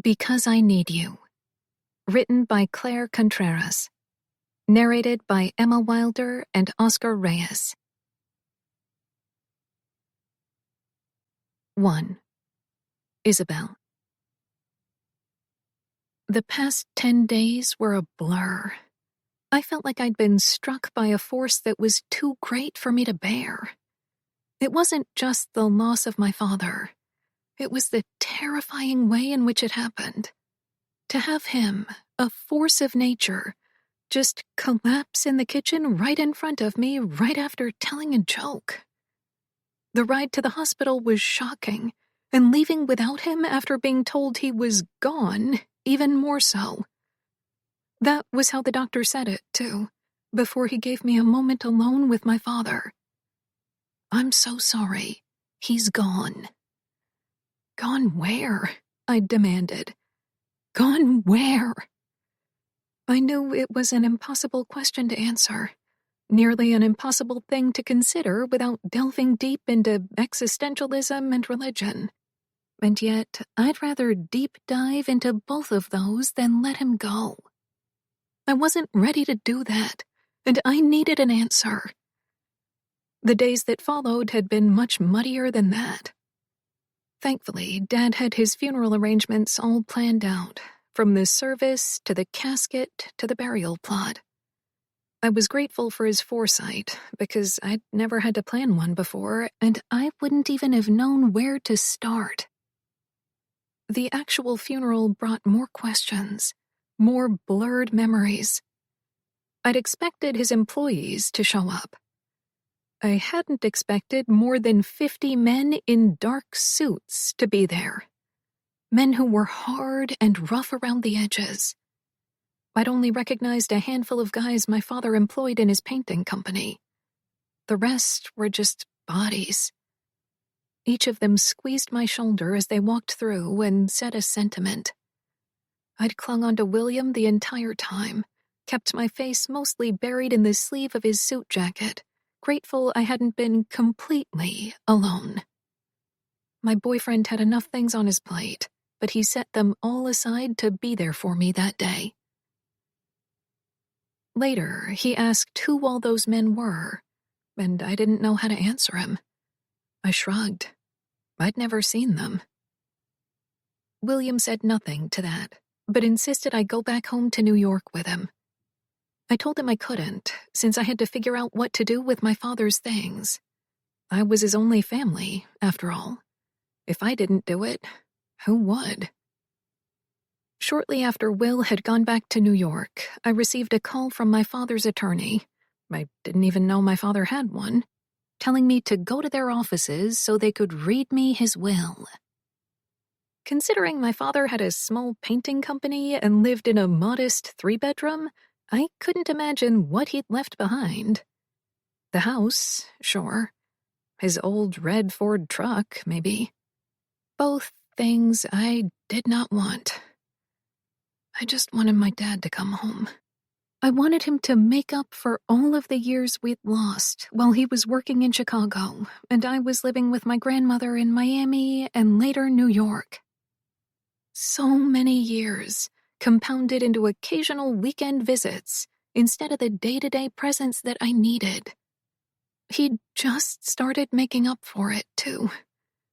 Because I Need You. Written by Claire Contreras. Narrated by Emma Wilder and Oscar Reyes. 1. Isabel. The past 10 days were a blur. I felt like I'd been struck by a force that was too great for me to bear. It wasn't just the loss of my father. It was the terrifying way in which it happened. To have him, a force of nature, just collapse in the kitchen right in front of me right after telling a joke. The ride to the hospital was shocking, and leaving without him after being told he was gone, even more so. That was how the doctor said it, too, before he gave me a moment alone with my father. "I'm so sorry. He's gone." "Gone where?" I demanded. "Gone where?" I knew it was an impossible question to answer, nearly an impossible thing to consider without delving deep into existentialism and religion. And yet, I'd rather deep dive into both of those than let him go. I wasn't ready to do that, and I needed an answer. The days that followed had been much muddier than that. Thankfully, Dad had his funeral arrangements all planned out, from the service to the casket to the burial plot. I was grateful for his foresight, because I'd never had to plan one before, and I wouldn't even have known where to start. The actual funeral brought more questions, more blurred memories. I'd expected his employees to show up. I hadn't expected more than 50 men in dark suits to be there. Men who were hard and rough around the edges. I'd only recognized a handful of guys my father employed in his painting company. The rest were just bodies. Each of them squeezed my shoulder as they walked through and said a sentiment. I'd clung onto William the entire time, kept my face mostly buried in the sleeve of his suit jacket, grateful I hadn't been completely alone. My boyfriend had enough things on his plate, but he set them all aside to be there for me that day. Later, he asked who all those men were, and I didn't know how to answer him. I shrugged. I'd never seen them. William said nothing to that, but insisted I go back home to New York with him. I told him I couldn't, since I had to figure out what to do with my father's things. I was his only family, after all. If I didn't do it, who would? Shortly after Will had gone back to New York, I received a call from my father's attorney. I didn't even know my father had one, telling me to go to their offices so they could read me his will. Considering my father had a small painting company and lived in a modest 3-bedroom, I couldn't imagine what he'd left behind. The house, sure. His old red Ford truck, maybe. Both things I did not want. I just wanted my dad to come home. I wanted him to make up for all of the years we'd lost while he was working in Chicago, and I was living with my grandmother in Miami and later New York. So many years, compounded into occasional weekend visits instead of the day-to-day presence that I needed. He'd just started making up for it, too.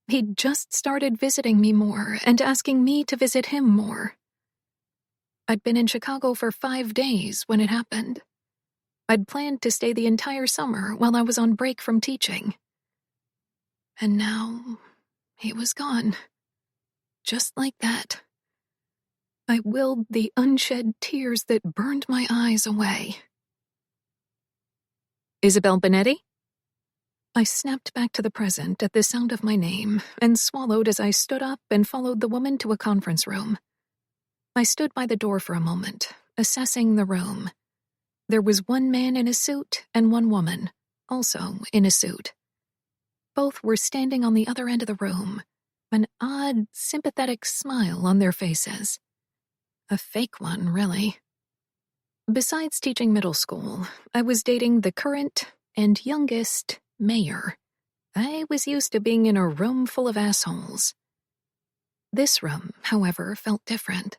He'd just started visiting me more and asking me to visit him more. I'd been in Chicago for 5 days when it happened. I'd planned to stay the entire summer while I was on break from teaching. And now, he was gone. Just like that. I willed the unshed tears that burned my eyes away. "Isabel Bonetti?" I snapped back to the present at the sound of my name and swallowed as I stood up and followed the woman to a conference room. I stood by the door for a moment, assessing the room. There was one man in a suit and one woman, also in a suit. Both were standing on the other end of the room, an odd, sympathetic smile on their faces. A fake one, really. Besides teaching middle school, I was dating the current and youngest mayor. I was used to being in a room full of assholes. This room, however, felt different.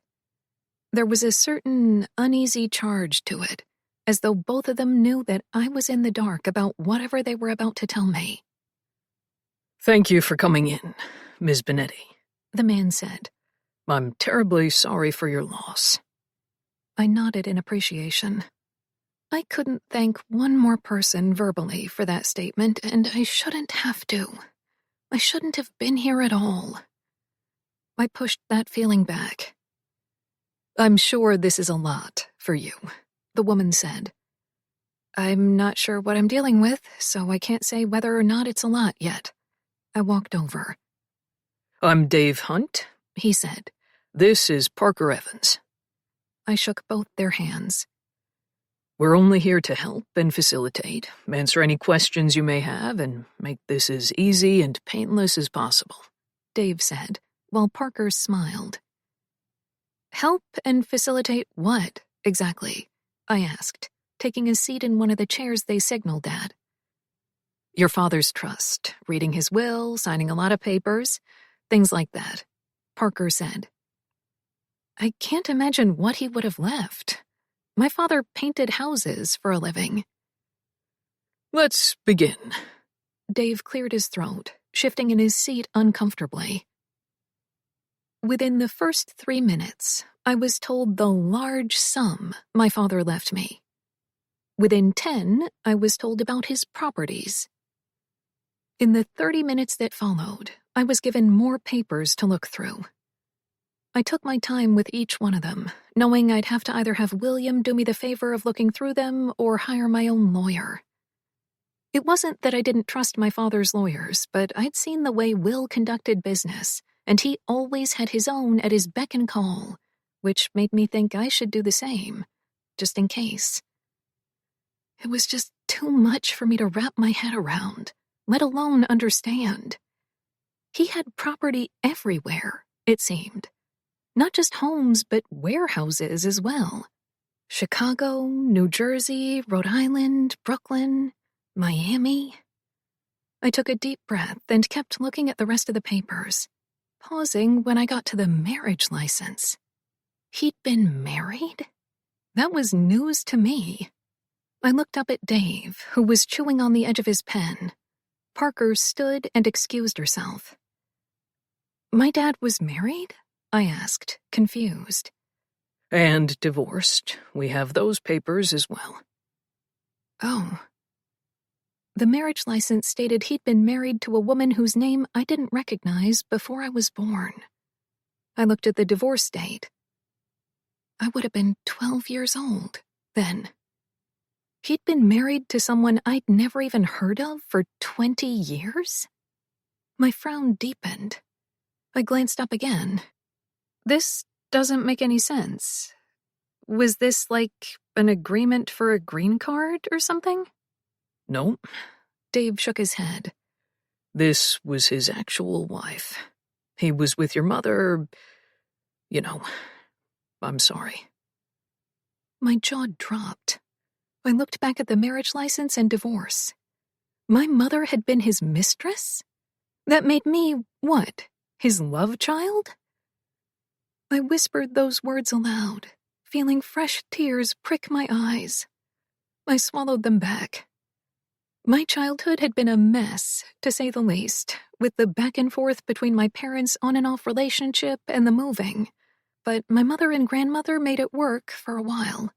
There was a certain uneasy charge to it, as though both of them knew that I was in the dark about whatever they were about to tell me. "Thank you for coming in, Ms. Bonetti," the man said. "I'm terribly sorry for your loss." I nodded in appreciation. I couldn't thank one more person verbally for that statement, and I shouldn't have to. I shouldn't have been here at all. I pushed that feeling back. "I'm sure this is a lot for you," the woman said. "I'm not sure what I'm dealing with, so I can't say whether or not it's a lot yet." I walked over. "I'm Dave Hunt," he said. "This is Parker Evans." I shook both their hands. "We're only here to help and facilitate, answer any questions you may have, and make this as easy and painless as possible," Dave said, while Parker smiled. "Help and facilitate what, exactly?" I asked, taking a seat in one of the chairs they signaled at. "Your father's trust, reading his will, signing a lot of papers, things like that," Parker said. I can't imagine what he would have left. My father painted houses for a living. "Let's begin." Dave cleared his throat, shifting in his seat uncomfortably. Within the first 3 minutes, I was told the large sum my father left me. Within 10, I was told about his properties. In the 30 minutes that followed, I was given more papers to look through. I took my time with each one of them, knowing I'd have to either have William do me the favor of looking through them or hire my own lawyer. It wasn't that I didn't trust my father's lawyers, but I'd seen the way Will conducted business, and he always had his own at his beck and call, which made me think I should do the same, just in case. It was just too much for me to wrap my head around, let alone understand. He had property everywhere, it seemed. Not just homes, but warehouses as well. Chicago, New Jersey, Rhode Island, Brooklyn, Miami. I took a deep breath and kept looking at the rest of the papers, pausing when I got to the marriage license. He'd been married? That was news to me. I looked up at Dave, who was chewing on the edge of his pen. Parker stood and excused herself. "My dad was married?" I asked, confused. "And divorced. We have those papers as well." Oh. The marriage license stated he'd been married to a woman whose name I didn't recognize before I was born. I looked at the divorce date. I would have been 12 years old then. He'd been married to someone I'd never even heard of for 20 years? My frown deepened. I glanced up again. This doesn't make any sense. Was this like an agreement for a green card or something? "No." Dave shook his head. "This was his actual wife. He was with your mother. I'm sorry." My jaw dropped. I looked back at the marriage license and divorce. My mother had been his mistress? That made me, what, his love child? I whispered those words aloud, feeling fresh tears prick my eyes. I swallowed them back. My childhood had been a mess, to say the least, with the back and forth between my parents' on-and-off relationship and the moving, but my mother and grandmother made it work for a while.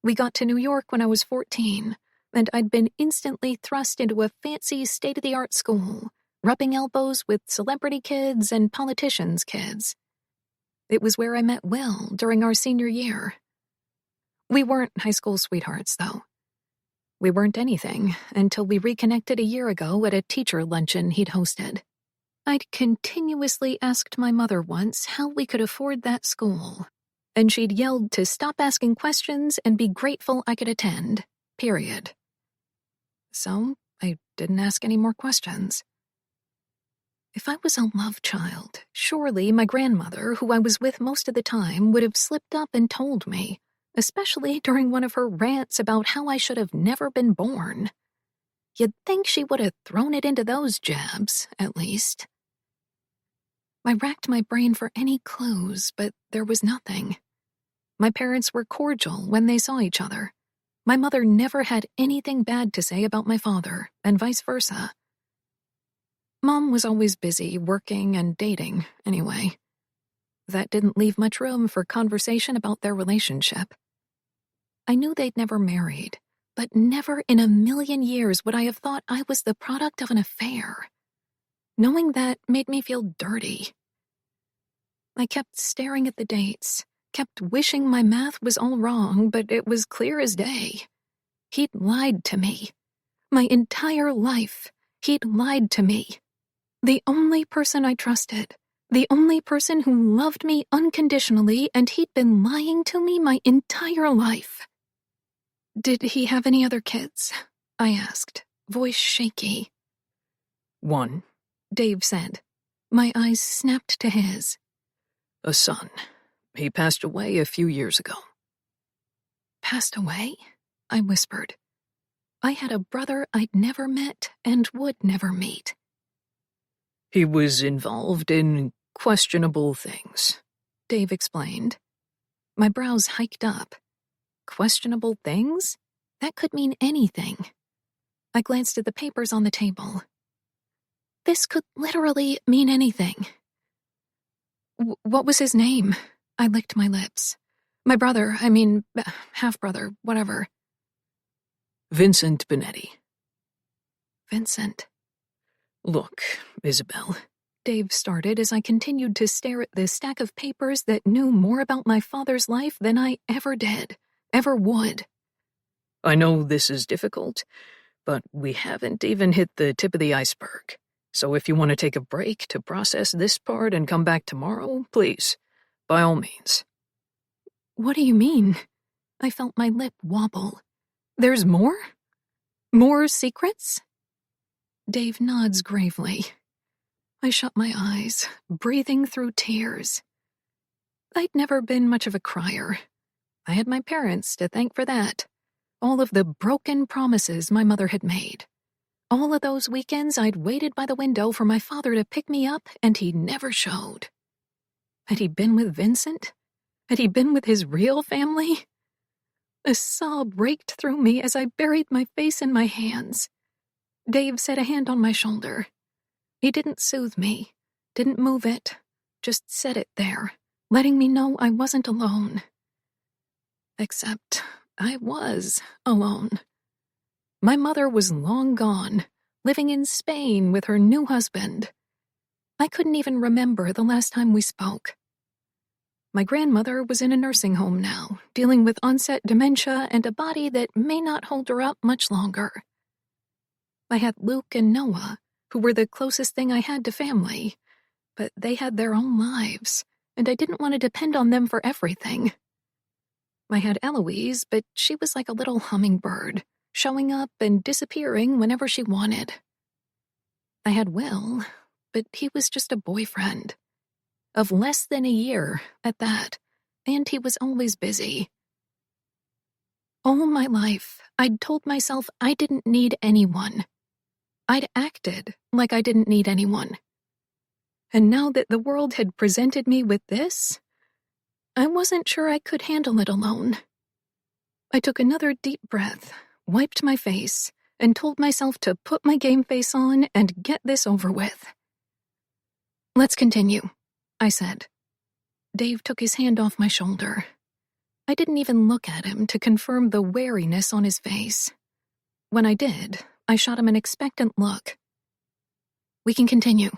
We got to New York when I was 14, and I'd been instantly thrust into a fancy state-of-the-art school, rubbing elbows with celebrity kids and politicians' kids. It was where I met Will during our senior year. We weren't high school sweethearts, though. We weren't anything until we reconnected a year ago at a teacher luncheon he'd hosted. I'd continuously asked my mother once how we could afford that school, and she'd yelled to stop asking questions and be grateful I could attend, period. So I didn't ask any more questions. If I was a love child, surely my grandmother, who I was with most of the time, would have slipped up and told me, especially during one of her rants about how I should have never been born. You'd think she would have thrown it into those jabs, at least. I racked my brain for any clues, but there was nothing. My parents were cordial when they saw each other. My mother never had anything bad to say about my father, and vice versa. Mom was always busy working and dating, anyway. That didn't leave much room for conversation about their relationship. I knew they'd never married, but never in a million years would I have thought I was the product of an affair. Knowing that made me feel dirty. I kept staring at the dates, kept wishing my math was all wrong, but it was clear as day. He'd lied to me. My entire life, he'd lied to me. The only person I trusted, the only person who loved me unconditionally, and he'd been lying to me my entire life. Did he have any other kids? I asked, voice shaky. One. Dave said. My eyes snapped to his. A son. He passed away a few years ago. Passed away? I whispered. I had a brother I'd never met and would never meet. He was involved in questionable things, Dave explained. My brows hiked up. Questionable things? That could mean anything. I glanced at the papers on the table. This could literally mean anything. What was his name? I licked my lips. My brother, half-brother, whatever. Vincent Bonetti. Vincent. Look, Isabel, Dave started as I continued to stare at the stack of papers that knew more about my father's life than I ever did, ever would. I know this is difficult, but we haven't even hit the tip of the iceberg. So if you want to take a break to process this part and come back tomorrow, please, by all means. What do you mean? I felt my lip wobble. There's more? More secrets? Dave nods gravely. I shut my eyes, breathing through tears. I'd never been much of a crier. I had my parents to thank for that. All of the broken promises my mother had made. All of those weekends I'd waited by the window for my father to pick me up, and he never showed. Had he been with Vincent? Had he been with his real family? A sob raked through me as I buried my face in my hands. Dave set a hand on my shoulder. He didn't soothe me, didn't move it, just set it there, letting me know I wasn't alone. Except I was alone. My mother was long gone, living in Spain with her new husband. I couldn't even remember the last time we spoke. My grandmother was in a nursing home now, dealing with onset dementia and a body that may not hold her up much longer. I had Luke and Noah, who were the closest thing I had to family, but they had their own lives, and I didn't want to depend on them for everything. I had Eloise, but she was like a little hummingbird, showing up and disappearing whenever she wanted. I had Will, but he was just a boyfriend. Of less than a year, at that, and he was always busy. All my life, I'd told myself I didn't need anyone. I'd acted like I didn't need anyone. And now that the world had presented me with this, I wasn't sure I could handle it alone. I took another deep breath, wiped my face, and told myself to put my game face on and get this over with. Let's continue, I said. Dave took his hand off my shoulder. I didn't even look at him to confirm the wariness on his face. When I did, I shot him an expectant look. We can continue.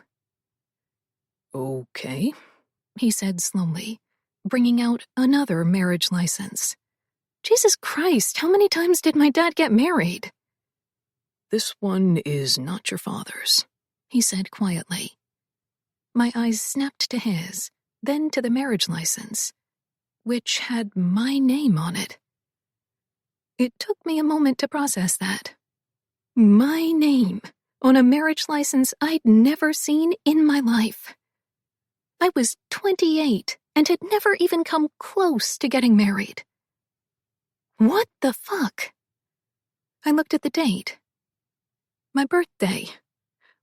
Okay, he said slowly, bringing out another marriage license. Jesus Christ, how many times did my dad get married? This one is not your father's, he said quietly. My eyes snapped to his, then to the marriage license, which had my name on it. It took me a moment to process that. My name on a marriage license I'd never seen in my life. I was 28 and had never even come close to getting married. What the fuck? I looked at the date. My birthday.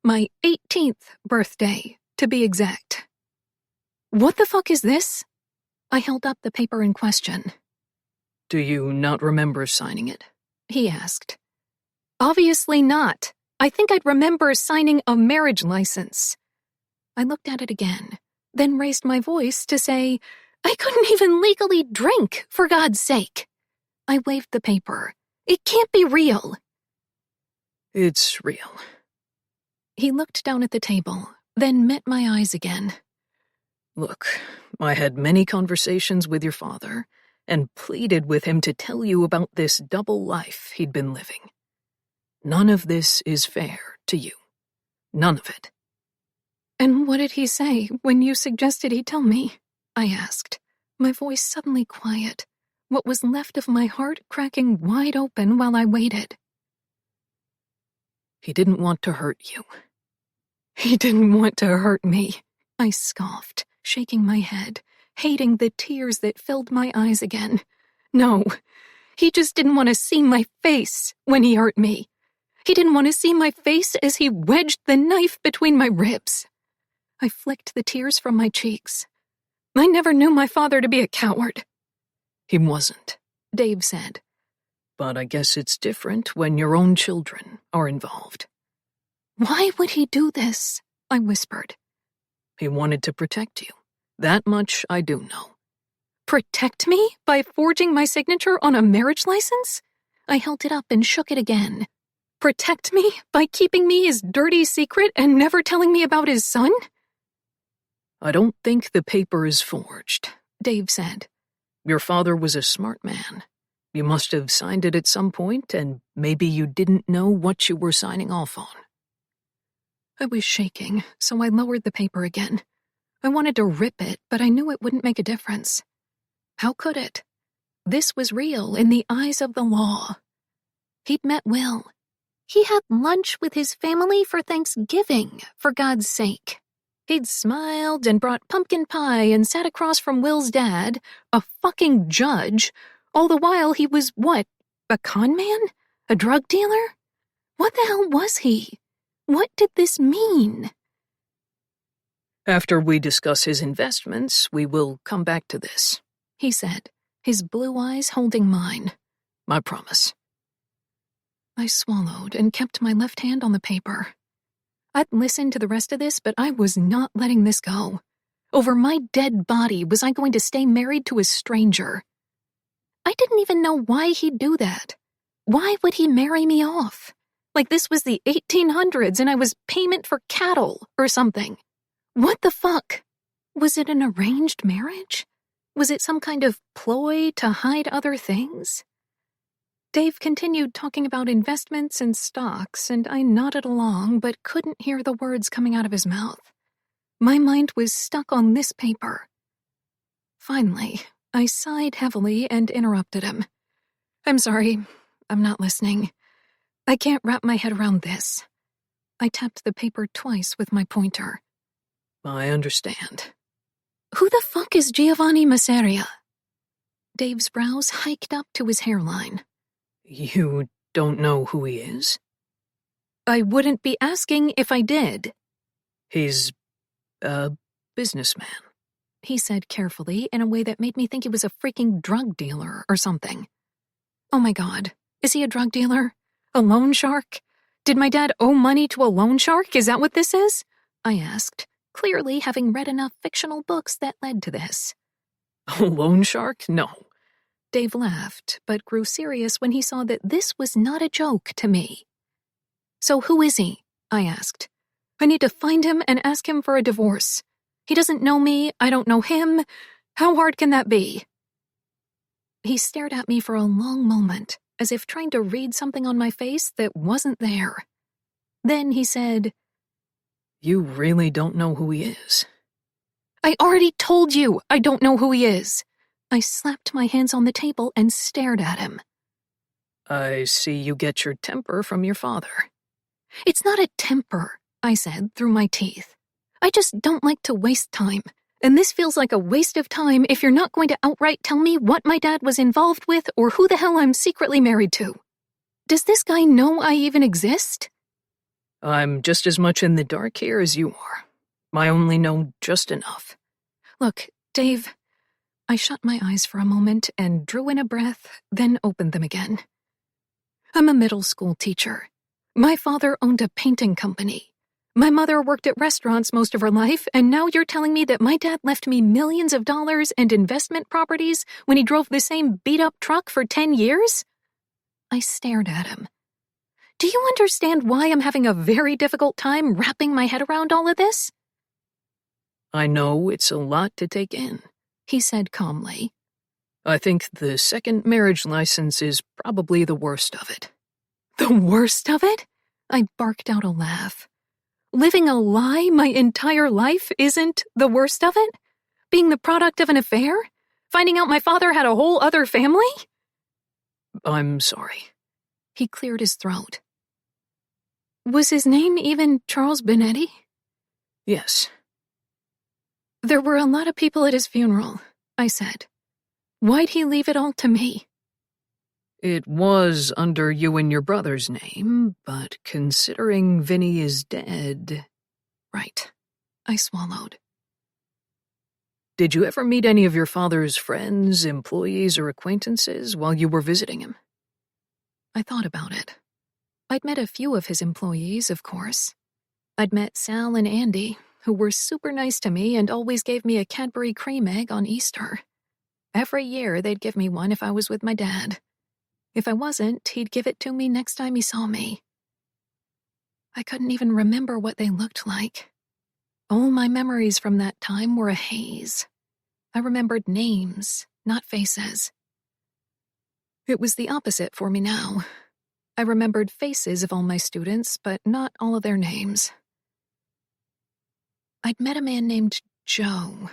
My 18th birthday, to be exact. What the fuck is this? I held up the paper in question. Do you not remember signing it? He asked. Obviously not. I think I'd remember signing a marriage license. I looked at it again, then raised my voice to say, I couldn't even legally drink, for God's sake. I waved the paper. It can't be real. It's real. He looked down at the table, then met my eyes again. Look, I had many conversations with your father and pleaded with him to tell you about this double life he'd been living. None of this is fair to you. None of it. And what did he say when you suggested he tell me? I asked, my voice suddenly quiet, what was left of my heart cracking wide open while I waited. He didn't want to hurt you. He didn't want to hurt me, I scoffed, shaking my head, hating the tears that filled my eyes again. No, he just didn't want to see my face when he hurt me. He didn't want to see my face as he wedged the knife between my ribs. I flicked the tears from my cheeks. I never knew my father to be a coward. He wasn't, Dave said. But I guess it's different when your own children are involved. Why would he do this? I whispered. He wanted to protect you. That much I do know. Protect me by forging my signature on a marriage license? I held it up and shook it again. Protect me by keeping me his dirty secret and never telling me about his son? I don't think the paper is forged, Dave said. Your father was a smart man. You must have signed it at some point, and maybe you didn't know what you were signing off on. I was shaking, so I lowered the paper again. I wanted to rip it, but I knew it wouldn't make a difference. How could it? This was real in the eyes of the law. He'd met Will. He had lunch with his family for Thanksgiving, for God's sake. He'd smiled and brought pumpkin pie and sat across from Will's dad, a fucking judge, all the while he was what, a con man? A drug dealer? What the hell was he? What did this mean? After we discuss his investments, we will come back to this, he said, his blue eyes holding mine. I promise. I swallowed and kept my left hand on the paper. I'd listened to the rest of this, but I was not letting this go. Over my dead body was I going to stay married to a stranger. I didn't even know why he'd do that. Why would he marry me off? Like this was the 1800s and I was payment for cattle or something. What the fuck? Was it an arranged marriage? Was it some kind of ploy to hide other things? Dave continued talking about investments and stocks, and I nodded along but couldn't hear the words coming out of his mouth. My mind was stuck on this paper. Finally, I sighed heavily and interrupted him. I'm sorry, I'm not listening. I can't wrap my head around this. I tapped the paper twice with my pointer. I understand. Who the fuck is Giovanni Masseria? Dave's brows hiked up to his hairline. You don't know who he is? I wouldn't be asking if I did. He's a businessman, he said carefully in a way that made me think he was a freaking drug dealer or something. Oh my God, is he a drug dealer? A loan shark? Did my dad owe money to a loan shark? Is that what this is? I asked, clearly having read enough fictional books that led to this. A loan shark? No. Dave laughed, but grew serious when he saw that this was not a joke to me. So who is he? I asked. I need to find him and ask him for a divorce. He doesn't know me, I don't know him. How hard can that be? He stared at me for a long moment, as if trying to read something on my face that wasn't there. Then he said, You really don't know who he is. I already told you I don't know who he is. I slapped my hands on the table and stared at him. I see you get your temper from your father. It's not a temper, I said through my teeth. I just don't like to waste time, and this feels like a waste of time if you're not going to outright tell me what my dad was involved with or who the hell I'm secretly married to. Does this guy know I even exist? I'm just as much in the dark here as you are. I only know just enough. Look, Dave, I shut my eyes for a moment and drew in a breath, then opened them again. I'm a middle school teacher. My father owned a painting company. My mother worked at restaurants most of her life, and now you're telling me that my dad left me millions of dollars and investment properties when he drove the same beat-up truck for 10 years? I stared at him. Do you understand why I'm having a very difficult time wrapping my head around all of this? I know it's a lot to take in, he said calmly. I think the second marriage license is probably the worst of it. The worst of it? I barked out a laugh. Living a lie my entire life isn't the worst of it? Being the product of an affair? Finding out my father had a whole other family? I'm sorry. He cleared his throat. Was his name even Charles Bonetti? Yes. There were a lot of people at his funeral, I said. Why'd he leave it all to me? It was under you and your brother's name, but considering Vinny is dead... Right. I swallowed. Did you ever meet any of your father's friends, employees, or acquaintances while you were visiting him? I thought about it. I'd met a few of his employees, of course. I'd met Sal and Andy, who were super nice to me and always gave me a Cadbury cream egg on Easter. Every year they'd give me one if I was with my dad. If I wasn't, he'd give it to me next time he saw me. I couldn't even remember what they looked like. All my memories from that time were a haze. I remembered names, not faces. It was the opposite for me now. I remembered faces of all my students, but not all of their names. I'd met a man named Joe.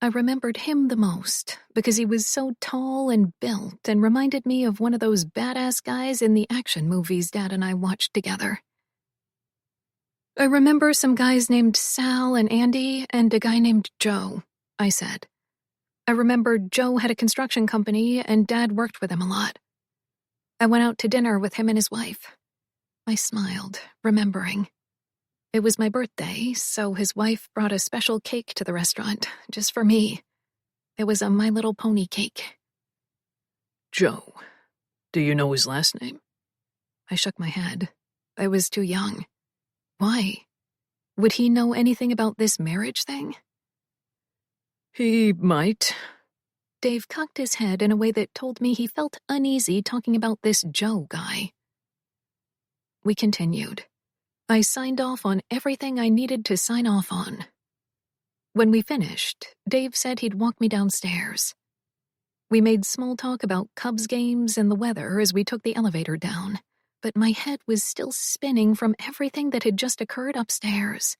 I remembered him the most because he was so tall and built and reminded me of one of those badass guys in the action movies Dad and I watched together. I remember some guys named Sal and Andy and a guy named Joe, I said. I remembered Joe had a construction company and Dad worked with him a lot. I went out to dinner with him and his wife. I smiled, remembering. It was my birthday, so his wife brought a special cake to the restaurant, just for me. It was a My Little Pony cake. Joe. Do you know his last name? I shook my head. I was too young. Why? Would he know anything about this marriage thing? He might. Dave cocked his head in a way that told me he felt uneasy talking about this Joe guy. We continued. I signed off on everything I needed to sign off on. When we finished, Dave said he'd walk me downstairs. We made small talk about Cubs games and the weather as we took the elevator down, but my head was still spinning from everything that had just occurred upstairs.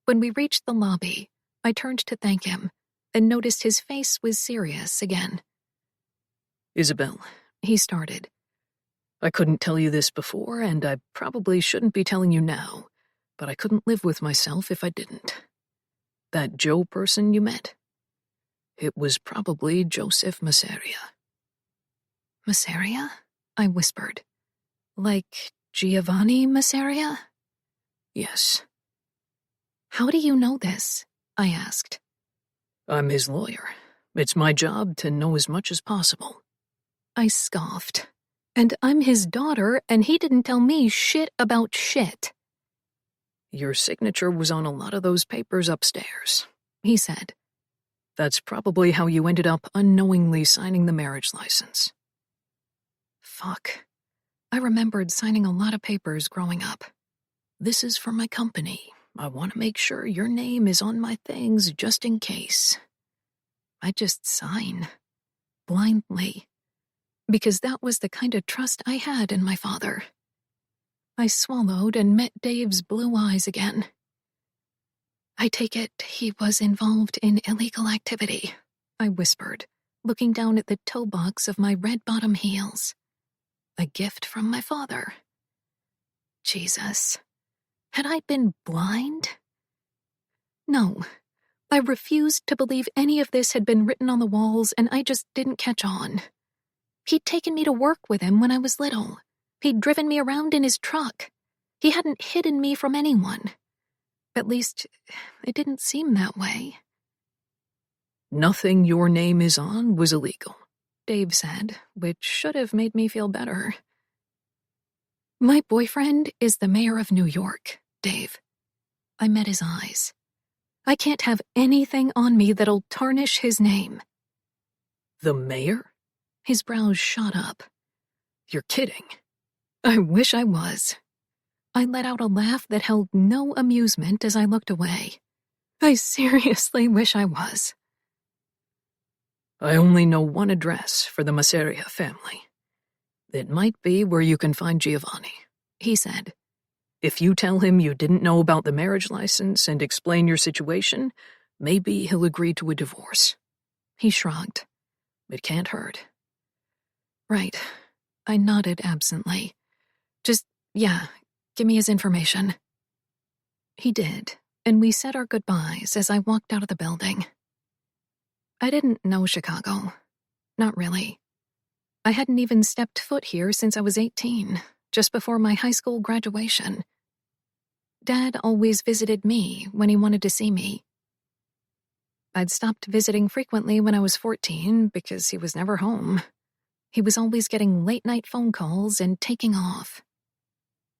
When we reached the lobby, I turned to thank him and noticed his face was serious again. Isabel, he started. I couldn't tell you this before, and I probably shouldn't be telling you now, but I couldn't live with myself if I didn't. That Joe person you met? It was probably Joseph Masseria. Masseria? I whispered. Like Giovanni Masseria? Yes. How do you know this? I asked. I'm his lawyer. It's my job to know as much as possible. I scoffed. And I'm his daughter, and he didn't tell me shit about shit. Your signature was on a lot of those papers upstairs, he said. That's probably how you ended up unknowingly signing the marriage license. Fuck. I remembered signing a lot of papers growing up. This is for my company. I want to make sure your name is on my things just in case. I just sign. Blindly. Because that was the kind of trust I had in my father. I swallowed and met Dave's blue eyes again. I take it he was involved in illegal activity, I whispered, looking down at the toe box of my red bottom heels. A gift from my father. Jesus. Had I been blind? No. I refused to believe any of this had been written on the walls, and I just didn't catch on. He'd taken me to work with him when I was little. He'd driven me around in his truck. He hadn't hidden me from anyone. At least, it didn't seem that way. Nothing your name is on was illegal, Dave said, which should have made me feel better. My boyfriend is the mayor of New York, Dave. I met his eyes. I can't have anything on me that'll tarnish his name. The mayor? His brows shot up. You're kidding. I wish I was. I let out a laugh that held no amusement as I looked away. I seriously wish I was. I only know one address for the Masseria family. It might be where you can find Giovanni, he said. If you tell him you didn't know about the marriage license and explain your situation, maybe he'll agree to a divorce. He shrugged. It can't hurt. Right. I nodded absently. Just, give me his information. He did, and we said our goodbyes as I walked out of the building. I didn't know Chicago. Not really. I hadn't even stepped foot here since I was 18, just before my high school graduation. Dad always visited me when he wanted to see me. I'd stopped visiting frequently when I was 14 because he was never home. He was always getting late-night phone calls and taking off.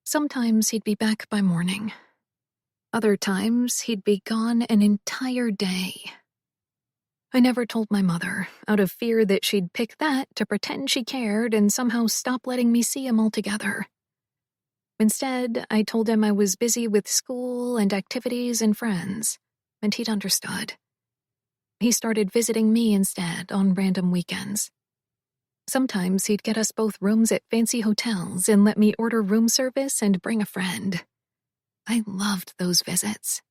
Sometimes he'd be back by morning. Other times he'd be gone an entire day. I never told my mother, out of fear that she'd pick that to pretend she cared and somehow stop letting me see him altogether. Instead, I told him I was busy with school and activities and friends, and he'd understood. He started visiting me instead on random weekends. Sometimes he'd get us both rooms at fancy hotels and let me order room service and bring a friend. I loved those visits.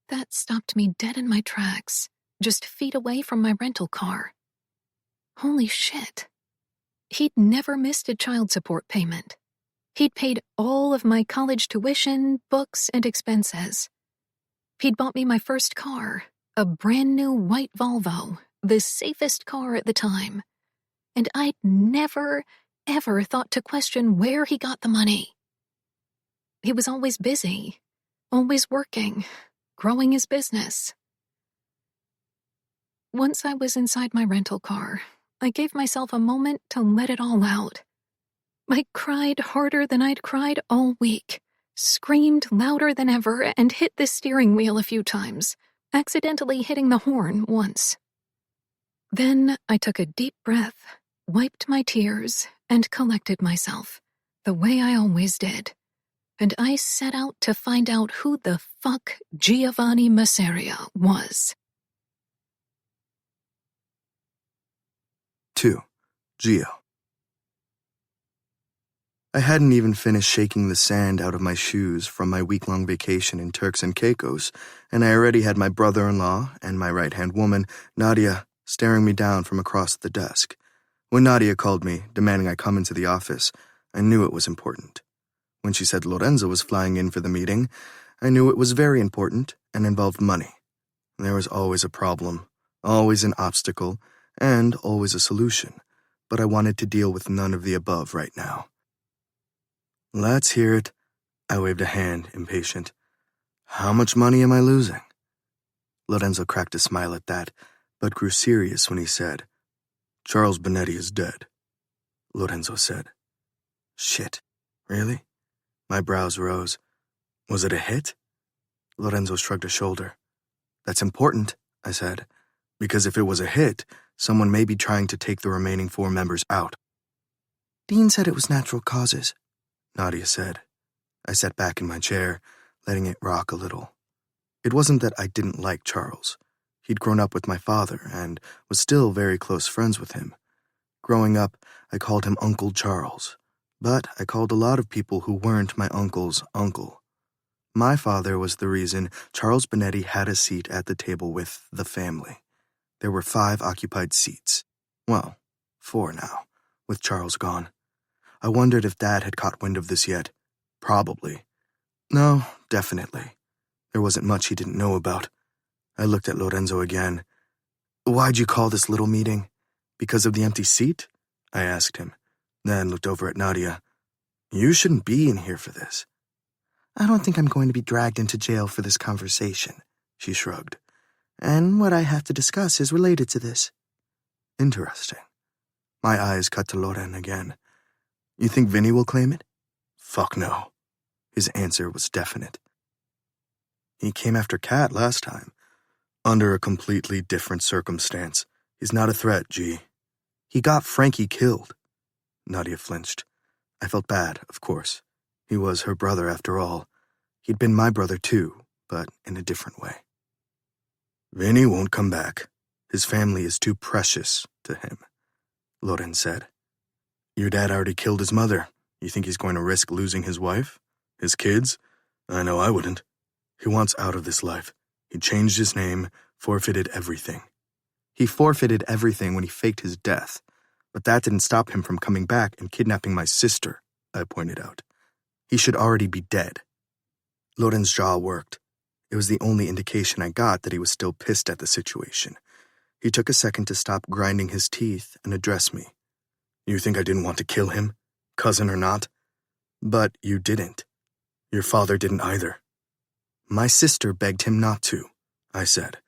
That stopped me dead in my tracks, just feet away from my rental car. Holy shit. He'd never missed a child support payment. He'd paid all of my college tuition, books, and expenses. He'd bought me my first car, a brand new white Volvo, the safest car at the time. And I'd never, ever thought to question where he got the money. He was always busy, always working, growing his business. Once I was inside my rental car, I gave myself a moment to let it all out. I cried harder than I'd cried all week, screamed louder than ever, and hit the steering wheel a few times, accidentally hitting the horn once. Then I took a deep breath, wiped my tears, and collected myself, the way I always did. And I set out to find out who the fuck Giovanni Masseria was. 2. Gio. I hadn't even finished shaking the sand out of my shoes from my week-long vacation in Turks and Caicos, and I already had my brother-in-law and my right-hand woman, Nadia, staring me down from across the desk. When Nadia called me, demanding I come into the office, I knew it was important. When she said Lorenzo was flying in for the meeting, I knew it was very important and involved money. There was always a problem, always an obstacle, and always a solution, but I wanted to deal with none of the above right now. Let's hear it. I waved a hand, impatient. How much money am I losing? Lorenzo cracked a smile at that, but grew serious when he said, Charles Bonetti is dead. Lorenzo said, Shit, really? My brows rose. Was it a hit? Lorenzo shrugged a shoulder. That's important, I said, because if it was a hit, someone may be trying to take the remaining 4 members out. Dean said it was natural causes, Nadia said. I sat back in my chair, letting it rock a little. It wasn't that I didn't like Charles. He'd grown up with my father and was still very close friends with him. Growing up, I called him Uncle Charles, but I called a lot of people who weren't my uncle's uncle. My father was the reason Charles Bonetti had a seat at the table with the family. There were 5 occupied seats. Well, 4 now, with Charles gone. I wondered if Dad had caught wind of this yet. Probably. No, definitely. There wasn't much he didn't know about. I looked at Lorenzo again. Why'd you call this little meeting? Because of the empty seat? I asked him, then looked over at Nadia. You shouldn't be in here for this. I don't think I'm going to be dragged into jail for this conversation, she shrugged. And what I have to discuss is related to this. Interesting. My eyes cut to Loren again. You think Vinny will claim it? Fuck no. His answer was definite. He came after Kat last time. Under a completely different circumstance. He's not a threat, G. He got Frankie killed. Nadia flinched. I felt bad, of course. He was her brother after all. He'd been my brother too, but in a different way. Vinny won't come back. His family is too precious to him, Loren said. Your dad already killed his mother. You think he's going to risk losing his wife? His kids? I know I wouldn't. He wants out of this life. He changed his name, forfeited everything. He forfeited everything when he faked his death, but that didn't stop him from coming back and kidnapping my sister, I pointed out. He should already be dead. Loren's jaw worked. It was the only indication I got that he was still pissed at the situation. He took a second to stop grinding his teeth and address me. You think I didn't want to kill him, cousin or not? But you didn't. Your father didn't either. My sister begged him not to, I said,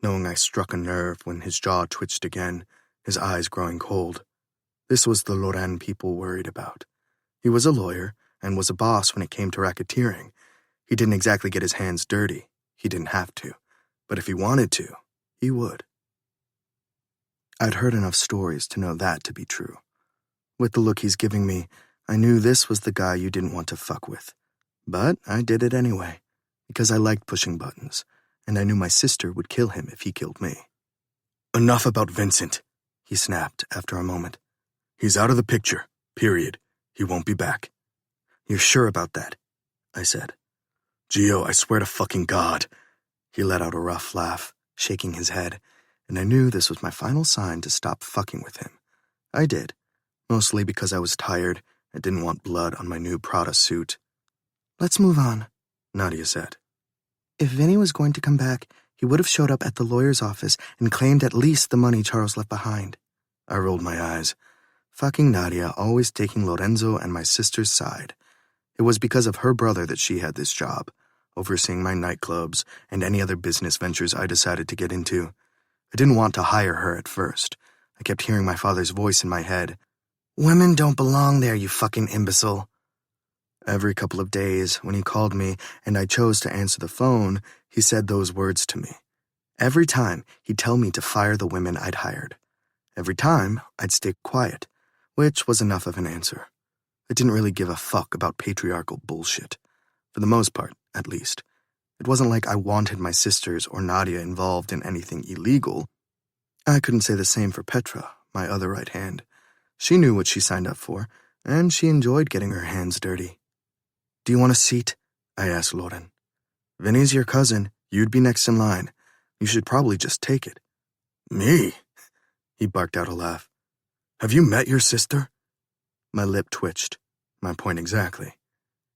knowing I struck a nerve when his jaw twitched again, his eyes growing cold. This was the Loren people worried about. He was a lawyer and was a boss when it came to racketeering. He didn't exactly get his hands dirty. He didn't have to. But if he wanted to, he would. I'd heard enough stories to know that to be true. With the look he's giving me, I knew this was the guy you didn't want to fuck with. But I did it anyway, because I liked pushing buttons, and I knew my sister would kill him if he killed me. Enough about Vincent, he snapped after a moment. He's out of the picture, period. He won't be back. You're sure about that? I said. Gio, I swear to fucking God. He let out a rough laugh, shaking his head, and I knew this was my final sign to stop fucking with him. I did, mostly because I was tired and didn't want blood on my new Prada suit. Let's move on, Nadia said. If Vinny was going to come back, he would have showed up at the lawyer's office and claimed at least the money Charles left behind. I rolled my eyes. Fucking Nadia always taking Lorenzo and my sister's side. It was because of her brother that she had this job, overseeing my nightclubs and any other business ventures I decided to get into. I didn't want to hire her at first. I kept hearing my father's voice in my head. Women don't belong there, you fucking imbecile. Every couple of days, when he called me and I chose to answer the phone, he said those words to me. Every time, he'd tell me to fire the women I'd hired. Every time, I'd stay quiet, which was enough of an answer. I didn't really give a fuck about patriarchal bullshit. For the most part, at least. It wasn't like I wanted my sisters or Nadia involved in anything illegal. I couldn't say the same for Petra, my other right hand. She knew what she signed up for, and she enjoyed getting her hands dirty. Do you want a seat? I asked Loren. Vinny's your cousin. You'd be next in line. You should probably just take it. Me? He barked out a laugh. Have you met your sister? My lip twitched. My point exactly.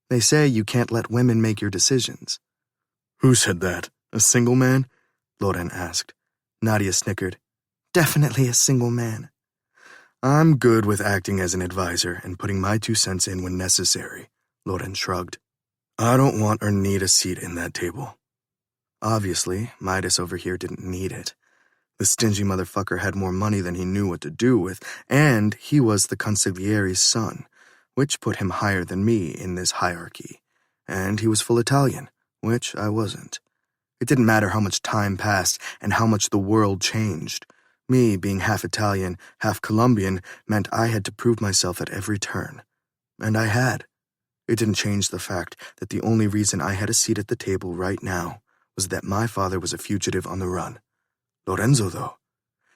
They say you can't let women make your decisions. Who said that? A single man? Loren asked. Nadia snickered. Definitely a single man. I'm good with acting as an advisor and putting my 2 cents in when necessary, Loren shrugged. I don't want or need a seat in that table. Obviously, Midas over here didn't need it. The stingy motherfucker had more money than he knew what to do with, and he was the consigliere's son, which put him higher than me in this hierarchy. And he was full Italian, which I wasn't. It didn't matter how much time passed and how much the world changed. Me being half Italian, half Colombian meant I had to prove myself at every turn. And I had. It didn't change the fact that the only reason I had a seat at the table right now was that my father was a fugitive on the run. Lorenzo, though,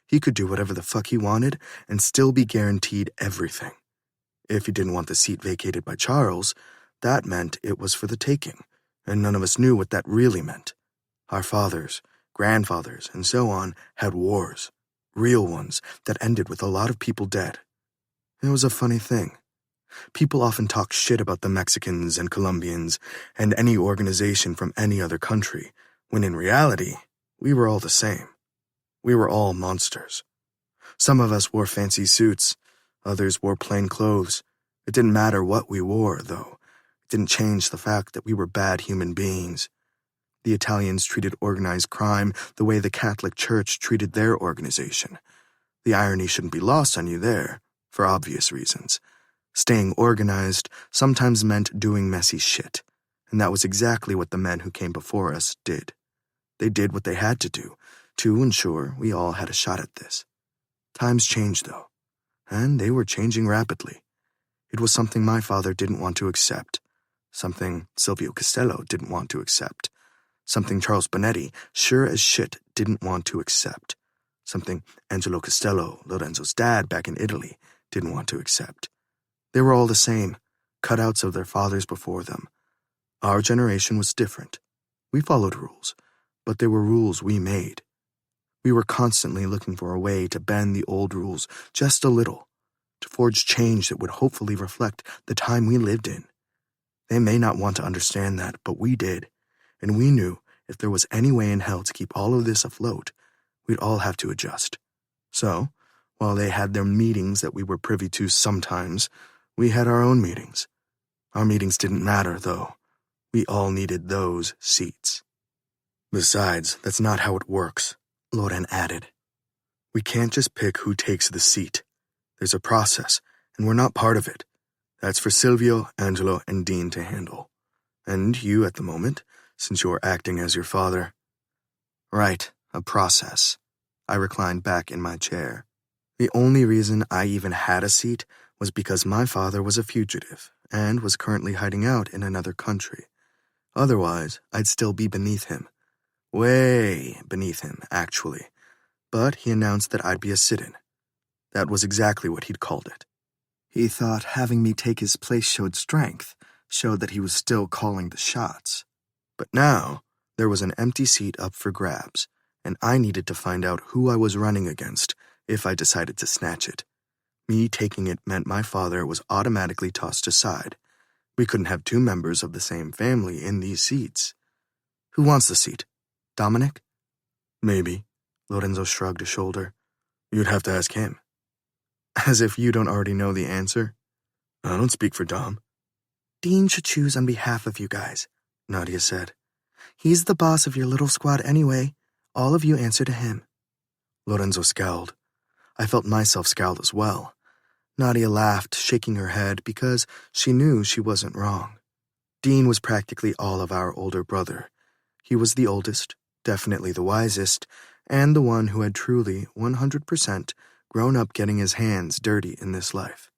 he could do whatever the fuck he wanted and still be guaranteed everything. If he didn't want the seat vacated by Charles, that meant it was for the taking, and none of us knew what that really meant. Our fathers, grandfathers, and so on had wars, real ones that ended with a lot of people dead. It was a funny thing. People often talk shit about the Mexicans and Colombians and any organization from any other country, when in reality, we were all the same. We were all monsters. Some of us wore fancy suits, others wore plain clothes. It didn't matter what we wore, though. It didn't change the fact that we were bad human beings. The Italians treated organized crime the way the Catholic Church treated their organization. The irony shouldn't be lost on you there, for obvious reasons. Staying organized sometimes meant doing messy shit, and that was exactly what the men who came before us did. They did what they had to do to ensure we all had a shot at this. Times changed, though, and they were changing rapidly. It was something my father didn't want to accept, something Silvio Costello didn't want to accept, something Charles Bonetti sure as shit didn't want to accept, something Angelo Costello, Lorenzo's dad back in Italy, didn't want to accept. They were all the same, cutouts of their fathers before them. Our generation was different. We followed rules, but they were rules we made. We were constantly looking for a way to bend the old rules just a little, to forge change that would hopefully reflect the time we lived in. They may not want to understand that, but we did, and we knew if there was any way in hell to keep all of this afloat, we'd all have to adjust. So, while they had their meetings that we were privy to sometimes, we had our own meetings. Our meetings didn't matter, though. We all needed those seats. Besides, that's not how it works, Loren added. We can't just pick who takes the seat. There's a process, and we're not part of it. That's for Silvio, Angelo, and Dean to handle. And you at the moment, since you're acting as your father. Right, a process. I reclined back in my chair. The only reason I even had a seat was because my father was a fugitive and was currently hiding out in another country. Otherwise, I'd still be beneath him. Way beneath him, actually. But he announced that I'd be a sit-in. That was exactly what he'd called it. He thought having me take his place showed strength, showed that he was still calling the shots. But now, there was an empty seat up for grabs, and I needed to find out who I was running against if I decided to snatch it. Me taking it meant my father was automatically tossed aside. We couldn't have two members of the same family in these seats. Who wants the seat? Dominic? Maybe. Lorenzo shrugged a shoulder. You'd have to ask him. As if you don't already know the answer. I don't speak for Dom. Dean should choose on behalf of you guys, Nadia said. He's the boss of your little squad anyway. All of you answer to him. Lorenzo scowled. I felt myself scowl as well. Nadia laughed, shaking her head because she knew she wasn't wrong. Dean was practically all of our older brother. He was the oldest, definitely the wisest, and the one who had truly, 100%, grown up getting his hands dirty in this life.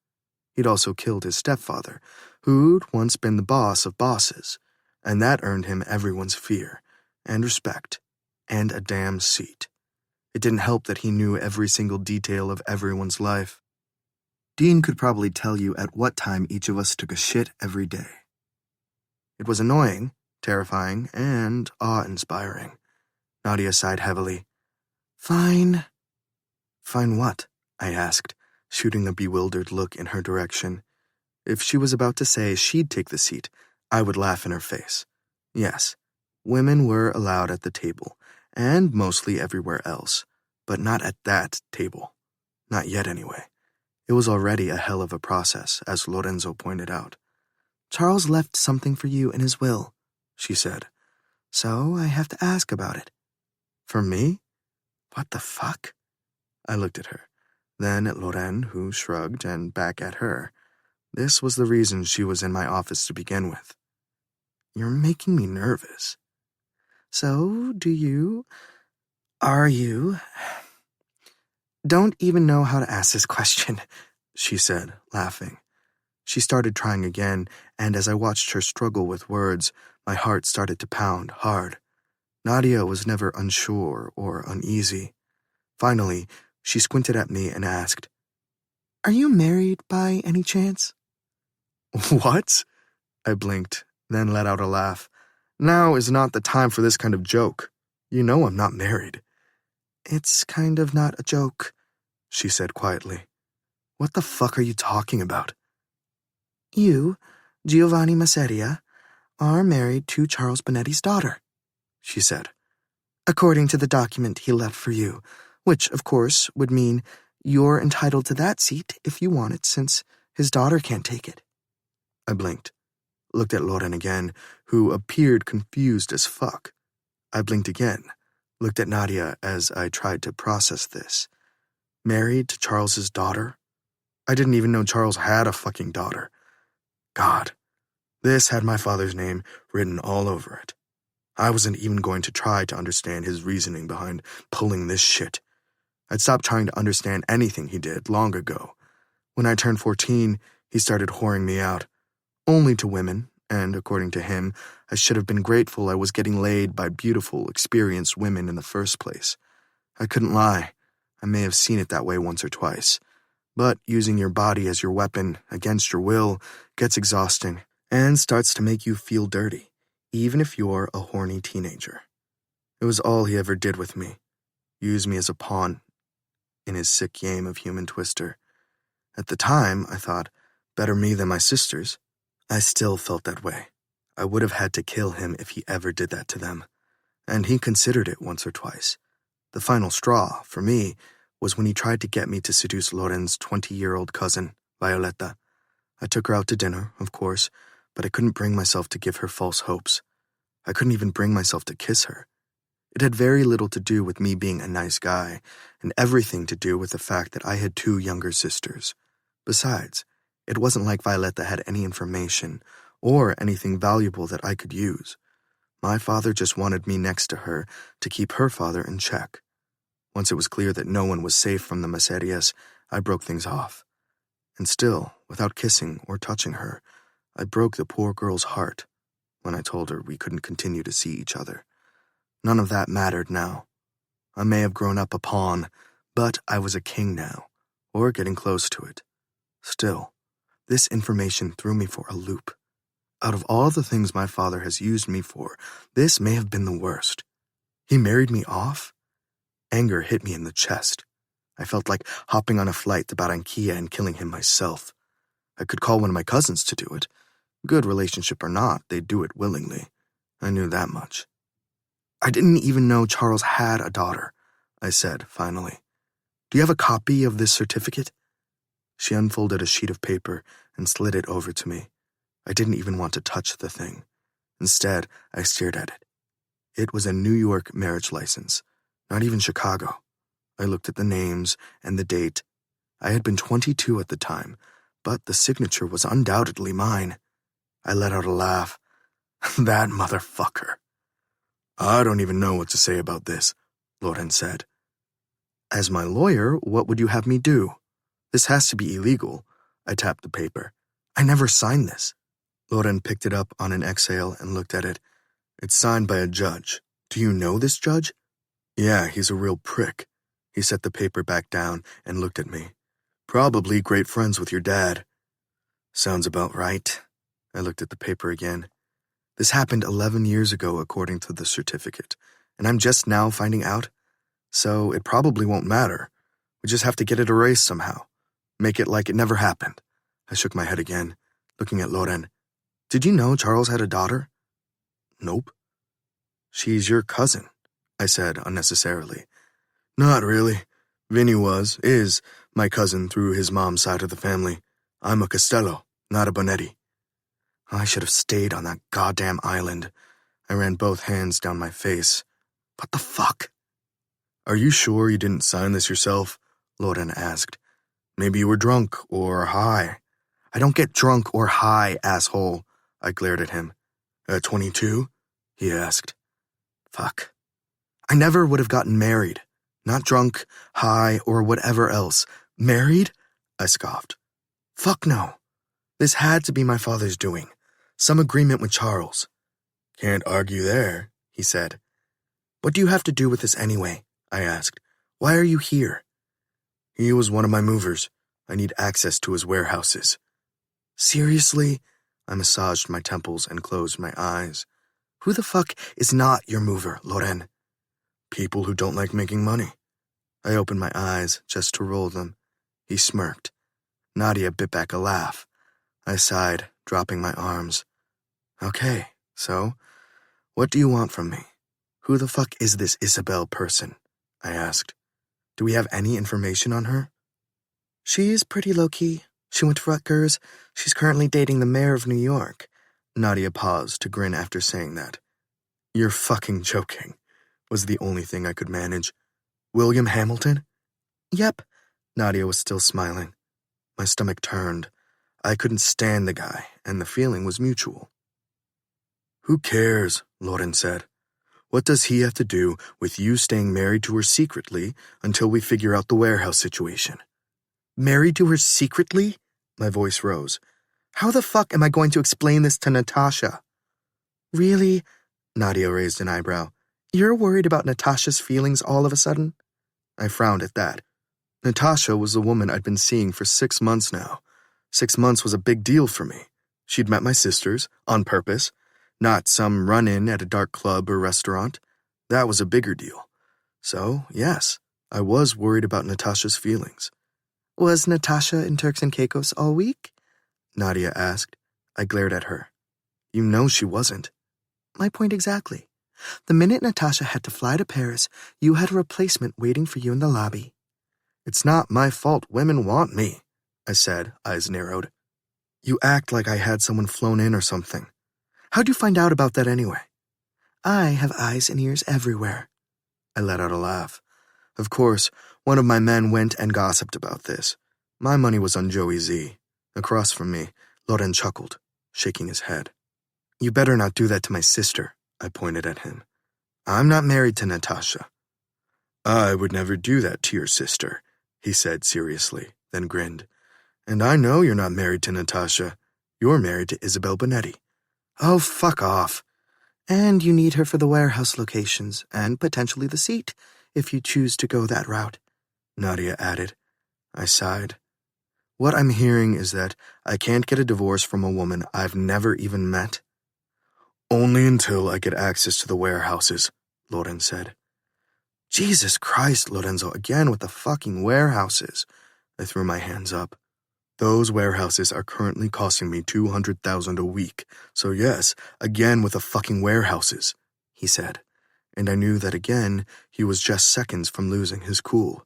He'd also killed his stepfather, who'd once been the boss of bosses, and that earned him everyone's fear, and respect, and a damn seat. It didn't help that he knew every single detail of everyone's life. Dean could probably tell you at what time each of us took a shit every day. It was annoying, terrifying, and awe-inspiring. Nadia sighed heavily. Fine. Fine what? I asked, shooting a bewildered look in her direction. If she was about to say she'd take the seat, I would laugh in her face. Yes, women were allowed at the table, and mostly everywhere else, but not at that table. Not yet, anyway. It was already a hell of a process, as Lorenzo pointed out. Charles left something for you in his will, she said. So I have to ask about it. For me? What the fuck? I looked at her, then at Loren, who shrugged, and back at her. This was the reason she was in my office to begin with. You're making me nervous. So, are you... Don't even know how to ask this question, she said, laughing. She started trying again, and as I watched her struggle with words, my heart started to pound hard. Nadia was never unsure or uneasy. Finally, she squinted at me and asked, Are you married by any chance? What? I blinked, then let out a laugh. Now is not the time for this kind of joke. You know I'm not married. It's kind of not a joke, she said quietly. What the fuck are you talking about? You, Giovanni Masseria, are married to Charles Bonetti's daughter, she said, according to the document he left for you, which, of course, would mean you're entitled to that seat if you want it since his daughter can't take it. I blinked, looked at Loren again, who appeared confused as fuck. I blinked again, looked at Nadia as I tried to process this. Married to Charles's daughter? I didn't even know Charles had a fucking daughter. God, this had my father's name written all over it. I wasn't even going to try to understand his reasoning behind pulling this shit. I'd stopped trying to understand anything he did long ago. When I turned 14, he started whoring me out. Only to women, and according to him, I should have been grateful I was getting laid by beautiful, experienced women in the first place. I couldn't lie. I may have seen it that way once or twice. But using your body as your weapon, against your will, gets exhausting and starts to make you feel dirty, even if you're a horny teenager. It was all he ever did with me. Use me as a pawn in his sick game of human twister. At the time, I thought, better me than my sisters. I still felt that way. I would have had to kill him if he ever did that to them. And he considered it once or twice. The final straw, for me, was when he tried to get me to seduce Loren's 20-year-old cousin, Violetta. I took her out to dinner, of course, but I couldn't bring myself to give her false hopes. I couldn't even bring myself to kiss her. It had very little to do with me being a nice guy, and everything to do with the fact that I had 2 younger sisters. Besides, it wasn't like Violetta had any information or anything valuable that I could use. My father just wanted me next to her to keep her father in check. Once it was clear that no one was safe from the Masserias, I broke things off. And still, without kissing or touching her, I broke the poor girl's heart when I told her we couldn't continue to see each other. None of that mattered now. I may have grown up a pawn, but I was a king now, or getting close to it. Still, this information threw me for a loop. Out of all the things my father has used me for, this may have been the worst. He married me off? Anger hit me in the chest. I felt like hopping on a flight to Barranquilla and killing him myself. I could call one of my cousins to do it. Good relationship or not, they'd do it willingly. I knew that much. I didn't even know Charles had a daughter, I said, finally. Do you have a copy of this certificate? She unfolded a sheet of paper and slid it over to me. I didn't even want to touch the thing. Instead, I stared at it. It was a New York marriage license, not even Chicago. I looked at the names and the date. I had been 22 at the time, but the signature was undoubtedly mine. I let out a laugh. That motherfucker. I don't even know what to say about this, Loren said. As my lawyer, what would you have me do? This has to be illegal. I tapped the paper. I never signed this. Loren picked it up on an exhale and looked at it. It's signed by a judge. Do you know this judge? Yeah, he's a real prick. He set the paper back down and looked at me. Probably great friends with your dad. Sounds about right. I looked at the paper again. This happened 11 years ago, according to the certificate, and I'm just now finding out. So it probably won't matter. We just have to get it erased somehow. Make it like it never happened. I shook my head again, looking at Loren. Did you know Charles had a daughter? Nope. She's your cousin, I said unnecessarily. Not really. Vinny is, my cousin through his mom's side of the family. I'm a Costello, not a Bonetti. I should have stayed on that goddamn island. I ran both hands down my face. What the fuck? Are you sure you didn't sign this yourself? Loren asked. Maybe you were drunk or high. I don't get drunk or high, asshole. I glared at him. At 22? He asked. Fuck. I never would have gotten married. Not drunk, high, or whatever else. Married? I scoffed. Fuck no. This had to be my father's doing. Some agreement with Charles. Can't argue there, he said. What do you have to do with this anyway? I asked. Why are you here? He was one of my movers. I need access to his warehouses. Seriously? I massaged my temples and closed my eyes. Who the fuck is not your mover, Loren? People who don't like making money. I opened my eyes just to roll them. He smirked. Nadia bit back a laugh. I sighed, dropping my arms. Okay, so, what do you want from me? Who the fuck is this Isabel person? I asked. Do we have any information on her? She's pretty low-key. She went to Rutgers. She's currently dating the mayor of New York. Nadia paused to grin after saying that. You're fucking joking. was the only thing I could manage. William Hamilton? Yep. Nadia was still smiling. My stomach turned. I couldn't stand the guy, and the feeling was mutual. Who cares, Lauren said. What does he have to do with you staying married to her secretly until we figure out the warehouse situation? Married to her secretly? My voice rose. How the fuck am I going to explain this to Natasha? Really? Nadia raised an eyebrow. You're worried about Natasha's feelings all of a sudden? I frowned at that. Natasha was the woman I'd been seeing for 6 months now. 6 months was a big deal for me. She'd met my sisters, on purpose, not some run-in at a dark club or restaurant. That was a bigger deal. So, yes, I was worried about Natasha's feelings. Was Natasha in Turks and Caicos all week? Nadia asked. I glared at her. You know she wasn't. My point exactly. The minute Natasha had to fly to Paris, you had a replacement waiting for you in the lobby. It's not my fault women want me, I said, eyes narrowed. You act like I had someone flown in or something. How'd you find out about that anyway? I have eyes and ears everywhere. I let out a laugh. Of course, one of my men went and gossiped about this. My money was on Joey Z. Across from me, Loren chuckled, shaking his head. You better not do that to my sister, I pointed at him. I'm not married to Natasha. I would never do that to your sister, he said seriously, then grinned. And I know you're not married to Natasha. You're married to Isabel Bonetti. Oh, fuck off. And you need her for the warehouse locations and potentially the seat, if you choose to go that route, Nadia added. I sighed. What I'm hearing is that I can't get a divorce from a woman I've never even met. Only until I get access to the warehouses, Loren said. Jesus Christ, Lorenzo, again with the fucking warehouses. I threw my hands up. Those warehouses are currently costing me $200,000 a week, so yes, again with the fucking warehouses, he said. And I knew that again, he was just seconds from losing his cool.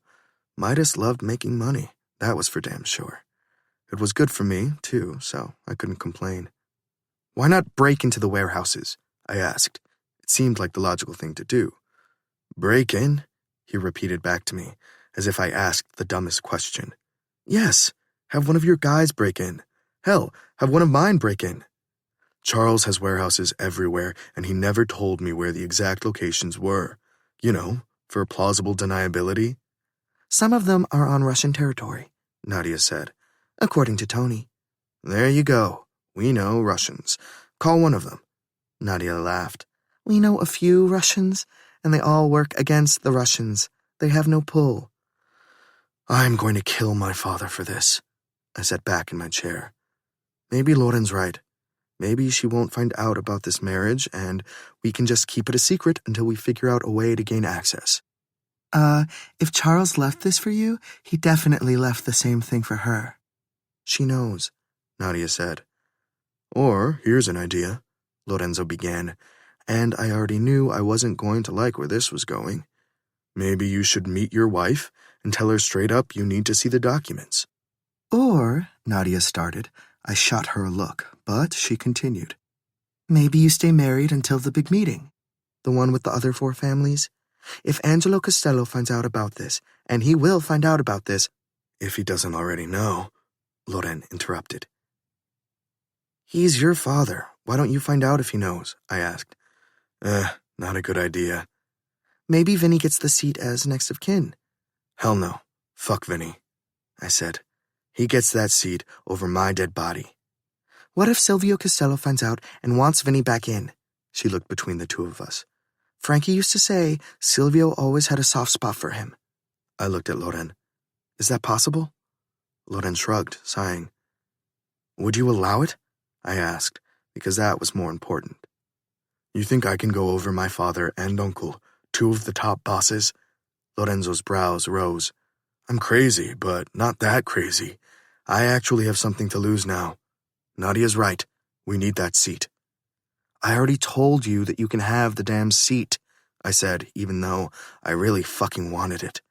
Midas loved making money, that was for damn sure. It was good for me, too, so I couldn't complain. Why not break into the warehouses? I asked. It seemed like the logical thing to do. Break in? He repeated back to me, as if I asked the dumbest question. Yes, have one of your guys break in. Hell, have one of mine break in. Charles has warehouses everywhere, and he never told me where the exact locations were. You know, for plausible deniability. Some of them are on Russian territory, Nadia said, according to Tony. There you go. We know Russians. Call one of them. Nadia laughed. We know a few Russians, and they all work against the Russians. They have no pull. I'm going to kill my father for this. I sat back in my chair. Maybe Lauren's right. Maybe she won't find out about this marriage, and we can just keep it a secret until we figure out a way to gain access. If Charles left this for you, he definitely left the same thing for her. She knows, Nadia said. Or, here's an idea, Lorenzo began, and I already knew I wasn't going to like where this was going. Maybe you should meet your wife and tell her straight up you need to see the documents. Or, Nadia started. I shot her a look, but she continued. Maybe you stay married until the big meeting, the one with the other 4 families. If Angelo Costello finds out about this, and he will find out about this, if he doesn't already know, Loren interrupted. He's your father. Why don't you find out if he knows? I asked. Not a good idea. Maybe Vinny gets the seat as next of kin. Hell no. Fuck Vinny, I said. He gets that seat over my dead body. What if Silvio Costello finds out and wants Vinny back in? She looked between the two of us. Frankie used to say Silvio always had a soft spot for him. I looked at Loren. Is that possible? Loren shrugged, sighing. Would you allow it? I asked, because that was more important. You think I can go over my father and uncle, 2 of the top bosses? Lorenzo's brows rose. I'm crazy, but not that crazy. I actually have something to lose now. Nadia's right. We need that seat. I already told you that you can have the damn seat, I said, even though I really fucking wanted it.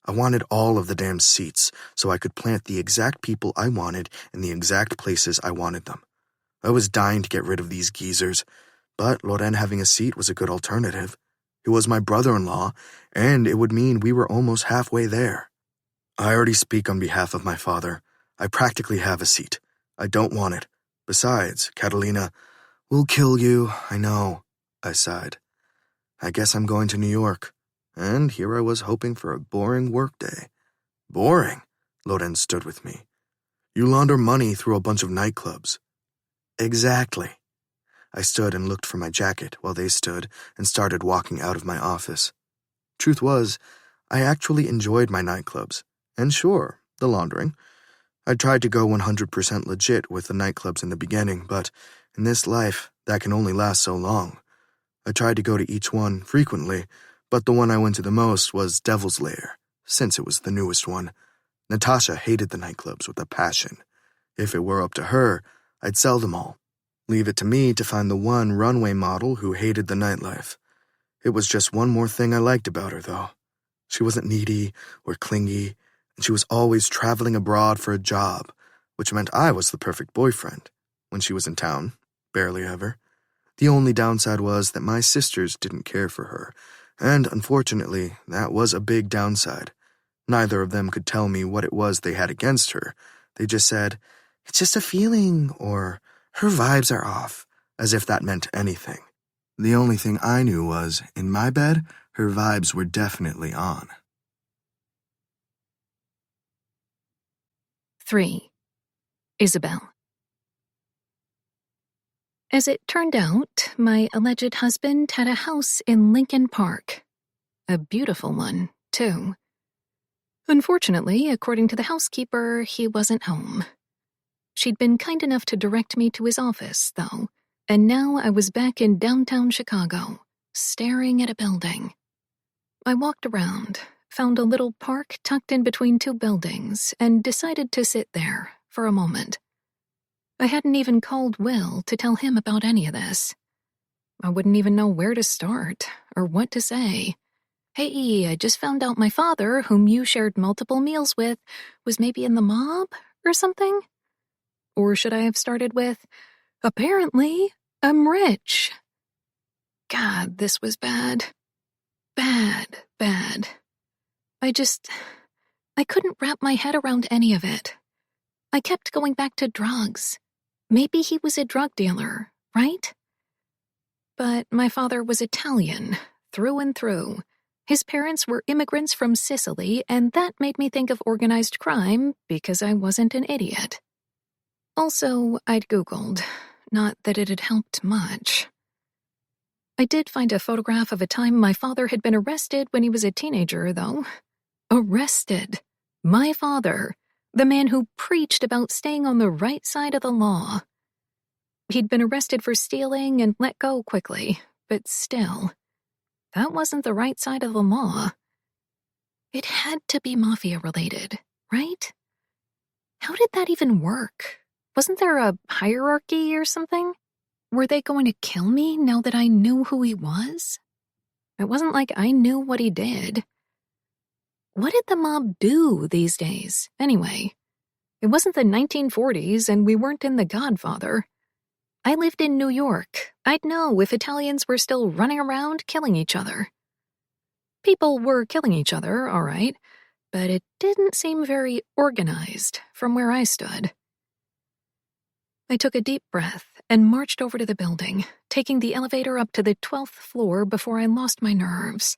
I wanted all of the damn seats so I could plant the exact people I wanted in the exact places I wanted them. I was dying to get rid of these geezers, but Loren having a seat was a good alternative. He was my brother-in-law, and it would mean we were almost halfway there. I already speak on behalf of my father. I practically have a seat. I don't want it. Besides, Catalina, we'll kill you, I know, I sighed. I guess I'm going to New York. And here I was hoping for a boring workday. Boring? Loren stood with me. You launder money through a bunch of nightclubs. Exactly. I stood and looked for my jacket while they stood and started walking out of my office. Truth was, I actually enjoyed my nightclubs. And sure, the laundering. I tried to go 100% legit with the nightclubs in the beginning, but in this life, that can only last so long. I tried to go to each one frequently, but the one I went to the most was Devil's Lair, since it was the newest one. Natasha hated the nightclubs with a passion. If it were up to her, I'd sell them all. Leave it to me to find the one runway model who hated the nightlife. It was just one more thing I liked about her, though. She wasn't needy or clingy, and she was always traveling abroad for a job, which meant I was the perfect boyfriend. When she was in town, barely ever. The only downside was that my sisters didn't care for her, and unfortunately, that was a big downside. Neither of them could tell me what it was they had against her. They just said, "It's just a feeling," or "Her vibes are off," as if that meant anything. The only thing I knew was, in my bed, her vibes were definitely on. 3. Isabel. As it turned out, my alleged husband had a house in Lincoln Park. A beautiful one, too. Unfortunately, according to the housekeeper, he wasn't home. She'd been kind enough to direct me to his office, though, and now I was back in downtown Chicago, staring at a building. I walked around, found a little park tucked in between two buildings, and decided to sit there for a moment. I hadn't even called Will to tell him about any of this. I wouldn't even know where to start or what to say. "Hey, I just found out my father, whom you shared multiple meals with, was maybe in the mob or something?" Or should I have started with, "Apparently, I'm rich." God, this was bad. Bad, bad. I couldn't wrap my head around any of it. I kept going back to drugs. Maybe he was a drug dealer, right? But my father was Italian, through and through. His parents were immigrants from Sicily, and that made me think of organized crime because I wasn't an idiot. Also, I'd Googled. Not that it had helped much. I did find a photograph of a time my father had been arrested when he was a teenager, though. Arrested. My father, the man who preached about staying on the right side of the law. He'd been arrested for stealing and let go quickly, but still, that wasn't the right side of the law. It had to be mafia-related, right? How did that even work? Wasn't there a hierarchy or something? Were they going to kill me now that I knew who he was? It wasn't like I knew what he did. What did the mob do these days, anyway? It wasn't the 1940s, and we weren't in The Godfather. I lived in New York. I'd know if Italians were still running around killing each other. People were killing each other, all right, but it didn't seem very organized from where I stood. I took a deep breath and marched over to the building, taking the elevator up to the 12th floor before I lost my nerves.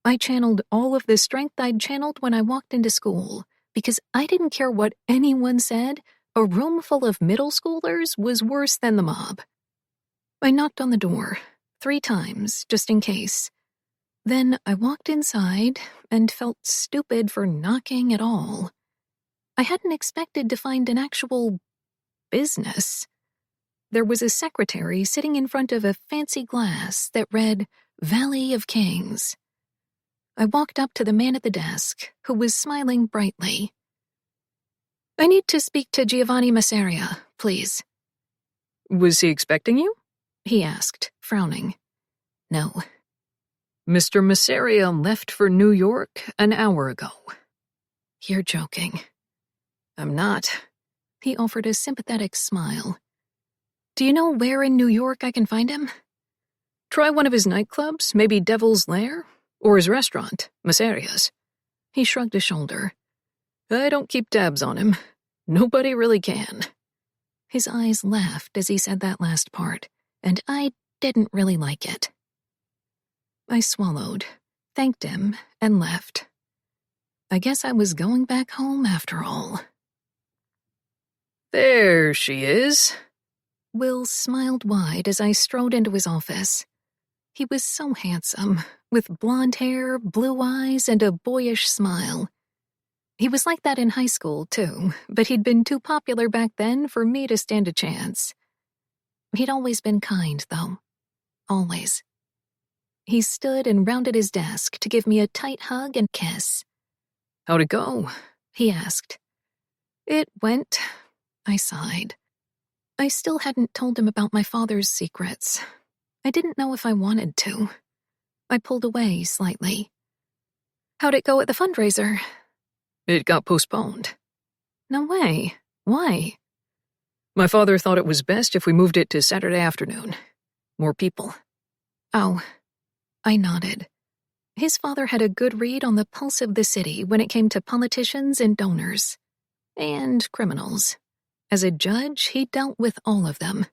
I channeled all of the strength I'd channeled when I walked into school, because I didn't care what anyone said. A room full of middle schoolers was worse than the mob. I knocked on the door 3 times, just in case. Then I walked inside and felt stupid for knocking at all. I hadn't expected to find an actual business. There was a secretary sitting in front of a fancy glass that read Valley of Kings. I walked up to the man at the desk, who was smiling brightly. "I need to speak to Giovanni Masseria, please." Was he expecting you? He asked, frowning. "No." Mr. Masseria left for New York an hour ago. "You're joking." "I'm not." He offered a sympathetic smile. "Do you know where in New York I can find him?" Try one of his nightclubs, maybe Devil's Lair, or his restaurant, Masseria's." He shrugged a shoulder. "I don't keep tabs on him. Nobody really can." His eyes laughed as he said that last part, and I didn't really like it. I swallowed, thanked him, and left. I guess I was going back home after all. "There she is." Will smiled wide as I strode into his office. He was so handsome, with blonde hair, blue eyes, and a boyish smile. He was like that in high school, too, but he'd been too popular back then for me to stand a chance. He'd always been kind, though. Always. He stood and rounded his desk to give me a tight hug and kiss. "How'd it go?" he asked. "It went," I sighed. I still hadn't told him about my father's secrets. I didn't know if I wanted to. I pulled away slightly. "How'd it go at the fundraiser?" "It got postponed." "No way. Why?" "My father thought it was best if we moved it to Saturday afternoon. More people." "Oh." I nodded. His father had a good read on the pulse of the city when it came to politicians and donors. And criminals. As a judge, he dealt with all of them.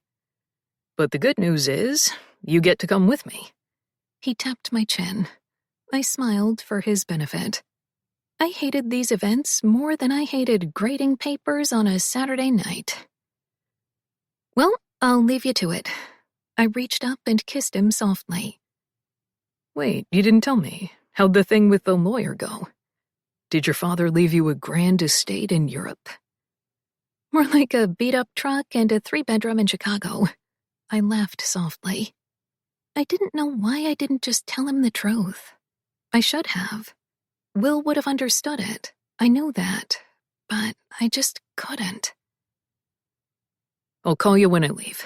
"But the good news is, you get to come with me." He tapped my chin. I smiled for his benefit. I hated these events more than I hated grading papers on a Saturday night. "Well, I'll leave you to it." I reached up and kissed him softly. "Wait, you didn't tell me. How'd the thing with the lawyer go? Did your father leave you a grand estate in Europe?" "More like a beat-up truck and a 3-bedroom in Chicago." I laughed softly. I didn't know why I didn't just tell him the truth. I should have. Will would have understood it. I knew that. But I just couldn't. "I'll call you when I leave."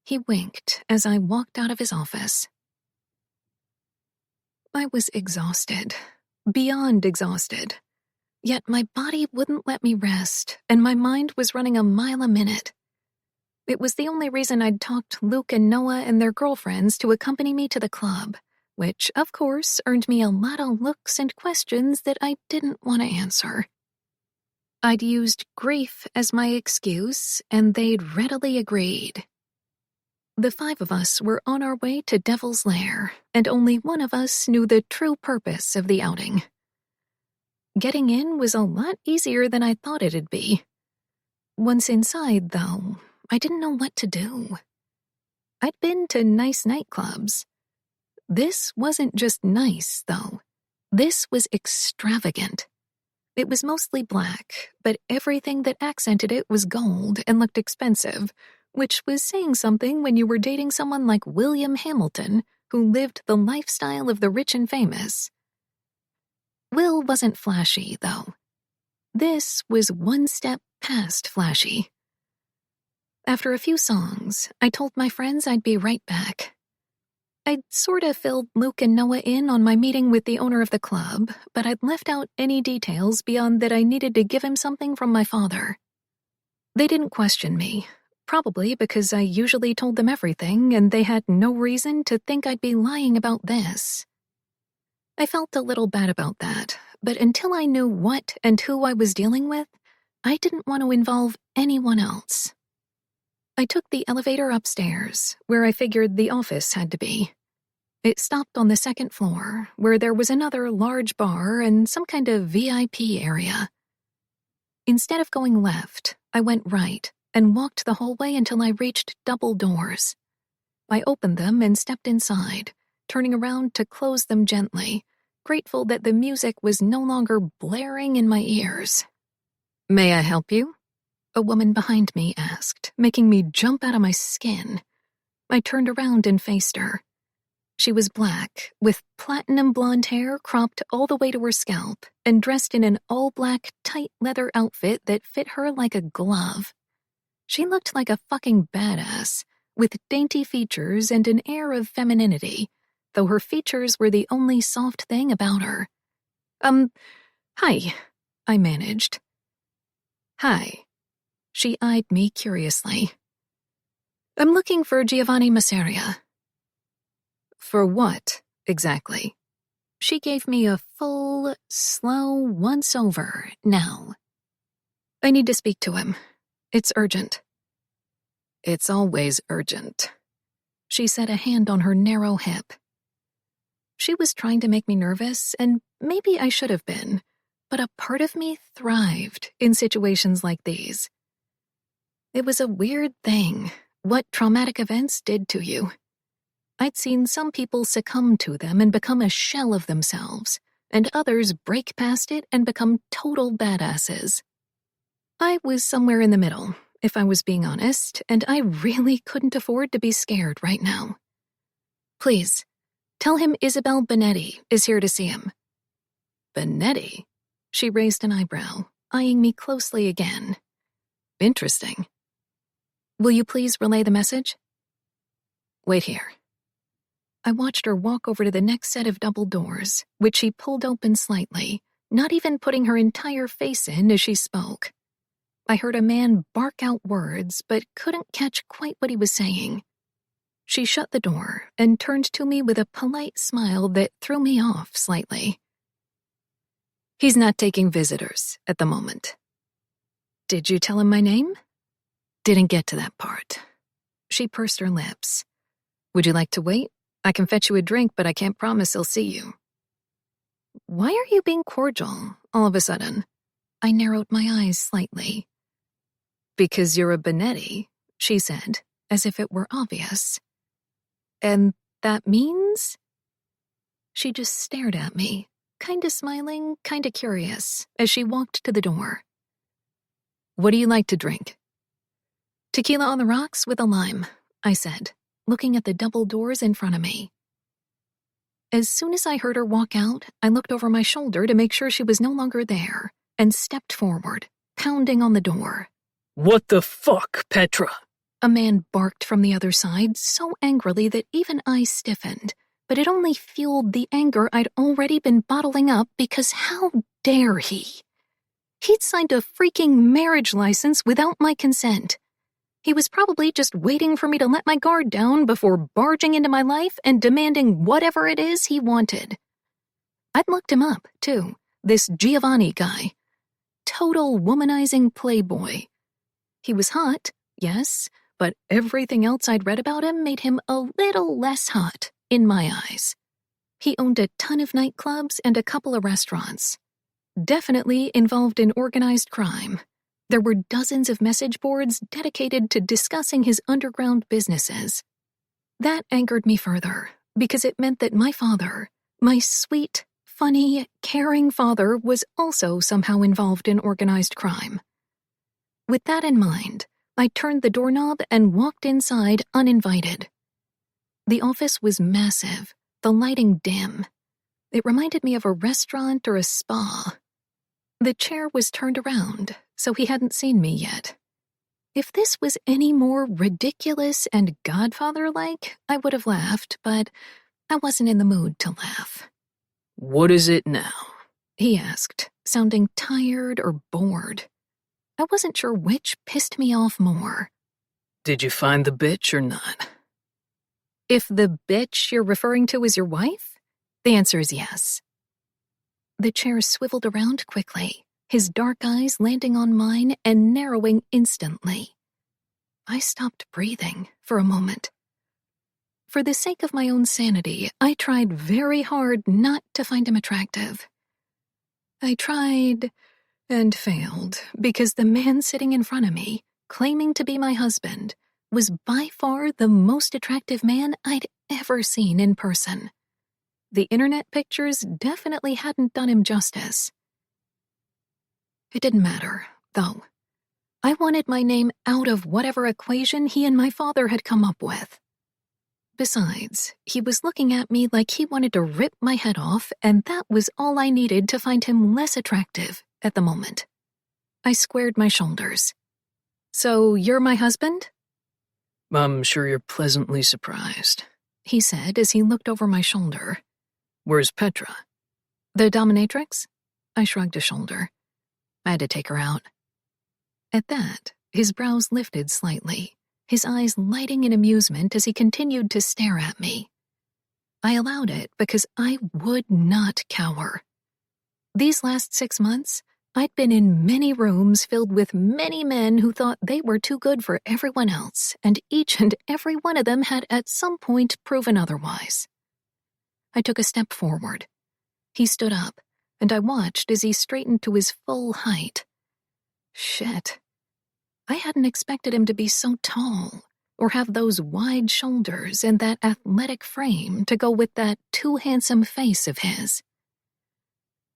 He winked as I walked out of his office. I was exhausted. Beyond exhausted. Yet my body wouldn't let me rest, and my mind was running a mile a minute. It was the only reason I'd talked Luke and Noah and their girlfriends to accompany me to the club, which, of course, earned me a lot of looks and questions that I didn't want to answer. I'd used grief as my excuse, and they'd readily agreed. The 5 of us were on our way to Devil's Lair, and only one of us knew the true purpose of the outing. Getting in was a lot easier than I thought it'd be. Once inside, though, I didn't know what to do. I'd been to nice nightclubs. This wasn't just nice, though. This was extravagant. It was mostly black, but everything that accented it was gold and looked expensive, which was saying something when you were dating someone like William Hamilton, who lived the lifestyle of the rich and famous. Will wasn't flashy, though. This was one step past flashy. After a few songs, I told my friends I'd be right back. I'd sort of filled Luke and Noah in on my meeting with the owner of the club, but I'd left out any details beyond that I needed to give him something from my father. They didn't question me, probably because I usually told them everything and they had no reason to think I'd be lying about this. I felt a little bad about that, but until I knew what and who I was dealing with, I didn't want to involve anyone else. I took the elevator upstairs, where I figured the office had to be. It stopped on the 2nd floor, where there was another large bar and some kind of VIP area. Instead of going left, I went right and walked the hallway until I reached double doors. I opened them and stepped inside, turning around to close them gently, grateful that the music was no longer blaring in my ears. "May I help you?" a woman behind me asked, making me jump out of my skin. I turned around and faced her. She was black, with platinum blonde hair cropped all the way to her scalp, and dressed in an all-black, tight leather outfit that fit her like a glove. She looked like a fucking badass, with dainty features and an air of femininity, though her features were the only soft thing about her. Hi," I managed. "Hi." She eyed me curiously. "I'm looking for Giovanni Masseria." For what, exactly? She gave me a full, slow once-over now. I need to speak to him. It's urgent. It's always urgent. She set a hand on her narrow hip. She was trying to make me nervous, and maybe I should have been, but a part of me thrived in situations like these. It was a weird thing, what traumatic events did to you. I'd seen some people succumb to them and become a shell of themselves, and others break past it and become total badasses. I was somewhere in the middle, if I was being honest, and I really couldn't afford to be scared right now. Please, tell him Isabel Bonetti is here to see him. Bonetti? She raised an eyebrow, eyeing me closely again. Interesting. Will you please relay the message? Wait here. I watched her walk over to the next set of double doors, which she pulled open slightly, not even putting her entire face in as she spoke. I heard a man bark out words, but couldn't catch quite what he was saying. She shut the door and turned to me with a polite smile that threw me off slightly. He's not taking visitors at the moment. Did you tell him my name? Didn't get to that part. She pursed her lips. Would you like to wait? I can fetch you a drink, but I can't promise he'll see you. Why are you being cordial, all of a sudden? I narrowed my eyes slightly. Because you're a Bonetti, she said, as if it were obvious. And that means? She just stared at me, kinda smiling, kinda curious, as she walked to the door. What do you like to drink? Tequila on the rocks with a lime, I said, looking at the double doors in front of me. As soon as I heard her walk out, I looked over my shoulder to make sure she was no longer there, and stepped forward, pounding on the door. What the fuck, Petra? A man barked from the other side so angrily that even I stiffened, but it only fueled the anger I'd already been bottling up because how dare he? He'd signed a freaking marriage license without my consent. He was probably just waiting for me to let my guard down before barging into my life and demanding whatever it is he wanted. I'd looked him up, too, this Giovanni guy. Total womanizing playboy. He was hot, yes, but everything else I'd read about him made him a little less hot, in my eyes. He owned a ton of nightclubs and a couple of restaurants. Definitely involved in organized crime. There were dozens of message boards dedicated to discussing his underground businesses. That angered me further, because it meant that my father, my sweet, funny, caring father, was also somehow involved in organized crime. With that in mind, I turned the doorknob and walked inside uninvited. The office was massive, the lighting dim. It reminded me of a restaurant or a spa. The chair was turned around, so he hadn't seen me yet. If this was any more ridiculous and Godfather-like, I would have laughed, but I wasn't in the mood to laugh. What is it now? He asked, sounding tired or bored. I wasn't sure which pissed me off more. Did you find the bitch or not? If the bitch you're referring to is your wife, the answer is yes. The chair swiveled around quickly, his dark eyes landing on mine and narrowing instantly. I stopped breathing for a moment. For the sake of my own sanity, I tried very hard not to find him attractive. I tried and failed because the man sitting in front of me, claiming to be my husband, was by far the most attractive man I'd ever seen in person. The internet pictures definitely hadn't done him justice. It didn't matter, though. I wanted my name out of whatever equation he and my father had come up with. Besides, he was looking at me like he wanted to rip my head off, and that was all I needed to find him less attractive at the moment. I squared my shoulders. So you're my husband? I'm sure you're pleasantly surprised, he said as he looked over my shoulder. Where's Petra? The dominatrix? I shrugged a shoulder. I had to take her out. At that, his brows lifted slightly, his eyes lighting in amusement as he continued to stare at me. I allowed it because I would not cower. These last 6 months, I'd been in many rooms filled with many men who thought they were too good for everyone else, and each and every one of them had at some point proven otherwise. I took a step forward. He stood up, and I watched as he straightened to his full height. Shit. I hadn't expected him to be so tall, or have those wide shoulders and that athletic frame to go with that too handsome face of his.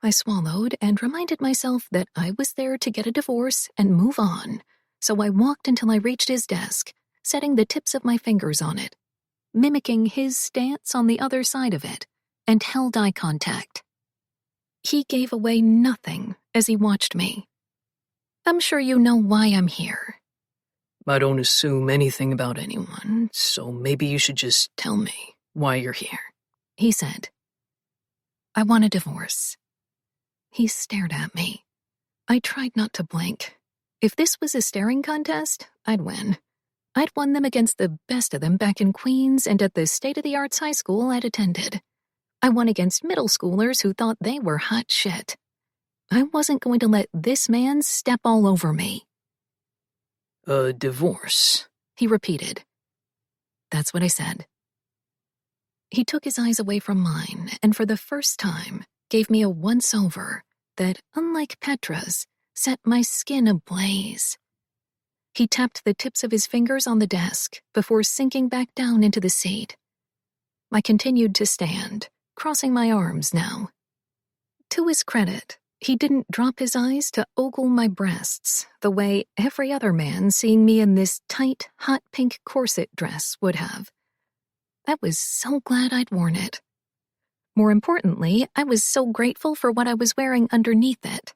I swallowed and reminded myself that I was there to get a divorce and move on, so I walked until I reached his desk, setting the tips of my fingers on it, mimicking his stance on the other side of it, and held eye contact. He gave away nothing as he watched me. I'm sure you know why I'm here. I don't assume anything about anyone, so maybe you should just tell me why you're here, he said. I want a divorce. He stared at me. I tried not to blink. If this was a staring contest, I'd win. I'd won them against the best of them back in Queens and at the state-of-the-arts high school I'd attended. I won against middle schoolers who thought they were hot shit. I wasn't going to let this man step all over me. A divorce, he repeated. That's what I said. He took his eyes away from mine and for the first time gave me a once-over that, unlike Petra's, set my skin ablaze. He tapped the tips of his fingers on the desk before sinking back down into the seat. I continued to stand, crossing my arms now. To his credit, he didn't drop his eyes to ogle my breasts the way every other man seeing me in this tight, hot pink corset dress would have. I was so glad I'd worn it. More importantly, I was so grateful for what I was wearing underneath it.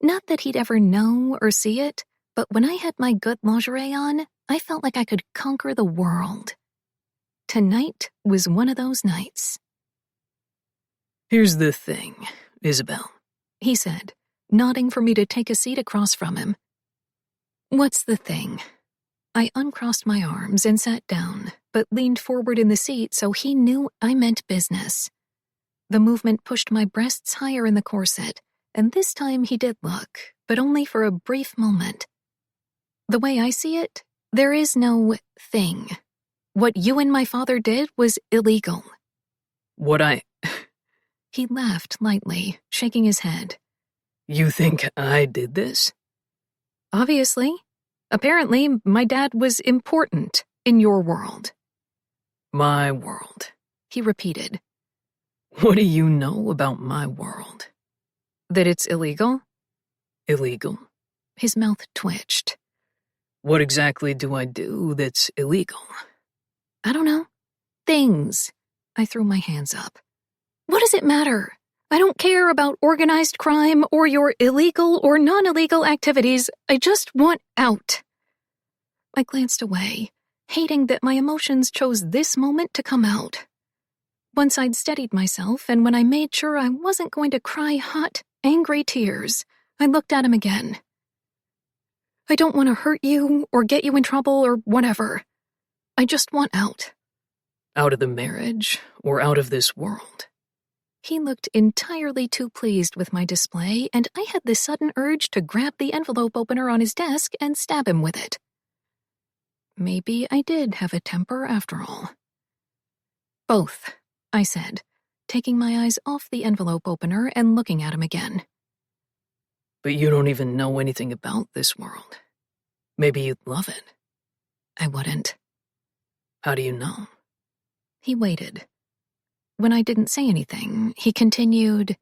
Not that he'd ever know or see it, but when I had my good lingerie on, I felt like I could conquer the world. Tonight was one of those nights. Here's the thing, Isabel, he said, nodding for me to take a seat across from him. What's the thing? I uncrossed my arms and sat down, but leaned forward in the seat so he knew I meant business. The movement pushed my breasts higher in the corset, and this time he did look, but only for a brief moment. The way I see it, there is no thing. What you and my father did was illegal. He laughed lightly, shaking his head. You think I did this? Obviously. Apparently, my dad was important in your world. My world, he repeated. What do you know about my world? That it's illegal? Illegal? His mouth twitched. What exactly do I do that's illegal? I don't know. Things. I threw my hands up. What does it matter? I don't care about organized crime or your illegal or non-illegal activities. I just want out. I glanced away, hating that my emotions chose this moment to come out. Once I'd steadied myself, and when I made sure I wasn't going to cry hot, angry tears, I looked at him again. I don't want to hurt you or get you in trouble or whatever. I just want out. Out of the marriage or out of this world? He looked entirely too pleased with my display, and I had the sudden urge to grab the envelope opener on his desk and stab him with it. Maybe I did have a temper after all. Both, I said, taking my eyes off the envelope opener and looking at him again. But you don't even know anything about this world. Maybe you'd love it. I wouldn't. How do you know? He waited. When I didn't say anything, he continued,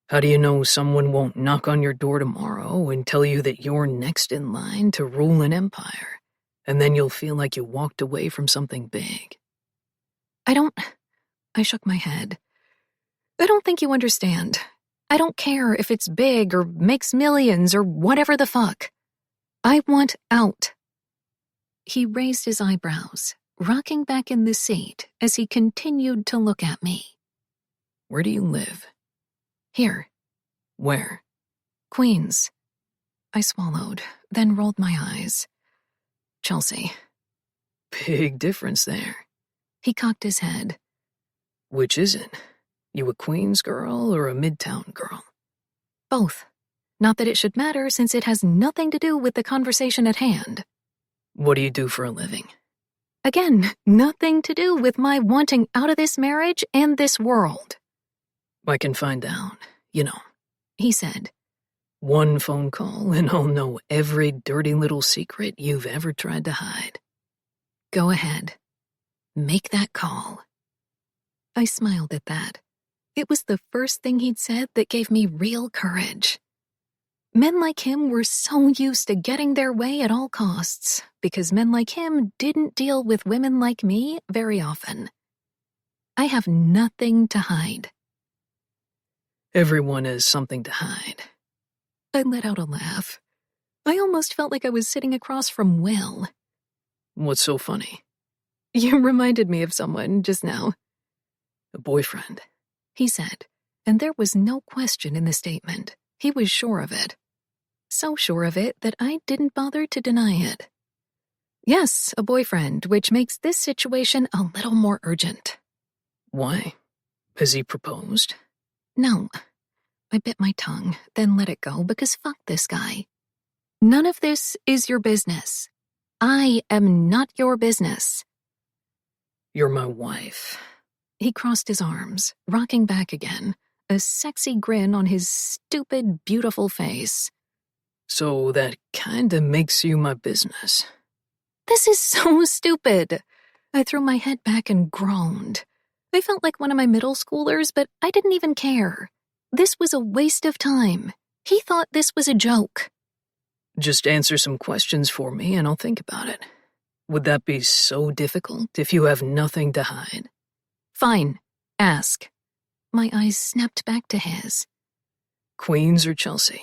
How do you know someone won't knock on your door tomorrow and tell you that you're next in line to rule an empire, and then you'll feel like you walked away from something big? I shook my head. I don't think you understand. I don't care if it's big or makes millions or whatever the fuck. I want out. He raised his eyebrows, rocking back in the seat as he continued to look at me. Where do you live? Here. Where? Queens. I swallowed, then rolled my eyes. Chelsea. Big difference there. He cocked his head. Which is it? You a Queens girl or a Midtown girl? Both. Not that it should matter since it has nothing to do with the conversation at hand. What do you do for a living? Again, nothing to do with my wanting out of this marriage and this world. I can find out, he said. One phone call and I'll know every dirty little secret you've ever tried to hide. Go ahead. Make that call. I smiled at that. It was the first thing he'd said that gave me real courage. Men like him were so used to getting their way at all costs because men like him didn't deal with women like me very often. I have nothing to hide. Everyone has something to hide. I let out a laugh. I almost felt like I was sitting across from Will. What's so funny? You reminded me of someone just now. A boyfriend, he said, and there was no question in the statement. He was sure of it. So sure of it that I didn't bother to deny it. Yes, a boyfriend, which makes this situation a little more urgent. Why? Has he proposed? No. I bit my tongue, then let it go because fuck this guy. None of this is your business. I am not your business. You're my wife. He crossed his arms, rocking back again, a sexy grin on his stupid, beautiful face. So that kinda makes you my business. This is so stupid. I threw my head back and groaned. I felt like one of my middle schoolers, but I didn't even care. This was a waste of time. He thought this was a joke. Just answer some questions for me and I'll think about it. Would that be so difficult if you have nothing to hide? Fine. Ask. My eyes snapped back to his. Queens or Chelsea?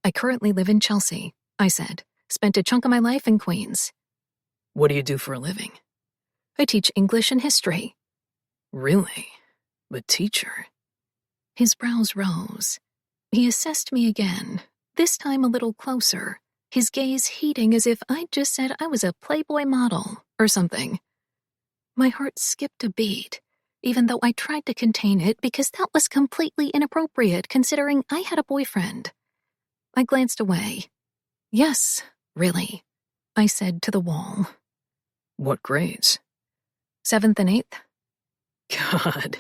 I currently live in Chelsea, I said. Spent a chunk of my life in Queens. What do you do for a living? I teach English and history. Really? A teacher? His brows rose. He assessed me again, this time a little closer, his gaze heating as if I'd just said I was a Playboy model or something. My heart skipped a beat, even though I tried to contain it because that was completely inappropriate considering I had a boyfriend. I glanced away. Yes, really, I said to the wall. What grades? 7th and 8th. God.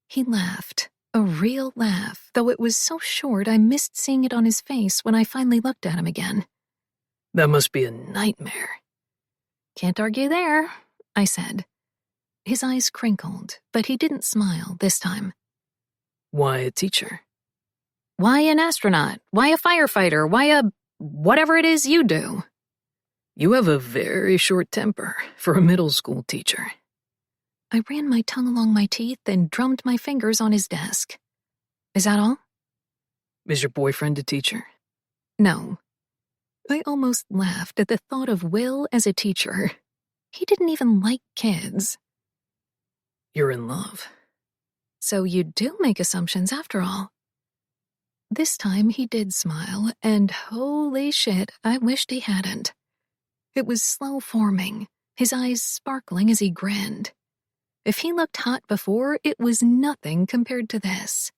He laughed, a real laugh, though it was so short I missed seeing it on his face when I finally looked at him again. That must be a nightmare. Can't argue there, I said. His eyes crinkled, but he didn't smile this time. Why a teacher? Why an astronaut? Why a firefighter? Why a whatever it is you do? You have a very short temper for a middle school teacher. I ran my tongue along my teeth and drummed my fingers on his desk. Is that all? Is your boyfriend a teacher? No. I almost laughed at the thought of Will as a teacher. He didn't even like kids. You're in love. So you do make assumptions after all. This time he did smile, and holy shit, I wished he hadn't. It was slow forming, his eyes sparkling as he grinned. If he looked hot before, it was nothing compared to this.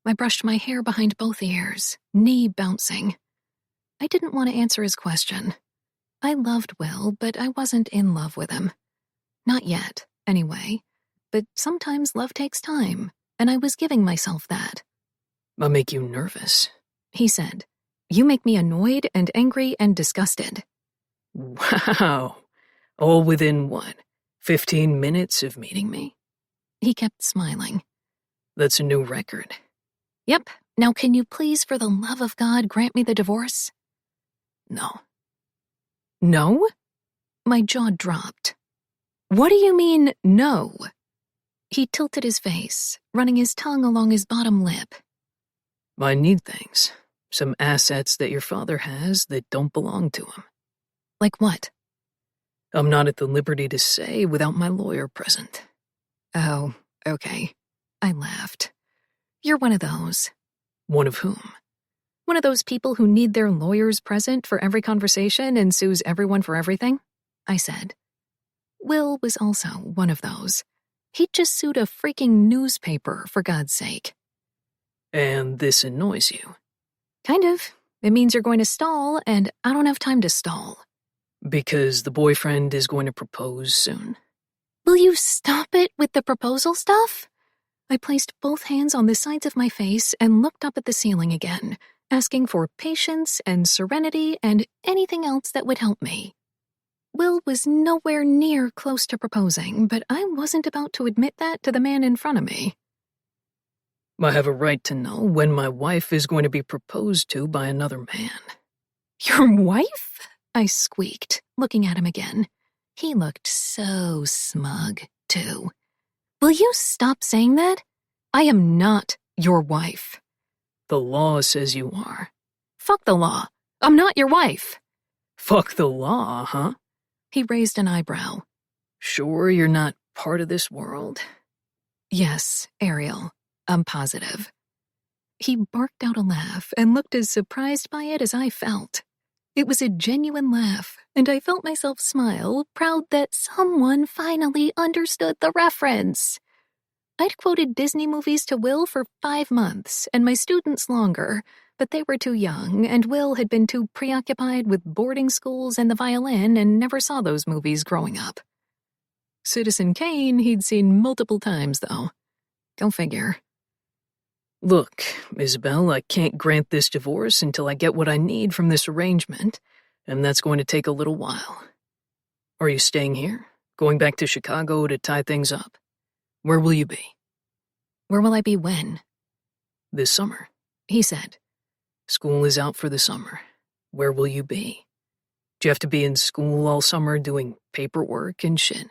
I brushed my hair behind both ears, knee bouncing. I didn't want to answer his question. I loved Will, but I wasn't in love with him. Not yet, anyway. But sometimes love takes time, and I was giving myself that. I make you nervous, he said. You make me annoyed and angry and disgusted. Wow. All within what? 15 minutes of meeting me? He kept smiling. That's a new record. Yep. Now can you please, for the love of God, grant me the divorce? No. No? My jaw dropped. What do you mean, no? He tilted his face, running his tongue along his bottom lip. I need things. Some assets that your father has that don't belong to him. Like what? I'm not at the liberty to say without my lawyer present. Oh, okay. I laughed. You're one of those. One of whom? One of those people who need their lawyers present for every conversation and sues everyone for everything, I said. Will was also one of those. He'd just sued a freaking newspaper, for God's sake. And this annoys you? Kind of. It means you're going to stall, and I don't have time to stall. Because the boyfriend is going to propose soon. Will you stop it with the proposal stuff? I placed both hands on the sides of my face and looked up at the ceiling again, asking for patience and serenity and anything else that would help me. Will was nowhere near close to proposing, but I wasn't about to admit that to the man in front of me. I have a right to know when my wife is going to be proposed to by another man. Your wife? I squeaked, looking at him again. He looked so smug, too. Will you stop saying that? I am not your wife. The law says you are. Fuck the law. I'm not your wife. Fuck the law, huh? He raised an eyebrow. Sure you're not part of this world? Yes, Ariel. I'm positive. He barked out a laugh and looked as surprised by it as I felt. It was a genuine laugh, and I felt myself smile, proud that someone finally understood the reference. I'd quoted Disney movies to Will for 5 months, and my students longer, but they were too young, and Will had been too preoccupied with boarding schools and the violin and never saw those movies growing up. Citizen Kane he'd seen multiple times, though. Go figure. Look, Isabel, I can't grant this divorce until I get what I need from this arrangement, and that's going to take a little while. Are you staying here? Going back to Chicago to tie things up? Where will you be? Where will I be when? This summer, he said. School is out for the summer. Where will you be? Do you have to be in school all summer doing paperwork and shit?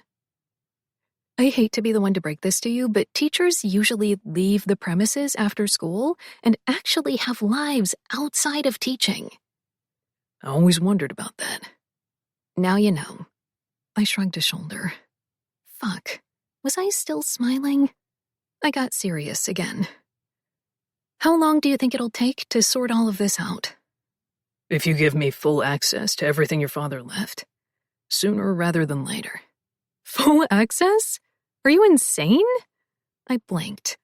I hate to be the one to break this to you, but teachers usually leave the premises after school and actually have lives outside of teaching. I always wondered about that. Now you know. I shrugged a shoulder. Fuck. Was I still smiling? I got serious again. How long do you think it'll take to sort all of this out? If you give me full access to everything your father left, sooner rather than later. Full access? Are you insane? I blinked.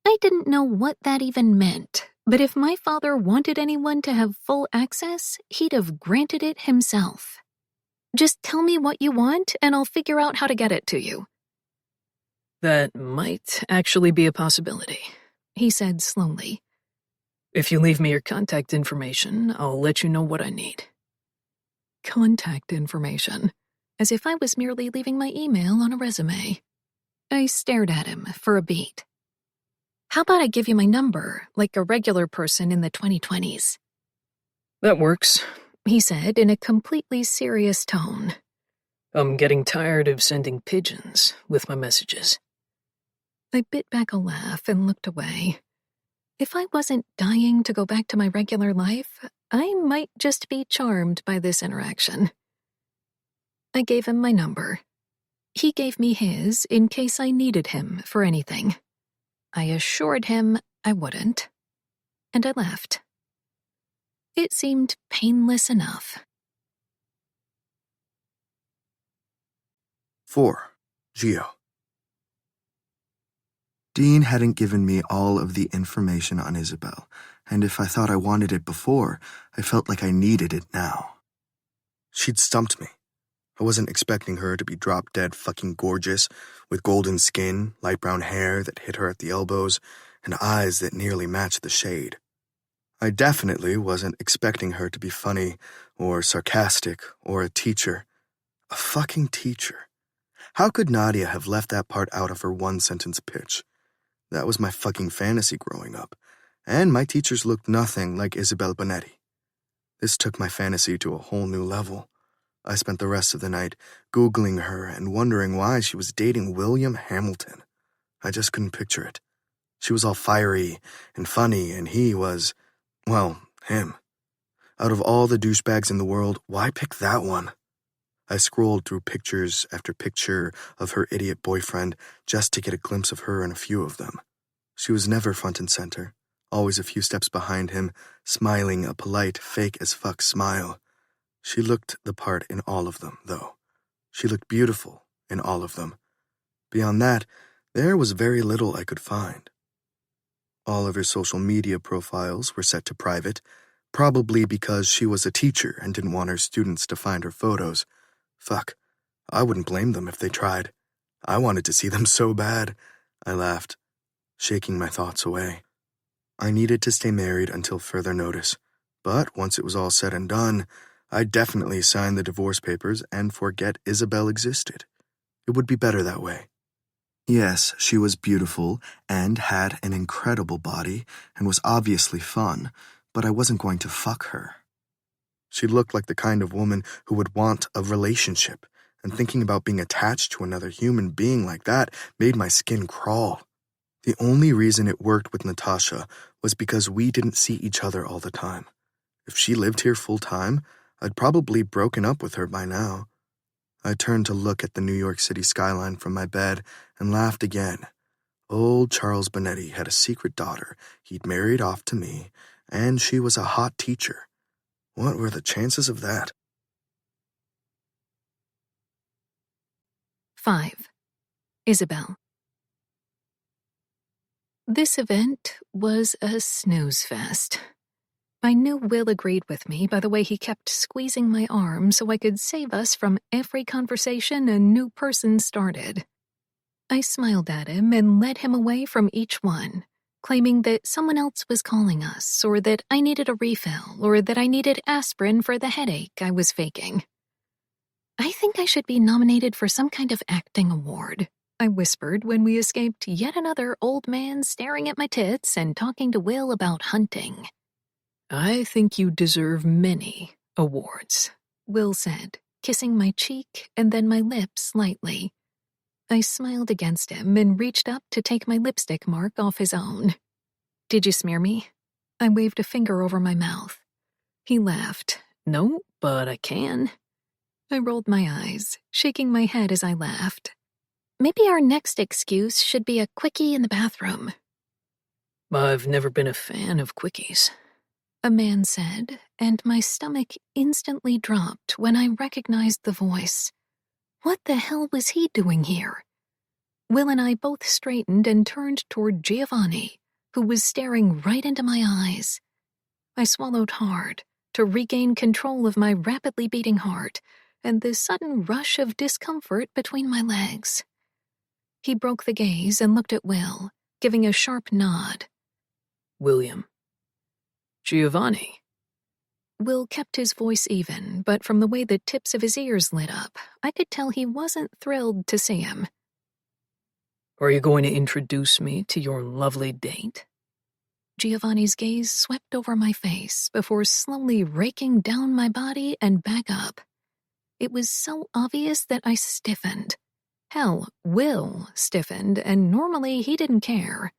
I didn't know what that even meant, but if my father wanted anyone to have full access, he'd have granted it himself. Just tell me what you want, and I'll figure out how to get it to you. That might actually be a possibility, he said slowly. If you leave me your contact information, I'll let you know what I need. Contact information? As if I was merely leaving my email on a resume. I stared at him for a beat. How about I give you my number, like a regular person in the 2020s? That works, he said in a completely serious tone. I'm getting tired of sending pigeons with my messages. I bit back a laugh and looked away. If I wasn't dying to go back to my regular life, I might just be charmed by this interaction. I gave him my number. He gave me his in case I needed him for anything. I assured him I wouldn't, and I left. It seemed painless enough. 4. Geo. Dean hadn't given me all of the information on Isabel, and if I thought I wanted it before, I felt like I needed it now. She'd stumped me. I wasn't expecting her to be drop-dead fucking gorgeous, with golden skin, light brown hair that hit her at the elbows, and eyes that nearly matched the shade. I definitely wasn't expecting her to be funny, or sarcastic, or a teacher. A fucking teacher. How could Nadia have left that part out of her one-sentence pitch? That was my fucking fantasy growing up, and my teachers looked nothing like Isabel Bonetti. This took my fantasy to a whole new level. I spent the rest of the night Googling her and wondering why she was dating William Hamilton. I just couldn't picture it. She was all fiery and funny, and he was, well, him. Out of all the douchebags in the world, why pick that one? I scrolled through pictures after picture of her idiot boyfriend just to get a glimpse of her in a few of them. She was never front and center, always a few steps behind him, smiling a polite, fake-as-fuck smile. She looked the part in all of them, though. She looked beautiful in all of them. Beyond that, there was very little I could find. All of her social media profiles were set to private, probably because she was a teacher and didn't want her students to find her photos. Fuck, I wouldn't blame them if they tried. I wanted to see them so bad. I laughed, shaking my thoughts away. I needed to stay married until further notice, but once it was all said and done, I'd definitely sign the divorce papers and forget Isabel existed. It would be better that way. Yes, she was beautiful and had an incredible body and was obviously fun, but I wasn't going to fuck her. She looked like the kind of woman who would want a relationship, and thinking about being attached to another human being like that made my skin crawl. The only reason it worked with Natasha was because we didn't see each other all the time. If she lived here full-time, I'd probably broken up with her by now. I turned to look at the New York City skyline from my bed and laughed again. Old Charles Bonetti had a secret daughter he'd married off to me, and she was a hot teacher. What were the chances of that? 5. Isabel. This event was a snooze fest. I knew Will agreed with me by the way he kept squeezing my arm so I could save us from every conversation a new person started. I smiled at him and led him away from each one, claiming that someone else was calling us, or that I needed a refill, or that I needed aspirin for the headache I was faking. I think I should be nominated for some kind of acting award, I whispered when we escaped yet another old man staring at my tits and talking to Will about hunting. I think you deserve many awards, Will said, kissing my cheek and then my lips lightly. I smiled against him and reached up to take my lipstick mark off his own. Did you smear me? I waved a finger over my mouth. He laughed. No, but I can. I rolled my eyes, shaking my head as I laughed. Maybe our next excuse should be a quickie in the bathroom. I've never been a fan of quickies, a man said, and my stomach instantly dropped when I recognized the voice. What the hell was he doing here? Will and I both straightened and turned toward Giovanni, who was staring right into my eyes. I swallowed hard to regain control of my rapidly beating heart and the sudden rush of discomfort between my legs. He broke the gaze and looked at Will, giving a sharp nod. William. Giovanni. Will kept his voice even, but from the way the tips of his ears lit up, I could tell he wasn't thrilled to see him. Are you going to introduce me to your lovely date? Giovanni's gaze swept over my face before slowly raking down my body and back up. It was so obvious that I stiffened. Hell, Will stiffened, and normally he didn't care.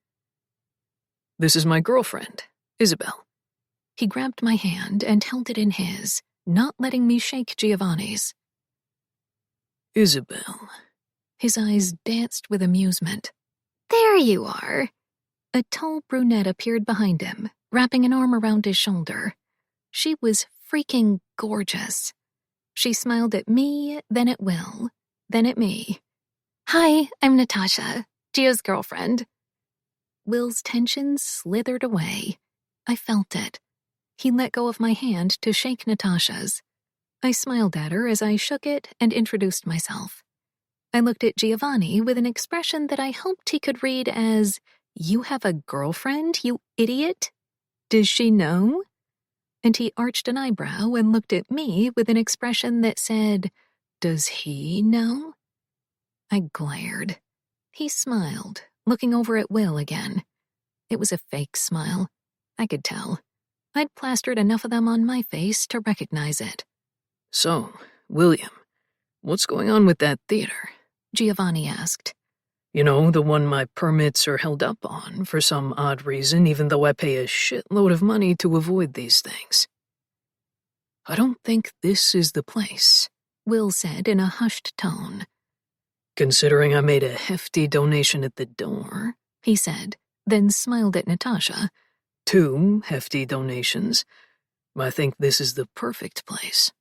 This is my girlfriend, Isabel. He grabbed my hand and held it in his, not letting me shake Giovanni's. Isabel. His eyes danced with amusement. There you are. A tall brunette appeared behind him, wrapping an arm around his shoulder. She was freaking gorgeous. She smiled at me, then at Will, then at me. Hi, I'm Natasha, Gio's girlfriend. Will's tension slithered away. I felt it. He let go of my hand to shake Natasha's. I smiled at her as I shook it and introduced myself. I looked at Giovanni with an expression that I hoped he could read as, "You have a girlfriend, you idiot? Does she know?" And he arched an eyebrow and looked at me with an expression that said, "Does he know?" I glared. He smiled, looking over at Will again. It was a fake smile. I could tell. I'd plastered enough of them on my face to recognize it. So, William, what's going on with that theater? Giovanni asked. You know, the one my permits are held up on for some odd reason, even though I pay a shitload of money to avoid these things. I don't think this is the place, Will said in a hushed tone. Considering I made a hefty donation at the door, he said, then smiled at Natasha. 2 hefty donations. I think this is the perfect place.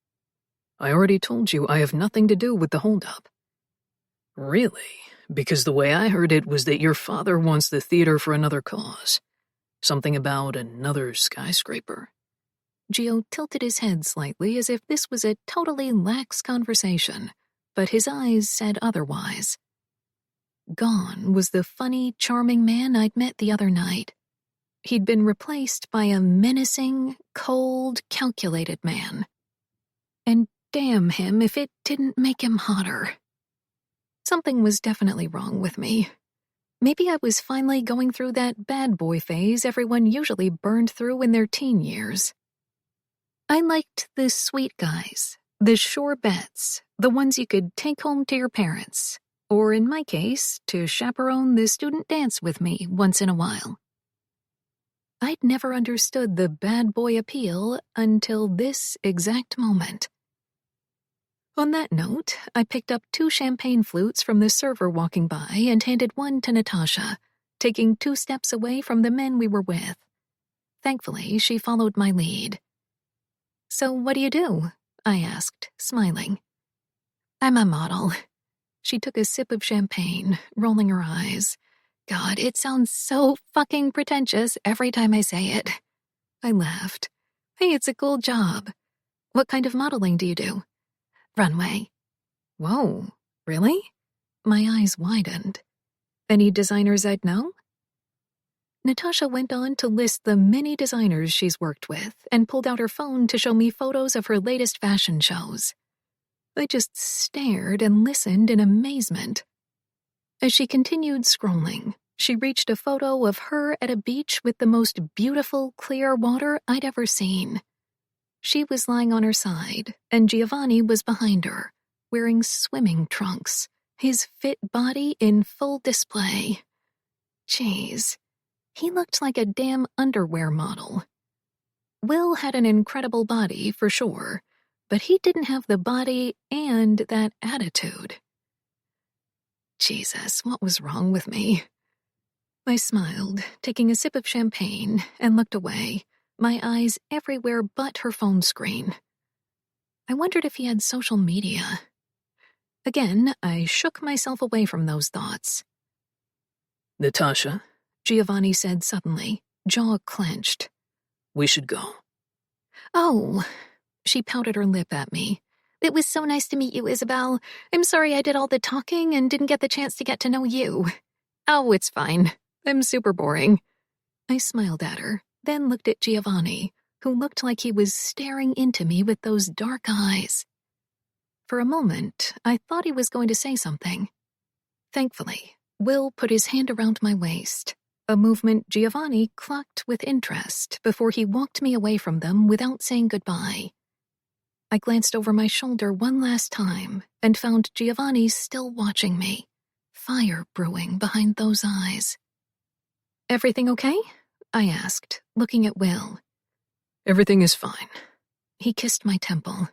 I already told you I have nothing to do with the holdup. Really? Because the way I heard it was that your father wants the theater for another cause. Something about another skyscraper? Gio tilted his head slightly as if this was a totally lax conversation, but his eyes said otherwise. Gone was the funny, charming man I'd met the other night. He'd been replaced by a menacing, cold, calculated man. And damn him if it didn't make him hotter. Something was definitely wrong with me. Maybe I was finally going through that bad boy phase everyone usually burned through in their teen years. I liked the sweet guys, the sure bets, the ones you could take home to your parents, or in my case, to chaperone the student dance with me once in a while. I'd never understood the bad boy appeal until this exact moment. On that note, I picked up 2 champagne flutes from the server walking by and handed one to Natasha, taking 2 steps away from the men we were with. Thankfully, she followed my lead. "So what do you do?" I asked, smiling. "I'm a model." She took a sip of champagne, rolling her eyes. God, it sounds so fucking pretentious every time I say it. I laughed. "Hey, it's a cool job. What kind of modeling do you do?" "Runway." "Whoa, really?" My eyes widened. "Any designers I'd know?" Natasha went on to list the many designers she's worked with and pulled out her phone to show me photos of her latest fashion shows. I just stared and listened in amazement. As she continued scrolling, she reached a photo of her at a beach with the most beautiful, clear water I'd ever seen. She was lying on her side, and Giovanni was behind her, wearing swimming trunks, his fit body in full display. Jeez, he looked like a damn underwear model. Will had an incredible body, for sure, but he didn't have the body and that attitude. Jesus, what was wrong with me? I smiled, taking a sip of champagne, and looked away, my eyes everywhere but her phone screen. I wondered if he had social media. Again, I shook myself away from those thoughts. "Natasha," Giovanni said suddenly, jaw clenched. "we should go." "Oh," she pouted her lip at me. "It was so nice to meet you, Isabel. I'm sorry I did all the talking and didn't get the chance to get to know you." "Oh, it's fine. I'm super boring." I smiled at her, then looked at Giovanni, who looked like he was staring into me with those dark eyes. For a moment, I thought he was going to say something. Thankfully, Will put his hand around my waist, a movement Giovanni clocked with interest before he walked me away from them without saying goodbye. I glanced over my shoulder one last time and found Giovanni still watching me, fire brewing behind those eyes. "Everything okay?" I asked, looking at Will. "Everything is fine." He kissed my temple.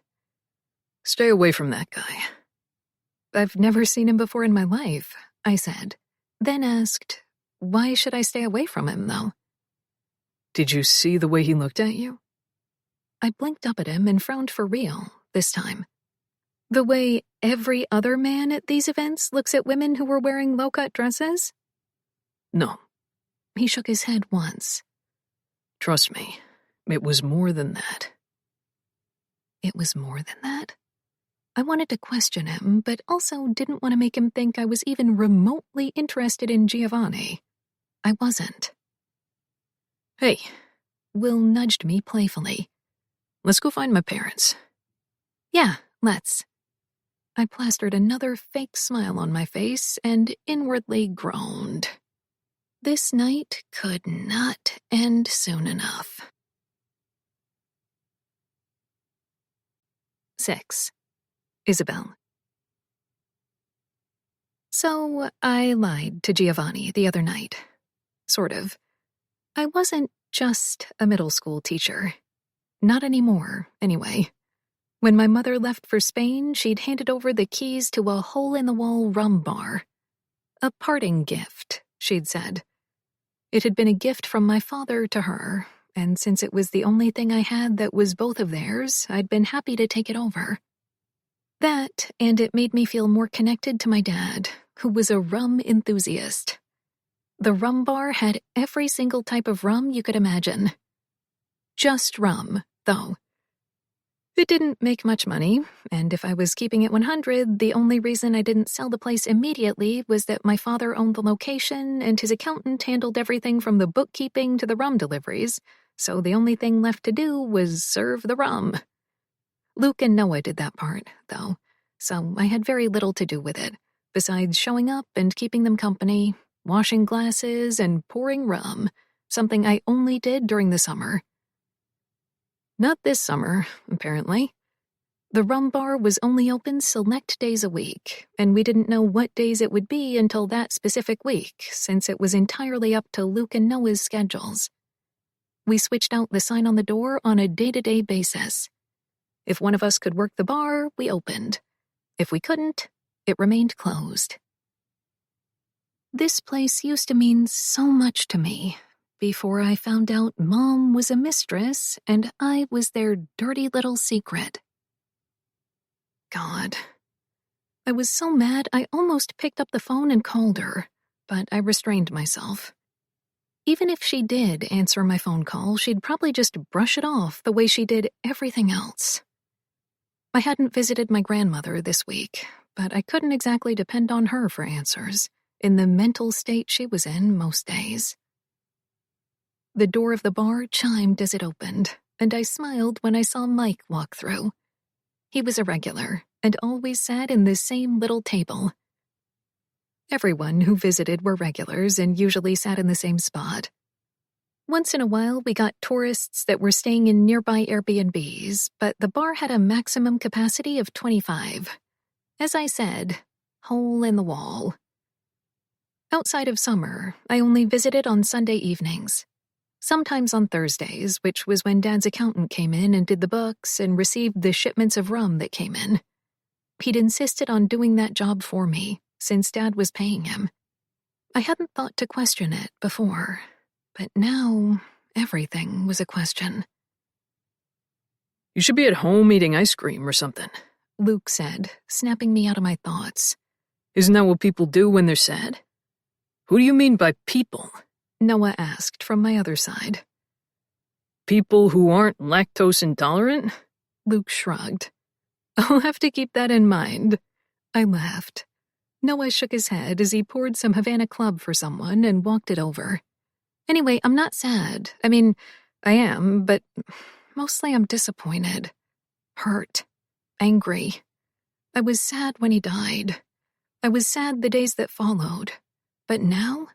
"Stay away from that guy." "I've never seen him before in my life," I said, then asked, "Why should I stay away from him, though?" "Did you see the way he looked at you?" I blinked up at him and frowned for real, this time. The way every other man at these events looks at women who were wearing low-cut dresses? "No." He shook his head once. "Trust me, it was more than that." It was more than that? I wanted to question him, but also didn't want to make him think I was even remotely interested in Giovanni. I wasn't. "Hey," Will nudged me playfully. "let's go find my parents." "Yeah, let's." I plastered another fake smile on my face and inwardly groaned. This night could not end soon enough. 6. Isabel. So I lied to Giovanni the other night. Sort of. I wasn't just a middle school teacher. Not anymore, anyway. When my mother left for Spain, she'd handed over the keys to a hole-in-the-wall rum bar. A parting gift, she'd said. It had been a gift from my father to her, and since it was the only thing I had that was both of theirs, I'd been happy to take it over. That, and it made me feel more connected to my dad, who was a rum enthusiast. The rum bar had every single type of rum you could imagine. Just rum, though. It didn't make much money, and if I was keeping it 100, the only reason I didn't sell the place immediately was that my father owned the location and his accountant handled everything from the bookkeeping to the rum deliveries, so the only thing left to do was serve the rum. Luke and Noah did that part, though, so I had very little to do with it, besides showing up and keeping them company, washing glasses, and pouring rum, something I only did during the summer. Not this summer, apparently. The rum bar was only open select days a week, and we didn't know what days it would be until that specific week, since it was entirely up to Luke and Noah's schedules. We switched out the sign on the door on a day-to-day basis. If one of us could work the bar, we opened. If we couldn't, it remained closed. This place used to mean so much to me, before I found out Mom was a mistress and I was their dirty little secret. God. I was so mad I almost picked up the phone and called her, but I restrained myself. Even if she did answer my phone call, she'd probably just brush it off the way she did everything else. I hadn't visited my grandmother this week, but I couldn't exactly depend on her for answers, in the mental state she was in most days. The door of the bar chimed as it opened, and I smiled when I saw Mike walk through. He was a regular, and always sat in the same little table. Everyone who visited were regulars and usually sat in the same spot. Once in a while, we got tourists that were staying in nearby Airbnbs, but the bar had a maximum capacity of 25. As I said, hole in the wall. Outside of summer, I only visited on Sunday evenings. Sometimes on Thursdays, which was when Dad's accountant came in and did the books and received the shipments of rum that came in. He'd insisted on doing that job for me, since Dad was paying him. I hadn't thought to question it before, but now everything was a question. You should be at home eating ice cream or something, Luke said, snapping me out of my thoughts. Isn't that what people do when they're sad? Who do you mean by people? Noah asked from my other side. People who aren't lactose intolerant? Luke shrugged. I'll have to keep that in mind. I laughed. Noah shook his head as he poured some Havana Club for someone and walked it over. Anyway, I'm not sad. I mean, I am, but mostly I'm disappointed. Hurt. Angry. I was sad when he died. I was sad the days that followed. But now,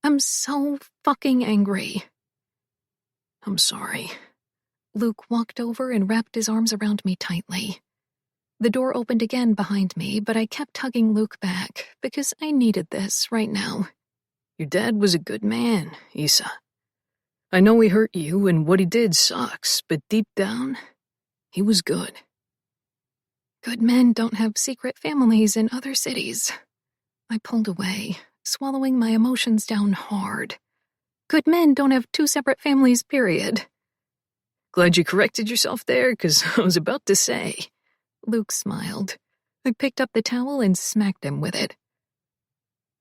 I'm so fucking angry. I'm sorry. Luke walked over and wrapped his arms around me tightly. The door opened again behind me, but I kept hugging Luke back because I needed this right now. Your dad was a good man, Isa. I know he hurt you and what he did sucks, but deep down, he was good. Good men don't have secret families in other cities. I pulled away, swallowing my emotions down hard. Good men don't have two separate families, period. Glad you corrected yourself there, 'cause I was about to say. Luke smiled. I picked up the towel and smacked him with it.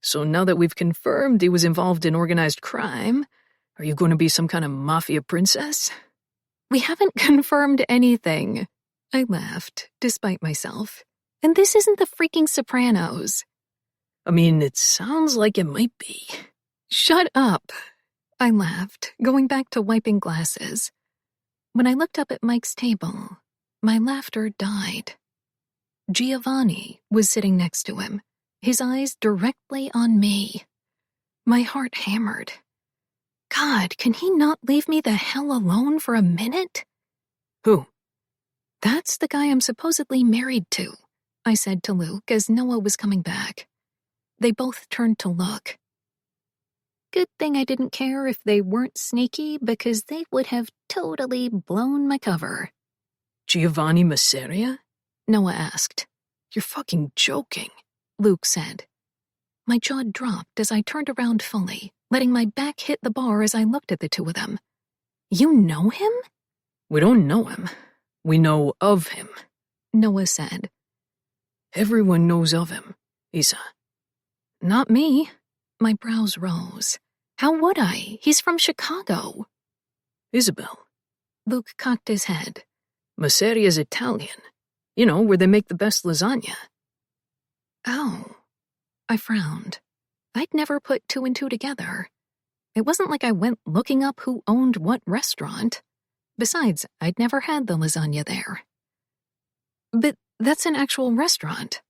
So now that we've confirmed he was involved in organized crime, are you going to be some kind of mafia princess? We haven't confirmed anything. I laughed, despite myself. And this isn't the freaking Sopranos. I mean, it sounds like it might be. Shut up. I laughed, going back to wiping glasses. When I looked up at Mike's table, my laughter died. Giovanni was sitting next to him, his eyes directly on me. My heart hammered. God, can he not leave me the hell alone for a minute? Who? That's the guy I'm supposedly married to, I said to Luke as Noah was coming back. They both turned to look. Good thing I didn't care if they weren't sneaky because they would have totally blown my cover. Giovanni Masseria? Noah asked. You're fucking joking, Luke said. My jaw dropped as I turned around fully, letting my back hit the bar as I looked at the two of them. You know him? We don't know him. We know of him, Noah said. Everyone knows of him, Isa. Not me. My brows rose. How would I? He's from Chicago. Isabel. Luke cocked his head. Masseria's Italian. You know, where they make the best lasagna. Oh. I frowned. I'd never put two and two together. It wasn't like I went looking up who owned what restaurant. Besides, I'd never had the lasagna there. But that's an actual restaurant.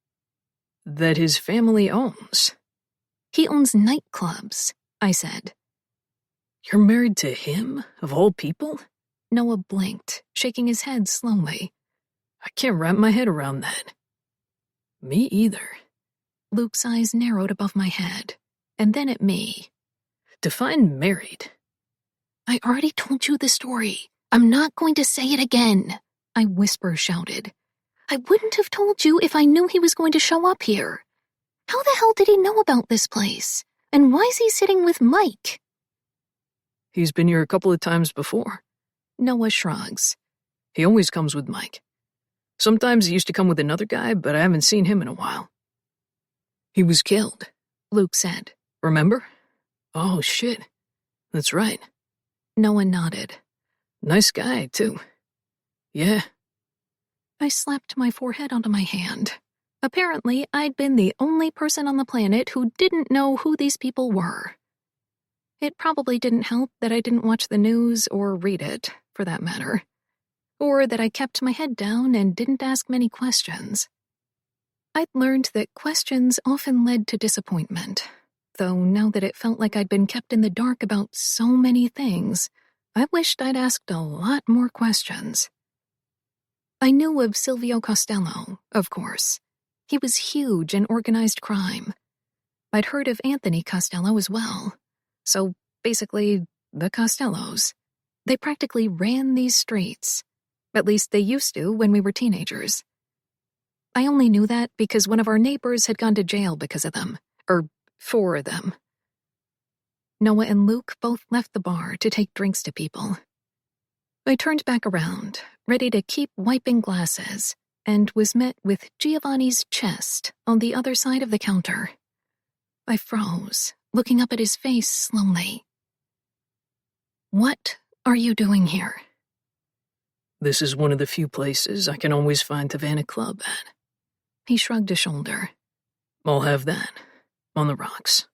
That his family owns. He owns nightclubs, I said. You're married to him, of all people? Noah blinked, shaking his head slowly. I can't wrap my head around that. Me either. Luke's eyes narrowed above my head, and then at me. Define married. I already told you the story. I'm not going to say it again, I whisper-shouted. I wouldn't have told you if I knew he was going to show up here. How the hell did he know about this place? And why is he sitting with Mike? He's been here a couple of times before. Noah shrugs. He always comes with Mike. Sometimes he used to come with another guy, but I haven't seen him in a while. He was killed, Luke said. Remember? Oh, shit. That's right. Noah nodded. Nice guy, too. Yeah. I slapped my forehead onto my hand. Apparently, I'd been the only person on the planet who didn't know who these people were. It probably didn't help that I didn't watch the news or read it, for that matter. Or that I kept my head down and didn't ask many questions. I'd learned that questions often led to disappointment, though now that it felt like I'd been kept in the dark about so many things, I wished I'd asked a lot more questions. I knew of Silvio Costello, of course. He was huge in organized crime. I'd heard of Anthony Costello as well. So, basically, the Costellos. They practically ran these streets. At least they used to when we were teenagers. I only knew that because one of our neighbors had gone to jail because of them, or for them. Noah and Luke both left the bar to take drinks to people. I turned back around, ready to keep wiping glasses, and was met with Giovanni's chest on the other side of the counter. I froze, looking up at his face slowly. What are you doing here? This is one of the few places I can always find Havana Club at. He shrugged a shoulder. I'll have that, on the rocks.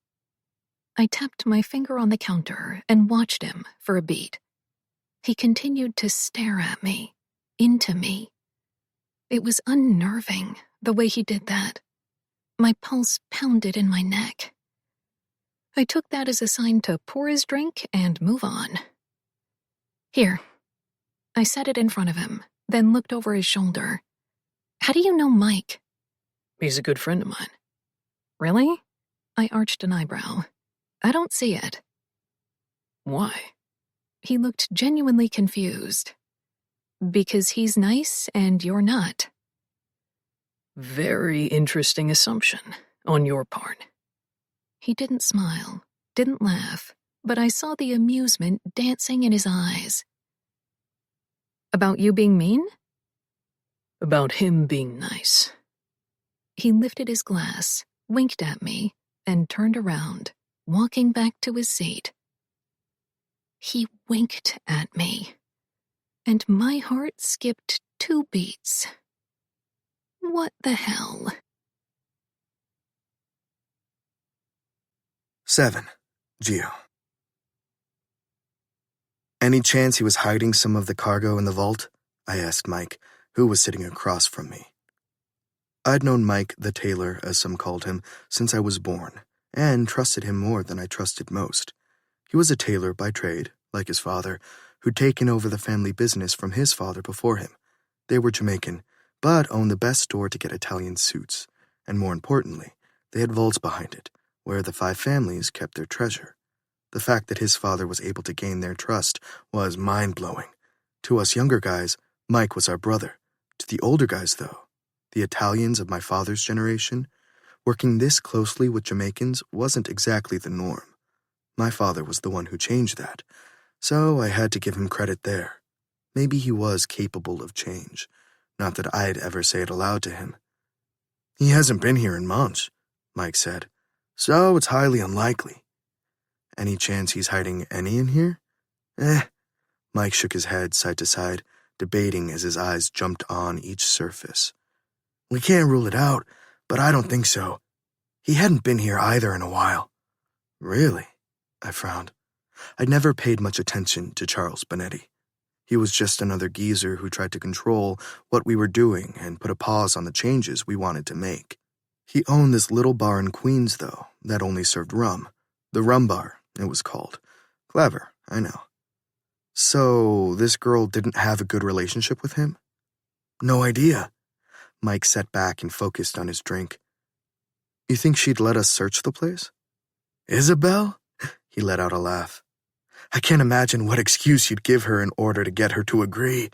I tapped my finger on the counter and watched him for a beat. He continued to stare at me, into me. It was unnerving, the way he did that. My pulse pounded in my neck. I took that as a sign to pour his drink and move on. Here. I set it in front of him, then looked over his shoulder. How do you know Mike? He's a good friend of mine. Really? I arched an eyebrow. I don't see it. Why? He looked genuinely confused. Because he's nice and you're not. Very interesting assumption on your part. He didn't smile, didn't laugh, but I saw the amusement dancing in his eyes. About you being mean? About him being nice. He lifted his glass, winked at me, and turned around, walking back to his seat. He winked at me, and my heart skipped 2 beats. What the hell? 7. Gio. Any chance he was hiding some of the cargo in the vault? I asked Mike, who was sitting across from me. I'd known Mike, the tailor, as some called him, since I was born, and trusted him more than I trusted most. He was a tailor by trade, like his father, who'd taken over the family business from his father before him. They were Jamaican, but owned the best store to get Italian suits, and more importantly, they had vaults behind it, where the 5 families kept their treasure. The fact that his father was able to gain their trust was mind-blowing. To us younger guys, Mike was our brother. To the older guys, though, the Italians of my father's generation, working this closely with Jamaicans wasn't exactly the norm. My father was the one who changed that, so I had to give him credit there. Maybe he was capable of change, not that I'd ever say it aloud to him. He hasn't been here in months, Mike said, so it's highly unlikely. Any chance he's hiding any in here? Mike shook his head side to side, debating as his eyes jumped on each surface. We can't rule it out, but I don't think so. He hadn't been here either in a while. Really? I frowned. I'd never paid much attention to Charles Bonetti. He was just another geezer who tried to control what we were doing and put a pause on the changes we wanted to make. He owned this little bar in Queens, though, that only served rum. The Rum Bar, it was called. Clever, I know. So, this girl didn't have a good relationship with him? No idea. Mike sat back and focused on his drink. You think she'd let us search the place? Isabel? He let out a laugh. I can't imagine what excuse you'd give her in order to get her to agree.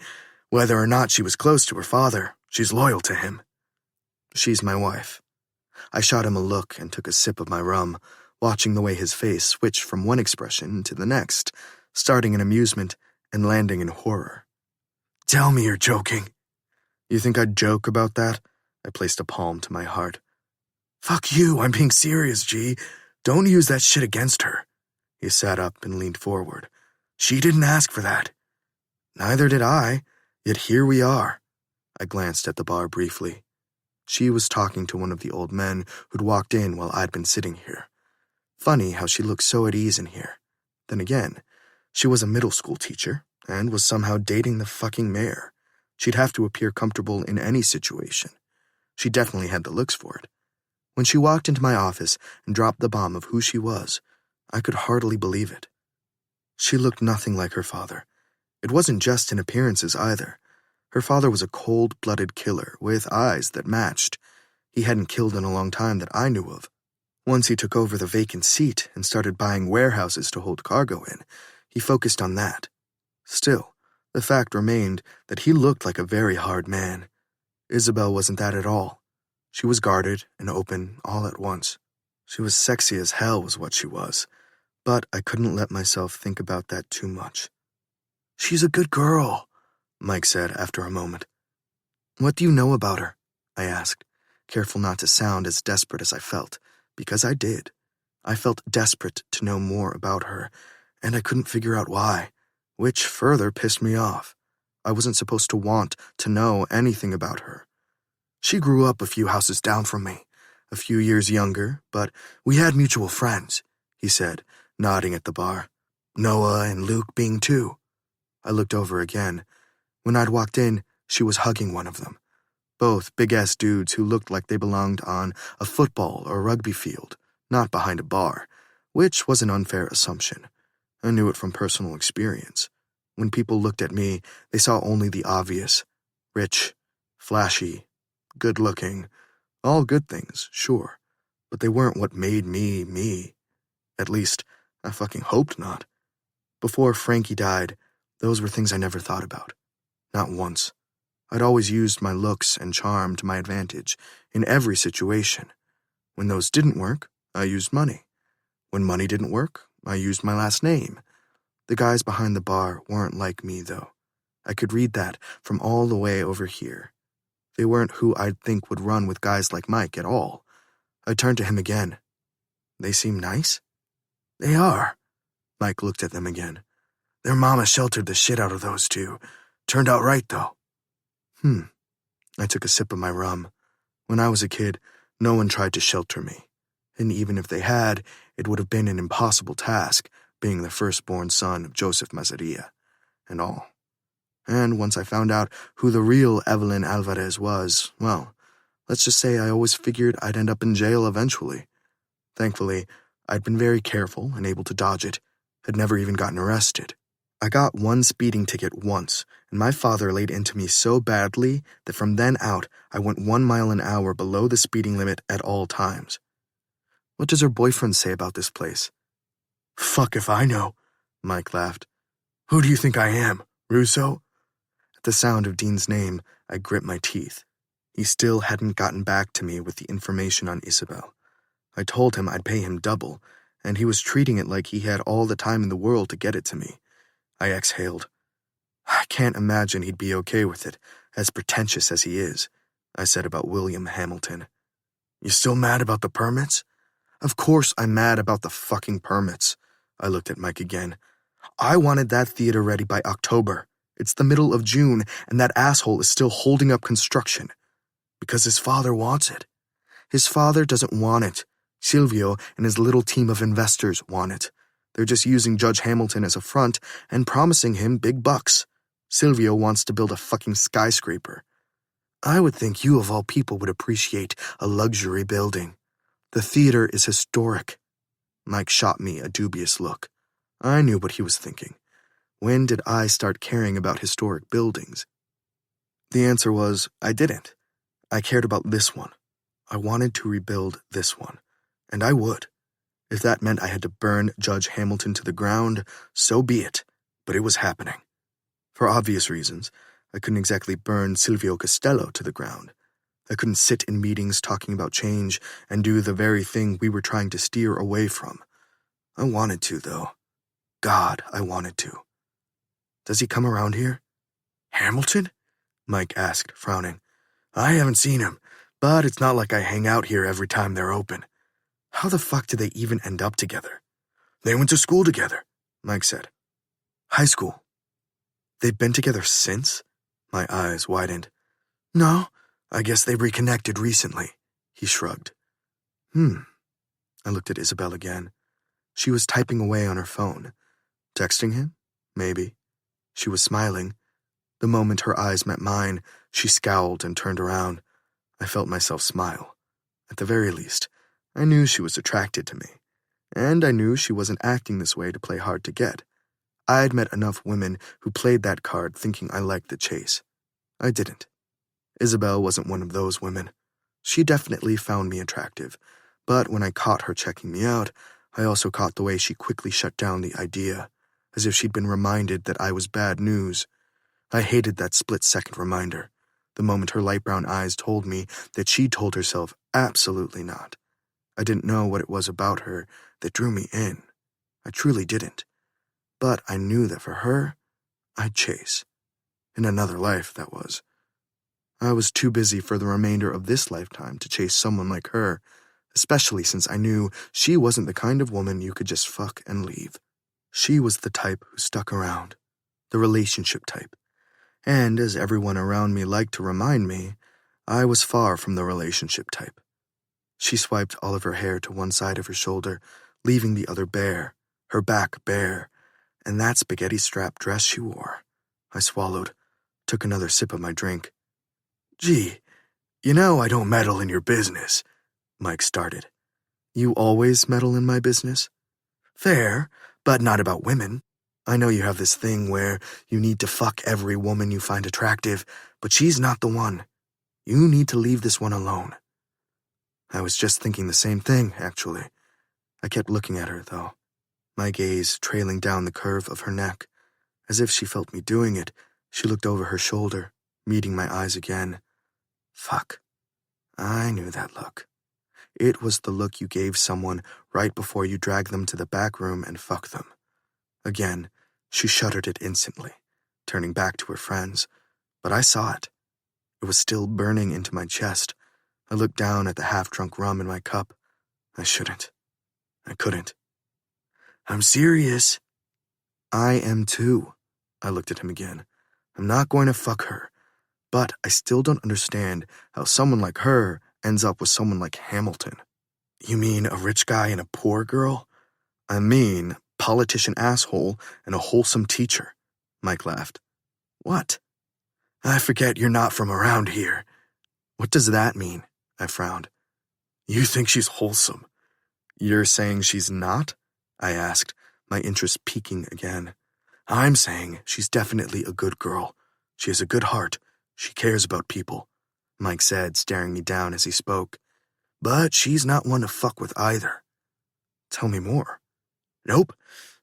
Whether or not she was close to her father, she's loyal to him. She's my wife. I shot him a look and took a sip of my rum, watching the way his face switched from one expression to the next, starting in amusement and landing in horror. Tell me you're joking. You think I'd joke about that? I placed a palm to my heart. Fuck you, I'm being serious, G. Don't use that shit against her. He sat up and leaned forward. She didn't ask for that. Neither did I, yet here we are. I glanced at the bar briefly. She was talking to one of the old men who'd walked in while I'd been sitting here. Funny how she looked so at ease in here. Then again, she was a middle school teacher and was somehow dating the fucking mayor. She'd have to appear comfortable in any situation. She definitely had the looks for it. When she walked into my office and dropped the bomb of who she was, I could hardly believe it. She looked nothing like her father. It wasn't just in appearances either. Her father was a cold-blooded killer with eyes that matched. He hadn't killed in a long time that I knew of. Once he took over the vacant seat and started buying warehouses to hold cargo in, he focused on that. Still, the fact remained that he looked like a very hard man. Isabel wasn't that at all. She was guarded and open all at once. She was sexy as hell was what she was, but I couldn't let myself think about that too much. She's a good girl, Mike said after a moment. What do you know about her? I asked, careful not to sound as desperate as I felt, because I did. I felt desperate to know more about her, and I couldn't figure out why, which further pissed me off. I wasn't supposed to want to know anything about her. She grew up a few houses down from me, a few years younger, but we had mutual friends, he said, nodding at the bar. Noah and Luke being two. I looked over again. When I'd walked in, she was hugging one of them. Both big-ass dudes who looked like they belonged on a football or rugby field, not behind a bar, which was an unfair assumption. I knew it from personal experience. When people looked at me, they saw only the obvious. Rich, flashy, good-looking. All good things, sure, but they weren't what made me, me. At least, I fucking hoped not. Before Frankie died, those were things I never thought about. Not once. I'd always used my looks and charm to my advantage in every situation. When those didn't work, I used money. When money didn't work, I used my last name. The guys behind the bar weren't like me, though. I could read that from all the way over here. They weren't who I'd think would run with guys like Mike at all. I turned to him again. They seem nice? They are. Mike looked at them again. Their mama sheltered the shit out of those two. Turned out right, though. I took a sip of my rum. When I was a kid, no one tried to shelter me. And even if they had, it would have been an impossible task, being the firstborn son of Joseph Masseria, and all. And once I found out who the real Evelyn Alvarez was, well, let's just say I always figured I'd end up in jail eventually. Thankfully, I'd been very careful and able to dodge it, had never even gotten arrested. I got one speeding ticket once, and my father laid into me so badly that from then out, I went 1 mile an hour below the speeding limit at all times. What does her boyfriend say about this place? Fuck if I know, Mike laughed. Who do you think I am, Russo? At the sound of Dean's name, I gripped my teeth. He still hadn't gotten back to me with the information on Isabel. I told him I'd pay him double, and he was treating it like he had all the time in the world to get it to me. I exhaled. I can't imagine he'd be okay with it, as pretentious as he is, I said about William Hamilton. You still mad about the permits? Of course I'm mad about the fucking permits. I looked at Mike again. I wanted that theater ready by October. It's the middle of June, and that asshole is still holding up construction. Because his father wants it. His father doesn't want it. Silvio and his little team of investors want it. They're just using Judge Hamilton as a front and promising him big bucks. Silvio wants to build a fucking skyscraper. I would think you of all people would appreciate a luxury building. The theater is historic. Mike shot me a dubious look. I knew what he was thinking. When did I start caring about historic buildings? The answer was, I didn't. I cared about this one. I wanted to rebuild this one. And I would. If that meant I had to burn Judge Hamilton to the ground, so be it. But it was happening. For obvious reasons, I couldn't exactly burn Silvio Costello to the ground. I couldn't sit in meetings talking about change and do the very thing we were trying to steer away from. I wanted to, though. God, I wanted to. Does he come around here? Hamilton? Mike asked, frowning. I haven't seen him, but it's not like I hang out here every time they're open. How the fuck did they even end up together? They went to school together, Mike said. High school. They've been together since? My eyes widened. No, I guess they reconnected recently, he shrugged. I looked at Isabel again. She was typing away on her phone. Texting him? Maybe. She was smiling. The moment her eyes met mine, she scowled and turned around. I felt myself smile. At the very least, I knew she was attracted to me. And I knew she wasn't acting this way to play hard to get. I'd met enough women who played that card thinking I liked the chase. I didn't. Isabel wasn't one of those women. She definitely found me attractive, but when I caught her checking me out, I also caught the way she quickly shut down the idea, as if she'd been reminded that I was bad news. I hated that split-second reminder, the moment her light brown eyes told me that she told herself absolutely not. I didn't know what it was about her that drew me in. I truly didn't. But I knew that for her, I'd chase. In another life, that was. I was too busy for the remainder of this lifetime to chase someone like her, especially since I knew she wasn't the kind of woman you could just fuck and leave. She was the type who stuck around, the relationship type. And as everyone around me liked to remind me, I was far from the relationship type. She swiped all of her hair to one side of her shoulder, leaving the other bare, her back bare, and that spaghetti-strap dress she wore. I swallowed, took another sip of my drink. Gee, you know I don't meddle in your business, Mike started. You always meddle in my business? Fair, but not about women. I know you have this thing where you need to fuck every woman you find attractive, but she's not the one. You need to leave this one alone. I was just thinking the same thing, actually. I kept looking at her, though, my gaze trailing down the curve of her neck. As if she felt me doing it, she looked over her shoulder, meeting my eyes again. Fuck. I knew that look. It was the look you gave someone right before you drag them to the back room and fuck them. Again, she shuddered it instantly, turning back to her friends, but I saw it. It was still burning into my chest. I looked down at the half-drunk rum in my cup. I shouldn't. I couldn't. I'm serious. I am too. I looked at him again. I'm not going to fuck her, but I still don't understand how someone like her ends up with someone like Hamilton. You mean a rich guy and a poor girl? I mean, politician asshole and a wholesome teacher. Mike laughed. What? I forget you're not from around here. What does that mean? I frowned. You think she's wholesome. You're saying she's not? I asked, my interest peaking again. I'm saying she's definitely a good girl. She has a good heart. She cares about people, Mike said, staring me down as he spoke. But she's not one to fuck with either. Tell me more. Nope,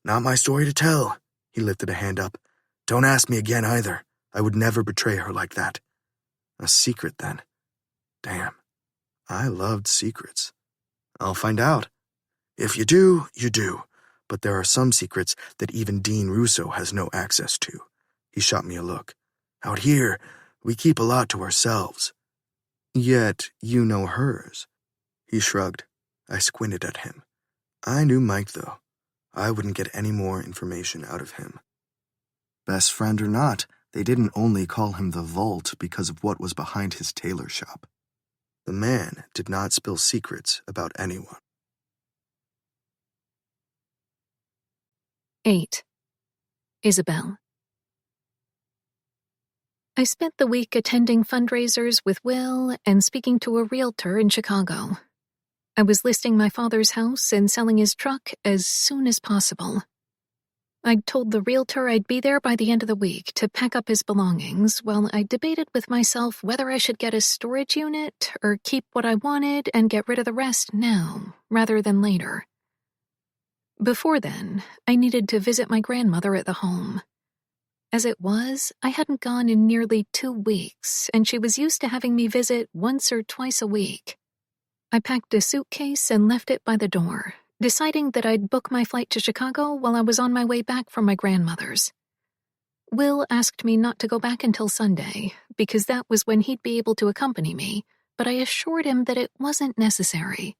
not my story to tell. He lifted a hand up. Don't ask me again either. I would never betray her like that. A secret, then. Damn, I loved secrets. I'll find out. If you do, you do. But there are some secrets that even Dean Russo has no access to. He shot me a look. Out here, we keep a lot to ourselves. Yet, you know hers. He shrugged. I squinted at him. I knew Mike, though. I wouldn't get any more information out of him. Best friend or not, they didn't only call him the Vault because of what was behind his tailor shop. The man did not spill secrets about anyone. 8. Isabel. I spent the week attending fundraisers with Will and speaking to a realtor in Chicago. I was listing my father's house and selling his truck as soon as possible. I'd told the realtor I'd be there by the end of the week to pack up his belongings while I debated with myself whether I should get a storage unit or keep what I wanted and get rid of the rest now, rather than later. Before then, I needed to visit my grandmother at the home. As it was, I hadn't gone in nearly 2 weeks, and she was used to having me visit once or twice a week. I packed a suitcase and left it by the door, deciding that I'd book my flight to Chicago while I was on my way back from my grandmother's. Will asked me not to go back until Sunday, because that was when he'd be able to accompany me, but I assured him that it wasn't necessary.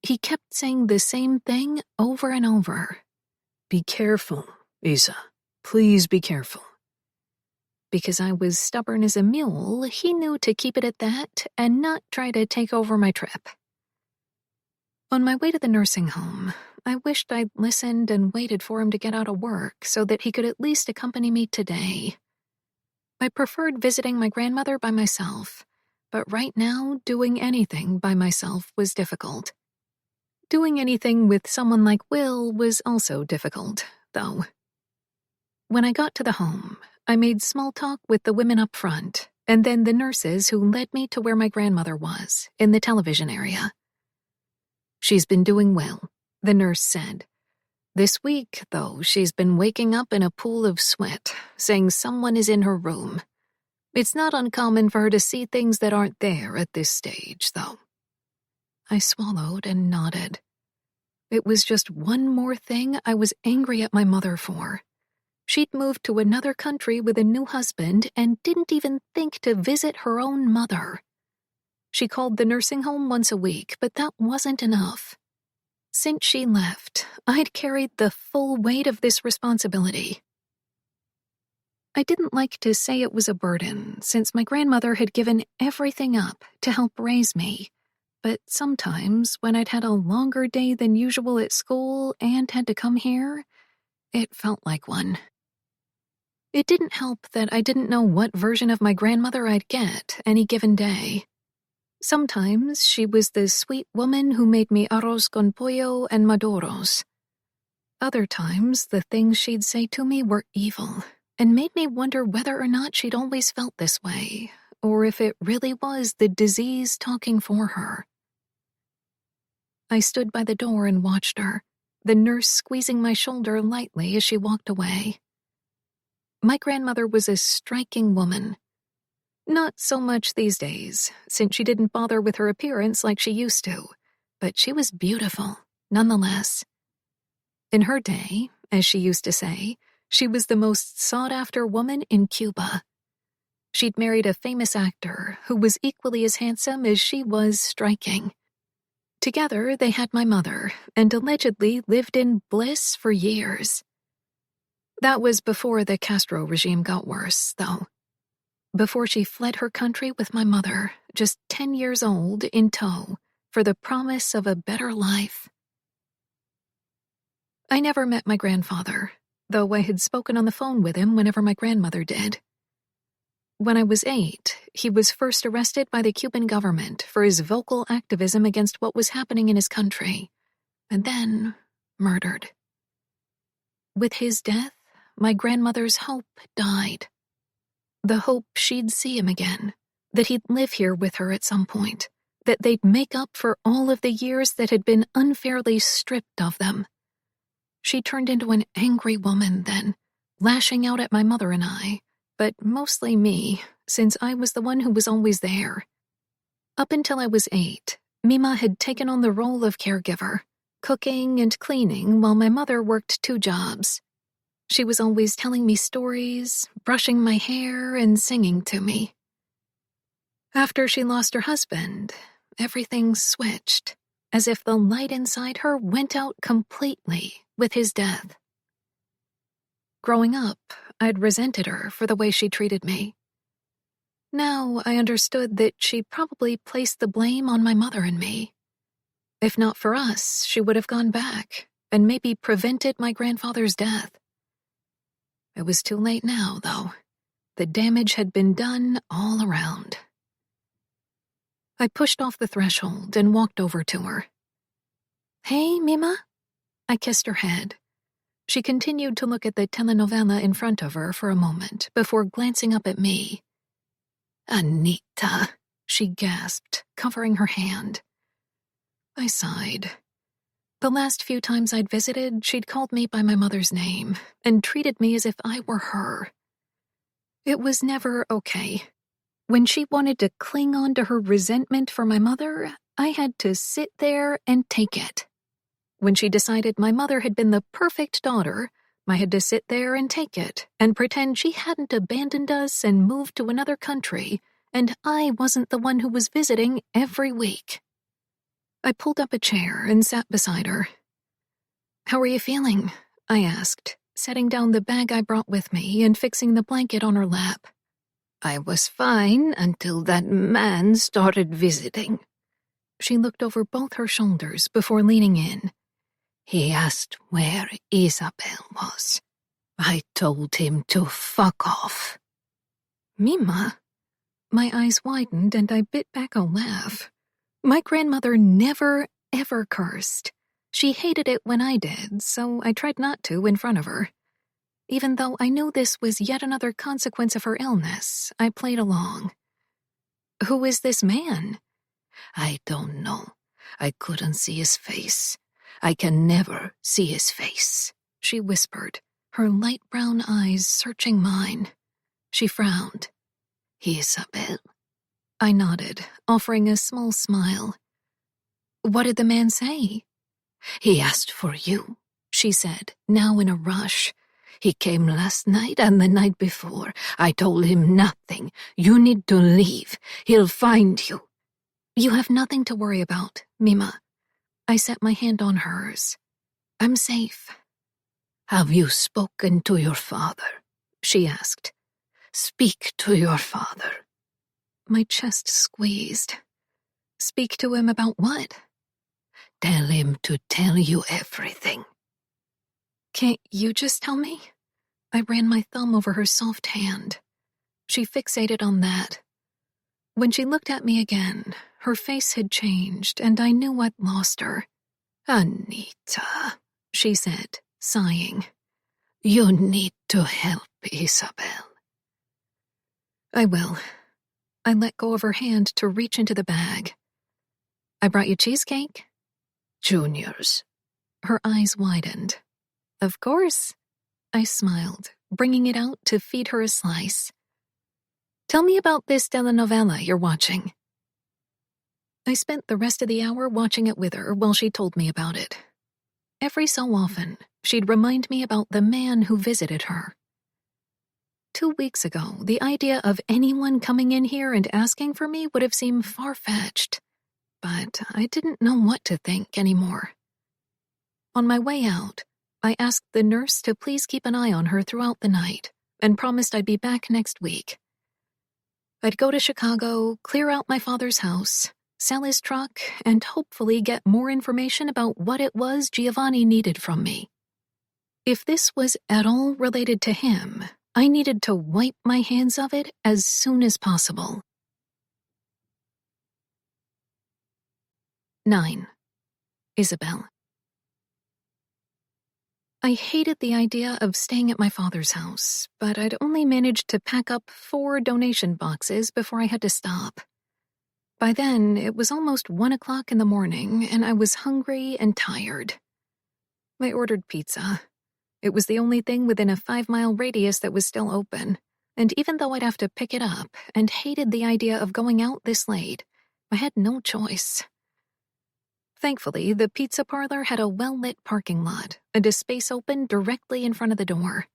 He kept saying the same thing over and over. Be careful, Isa. Please be careful. Because I was stubborn as a mule, he knew to keep it at that and not try to take over my trip. On my way to the nursing home, I wished I'd listened and waited for him to get out of work so that he could at least accompany me today. I preferred visiting my grandmother by myself, but right now doing anything by myself was difficult. Doing anything with someone like Will was also difficult, though. When I got to the home, I made small talk with the women up front, and then the nurses who led me to where my grandmother was, in the television area. She's been doing well, the nurse said. This week, though, she's been waking up in a pool of sweat, saying someone is in her room. It's not uncommon for her to see things that aren't there at this stage, though. I swallowed and nodded. It was just one more thing I was angry at my mother for. She'd moved to another country with a new husband and didn't even think to visit her own mother. She called the nursing home once a week, but that wasn't enough. Since she left, I'd carried the full weight of this responsibility. I didn't like to say it was a burden, since my grandmother had given everything up to help raise me. But sometimes, when I'd had a longer day than usual at school and had to come here, it felt like one. It didn't help that I didn't know what version of my grandmother I'd get any given day. Sometimes she was the sweet woman who made me arroz con pollo and maduros. Other times, the things she'd say to me were evil and made me wonder whether or not she'd always felt this way, or if it really was the disease talking for her. I stood by the door and watched her, the nurse squeezing my shoulder lightly as she walked away. My grandmother was a striking woman. Not so much these days, since she didn't bother with her appearance like she used to, but she was beautiful, nonetheless. In her day, as she used to say, she was the most sought-after woman in Cuba. She'd married a famous actor who was equally as handsome as she was striking. Together, they had my mother, and allegedly lived in bliss for years. That was before the Castro regime got worse, though. Before she fled her country with my mother, just 10 years old, in tow, for the promise of a better life. I never met my grandfather, though I had spoken on the phone with him whenever my grandmother did. When I was 8, he was first arrested by the Cuban government for his vocal activism against what was happening in his country, and then murdered. With his death, my grandmother's hope died. The hope she'd see him again, that he'd live here with her at some point, that they'd make up for all of the years that had been unfairly stripped of them. She turned into an angry woman then, lashing out at my mother and I, but mostly me, since I was the one who was always there. Up until I was 8, Mima had taken on the role of caregiver, cooking and cleaning while my mother worked 2 jobs. She was always telling me stories, brushing my hair, and singing to me. After she lost her husband, everything switched, as if the light inside her went out completely with his death. Growing up, I'd resented her for the way she treated me. Now I understood that she probably placed the blame on my mother and me. If not for us, she would have gone back and maybe prevented my grandfather's death. It was too late now, though. The damage had been done all around. I pushed off the threshold and walked over to her. "Hey, Mima?" I kissed her head. She continued to look at the telenovela in front of her for a moment before glancing up at me. "Anita," she gasped, covering her hand. I sighed. The last few times I'd visited, she'd called me by my mother's name and treated me as if I were her. It was never okay. When she wanted to cling on to her resentment for my mother, I had to sit there and take it. When she decided my mother had been the perfect daughter, I had to sit there and take it and pretend she hadn't abandoned us and moved to another country, and I wasn't the one who was visiting every week. I pulled up a chair and sat beside her. "How are you feeling?" I asked, setting down the bag I brought with me and fixing the blanket on her lap. "I was fine until that man started visiting." She looked over both her shoulders before leaning in. "He asked where Isabel was. I told him to fuck off." "Mima?" My eyes widened and I bit back a laugh. My grandmother never, ever cursed. She hated it when I did, so I tried not to in front of her. Even though I knew this was yet another consequence of her illness, I played along. "Who is this man?" "I don't know. I couldn't see his face. I can never see his face," she whispered, her light brown eyes searching mine. She frowned. "Isabel?" I nodded, offering a small smile. "What did the man say?" "He asked for you," she said, now in a rush. "He came last night and the night before. I told him nothing. You need to leave. He'll find you." "You have nothing to worry about, Mima." I set my hand on hers. "I'm safe." "Have you spoken to your father?" she asked. "Speak to your father." My chest squeezed. "Speak to him about what?" "Tell him to tell you everything." "Can't you just tell me?" I ran my thumb over her soft hand. She fixated on that. When she looked at me again, her face had changed, and I knew I'd lost her. "Anita," she said, sighing. "You need to help Isabel." "I will." I let go of her hand to reach into the bag. "I brought you cheesecake." "Junior's." Her eyes widened. "Of course." I smiled, bringing it out to feed her a slice. "Tell me about this telenovela you're watching." I spent the rest of the hour watching it with her while she told me about it. Every so often, she'd remind me about the man who visited her. 2 weeks ago, the idea of anyone coming in here and asking for me would have seemed far-fetched, but I didn't know what to think anymore. On my way out, I asked the nurse to please keep an eye on her throughout the night and promised I'd be back next week. I'd go to Chicago, clear out my father's house, sell his truck, and hopefully get more information about what it was Giovanni needed from me. If this was at all related to him, I needed to wipe my hands of it as soon as possible. 9. Isabel. I hated the idea of staying at my father's house, but I'd only managed to pack up 4 donation boxes before I had to stop. By then, it was almost 1 o'clock in the morning, and I was hungry and tired. I ordered pizza. It was the only thing within a 5-mile radius that was still open, and even though I'd have to pick it up and hated the idea of going out this late, I had no choice. Thankfully, the pizza parlor had a well-lit parking lot and a space open directly in front of the door.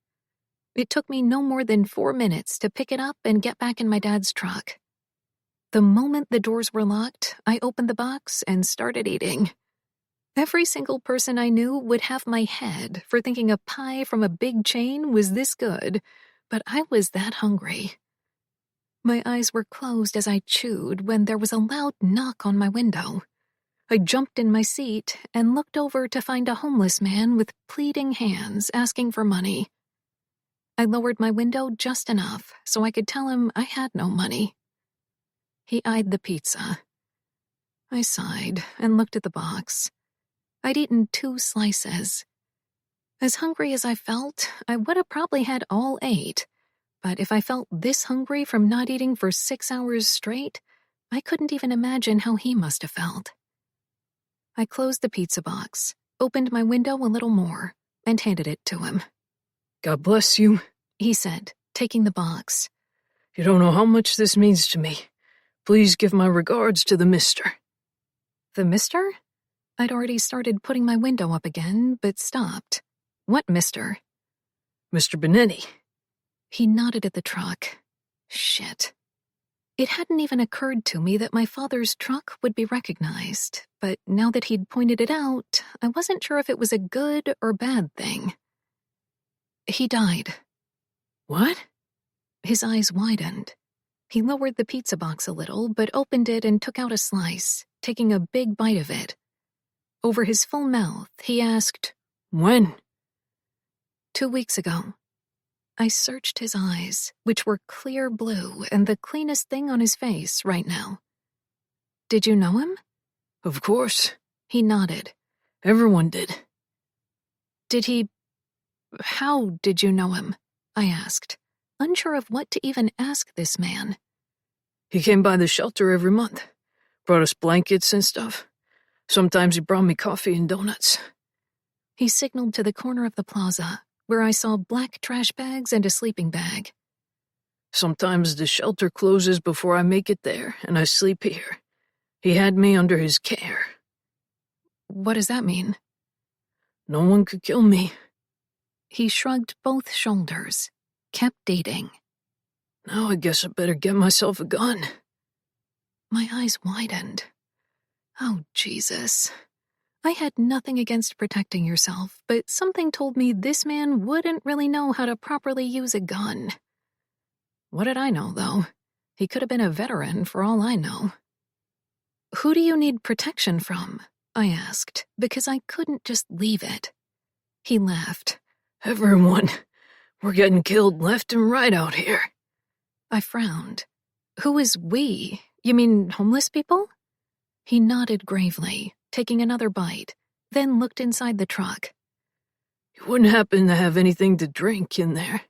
It took me no more than 4 minutes to pick it up and get back in my dad's truck. The moment the doors were locked, I opened the box and started eating. Every single person I knew would have my head for thinking a pie from a big chain was this good, but I was that hungry. My eyes were closed as I chewed when there was a loud knock on my window. I jumped in my seat and looked over to find a homeless man with pleading hands asking for money. I lowered my window just enough so I could tell him I had no money. He eyed the pizza. I sighed and looked at the box. I'd eaten 2 slices. As hungry as I felt, I would have probably had all 8, but if I felt this hungry from not eating for 6 hours straight, I couldn't even imagine how he must have felt. I closed the pizza box, opened my window a little more, and handed it to him. God bless you, he said, taking the box. You don't know how much this means to me. Please give my regards to the mister. The mister? I'd already started putting my window up again, but stopped. What mister? Mr. Bonetti. He nodded at the truck. Shit. It hadn't even occurred to me that my father's truck would be recognized, but now that he'd pointed it out, I wasn't sure if it was a good or bad thing. He died. What? His eyes widened. He lowered the pizza box a little, but opened it and took out a slice, taking a big bite of it. Over his full mouth, he asked, When? 2 weeks ago. I searched his eyes, which were clear blue and the cleanest thing on his face right now. Did you know him? Of course. He nodded. Everyone did. How did you know him? I asked, unsure of what to even ask this man. He came by the shelter every month, brought us blankets and stuff. Sometimes he brought me coffee and donuts. He signaled to the corner of the plaza, where I saw black trash bags and a sleeping bag. Sometimes the shelter closes before I make it there, and I sleep here. He had me under his care. What does that mean? No one could kill me. He shrugged both shoulders, kept eating. Now I guess I better get myself a gun. My eyes widened. Oh, Jesus. I had nothing against protecting yourself, but something told me this man wouldn't really know how to properly use a gun. What did I know, though? He could have been a veteran for all I know. Who do you need protection from? I asked, because I couldn't just leave it. He laughed. Everyone. We're getting killed left and right out here. I frowned. Who is we? You mean homeless people? He nodded gravely, taking another bite, then looked inside the truck. You wouldn't happen to have anything to drink in there?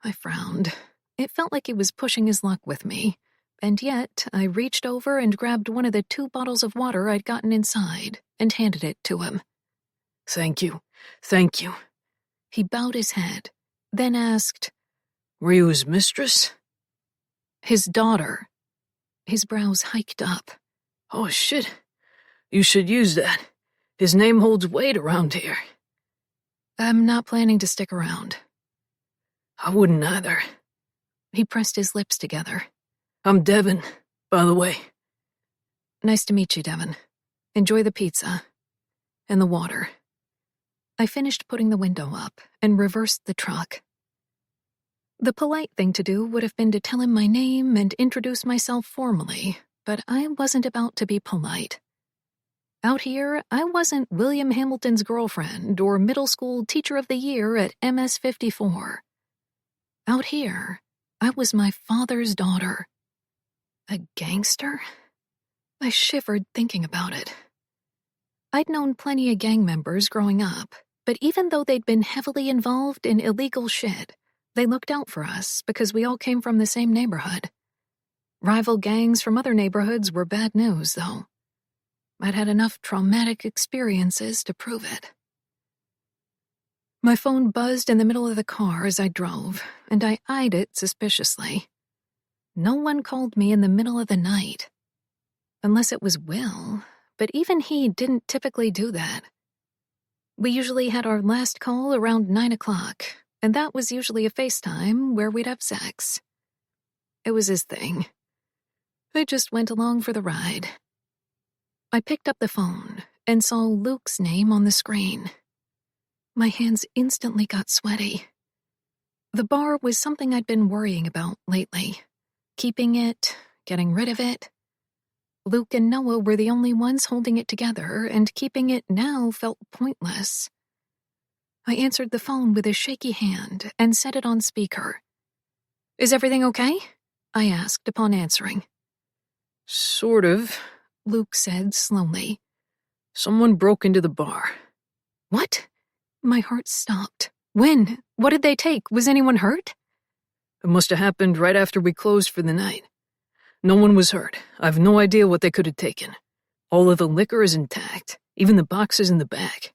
I frowned. It felt like he was pushing his luck with me, and yet I reached over and grabbed one of the 2 bottles of water I'd gotten inside and handed it to him. Thank you. Thank you. He bowed his head, then asked, Were you his mistress? His daughter. His brows hiked up. Oh, shit. You should use that. His name holds weight around here. I'm not planning to stick around. I wouldn't either. He pressed his lips together. I'm Devin, by the way. Nice to meet you, Devin. Enjoy the pizza. And the water. I finished putting the window up and reversed the truck. The polite thing to do would have been to tell him my name and introduce myself formally, but I wasn't about to be polite. Out here, I wasn't William Hamilton's girlfriend or middle school teacher of the year at MS 54. Out here, I was my father's daughter. A gangster? I shivered thinking about it. I'd known plenty of gang members growing up, but even though they'd been heavily involved in illegal shit, they looked out for us because we all came from the same neighborhood. Rival gangs from other neighborhoods were bad news, though. I'd had enough traumatic experiences to prove it. My phone buzzed in the middle of the car as I drove, and I eyed it suspiciously. No one called me in the middle of the night. Unless it was Will, but even he didn't typically do that. We usually had our last call around 9 o'clock, and that was usually a FaceTime where we'd have sex. It was his thing. I just went along for the ride. I picked up the phone and saw Luke's name on the screen. My hands instantly got sweaty. The bar was something I'd been worrying about lately. Keeping it, getting rid of it. Luke and Noah were the only ones holding it together, and keeping it now felt pointless. I answered the phone with a shaky hand and set it on speaker. "Is everything okay?" I asked upon answering. Sort of, Luke said slowly. Someone broke into the bar. What? My heart stopped. When? What did they take? Was anyone hurt? It must have happened right after we closed for the night. No one was hurt. I've no idea what they could have taken. All of the liquor is intact, even the boxes in the back.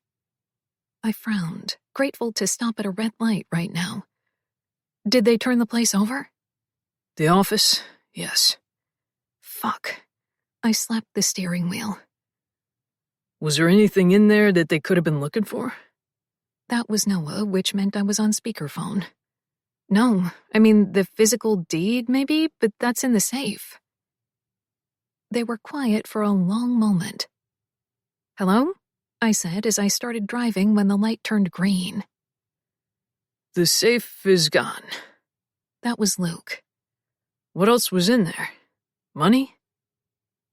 I frowned, grateful to stop at a red light right now. Did they turn the place over? The office? Yes. Fuck. I slapped the steering wheel. Was there anything in there that they could have been looking for? That was Noah, which meant I was on speakerphone. No, I mean the physical deed maybe, but that's in the safe. They were quiet for a long moment. "Hello?" I said as I started driving when the light turned green. The safe is gone. That was Luke. What else was in there? Money?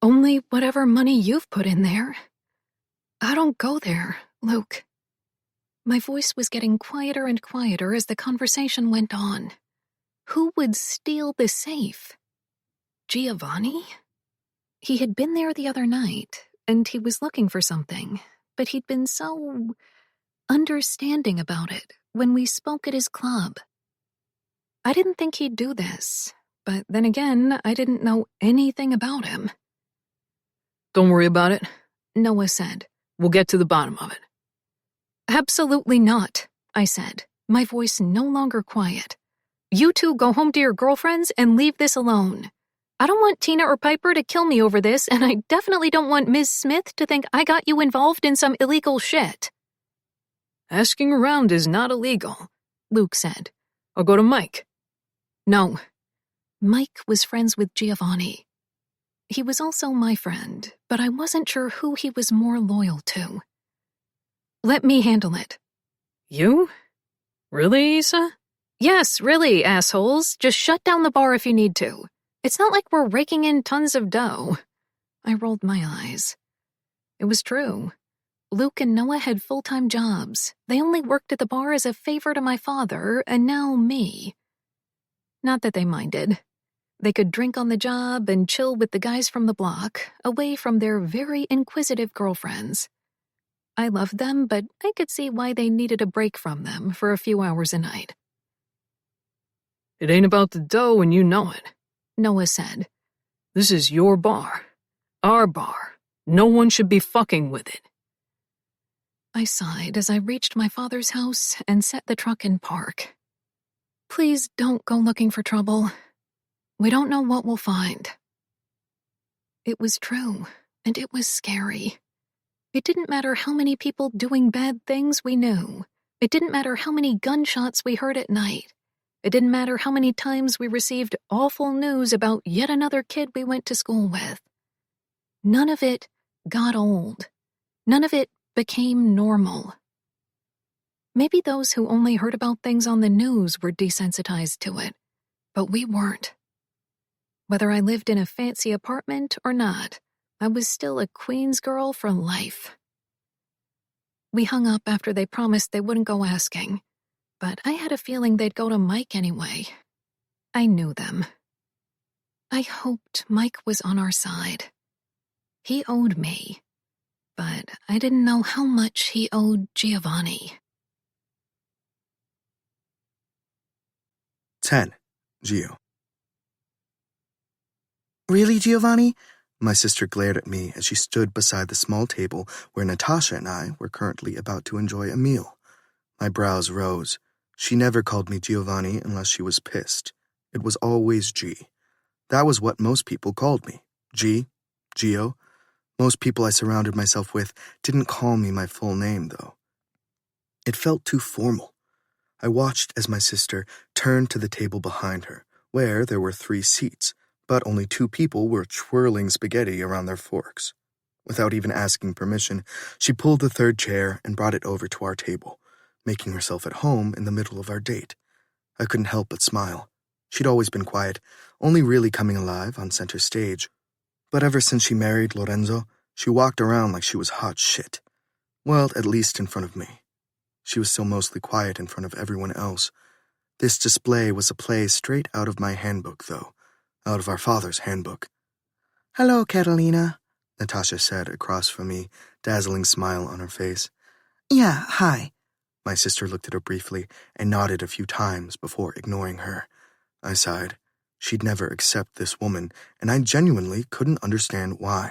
Only whatever money you've put in there. I don't go there, Luke. My voice was getting quieter and quieter as the conversation went on. Who would steal the safe? Giovanni? He had been there the other night, and he was looking for something, but he'd been so understanding about it when we spoke at his club. I didn't think he'd do this, but then again, I didn't know anything about him. Don't worry about it, Noah said. We'll get to the bottom of it. Absolutely not, I said, my voice no longer quiet. You two go home to your girlfriends and leave this alone. I don't want Tina or Piper to kill me over this, and I definitely don't want Ms. Smith to think I got you involved in some illegal shit. Asking around is not illegal, Luke said. I'll go to Mike. No. Mike was friends with Giovanni. He was also my friend, but I wasn't sure who he was more loyal to. Let me handle it. You? Really, Issa? Yes, really, assholes. Just shut down the bar if you need to. It's not like we're raking in tons of dough. I rolled my eyes. It was true. Luke and Noah had full-time jobs. They only worked at the bar as a favor to my father, and now me. Not that they minded. They could drink on the job and chill with the guys from the block, away from their very inquisitive girlfriends. I loved them, but I could see why they needed a break from them for a few hours a night. It ain't about the dough and you know it, Noah said. This is your bar. Our bar. No one should be fucking with it. I sighed as I reached my father's house and set the truck in park. Please don't go looking for trouble. We don't know what we'll find. It was true, and it was scary. It didn't matter how many people doing bad things we knew. It didn't matter how many gunshots we heard at night. It didn't matter how many times we received awful news about yet another kid we went to school with. None of it got old. None of it became normal. Maybe those who only heard about things on the news were desensitized to it, but we weren't. Whether I lived in a fancy apartment or not, I was still a Queens girl for life. We hung up after they promised they wouldn't go asking, but I had a feeling they'd go to Mike anyway. I knew them. I hoped Mike was on our side. He owed me, but I didn't know how much he owed Giovanni. 10. Gio. Really, Giovanni? My sister glared at me as she stood beside the small table where Natasha and I were currently about to enjoy a meal. My brows rose. She never called me Giovanni unless she was pissed. It was always G. That was what most people called me. G, Gio. Most people I surrounded myself with didn't call me my full name, though. It felt too formal. I watched as my sister turned to the table behind her, where there were 3 seats, but only 2 people were twirling spaghetti around their forks. Without even asking permission, she pulled the 3rd chair and brought it over to our table, making herself at home in the middle of our date. I couldn't help but smile. She'd always been quiet, only really coming alive on center stage. But ever since she married Lorenzo, she walked around like she was hot shit. Well, at least in front of me. She was still mostly quiet in front of everyone else. This display was a play straight out of my handbook, though. Out of our father's handbook. "Hello, Catalina," Natasha said across from me, dazzling smile on her face. "Yeah, hi." My sister looked at her briefly and nodded a few times before ignoring her. I sighed. She'd never accept this woman, and I genuinely couldn't understand why.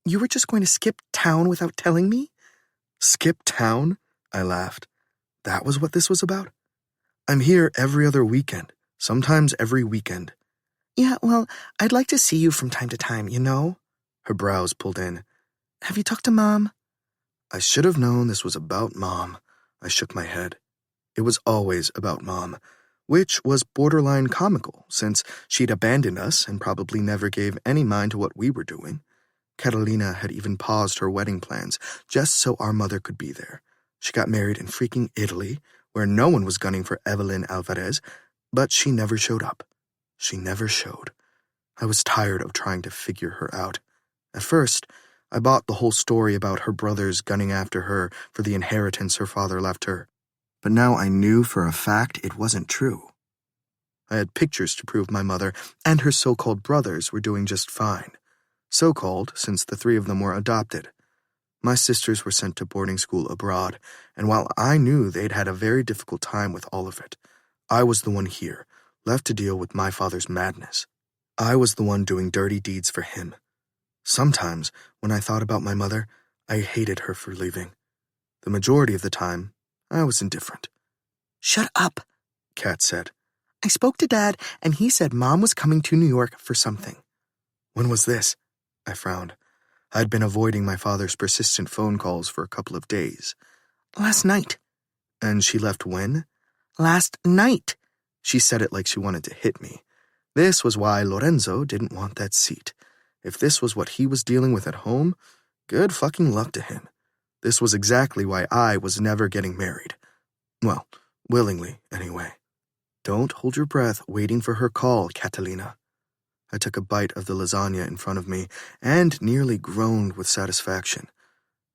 "You were just going to skip town without telling me?" "Skip town?" I laughed. That was what this was about? "I'm here every other weekend, sometimes every weekend." "Yeah, well, I'd like to see you from time to time, you know?" Her brows pulled in. "Have you talked to Mom?" I should have known this was about Mom. I shook my head. It was always about Mom, which was borderline comical, since she'd abandoned us and probably never gave any mind to what we were doing. Catalina had even paused her wedding plans just so our mother could be there. She got married in freaking Italy, where no one was gunning for Evelyn Alvarez, but she never showed up. She never showed. I was tired of trying to figure her out. At first, I bought the whole story about her brothers gunning after her for the inheritance her father left her. But now I knew for a fact it wasn't true. I had pictures to prove my mother and her so-called brothers were doing just fine. So-called, since the 3 of them were adopted. My sisters were sent to boarding school abroad, and while I knew they'd had a very difficult time with all of it, I was the one here, left to deal with my father's madness. I was the one doing dirty deeds for him. Sometimes, when I thought about my mother, I hated her for leaving. The majority of the time, I was indifferent. "Shut up," Kat said. "I spoke to Dad, and he said Mom was coming to New York for something." "When was this?" I frowned. I'd been avoiding my father's persistent phone calls for a couple of days. "Last night." "And she left when?" "Last night." She said it like she wanted to hit me. This was why Lorenzo didn't want that seat. If this was what he was dealing with at home, good fucking luck to him. This was exactly why I was never getting married. Well, willingly, anyway. Don't hold your breath waiting for her call, Catalina. I took a bite of the lasagna in front of me and nearly groaned with satisfaction.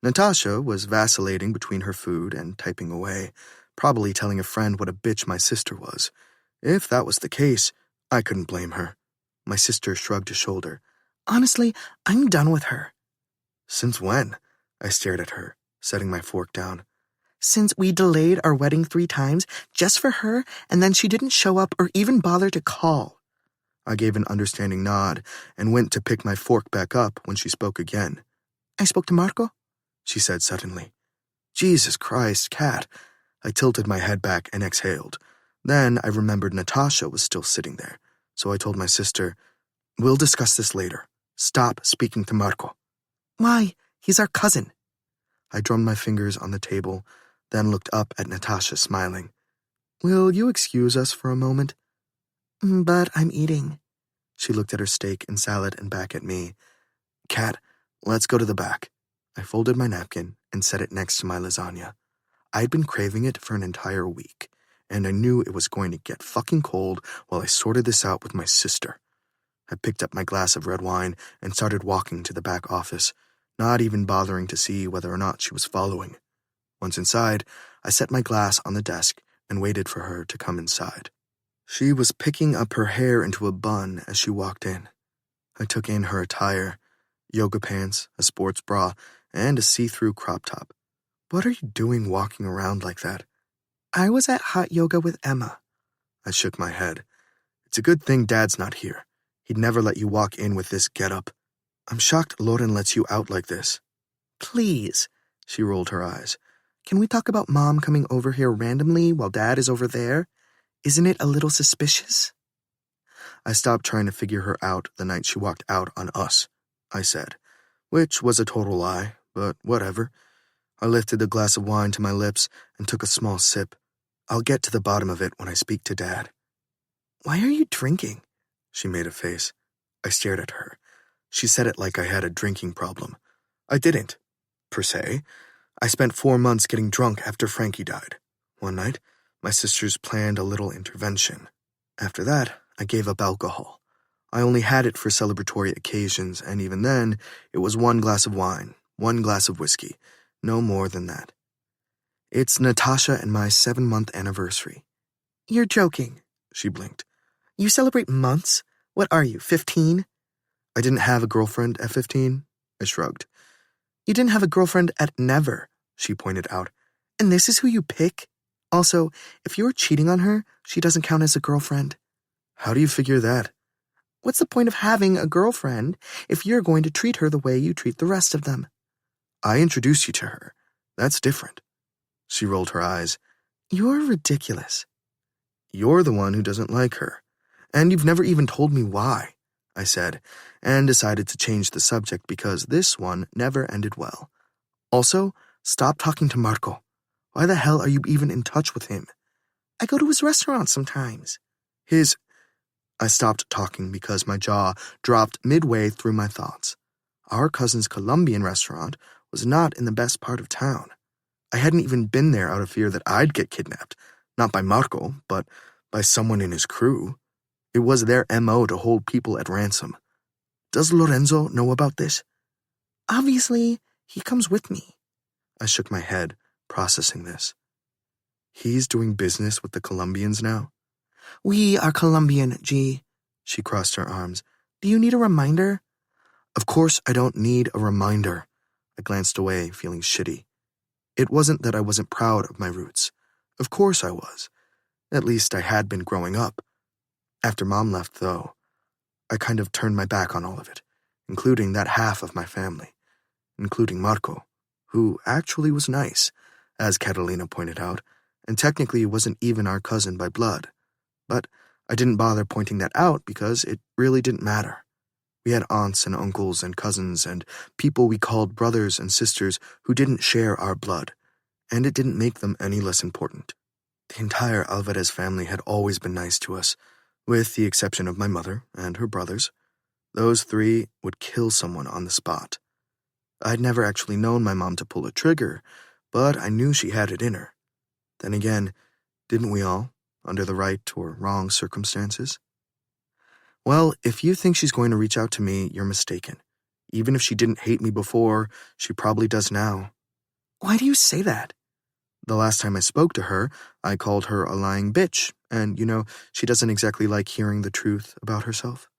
Natasha was vacillating between her food and typing away, probably telling a friend what a bitch my sister was. If that was the case, I couldn't blame her. My sister shrugged a shoulder. "Honestly, I'm done with her." "Since when?" I stared at her, setting my fork down. "Since we delayed our wedding 3 times just for her, and then she didn't show up or even bother to call." I gave an understanding nod and went to pick my fork back up when she spoke again. "I spoke to Marco," she said suddenly. Jesus Christ, Kat. I tilted my head back and exhaled. Then I remembered Natasha was still sitting there, so I told my sister, "We'll discuss this later. Stop speaking to Marco." "Why? He's our cousin." I drummed my fingers on the table, then looked up at Natasha smiling. "Will you excuse us for a moment?" "But I'm eating." She looked at her steak and salad and back at me. "Kat, let's go to the back." I folded my napkin and set it next to my lasagna. I'd been craving it for an entire week, and I knew it was going to get fucking cold while I sorted this out with my sister. I picked up my glass of red wine and started walking to the back office, not even bothering to see whether or not she was following. Once inside, I set my glass on the desk and waited for her to come inside. She was picking up her hair into a bun as she walked in. I took in her attire, yoga pants, a sports bra, and a see-through crop top. "What are you doing walking around like that?" "I was at hot yoga with Emma." I shook my head. "It's a good thing Dad's not here. He'd never let you walk in with this getup. I'm shocked Lauren lets you out like this." "Please," she rolled her eyes. "Can we talk about Mom coming over here randomly while Dad is over there? Isn't it a little suspicious?" I stopped trying to figure her out the night she walked out on us, I said, which was a total lie, but whatever. I lifted the glass of wine to my lips and took a small sip. I'll get to the bottom of it when I speak to Dad. "Why are you drinking?" She made a face. I stared at her. She said it like I had a drinking problem. I didn't, per se. I spent 4 months getting drunk after Frankie died. One night, my sisters planned a little intervention. After that, I gave up alcohol. I only had it for celebratory occasions, and even then, it was 1 glass of wine, 1 glass of whiskey, no more than that. It's Natasha and my 7-month anniversary. You're joking, she blinked. You celebrate months? What are you, 15? I didn't have a girlfriend at 15, I shrugged. You didn't have a girlfriend at never, she pointed out. And this is who you pick? Also, if you're cheating on her, she doesn't count as a girlfriend. How do you figure that? What's the point of having a girlfriend if you're going to treat her the way you treat the rest of them? I introduced you to her. That's different. She rolled her eyes. You're ridiculous. You're the one who doesn't like her. And you've never even told me why, I said, and decided to change the subject because this one never ended well. Also, stop talking to Marco. Why the hell are you even in touch with him? I go to his restaurant sometimes. I stopped talking because my jaw dropped midway through my thoughts. Our cousin's Colombian restaurant was not in the best part of town. I hadn't even been there out of fear that I'd get kidnapped, not by Marco, but by someone in his crew. It was their MO to hold people at ransom. Does Lorenzo know about this? Obviously, he comes with me. I shook my head, processing this. He's doing business with the Colombians now? We are Colombian, G. She crossed her arms. Do you need a reminder? Of course I don't need a reminder. I glanced away, feeling shitty. It wasn't that I wasn't proud of my roots. Of course I was. At least I had been growing up. After Mom left, though, I kind of turned my back on all of it, including that half of my family, including Marco, who actually was nice, as Catalina pointed out, and technically wasn't even our cousin by blood. But I didn't bother pointing that out because it really didn't matter. We had aunts and uncles and cousins and people we called brothers and sisters who didn't share our blood, and it didn't make them any less important. The entire Alvarez family had always been nice to us, with the exception of my mother and her brothers. Those 3 would kill someone on the spot. I'd never actually known my mom to pull a trigger, but I knew she had it in her. Then again, didn't we all, under the right or wrong circumstances? Well, if you think she's going to reach out to me, you're mistaken. Even if she didn't hate me before, she probably does now. Why do you say that? The last time I spoke to her, I called her a lying bitch, and, she doesn't exactly like hearing the truth about herself.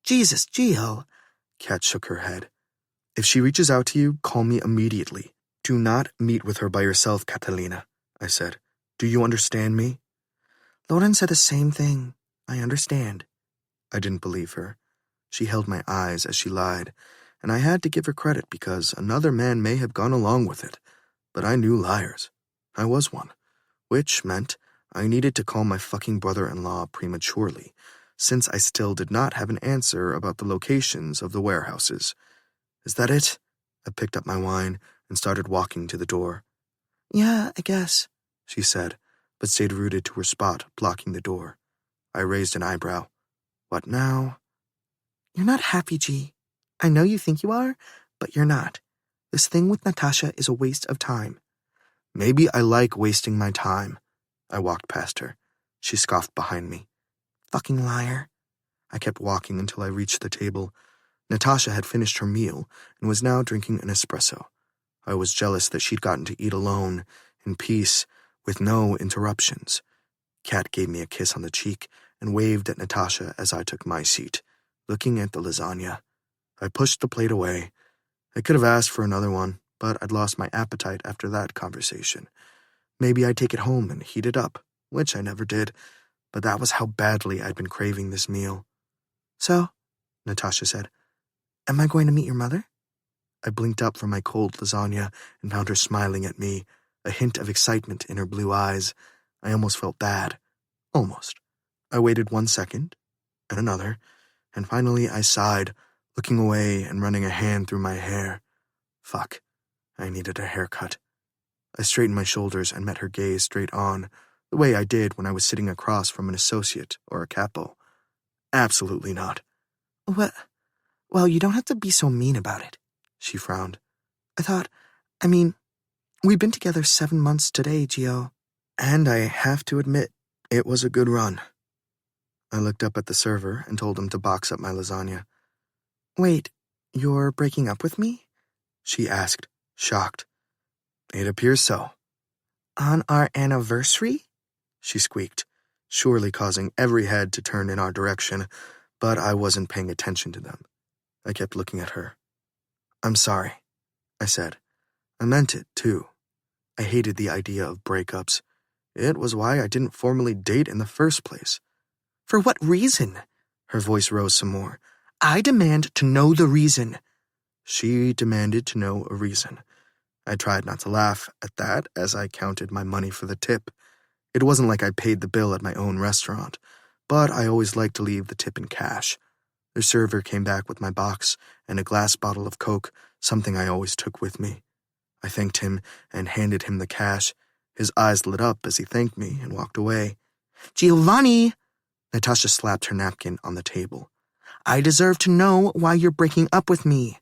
Jesus, Gio. Kat shook her head. If she reaches out to you, call me immediately. Do not meet with her by yourself, Catalina, I said. Do you understand me? Lauren said the same thing. I understand. I didn't believe her. She held my eyes as she lied, and I had to give her credit because another man may have gone along with it, but I knew liars. I was one, which meant I needed to call my fucking brother-in-law prematurely, since I still did not have an answer about the locations of the warehouses. Is that it? I picked up my wine and started walking to the door. Yeah, I guess, she said, but stayed rooted to her spot, blocking the door. I raised an eyebrow. What now? You're not happy, G. I know you think you are, but you're not. This thing with Natasha is a waste of time. Maybe I like wasting my time. I walked past her. She scoffed behind me. Fucking liar. I kept walking until I reached the table. Natasha had finished her meal and was now drinking an espresso. I was jealous that she'd gotten to eat alone, in peace, with no interruptions. Kat gave me a kiss on the cheek and waved at Natasha as I took my seat, looking at the lasagna. I pushed the plate away. I could have asked for another one, but I'd lost my appetite after that conversation. Maybe I'd take it home and heat it up, which I never did, but that was how badly I'd been craving this meal. So, Natasha said, am I going to meet your mother? I blinked up from my cold lasagna and found her smiling at me, a hint of excitement in her blue eyes. I almost felt bad. Almost. I waited 1 second, and another, and finally I sighed, looking away and running a hand through my hair. Fuck. I needed a haircut. I straightened my shoulders and met her gaze straight on, the way I did when I was sitting across from an associate or a capo. Absolutely not. What? Well, you don't have to be so mean about it, she frowned. We've been together 7 months today, Gio. And I have to admit, it was a good run. I looked up at the server and told him to box up my lasagna. Wait, you're breaking up with me? She asked, shocked. It appears so. On our anniversary? She squeaked, surely causing every head to turn in our direction, but I wasn't paying attention to them. I kept looking at her. I'm sorry, I said. I meant it, too. I hated the idea of breakups. It was why I didn't formally date in the first place. For what reason? Her voice rose some more. I demand to know the reason. She demanded to know a reason. I tried not to laugh at that as I counted my money for the tip. It wasn't like I paid the bill at my own restaurant, but I always liked to leave the tip in cash. The server came back with my box and a glass bottle of Coke, something I always took with me. I thanked him and handed him the cash. His eyes lit up as he thanked me and walked away. Giovanni! Natasha slapped her napkin on the table. I deserve to know why you're breaking up with me.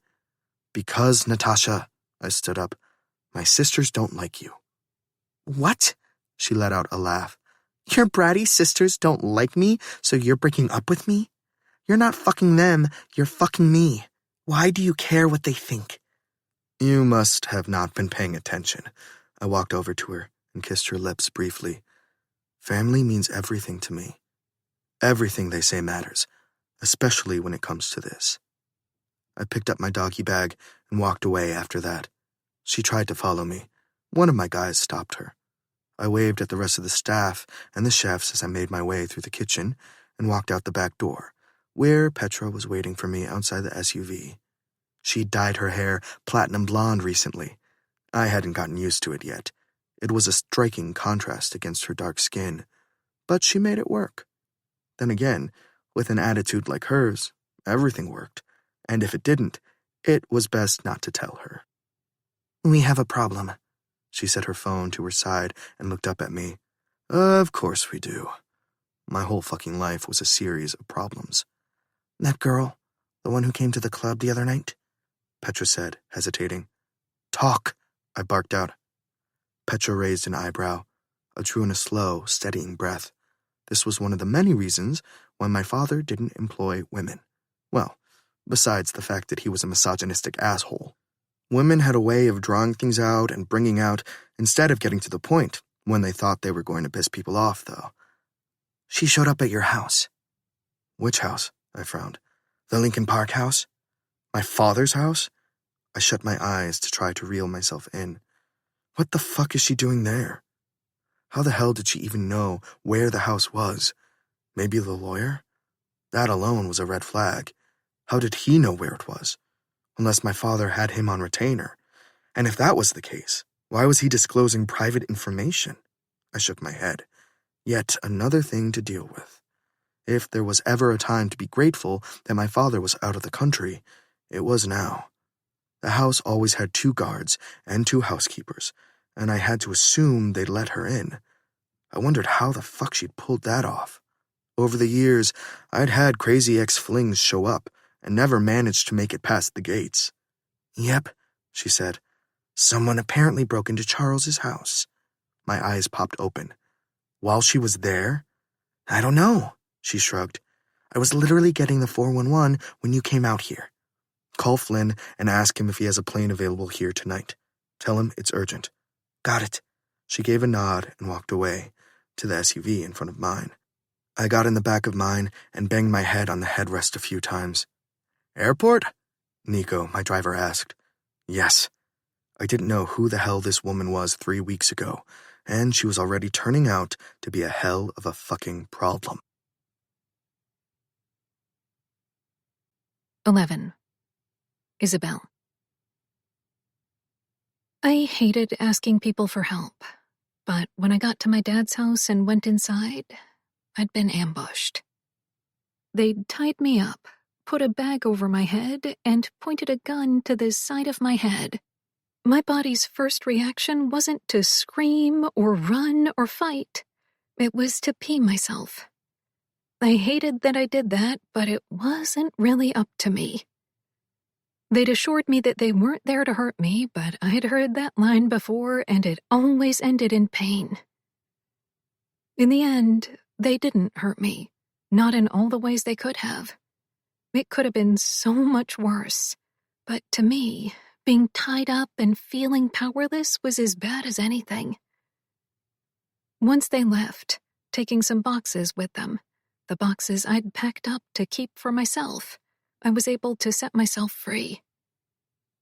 Because, Natasha, I stood up, my sisters don't like you. What? She let out a laugh. Your bratty sisters don't like me, so you're breaking up with me? You're not fucking them, you're fucking me. Why do you care what they think? You must have not been paying attention. I walked over to her and kissed her lips briefly. Family means everything to me. Everything they say matters, especially when it comes to this. I picked up my doggy bag and walked away after that. She tried to follow me. One of my guys stopped her. I waved at the rest of the staff and the chefs as I made my way through the kitchen and walked out the back door, where Petra was waiting for me outside the SUV. She dyed her hair platinum blonde recently. I hadn't gotten used to it yet. It was a striking contrast against her dark skin, but she made it work. Then again, with an attitude like hers, everything worked, and if it didn't, it was best not to tell her. We have a problem. She set her phone to her side and looked up at me. Of course we do. My whole fucking life was a series of problems. That girl, the one who came to the club the other night? Petra said, hesitating. Talk, I barked out. Petra raised an eyebrow. I drew in a slow, steadying breath. This was one of the many reasons why my father didn't employ women. Well, besides the fact that he was a misogynistic asshole. Women had a way of drawing things out and bringing out instead of getting to the point when they thought they were going to piss people off, though. She showed up at your house. Which house? I frowned. The Lincoln Park house? My father's house? I shut my eyes to try to reel myself in. What the fuck is she doing there? How the hell did she even know where the house was? Maybe the lawyer? That alone was a red flag. How did he know where it was? Unless my father had him on retainer. And if that was the case, why was he disclosing private information? I shook my head. Yet another thing to deal with. If there was ever a time to be grateful that my father was out of the country, it was now. The house always had 2 guards and 2 housekeepers, and I had to assume they'd let her in. I wondered how the fuck she'd pulled that off. Over the years, I'd had crazy ex-flings show up and never managed to make it past the gates. Yep, she said. Someone apparently broke into Charles's house. My eyes popped open. While she was there? I don't know, she shrugged. I was literally getting the 411 when you came out here. Call Flynn and ask him if he has a plane available here tonight. Tell him it's urgent. Got it. She gave a nod and walked away to the SUV in front of mine. I got in the back of mine and banged my head on the headrest a few times. Airport? Nico, my driver, asked. Yes. I didn't know who the hell this woman was 3 weeks ago, and she was already turning out to be a hell of a fucking problem. 11. Isabel. I hated asking people for help, but when I got to my dad's house and went inside, I'd been ambushed. They'd tied me up, put a bag over my head, and pointed a gun to the side of my head. My body's first reaction wasn't to scream or run or fight. It was to pee myself. I hated that I did that, but it wasn't really up to me. They'd assured me that they weren't there to hurt me, but I had heard that line before, and it always ended in pain. In the end, they didn't hurt me, not in all the ways they could have. It could have been so much worse, but to me, being tied up and feeling powerless was as bad as anything. Once they left, taking some boxes with them, the boxes I'd packed up to keep for myself, I was able to set myself free.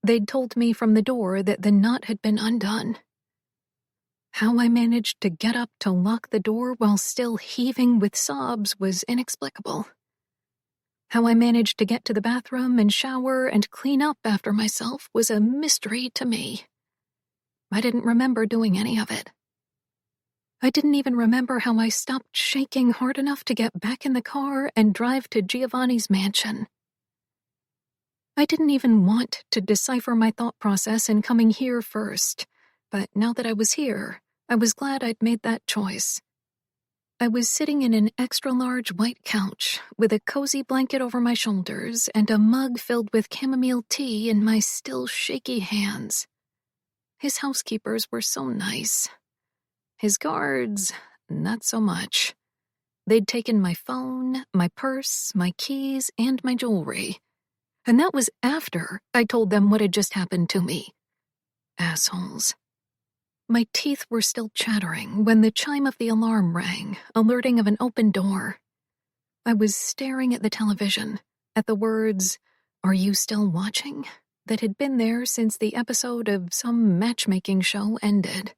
They'd told me from the door that the knot had been undone. How I managed to get up to lock the door while still heaving with sobs was inexplicable. How I managed to get to the bathroom and shower and clean up after myself was a mystery to me. I didn't remember doing any of it. I didn't even remember how I stopped shaking hard enough to get back in the car and drive to Giovanni's mansion. I didn't even want to decipher my thought process in coming here first, but now that I was here, I was glad I'd made that choice. I was sitting in an extra-large white couch with a cozy blanket over my shoulders and a mug filled with chamomile tea in my still shaky hands. His housekeepers were so nice. His guards, not so much. They'd taken my phone, my purse, my keys, and my jewelry. And that was after I told them what had just happened to me. Assholes. My teeth were still chattering when the chime of the alarm rang, alerting of an open door. I was staring at the television, at the words, "Are you still watching?" that had been there since the episode of some matchmaking show ended.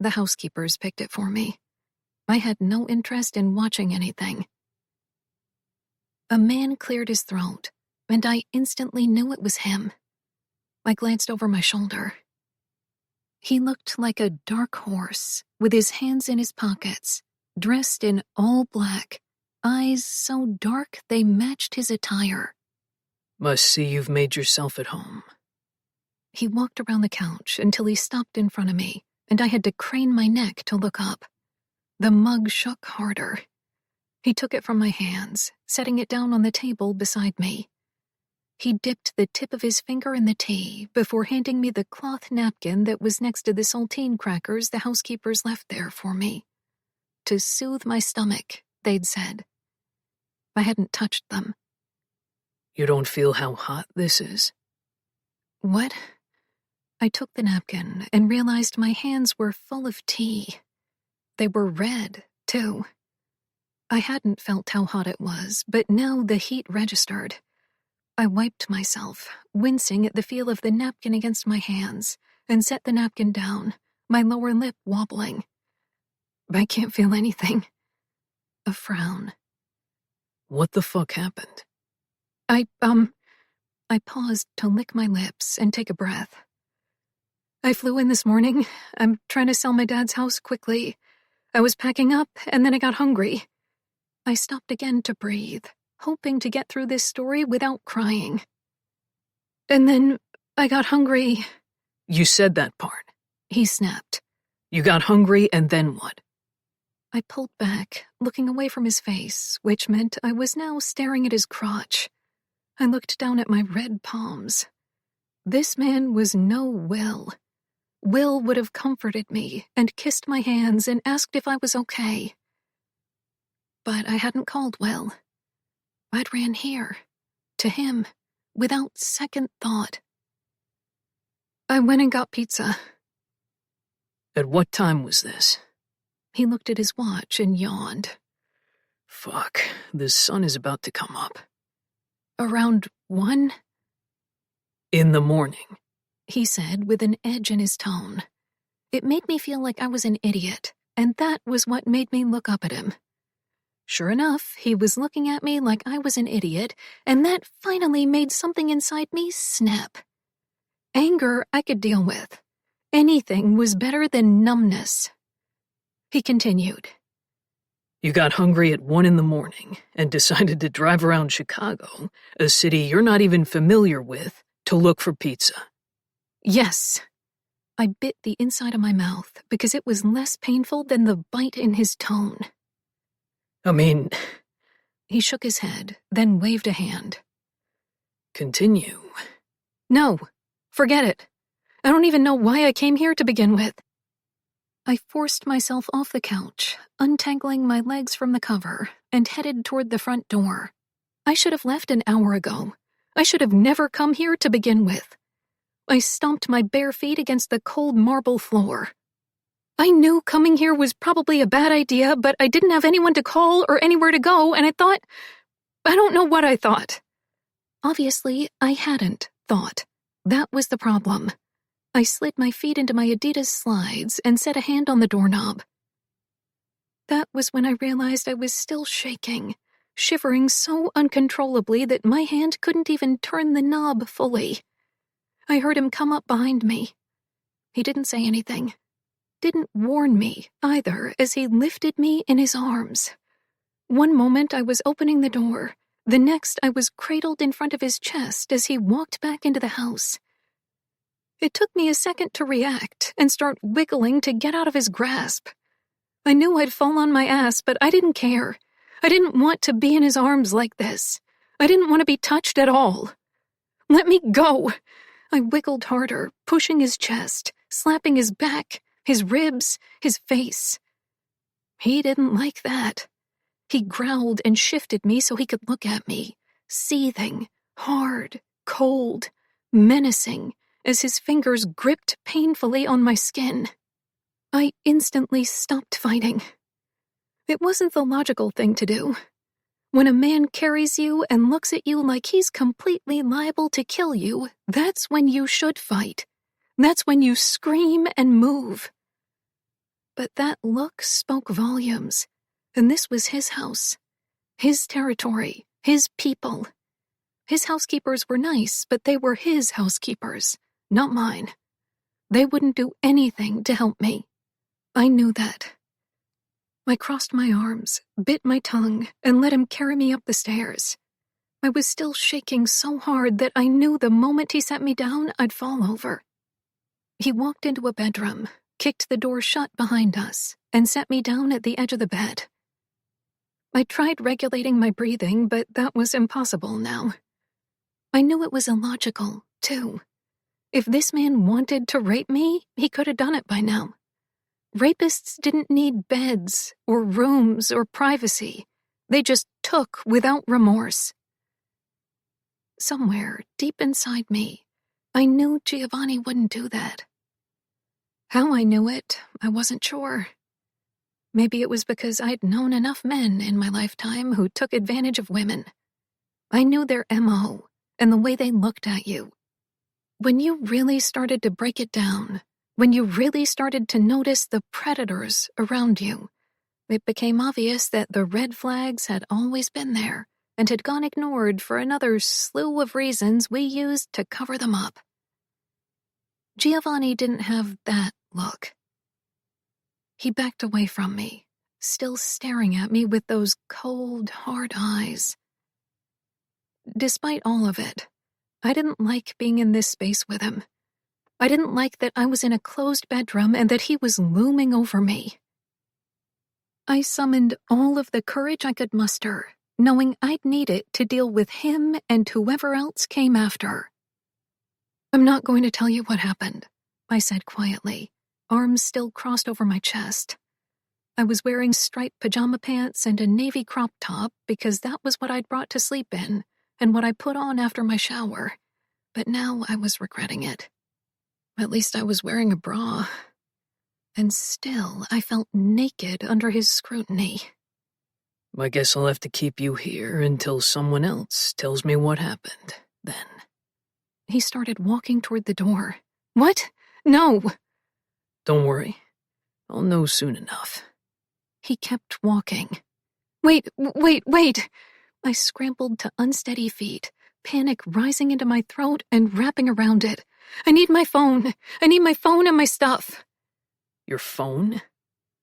The housekeepers picked it for me. I had no interest in watching anything. A man cleared his throat, and I instantly knew it was him. I glanced over my shoulder. He looked like a dark horse, with his hands in his pockets, dressed in all black, eyes so dark they matched his attire. Must see you've made yourself at home. He walked around the couch until he stopped in front of me, and I had to crane my neck to look up. The mug shook harder. He took it from my hands, setting it down on the table beside me. He dipped the tip of his finger in the tea before handing me the cloth napkin that was next to the saltine crackers the housekeepers left there for me. To soothe my stomach, they'd said. I hadn't touched them. You don't feel how hot this is? What? I took the napkin and realized my hands were full of tea. They were red, too. I hadn't felt how hot it was, but now the heat registered. I wiped myself, wincing at the feel of the napkin against my hands, and set the napkin down, my lower lip wobbling. I can't feel anything. A frown. What the fuck happened? I paused to lick my lips and take a breath. I flew in this morning. I'm trying to sell my dad's house quickly. I was packing up, and then I got hungry. I stopped again to breathe, hoping to get through this story without crying. And then I got hungry. You said that part. He snapped. You got hungry, and then what? I pulled back, looking away from his face, which meant I was now staring at his crotch. I looked down at my red palms. This man was no Will. Will would have comforted me and kissed my hands and asked if I was okay. But I hadn't called Will. I'd ran here, to him, without second thought. I went and got pizza. At what time was this? He looked at his watch and yawned. Fuck, the sun is about to come up. Around 1? In the morning, he said with an edge in his tone. It made me feel like I was an idiot, and that was what made me look up at him. Sure enough, he was looking at me like I was an idiot, and that finally made something inside me snap. Anger I could deal with. Anything was better than numbness. He continued. You got hungry at 1 in the morning and decided to drive around Chicago, a city you're not even familiar with, to look for pizza. Yes. I bit the inside of my mouth because it was less painful than the bite in his tone. I mean... He shook his head, then waved a hand. Continue. No, forget it. I don't even know why I came here to begin with. I forced myself off the couch, untangling my legs from the cover, and headed toward the front door. I should have left an hour ago. I should have never come here to begin with. I stomped my bare feet against the cold marble floor. I knew coming here was probably a bad idea, but I didn't have anyone to call or anywhere to go, and I don't know what I thought. Obviously, I hadn't thought. That was the problem. I slid my feet into my Adidas slides and set a hand on the doorknob. That was when I realized I was still shaking, shivering so uncontrollably that my hand couldn't even turn the knob fully. I heard him come up behind me. He didn't say anything. Didn't warn me, either, as he lifted me in his arms. One moment I was opening the door. The next I was cradled in front of his chest as he walked back into the house. It took me a second to react and start wiggling to get out of his grasp. I knew I'd fall on my ass, but I didn't care. I didn't want to be in his arms like this. I didn't want to be touched at all. Let me go. I wiggled harder, pushing his chest, slapping his back, his ribs, his face. He didn't like that. He growled and shifted me so he could look at me, seething, hard, cold, menacing, as his fingers gripped painfully on my skin. I instantly stopped fighting. It wasn't the logical thing to do. When a man carries you and looks at you like he's completely liable to kill you, that's when you should fight. That's when you scream and move. But that look spoke volumes, and this was his house, his territory, his people. His housekeepers were nice, but they were his housekeepers, not mine. They wouldn't do anything to help me. I knew that. I crossed my arms, bit my tongue, and let him carry me up the stairs. I was still shaking so hard that I knew the moment he set me down, I'd fall over. He walked into a bedroom, kicked the door shut behind us, and set me down at the edge of the bed. I tried regulating my breathing, but that was impossible now. I knew it was illogical, too. If this man wanted to rape me, he could have done it by now. Rapists didn't need beds or rooms or privacy. They just took without remorse. Somewhere, deep inside me, I knew Giovanni wouldn't do that. How I knew it, I wasn't sure. Maybe it was because I'd known enough men in my lifetime who took advantage of women. I knew their MO and the way they looked at you. When you really started to break it down, when you really started to notice the predators around you, it became obvious that the red flags had always been there and had gone ignored for another slew of reasons we used to cover them up. Giovanni didn't have that look. He backed away from me, still staring at me with those cold, hard eyes. Despite all of it, I didn't like being in this space with him. I didn't like that I was in a closed bedroom and that he was looming over me. I summoned all of the courage I could muster, knowing I'd need it to deal with him and whoever else came after. "I'm not going to tell you what happened," I said quietly, arms still crossed over my chest. I was wearing striped pajama pants and a navy crop top because that was what I'd brought to sleep in and what I put on after my shower, but now I was regretting it. At least I was wearing a bra. And still, I felt naked under his scrutiny. "I guess I'll have to keep you here until someone else tells me what happened, then." He started walking toward the door. "What? No!" "Don't worry. I'll know soon enough." He kept walking. Wait! I scrambled to unsteady feet, panic rising into my throat and wrapping around it. "I need my phone. I need my phone and my stuff." "Your phone?"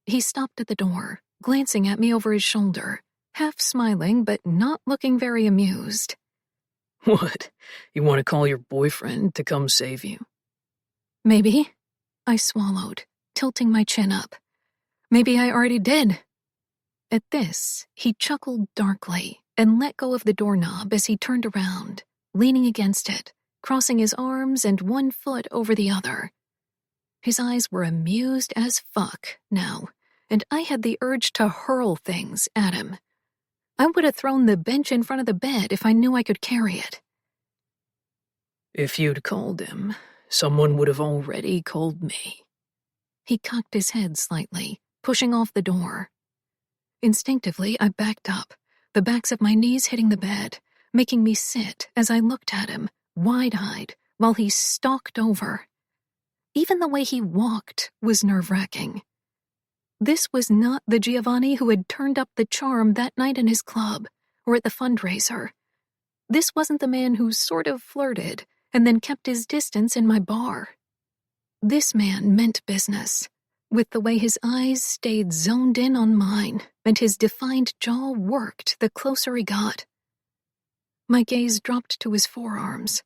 He stopped at the door, glancing at me over his shoulder, half smiling but not looking very amused. "What? You want to call your boyfriend to come save you?" "Maybe." I swallowed, tilting my chin up. "Maybe I already did." At this, he chuckled darkly and let go of the doorknob as he turned around, leaning against it, crossing his arms and one foot over the other. His eyes were amused as fuck now, and I had the urge to hurl things at him. I would have thrown the bench in front of the bed if I knew I could carry it. If you'd called him, someone would have already called me. He cocked his head slightly, pushing off the door. Instinctively, I backed up, the backs of my knees hitting the bed, making me sit as I looked at him, wide-eyed, while he stalked over. Even the way he walked was nerve-wracking. This was not the Giovanni who had turned up the charm that night in his club or at the fundraiser. This wasn't the man who sort of flirted and then kept his distance in my bar. This man meant business, with the way his eyes stayed zoned in on mine and his defined jaw worked the closer he got. My gaze dropped to his forearms.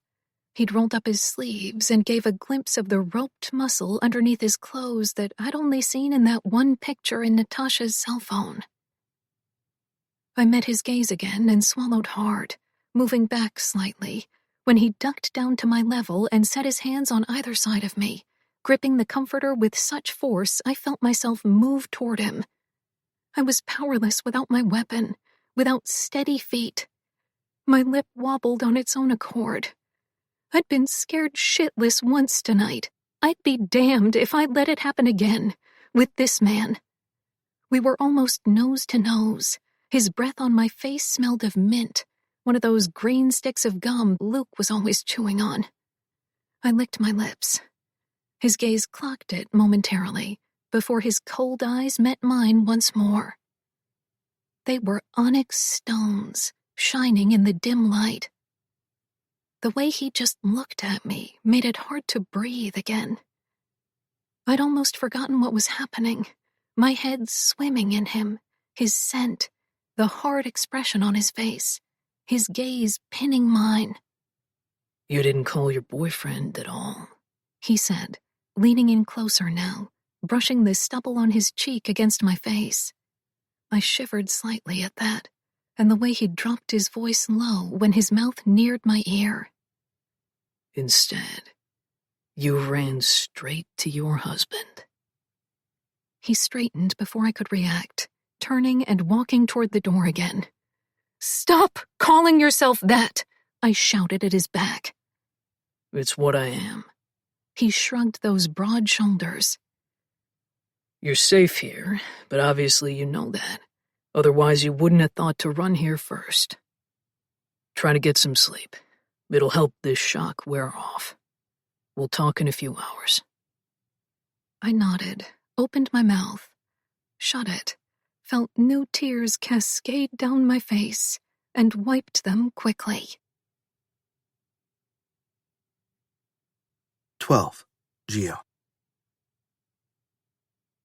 He'd rolled up his sleeves and gave a glimpse of the roped muscle underneath his clothes that I'd only seen in that one picture in Natasha's cell phone. I met his gaze again and swallowed hard, moving back slightly, when he ducked down to my level and set his hands on either side of me, gripping the comforter with such force I felt myself move toward him. I was powerless without my weapon, without steady feet. My lip wobbled on its own accord. I'd been scared shitless once tonight. I'd be damned if I let it happen again, with this man. We were almost nose to nose. His breath on my face smelled of mint, one of those green sticks of gum Luke was always chewing on. I licked my lips. His gaze clocked it momentarily, before his cold eyes met mine once more. They were onyx stones, shining in the dim light. The way he just looked at me made it hard to breathe again. I'd almost forgotten what was happening, my head swimming in him, his scent, the hard expression on his face, his gaze pinning mine. You didn't call your boyfriend at all, he said, leaning in closer now, brushing the stubble on his cheek against my face. I shivered slightly at that, and the way he dropped his voice low when his mouth neared my ear. Instead, you ran straight to your husband. He straightened before I could react, turning and walking toward the door again. "Stop calling yourself that!" I shouted at his back. It's what I am. He shrugged those broad shoulders. You're safe here, but obviously you know that. Otherwise you wouldn't have thought to run here first. Try to get some sleep. It'll help this shock wear off. We'll talk in a few hours. I nodded, opened my mouth, shut it, felt new tears cascade down my face, and wiped them quickly. 12. Gio.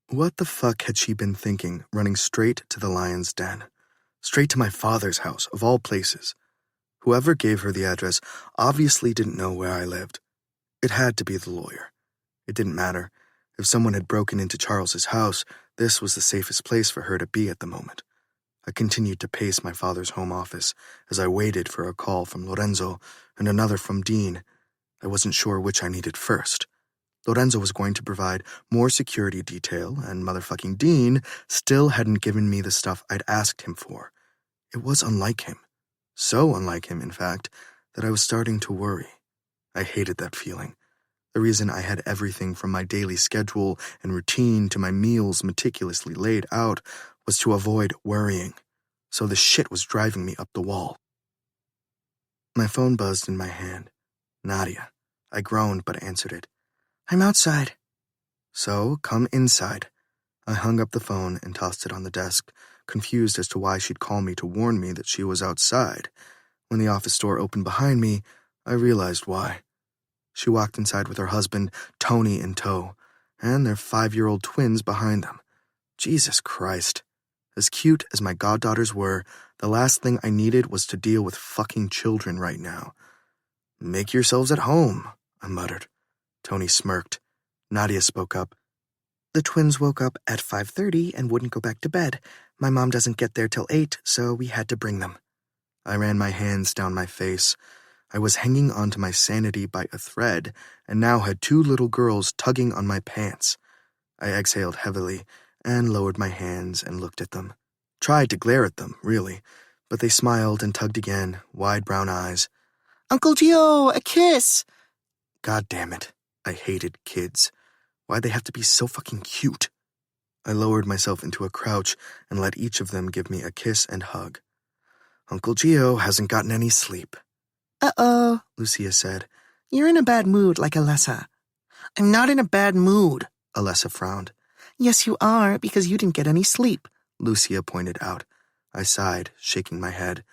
What the fuck had she been thinking, running straight to the lion's den? Straight to my father's house, of all places. Whoever gave her the address obviously didn't know where I lived. It had to be the lawyer. It didn't matter. If someone had broken into Charles's house, this was the safest place for her to be at the moment. I continued to pace my father's home office as I waited for a call from Lorenzo and another from Dean. I wasn't sure which I needed first. Lorenzo was going to provide more security detail, and motherfucking Dean still hadn't given me the stuff I'd asked him for. It was unlike him. So unlike him, in fact, that I was starting to worry. I hated that feeling. The reason I had everything from my daily schedule and routine to my meals meticulously laid out was to avoid worrying. So the shit was driving me up the wall. My phone buzzed in my hand. Nadia. I groaned but answered it. "I'm outside." "So, come inside." I hung up the phone and tossed it on the desk, confused as to why she'd call me to warn me that she was outside. When the office door opened behind me, I realized why. She walked inside with her husband, Tony, in tow, and their 5-year-old twins behind them. Jesus Christ. As cute as my goddaughters were, the last thing I needed was to deal with fucking children right now. "Make yourselves at home," I muttered. Tony smirked. Nadia spoke up. "The twins woke up at 5:30 and wouldn't go back to bed. My mom doesn't get there till 8, so we had to bring them." I ran my hands down my face. I was hanging onto my sanity by a thread and now had two little girls tugging on my pants. I exhaled heavily and lowered my hands and looked at them. Tried to glare at them, really, but they smiled and tugged again, wide brown eyes. "Uncle Gio, a kiss!" God damn it. I hated kids. Why'd they have to be so fucking cute? I lowered myself into a crouch and let each of them give me a kiss and hug. Uncle Gio hasn't gotten any sleep. "Uh-oh," Lucia said. "You're in a bad mood like Alessa." "I'm not in a bad mood," Alessa frowned. "Yes, you are, because you didn't get any sleep," Lucia pointed out. I sighed, shaking my head.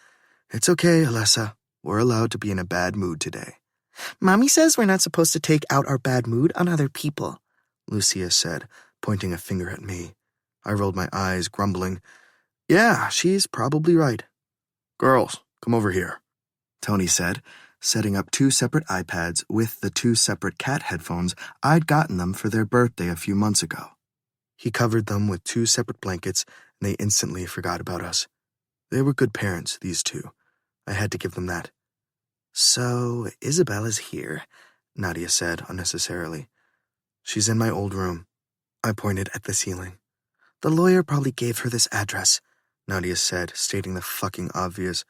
"It's okay, Alessa. We're allowed to be in a bad mood today." "Mommy says we're not supposed to take out our bad mood on other people," Lucia said, pointing a finger at me. I rolled my eyes, grumbling. "Yeah, she's probably right." "Girls, come over here," Tony said, setting up two separate iPads with the two separate cat headphones I'd gotten them for their birthday a few months ago. He covered them with two separate blankets, and they instantly forgot about us. They were good parents, these two. I had to give them that. "So, Isabel is here," Nadia said unnecessarily. "She's in my old room." I pointed at the ceiling. "The lawyer probably gave her this address," Nadia said, stating the fucking obvious.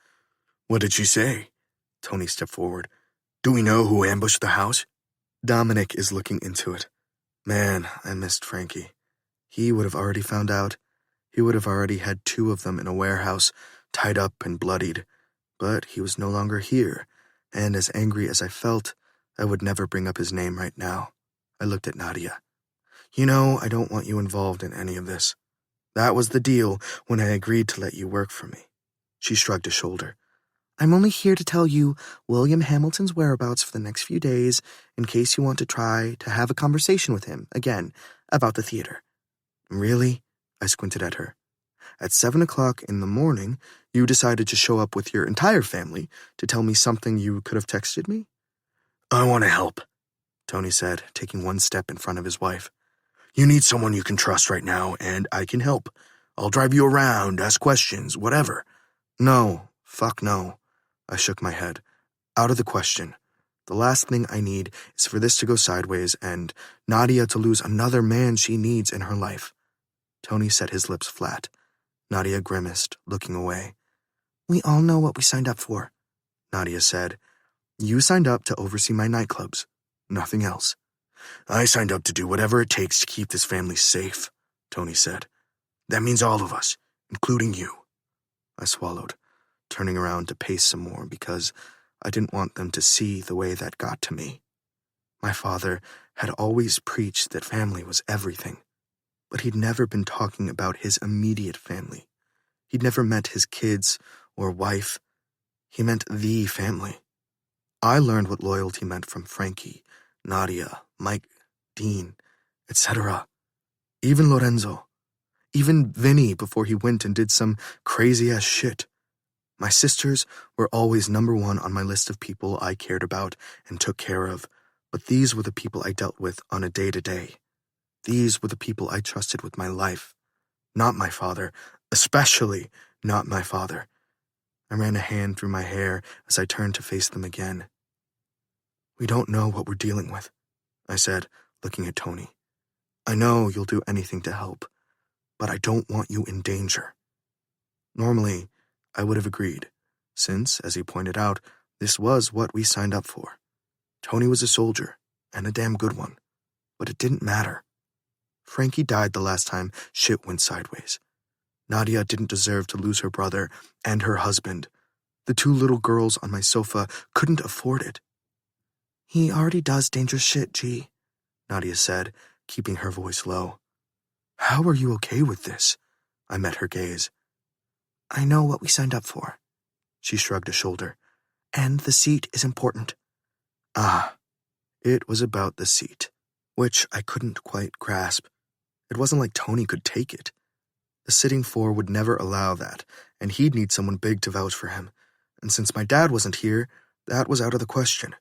"What did she say?" Tony stepped forward. "Do we know who ambushed the house?" "Dominic is looking into it." Man, I missed Frankie. He would have already found out. He would have already had two of them in a warehouse, tied up and bloodied. But he was no longer here, and as angry as I felt, I would never bring up his name right now. I looked at Nadia. "You know, I don't want you involved in any of this. That was the deal when I agreed to let you work for me." She shrugged a shoulder. "I'm only here to tell you William Hamilton's whereabouts for the next few days in case you want to try to have a conversation with him again about the theater." "Really?" I squinted at her. "At 7 o'clock in the morning, you decided to show up with your entire family to tell me something you could have texted me?" "I want to help," Tony said, taking one step in front of his wife. "You need someone you can trust right now, and I can help. I'll drive you around, ask questions, whatever." "No, fuck no." I shook my head. "Out of the question. The last thing I need is for this to go sideways and Nadia to lose another man she needs in her life." Tony set his lips flat. Nadia grimaced, looking away. "We all know what we signed up for," Nadia said. "You signed up to oversee my nightclubs. Nothing else." "I signed up to do whatever it takes to keep this family safe," Tony said. "That means all of us, including you." I swallowed, turning around to pace some more because I didn't want them to see the way that got to me. My father had always preached that family was everything, but he'd never been talking about his immediate family. He'd never met his kids or wife. He meant the family. I learned what loyalty meant from Frankie, Nadia, Mike, Dean, etc. Even Lorenzo. Even Vinny before he went and did some crazy-ass shit. My sisters were always number one on my list of people I cared about and took care of, but these were the people I dealt with on a day-to-day. These were the people I trusted with my life. Not my father, especially not my father. I ran a hand through my hair as I turned to face them again. "We don't know what we're dealing with," I said, looking at Tony. "I know you'll do anything to help, but I don't want you in danger." Normally, I would have agreed, since, as he pointed out, this was what we signed up for. Tony was a soldier, and a damn good one. But it didn't matter. Frankie died the last time shit went sideways. Nadia didn't deserve to lose her brother and her husband. The two little girls on my sofa couldn't afford it. "He already does dangerous shit, G," Nadia said, keeping her voice low. "How are you okay with this?" I met her gaze. "I know what we signed up for." She shrugged a shoulder. "And the seat is important." Ah, it was about the seat, which I couldn't quite grasp. It wasn't like Tony could take it. The sitting four would never allow that, and he'd need someone big to vouch for him. And since my dad wasn't here, that was out of the question.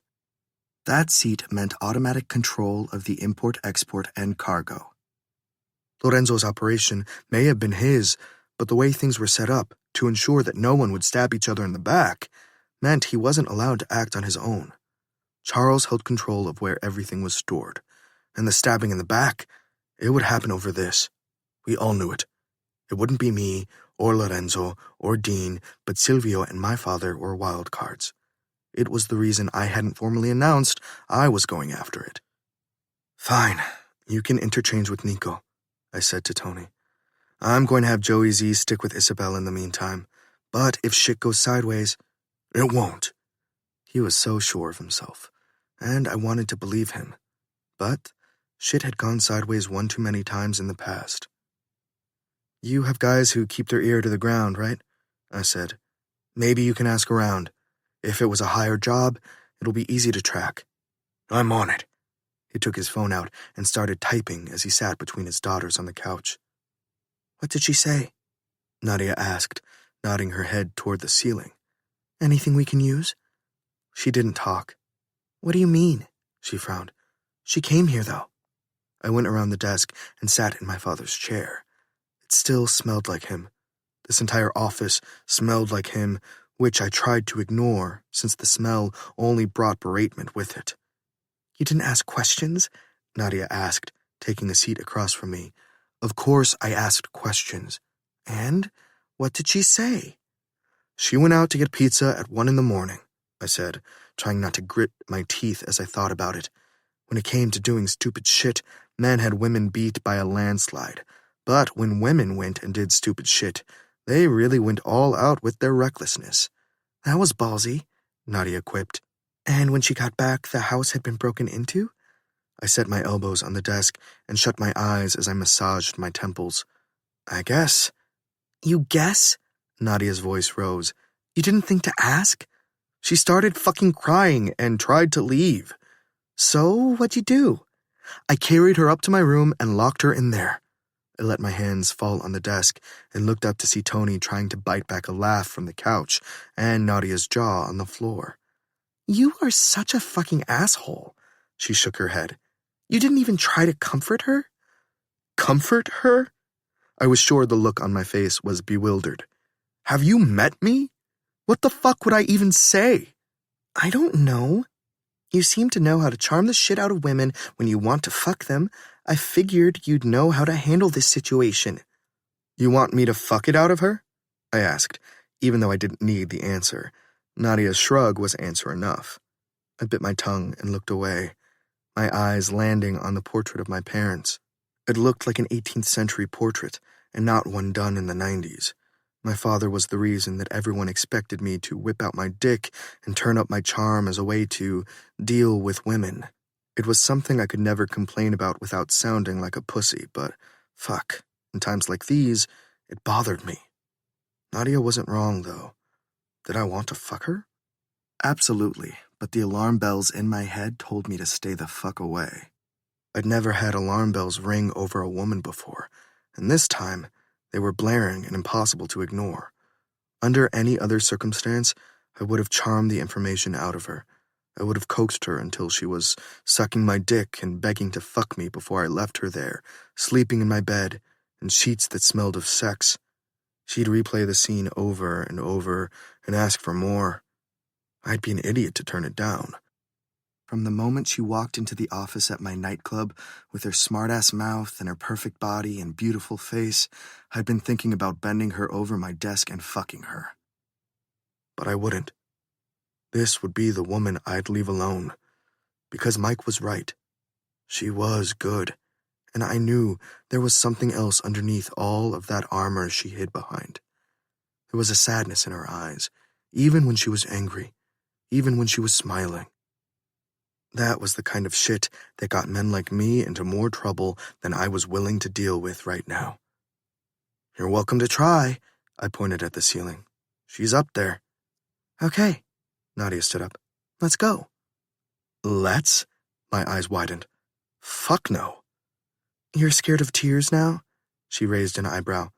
That seat meant automatic control of the import, export, and cargo. Lorenzo's operation may have been his, but the way things were set up, to ensure that no one would stab each other in the back, meant he wasn't allowed to act on his own. Charles held control of where everything was stored, and the stabbing in the back, it would happen over this. We all knew it. It wouldn't be me, or Lorenzo, or Dean, but Silvio and my father were wild cards. It was the reason I hadn't formally announced I was going after it. Fine, you can interchange with Nico, I said to Tony. I'm going to have Joey Z stick with Isabel in the meantime, but if shit goes sideways, it won't. He was so sure of himself, and I wanted to believe him. But shit had gone sideways one too many times in the past. You have guys who keep their ear to the ground, right? I said. Maybe you can ask around. If it was a higher job, it'll be easy to track. I'm on it. He took his phone out and started typing as he sat between his daughters on the couch. What did she say? Nadia asked, nodding her head toward the ceiling. Anything we can use? She didn't talk. What do you mean? She frowned. She came here, though. I went around the desk and sat in my father's chair. It still smelled like him. This entire office smelled like him, which I tried to ignore since the smell only brought beratement with it. You didn't ask questions? Nadia asked, taking a seat across from me. Of course I asked questions. And? What did she say? She went out to get pizza at 1 a.m, I said, trying not to grit my teeth as I thought about it. When it came to doing stupid shit, men had women beat by a landslide. But when women went and did stupid shit, they really went all out with their recklessness. That was ballsy, Nadia quipped. And when she got back, the house had been broken into? I set my elbows on the desk and shut my eyes as I massaged my temples. I guess. You guess? Nadia's voice rose. You didn't think to ask? She started fucking crying and tried to leave. So, what'd you do? I carried her up to my room and locked her in there. I let my hands fall on the desk and looked up to see Tony trying to bite back a laugh from the couch and Nadia's jaw on the floor. You are such a fucking asshole. She shook her head. You didn't even try to comfort her? Comfort her? I was sure the look on my face was bewildered. Have you met me? What the fuck would I even say? I don't know. You seem to know how to charm the shit out of women when you want to fuck them. I figured you'd know how to handle this situation. You want me to fuck it out of her? I asked, even though I didn't need the answer. Nadia's shrug was answer enough. I bit my tongue and looked away, my eyes landing on the portrait of my parents. It looked like an 18th century portrait, and not one done in the 90s. My father was the reason that everyone expected me to whip out my dick and turn up my charm as a way to deal with women. It was something I could never complain about without sounding like a pussy, but fuck, in times like these, it bothered me. Nadia wasn't wrong, though. Did I want to fuck her? Absolutely, but the alarm bells in my head told me to stay the fuck away. I'd never had alarm bells ring over a woman before, and this time, they were blaring and impossible to ignore. Under any other circumstance, I would have charmed the information out of her. I would have coaxed her until she was sucking my dick and begging to fuck me before I left her there, sleeping in my bed, in sheets that smelled of sex. She'd replay the scene over and over and ask for more. I'd be an idiot to turn it down. From the moment she walked into the office at my nightclub with her smart-ass mouth and her perfect body and beautiful face, I'd been thinking about bending her over my desk and fucking her. But I wouldn't. This would be the woman I'd leave alone. Because Mike was right. She was good, and I knew there was something else underneath all of that armor she hid behind. There was a sadness in her eyes, even when she was angry, even when she was smiling. That was the kind of shit that got men like me into more trouble than I was willing to deal with right now. You're welcome to try, I pointed at the ceiling. She's up there. Okay, Nadia stood up. Let's go. Let's? My eyes widened. Fuck no. You're scared of tears now? She raised an eyebrow.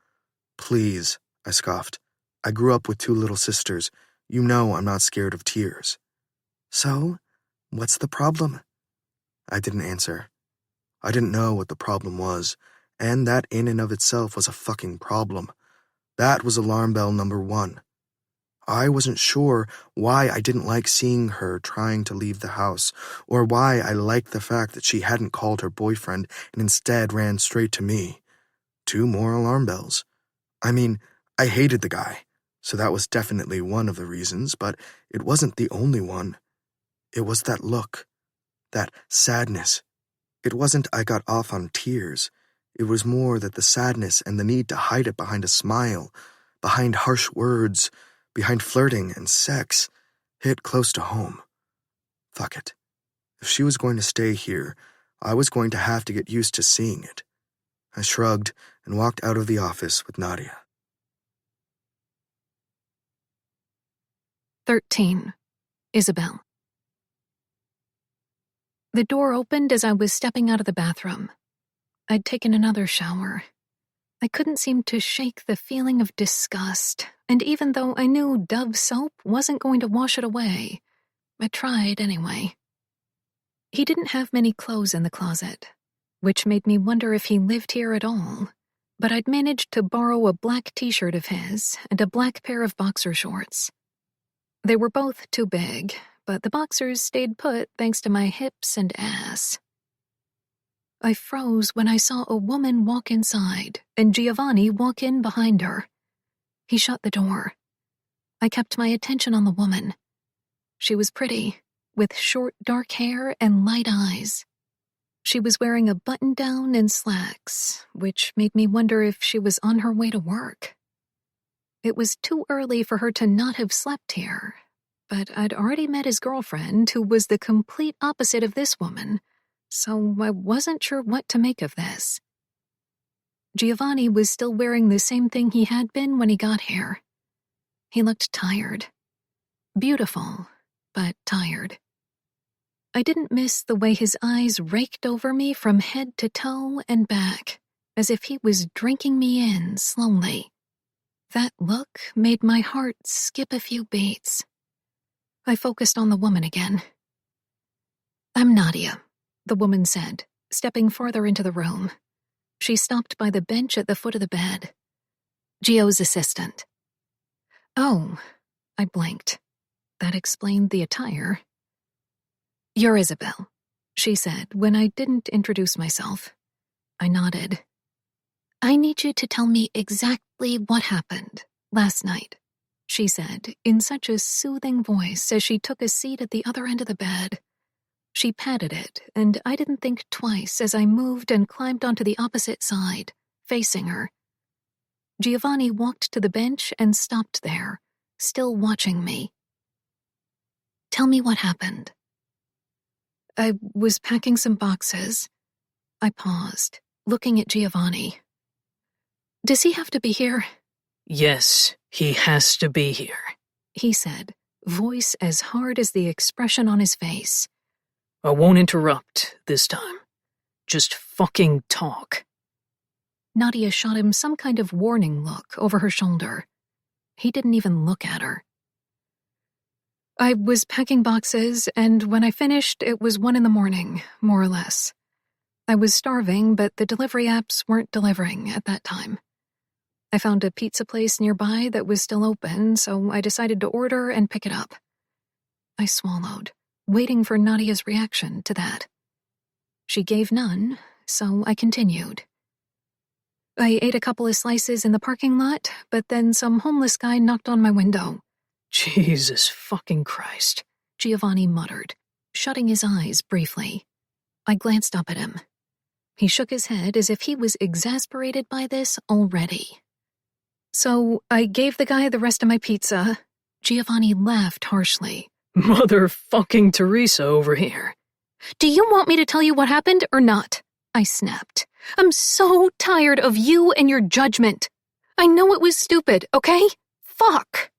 Please, I scoffed. I grew up with 2 little sisters. You know I'm not scared of tears. So? What's the problem? I didn't answer. I didn't know what the problem was, and that in and of itself was a fucking problem. That was alarm bell number 1. I wasn't sure why I didn't like seeing her trying to leave the house, or why I liked the fact that she hadn't called her boyfriend and instead ran straight to me. 2 more alarm bells. I mean, I hated the guy, so that was definitely one of the reasons, but it wasn't the only one. It was that look, that sadness. It wasn't I got off on tears. It was more that the sadness and the need to hide it behind a smile, behind harsh words, behind flirting and sex, hit close to home. Fuck it. If she was going to stay here, I was going to have to get used to seeing it. I shrugged and walked out of the office with Nadia. 13. Isabel. The door opened as I was stepping out of the bathroom. I'd taken another shower. I couldn't seem to shake the feeling of disgust, and even though I knew Dove soap wasn't going to wash it away, I tried anyway. He didn't have many clothes in the closet, which made me wonder if he lived here at all, but I'd managed to borrow a black t-shirt of his and a black pair of boxer shorts. They were both too big, but the boxers stayed put thanks to my hips and ass. I froze when I saw a woman walk inside and Giovanni walk in behind her. He shut the door. I kept my attention on the woman. She was pretty, with short dark hair and light eyes. She was wearing a button-down and slacks, which made me wonder if she was on her way to work. It was too early for her to not have slept here, but I'd already met his girlfriend, who was the complete opposite of this woman, so I wasn't sure what to make of this. Giovanni was still wearing the same thing he had been when he got here. He looked tired. Beautiful, but tired. I didn't miss the way his eyes raked over me from head to toe and back, as if he was drinking me in slowly. That look made my heart skip a few beats. I focused on the woman again. "I'm Nadia," the woman said, stepping farther into the room. She stopped by the bench at the foot of the bed. "Gio's assistant." "Oh," I blinked. That explained the attire. "You're Isabel," she said when I didn't introduce myself. I nodded. "I need you to tell me exactly what happened last night," she said in such a soothing voice as she took a seat at the other end of the bed. She patted it, and I didn't think twice as I moved and climbed onto the opposite side, facing her. Giovanni walked to the bench and stopped there, still watching me. "Tell me what happened." "I was packing some boxes." I paused, looking at Giovanni. "Does he have to be here?" Yes, he has to be here, he said, voice as hard as the expression on his face. I won't interrupt this time. Just fucking talk. Nadia shot him some kind of warning look over her shoulder. He didn't even look at her. "I was packing boxes, and when I finished, it was 1 a.m, more or less. I was starving, but the delivery apps weren't delivering at that time. I found a pizza place nearby that was still open, so I decided to order and pick it up." I swallowed, waiting for Nadia's reaction to that. She gave none, so I continued. "I ate a couple of slices in the parking lot, but then some homeless guy knocked on my window." Jesus fucking Christ, Giovanni muttered, shutting his eyes briefly. I glanced up at him. He shook his head as if he was exasperated by this already. "So I gave the guy the rest of my pizza." Giovanni laughed harshly. Motherfucking Teresa over here. "Do you want me to tell you what happened or not?" I snapped. "I'm so tired of you and your judgment. I know it was stupid, okay? Fuck!"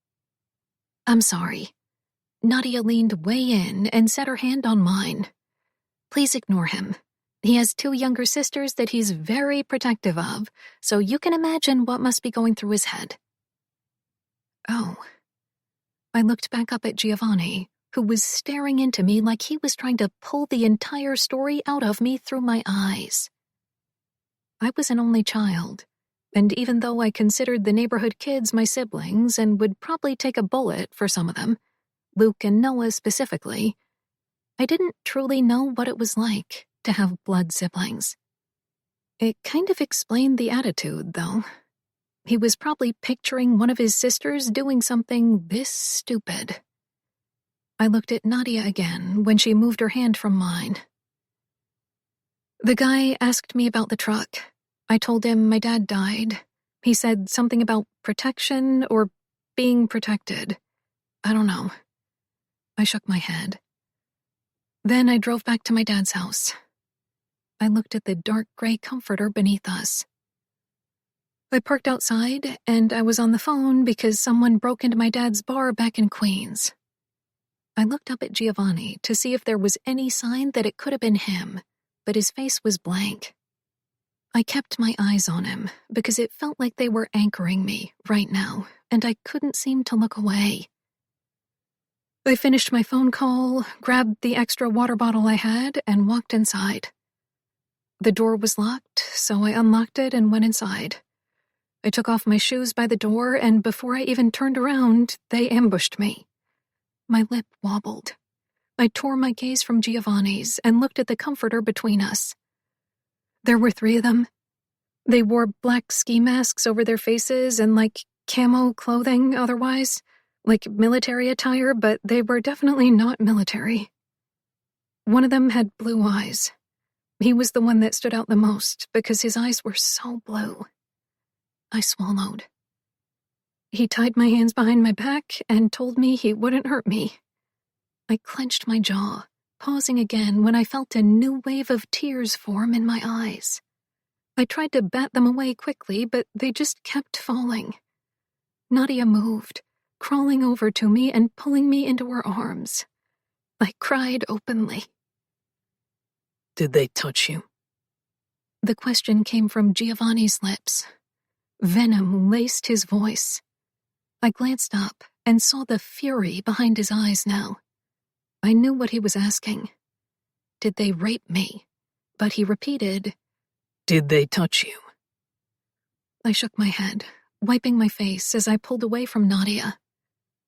"I'm sorry." Nadia leaned way in and set her hand on mine. "Please ignore him. He has 2 younger sisters that he's very protective of, so you can imagine what must be going through his head." Oh. I looked back up at Giovanni, who was staring into me like he was trying to pull the entire story out of me through my eyes. I was an only child, And even though I considered the neighborhood kids my siblings and would probably take a bullet for some of them, Luke and Noah specifically, I didn't truly know what it was like to have blood siblings. It kind of explained the attitude, though. He was probably picturing one of his sisters doing something this stupid. I looked at Nadia again when she moved her hand from mine. The guy asked me about the truck. I told him my dad died. He said something about protection or being protected. I don't know. I shook my head. Then I drove back to my dad's house. I looked at the dark gray comforter beneath us. I parked outside, and I was on the phone because someone broke into my dad's bar back in Queens. I looked up at Giovanni to see if there was any sign that it could have been him, but his face was blank. I kept my eyes on him because it felt like they were anchoring me right now, and I couldn't seem to look away. I finished my phone call, grabbed the extra water bottle I had, and walked inside. The door was locked, so I unlocked it and went inside. I took off my shoes by the door, and before I even turned around, they ambushed me. My lip wobbled. I tore my gaze from Giovanni's and looked at the comforter between us. There were 3 of them. They wore black ski masks over their faces and camo clothing otherwise, like military attire, but they were definitely not military. One of them had blue eyes. He was the one that stood out the most because his eyes were so blue. I swallowed. He tied my hands behind my back and told me he wouldn't hurt me. I clenched my jaw, pausing again when I felt a new wave of tears form in my eyes. I tried to bat them away quickly, but they just kept falling. Nadia moved, crawling over to me and pulling me into her arms. I cried openly. Did they touch you? The question came from Giovanni's lips. Venom laced his voice. I glanced up and saw the fury behind his eyes now. I knew what he was asking. Did they rape me? But he repeated, Did they touch you? I shook my head, wiping my face as I pulled away from Nadia.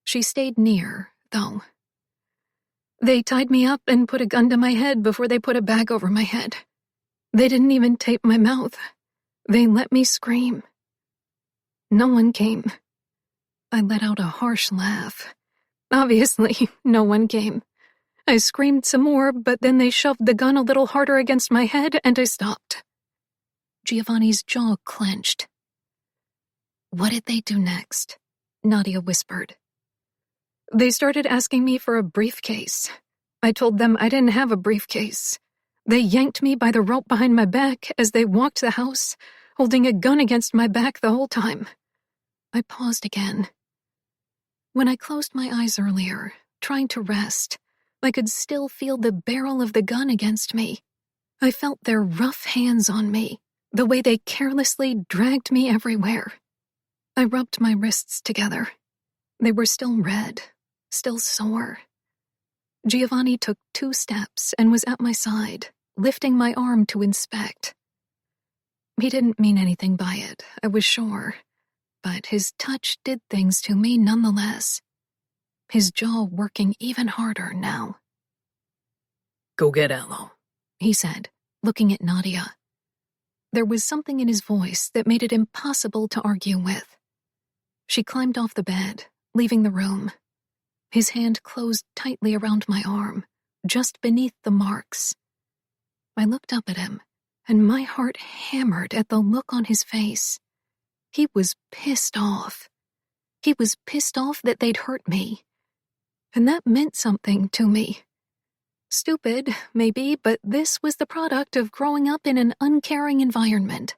She stayed near, though. They tied me up and put a gun to my head before they put a bag over my head. They didn't even tape my mouth. They let me scream. No one came. I let out a harsh laugh. Obviously, no one came. I screamed some more, but then they shoved the gun a little harder against my head and I stopped. Giovanni's jaw clenched. What did they do next? Nadia whispered. They started asking me for a briefcase. I told them I didn't have a briefcase. They yanked me by the rope behind my back as they walked the house, holding a gun against my back the whole time. I paused again. When I closed my eyes earlier, trying to rest, I could still feel the barrel of the gun against me. I felt their rough hands on me, the way they carelessly dragged me everywhere. I rubbed my wrists together. They were still red, still sore. Giovanni took 2 steps and was at my side, lifting my arm to inspect. He didn't mean anything by it, I was sure, but his touch did things to me nonetheless. His jaw working even harder now. Go get Aloe, he said, looking at Nadia. There was something in his voice that made it impossible to argue with. She climbed off the bed, leaving the room. His hand closed tightly around my arm, just beneath the marks. I looked up at him, and my heart hammered at the look on his face. He was pissed off. He was pissed off that they'd hurt me. And that meant something to me. Stupid, maybe, but this was the product of growing up in an uncaring environment.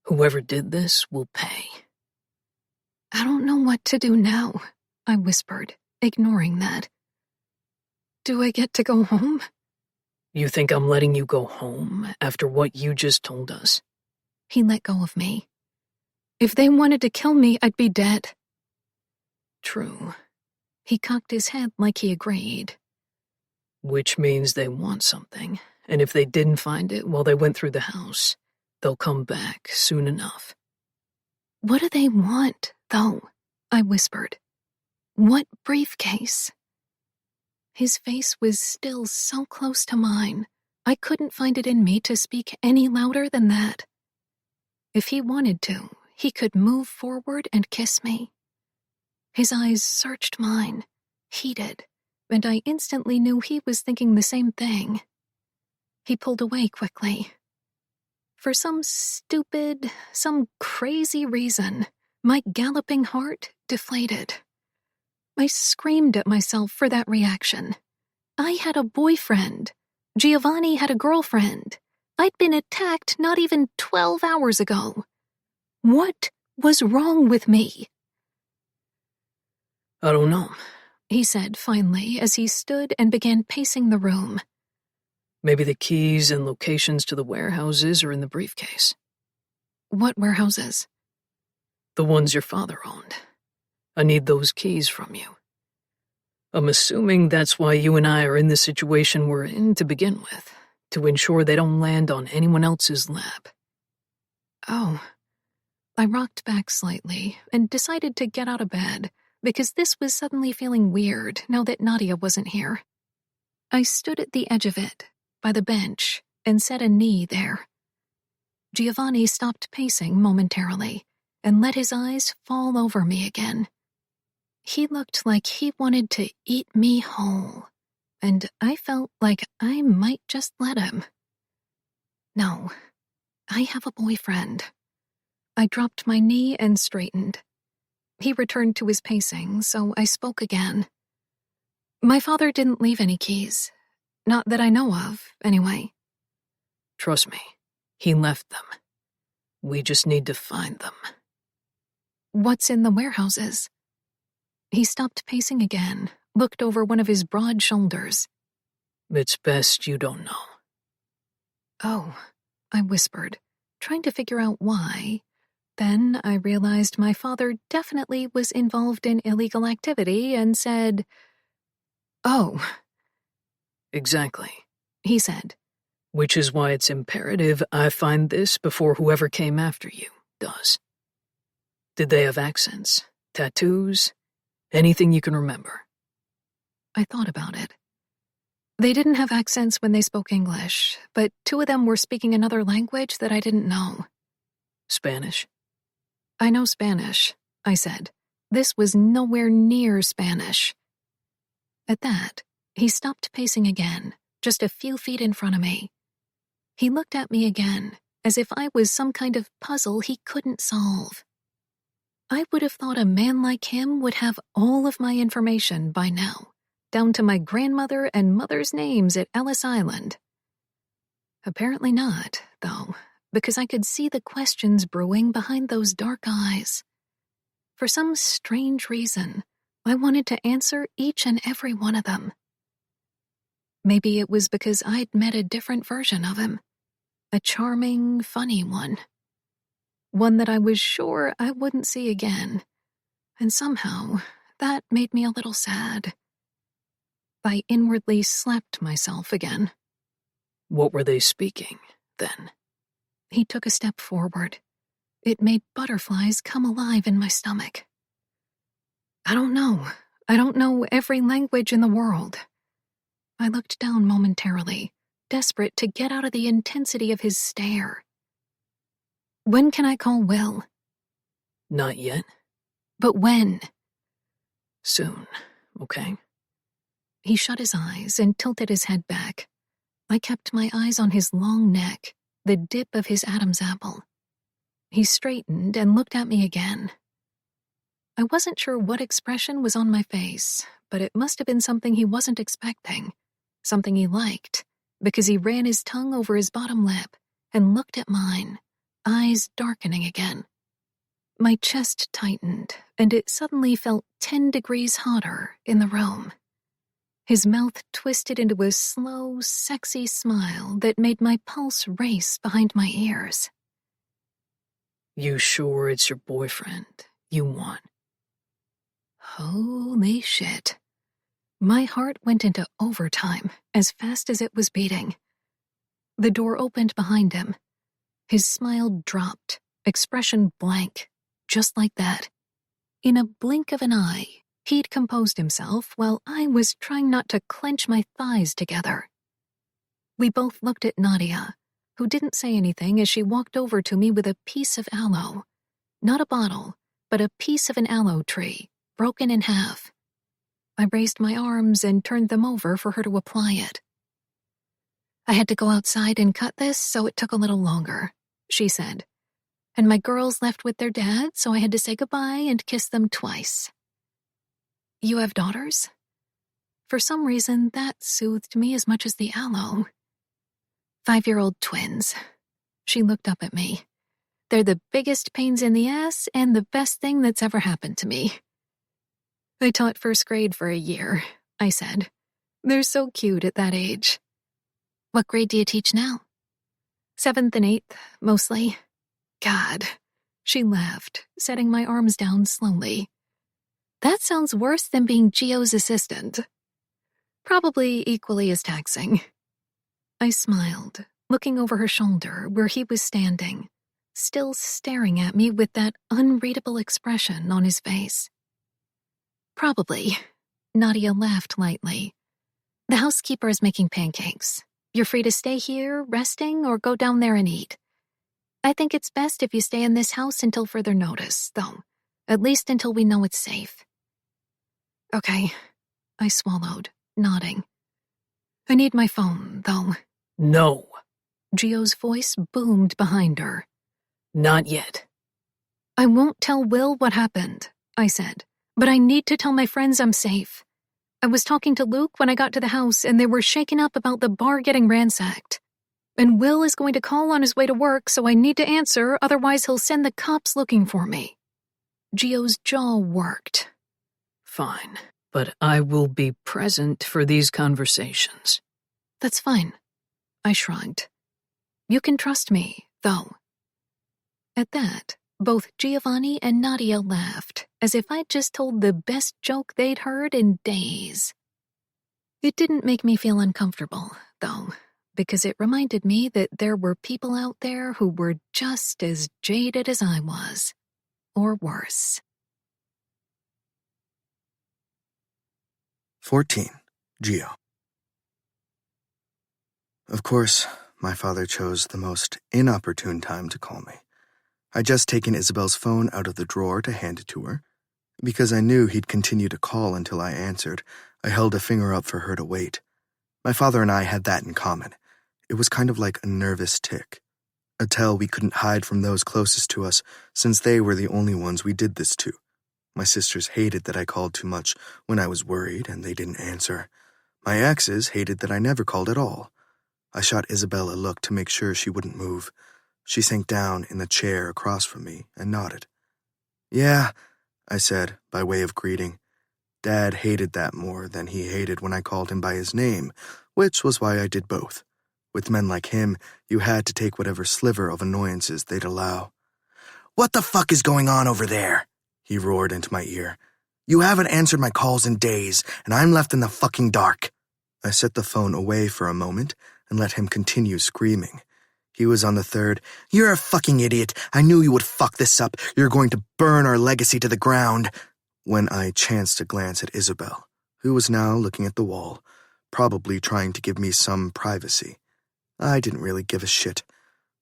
Whoever did this will pay. I don't know what to do now, I whispered, ignoring that. Do I get to go home? You think I'm letting you go home after what you just told us? He let go of me. If they wanted to kill me, I'd be dead. True. He cocked his head like he agreed. Which means they want something, and if they didn't find it while they went through the house, they'll come back soon enough. What do they want, though? I whispered. What briefcase? His face was still so close to mine, I couldn't find it in me to speak any louder than that. If he wanted to, he could move forward and kiss me. His eyes searched mine, heated, and I instantly knew he was thinking the same thing. He pulled away quickly. For some crazy reason, my galloping heart deflated. I screamed at myself for that reaction. I had a boyfriend. Giovanni had a girlfriend. I'd been attacked not even 12 hours ago. What was wrong with me? I don't know, he said finally as he stood and began pacing the room. Maybe the keys and locations to the warehouses are in the briefcase. What warehouses? The ones your father owned. I need those keys from you. I'm assuming that's why you and I are in the situation we're in to begin with, to ensure they don't land on anyone else's lap. Oh. I rocked back slightly and decided to get out of bed because this was suddenly feeling weird now that Nadia wasn't here. I stood at the edge of it, by the bench, and set a knee there. Giovanni stopped pacing momentarily and let his eyes fall over me again. He looked like he wanted to eat me whole, and I felt like I might just let him. No, I have a boyfriend. I dropped my knee and straightened. He returned to his pacing, so I spoke again. My father didn't leave any keys. Not that I know of, anyway. Trust me, he left them. We just need to find them. What's in the warehouses? He stopped pacing again, looked over one of his broad shoulders. It's best you don't know. Oh, I whispered, trying to figure out why. Then I realized my father definitely was involved in illegal activity and said, "Oh." Exactly, he said. Which is why it's imperative I find this before whoever came after you does. Did they have accents, tattoos, anything you can remember? I thought about it. They didn't have accents when they spoke English, but two of them were speaking another language that I didn't know. Spanish? I know Spanish, I said. This was nowhere near Spanish. At that, he stopped pacing again, just a few feet in front of me. He looked at me again, as if I was some kind of puzzle he couldn't solve. I would have thought a man like him would have all of my information by now, down to my grandmother and mother's names at Ellis Island. Apparently not, though, because I could see the questions brewing behind those dark eyes. For some strange reason, I wanted to answer each and every one of them. Maybe it was because I'd met a different version of him. A charming, funny one. One that I was sure I wouldn't see again. And somehow, that made me a little sad. I inwardly slapped myself again. What were they speaking, then? He took a step forward. It made butterflies come alive in my stomach. I don't know. I don't know every language in the world. I looked down momentarily, desperate to get out of the intensity of his stare. When can I call Will? Not yet. But when? Soon, okay? He shut his eyes and tilted his head back. I kept my eyes on his long neck, the dip of his Adam's apple. He straightened and looked at me again. I wasn't sure what expression was on my face, but it must have been something he wasn't expecting, something he liked, because he ran his tongue over his bottom lip and looked at mine, eyes darkening again. My chest tightened, and it suddenly felt 10 degrees hotter in the room. His mouth twisted into a slow, sexy smile that made my pulse race behind my ears. You sure it's your boyfriend you want? Holy shit. My heart went into overtime as fast as it was beating. The door opened behind him. His smile dropped, expression blank, just like that. In a blink of an eye, he'd composed himself while I was trying not to clench my thighs together. We both looked at Nadia, who didn't say anything as she walked over to me with a piece of aloe. Not a bottle, but a piece of an aloe tree, broken in half. I raised my arms and turned them over for her to apply it. "I had to go outside and cut this, so it took a little longer," she said. "And my girls left with their dad, so I had to say goodbye and kiss them twice." "You have daughters?" For some reason, that soothed me as much as the aloe. 5-year-old twins. She looked up at me. "They're the biggest pains in the ass and the best thing that's ever happened to me." "I taught first grade for a year," I said. "They're so cute at that age." "What grade do you teach now?" 7th and 8th, mostly. God. She laughed, setting my arms down slowly. "That sounds worse than being Gio's assistant." "Probably equally as taxing." I smiled, looking over her shoulder where he was standing, still staring at me with that unreadable expression on his face. "Probably." Nadia laughed lightly. "The housekeeper is making pancakes. You're free to stay here, resting, or go down there and eat. I think it's best if you stay in this house until further notice, though, at least until we know it's safe." "Okay," I swallowed, nodding. "I need my phone, though." No. Gio's voice boomed behind her. Not yet. "I won't tell Will what happened," I said, "but I need to tell my friends I'm safe. I was talking to Luke when I got to the house, and they were shaken up about the bar getting ransacked. And Will is going to call on his way to work, so I need to answer, otherwise he'll send the cops looking for me." Gio's jaw worked. Fine, but I will be present for these conversations. "That's fine," I shrugged. "You can trust me, though." At that, both Giovanni and Nadia laughed, as if I'd just told the best joke they'd heard in days. It didn't make me feel uncomfortable, though, because it reminded me that there were people out there who were just as jaded as I was, or worse. 14. Gio. Of course, my father chose the most inopportune time to call me. I'd just taken Isabel's phone out of the drawer to hand it to her. Because I knew he'd continue to call until I answered, I held a finger up for her to wait. My father and I had that in common. It was kind of like a nervous tick. A tell we couldn't hide from those closest to us, since they were the only ones we did this to. My sisters hated that I called too much when I was worried and they didn't answer. My exes hated that I never called at all. I shot Isabel a look to make sure she wouldn't move. She sank down in the chair across from me and nodded. "Yeah," I said, by way of greeting. Dad hated that more than he hated when I called him by his name, which was why I did both. With men like him, you had to take whatever sliver of annoyances they'd allow. "What the fuck is going on over there?" he roared into my ear. "You haven't answered my calls in days, and I'm left in the fucking dark." I set the phone away for a moment and let him continue screaming. He was on the third. "You're a fucking idiot. I knew you would fuck this up. You're going to burn our legacy to the ground." When I chanced to glance at Isabel, who was now looking at the wall, probably trying to give me some privacy. I didn't really give a shit.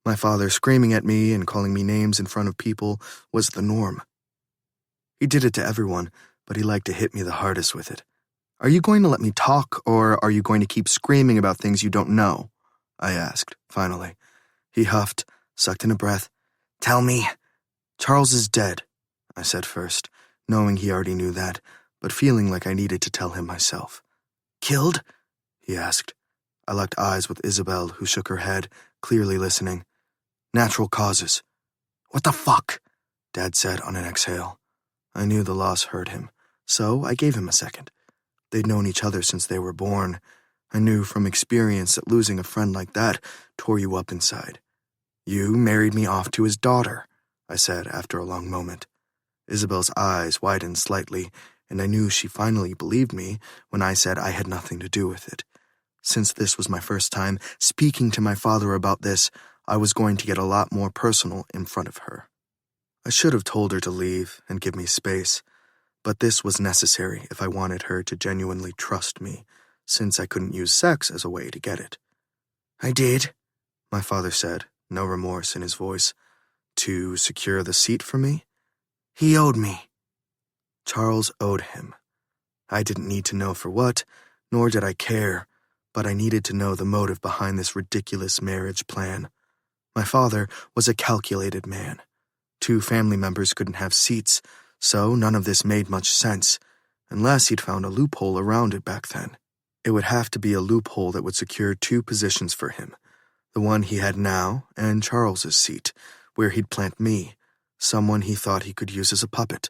My father screaming at me and calling me names in front of people was the norm. He did it to everyone, but he liked to hit me the hardest with it. "Are you going to let me talk, or are you going to keep screaming about things you don't know?" I asked, finally. He huffed, sucked in a breath. "Tell me." "Charles is dead," I said first, knowing he already knew that, but feeling like I needed to tell him myself. "Killed?" he asked. I locked eyes with Isabel, who shook her head, clearly listening. "Natural causes." "What the fuck?" Dad said on an exhale. I knew the loss hurt him, so I gave him a second. They'd known each other since they were born. I knew from experience that losing a friend like that tore you up inside. "You married me off to his daughter," I said after a long moment. Isabel's eyes widened slightly, and I knew she finally believed me when I said I had nothing to do with it. Since this was my first time speaking to my father about this, I was going to get a lot more personal in front of her. I should have told her to leave and give me space, but this was necessary if I wanted her to genuinely trust me, since I couldn't use sex as a way to get it. "I did," my father said, no remorse in his voice. "To secure the seat for me?" "He owed me." Charles owed him. I didn't need to know for what, nor did I care, but I needed to know the motive behind this ridiculous marriage plan. My father was a calculated man. 2 family members couldn't have seats, so none of this made much sense, unless he'd found a loophole around it back then. It would have to be a loophole that would secure 2 positions for him, the one he had now and Charles's seat, where he'd plant me, someone he thought he could use as a puppet.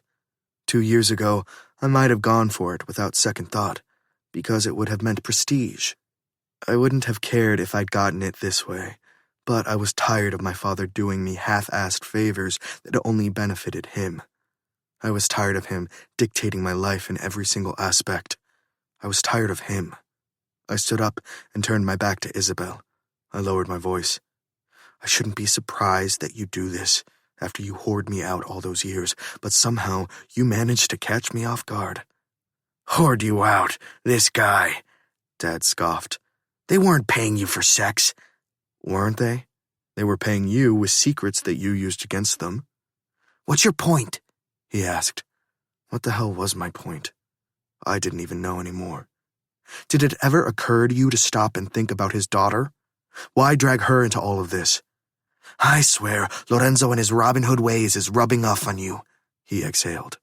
2 years ago, I might have gone for it without second thought, because it would have meant prestige. I wouldn't have cared if I'd gotten it this way, but I was tired of my father doing me half-assed favors that only benefited him. I was tired of him dictating my life in every single aspect. I was tired of him. I stood up and turned my back to Isabel. I lowered my voice. "I shouldn't be surprised that you do this after you hoard me out all those years, but somehow you managed to catch me off guard." "Hoard you out? This guy?" Dad scoffed. "They weren't paying you for sex." "Weren't they? They were paying you with secrets that you used against them." "What's your point?" he asked. What the hell was my point? I didn't even know anymore. Did it ever occur to you to stop and think about his daughter? Why drag her into all of this? "I swear, Lorenzo and his Robin Hood ways is rubbing off on you," he exhaled.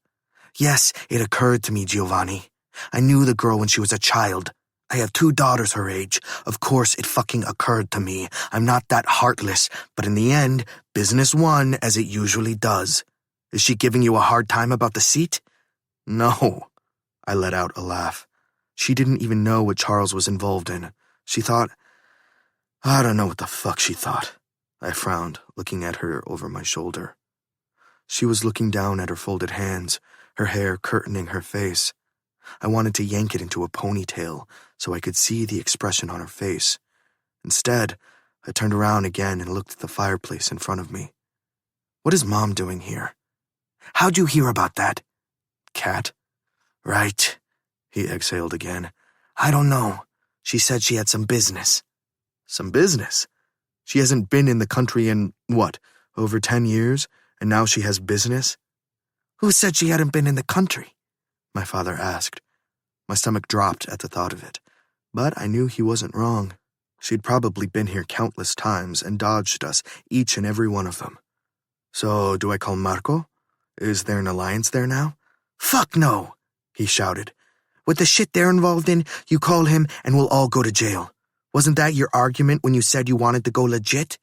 "Yes, it occurred to me, Giovanni. I knew the girl when she was a child. I have 2 daughters her age. Of course, it fucking occurred to me. I'm not that heartless, but in the end, business won, as it usually does. Is she giving you a hard time about the seat?" "No." I let out a laugh. She didn't even know what Charles was involved in. She thought... I don't know what the fuck she thought. I frowned, looking at her over my shoulder. She was looking down at her folded hands, her hair curtaining her face. I wanted to yank it into a ponytail so I could see the expression on her face. Instead, I turned around again and looked at the fireplace in front of me. "What is Mom doing here?" "How'd you hear about that?" "Cat?" "Right," he exhaled again. "I don't know. She said she had some business." "Some business? She hasn't been in the country in, what, over 10 years, and now she has business?" "Who said she hadn't been in the country?" my father asked. My stomach dropped at the thought of it, but I knew he wasn't wrong. She'd probably been here countless times and dodged us, each and every one of them. "So, do I call Marco? Is there an alliance there now?" "Fuck no," he shouted. "With the shit they're involved in, you call him and we'll all go to jail. Wasn't that your argument when you said you wanted to go legit?"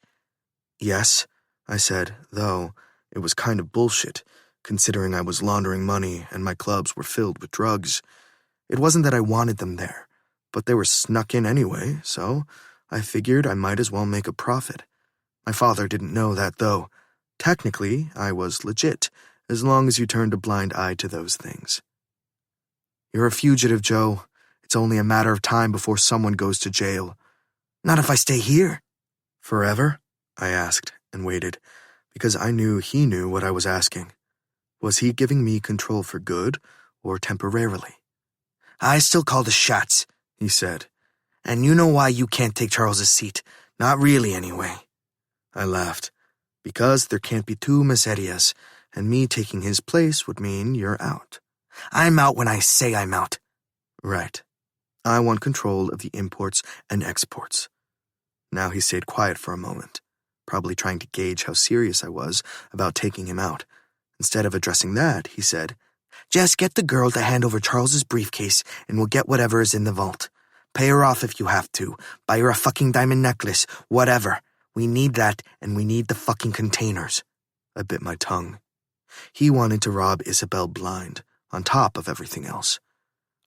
"Yes," I said, though it was kind of bullshit, considering I was laundering money and my clubs were filled with drugs. It wasn't that I wanted them there, but they were snuck in anyway, so I figured I might as well make a profit. My father didn't know that, though. Technically, I was legit, as long as you turned a blind eye to those things. "You're a fugitive, Joe. It's only a matter of time before someone goes to jail." "Not if I stay here." "Forever?" I asked and waited, because I knew he knew what I was asking. Was he giving me control for good or temporarily? "I still call the shots," he said. "And you know why you can't take Charles's seat. Not really, anyway." I laughed. "Because there can't be 2 Masserias, and me taking his place would mean you're out." "I'm out when I say I'm out." "Right. I want control of the imports and exports." Now he stayed quiet for a moment, probably trying to gauge how serious I was about taking him out. Instead of addressing that, he said, "Just get the girl to hand over Charles's briefcase, and we'll get whatever is in the vault. Pay her off if you have to. Buy her a fucking diamond necklace, whatever. We need that, and we need the fucking containers." I bit my tongue. He wanted to rob Isabel blind, on top of everything else.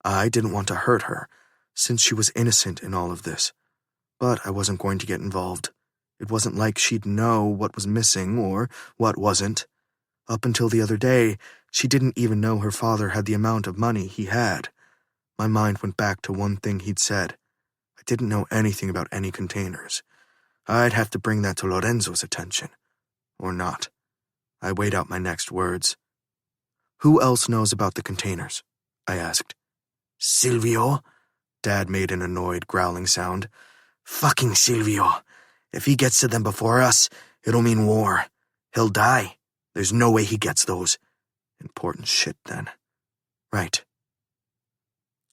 I didn't want to hurt her, since she was innocent in all of this. But I wasn't going to get involved. It wasn't like she'd know what was missing or what wasn't. Up until the other day, she didn't even know her father had the amount of money he had. My mind went back to one thing he'd said. I didn't know anything about any containers. I'd have to bring that to Lorenzo's attention. Or not. I weighed out my next words. Who else knows about the containers? I asked. Silvio? Dad made an annoyed, growling sound. Fucking Silvio. If he gets to them before us, it'll mean war. He'll die. There's no way he gets those. Important shit, then. Right.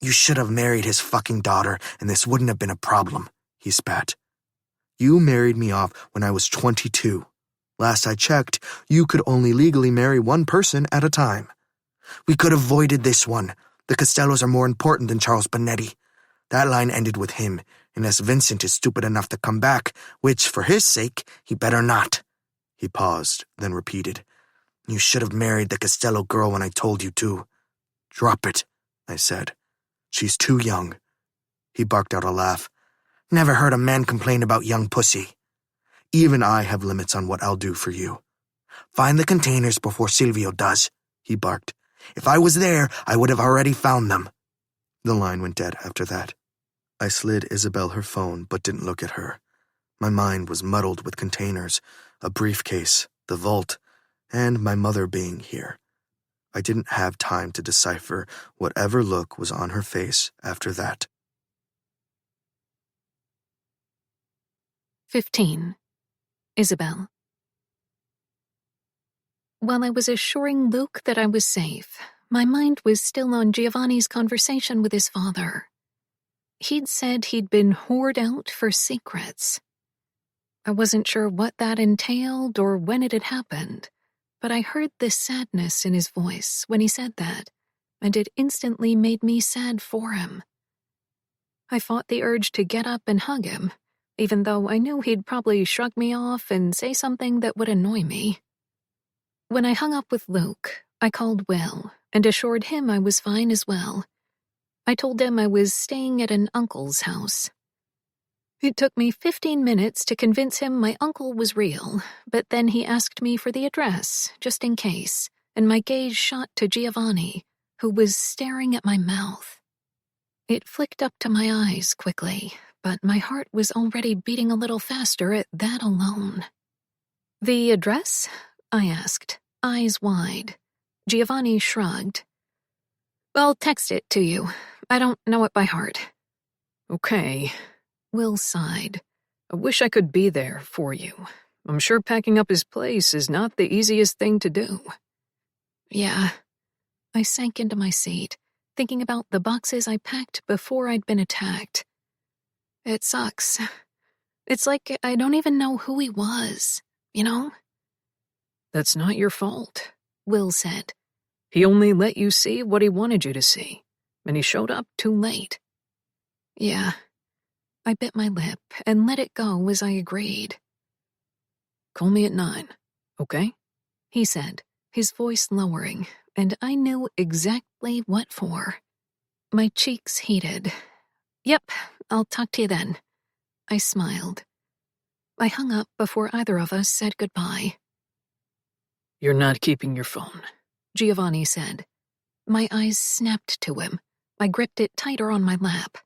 You should have married his fucking daughter, and this wouldn't have been a problem, he spat. You married me off when I was 22. Last I checked, you could only legally marry one person at a time. We could have avoided this one. The Costellos are more important than Charles Bonetti. That line ended with him, unless Vincent is stupid enough to come back, which, for his sake, he better not. He paused, then repeated. You should have married the Costello girl when I told you to. Drop it, I said. She's too young. He barked out a laugh. Never heard a man complain about young pussy. Even I have limits on what I'll do for you. Find the containers before Silvio does, he barked. If I was there, I would have already found them. The line went dead after that. I slid Isabel her phone, but didn't look at her. My mind was muddled with containers, a briefcase, the vault, and my mother being here. I didn't have time to decipher whatever look was on her face after that. 15. Isabel. While I was assuring Luke that I was safe, my mind was still on Giovanni's conversation with his father. He'd said he'd been whored out for secrets. I wasn't sure what that entailed or when it had happened, but I heard the sadness in his voice when he said that, and it instantly made me sad for him. I fought the urge to get up and hug him, even though I knew he'd probably shrug me off and say something that would annoy me. When I hung up with Luke, I called Will and assured him I was fine as well. I told him I was staying at an uncle's house. It took me 15 minutes to convince him my uncle was real, but then he asked me for the address, just in case, and my gaze shot to Giovanni, who was staring at my mouth. It flicked up to my eyes quickly, but my heart was already beating a little faster at that alone. The address? I asked, eyes wide. Giovanni shrugged. I'll text it to you. I don't know it by heart. Okay. Will sighed. I wish I could be there for you. I'm sure packing up his place is not the easiest thing to do. Yeah. I sank into my seat, thinking about the boxes I packed before I'd been attacked. It sucks. It's like I don't even know who he was, you know? That's not your fault, Will said. He only let you see what he wanted you to see, and he showed up too late. Yeah. I bit my lip and let it go as I agreed. Call me at 9, okay? He said, his voice lowering, and I knew exactly what for. My cheeks heated. Yep, I'll talk to you then. I smiled. I hung up before either of us said goodbye. You're not keeping your phone, Giovanni said. My eyes snapped to him. I gripped it tighter on my lap.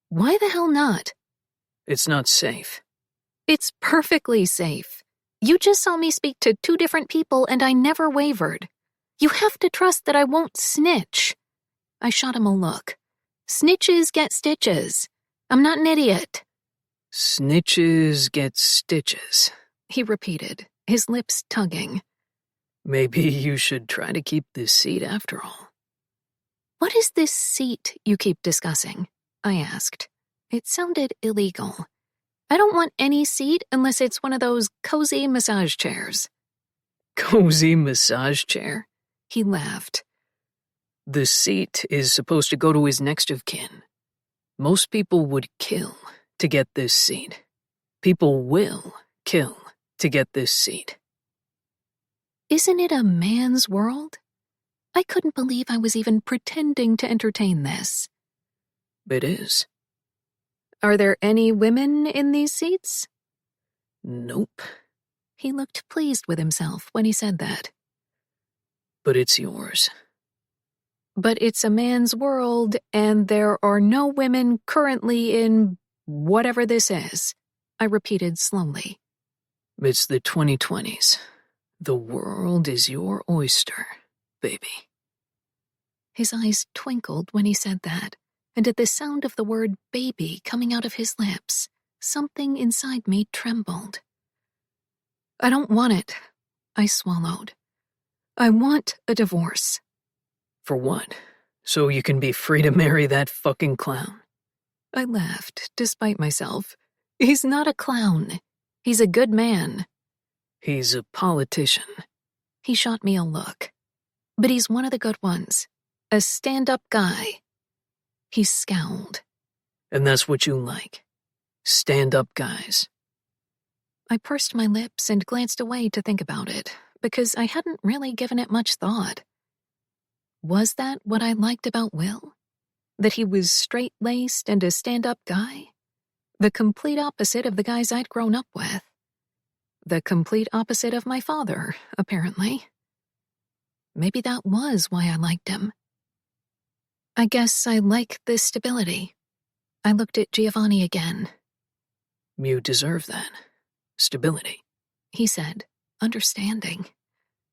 Why the hell not? It's not safe. It's perfectly safe. You just saw me speak to 2 different people and I never wavered. You have to trust that I won't snitch. I shot him a look. Snitches get stitches. I'm not an idiot. Snitches get stitches, he repeated, his lips tugging. Maybe you should try to keep this seat after all. What is this seat you keep discussing? I asked. It sounded illegal. I don't want any seat unless it's one of those cozy massage chairs. Cozy massage chair? He laughed. The seat is supposed to go to his next of kin. Most people would kill to get this seat. People will kill to get this seat. Isn't it a man's world? I couldn't believe I was even pretending to entertain this. It is. Are there any women in these seats? Nope. He looked pleased with himself when he said that. But it's yours. But it's a man's world, and there are no women currently in whatever this is, I repeated slowly. It's the 2020s. The world is your oyster, baby. His eyes twinkled when he said that, and at the sound of the word baby coming out of his lips, something inside me trembled. I don't want it, I swallowed. I want a divorce. For what? So you can be free to marry that fucking clown? I laughed, despite myself. He's not a clown. He's a good man. He's a politician. He shot me a look. But he's one of the good ones. A stand-up guy. He scowled. And that's what you like? Stand-up guys? I pursed my lips and glanced away to think about it, because I hadn't really given it much thought. Was that what I liked about Will? That he was straight-laced and a stand-up guy? The complete opposite of the guys I'd grown up with. The complete opposite of my father, apparently. Maybe that was why I liked him. I guess I like this stability. I looked at Giovanni again. You deserve that. Stability, he said, understanding.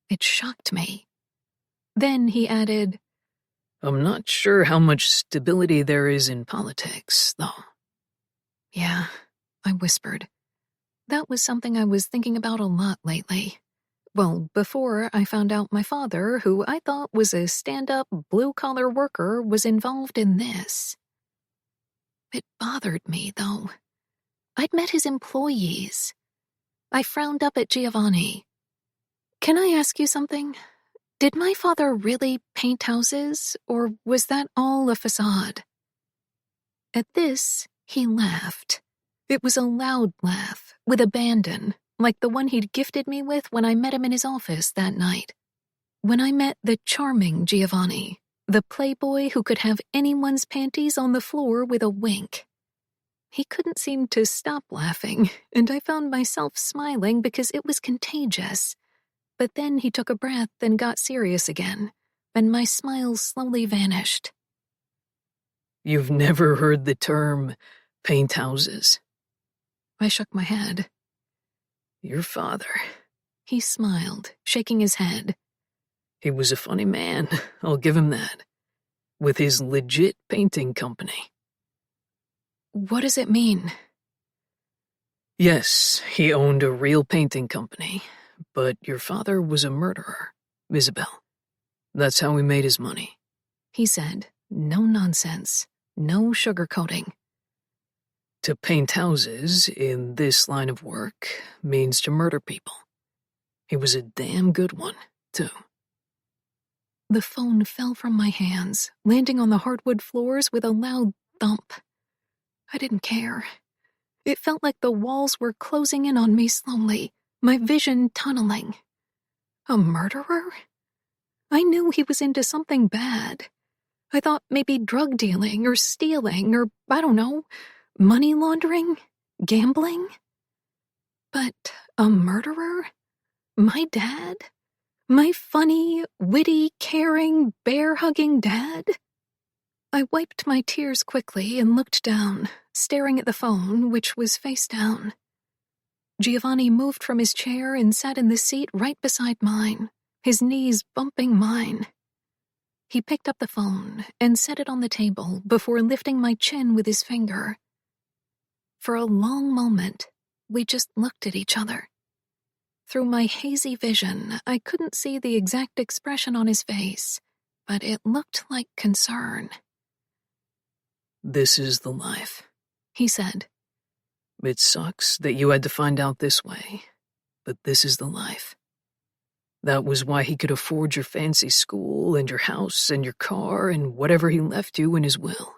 It shocked me. Then he added, I'm not sure how much stability there is in politics, though. Yeah, I whispered. That was something I was thinking about a lot lately. Well, before I found out my father, who I thought was a stand-up, blue-collar worker, was involved in this. It bothered me, though. I'd met his employees. I frowned up at Giovanni. Can I ask you something? Did my father really paint houses, or was that all a facade? At this, he laughed. It was a loud laugh, with abandon, like the one he'd gifted me with when I met him in his office that night. When I met the charming Giovanni, the playboy who could have anyone's panties on the floor with a wink. He couldn't seem to stop laughing, and I found myself smiling because it was contagious. But then he took a breath and got serious again, and my smile slowly vanished. You've never heard the term paint houses? I shook my head. Your father. He smiled, shaking his head. He was a funny man, I'll give him that. With his legit painting company. What does it mean? Yes, he owned a real painting company, but your father was a murderer, Isabel. That's how he made his money. He said, no nonsense, no sugarcoating. To paint houses in this line of work means to murder people. He was a damn good one, too. The phone fell from my hands, landing on the hardwood floors with a loud thump. I didn't care. It felt like the walls were closing in on me slowly, my vision tunneling. A murderer? I knew he was into something bad. I thought maybe drug dealing or stealing or, I don't know, money laundering? Gambling? But a murderer? My dad? My funny, witty, caring, bear-hugging dad? I wiped my tears quickly and looked down, staring at the phone, which was face down. Giovanni moved from his chair and sat in the seat right beside mine, his knees bumping mine. He picked up the phone and set it on the table before lifting my chin with his finger. For a long moment, we just looked at each other. Through my hazy vision, I couldn't see the exact expression on his face, but it looked like concern. This is the life, he said. It sucks that you had to find out this way, but this is the life. That was why he could afford your fancy school and your house and your car and whatever he left you in his will.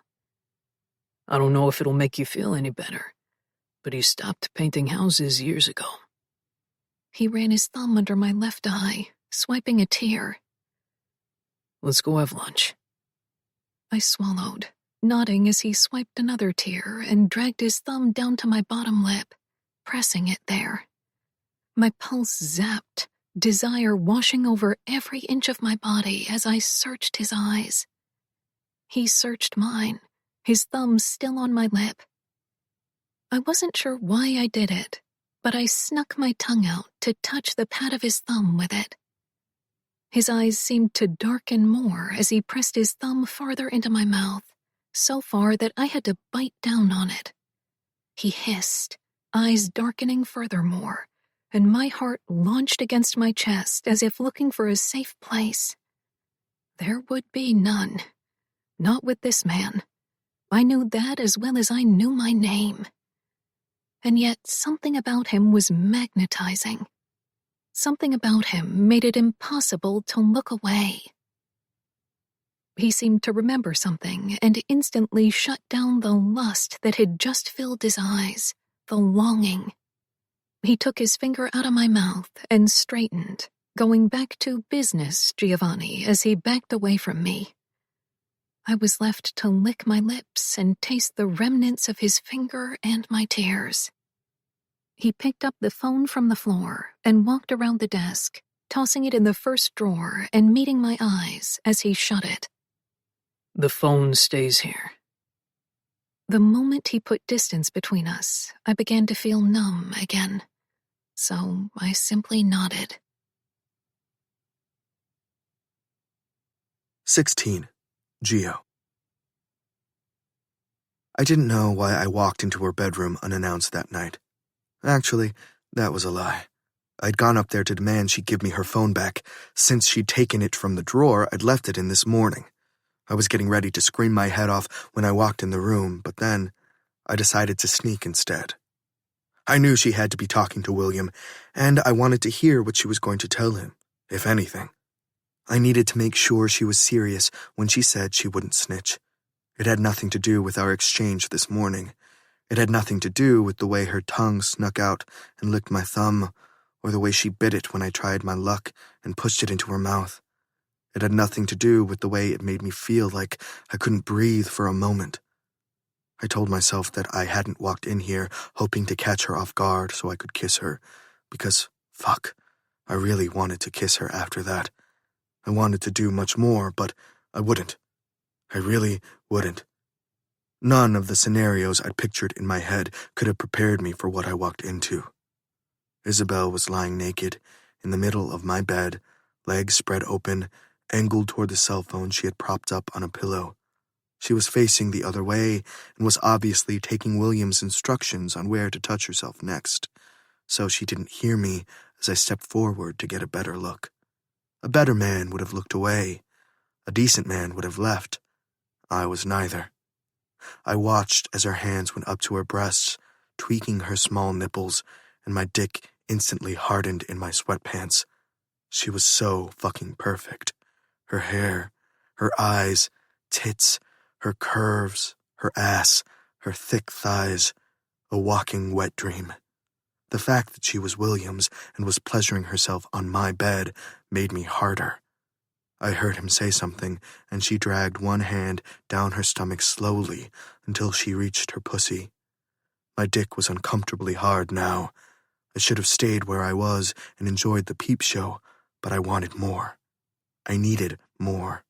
I don't know if it'll make you feel any better, but he stopped painting houses years ago. He ran his thumb under my left eye, swiping a tear. Let's go have lunch. I swallowed, nodding as he swiped another tear and dragged his thumb down to my bottom lip, pressing it there. My pulse zapped, desire washing over every inch of my body as I searched his eyes. He searched mine, his thumb still on my lip. I wasn't sure why I did it, but I snuck my tongue out to touch the pad of his thumb with it. His eyes seemed to darken more as he pressed his thumb farther into my mouth, so far that I had to bite down on it. He hissed, eyes darkening furthermore, and my heart launched against my chest as if looking for a safe place. There would be none. Not with this man. I knew that as well as I knew my name. And yet something about him was magnetizing. Something about him made it impossible to look away. He seemed to remember something and instantly shut down the lust that had just filled his eyes, the longing. He took his finger out of my mouth and straightened, going back to business, Giovanni, as he backed away from me. I was left to lick my lips and taste the remnants of his finger and my tears. He picked up the phone from the floor and walked around the desk, tossing it in the first drawer and meeting my eyes as he shut it. The phone stays here. The moment he put distance between us, I began to feel numb again, so I simply nodded. 16. Gio. I didn't know why I walked into her bedroom unannounced that night. Actually, that was a lie. I'd gone up there to demand she give me her phone back. Since she'd taken it from the drawer, I'd left it in this morning. I was getting ready to scream my head off when I walked in the room, but then I decided to sneak instead. I knew she had to be talking to William, and I wanted to hear what she was going to tell him, if anything. I needed to make sure she was serious when she said she wouldn't snitch. It had nothing to do with our exchange this morning. It had nothing to do with the way her tongue snuck out and licked my thumb, or the way she bit it when I tried my luck and pushed it into her mouth. It had nothing to do with the way it made me feel like I couldn't breathe for a moment. I told myself that I hadn't walked in here hoping to catch her off guard so I could kiss her, because, fuck, I really wanted to kiss her after that. I wanted to do much more, but I wouldn't. I really wouldn't. None of the scenarios I'd pictured in my head could have prepared me for what I walked into. Isabel was lying naked in the middle of my bed, legs spread open, angled toward the cell phone she had propped up on a pillow. She was facing the other way and was obviously taking William's instructions on where to touch herself next, so she didn't hear me as I stepped forward to get a better look. A better man would have looked away. A decent man would have left. I was neither. I watched as her hands went up to her breasts, tweaking her small nipples, and my dick instantly hardened in my sweatpants. She was so fucking perfect. Her hair, her eyes, tits, her curves, her ass, her thick thighs, a walking wet dream. The fact that she was William's and was pleasuring herself on my bed made me harder. I heard him say something, and she dragged one hand down her stomach slowly until she reached her pussy. My dick was uncomfortably hard now. I should have stayed where I was and enjoyed the peep show, but I wanted more. I needed more.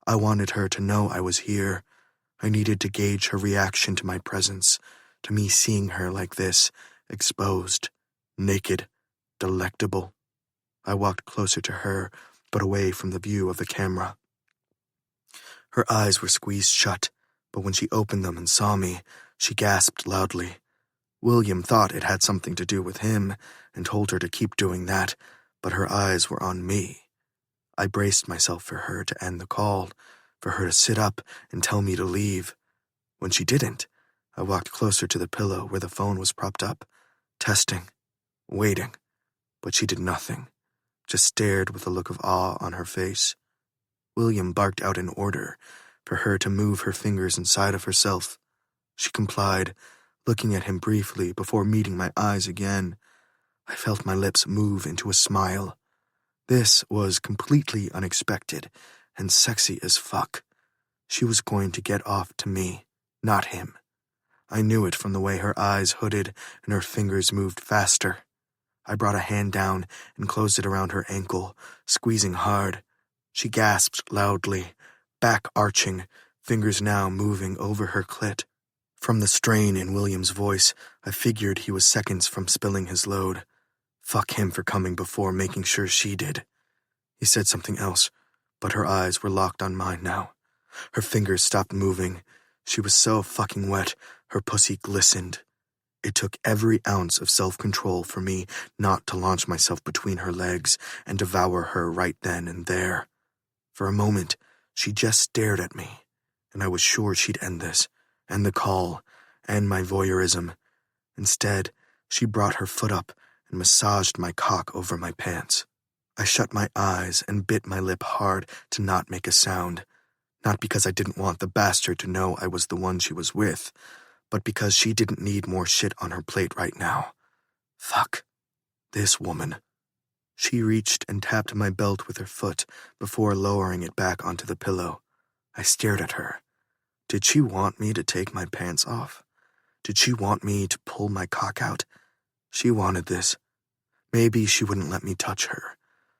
I wanted her to know I was here. I needed to gauge her reaction to my presence, to me seeing her like this, exposed, naked, delectable. I walked closer to her, but away from the view of the camera. Her eyes were squeezed shut, but when she opened them and saw me, she gasped loudly. William thought it had something to do with him and told her to keep doing that, but her eyes were on me. I braced myself for her to end the call, for her to sit up and tell me to leave. When she didn't, I walked closer to the pillow where the phone was propped up, testing, waiting, but she did nothing, just stared with a look of awe on her face. William barked out an order for her to move her fingers inside of herself. She complied, looking at him briefly before meeting my eyes again. I felt my lips move into a smile. This was completely unexpected and sexy as fuck. She was going to get off to me, not him. I knew it from the way her eyes hooded and her fingers moved faster. I brought a hand down and closed it around her ankle, squeezing hard. She gasped loudly, back arching, fingers now moving over her clit. From the strain in William's voice, I figured he was seconds from spilling his load. Fuck him for coming before making sure she did. He said something else, but her eyes were locked on mine now. Her fingers stopped moving. She was so fucking wet, her pussy glistened. It took every ounce of self-control for me not to launch myself between her legs and devour her right then and there. For a moment, she just stared at me, and I was sure she'd end this, end the call, end my voyeurism. Instead, she brought her foot up and massaged my cock over my pants. I shut my eyes and bit my lip hard to not make a sound, not because I didn't want the bastard to know I was the one she was with, but because she didn't need more shit on her plate right now. Fuck. This woman. She reached and tapped my belt with her foot before lowering it back onto the pillow. I stared at her. Did she want me to take my pants off? Did she want me to pull my cock out? She wanted this. Maybe she wouldn't let me touch her.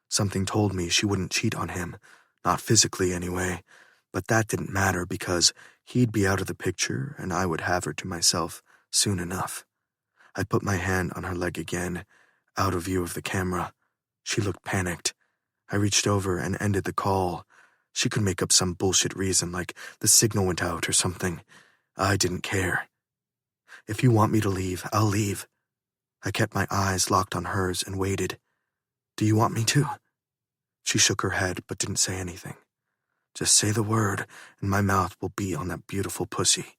Something told me she wouldn't cheat on him, not physically anyway, but that didn't matter because he'd be out of the picture and I would have her to myself soon enough. I put my hand on her leg again, out of view of the camera. She looked panicked. I reached over and ended the call. She could make up some bullshit reason like the signal went out or something. I didn't care. If you want me to leave, I'll leave. I kept my eyes locked on hers and waited. Do you want me to? She shook her head but didn't say anything. Just say the word and my mouth will be on that beautiful pussy,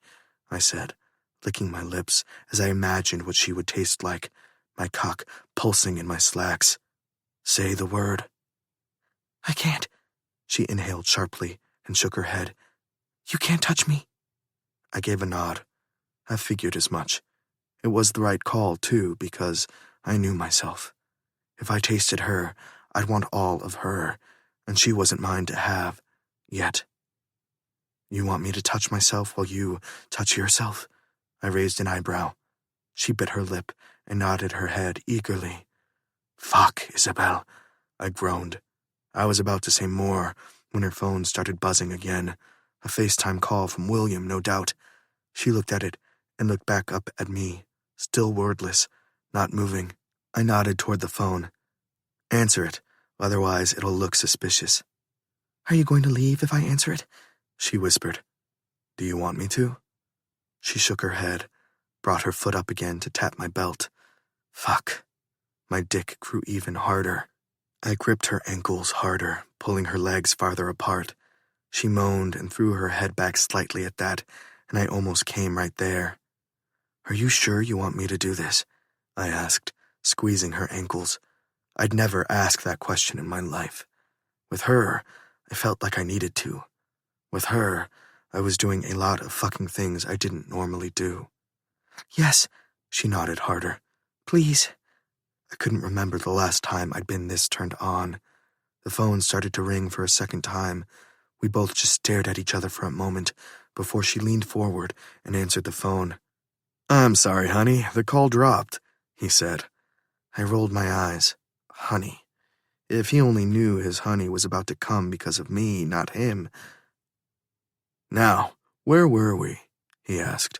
I said, licking my lips as I imagined what she would taste like, my cock pulsing in my slacks. Say the word. I can't. She inhaled sharply and shook her head. You can't touch me. I gave a nod. I figured as much. It was the right call, too, because I knew myself. If I tasted her, I'd want all of her, and she wasn't mine to have, yet. You want me to touch myself while you touch yourself? I raised an eyebrow. She bit her lip and nodded her head eagerly. Fuck, Isabel, I groaned. I was about to say more when her phone started buzzing again. A FaceTime call from William, no doubt. She looked at it and looked back up at me, still wordless, not moving. I nodded toward the phone. Answer it, otherwise it'll look suspicious. Are you going to leave if I answer it? She whispered. Do you want me to? She shook her head, brought her foot up again to tap my belt. Fuck. My dick grew even harder. I gripped her ankles harder, pulling her legs farther apart. She moaned and threw her head back slightly at that, and I almost came right there. Are you sure you want me to do this? I asked, squeezing her ankles. I'd never asked that question in my life. With her, I felt like I needed to. With her, I was doing a lot of fucking things I didn't normally do. Yes, she nodded harder. Please. I couldn't remember the last time I'd been this turned on. The phone started to ring for a second time. We both just stared at each other for a moment before she leaned forward and answered the phone. I'm sorry, honey, the call dropped, he said. I rolled my eyes. Honey. If he only knew his honey was about to come because of me, not him. Now, where were we? He asked.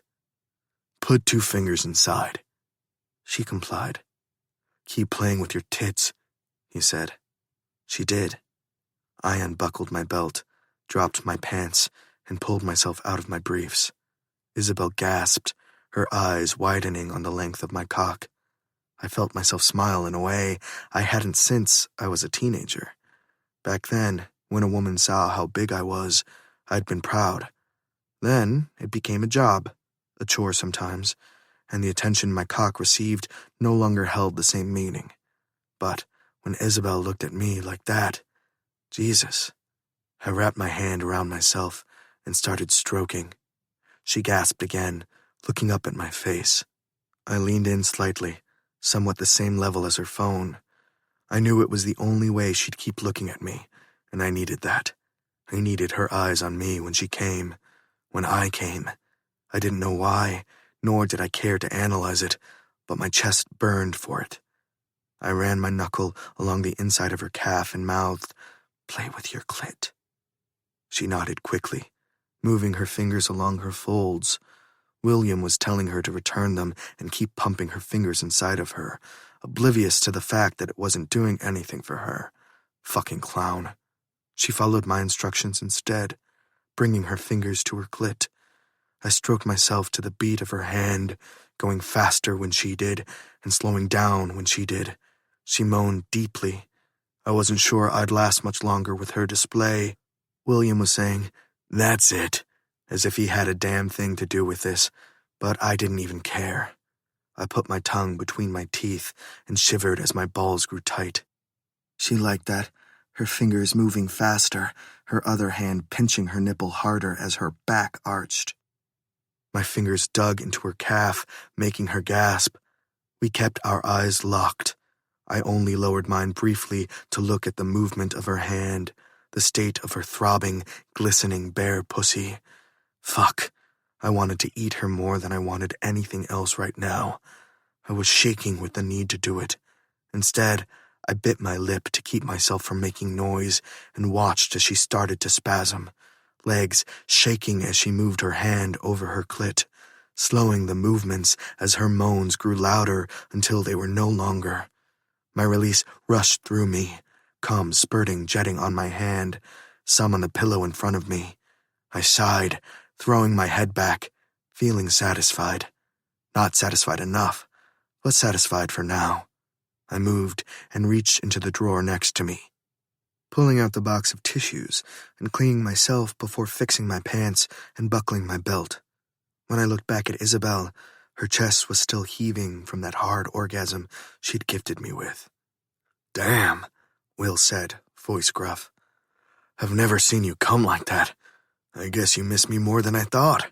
Put 2 fingers inside. She complied. Keep playing with your tits, he said. She did. I unbuckled my belt, dropped my pants, and pulled myself out of my briefs. Isabel gasped, her eyes widening on the length of my cock. I felt myself smile in a way I hadn't since I was a teenager. Back then, when a woman saw how big I was, I'd been proud. Then it became a job, a chore sometimes, and the attention my cock received no longer held the same meaning. But when Isabel looked at me like that, Jesus, I wrapped my hand around myself and started stroking. She gasped again, looking up at my face. I leaned in slightly, somewhat the same level as her phone. I knew it was the only way she'd keep looking at me, and I needed that. I needed her eyes on me when she came, when I came. I didn't know why, nor did I care to analyze it, but my chest burned for it. I ran my knuckle along the inside of her calf and mouthed, "Play with your clit." She nodded quickly, moving her fingers along her folds. William was telling her to return them and keep pumping her fingers inside of her, oblivious to the fact that it wasn't doing anything for her. Fucking clown. She followed my instructions instead, bringing her fingers to her clit. I stroked myself to the beat of her hand, going faster when she did, and slowing down when she did. She moaned deeply. I wasn't sure I'd last much longer with her display. William was saying, "That's it," as if he had a damn thing to do with this, but I didn't even care. I put my tongue between my teeth and shivered as my balls grew tight. She liked that, her fingers moving faster, her other hand pinching her nipple harder as her back arched. My fingers dug into her calf, making her gasp. We kept our eyes locked. I only lowered mine briefly to look at the movement of her hand, the state of her throbbing, glistening bare pussy. Fuck. I wanted to eat her more than I wanted anything else right now. I was shaking with the need to do it. Instead, I bit my lip to keep myself from making noise and watched as she started to spasm, legs shaking as she moved her hand over her clit, slowing the movements as her moans grew louder until they were no longer. My release rushed through me, cum spurting, jetting on my hand, some on the pillow in front of me. I sighed, throwing my head back, feeling satisfied. Not satisfied enough, but satisfied for now. I moved and reached into the drawer next to me, pulling out the box of tissues and cleaning myself before fixing my pants and buckling my belt. When I looked back at Isabel, her chest was still heaving from that hard orgasm she'd gifted me with. "Damn," Will said, voice gruff. "I've never seen you come like that. I guess you miss me more than I thought."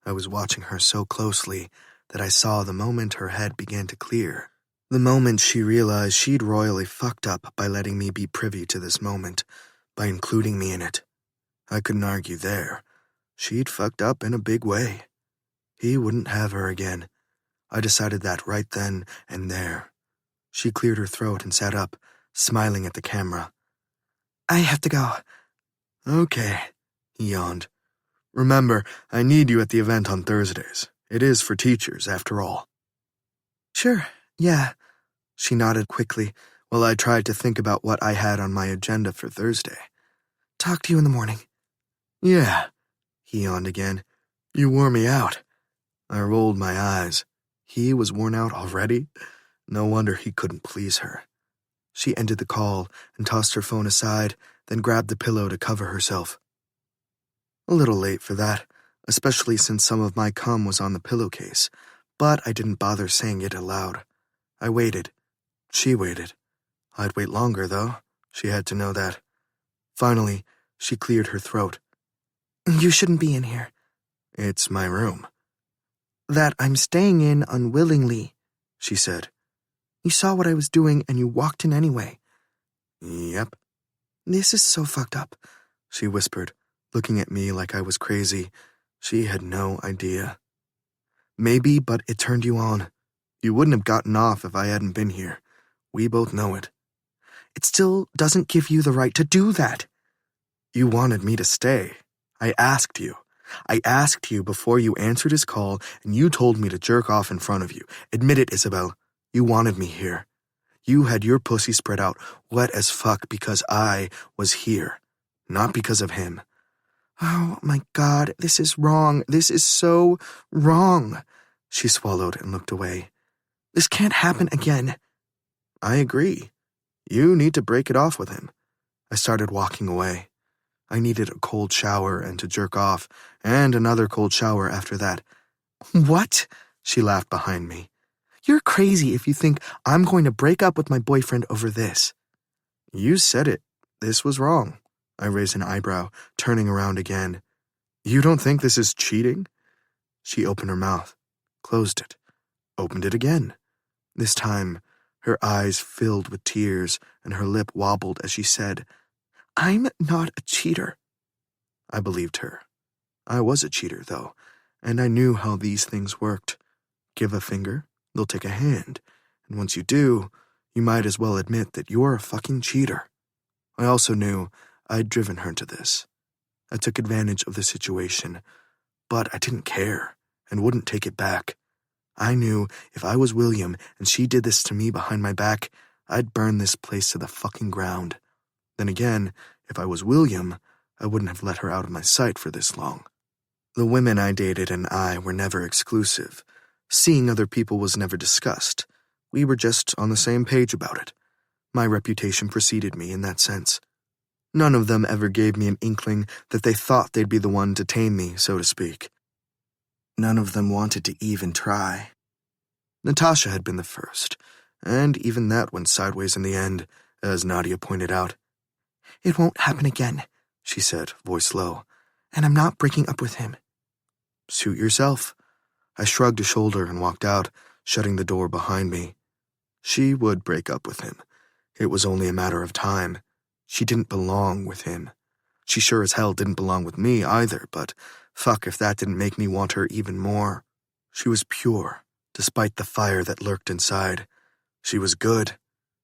I was watching her so closely that I saw the moment her head began to clear, the moment she realized she'd royally fucked up by letting me be privy to this moment, by including me in it. I couldn't argue there. She'd fucked up in a big way. He wouldn't have her again. I decided that right then and there. She cleared her throat and sat up, smiling at the camera. "I have to go." "Okay," he yawned. "Remember, I need you at the event on Thursdays. It is for teachers, after all." "Sure, yeah." She nodded quickly while I tried to think about what I had on my agenda for Thursday. "Talk to you in the morning." "Yeah," he yawned again. "You wore me out." I rolled my eyes. He was worn out already? No wonder he couldn't please her. She ended the call and tossed her phone aside, then grabbed the pillow to cover herself. A little late for that, especially since some of my cum was on the pillowcase, but I didn't bother saying it aloud. I waited. She waited. I'd wait longer, though. She had to know that. Finally, she cleared her throat. "You shouldn't be in here." "It's my room." "That I'm staying in unwillingly," she said. "You saw what I was doing and you walked in anyway." "Yep." "This is so fucked up," she whispered, looking at me like I was crazy. She had no idea. "Maybe, but it turned you on. You wouldn't have gotten off if I hadn't been here. We both know it." "It still doesn't give you the right to do that." "You wanted me to stay. I asked you. I asked you before you answered his call, and you told me to jerk off in front of you. Admit it, Isabel. You wanted me here. You had your pussy spread out wet as fuck because I was here, not because of him." "Oh my God, this is wrong. This is so wrong." She swallowed and looked away. "This can't happen again." "I agree. You need to break it off with him." I started walking away. I needed a cold shower and to jerk off, and another cold shower after that. "What?" She laughed behind me. "You're crazy if you think I'm going to break up with my boyfriend over this." "You said it. This was wrong." I raised an eyebrow, turning around again. "You don't think this is cheating?" She opened her mouth, closed it, opened it again. This time, her eyes filled with tears and her lip wobbled as she said, "I'm not a cheater." I believed her. I was a cheater, though, and I knew how these things worked. Give a finger, they'll take a hand, and once you do, you might as well admit that you're a fucking cheater. I also knew I'd driven her to this. I took advantage of the situation, but I didn't care. and wouldn't take it back. I knew if I was William and she did this to me behind my back, I'd burn this place to the fucking ground. Then again, if I was William, I wouldn't have let her out of my sight for this long. The women I dated and I were never exclusive. Seeing other people was never discussed. We were just on the same page about it. My reputation preceded me in that sense. None of them ever gave me an inkling that they thought they'd be the one to tame me, so to speak. None of them wanted to even try. Natasha had been the first, and even that went sideways in the end, as Nadia pointed out. "It won't happen again," she said, voice low, "and I'm not breaking up with him." Suit yourself. I shrugged a shoulder and walked out, shutting the door behind me. She would break up with him. It was only a matter of time. She didn't belong with him. She sure as hell didn't belong with me either, but fuck if that didn't make me want her even more. She was pure, despite the fire that lurked inside. She was good.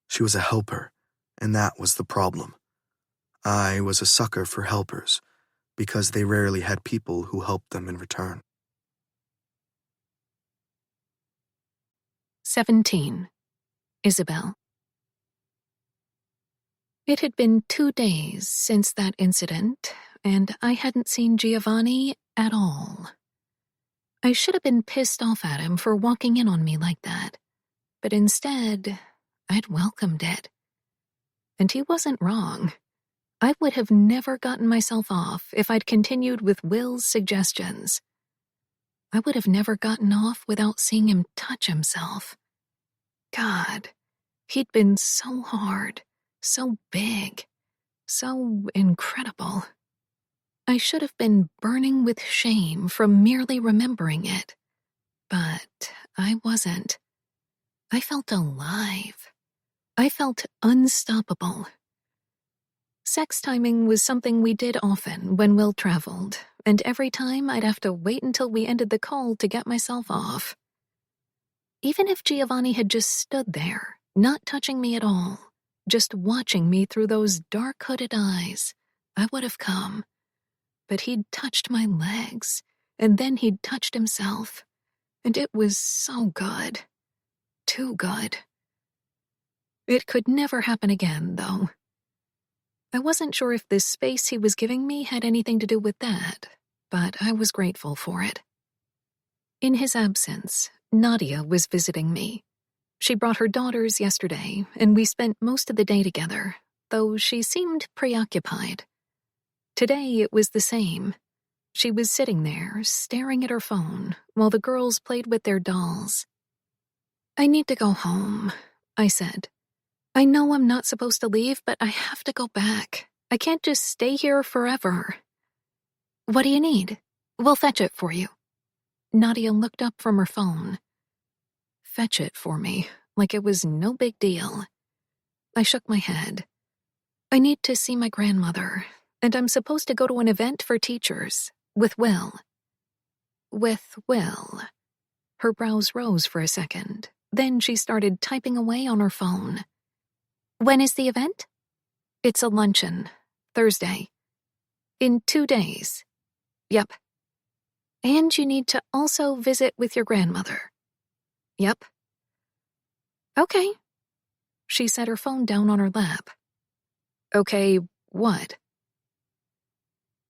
She was a helper, and that was the problem. I was a sucker for helpers, because they rarely had people who helped them in return. 17. Isabel. It had been 2 days since that incident, and I hadn't seen Giovanni at all. I should have been pissed off at him for walking in on me like that, but instead, I'd welcomed it. And he wasn't wrong. I would have never gotten myself off if I'd continued with Will's suggestions. I would have never gotten off without seeing him touch himself. God, he'd been so hard, so big, so incredible. I should have been burning with shame from merely remembering it. But I wasn't. I felt alive. I felt unstoppable. Sex timing was something we did often when Will traveled, and every time I'd have to wait until we ended the call to get myself off. Even if Giovanni had just stood there, not touching me at all, just watching me through those dark hooded eyes, I would have come. But he'd touched my legs, and then he'd touched himself, and it was so good. Too good. It could never happen again, though. I wasn't sure if this space he was giving me had anything to do with that, but I was grateful for it. In his absence, Nadia was visiting me. She brought her daughters yesterday, and we spent most of the day together, though she seemed preoccupied. Today it was the same. She was sitting there, staring at her phone, while the girls played with their dolls. "I need to go home," I said. "I know I'm not supposed to leave, but I have to go back. I can't just stay here forever." "What do you need? We'll fetch it for you." Nadia looked up from her phone. Fetch it for me, like it was no big deal. I shook my head. "I need to see my grandmother, and I'm supposed to go to an event for teachers, with Will." "With Will?" Her brows rose for a second. Then she started typing away on her phone. "When is the event?" "It's a luncheon. Thursday. In 2 days." "Yep." "And you need to also visit with your grandmother." "Yep." "Okay." She set her phone down on her lap. "Okay, what?"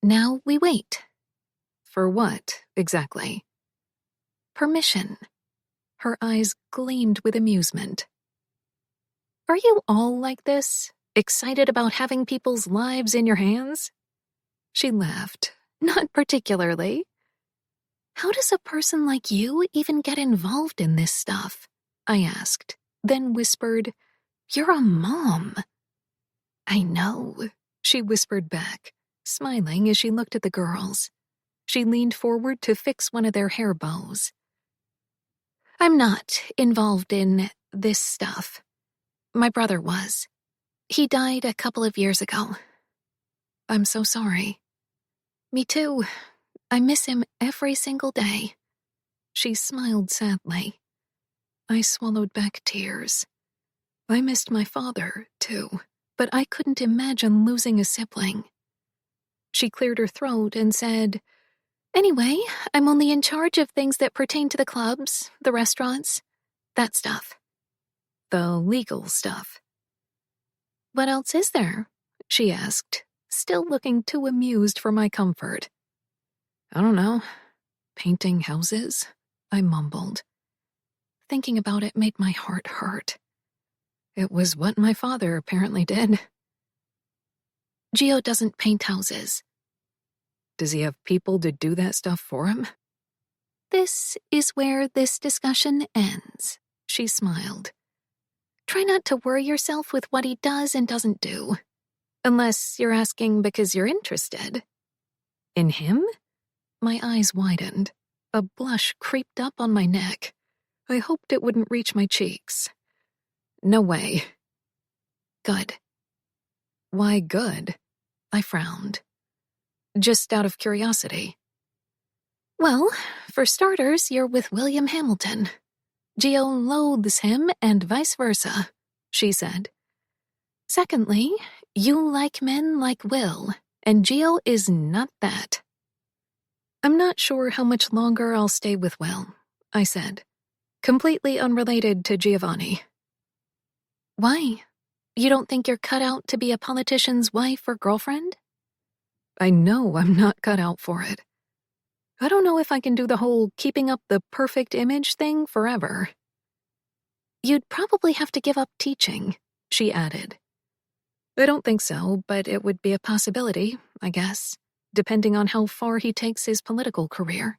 "Now we wait." "For what, exactly?" "Permission." Her eyes gleamed with amusement. "Are you all like this? Excited about having people's lives in your hands?" She laughed. "Not particularly." "How does a person like you even get involved in this stuff?" I asked, then whispered, "You're a mom." "I know," she whispered back, smiling as she looked at the girls. She leaned forward to fix one of their hair bows. "I'm not involved in this stuff. My brother was. He died a couple of years ago." "I'm so sorry." "Me too. I miss him every single day." She smiled sadly. I swallowed back tears. I missed my father, too, but I couldn't imagine losing a sibling. She cleared her throat and said, Anyway, I'm only in charge of things that pertain to the clubs, the restaurants, that stuff. The legal stuff. What else is there? She asked, still looking too amused for my comfort. I don't know. Painting houses? I mumbled. Thinking about it made my heart hurt. It was what my father apparently did. Gio doesn't paint houses. Does he have people to do that stuff for him? This is where this discussion ends, she smiled. Try not to worry yourself with what he does and doesn't do. Unless you're asking because you're interested. In him? My eyes widened. A blush creeped up on my neck. I hoped it wouldn't reach my cheeks. No way. Good. Why good? I frowned. Just out of curiosity. Well, for starters, you're with William Hamilton. Gio loathes him and vice versa, she said. Secondly, you like men like Will, and Gio is not that. I'm not sure how much longer I'll stay with Will, I said, completely unrelated to Giovanni. Why? You don't think you're cut out to be a politician's wife or girlfriend? I know I'm not cut out for it. I don't know if I can do the whole keeping up the perfect image thing forever. You'd probably have to give up teaching, she added. I don't think so, but it would be a possibility, I guess, depending on how far he takes his political career.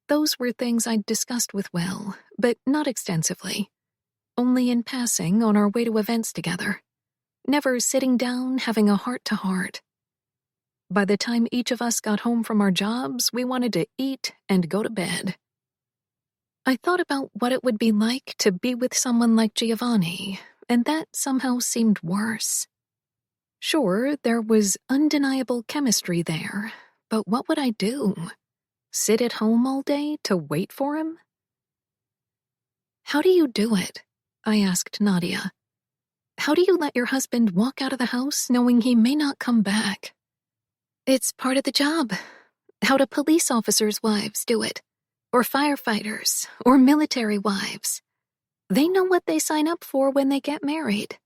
Those were things I'd discussed with Will, but not extensively. Only in passing on our way to events together. Never sitting down, having a heart-to-heart. By the time each of us got home from our jobs, we wanted to eat and go to bed. I thought about what it would be like to be with someone like Giovanni, and that somehow seemed worse. Sure, there was undeniable chemistry there, but what would I do? Sit at home all day to wait for him? How do you do it? I asked Nadia. How do you let your husband walk out of the house knowing he may not come back? It's part of the job. How do police officers' wives do it? Or firefighters, or military wives? They know what they sign up for when they get married.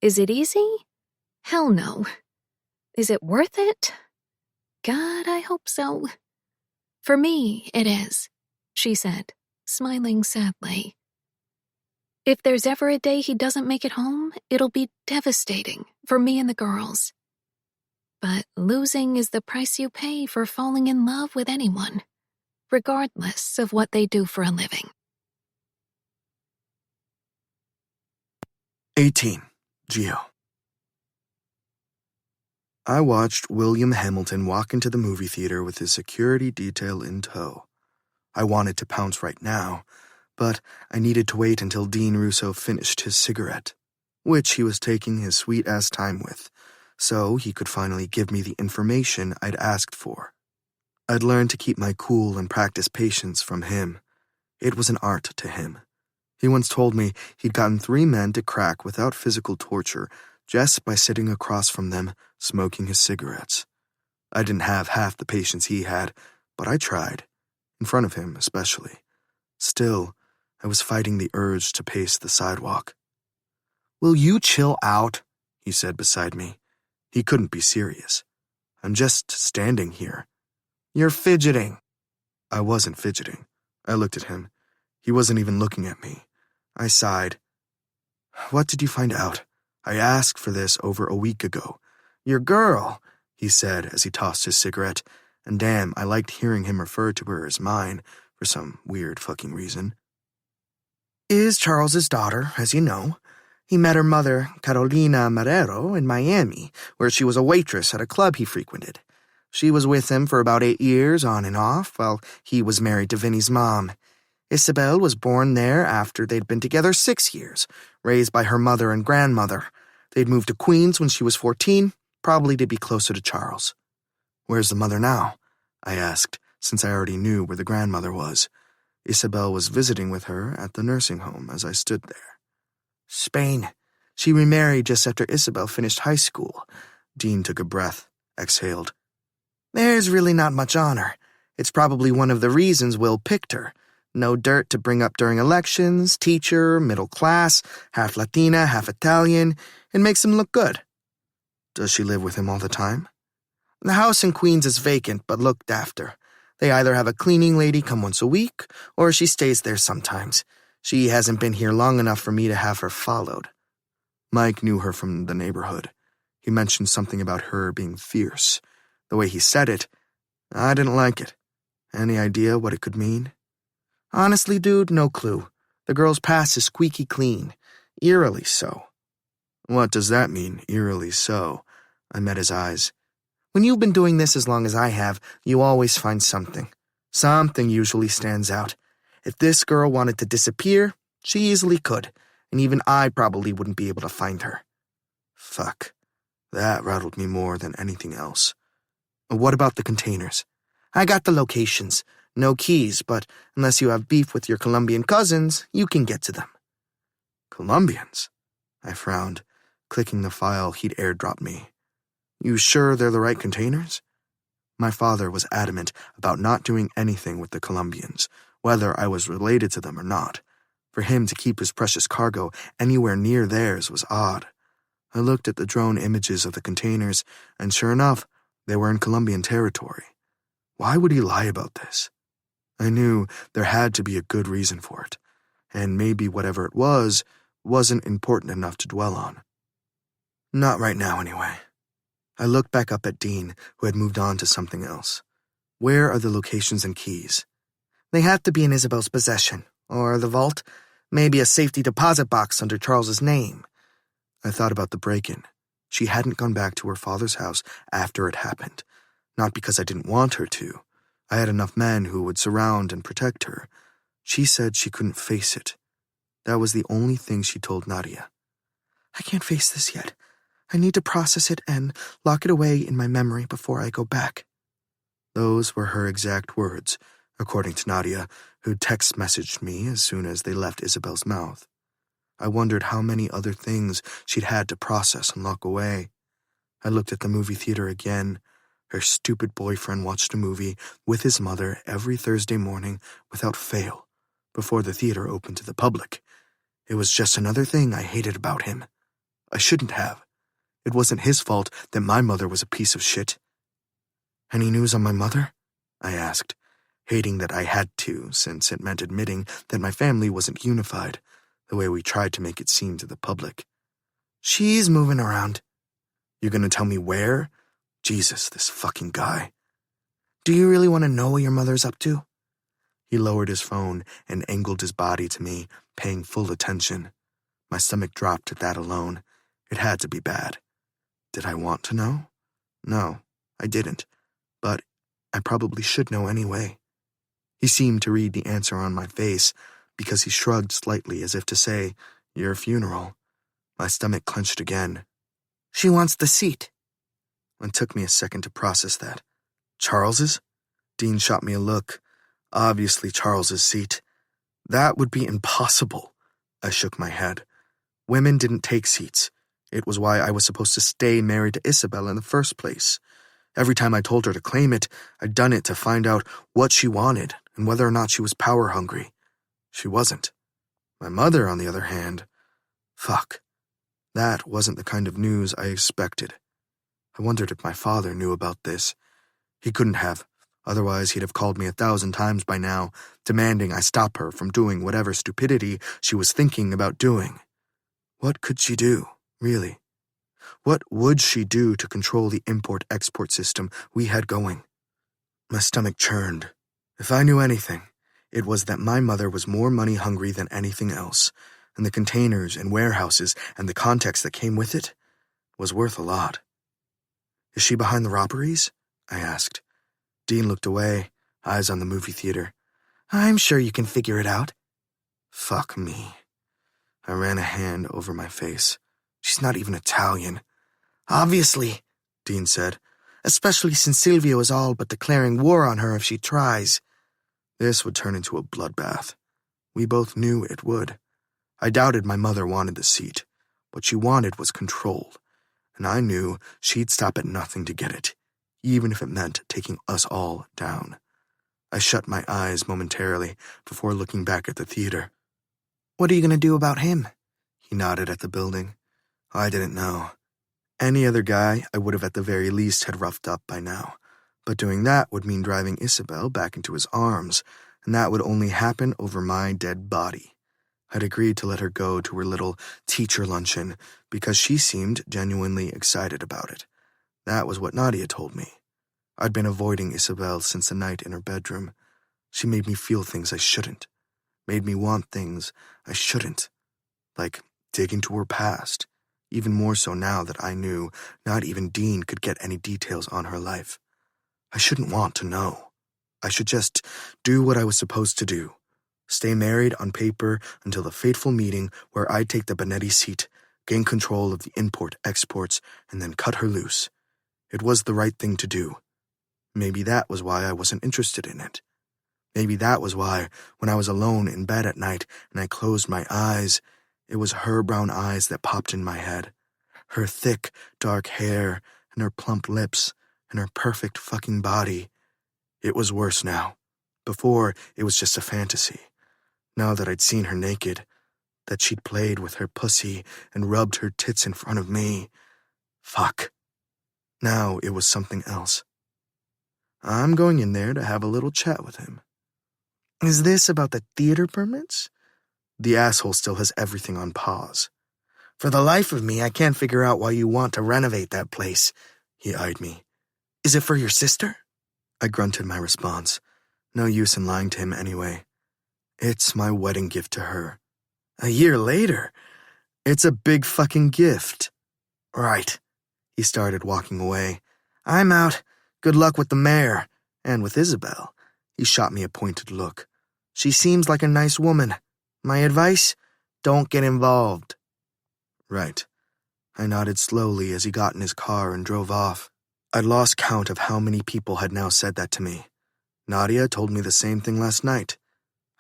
Is it easy? Hell no. Is it worth it? God, I hope so. For me, it is, she said, smiling sadly. If there's ever a day he doesn't make it home, it'll be devastating for me and the girls. But losing is the price you pay for falling in love with anyone, regardless of what they do for a living. 18. Gio. I watched William Hamilton walk into the movie theater with his security detail in tow. I wanted to pounce right now, but I needed to wait until Dean Russo finished his cigarette, which he was taking his sweet-ass time with, so he could finally give me the information I'd asked for. I'd learned to keep my cool and practice patience from him. It was an art to him. He once told me he'd gotten 3 men to crack without physical torture just by sitting across from them, smoking his cigarettes. I didn't have half the patience he had, but I tried, in front of him especially. Still, I was fighting the urge to pace the sidewalk. "Will you chill out?" he said beside me. He couldn't be serious. "I'm just standing here." "You're fidgeting." I wasn't fidgeting. I looked at him. He wasn't even looking at me. I sighed. "What did you find out? I asked for this over a week ago." "Your girl," he said as he tossed his cigarette, and damn, I liked hearing him refer to her as mine for some weird fucking reason. "Is Charles's daughter, as you know. He met her mother, Carolina Marrero, in Miami, where she was a waitress at a club he frequented. She was with him for about 8 years, on and off, while he was married to Vinny's mom. Isabel was born there after they'd been together 6 years, raised by her mother and grandmother. They'd moved to Queens when she was 14, probably to be closer to Charles." "Where's the mother now?" I asked, since I already knew where the grandmother was. Isabel was visiting with her at the nursing home as I stood there. "Spain. She remarried just after Isabel finished high school." Dean took a breath, exhaled. There's really not much on her. It's probably one of the reasons Will picked her. No dirt to bring up during elections, teacher, middle class, half Latina, half Italian. It makes him look good. Does she live with him all the time? The house in Queens is vacant but looked after. They either have a cleaning lady come once a week, or she stays there sometimes. She hasn't been here long enough for me to have her followed. Mike knew her from the neighborhood. He mentioned something about her being fierce. The way he said it, I didn't like it. Any idea what it could mean? Honestly, dude, no clue. The girl's past is squeaky clean. Eerily so. What does that mean, eerily so? I met his eyes. When you've been doing this as long as I have, you always find something. Something usually stands out. If this girl wanted to disappear, she easily could, and even I probably wouldn't be able to find her. Fuck. That rattled me more than anything else. What about the containers? I got the locations. No keys, but unless you have beef with your Colombian cousins, you can get to them. Colombians? I frowned, clicking the file he'd airdropped me. You sure they're the right containers? My father was adamant about not doing anything with the Colombians, whether I was related to them or not. For him to keep his precious cargo anywhere near theirs was odd. I looked at the drone images of the containers, and sure enough, they were in Colombian territory. Why would he lie about this? I knew there had to be a good reason for it, and maybe whatever it wasn't important enough to dwell on. Not right now, anyway. I looked back up at Dean, who had moved on to something else. Where are the locations and keys? They have to be in Isabel's possession, or the vault, maybe a safety deposit box under Charles's name. I thought about the break-in. She hadn't gone back to her father's house after it happened. Not because I didn't want her to. I had enough men who would surround and protect her. She said she couldn't face it. That was the only thing she told Nadia. I can't face this yet. I need to process it and lock it away in my memory before I go back. Those were her exact words, according to Nadia, who text messaged me as soon as they left Isabel's mouth. I wondered how many other things she'd had to process and lock away. I looked at the movie theater again. Her stupid boyfriend watched a movie with his mother every Thursday morning without fail, before the theater opened to the public. It was just another thing I hated about him. I shouldn't have. It wasn't his fault that my mother was a piece of shit. Any news on my mother? I asked, hating that I had to, since it meant admitting that my family wasn't unified, the way we tried to make it seem to the public. She's moving around. You're gonna tell me where? Jesus, this fucking guy. Do you really want to know what your mother's up to? He lowered his phone and angled his body to me, paying full attention. My stomach dropped at that alone. It had to be bad. Did I want to know? No, I didn't. But I probably should know anyway. He seemed to read the answer on my face, because he shrugged slightly as if to say, your funeral. My stomach clenched again. She wants the seat. It took me a second to process that. Charles's? Dean shot me a look. Obviously Charles's seat. That would be impossible. I shook my head. Women didn't take seats. It was why I was supposed to stay married to Isabel in the first place. Every time I told her to claim it, I'd done it to find out what she wanted and whether or not she was power hungry. She wasn't. My mother, on the other hand, fuck. That wasn't the kind of news I expected. I wondered if my father knew about this. He couldn't have. Otherwise, he'd have called me 1,000 times by now, demanding I stop her from doing whatever stupidity she was thinking about doing. What could she do, really? What would she do to control the import-export system we had going? My stomach churned. If I knew anything, it was that my mother was more money-hungry than anything else, and the containers and warehouses and the context that came with it was worth a lot. Is she behind the robberies? I asked. Dean looked away, eyes on the movie theater. I'm sure you can figure it out. Fuck me. I ran a hand over my face. She's not even Italian. Obviously, Dean said. Especially since Silvio is all but declaring war on her if she tries. This would turn into a bloodbath. We both knew it would. I doubted my mother wanted the seat. What she wanted was control, and I knew she'd stop at nothing to get it, even if it meant taking us all down. I shut my eyes momentarily before looking back at the theater. What are you going to do about him? He nodded at the building. I didn't know. Any other guy I would have at the very least had roughed up by now, but doing that would mean driving Isabel back into his arms, and that would only happen over my dead body. I'd agreed to let her go to her little teacher luncheon because she seemed genuinely excited about it. That was what Nadia told me. I'd been avoiding Isabel since the night in her bedroom. She made me feel things I shouldn't, made me want things I shouldn't, like dig into her past, even more so now that I knew not even Dean could get any details on her life. I shouldn't want to know. I should just do what I was supposed to do. Stay married on paper until the fateful meeting where I'd take the Bonetti seat, gain control of the import-exports, and then cut her loose. It was the right thing to do. Maybe that was why I wasn't interested in it. Maybe that was why, when I was alone in bed at night and I closed my eyes, it was her brown eyes that popped in my head. Her thick, dark hair, and her plump lips, and her perfect fucking body. It was worse now. Before, it was just a fantasy. Now that I'd seen her naked, that she'd played with her pussy and rubbed her tits in front of me. Fuck. Now it was something else. I'm going in there to have a little chat with him. Is this about the theater permits? The asshole still has everything on pause. For the life of me, I can't figure out why you want to renovate that place. He eyed me. Is it for your sister? I grunted my response. No use in lying to him anyway. It's my wedding gift to her. A year later? It's a big fucking gift. Right. He started walking away. I'm out. Good luck with the mayor. And with Isabel. He shot me a pointed look. She seems like a nice woman. My advice? Don't get involved. Right. I nodded slowly as he got in his car and drove off. I'd lost count of how many people had now said that to me. Nadia told me the same thing last night.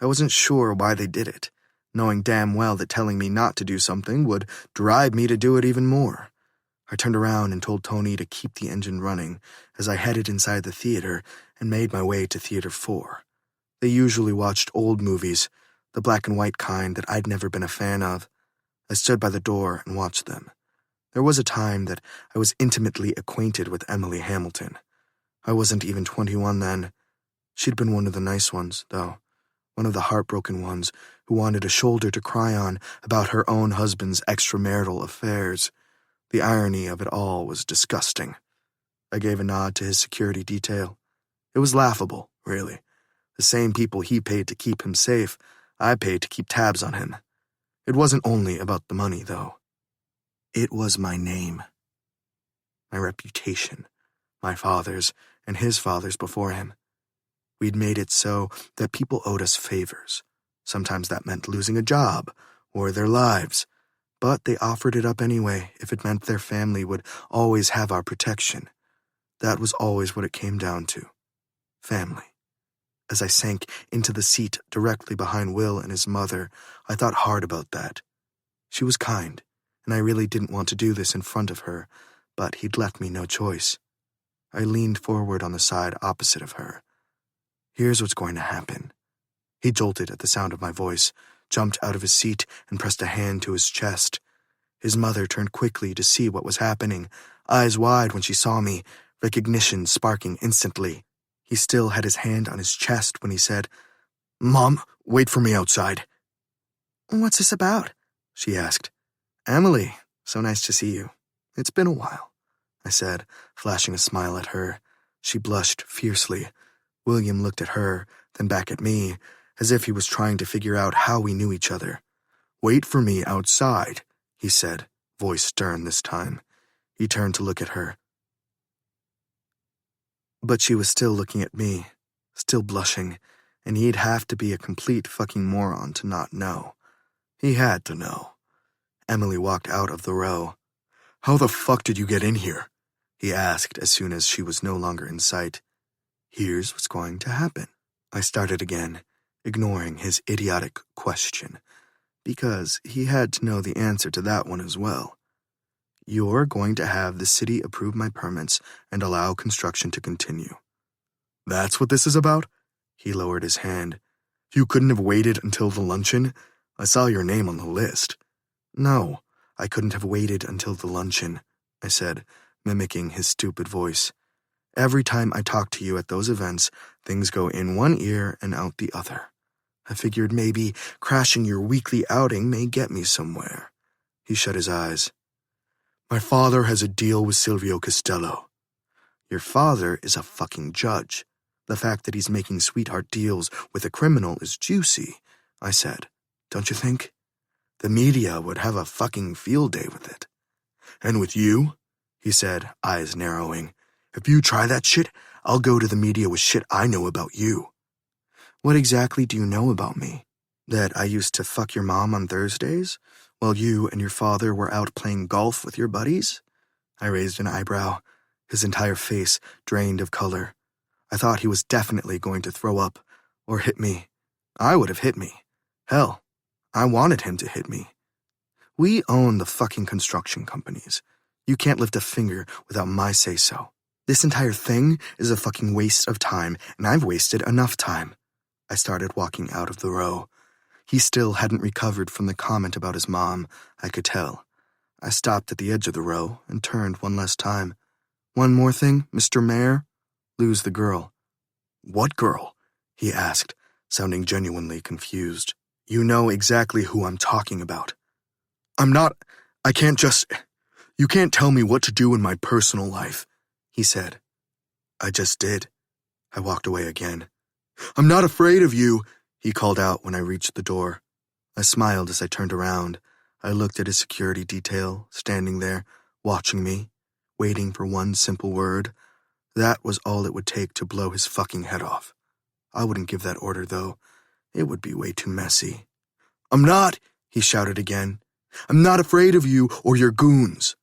I wasn't sure why they did it, knowing damn well that telling me not to do something would drive me to do it even more. I turned around and told Tony to keep the engine running as I headed inside the theater and made my way to Theater 4. They usually watched old movies, the black and white kind that I'd never been a fan of. I stood by the door and watched them. There was a time that I was intimately acquainted with Emily Hamilton. I wasn't even 21 then. She'd been one of the nice ones, though. One of the heartbroken ones who wanted a shoulder to cry on about her own husband's extramarital affairs. The irony of it all was disgusting. I gave a nod to his security detail. It was laughable, really. The same people he paid to keep him safe, I paid to keep tabs on him. It wasn't only about the money, though. It was my name. My reputation. My father's and his father's before him. We'd made it so that people owed us favors. Sometimes that meant losing a job or their lives, but they offered it up anyway if it meant their family would always have our protection. That was always what it came down to. Family. As I sank into the seat directly behind Will and his mother, I thought hard about that. She was kind, and I really didn't want to do this in front of her, but he'd left me no choice. I leaned forward on the side opposite of her. Here's what's going to happen. He jolted at the sound of my voice, jumped out of his seat, and pressed a hand to his chest. His mother turned quickly to see what was happening, eyes wide when she saw me, recognition sparking instantly. He still had his hand on his chest when he said, "Mom, wait for me outside." "What's this about?" she asked. "Emily, so nice to see you. It's been a while," I said, flashing a smile at her. She blushed fiercely. William looked at her, then back at me, as if he was trying to figure out how we knew each other. "Wait for me outside," he said, voice stern this time. He turned to look at her. But she was still looking at me, still blushing, and he'd have to be a complete fucking moron to not know. He had to know. Emily walked out of the row. "How the fuck did you get in here?" he asked as soon as she was no longer in sight. "Here's what's going to happen." I started again, ignoring his idiotic question, because he had to know the answer to that one as well. You're going to have the city approve my permits and allow construction to continue. That's what this is about? He lowered his hand. You couldn't have waited until the luncheon? I saw your name on the list. No, I couldn't have waited until the luncheon, I said, mimicking his stupid voice. Every time I talk to you at those events, things go in one ear and out the other. I figured maybe crashing your weekly outing may get me somewhere. He shut his eyes. My father has a deal with Silvio Costello. Your father is a fucking judge. The fact that he's making sweetheart deals with a criminal is juicy, I said. Don't you think? The media would have a fucking field day with it. And with you? He said, eyes narrowing. If you try that shit, I'll go to the media with shit I know about you. What exactly do you know about me? That I used to fuck your mom on Thursdays, while you and your father were out playing golf with your buddies? I raised an eyebrow, his entire face drained of color. I thought he was definitely going to throw up or hit me. I would have hit me. Hell, I wanted him to hit me. We own the fucking construction companies. You can't lift a finger without my say-so. This entire thing is a fucking waste of time, and I've wasted enough time. I started walking out of the row. He still hadn't recovered from the comment about his mom, I could tell. I stopped at the edge of the row and turned one last time. One more thing, Mr. Mayor? Lose the girl. What girl? He asked, sounding genuinely confused. You know exactly who I'm talking about. You can't tell me what to do in my personal life, he said. I just did. I walked away again. I'm not afraid of you, he called out when I reached the door. I smiled as I turned around. I looked at his security detail, standing there, watching me, waiting for one simple word. That was all it would take to blow his fucking head off. I wouldn't give that order, though. It would be way too messy. I'm not, he shouted again. I'm not afraid of you or your goons.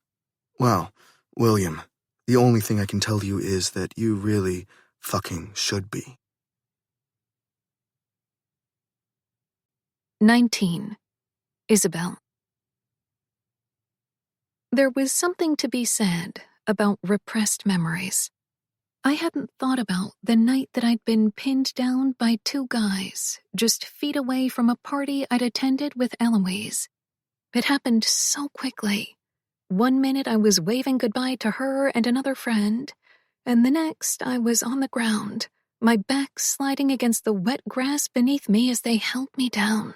Well, William, the only thing I can tell you is that you really fucking should be. 19. Isabel. There was something to be said about repressed memories. I hadn't thought about the night that I'd been pinned down by two guys just feet away from a party I'd attended with Eloise. It happened so quickly. One minute I was waving goodbye to her and another friend, and the next I was on the ground, my back sliding against the wet grass beneath me as they held me down.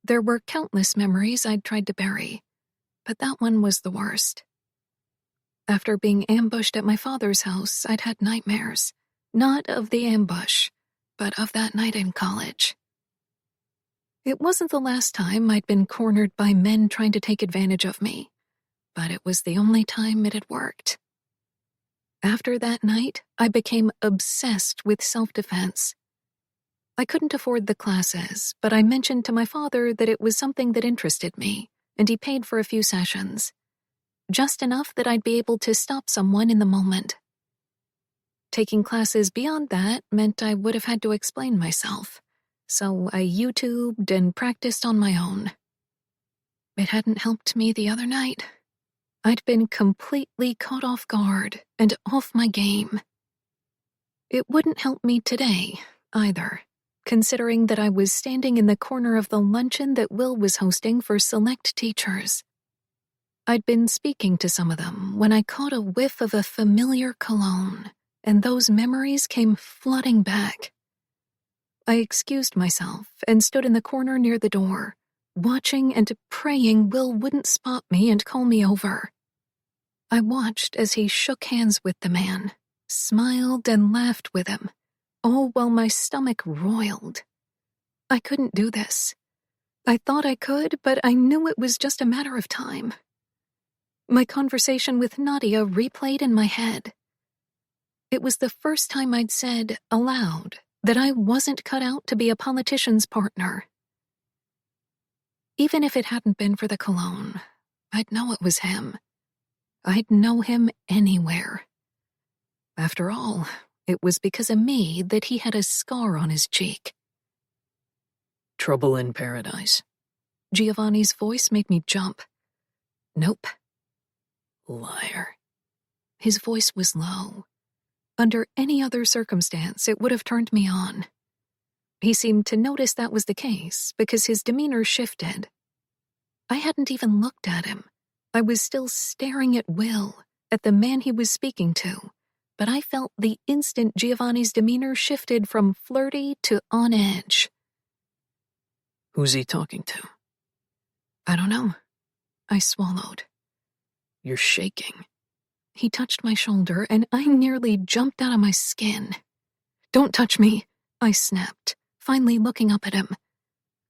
There were countless memories I'd tried to bury, but that one was the worst. After being ambushed at my father's house, I'd had nightmares, not of the ambush, but of that night in college. It wasn't the last time I'd been cornered by men trying to take advantage of me, but it was the only time it had worked. After that night, I became obsessed with self-defense. I couldn't afford the classes, but I mentioned to my father that it was something that interested me, and he paid for a few sessions. Just enough that I'd be able to stop someone in the moment. Taking classes beyond that meant I would have had to explain myself, so I YouTubed and practiced on my own. It hadn't helped me the other night. I'd been completely caught off guard and off my game. It wouldn't help me today, either, considering that I was standing in the corner of the luncheon that Will was hosting for select teachers. I'd been speaking to some of them when I caught a whiff of a familiar cologne, and those memories came flooding back. I excused myself and stood in the corner near the door, watching and praying Will wouldn't spot me and call me over. I watched as he shook hands with the man, smiled and laughed with him, all while my stomach roiled. I couldn't do this. I thought I could, but I knew it was just a matter of time. My conversation with Nadia replayed in my head. It was the first time I'd said, aloud, that I wasn't cut out to be a politician's partner. Even if it hadn't been for the cologne, I'd know it was him. I'd know him anywhere. After all, it was because of me that he had a scar on his cheek. Trouble in paradise. Giovanni's voice made me jump. Nope. Liar. His voice was low. Under any other circumstance, it would have turned me on. He seemed to notice that was the case because his demeanor shifted. I hadn't even looked at him. I was still staring at Will, at the man he was speaking to, but I felt the instant Giovanni's demeanor shifted from flirty to on edge. Who's he talking to? I don't know. I swallowed. You're shaking. He touched my shoulder, and I nearly jumped out of my skin. Don't touch me, I snapped, finally looking up at him.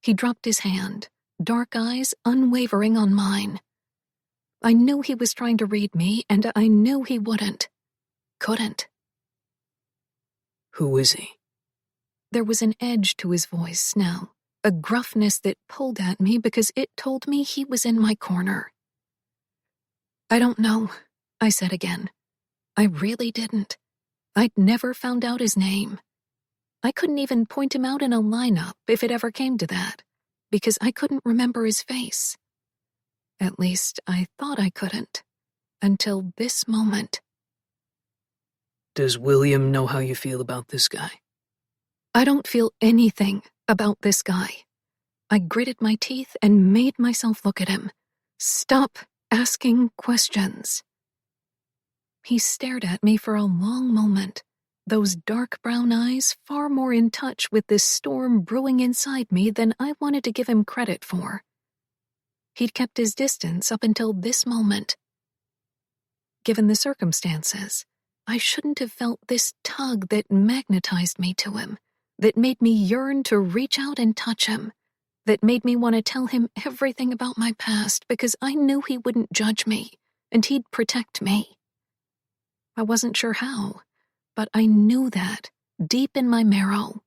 He dropped his hand, dark eyes unwavering on mine. I knew he was trying to read me, and I knew he couldn't. Who is he? There was an edge to his voice now, a gruffness that pulled at me because it told me he was in my corner. I don't know, I said again. I really didn't. I'd never found out his name. I couldn't even point him out in a lineup if it ever came to that, because I couldn't remember his face. At least, I thought I couldn't, until this moment. Does William know how you feel about this guy? I don't feel anything about this guy. I gritted my teeth and made myself look at him. Stop asking questions. He stared at me for a long moment, those dark brown eyes far more in touch with this storm brewing inside me than I wanted to give him credit for. He'd kept his distance up until this moment. Given the circumstances, I shouldn't have felt this tug that magnetized me to him, that made me yearn to reach out and touch him, that made me want to tell him everything about my past because I knew he wouldn't judge me and he'd protect me. I wasn't sure how, but I knew that, deep in my marrow.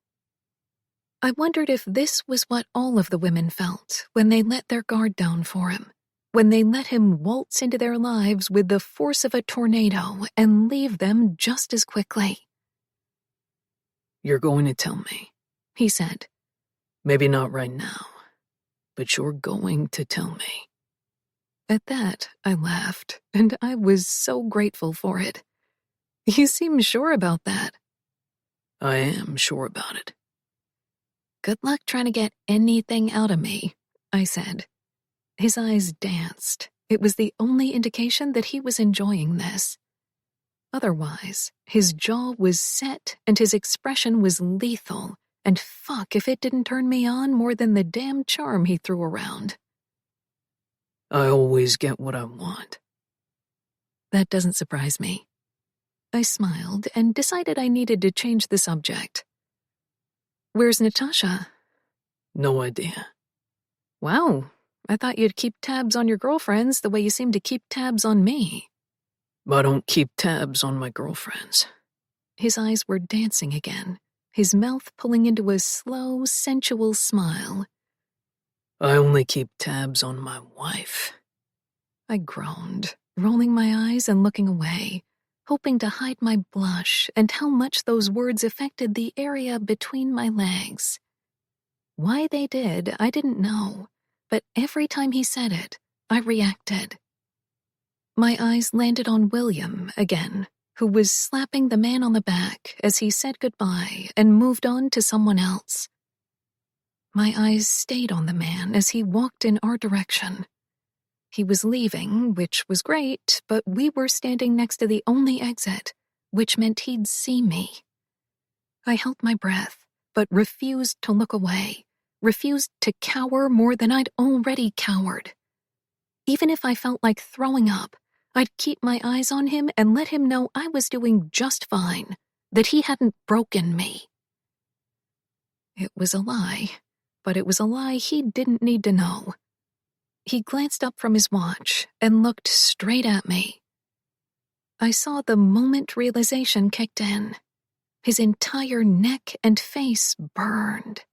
I wondered if this was what all of the women felt when they let their guard down for him, when they let him waltz into their lives with the force of a tornado and leave them just as quickly. You're going to tell me, he said. Maybe not right now, but you're going to tell me. At that, I laughed, and I was so grateful for it. You seem sure about that. I am sure about it. Good luck trying to get anything out of me, I said. His eyes danced. It was the only indication that he was enjoying this. Otherwise, his jaw was set and his expression was lethal, and fuck if it didn't turn me on more than the damn charm he threw around. I always get what I want. That doesn't surprise me. I smiled and decided I needed to change the subject. Where's Natasha? No idea. Wow, I thought you'd keep tabs on your girlfriends the way you seem to keep tabs on me. I don't keep tabs on my girlfriends. His eyes were dancing again, his mouth pulling into a slow, sensual smile. I only keep tabs on my wife. I groaned, rolling my eyes and looking away, hoping to hide my blush and how much those words affected the area between my legs. Why they did, I didn't know, but every time he said it, I reacted. My eyes landed on William again, who was slapping the man on the back as he said goodbye and moved on to someone else. My eyes stayed on the man as he walked in our direction. He was leaving, which was great, but we were standing next to the only exit, which meant he'd see me. I held my breath, but refused to look away, refused to cower more than I'd already cowered. Even if I felt like throwing up, I'd keep my eyes on him and let him know I was doing just fine, that he hadn't broken me. It was a lie, but it was a lie he didn't need to know. He glanced up from his watch and looked straight at me. I saw the moment realization kicked in. His entire neck and face burned.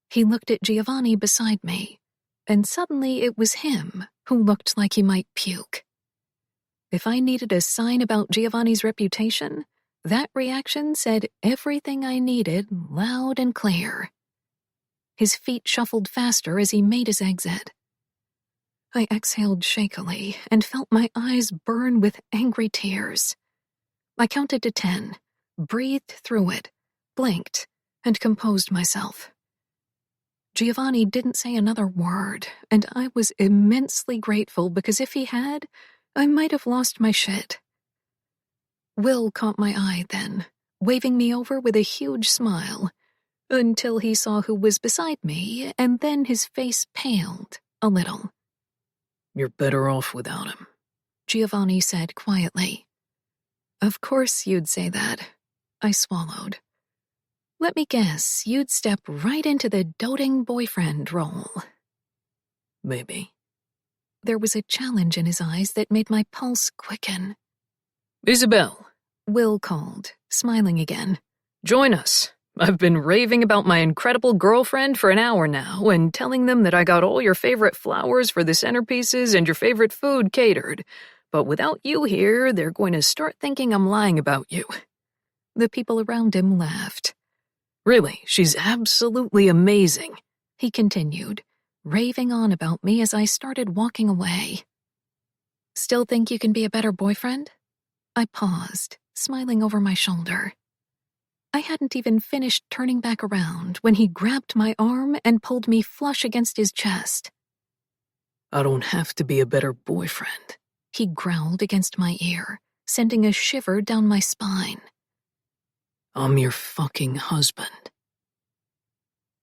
He looked at Giovanni beside me, and suddenly it was him who looked like he might puke. If I needed a sign about Giovanni's reputation, that reaction said everything I needed loud and clear. His feet shuffled faster as he made his exit. I exhaled shakily and felt my eyes burn with angry tears. I counted to 10, breathed through it, blinked, and composed myself. Giovanni didn't say another word, and I was immensely grateful because if he had, I might have lost my shit. Will caught my eye then, waving me over with a huge smile, until he saw who was beside me, and then his face paled a little. You're better off without him, Giovanni said quietly. Of course you'd say that, I swallowed. Let me guess, you'd step right into the doting boyfriend role. Maybe. There was a challenge in his eyes that made my pulse quicken. Isabel, Will called, smiling again. join us. I've been raving about my incredible girlfriend for an hour now and telling them that I got all your favorite flowers for the centerpieces and your favorite food catered. But without you here, they're going to start thinking I'm lying about you. The people around him laughed. Really, she's absolutely amazing, he continued, raving on about me as I started walking away. Still think you can be a better boyfriend? I paused, smiling over my shoulder. I hadn't even finished turning back around when he grabbed my arm and pulled me flush against his chest. I don't have to be a better boyfriend, he growled against my ear, sending a shiver down my spine. I'm your fucking husband.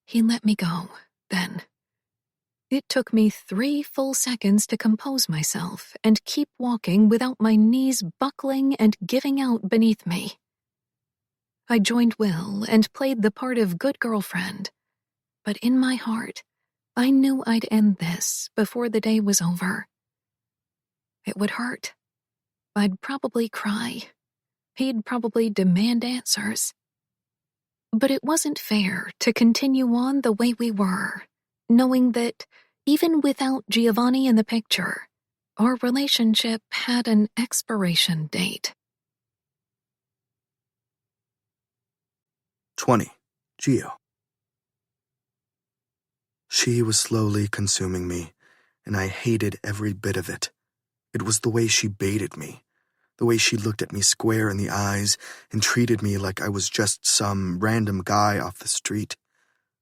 He let me go, then. It took me 3 full seconds to compose myself and keep walking without my knees buckling and giving out beneath me. I joined Will and played the part of good girlfriend, but in my heart, I knew I'd end this before the day was over. It would hurt. I'd probably cry. He'd probably demand answers. But it wasn't fair to continue on the way we were, knowing that, even without Giovanni in the picture, our relationship had an expiration date. 20. Gio. She was slowly consuming me, and I hated every bit of it. It was the way she baited me, the way she looked at me square in the eyes and treated me like I was just some random guy off the street.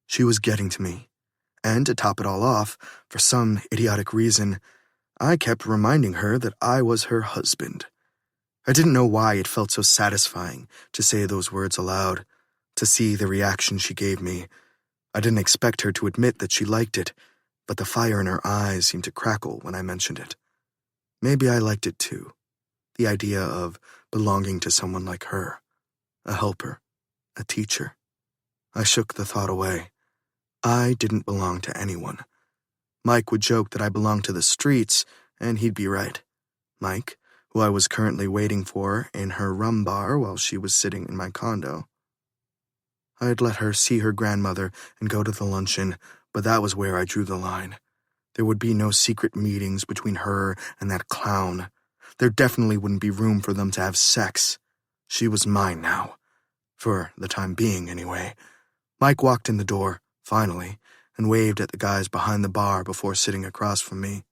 She was getting to me. And to top it all off, for some idiotic reason, I kept reminding her that I was her husband. I didn't know why it felt so satisfying to say those words aloud, to see the reaction she gave me. I didn't expect her to admit that she liked it, but the fire in her eyes seemed to crackle when I mentioned it. Maybe I liked it too. The idea of belonging to someone like her, a helper, a teacher. I shook the thought away. I didn't belong to anyone. Mike would joke that I belonged to the streets, and he'd be right. Mike, who I was currently waiting for in her rum bar while she was sitting in my condo. I had let her see her grandmother and go to the luncheon, but that was where I drew the line. There would be no secret meetings between her and that clown. There definitely wouldn't be room for them to have sex. She was mine now. For the time being, anyway. Mike walked in the door, finally, and waved at the guys behind the bar before sitting across from me.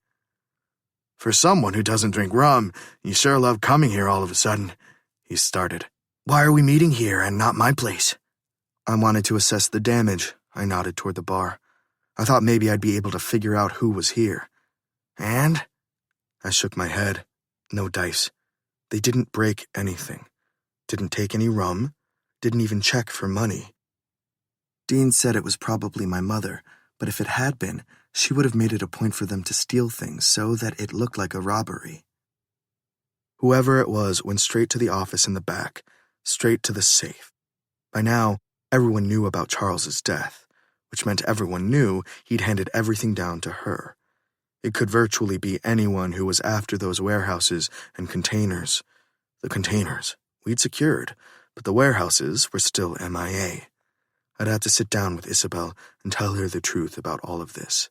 "For someone who doesn't drink rum, you sure love coming here all of a sudden," he started. "Why are we meeting here and not my place?" I wanted to assess the damage. I nodded toward the bar. I thought maybe I'd be able to figure out who was here. "And?" I shook my head. No dice. They didn't break anything. Didn't take any rum. Didn't even check for money. Dean said it was probably my mother, but if it had been, she would have made it a point for them to steal things so that it looked like a robbery. Whoever it was went straight to the office in the back, straight to the safe. By now, everyone knew about Charles's death, which meant everyone knew he'd handed everything down to her. It could virtually be anyone who was after those warehouses and containers. The containers we'd secured, but the warehouses were still MIA. I'd have to sit down with Isabel and tell her the truth about all of this.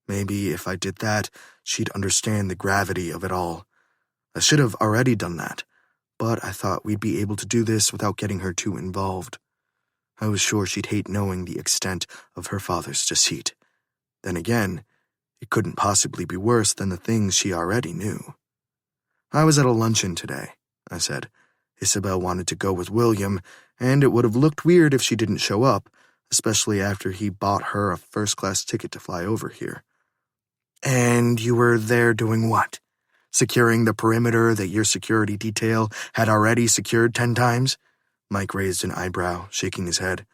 Maybe if I did that, she'd understand the gravity of it all. I should have already done that, but I thought we'd be able to do this without getting her too involved. I was sure she'd hate knowing the extent of her father's deceit. Then again, It couldn't possibly be worse than the things she already knew. I was at a luncheon today, I said. Isabel wanted to go with William, and it would have looked weird if she didn't show up, especially after he bought her a first-class ticket to fly over here. And you were there doing what? Securing the perimeter that your security detail had already secured 10 times? Mike raised an eyebrow, shaking his head.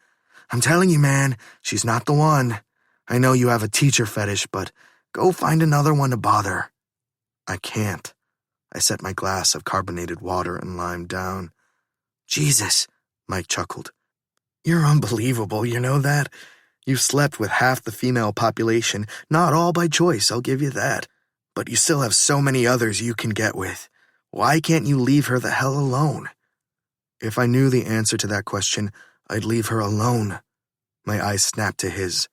I'm telling you, man, she's not the one. I know you have a teacher fetish, but go find another one to bother. I can't. I set my glass of carbonated water and lime down. Jesus, Mike chuckled. You're unbelievable, you know that? You've slept with half the female population, not all by choice, I'll give you that. But you still have so many others you can get with. Why can't you leave her the hell alone? If I knew the answer to that question, I'd leave her alone. My eyes snapped to his.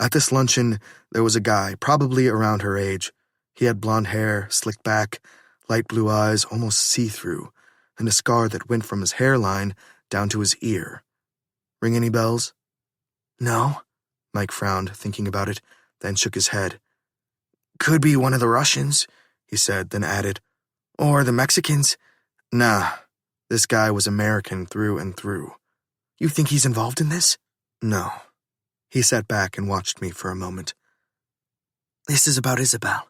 At this luncheon, there was a guy, probably around her age. He had blonde hair, slicked back, light blue eyes, almost see-through, and a scar that went from his hairline down to his ear. Ring any bells? No, Mike frowned, thinking about it, then shook his head. Could be one of the Russians, he said, then added. Or the Mexicans. Nah, this guy was American through and through. You think he's involved in this? No. He sat back and watched me for a moment. This is about Isabel.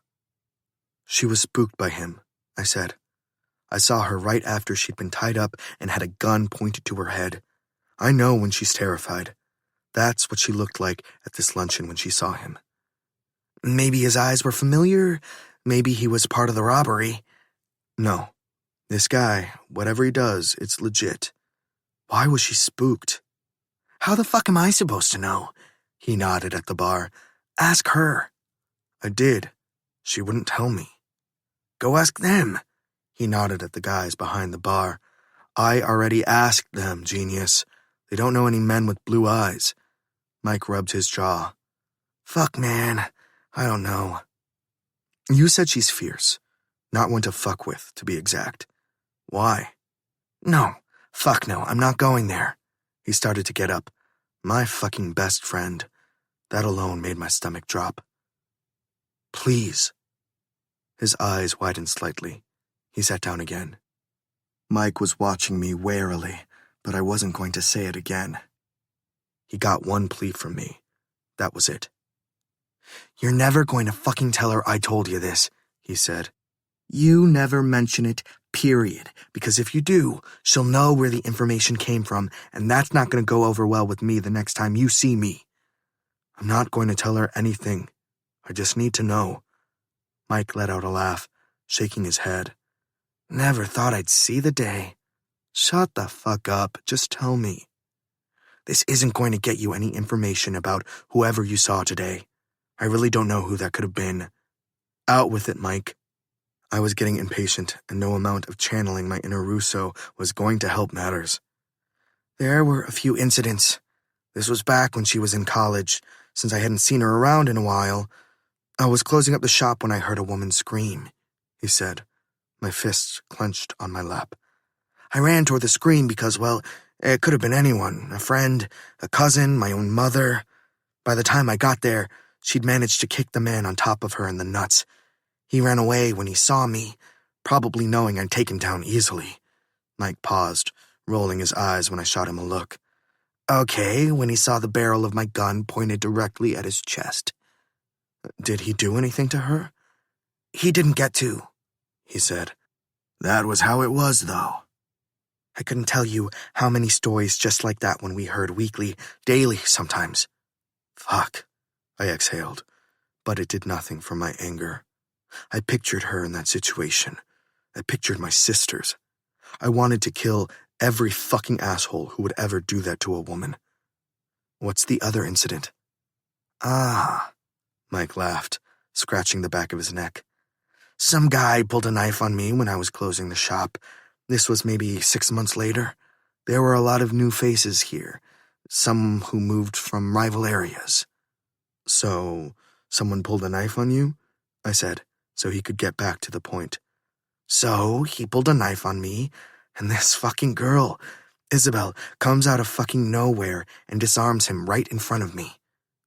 She was spooked by him, I said. I saw her right after she'd been tied up and had a gun pointed to her head. I know when she's terrified. That's what she looked like at this luncheon when she saw him. Maybe his eyes were familiar. Maybe he was part of the robbery. No. This guy, whatever he does, it's legit. Why was she spooked? How the fuck am I supposed to know? He nodded at the bar. Ask her. I did. She wouldn't tell me. Go ask them. He nodded at the guys behind the bar. I already asked them, genius. They don't know any men with blue eyes. Mike rubbed his jaw. Fuck, man. I don't know. You said she's fierce. Not one to fuck with, to be exact. Why? No. Fuck no, I'm not going there. He started to get up. My fucking best friend. That alone made my stomach drop. Please. His eyes widened slightly. He sat down again. Mike was watching me warily, but I wasn't going to say it again. He got one plea from me. That was it. You're never going to fucking tell her I told you this, he said. You never mention it, period, because if you do, she'll know where the information came from, and that's not going to go over well with me the next time you see me. I'm not going to tell her anything. I just need to know. Mike let out a laugh, shaking his head. Never thought I'd see the day. Shut the fuck up, just tell me. This isn't going to get you any information about whoever you saw today. I really don't know who that could have been. Out with it, Mike. I was getting impatient, and no amount of channeling my inner Russo was going to help matters. There were a few incidents. This was back when she was in college, since I hadn't seen her around in a while. I was closing up the shop when I heard a woman scream, he said, my fists clenched on my lap. I ran toward the scream because, well, it could have been anyone, a friend, a cousin, my own mother. By the time I got there, she'd managed to kick the man on top of her in the nuts. He ran away when he saw me, probably knowing I'd take him down easily. Mike paused, rolling his eyes when I shot him a look. Okay, when he saw the barrel of my gun pointed directly at his chest. Did he do anything to her? He didn't get to, he said. That was how it was, though. I couldn't tell you how many stories just like that one we heard weekly, daily sometimes. Fuck, I exhaled, but it did nothing for my anger. I pictured her in that situation. I pictured my sisters. I wanted to kill every fucking asshole who would ever do that to a woman. What's the other incident? Ah, Mike laughed, scratching the back of his neck. Some guy pulled a knife on me when I was closing the shop. This was maybe 6 months later. There were a lot of new faces here, some who moved from rival areas. So, someone pulled a knife on you? I said, so he could get back to the point. So, he pulled a knife on me, and this fucking girl, Isabel, comes out of fucking nowhere and disarms him right in front of me.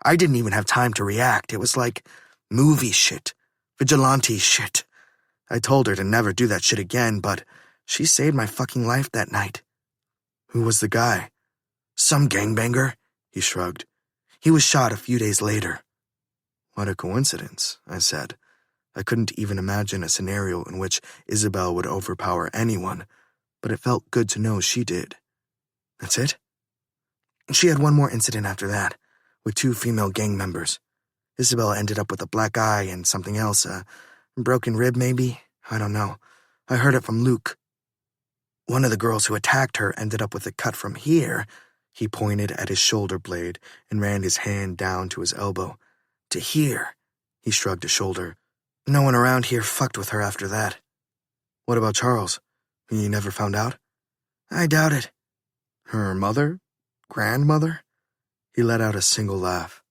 I didn't even have time to react. It was like Movie shit. Vigilante shit. I told her to never do that shit again, but she saved my fucking life that night. Who was the guy? Some gangbanger, he shrugged. He was shot a few days later. What a coincidence, I said. I couldn't even imagine a scenario in which Isabel would overpower anyone, but it felt good to know she did. That's it? She had one more incident after that, with 2 female gang members. Isabel ended up with a black eye and something else, a broken rib maybe? I don't know. I heard it from Luke. One of the girls who attacked her ended up with a cut from here. He pointed at his shoulder blade and ran his hand down to his elbow. To here. He shrugged a shoulder. No one around here fucked with her after that. What about Charles? He never found out? I doubt it. Her mother? Grandmother? He let out a single laugh.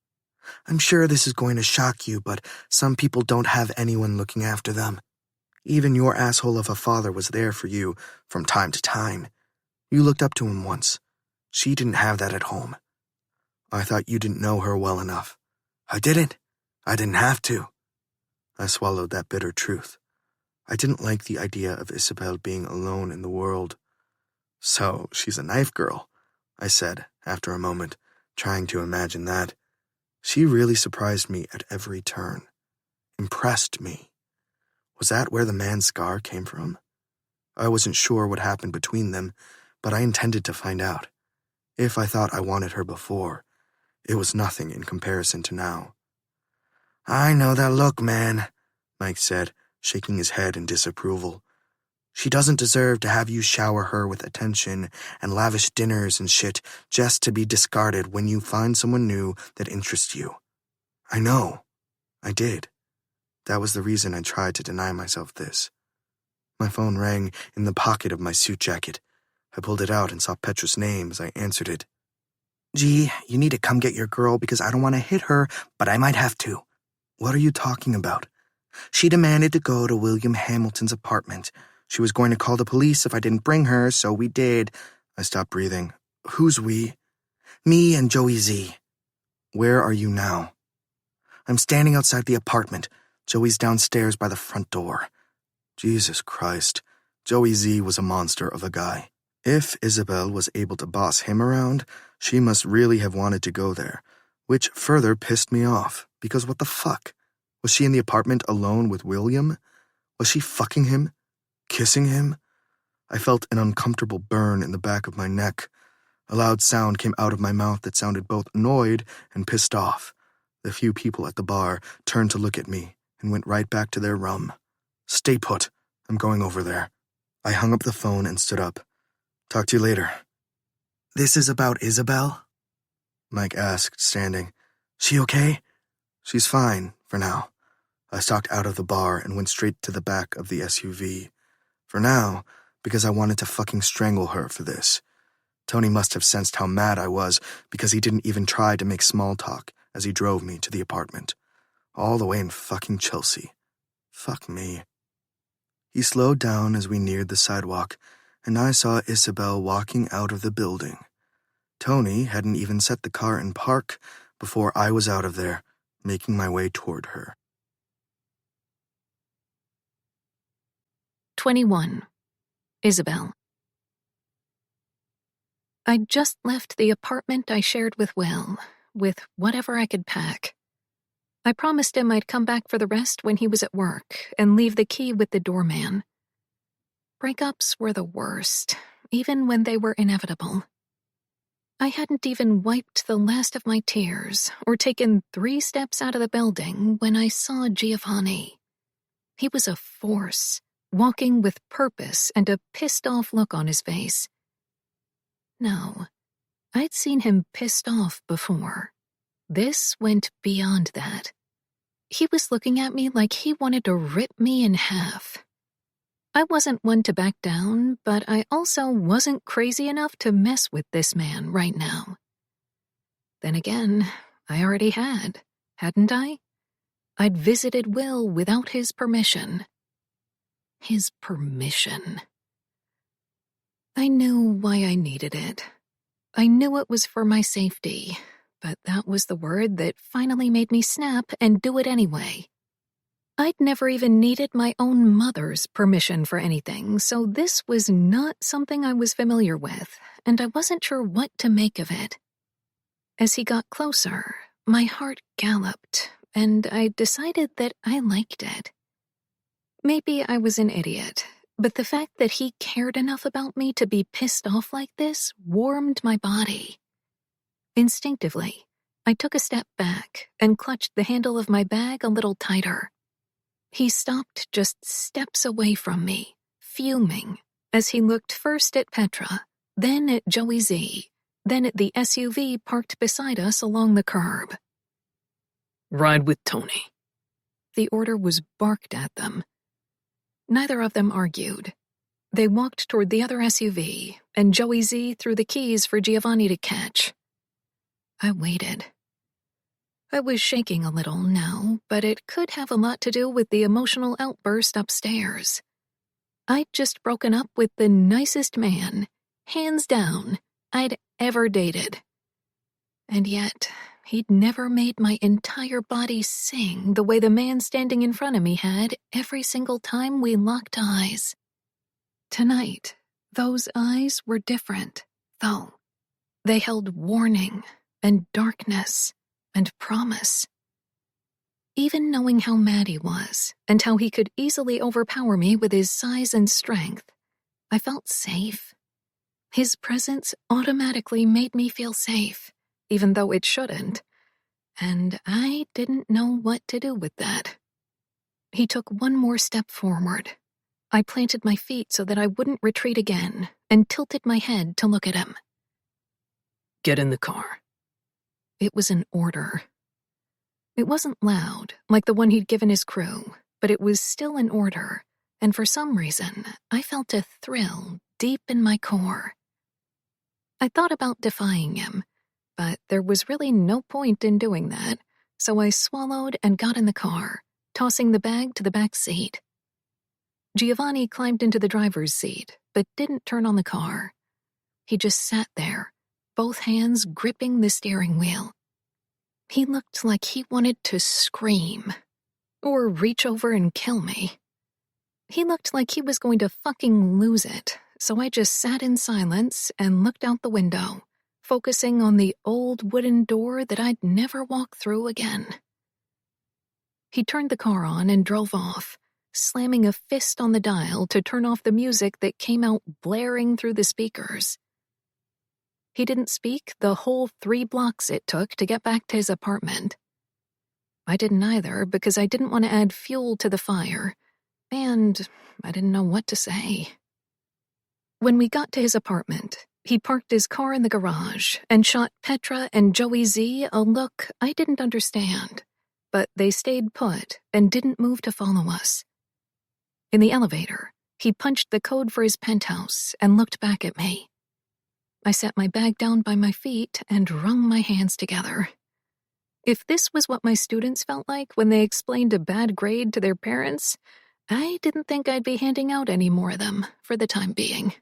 I'm sure this is going to shock you, but some people don't have anyone looking after them. Even your asshole of a father was there for you from time to time. You looked up to him once. She didn't have that at home. I thought you didn't know her well enough. I didn't. I didn't have to. I swallowed that bitter truth. I didn't like the idea of Isabel being alone in the world. So she's a knife girl, I said after a moment, trying to imagine that. She really surprised me at every turn. Impressed me. Was that where the man's scar came from? I wasn't sure what happened between them, but I intended to find out. If I thought I wanted her before, it was nothing in comparison to now. I know that look, man, Mike said, shaking his head in disapproval. She doesn't deserve to have you shower her with attention and lavish dinners and shit just to be discarded when you find someone new that interests you. I know. I did. That was the reason I tried to deny myself this. My phone rang in the pocket of my suit jacket. I pulled it out and saw Petra's name as I answered it. Gee, you need to come get your girl because I don't want to hit her, but I might have to. What are you talking about? She demanded to go to William Hamilton's apartment. She was going to call the police if I didn't bring her, so we did. I stopped breathing. Who's we? Me and Joey Z. Where are you now? I'm standing outside the apartment. Joey's downstairs by the front door. Jesus Christ. Joey Z was a monster of a guy. If Isabel was able to boss him around, she must really have wanted to go there, which further pissed me off, because what the fuck? Was she in the apartment alone with William? Was she fucking him? Kissing him? I felt an uncomfortable burn in the back of my neck. A loud sound came out of my mouth that sounded both annoyed and pissed off. The few people at the bar turned to look at me and went right back to their rum. Stay put. I'm going over there. I hung up the phone and stood up. Talk to you later. This is about Isabel? Mike asked, standing. She okay? She's fine, for now. I stalked out of the bar and went straight to the back of the SUV. For now, because I wanted to fucking strangle her for this. Tony must have sensed how mad I was because he didn't even try to make small talk as he drove me to the apartment. All the way in fucking Chelsea. Fuck me. He slowed down as we neared the sidewalk, and I saw Isabel walking out of the building. Tony hadn't even set the car in park before I was out of there, making my way toward her. 21. Isabel. I'd just left the apartment I shared with Will, with whatever I could pack. I promised him I'd come back for the rest when he was at work and leave the key with the doorman. Breakups were the worst, even when they were inevitable. I hadn't even wiped the last of my tears or taken 3 steps out of the building when I saw Giovanni. He was a force, walking with purpose and a pissed-off look on his face. No, I'd seen him pissed off before. This went beyond that. He was looking at me like he wanted to rip me in half. I wasn't one to back down, but I also wasn't crazy enough to mess with this man right now. Then again, I already had, hadn't I? I'd visited Will without his permission. His permission. I knew why I needed it. I knew it was for my safety, but that was the word that finally made me snap and do it anyway. I'd never even needed my own mother's permission for anything, so this was not something I was familiar with, and I wasn't sure what to make of it. As he got closer, my heart galloped, and I decided that I liked it. Maybe I was an idiot, but the fact that he cared enough about me to be pissed off like this warmed my body. Instinctively, I took a step back and clutched the handle of my bag a little tighter. He stopped just steps away from me, fuming, as he looked first at Petra, then at Joey Z, then at the SUV parked beside us along the curb. Ride with Tony. The order was barked at them. Neither of them argued. They walked toward the other SUV, and Joey Z threw the keys for Giovanni to catch. I waited. I was shaking a little now, but it could have a lot to do with the emotional outburst upstairs. I'd just broken up with the nicest man, hands down, I'd ever dated. And yet, he'd never made my entire body sing the way the man standing in front of me had every single time we locked eyes. Tonight, those eyes were different, though. They held warning and darkness and promise. Even knowing how mad he was, and how he could easily overpower me with his size and strength, I felt safe. His presence automatically made me feel safe, even though it shouldn't, and I didn't know what to do with that. He took one more step forward. I planted my feet so that I wouldn't retreat again, and tilted my head to look at him. Get in the car. It was an order. It wasn't loud, like the one he'd given his crew, but it was still an order, and for some reason, I felt a thrill deep in my core. I thought about defying him, but there was really no point in doing that, so I swallowed and got in the car, tossing the bag to the back seat. Giovanni climbed into the driver's seat, but didn't turn on the car. He just sat there, both hands gripping the steering wheel. He looked like he wanted to scream, or reach over and kill me. He looked like he was going to fucking lose it, so I just sat in silence and looked out the window, focusing on the old wooden door that I'd never walk through again. He turned the car on and drove off, slamming a fist on the dial to turn off the music that came out blaring through the speakers. He didn't speak the whole 3 blocks it took to get back to his apartment. I didn't either because I didn't want to add fuel to the fire, and I didn't know what to say. When we got to his apartment, he parked his car in the garage and shot Petra and Joey Z a look I didn't understand, but they stayed put and didn't move to follow us. In the elevator, he punched the code for his penthouse and looked back at me. I set my bag down by my feet and wrung my hands together. If this was what my students felt like when they explained a bad grade to their parents, I didn't think I'd be handing out any more of them for the time being.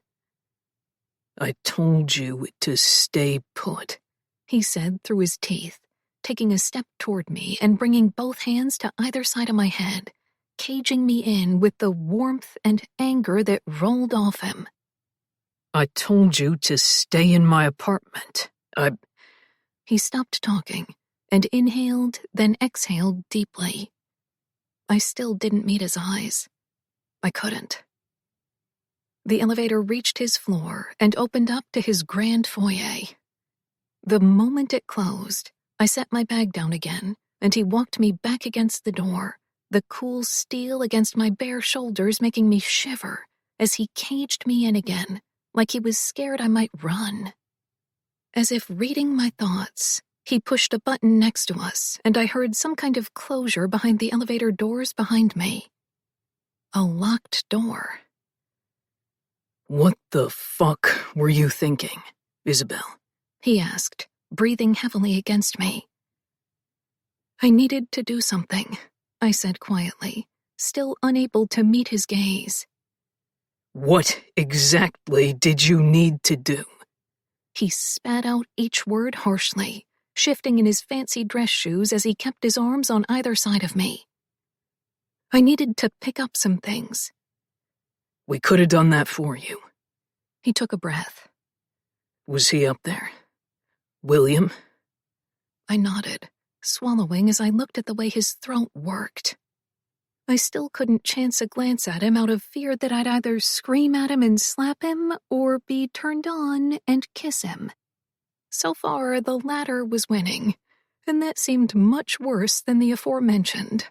I told you to stay put, he said through his teeth, taking a step toward me and bringing both hands to either side of my head, caging me in with the warmth and anger that rolled off him. I told you to stay in my apartment. He stopped talking and inhaled, then exhaled deeply. I still didn't meet his eyes. I couldn't. The elevator reached his floor and opened up to his grand foyer. The moment it closed, I set my bag down again, and he walked me back against the door, the cool steel against my bare shoulders making me shiver as he caged me in again, like he was scared I might run. As if reading my thoughts, he pushed a button next to us, and I heard some kind of closure behind the elevator doors behind me. A locked door. What the fuck were you thinking, Isabel? He asked, breathing heavily against me. I needed to do something, I said quietly, still unable to meet his gaze. What exactly did you need to do? He spat out each word harshly, shifting in his fancy dress shoes as he kept his arms on either side of me. I needed to pick up some things. We could have done that for you. He took a breath. Was he up there? William? I nodded, swallowing as I looked at the way his throat worked. I still couldn't chance a glance at him out of fear that I'd either scream at him and slap him or be turned on and kiss him. So far, the latter was winning, and that seemed much worse than the aforementioned.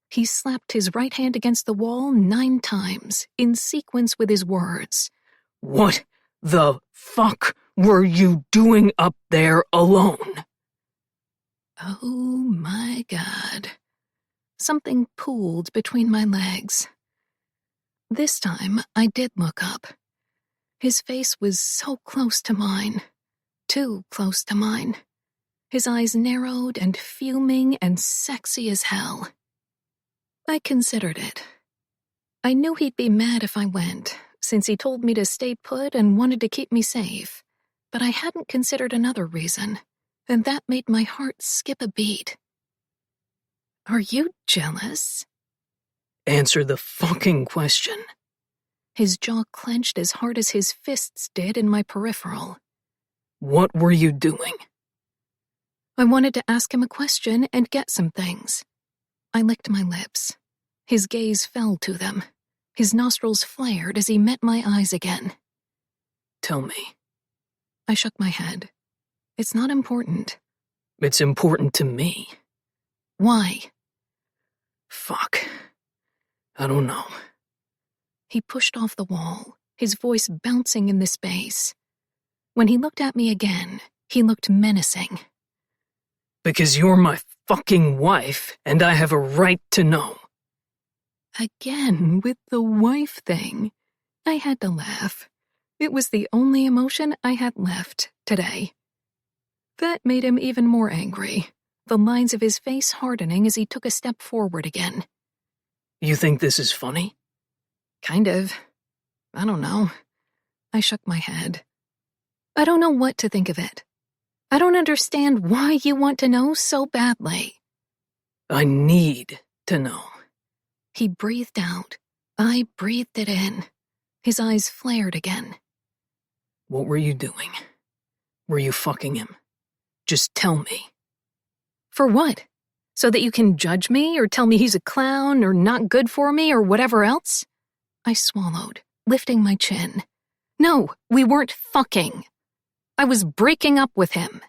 He slapped his right hand against the wall 9 times, in sequence with his words. What the fuck were you doing up there alone? Oh my God. Something pooled between my legs. This time, I did look up. His face was so close to mine. Too close to mine. His eyes narrowed and fuming and sexy as hell. I considered it. I knew he'd be mad if I went, since he told me to stay put and wanted to keep me safe, but I hadn't considered another reason, and that made my heart skip a beat. Are you jealous? Answer the fucking question. His jaw clenched as hard as his fists did in my peripheral. What were you doing? I wanted to ask him a question and get some things. I licked my lips. His gaze fell to them. His nostrils flared as he met my eyes again. Tell me. I shook my head. It's not important. It's important to me. Why? Fuck. I don't know. He pushed off the wall, his voice bouncing in the space. When he looked at me again, he looked menacing. Because you're my fucking wife, and I have a right to know. Again, with the wife thing. I had to laugh. It was the only emotion I had left today. That made him even more angry, the lines of his face hardening as he took a step forward again. You think this is funny? Kind of. I don't know. I shook my head. I don't know what to think of it. I don't understand why you want to know so badly. I need to know. He breathed out. I breathed it in. His eyes flared again. What were you doing? Were you fucking him? Just tell me. For what? So that you can judge me or tell me he's a clown or not good for me or whatever else? I swallowed, lifting my chin. No, we weren't fucking. I was breaking up with him.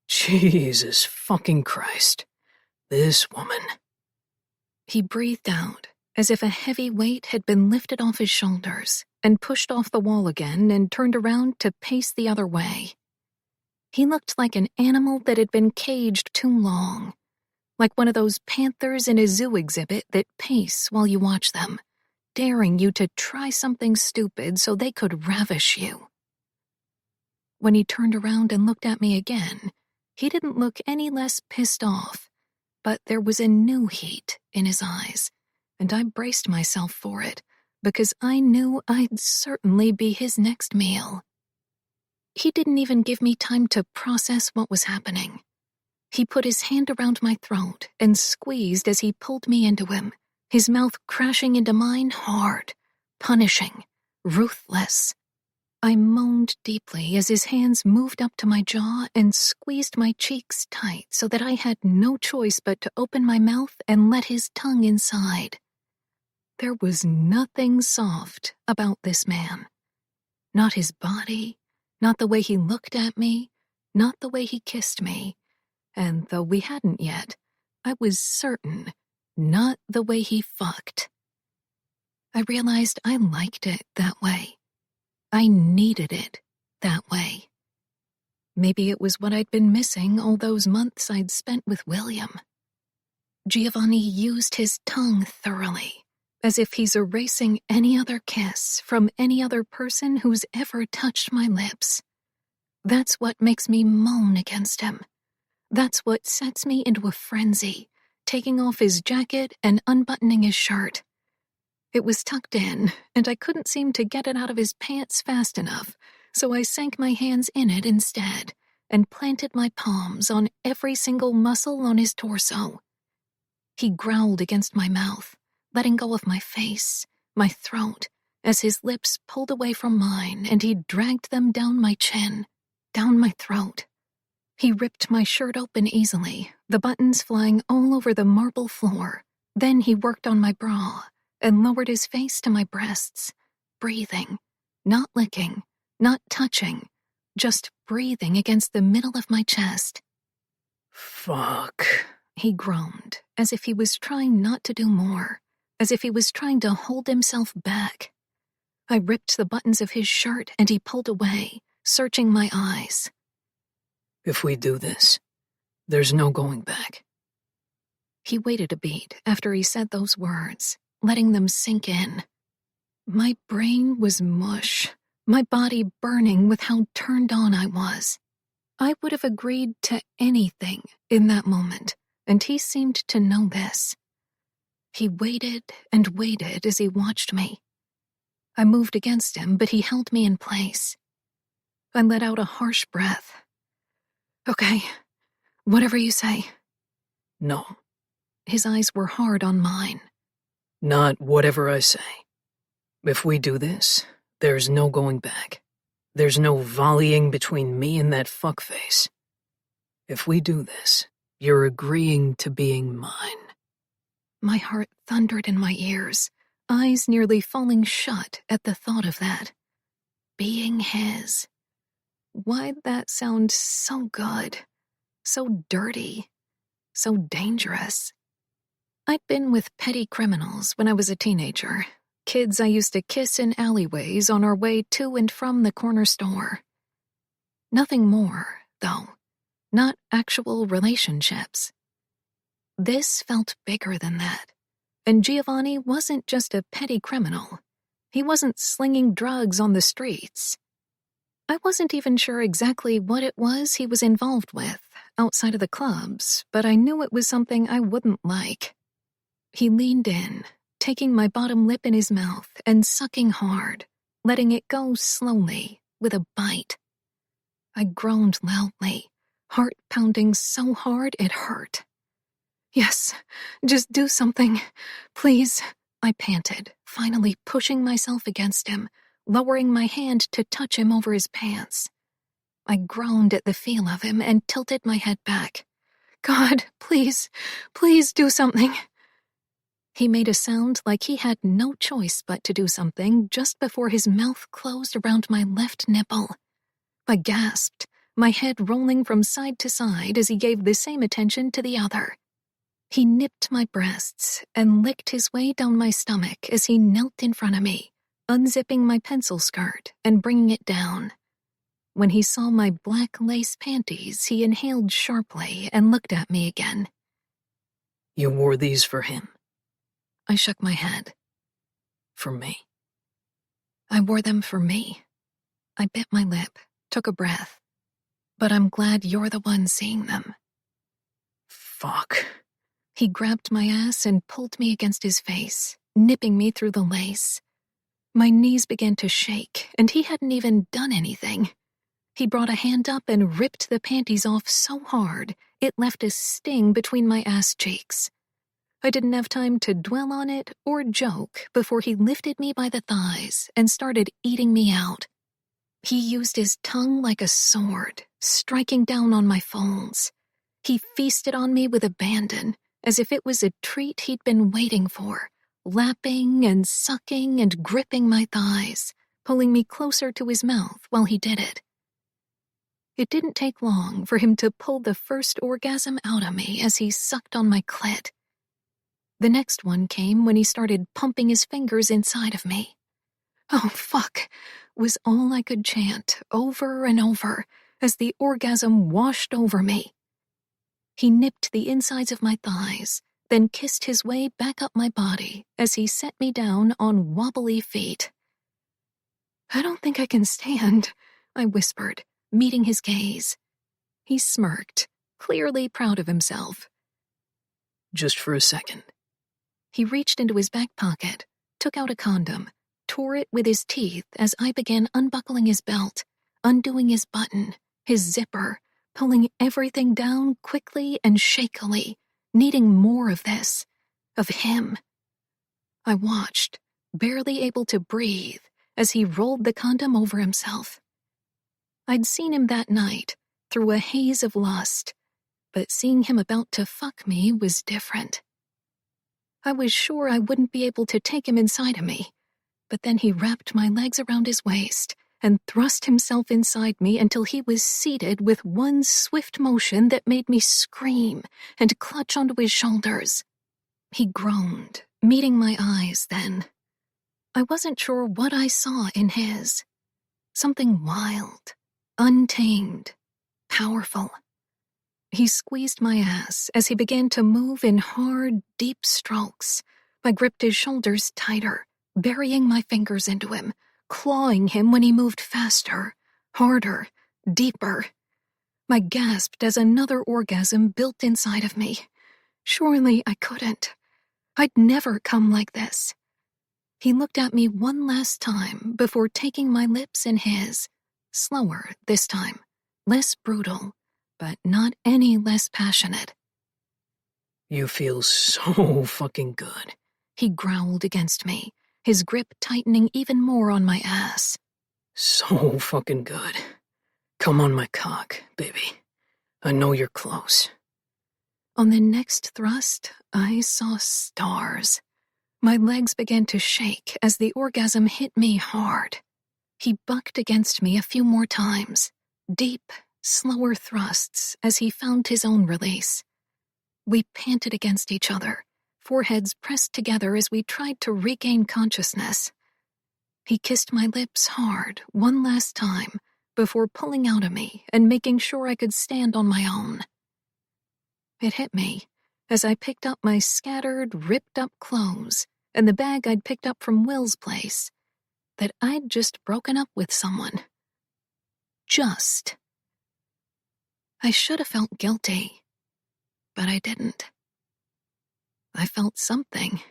Jesus fucking Christ. This woman. He breathed out, as if a heavy weight had been lifted off his shoulders, and pushed off the wall again and turned around to pace the other way. He looked like an animal that had been caged too long, like one of those panthers in a zoo exhibit that pace while you watch them, daring you to try something stupid so they could ravish you. When he turned around and looked at me again, he didn't look any less pissed off, but there was a new heat in his eyes, and I braced myself for it, because I knew I'd certainly be his next meal. He didn't even give me time to process what was happening. He put his hand around my throat and squeezed as he pulled me into him, his mouth crashing into mine hard, punishing, ruthless. I moaned deeply as his hands moved up to my jaw and squeezed my cheeks tight so that I had no choice but to open my mouth and let his tongue inside. There was nothing soft about this man. Not his body, not the way he looked at me, not the way he kissed me, and though we hadn't yet, I was certain, not the way he fucked. I realized I liked it that way. I needed it that way. Maybe it was what I'd been missing all those months I'd spent with William. Giovanni used his tongue thoroughly, as if he's erasing any other kiss from any other person who's ever touched my lips. That's what makes me moan against him. That's what sets me into a frenzy, taking off his jacket and unbuttoning his shirt. It was tucked in, and I couldn't seem to get it out of his pants fast enough, so I sank my hands in it instead, and planted my palms on every single muscle on his torso. He growled against my mouth, letting go of my face, my throat, as his lips pulled away from mine and he dragged them down my chin, down my throat. He ripped my shirt open easily, the buttons flying all over the marble floor. Then he worked on my bra and lowered his face to my breasts, breathing, not licking, not touching, just breathing against the middle of my chest. Fuck, he groaned, as if he was trying not to do more, as if he was trying to hold himself back. I ripped the buttons of his shirt and he pulled away, searching my eyes. If we do this, there's no going back. He waited a beat after he said those words, letting them sink in. My brain was mush, my body burning with how turned on I was. I would have agreed to anything in that moment, and he seemed to know this. He waited and waited as he watched me. I moved against him, but he held me in place. I let out a harsh breath. Okay, whatever you say. No. His eyes were hard on mine. Not whatever I say. If we do this, there's no going back. There's no volleying between me and that fuckface. If we do this, you're agreeing to being mine. My heart thundered in my ears, eyes nearly falling shut at the thought of that. Being his. Why'd that sound so good, so dirty, so dangerous? I'd been with petty criminals when I was a teenager, kids I used to kiss in alleyways on our way to and from the corner store. Nothing more, though, not actual relationships. This felt bigger than that, and Giovanni wasn't just a petty criminal. He wasn't slinging drugs on the streets. I wasn't even sure exactly what it was he was involved with outside of the clubs, but I knew it was something I wouldn't like. He leaned in, taking my bottom lip in his mouth and sucking hard, letting it go slowly with a bite. I groaned loudly, heart pounding so hard it hurt. Yes, just do something, please, I panted, finally pushing myself against him, lowering my hand to touch him over his pants. I groaned at the feel of him and tilted my head back. God, please, please do something. He made a sound like he had no choice but to do something just before his mouth closed around my left nipple. I gasped, my head rolling from side to side as he gave the same attention to the other. He nipped my breasts and licked his way down my stomach as he knelt in front of me, unzipping my pencil skirt and bringing it down. When he saw my black lace panties, he inhaled sharply and looked at me again. You wore these for him? I shook my head. For me? I wore them for me. I bit my lip, took a breath. But I'm glad you're the one seeing them. Fuck. He grabbed my ass and pulled me against his face, nipping me through the lace. My knees began to shake, and he hadn't even done anything. He brought a hand up and ripped the panties off so hard, it left a sting between my ass cheeks. I didn't have time to dwell on it or joke before he lifted me by the thighs and started eating me out. He used his tongue like a sword, striking down on my folds. He feasted on me with abandon, as if it was a treat he'd been waiting for, lapping and sucking and gripping my thighs, pulling me closer to his mouth while he did it. It didn't take long for him to pull the first orgasm out of me as he sucked on my clit. The next one came when he started pumping his fingers inside of me. Oh, fuck, was all I could chant over and over as the orgasm washed over me. He nipped the insides of my thighs, then kissed his way back up my body as he set me down on wobbly feet. I don't think I can stand, I whispered, meeting his gaze. He smirked, clearly proud of himself. Just for a second. He reached into his back pocket, took out a condom, tore it with his teeth as I began unbuckling his belt, undoing his button, his zipper, pulling everything down quickly and shakily, needing more of this, of him. I watched, barely able to breathe, as he rolled the condom over himself. I'd seen him that night, through a haze of lust, but seeing him about to fuck me was different. I was sure I wouldn't be able to take him inside of me, but then he wrapped my legs around his waist and thrust himself inside me until he was seated with one swift motion that made me scream and clutch onto his shoulders. He groaned, meeting my eyes then. I wasn't sure what I saw in his. Something wild, untamed, powerful. He squeezed my ass as he began to move in hard, deep strokes. I gripped his shoulders tighter, burying my fingers into him, clawing him when he moved faster, harder, deeper. I gasped as another orgasm built inside of me. Surely I couldn't. I'd never come like this. He looked at me one last time before taking my lips in his, slower this time, less brutal, but not any less passionate. You feel so fucking good, he growled against me, his grip tightening even more on my ass. So fucking good. Come on my cock, baby. I know you're close. On the next thrust, I saw stars. My legs began to shake as the orgasm hit me hard. He bucked against me a few more times, deep, slower thrusts as he found his own release. We panted against each other, foreheads pressed together as we tried to regain consciousness. He kissed my lips hard one last time before pulling out of me and making sure I could stand on my own. It hit me as I picked up my scattered, ripped-up clothes and the bag I'd picked up from Will's place, that I'd just broken up with someone. Just. I should have felt guilty, but I didn't. I felt something.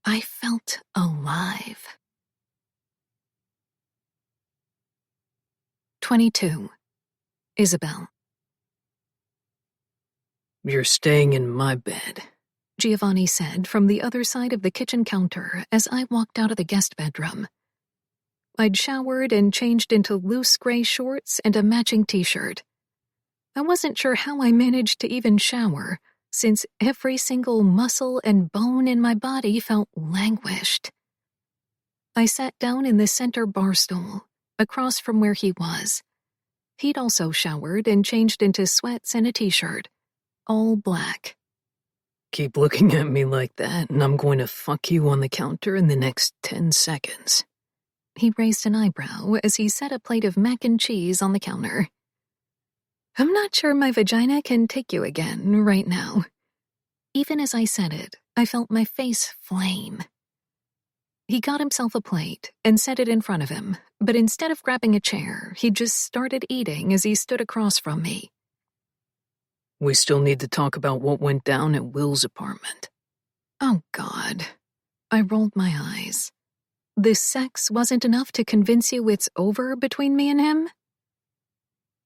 I felt alive. 22. Isabel. You're staying in my bed, Giovanni said from the other side of the kitchen counter as I walked out of the guest bedroom. I'd showered and changed into loose gray shorts and a matching t-shirt. I wasn't sure how I managed to even shower, since every single muscle and bone in my body felt languished. I sat down in the center bar stool, across from where he was. He'd also showered and changed into sweats and a t-shirt, all black. Keep looking at me like that, and I'm going to fuck you on the counter in the next 10 seconds. He raised an eyebrow as he set a plate of mac and cheese on the counter. I'm not sure my vagina can take you again right now. Even as I said it, I felt my face flame. He got himself a plate and set it in front of him, but instead of grabbing a chair, he just started eating as he stood across from me. We still need to talk about what went down at Will's apartment. Oh, God. I rolled my eyes. This sex wasn't enough to convince you it's over between me and him?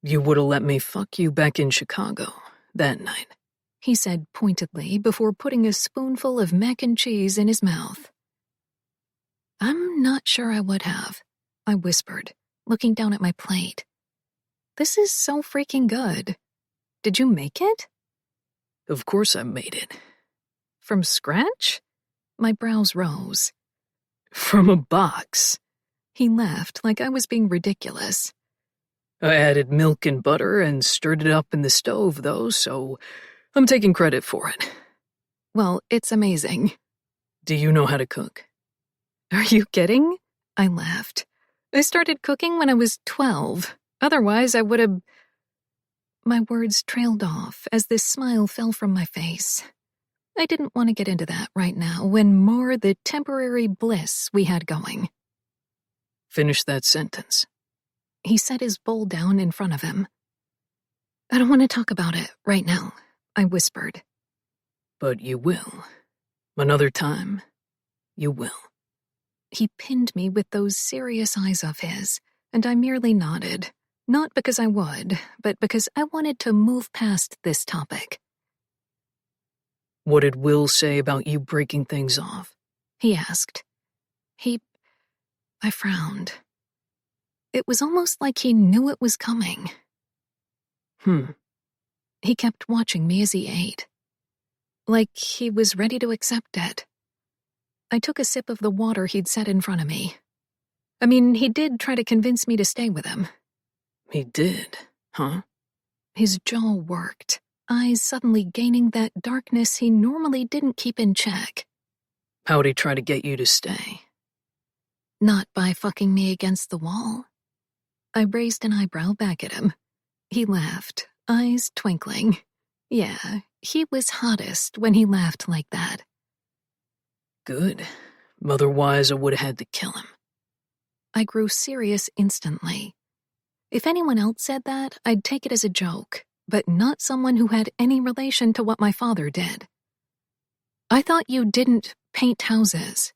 You would have let me fuck you back in Chicago that night, he said pointedly before putting a spoonful of mac and cheese in his mouth. I'm not sure I would have, I whispered, looking down at my plate. This is so freaking good. Did you make it? Of course I made it. From scratch? My brows rose. From a box. He laughed like I was being ridiculous. I added milk and butter and stirred it up in the stove, though, so I'm taking credit for it. Well, it's amazing. Do you know how to cook? Are you kidding? I laughed. I started cooking when I was 12. Otherwise, I would have... My words trailed off as this smile fell from my face. I didn't want to get into that right now and mar the temporary bliss we had going. Finish that sentence. He set his bowl down in front of him. I don't want to talk about it right now, I whispered. But you will. Another time, you will. He pinned me with those serious eyes of his, and I merely nodded, Not because I would, but because I wanted to move past this topic. What did Will say about you breaking things off? He asked. I frowned. It was almost like he knew it was coming. He kept watching me as he ate. Like he was ready to accept it. I took a sip of the water he'd set in front of me. I mean, he did try to convince me to stay with him. He did, huh? His jaw worked, eyes suddenly gaining that darkness he normally didn't keep in check. How'd he try to get you to stay? Not by fucking me against the wall. I raised an eyebrow back at him. He laughed, eyes twinkling. Yeah, he was hottest when he laughed like that. Good. Otherwise, I would have had to kill him. I grew serious instantly. If anyone else said that, I'd take it as a joke, but not someone who had any relation to what my father did. I thought you didn't paint houses.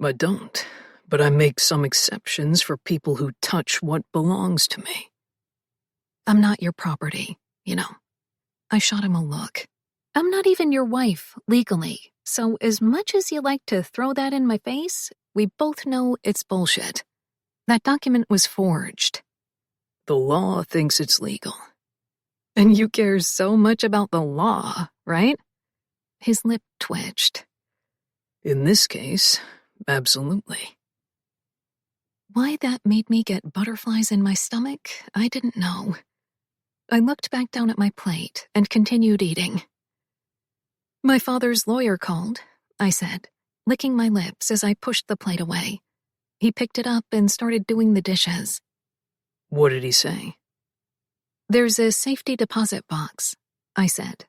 I don't, but I make some exceptions for people who touch what belongs to me. I'm not your property, you know. I shot him a look. I'm not even your wife, legally, so as much as you like to throw that in my face, we both know it's bullshit. That document was forged. The law thinks it's legal. And you care so much about the law, right? His lip twitched. In this case, absolutely. Why that made me get butterflies in my stomach, I didn't know. I looked back down at my plate and continued eating. My father's lawyer called, I said, licking my lips as I pushed the plate away. He picked it up and started doing the dishes. What did he say? There's a safety deposit box, I said.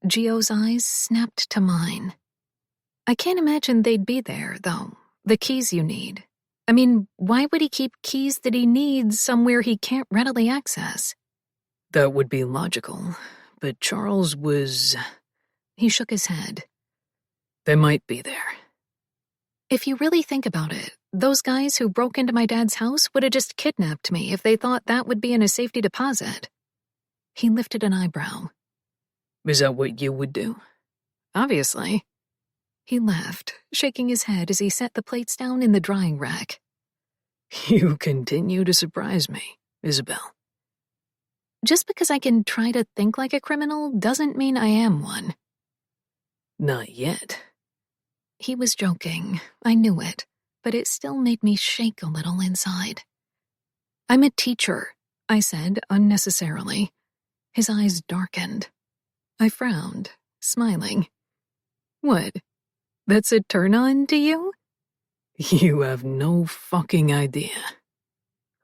Gio's eyes snapped to mine. I can't imagine they'd be there, though. The keys you need. I mean, why would he keep keys that he needs somewhere he can't readily access? That would be logical, but Charles was... He shook his head. They might be there. If you really think about it, those guys who broke into my dad's house would have just kidnapped me if they thought that would be in a safety deposit. He lifted an eyebrow. Is that what you would do? Obviously. He laughed, shaking his head as he set the plates down in the drying rack. You continue to surprise me, Isabel. Just because I can try to think like a criminal doesn't mean I am one. Not yet. He was joking, I knew it, but it still made me shake a little inside. I'm a teacher, I said unnecessarily. His eyes darkened. I frowned, smiling. What? That's a turn-on to you? You have no fucking idea.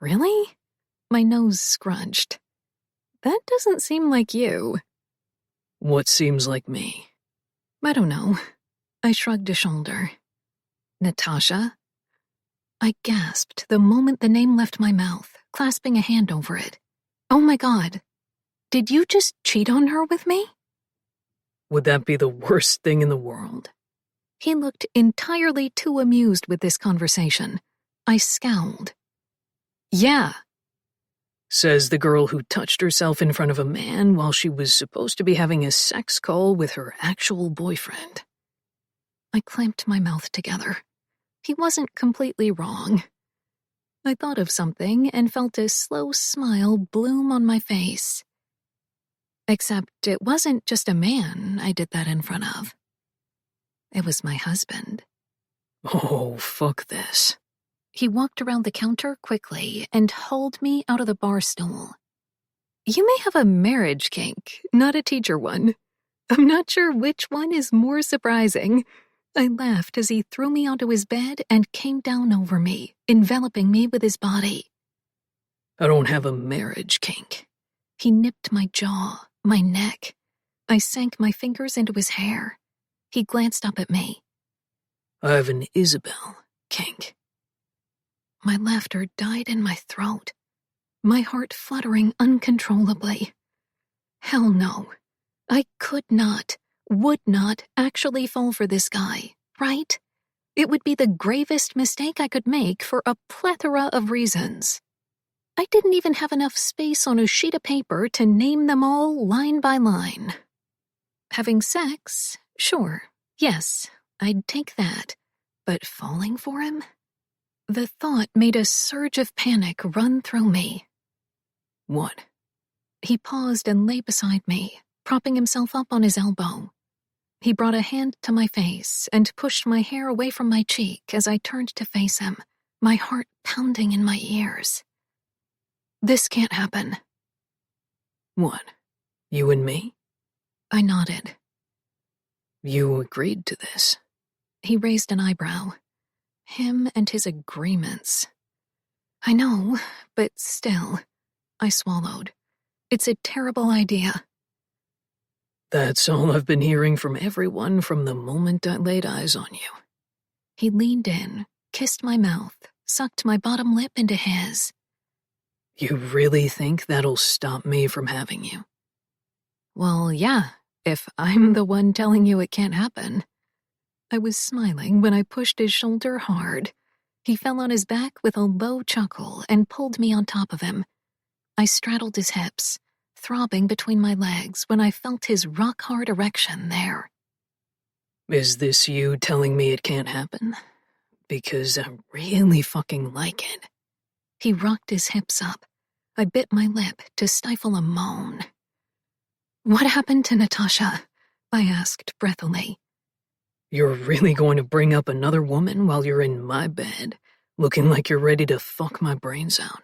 Really? My nose scrunched. That doesn't seem like you. What seems like me? I don't know. I shrugged a shoulder. Natasha? I gasped the moment the name left my mouth, clasping a hand over it. Oh my God. Did you just cheat on her with me? Would that be the worst thing in the world? He looked entirely too amused with this conversation. I scowled. Yeah. Says the girl who touched herself in front of a man while she was supposed to be having a sex call with her actual boyfriend. I clamped my mouth together. He wasn't completely wrong. I thought of something and felt a slow smile bloom on my face. Except it wasn't just a man I did that in front of. It was my husband. Oh, fuck this. He walked around the counter quickly and hauled me out of the bar stool. You may have a marriage kink, not a teacher one. I'm not sure which one is more surprising. I laughed as he threw me onto his bed and came down over me, enveloping me with his body. I don't have a marriage kink. He nipped my jaw, my neck. I sank my fingers into his hair. He glanced up at me. I have an Isabel kink. My laughter died in my throat, my heart fluttering uncontrollably. Hell no. I could not, would not actually fall for this guy, right? It would be the gravest mistake I could make for a plethora of reasons. I didn't even have enough space on a sheet of paper to name them all line by line. Having sex? Sure, yes, I'd take that. But falling for him? The thought made a surge of panic run through me. What? He paused and lay beside me, propping himself up on his elbow. He brought a hand to my face and pushed my hair away from my cheek as I turned to face him, my heart pounding in my ears. This can't happen. What? You and me? I nodded. You agreed to this? He raised an eyebrow. Him and his agreements. I know, but still, I swallowed. It's a terrible idea. That's all I've been hearing from everyone from the moment I laid eyes on you. He leaned in, kissed my mouth, sucked my bottom lip into his. You really think that'll stop me from having you? Well, yeah, if I'm the one telling you it can't happen. I was smiling when I pushed his shoulder hard. He fell on his back with a low chuckle and pulled me on top of him. I straddled his hips, throbbing between my legs when I felt his rock-hard erection there. Is this you telling me it can't happen? Because I really fucking like it. He rocked his hips up. I bit my lip to stifle a moan. What happened to Natasha? I asked breathily. You're really going to bring up another woman while you're in my bed, looking like you're ready to fuck my brains out?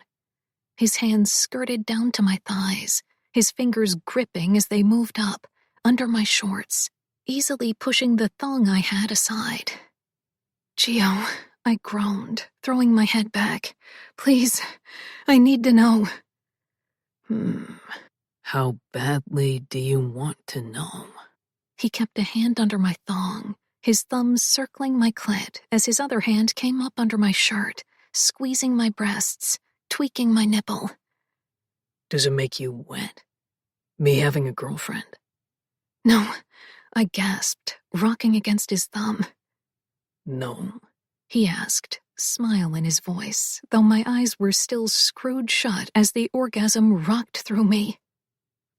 His hands skirted down to my thighs, his fingers gripping as they moved up, under my shorts, easily pushing the thong I had aside. Gio, I groaned, throwing my head back. Please, I need to know. How badly do you want to know? He kept a hand under my thong, his thumbs circling my clit as his other hand came up under my shirt, squeezing my breasts, tweaking my nipple. Does it make you wet? Me having a girlfriend? No, I gasped, rocking against his thumb. No, he asked, smile in his voice, though my eyes were still screwed shut as the orgasm rocked through me.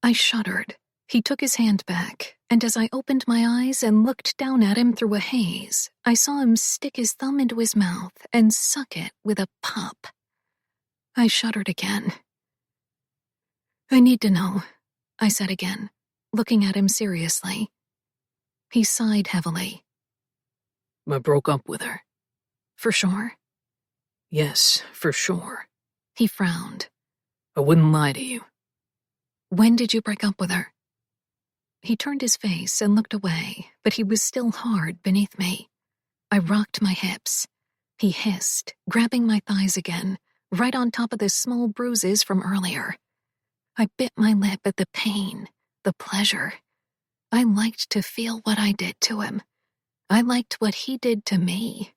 I shuddered. He took his hand back, and as I opened my eyes and looked down at him through a haze, I saw him stick his thumb into his mouth and suck it with a pop. I shuddered again. I need to know, I said again, looking at him seriously. He sighed heavily. I broke up with her. For sure? Yes, for sure. He frowned. I wouldn't lie to you. When did you break up with her? He turned his face and looked away, but he was still hard beneath me. I rocked my hips. He hissed, grabbing my thighs again, right on top of the small bruises from earlier. I bit my lip at the pain, the pleasure. I liked to feel what I did to him. I liked what he did to me.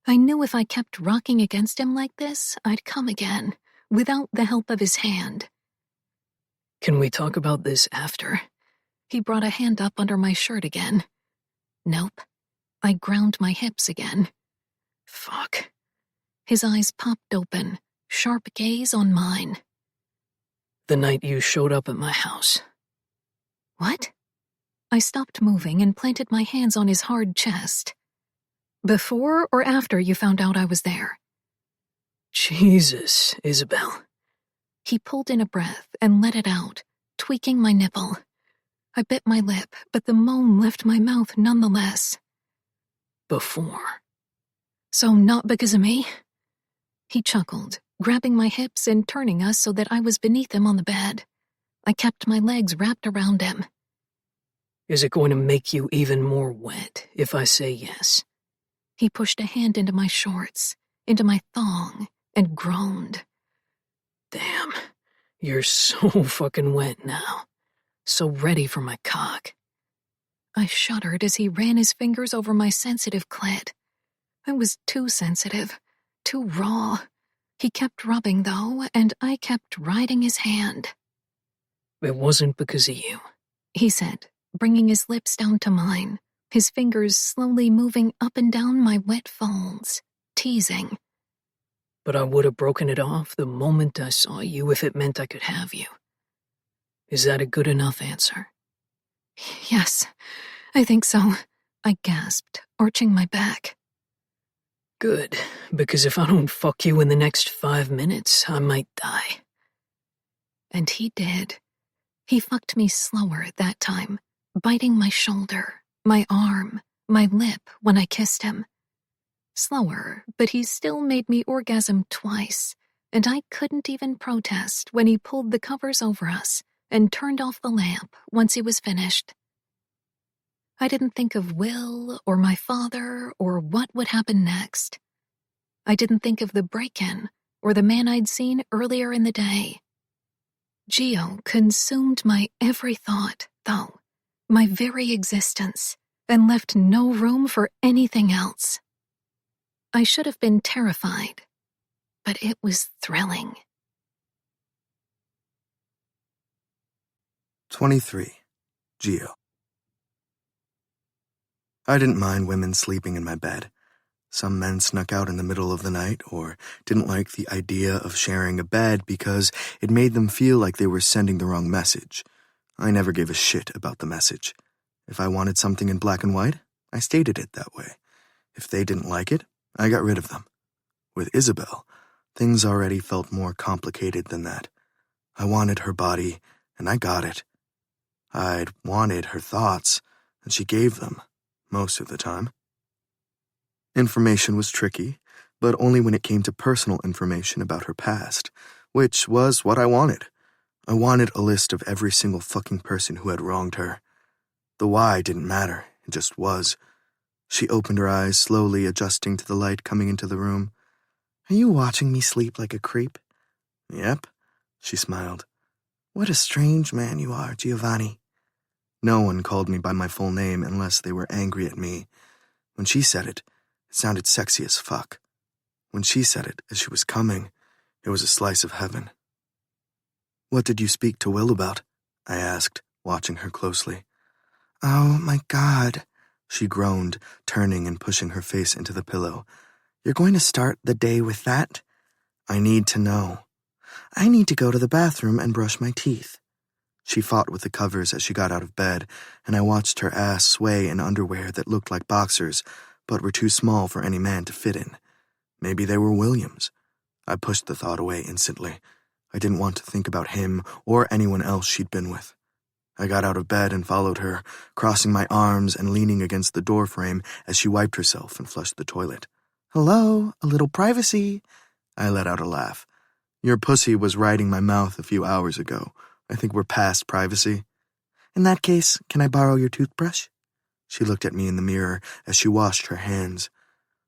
I knew if I kept rocking against him like this, I'd come again, without the help of his hand. Can we talk about this after? He brought a hand up under my shirt again. Nope. I ground my hips again. Fuck. His eyes popped open, sharp gaze on mine. The night you showed up at my house. What? I stopped moving and planted my hands on his hard chest. Before or after you found out I was there? Jesus, Isabel. He pulled in a breath and let it out, tweaking my nipple. I bit my lip, but the moan left my mouth nonetheless. Before. So not because of me? He chuckled, grabbing my hips and turning us so that I was beneath him on the bed. I kept my legs wrapped around him. Is it going to make you even more wet if I say yes? He pushed a hand into my shorts, into my thong, and groaned. Damn, you're so fucking wet now. So ready for my cock. I shuddered as he ran his fingers over my sensitive clit. I was too sensitive, too raw. He kept rubbing, though, and I kept riding his hand. It wasn't because of you, he said, bringing his lips down to mine, his fingers slowly moving up and down my wet folds, teasing. but I would have broken it off the moment I saw you if it meant I could have you. Is that a good enough answer? Yes, I think so, I gasped, arching my back. Good, because if I don't fuck you in the next 5 minutes, I might die. And he did. He fucked me slower that time, biting my shoulder, my arm, my lip when I kissed him. Slower, but he still made me orgasm twice, and I couldn't even protest when he pulled the covers over us and turned off the lamp once he was finished. I didn't think of Will or my father or what would happen next. I didn't think of the break-in or the man I'd seen earlier in the day. Gio consumed my every thought, though, my very existence, and left no room for anything else. I should have been terrified, but it was thrilling. 23. Gio. I didn't mind women sleeping in my bed. Some men snuck out in the middle of the night or didn't like the idea of sharing a bed because it made them feel like they were sending the wrong message. I never gave a shit about the message. If I wanted something in black and white, I stated it that way. If they didn't like it, I got rid of them. With Isabel, things already felt more complicated than that. I wanted her body, and I got it. I'd wanted her thoughts, and she gave them, most of the time. Information was tricky, but only when it came to personal information about her past, which was what I wanted. I wanted a list of every single fucking person who had wronged her. The why didn't matter, it just was. She opened her eyes, slowly adjusting to the light coming into the room. Are you watching me sleep like a creep? Yep, she smiled. What a strange man you are, Giovanni. No one called me by my full name unless they were angry at me. When she said it, it sounded sexy as fuck. When she said it as she was coming, it was a slice of heaven. What did you speak to Will about? I asked, watching her closely. Oh, my God, she groaned, turning and pushing her face into the pillow. You're going to start the day with that? I need to know. I need to go to the bathroom and brush my teeth. She fought with the covers as she got out of bed, and I watched her ass sway in underwear that looked like boxers, but were too small for any man to fit in. Maybe they were William's. I pushed the thought away instantly. I didn't want to think about him or anyone else she'd been with. I got out of bed and followed her, crossing my arms and leaning against the doorframe as she wiped herself and flushed the toilet. Hello, a little privacy. I let out a laugh. Your pussy was riding my mouth a few hours ago. I think we're past privacy. In that case, can I borrow your toothbrush? She looked at me in the mirror as she washed her hands.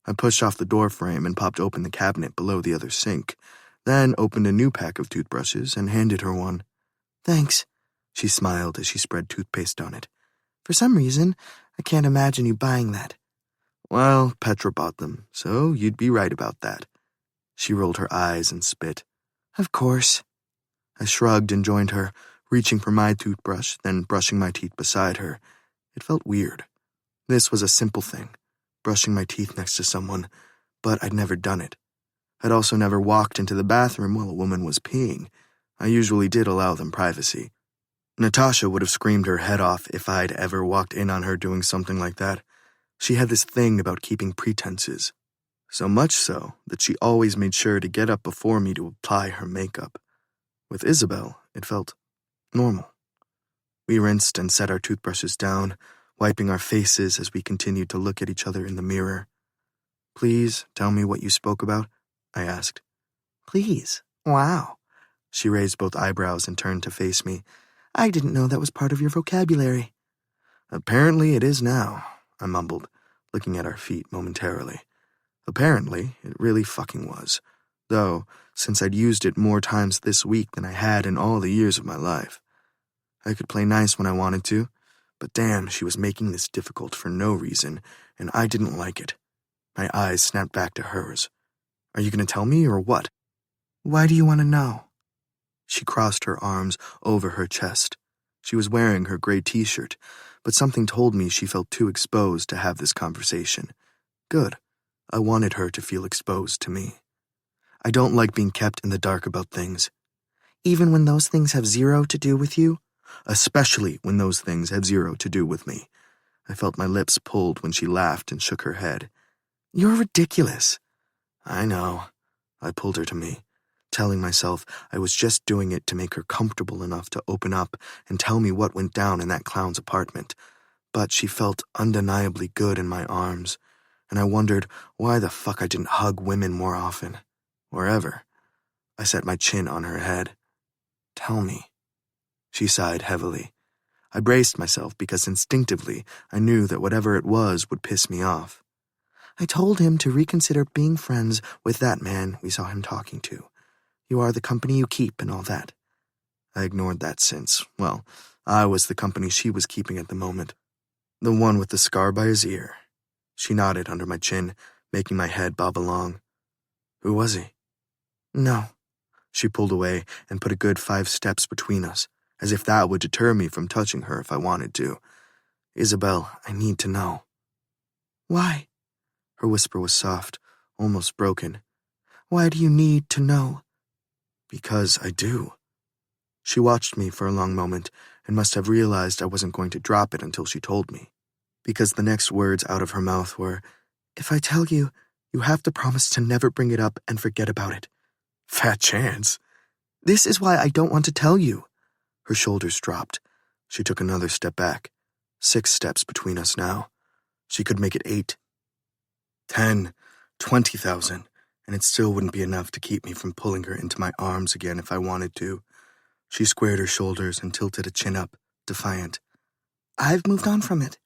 I pushed off the doorframe and popped open the cabinet below the other sink, then opened a new pack of toothbrushes and handed her one. Thanks, she smiled as she spread toothpaste on it. For some reason, I can't imagine you buying that. Well, Petra bought them, so you'd be right about that. She rolled her eyes and spit. Of course. I shrugged and joined her, reaching for my toothbrush, then brushing my teeth beside her. It felt weird. This was a simple thing, brushing my teeth next to someone, but I'd never done it. I'd also never walked into the bathroom while a woman was peeing. I usually did allow them privacy. Natasha would have screamed her head off if I'd ever walked in on her doing something like that. She had this thing about keeping pretenses. So much so that she always made sure to get up before me to apply her makeup. With Isabel, it felt normal. We rinsed and set our toothbrushes down, wiping our faces as we continued to look at each other in the mirror. Please tell me what you spoke about, I asked. Please? Wow. She raised both eyebrows and turned to face me. I didn't know that was part of your vocabulary. Apparently it is now, I mumbled, looking at our feet momentarily. Apparently, it really fucking was. Though, since I'd used it more times this week than I had in all the years of my life. I could play nice when I wanted to, but damn, she was making this difficult for no reason, and I didn't like it. My eyes snapped back to hers. Are you going to tell me, or what? Why do you want to know? She crossed her arms over her chest. She was wearing her gray t-shirt, but something told me she felt too exposed to have this conversation. Good. I wanted her to feel exposed to me. I don't like being kept in the dark about things. Even when those things have zero to do with you? Especially when those things have zero to do with me. I felt my lips pulled when she laughed and shook her head. You're ridiculous. I know. I pulled her to me, telling myself I was just doing it to make her comfortable enough to open up and tell me what went down in that clown's apartment. But she felt undeniably good in my arms, and I wondered why the fuck I didn't hug women more often, or ever. I set my chin on her head. Tell me. She sighed heavily. I braced myself because instinctively I knew that whatever it was would piss me off. I told him to reconsider being friends with that man we saw him talking to. You are the company you keep and all that. I ignored that since, well, I was the company she was keeping at the moment. The one with the scar by his ear. She nodded under my chin, making my head bob along. Who was he? No. She pulled away and put a good 5 steps between us, as if that would deter me from touching her if I wanted to. Isabel, I need to know. Why? Her whisper was soft, almost broken. Why do you need to know? Because I do. She watched me for a long moment and must have realized I wasn't going to drop it until she told me. Because the next words out of her mouth were, If I tell you, you have to promise to never bring it up and forget about it. Fat chance. This is why I don't want to tell you. Her shoulders dropped. She took another step back. 6 steps between us now. She could make it 8. 10, 20,000, and it still wouldn't be enough to keep me from pulling her into my arms again if I wanted to. She squared her shoulders and tilted a chin up, defiant. I've moved on from it.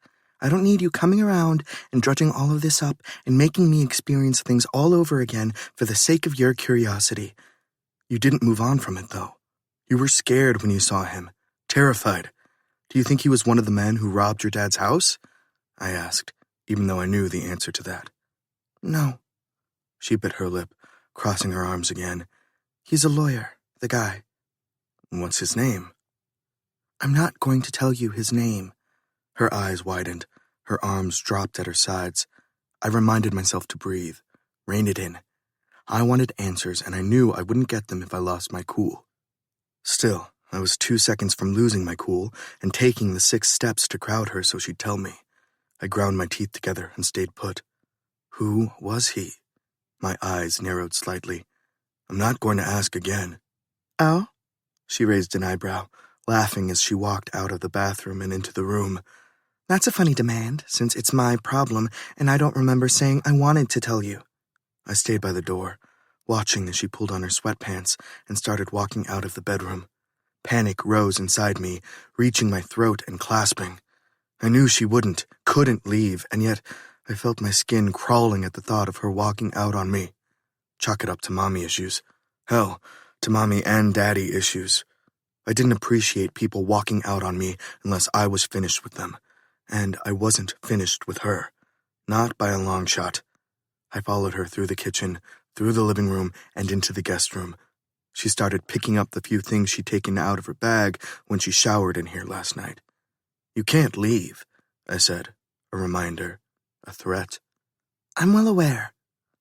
I don't need you coming around and drudging all of this up and making me experience things all over again for the sake of your curiosity. You didn't move on from it, though. You were scared when you saw him, terrified. Do you think he was one of the men who robbed your dad's house? I asked, even though I knew the answer to that. No. She bit her lip, crossing her arms again. He's a lawyer, the guy. What's his name? I'm not going to tell you his name. Her eyes widened. Her arms dropped at her sides. I reminded myself to breathe, rein it in. I wanted answers, and I knew I wouldn't get them if I lost my cool. Still, I was 2 seconds from losing my cool and taking the 6 steps to crowd her so she'd tell me. I ground my teeth together and stayed put. Who was he? My eyes narrowed slightly. I'm not going to ask again. Oh? She raised an eyebrow, laughing as she walked out of the bathroom and into the room. That's a funny demand, since it's my problem, and I don't remember saying I wanted to tell you. I stayed by the door, watching as she pulled on her sweatpants and started walking out of the bedroom. Panic rose inside me, reaching my throat and clasping. I knew she couldn't leave, and yet I felt my skin crawling at the thought of her walking out on me. Chalk it up to mommy issues. Hell, to mommy and daddy issues. I didn't appreciate people walking out on me unless I was finished with them. And I wasn't finished with her. Not by a long shot. I followed her through the kitchen, through the living room, and into the guest room. She started picking up the few things she'd taken out of her bag when she showered in here last night. You can't leave, I said, a reminder, a threat. I'm well aware.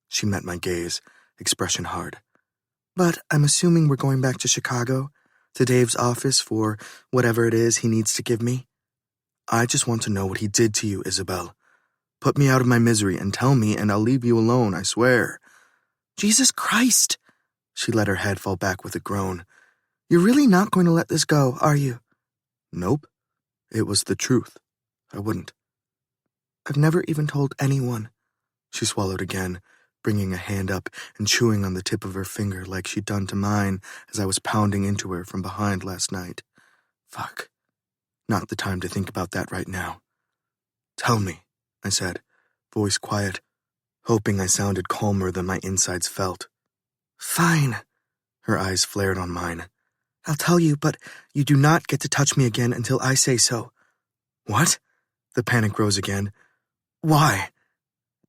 She met my gaze, expression hard. But I'm assuming we're going back to Chicago, to Dave's office for whatever it is he needs to give me. I just want to know what he did to you, Isabel. Put me out of my misery and tell me, and I'll leave you alone, I swear. Jesus Christ! She let her head fall back with a groan. You're really not going to let this go, are you? Nope. It was the truth. I wouldn't. I've never even told anyone. She swallowed again, bringing a hand up and chewing on the tip of her finger like she'd done to mine as I was pounding into her from behind last night. Fuck. Not the time to think about that right now. Tell me, I said, voice quiet, hoping I sounded calmer than my insides felt. Fine. Her eyes flared on mine. I'll tell you, but you do not get to touch me again until I say so. What? The panic rose again. Why?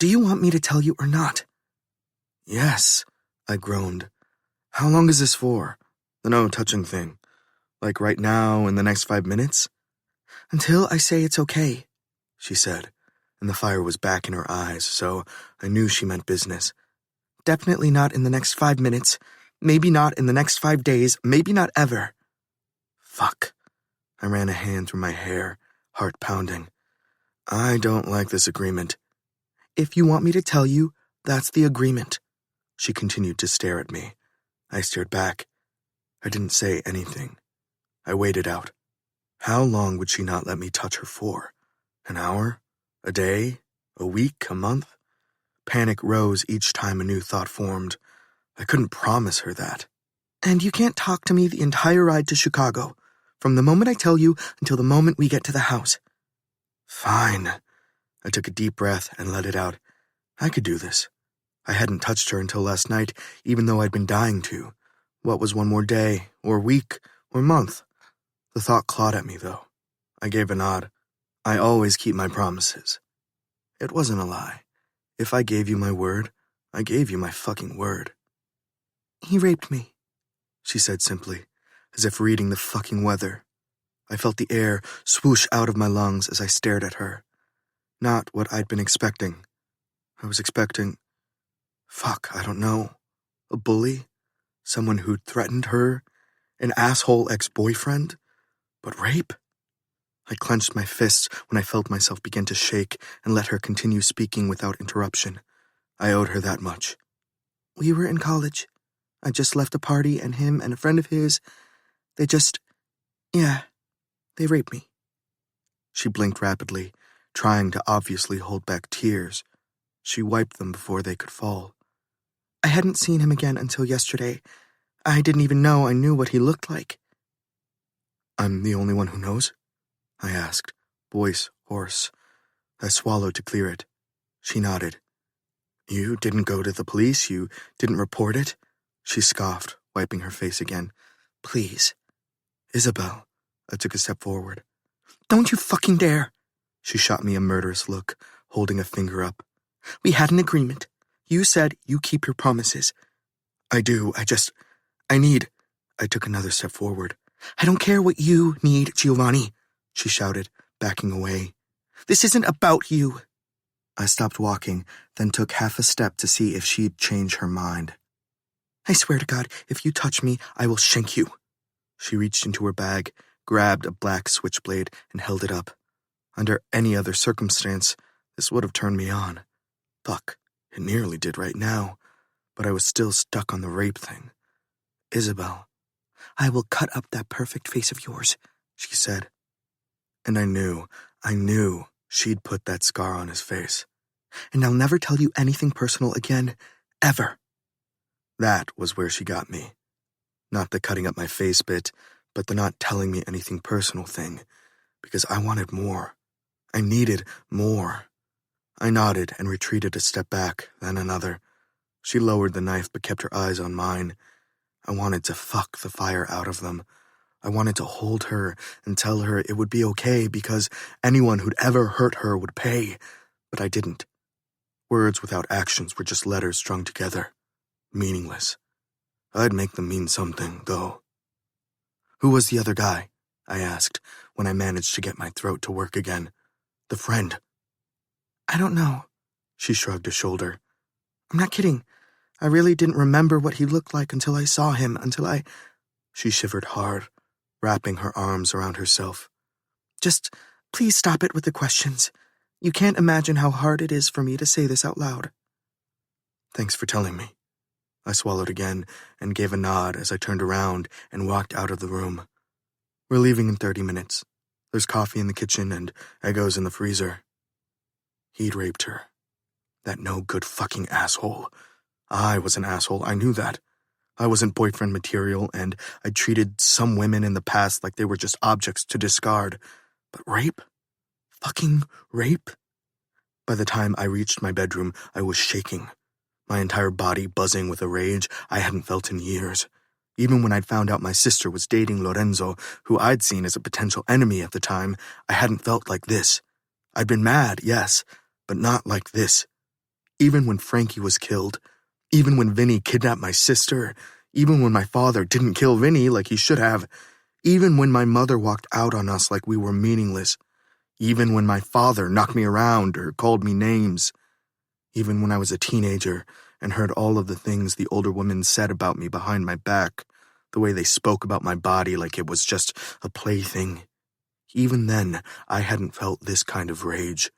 Do you want me to tell you or not? Yes, I groaned. How long is this for? The no touching thing. Like right now, in the next 5 minutes? Until I say it's okay, she said, and the fire was back in her eyes, so I knew she meant business. Definitely not in the next 5 minutes. Maybe not in the next 5 days. Maybe not ever. Fuck. I ran a hand through my hair, heart pounding. I don't like this agreement. If you want me to tell you, that's the agreement. She continued to stare at me. I stared back. I didn't say anything. I waited out. How long would she not let me touch her for? An hour? A day? A week? A month? Panic rose each time a new thought formed. I couldn't promise her that. And you can't talk to me the entire ride to Chicago, from the moment I tell you until the moment we get to the house. Fine. I took a deep breath and let it out. I could do this. I hadn't touched her until last night, even though I'd been dying to. What was one more day, or week, or month? The thought clawed at me, though. I gave a nod. I always keep my promises. It wasn't a lie. If I gave you my word, I gave you my fucking word. He raped me, she said simply, as if reading the fucking weather. I felt the air swoosh out of my lungs as I stared at her. Not what I'd been expecting. I was expecting... I don't know. A bully? Someone who'd threatened her? An asshole ex-boyfriend? But rape? I clenched my fists when I felt myself begin to shake and let her continue speaking without interruption. I owed her that much. We were in college. I just left a party and him and a friend of his, they raped me. She blinked rapidly, trying to obviously hold back tears. She wiped them before they could fall. I hadn't seen him again until yesterday. I didn't even know I knew what he looked like. I'm the only one who knows? I asked, voice hoarse. I swallowed to clear it. She nodded. You didn't go to the police? You didn't report it? She scoffed, wiping her face again. Please. Isabel. I took a step forward. Don't you fucking dare! She shot me a murderous look, holding a finger up. We had an agreement. You said you keep your promises. I do. I need... I took another step forward. I don't care what you need, Giovanni, she shouted, backing away. This isn't about you. I stopped walking, then took half a step to see if she'd change her mind. I swear to God, if you touch me, I will shank you. She reached into her bag, grabbed a black switchblade, and held it up. Under any other circumstance, this would have turned me on. Fuck, it nearly did right now, but I was still stuck on the rape thing. Isabel, I will cut up that perfect face of yours, she said. And I knew she'd put that scar on his face. And I'll never tell you anything personal again, ever. That was where she got me. Not the cutting up my face bit, but the not telling me anything personal thing, because I wanted more. I needed more. I nodded and retreated a step back, then another. She lowered the knife but kept her eyes on mine. I wanted to fuck the fire out of them. I wanted to hold her and tell her it would be okay because anyone who'd ever hurt her would pay, but I didn't. Words without actions were just letters strung together. Meaningless. I'd make them mean something, though. Who was the other guy? I asked, when I managed to get my throat to work again. The friend. I don't know. She shrugged a shoulder. I'm not kidding. I really didn't remember what he looked like until I saw him, She shivered hard, wrapping her arms around herself. Just, please stop it with the questions. You can't imagine how hard it is for me to say this out loud. Thanks for telling me. I swallowed again and gave a nod as I turned around and walked out of the room. We're leaving in 30 minutes. There's coffee in the kitchen and Eggos in the freezer. He'd raped her. That no-good fucking asshole. I was an asshole, I knew that. I wasn't boyfriend material, and I treated some women in the past like they were just objects to discard. But rape? Fucking rape? By the time I reached my bedroom, I was shaking. My entire body buzzing with a rage I hadn't felt in years. Even when I'd found out my sister was dating Lorenzo, who I'd seen as a potential enemy at the time, I hadn't felt like this. I'd been mad, yes, but not like this. Even when Frankie was killed, even when Vinny kidnapped my sister, even when my father didn't kill Vinny like he should have, even when my mother walked out on us like we were meaningless, even when my father knocked me around or called me names, even when I was a teenager and heard all of the things the older women said about me behind my back, the way they spoke about my body like it was just a plaything. Even then, I hadn't felt this kind of rage,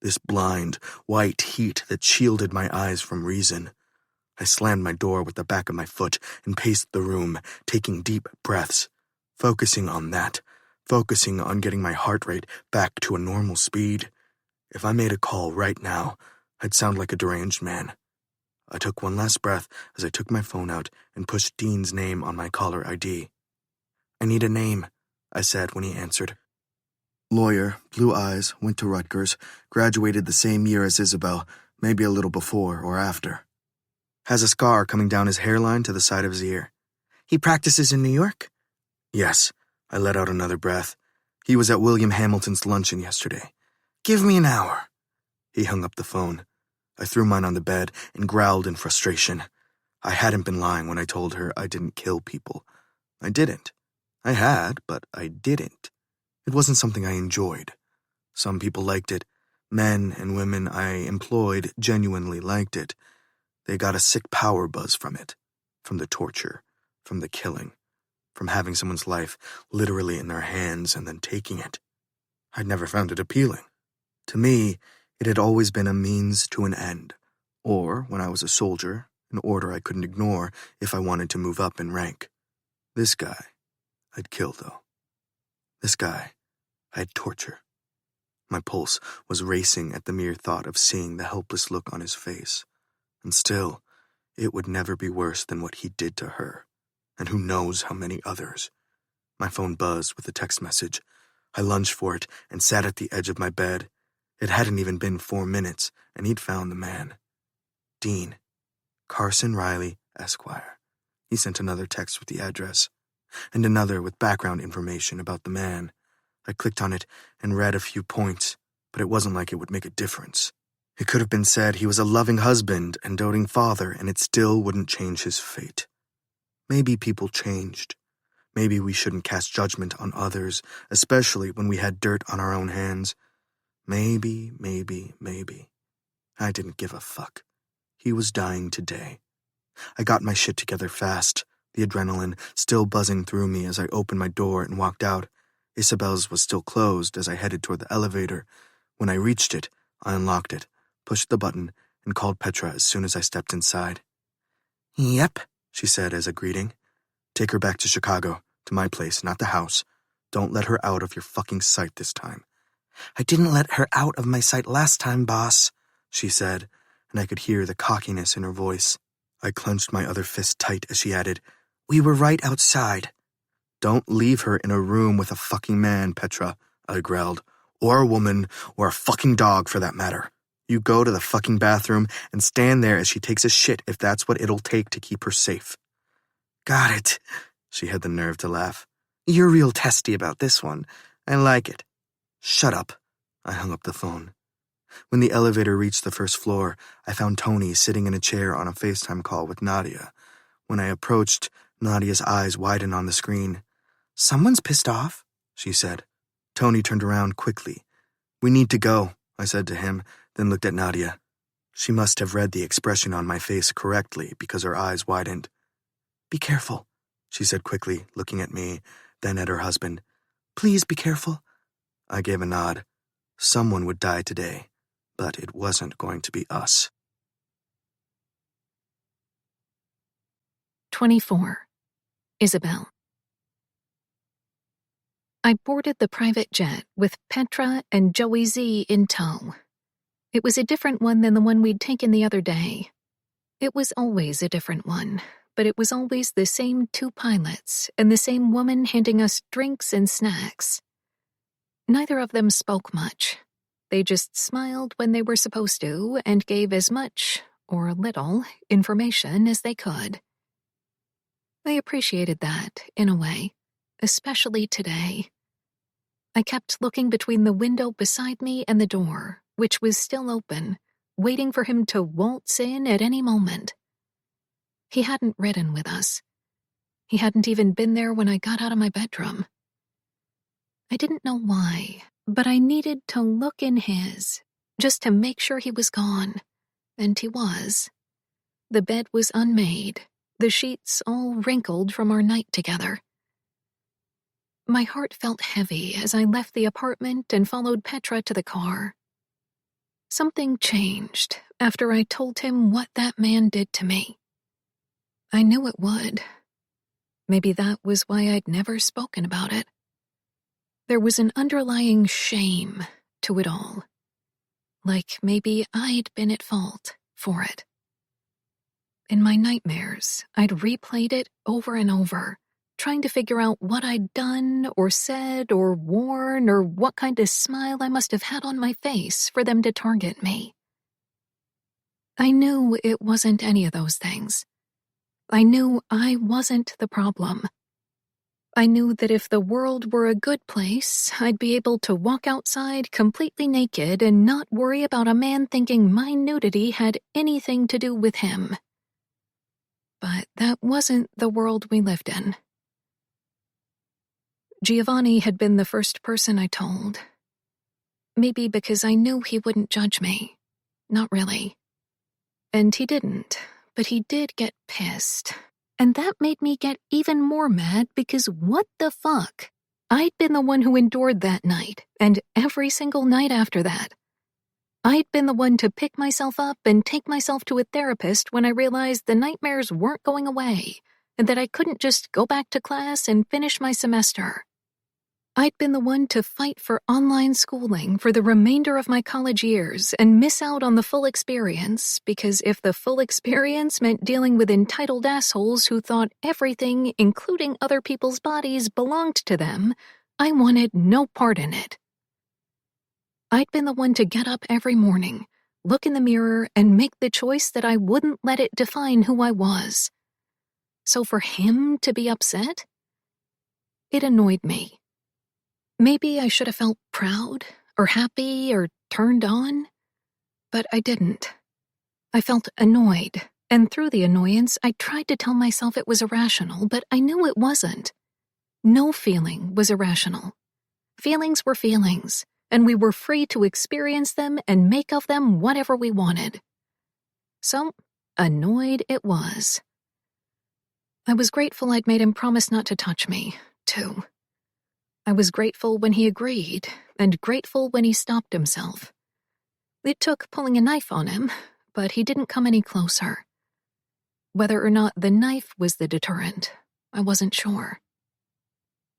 this blind, white heat that shielded my eyes from reason. I slammed my door with the back of my foot and paced the room, taking deep breaths, focusing on that, focusing on getting my heart rate back to a normal speed. If I made a call right now, I'd sound like a deranged man. I took one last breath as I took my phone out and pushed Dean's name on my caller ID. "I need a name," I said when he answered. Lawyer, blue eyes, went to Rutgers, graduated the same year as Isabel, maybe a little before or after. Has a scar coming down his hairline to the side of his ear. He practices in New York? Yes, I let out another breath. He was at William Hamilton's luncheon yesterday. Give me an hour. He hung up the phone. I threw mine on the bed and growled in frustration. I hadn't been lying when I told her I didn't kill people. I didn't. I had, but I didn't. It wasn't something I enjoyed. Some people liked it. Men and women I employed genuinely liked it. They got a sick power buzz from it, from the torture, from the killing, from having someone's life literally in their hands and then taking it. I'd never found it appealing. To me, it had always been a means to an end, or, when I was a soldier, an order I couldn't ignore if I wanted to move up in rank. This guy, I'd kill, though. This guy, I'd torture. My pulse was racing at the mere thought of seeing the helpless look on his face. And still, it would never be worse than what he did to her, and who knows how many others. My phone buzzed with a text message. I lunged for it and sat at the edge of my bed. It hadn't even been 4 minutes, and he'd found the man. Dean. Carson Riley, Esquire. He sent another text with the address, and another with background information about the man. I clicked on it and read a few points, but it wasn't like it would make a difference. It could have been said he was a loving husband and doting father, and it still wouldn't change his fate. Maybe people changed. Maybe we shouldn't cast judgment on others, especially when we had dirt on our own hands. Maybe. I didn't give a fuck. He was dying today. I got my shit together fast, the adrenaline still buzzing through me as I opened my door and walked out. Isabel's was still closed as I headed toward the elevator. When I reached it, I unlocked it, pushed the button, and called Petra as soon as I stepped inside. Yep, she said as a greeting. Take her back to Chicago, to my place, not the house. Don't let her out of your fucking sight this time. I didn't let her out of my sight last time, boss, she said, and I could hear the cockiness in her voice. I clenched my other fist tight as she added, We were right outside. Don't leave her in a room with a fucking man, Petra, I growled. Or a woman, or a fucking dog for that matter. You go to the fucking bathroom and stand there as she takes a shit if that's what it'll take to keep her safe. Got it. She had the nerve to laugh. You're real testy about this one. I like it. Shut up. I hung up the phone. When the elevator reached the first floor, I found Tony sitting in a chair on a FaceTime call with Nadia. When I approached, Nadia's eyes widened on the screen. Someone's pissed off, she said. Tony turned around quickly. We need to go, I said to him, then looked at Nadia. She must have read the expression on my face correctly because her eyes widened. Be careful, she said quickly, looking at me, then at her husband. Please be careful. I gave a nod. Someone would die today, but it wasn't going to be us. 24. Isabel. I boarded the private jet with Petra and Joey Z in tow. It was a different one than the one we'd taken the other day. It was always a different one, but it was always the same 2 pilots and the same woman handing us drinks and snacks. Neither of them spoke much. They just smiled when they were supposed to and gave as much, or little, information as they could. I appreciated that, in a way, especially today. I kept looking between the window beside me and the door, which was still open, waiting for him to waltz in at any moment. He hadn't ridden with us. He hadn't even been there when I got out of my bedroom. I didn't know why, but I needed to look in his, just to make sure he was gone. And he was. the bed was unmade, the sheets all wrinkled from our night together. My heart felt heavy as I left the apartment and followed Petra to the car. Something changed after I told him what that man did to me. I knew it would. Maybe that was why I'd never spoken about it. There was an underlying shame to it all. Like maybe I'd been at fault for it. In my nightmares, I'd replayed it over and over, trying to figure out what I'd done or said or worn or what kind of smile I must have had on my face for them to target me. I knew it wasn't any of those things. I knew I wasn't the problem. I knew that if the world were a good place, I'd be able to walk outside completely naked and not worry about a man thinking my nudity had anything to do with him. But that wasn't the world we lived in. Giovanni had been the first person I told. Maybe because I knew he wouldn't judge me. Not really. And he didn't, but he did get pissed. And that made me get even more mad because what the fuck? I'd been the one who endured that night, and every single night after that. I'd been the one to pick myself up and take myself to a therapist when I realized the nightmares weren't going away, and that I couldn't just go back to class and finish my semester. I'd been the one to fight for online schooling for the remainder of my college years and miss out on the full experience because if the full experience meant dealing with entitled assholes who thought everything, including other people's bodies, belonged to them, I wanted no part in it. I'd been the one to get up every morning, look in the mirror, and make the choice that I wouldn't let it define who I was. So for him to be upset? It annoyed me. Maybe I should have felt proud, or happy, or turned on, but I didn't. I felt annoyed, and through the annoyance, I tried to tell myself it was irrational, but I knew it wasn't. No feeling was irrational. Feelings were feelings, and we were free to experience them and make of them whatever we wanted. So, annoyed it was. I was grateful I'd made him promise not to touch me, too. I was grateful when he agreed, and grateful when he stopped himself. It took pulling a knife on him, but he didn't come any closer. Whether or not the knife was the deterrent, I wasn't sure.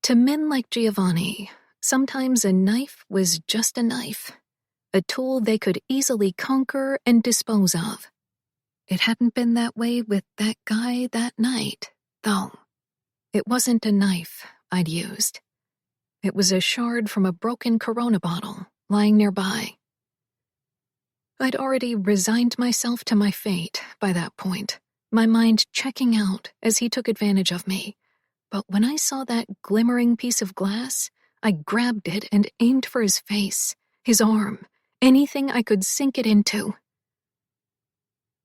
To men like Giovanni, sometimes a knife was just a knife, a tool they could easily conquer and dispose of. It hadn't been that way with that guy that night, though. It wasn't a knife I'd used. It was a shard from a broken Corona bottle lying nearby. I'd already resigned myself to my fate by that point, my mind checking out as he took advantage of me. But when I saw that glimmering piece of glass, I grabbed it and aimed for his face, his arm, anything I could sink it into.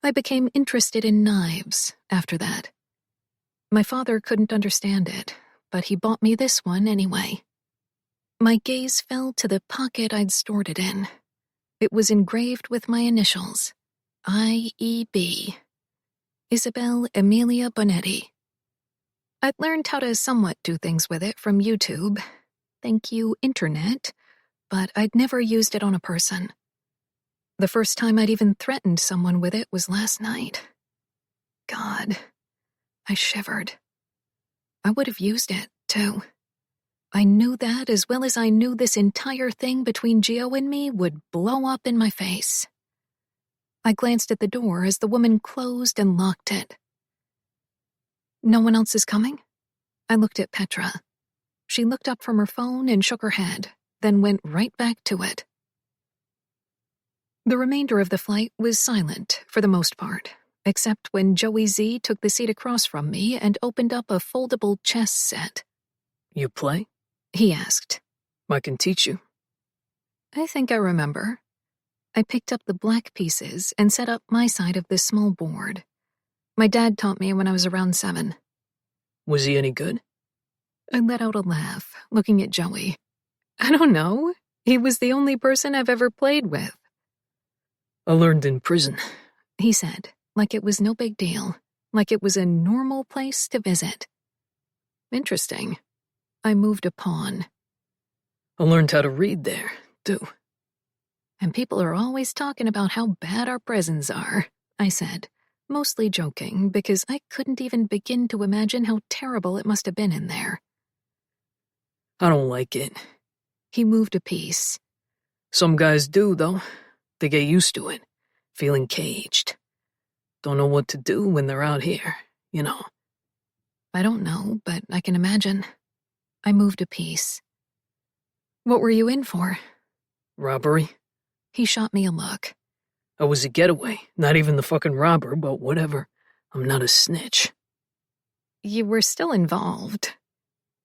I became interested in knives after that. My father couldn't understand it, but he bought me this one anyway. My gaze fell to the pocket I'd stored it in. It was engraved with my initials, I.E.B. Isabel Emilia Bonetti. I'd learned how to somewhat do things with it from YouTube. Thank you, Internet. But I'd never used it on a person. The first time I'd even threatened someone with it was last night. God, I shivered. I would have used it, too. I knew that as well as I knew this entire thing between Gio and me would blow up in my face. I glanced at the door as the woman closed and locked it. No one else is coming? I looked at Petra. She looked up from her phone and shook her head, then went right back to it. The remainder of the flight was silent for the most part, except when Joey Z took the seat across from me and opened up a foldable chess set. You play? He asked. I can teach you. I think I remember. I picked up the black pieces and set up my side of the small board. My dad taught me when I was around 7. Was he any good? I let out a laugh, looking at Joey. I don't know. He was the only person I've ever played with. I learned in prison, he said, like it was no big deal, like it was a normal place to visit. Interesting. I moved a pawn. I learned how to read there, too. And people are always talking about how bad our prisons are, I said, mostly joking because I couldn't even begin to imagine how terrible it must have been in there. I don't like it. He moved a piece. Some guys do, though. They get used to it, feeling caged. Don't know what to do when they're out here, you know. I don't know, but I can imagine. I moved a piece. What were you in for? Robbery. He shot me a look. I was a getaway, not even the fucking robber, but whatever. I'm not a snitch. You were still involved.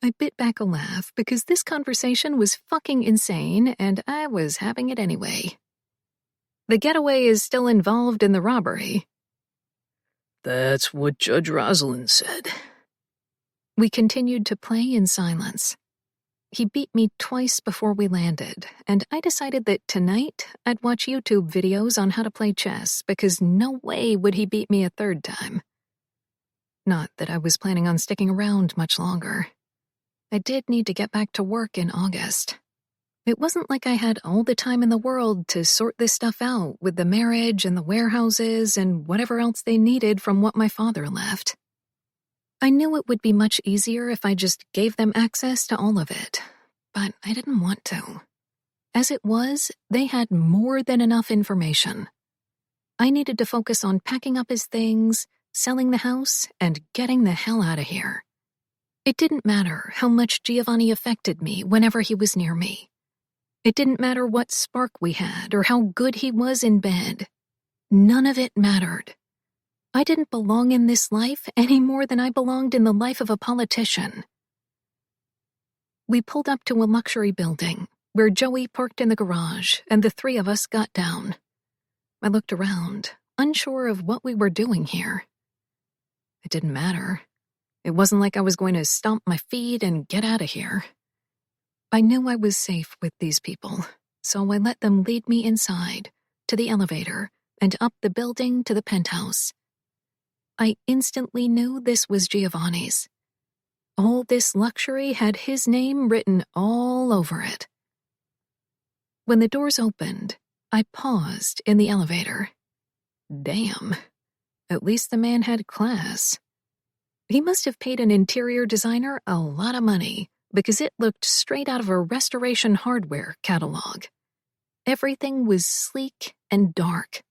I bit back a laugh because this conversation was fucking insane and I was having it anyway. The getaway is still involved in the robbery. That's what Judge Rosalind said. We continued to play in silence. He beat me twice before we landed, and I decided that tonight I'd watch YouTube videos on how to play chess because no way would he beat me a third time. Not that I was planning on sticking around much longer. I did need to get back to work in August. It wasn't like I had all the time in the world to sort this stuff out with the marriage and the warehouses and whatever else they needed from what my father left. I knew it would be much easier if I just gave them access to all of it, but I didn't want to. As it was, they had more than enough information. I needed to focus on packing up his things, selling the house, and getting the hell out of here. It didn't matter how much Giovanni affected me whenever he was near me. It didn't matter what spark we had or how good he was in bed. None of it mattered. I didn't belong in this life any more than I belonged in the life of a politician. We pulled up to a luxury building where Joey parked in the garage and the three of us got down. I looked around, unsure of what we were doing here. It didn't matter. It wasn't like I was going to stomp my feet and get out of here. I knew I was safe with these people, so I let them lead me inside, to the elevator, and up the building to the penthouse. I instantly knew this was Giovanni's. All this luxury had his name written all over it. When the doors opened, I paused in the elevator. Damn, at least the man had class. He must have paid an interior designer a lot of money because it looked straight out of a restoration hardware catalog. Everything was sleek and dark.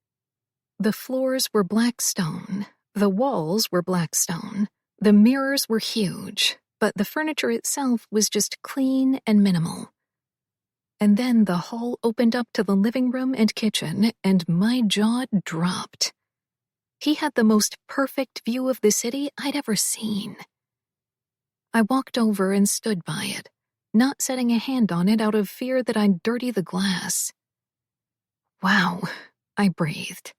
The floors were black stone. The walls were black stone. The mirrors were huge, but the furniture itself was just clean and minimal. And then the hall opened up to the living room and kitchen, and my jaw dropped. He had the most perfect view of the city I'd ever seen. I walked over and stood by it, not setting a hand on it out of fear that I'd dirty the glass. Wow, I breathed.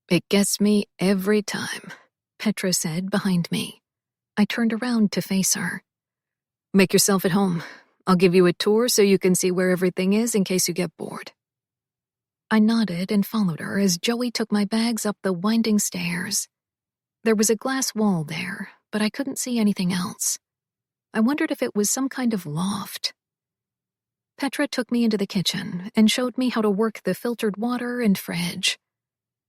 It gets me every time, Petra said behind me. I turned around to face her. Make yourself at home. I'll give you a tour so you can see where everything is in case you get bored. I nodded and followed her as Joey took my bags up the winding stairs. There was a glass wall there, but I couldn't see anything else. I wondered if it was some kind of loft. Petra took me into the kitchen and showed me how to work the filtered water and fridge.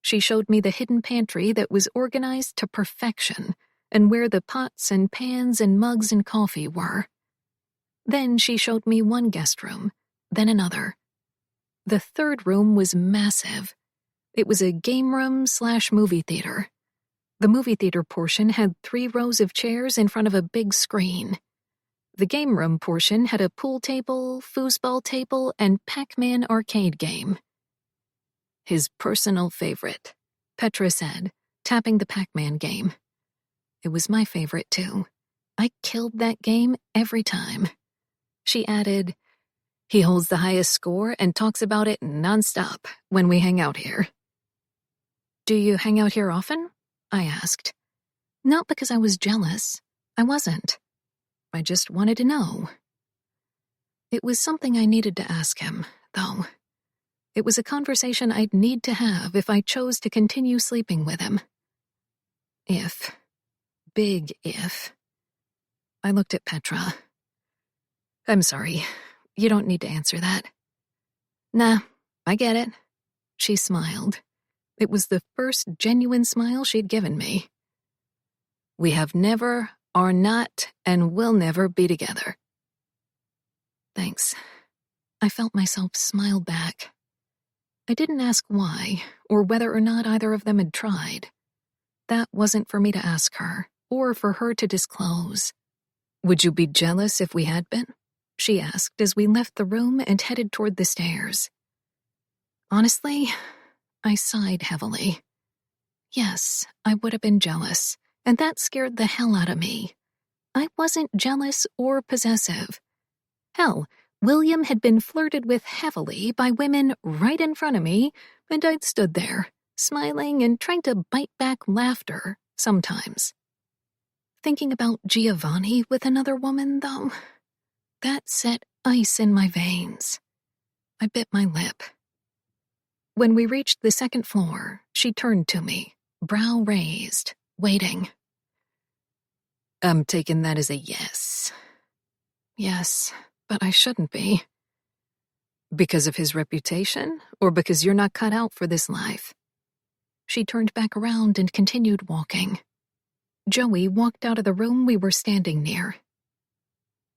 She showed me the hidden pantry that was organized to perfection and where the pots and pans and mugs and coffee were. Then she showed me one guest room, then another. The third room was massive. It was a game room/movie theater. The movie theater portion had 3 rows of chairs in front of a big screen. The game room portion had a pool table, foosball table, and Pac-Man arcade game. His personal favorite, Petra said, tapping the Pac-Man game. It was my favorite, too. I killed that game every time. She added, he holds the highest score and talks about it nonstop when we hang out here. Do you hang out here often? I asked. Not because I was jealous. I wasn't. I just wanted to know. It was something I needed to ask him, though. It was a conversation I'd need to have if I chose to continue sleeping with him. If. Big if. I looked at Petra. I'm sorry. You don't need to answer that. Nah, I get it. She smiled. It was the first genuine smile she'd given me. We have never, are not, and will never be together. Thanks. I felt myself smile back. I didn't ask why, or whether or not either of them had tried. That wasn't for me to ask her, or for her to disclose. Would you be jealous if we had been? She asked as we left the room and headed toward the stairs. Honestly, I sighed heavily. Yes, I would have been jealous, and that scared the hell out of me. I wasn't jealous or possessive. Hell, William had been flirted with heavily by women right in front of me, and I'd stood there, smiling and trying to bite back laughter sometimes. Thinking about Giovanni with another woman, though, that set ice in my veins. I bit my lip. When we reached the second floor, she turned to me, brow raised, waiting. I'm taking that as a yes. Yes, but I shouldn't be. Because of his reputation, or because you're not cut out for this life? She turned back around and continued walking. Joey walked out of the room we were standing near.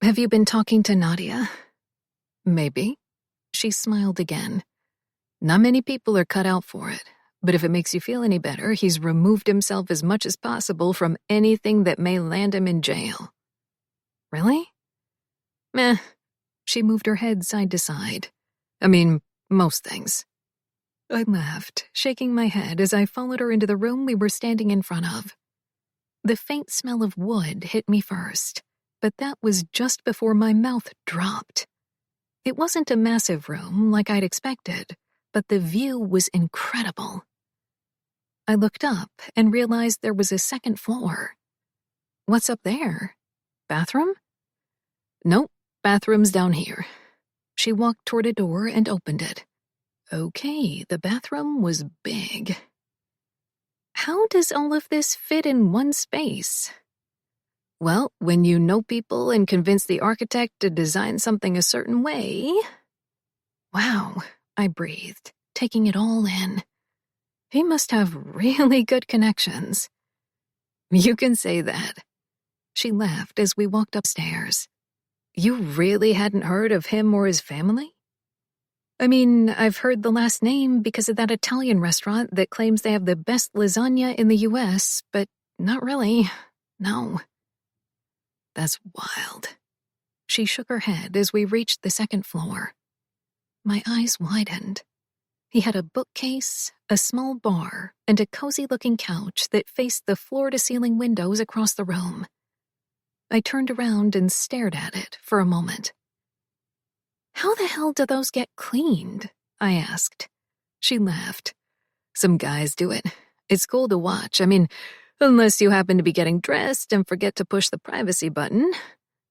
Have you been talking to Nadia? Maybe. She smiled again. Not many people are cut out for it, but if it makes you feel any better, he's removed himself as much as possible from anything that may land him in jail. Really? Meh. She moved her head side to side. I mean, most things. I laughed, shaking my head as I followed her into the room we were standing in front of. The faint smell of wood hit me first, but that was just before my mouth dropped. It wasn't a massive room like I'd expected, but the view was incredible. I looked up and realized there was a second floor. What's up there? Bathroom? Nope, bathroom's down here. She walked toward a door and opened it. Okay, the bathroom was big. How does all of this fit in one space? Well, when you know people and convince the architect to design something a certain way... Wow, I breathed, taking it all in. He must have really good connections. You can say that. She laughed as we walked upstairs. You really hadn't heard of him or his family? I mean, I've heard the last name because of that Italian restaurant that claims they have the best lasagna in the US, but not really. No. That's wild. She shook her head as we reached the second floor. My eyes widened. He had a bookcase, a small bar, and a cozy-looking couch that faced the floor-to-ceiling windows across the room. I turned around and stared at it for a moment. How the hell do those get cleaned? I asked. She laughed. Some guys do it. It's cool to watch. I mean, unless you happen to be getting dressed and forget to push the privacy button.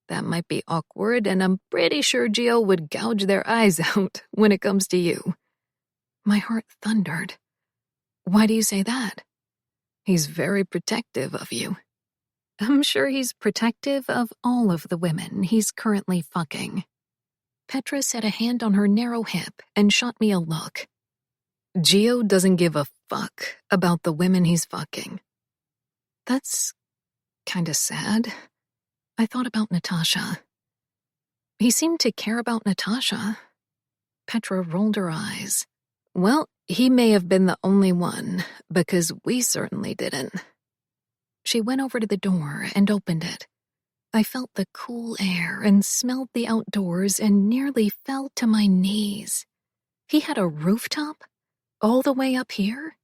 That might be awkward, and I'm pretty sure Gio would gouge their eyes out when it comes to you. My heart thundered. Why do you say that? He's very protective of you. I'm sure he's protective of all of the women he's currently fucking. Petra set a hand on her narrow hip and shot me a look. Gio doesn't give a fuck about the women he's fucking. That's kinda sad. I thought about Natasha. He seemed to care about Natasha. Petra rolled her eyes. Well, he may have been the only one, because we certainly didn't. She went over to the door and opened it. I felt the cool air and smelled the outdoors and nearly fell to my knees. He had a rooftop? All the way up here?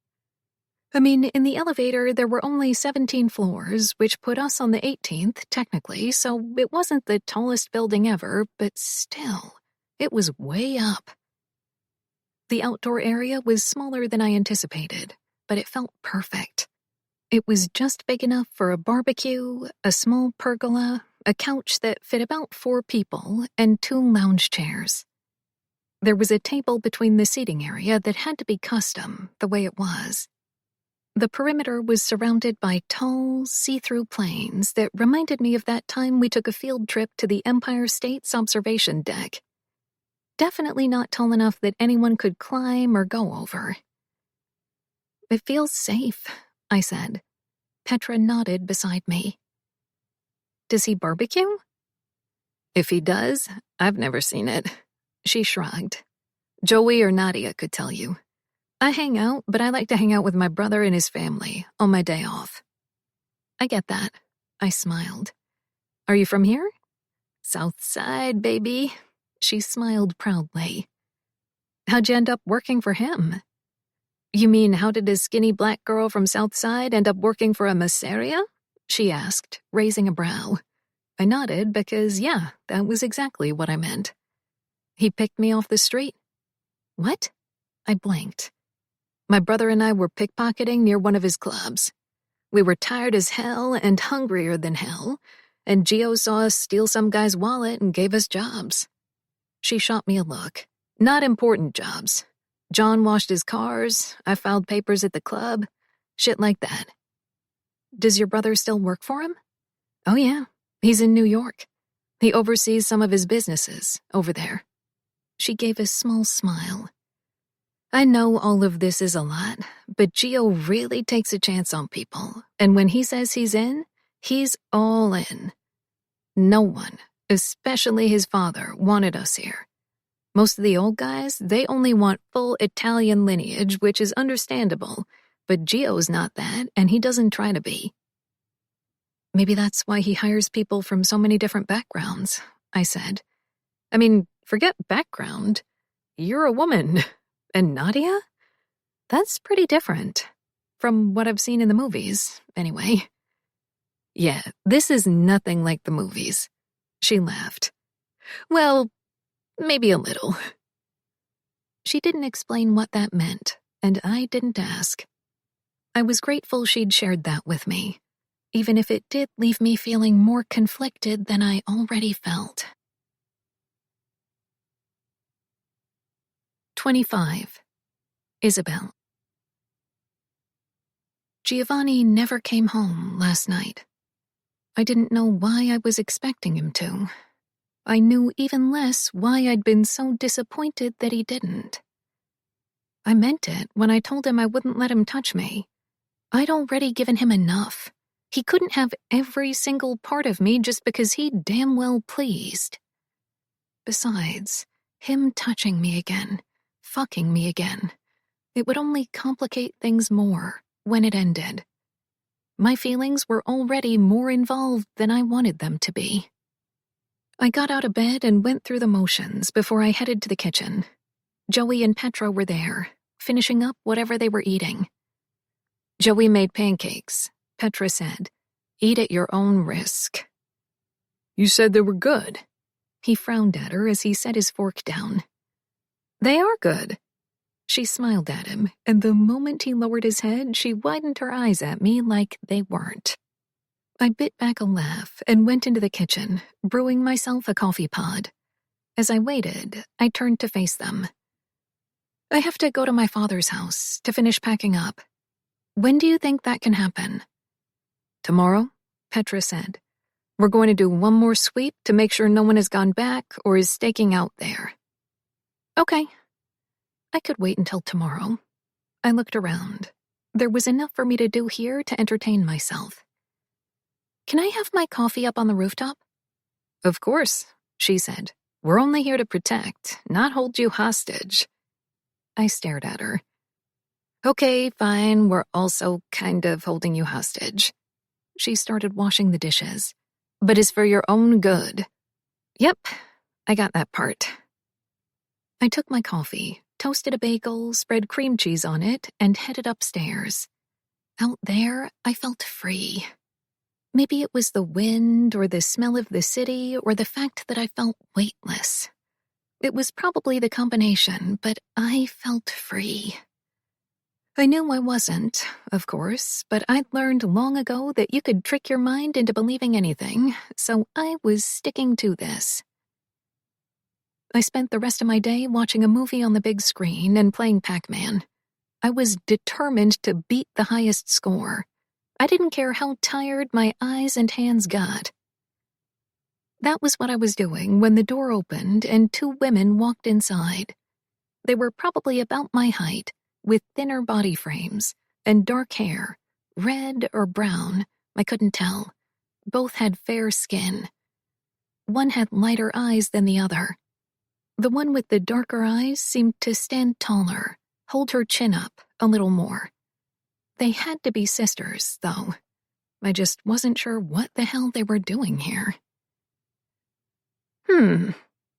I mean, in the elevator there were only 17 floors, which put us on the 18th, technically, so it wasn't the tallest building ever, but still, it was way up. The outdoor area was smaller than I anticipated, but it felt perfect. It was just big enough for a barbecue, a small pergola, a couch that fit about 4 people, and 2 lounge chairs. There was a table between the seating area that had to be custom, the way it was. The perimeter was surrounded by tall, see-through planes that reminded me of that time we took a field trip to the Empire State's observation deck. Definitely not tall enough that anyone could climb or go over. "It feels safe," I said. Petra nodded beside me. "Does he barbecue?" "If he does, I've never seen it." She shrugged. "Joey or Nadia could tell you. I hang out, but I like to hang out with my brother and his family on my day off." "I get that." I smiled. "Are you from here?" "South Side, baby." She smiled proudly. "How'd you end up working for him?" "You mean how did a skinny black girl from South Side end up working for a Masseria?" she asked, raising a brow. I nodded because, yeah, that was exactly what I meant. "He picked me off the street." "What?" I blinked. "My brother and I were pickpocketing near one of his clubs. We were tired as hell and hungrier than hell, and Gio saw us steal some guy's wallet and gave us jobs." She shot me a look. "Not important jobs. John washed his cars, I filed papers at the club, shit like that." "Does your brother still work for him?" "Oh yeah, he's in New York. He oversees some of his businesses over there." She gave a small smile. "I know all of this is a lot, but Gio really takes a chance on people, and when he says he's in, he's all in. No one, especially his father, wanted us here. Most of the old guys, they only want full Italian lineage, which is understandable, but Gio's not that, and he doesn't try to be." "Maybe that's why he hires people from so many different backgrounds," I said. "I mean, forget background. You're a woman. And Nadia? That's pretty different. From what I've seen in the movies, anyway." "Yeah, this is nothing like the movies." She laughed. "Well, maybe a little." She didn't explain what that meant, and I didn't ask. I was grateful she'd shared that with me, even if it did leave me feeling more conflicted than I already felt. 25. Isabel. Giovanni never came home last night. I didn't know why I was expecting him to. I knew even less why I'd been so disappointed that he didn't. I meant it when I told him I wouldn't let him touch me. I'd already given him enough. He couldn't have every single part of me just because he damn well pleased. Besides, him touching me again, fucking me again, it would only complicate things more when it ended. My feelings were already more involved than I wanted them to be. I got out of bed and went through the motions before I headed to the kitchen. Joey and Petra were there, finishing up whatever they were eating. "Joey made pancakes," Petra said. "Eat at your own risk." You said they were good. He frowned at her as he set his fork down. "They are good." She smiled at him, and the moment he lowered his head, she widened her eyes at me like they weren't. I bit back a laugh and went into the kitchen, brewing myself a coffee pod. As I waited, I turned to face them. "I have to go to my father's house to finish packing up. When do you think that can happen?" "Tomorrow," Petra said. "We're going to do one more sweep to make sure no one has gone back or is staking out there." "Okay." I could wait until tomorrow. I looked around. There was enough for me to do here to entertain myself. "Can I have my coffee up on the rooftop?" "Of course," she said. "We're only here to protect, not hold you hostage." I stared at her. "Okay, fine, we're also kind of holding you hostage." She started washing the dishes. "But it's for your own good." "Yep, I got that part." I took my coffee, toasted a bagel, spread cream cheese on it, and headed upstairs. Out there, I felt free. Maybe it was the wind or the smell of the city or the fact that I felt weightless. It was probably the combination, but I felt free. I knew I wasn't, of course, but I'd learned long ago that you could trick your mind into believing anything, so I was sticking to this. I spent the rest of my day watching a movie on the big screen and playing Pac-Man. I was determined to beat the highest score. I didn't care how tired my eyes and hands got. That was what I was doing when the door opened and two women walked inside. They were probably about my height, with thinner body frames and dark hair, red or brown, I couldn't tell. Both had fair skin. One had lighter eyes than the other. The one with the darker eyes seemed to stand taller, hold her chin up a little more. They had to be sisters, though. I just wasn't sure what the hell they were doing here.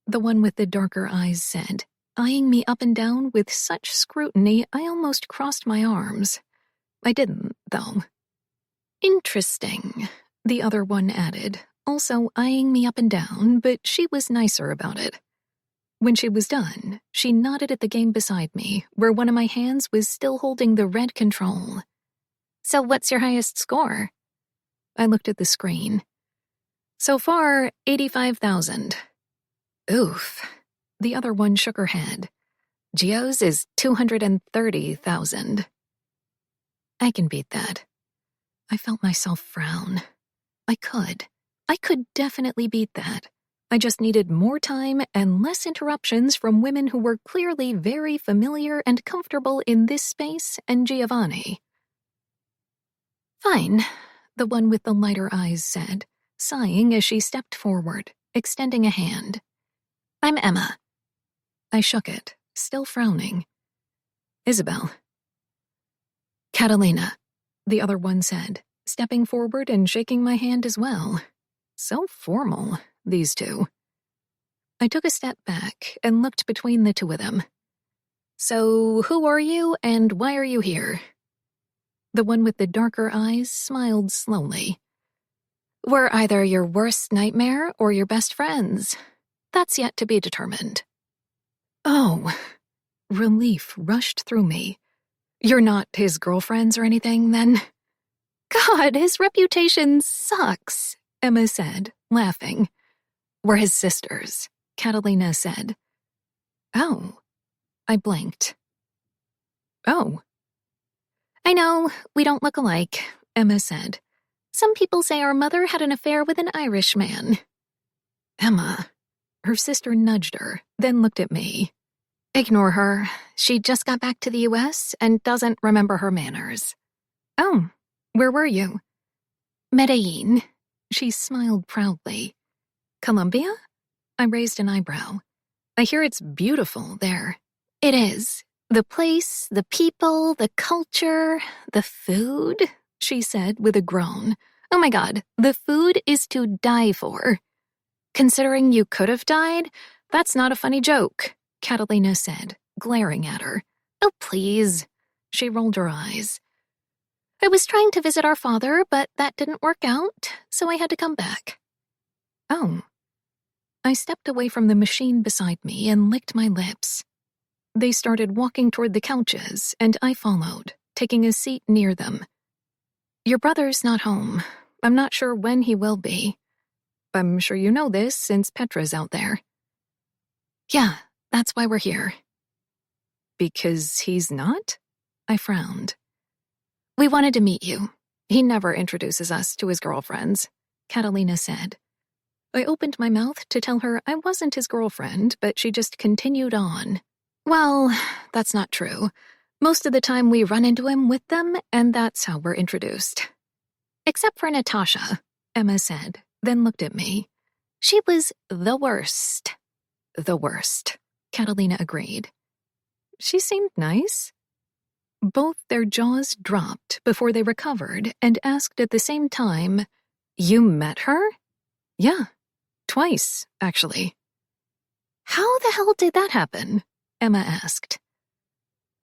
The one with the darker eyes said, eyeing me up and down with such scrutiny I almost crossed my arms. I didn't, though. Interesting, the other one added, also eyeing me up and down, but she was nicer about it. When she was done, she nodded at the game beside me, where one of my hands was still holding the red control. So what's your highest score? I looked at the screen. So far, 85,000. Oof. The other one shook her head. Gio's is 230,000. I can beat that. I felt myself frown. I could definitely beat that. I just needed more time and less interruptions from women who were clearly very familiar and comfortable in this space and Giovanni. Fine, the one with the lighter eyes said, sighing as she stepped forward, extending a hand. I'm Emma. I shook it, still frowning. Isabel. Catalina, the other one said, stepping forward and shaking my hand as well. So formal, these two. I took a step back and looked between the two of them. So, who are you and why are you here? The one with the darker eyes smiled slowly. We're either your worst nightmare or your best friends. That's yet to be determined. Oh, relief rushed through me. You're not his girlfriends or anything, then? God, his reputation sucks, Emma said, laughing. We're his sisters, Catalina said. Oh. I blinked. Oh. I know, we don't look alike, Emma said. Some people say our mother had an affair with an Irish man. Emma. Her sister nudged her, then looked at me. Ignore her. She just got back to the U.S. and doesn't remember her manners. Oh, where were you? Medellin. She smiled proudly. Colombia? I raised an eyebrow. I hear it's beautiful there. It is. The place, the people, the culture, the food, she said with a groan. Oh my God, the food is to die for. Considering you could have died, that's not a funny joke, Catalina said, glaring at her. Oh, please. She rolled her eyes. I was trying to visit our father, but that didn't work out, so I had to come back. Oh. I stepped away from the machine beside me and licked my lips. They started walking toward the couches, and I followed, taking a seat near them. Your brother's not home. I'm not sure when he will be. I'm sure you know this since Petra's out there. Yeah, that's why we're here. Because he's not? I frowned. We wanted to meet you. He never introduces us to his girlfriends, Catalina said. I opened my mouth to tell her I wasn't his girlfriend, but she just continued on. Well, that's not true. Most of the time we run into him with them, and that's how we're introduced. Except for Natasha, Emma said, then looked at me. She was the worst. The worst, Catalina agreed. She seemed nice. Both their jaws dropped before they recovered and asked at the same time, You met her? Yeah, twice, actually. How the hell did that happen? Emma asked.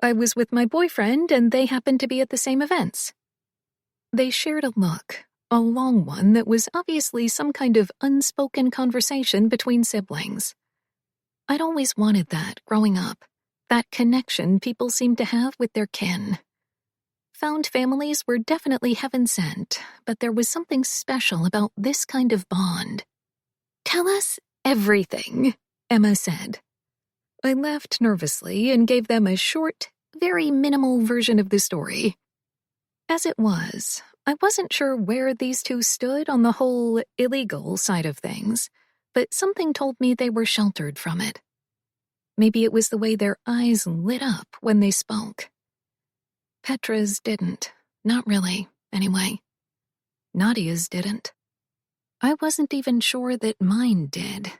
I was with my boyfriend and they happened to be at the same events. They shared a look, a long one that was obviously some kind of unspoken conversation between siblings. I'd always wanted that growing up, that connection people seem to have with their kin. Found families were definitely heaven sent, but there was something special about this kind of bond. Tell us everything, Emma said. I laughed nervously and gave them a short, very minimal version of the story. As it was, I wasn't sure where these two stood on the whole illegal side of things, but something told me they were sheltered from it. Maybe it was the way their eyes lit up when they spoke. Petra's didn't. Not really, anyway. Nadia's didn't. I wasn't even sure that mine did.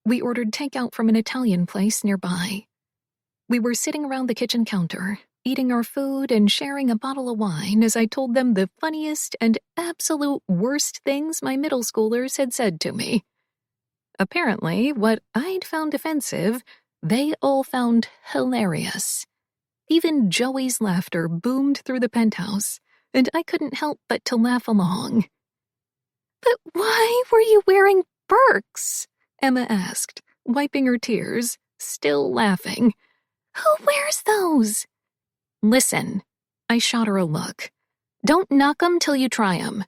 We ordered takeout from an Italian place nearby. We were sitting around the kitchen counter, eating our food and sharing a bottle of wine as I told them the funniest and absolute worst things my middle schoolers had said to me. Apparently, what I'd found offensive, they all found hilarious. Even Joey's laughter boomed through the penthouse, and I couldn't help but to laugh along. "But why were you wearing Birks?" Emma asked, wiping her tears, still laughing. "Who wears those?" "Listen," I shot her a look. "Don't knock 'em till you try 'em.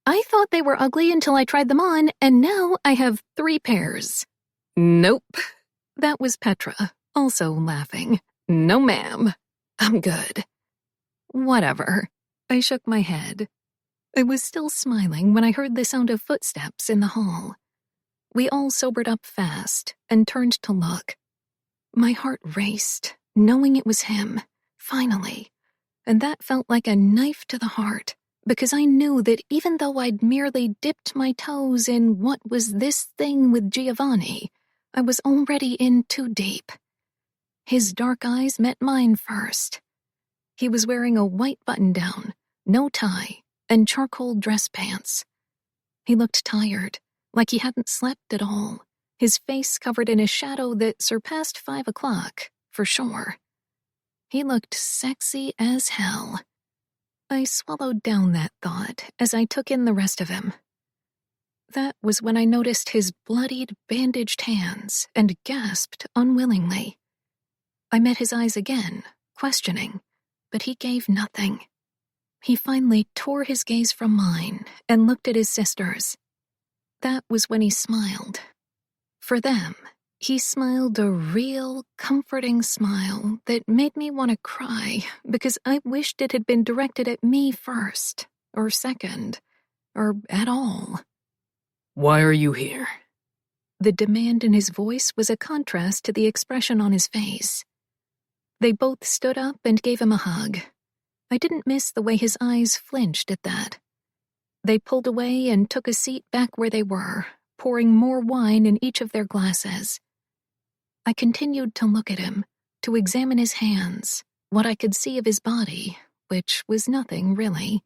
I thought they were ugly until I tried them on, and now I have 3 pairs. "Nope." That was Petra, also laughing. "No, ma'am. I'm good." Whatever. I shook my head. I was still smiling when I heard the sound of footsteps in the hall. We all sobered up fast and turned to look. My heart raced, knowing it was him, finally, and that felt like a knife to the heart, because I knew that even though I'd merely dipped my toes in what was this thing with Giovanni, I was already in too deep. His dark eyes met mine first. He was wearing a white button-down, no tie, and charcoal dress pants. He looked tired, like he hadn't slept at all, his face covered in a shadow that surpassed 5 o'clock, for sure. He looked sexy as hell. I swallowed down that thought as I took in the rest of him. That was when I noticed his bloodied, bandaged hands and gasped unwillingly. I met his eyes again, questioning, but he gave nothing. He finally tore his gaze from mine and looked at his sisters. That was when he smiled. For them, he smiled a real, comforting smile that made me want to cry because I wished it had been directed at me first, or second, or at all. "Why are you here?" The demand in his voice was a contrast to the expression on his face. They both stood up and gave him a hug. I didn't miss the way his eyes flinched at that. They pulled away and took a seat back where they were, pouring more wine in each of their glasses. I continued to look at him, to examine his hands, what I could see of his body, which was nothing really.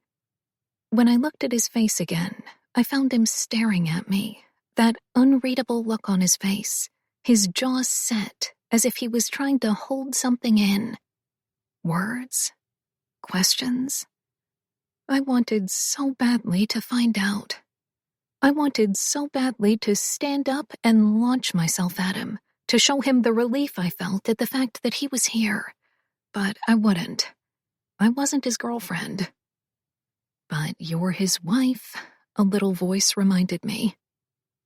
When I looked at his face again, I found him staring at me, that unreadable look on his face, his jaw set as if he was trying to hold something in. Words? Questions? I wanted so badly to find out. I wanted so badly to stand up and launch myself at him, to show him the relief I felt at the fact that he was here. But I wouldn't. I wasn't his girlfriend. "But you're his wife," a little voice reminded me.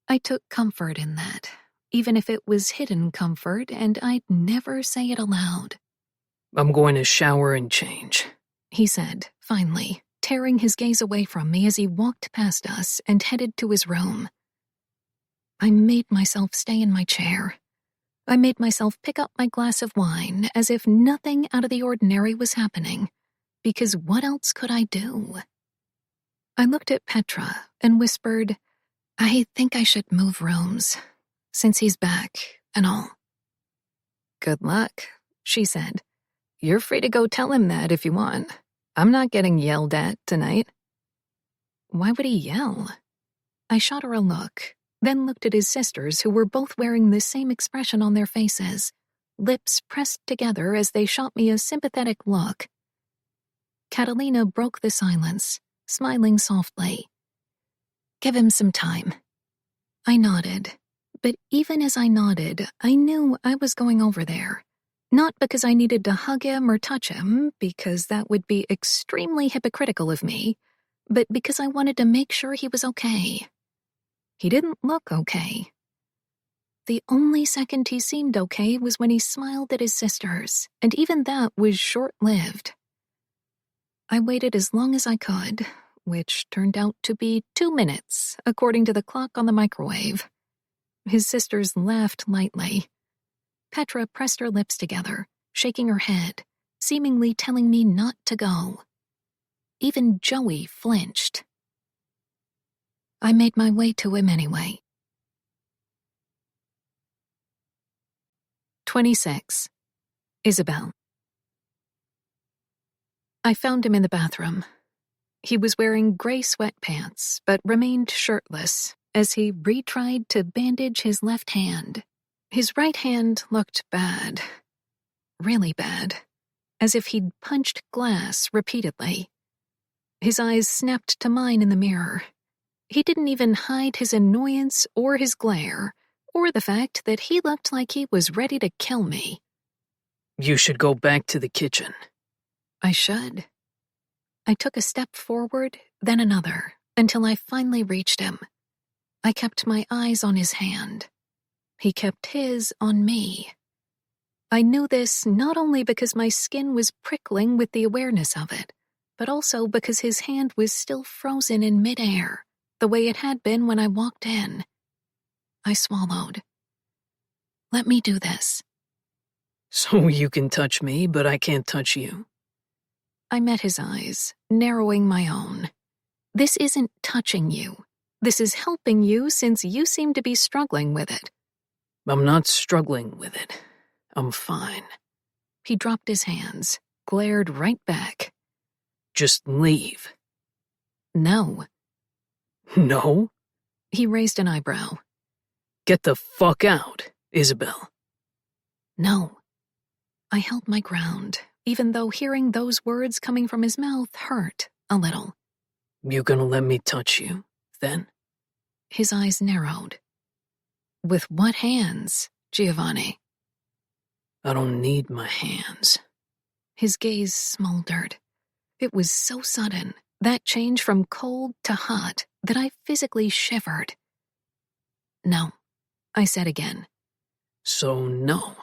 I took comfort in that, even if it was hidden comfort and I'd never say it aloud. "I'm going to shower and change," he said, finally, tearing his gaze away from me as he walked past us and headed to his room. I made myself stay in my chair. I made myself pick up my glass of wine as if nothing out of the ordinary was happening, because what else could I do? I looked at Petra and whispered, "I think I should move rooms, since he's back and all." "Good luck," she said. "You're free to go tell him that if you want. I'm not getting yelled at tonight." Why would he yell? I shot her a look, then looked at his sisters who were both wearing the same expression on their faces, lips pressed together as they shot me a sympathetic look. Catalina broke the silence, smiling softly. "Give him some time." I nodded, but even as I nodded, I knew I was going over there. Not because I needed to hug him or touch him, because that would be extremely hypocritical of me, but because I wanted to make sure he was okay. He didn't look okay. The only second he seemed okay was when he smiled at his sisters, and even that was short-lived. I waited as long as I could, which turned out to be 2 minutes, according to the clock on the microwave. His sisters laughed lightly. Petra pressed her lips together, shaking her head, seemingly telling me not to go. Even Joey flinched. I made my way to him anyway. 26. Isabel. I found him in the bathroom. He was wearing gray sweatpants, but remained shirtless as he retried to bandage his left hand. His right hand looked bad. Really bad. As if he'd punched glass repeatedly. His eyes snapped to mine in the mirror. He didn't even hide his annoyance or his glare, or the fact that he looked like he was ready to kill me. You should go back to the kitchen. I should. I took a step forward, then another, until I finally reached him. I kept my eyes on his hand. He kept his on me. I knew this not only because my skin was prickling with the awareness of it, but also because his hand was still frozen in midair, the way it had been when I walked in. I swallowed. Let me do this. So you can touch me, but I can't touch you. I met his eyes, narrowing my own. This isn't touching you. This is helping you since you seem to be struggling with it. I'm not struggling with it. I'm fine. He dropped his hands, glared right back. Just leave. No. No? He raised an eyebrow. Get the fuck out, Isabel. No. I held my ground, even though hearing those words coming from his mouth hurt a little. You gonna let me touch you, then? His eyes narrowed. With what hands, Giovanni? I don't need my hands. His gaze smoldered. It was so sudden, that change from cold to hot, that I physically shivered. No, I said again. So no.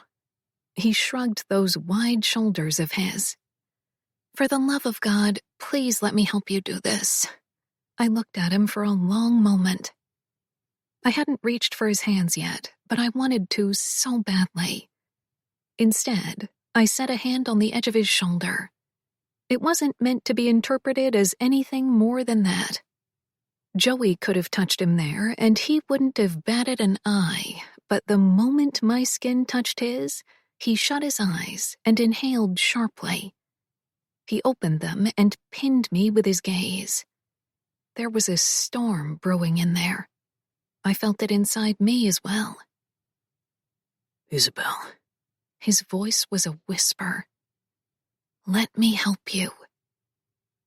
He shrugged those wide shoulders of his. For the love of God, please let me help you do this. I looked at him for a long moment. I hadn't reached for his hands yet, but I wanted to so badly. Instead, I set a hand on the edge of his shoulder. It wasn't meant to be interpreted as anything more than that. Joey could have touched him there, and he wouldn't have batted an eye, but the moment my skin touched his, he shut his eyes and inhaled sharply. He opened them and pinned me with his gaze. There was a storm brewing in there. I felt it inside me as well. Isabel. His voice was a whisper. Let me help you.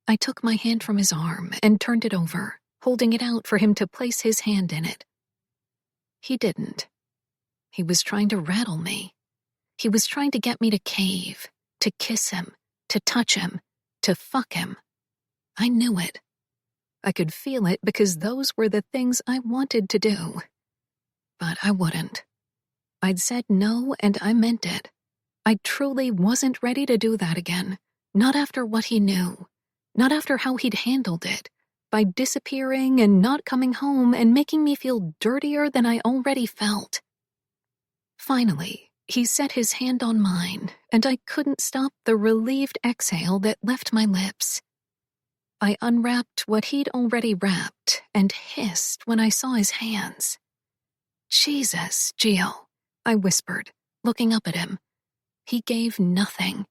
I took my hand from his arm and turned it over, holding it out for him to place his hand in it. He didn't. He was trying to rattle me. He was trying to get me to cave, to kiss him, to touch him, to fuck him. I knew it. I could feel it because those were the things I wanted to do. But I wouldn't. I'd said no, and I meant it. I truly wasn't ready to do that again. Not after what he knew. Not after how he'd handled it. By disappearing and not coming home and making me feel dirtier than I already felt. Finally, he set his hand on mine, and I couldn't stop the relieved exhale that left my lips. I unwrapped what he'd already wrapped and hissed when I saw his hands. Jesus, Gio, I whispered, looking up at him. He gave nothing.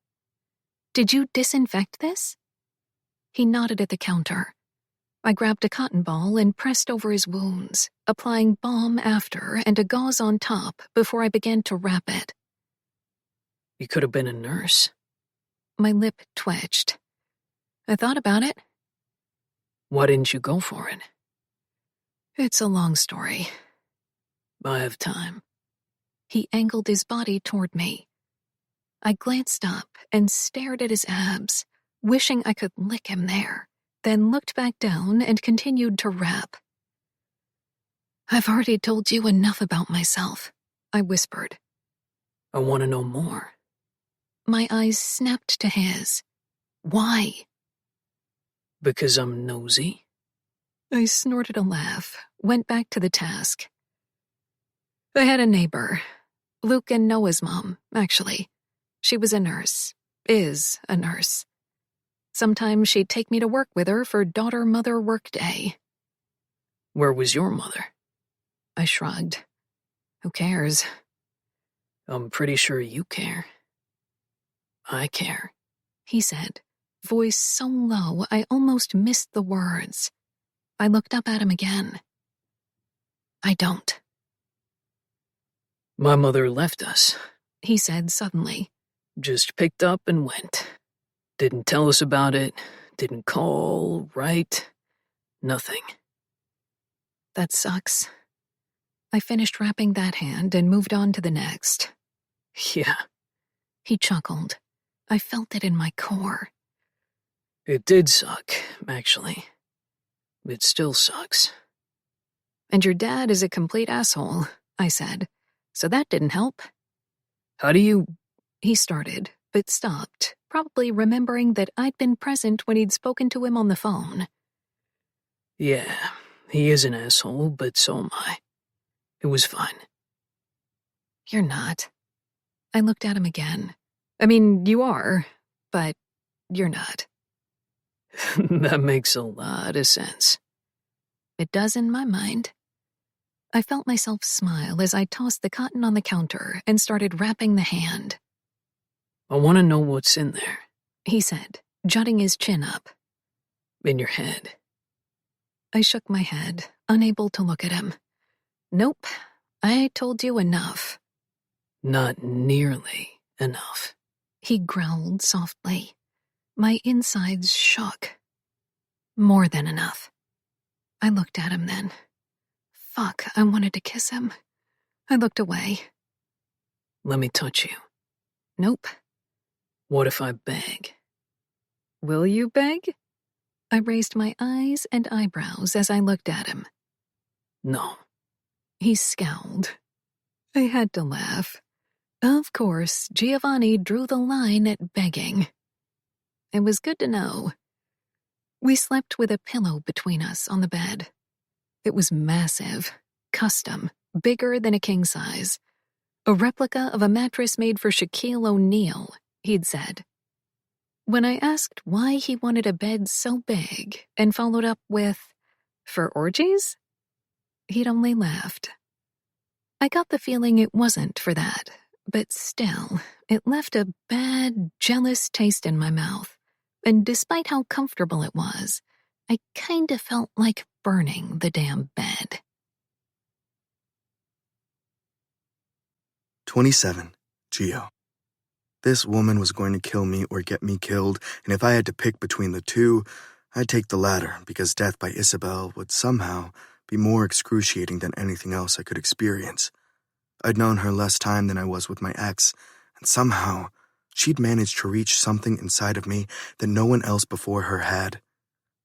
Did you disinfect this? He nodded at the counter. I grabbed a cotton ball and pressed over his wounds, applying balm after and a gauze on top before I began to wrap it. You could have been a nurse. My lip twitched. I thought about it. Why didn't you go for it? It's a long story. I have time. He angled his body toward me. I glanced up and stared at his abs, wishing I could lick him there, then looked back down and continued to wrap. I've already told you enough about myself. I whispered. I want to know more. My eyes snapped to his. Why? Because I'm nosy. I snorted a laugh, went back to the task. I had a neighbor, Luke and Noah's mom, actually. She was a nurse, is a nurse. Sometimes she'd take me to work with her for daughter-mother work day. Where was your mother? I shrugged. Who cares? I'm pretty sure you care. I care, he said, voice so low I almost missed the words. I looked up at him again. I don't. My mother left us, he said suddenly. Just picked up and went. Didn't tell us about it, didn't call, write, nothing. That sucks. I finished wrapping that hand and moved on to the next. Yeah. He chuckled. I felt it in my core. It did suck, actually. It still sucks. And your dad is a complete asshole, I said. So that didn't help. How do you... He started, but stopped, probably remembering that I'd been present when he'd spoken to him on the phone. Yeah, he is an asshole, but so am I. It was fine. You're not. I looked at him again. I mean, you are, but you're not. That makes a lot of sense. It does in my mind. I felt myself smile as I tossed the cotton on the counter and started wrapping the hand. I want to know what's in there, he said, jutting his chin up. In your head. I shook my head, unable to look at him. Nope, I told you enough. Not nearly enough, he growled softly. My insides shook. More than enough. I looked at him then. Fuck, I wanted to kiss him. I looked away. Let me touch you. Nope. What if I beg? Will you beg? I raised my eyes and eyebrows as I looked at him. No. He scowled. I had to laugh. Of course, Giovanni drew the line at begging. It was good to know. We slept with a pillow between us on the bed. It was massive, custom, bigger than a king size. A replica of a mattress made for Shaquille O'Neal, he'd said. When I asked why he wanted a bed so big and followed up with, for orgies? He'd only laughed. I got the feeling it wasn't for that, but still, it left a bad, jealous taste in my mouth. And despite how comfortable it was, I kinda felt like burning the damn bed. 27. Gio. This woman was going to kill me or get me killed, and if I had to pick between the two, I'd take the latter, because death by Isabel would somehow be more excruciating than anything else I could experience. I'd known her less time than I was with my ex, and somehow she'd managed to reach something inside of me that no one else before her had.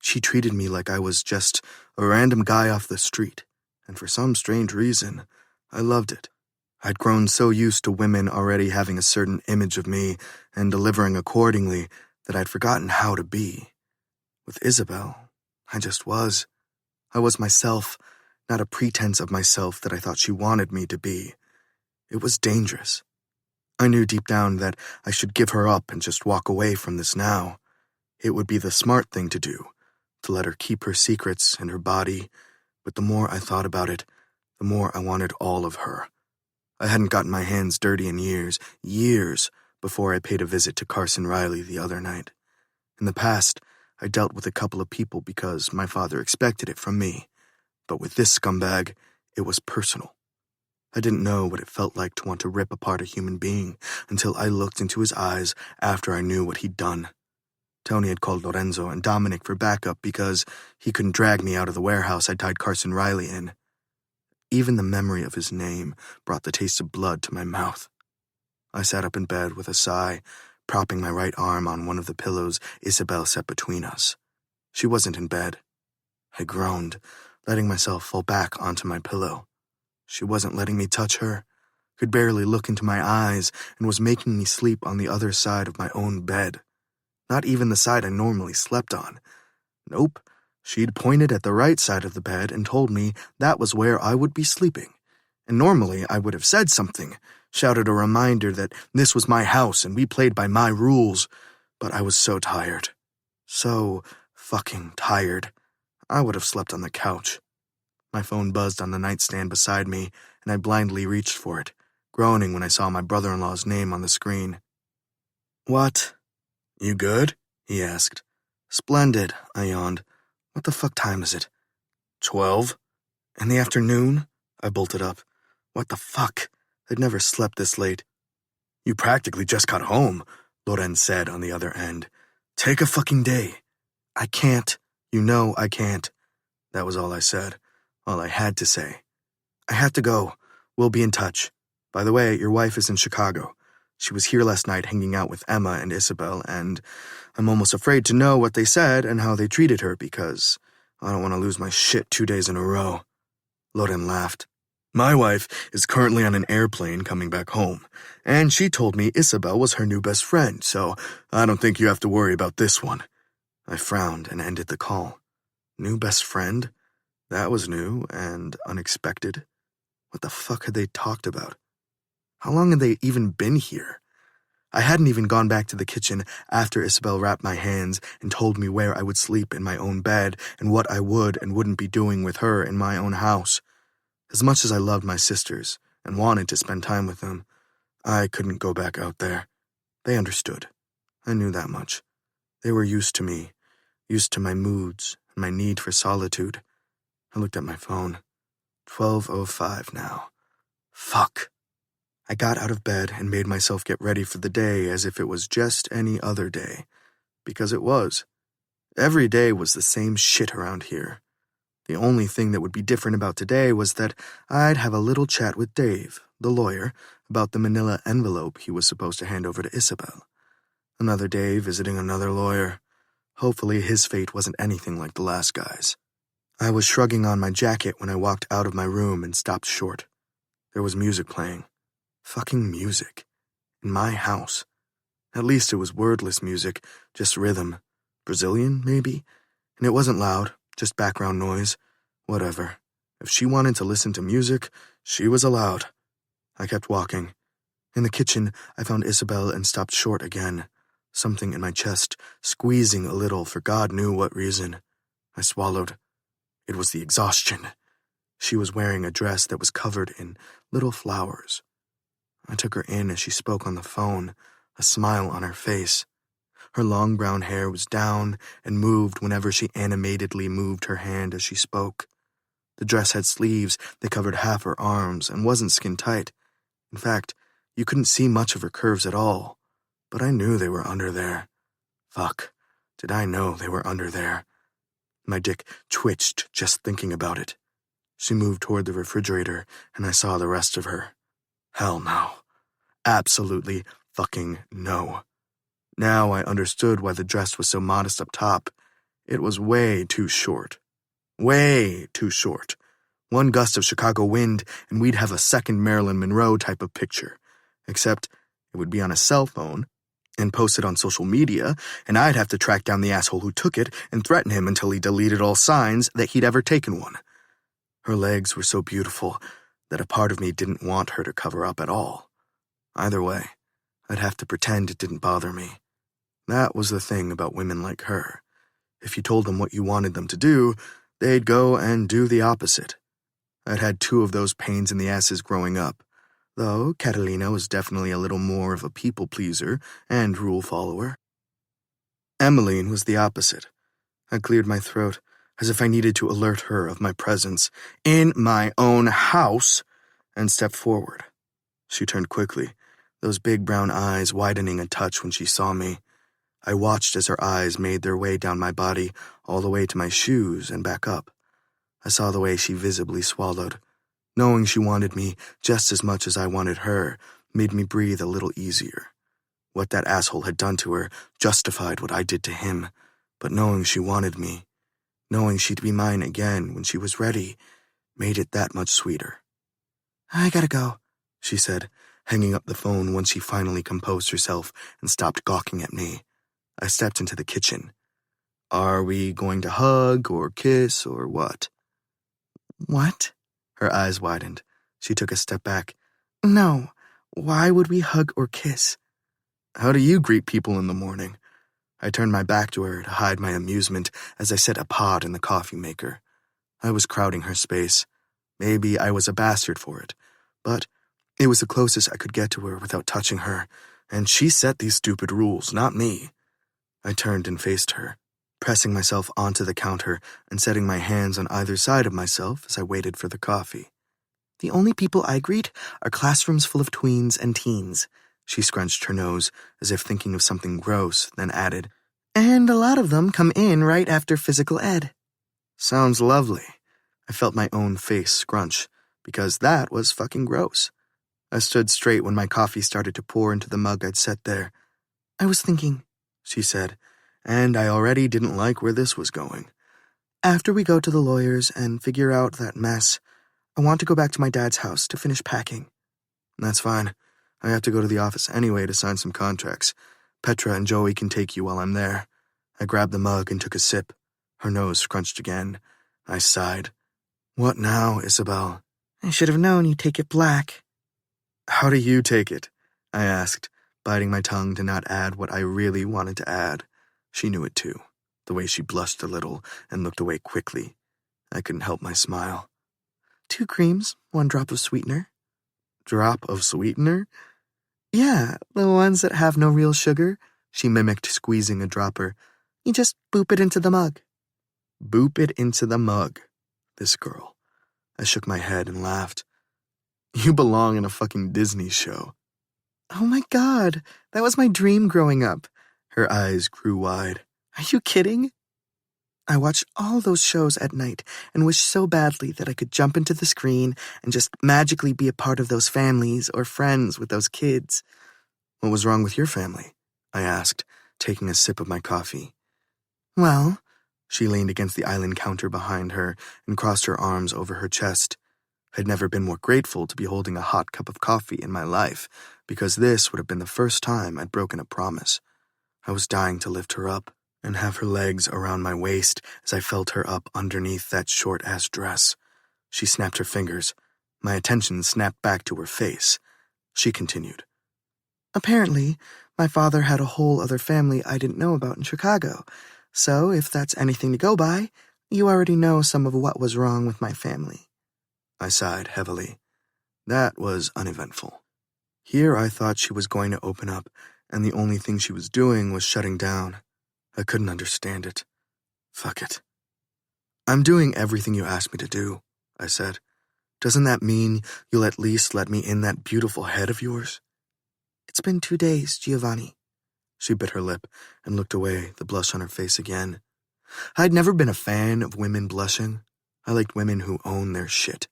She treated me like I was just a random guy off the street, and for some strange reason, I loved it. I'd grown so used to women already having a certain image of me and delivering accordingly that I'd forgotten how to be. With Isabel, I just was. I was myself, not a pretense of myself that I thought she wanted me to be. It was dangerous. I knew deep down that I should give her up and just walk away from this now. It would be the smart thing to do, to let her keep her secrets and her body, but the more I thought about it, the more I wanted all of her. I hadn't gotten my hands dirty in years before I paid a visit to Carson Riley the other night. In the past, I dealt with a couple of people because my father expected it from me, but with this scumbag, it was personal. I didn't know what it felt like to want to rip apart a human being until I looked into his eyes after I knew what he'd done. Tony had called Lorenzo and Dominic for backup because he couldn't drag me out of the warehouse I tied Carson Riley in. Even the memory of his name brought the taste of blood to my mouth. I sat up in bed with a sigh, propping my right arm on one of the pillows Isabel set between us. She wasn't in bed. I groaned, letting myself fall back onto my pillow. She wasn't letting me touch her, could barely look into my eyes, and was making me sleep on the other side of my own bed. Not even the side I normally slept on. Nope, she'd pointed at the right side of the bed and told me that was where I would be sleeping. And normally I would have said something, shouted a reminder that this was my house and we played by my rules, but I was so tired. So fucking tired. I would have slept on the couch. My phone buzzed on the nightstand beside me, and I blindly reached for it, groaning when I saw my brother-in-law's name on the screen. "What? You good?" he asked. "Splendid," I yawned. "What the fuck time is it?" 12. "In the afternoon?" I bolted up. What the fuck? I'd never slept this late. "You practically just got home," Loren said on the other end. "Take a fucking day." "I can't. You know I can't." That was all I said. All I had to say. "I have to go. We'll be in touch. By the way, your wife is in Chicago. She was here last night hanging out with Emma and Isabel, and I'm almost afraid to know what they said and how they treated her because I don't want to lose my shit 2 days in a row." Loren laughed. "My wife is currently on an airplane coming back home, and she told me Isabel was her new best friend, so I don't think you have to worry about this one." I frowned and ended the call. New best friend? That was new and unexpected. What the fuck had they talked about? How long had they even been here? I hadn't even gone back to the kitchen after Isabel wrapped my hands and told me where I would sleep in my own bed and what I would and wouldn't be doing with her in my own house. As much as I loved my sisters and wanted to spend time with them, I couldn't go back out there. They understood. I knew that much. They were used to me, used to my moods and my need for solitude. I looked at my phone. 12:05 now. Fuck. I got out of bed and made myself get ready for the day as if it was just any other day. Because it was. Every day was the same shit around here. The only thing that would be different about today was that I'd have a little chat with Dave, the lawyer, about the manila envelope he was supposed to hand over to Isabel. Another day visiting another lawyer. Hopefully his fate wasn't anything like the last guy's. I was shrugging on my jacket when I walked out of my room and stopped short. There was music playing. Fucking music. In my house. At least it was wordless music, just rhythm. Brazilian, maybe? And it wasn't loud, just background noise. Whatever. If she wanted to listen to music, she was allowed. I kept walking. In the kitchen, I found Isabel and stopped short again. Something in my chest, squeezing a little for God knew what reason. I swallowed. It was the exhaustion. She was wearing a dress that was covered in little flowers. I took her in as she spoke on the phone, a smile on her face. Her long brown hair was down and moved whenever she animatedly moved her hand as she spoke. The dress had sleeves that covered half her arms and wasn't skin-tight. In fact, you couldn't see much of her curves at all. But I knew they were under there. Fuck, did I know they were under there? My dick twitched just thinking about it. She moved toward the refrigerator, and I saw the rest of her. Hell no. Absolutely fucking no. Now I understood why the dress was so modest up top. It was way too short. Way too short. One gust of Chicago wind, and we'd have a second Marilyn Monroe type of picture. Except it would be on a cell phone and posted on social media, and I'd have to track down the asshole who took it and threaten him until he deleted all signs that he'd ever taken one. Her legs were so beautiful that a part of me didn't want her to cover up at all. Either way, I'd have to pretend it didn't bother me. That was the thing about women like her. If you told them what you wanted them to do, they'd go and do the opposite. I'd had 2 of those pains in the asses growing up, though Catalina was definitely a little more of a people-pleaser and rule-follower. Emmeline was the opposite. I cleared my throat, as if I needed to alert her of my presence in my own house, and stepped forward. She turned quickly, those big brown eyes widening a touch when she saw me. I watched as her eyes made their way down my body, all the way to my shoes and back up. I saw the way she visibly swallowed. Knowing she wanted me just as much as I wanted her made me breathe a little easier. What that asshole had done to her justified what I did to him, but knowing she wanted me, knowing she'd be mine again when she was ready, made it that much sweeter. "I gotta go," she said, hanging up the phone once she finally composed herself and stopped gawking at me. I stepped into the kitchen. Are we going to hug or kiss or what? What? Her eyes widened. She took a step back. No, why would we hug or kiss? How do you greet people in the morning? I turned my back to her to hide my amusement as I set a pod in the coffee maker. I was crowding her space. Maybe I was a bastard for it, but it was the closest I could get to her without touching her, and she set these stupid rules, not me. I turned and faced her, pressing myself onto the counter and setting my hands on either side of myself as I waited for the coffee. The only people I greet are classrooms full of tweens and teens. She scrunched her nose as if thinking of something gross, then added, And a lot of them come in right after physical ed. Sounds lovely. I felt my own face scrunch, because that was fucking gross. I stood straight when my coffee started to pour into the mug I'd set there. I was thinking, she said, and I already didn't like where this was going. After we go to the lawyers and figure out that mess, I want to go back to my dad's house to finish packing. That's fine. I have to go to the office anyway to sign some contracts. Petra and Joey can take you while I'm there. I grabbed the mug and took a sip. Her nose scrunched again. I sighed. What now, Isabel? I should have known you'd take it black. How do you take it? I asked, biting my tongue to not add what I really wanted to add. She knew it too, the way she blushed a little and looked away quickly. I couldn't help my smile. 2 creams, 1 drop of sweetener. Drop of sweetener? Yeah, the ones that have no real sugar. She mimicked squeezing a dropper. You just boop it into the mug. Boop it into the mug. This girl. I shook my head and laughed. You belong in a fucking Disney show. Oh my God, that was my dream growing up. Her eyes grew wide. Are you kidding? I watched all those shows at night and wished so badly that I could jump into the screen and just magically be a part of those families or friends with those kids. What was wrong with your family? I asked, taking a sip of my coffee. Well, she leaned against the island counter behind her and crossed her arms over her chest. I'd never been more grateful to be holding a hot cup of coffee in my life, because this would have been the first time I'd broken a promise. I was dying to lift her up and have her legs around my waist as I felt her up underneath that short-ass dress. She snapped her fingers. My attention snapped back to her face. She continued. Apparently, my father had a whole other family I didn't know about in Chicago, so if that's anything to go by, you already know some of what was wrong with my family. I sighed heavily. That was uneventful. Here I thought she was going to open up, and the only thing she was doing was shutting down. I couldn't understand it. Fuck it. I'm doing everything you asked me to do, I said. Doesn't that mean you'll at least let me in that beautiful head of yours? It's been 2 days, Giovanni. She bit her lip and looked away, the blush on her face again. I'd never been a fan of women blushing. I liked women who own their shit.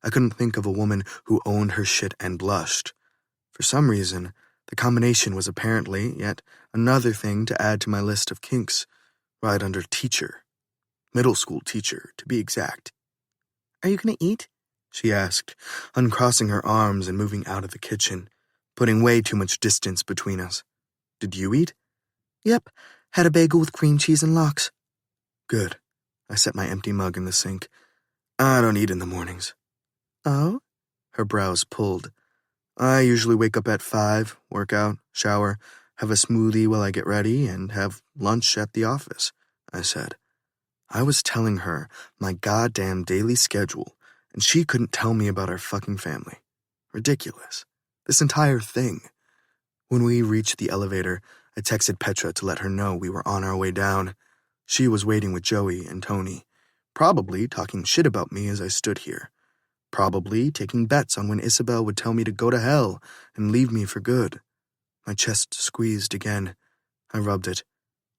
I couldn't think of a woman who owned her shit and blushed. For some reason, the combination was apparently yet another thing to add to my list of kinks, right under teacher. Middle school teacher, to be exact. Are you going to eat? She asked, uncrossing her arms and moving out of the kitchen, putting way too much distance between us. Did you eat? Yep, had a bagel with cream cheese and lox. Good. I set my empty mug in the sink. I don't eat in the mornings. Oh? Her brows pulled. I usually wake up at 5, work out, shower, have a smoothie while I get ready, and have lunch at the office, I said. I was telling her my goddamn daily schedule, and she couldn't tell me about our fucking family. Ridiculous. This entire thing. When we reached the elevator, I texted Petra to let her know we were on our way down. She was waiting with Joey and Tony, probably talking shit about me as I stood here. Probably taking bets on when Isabel would tell me to go to hell and leave me for good. My chest squeezed again. I rubbed it.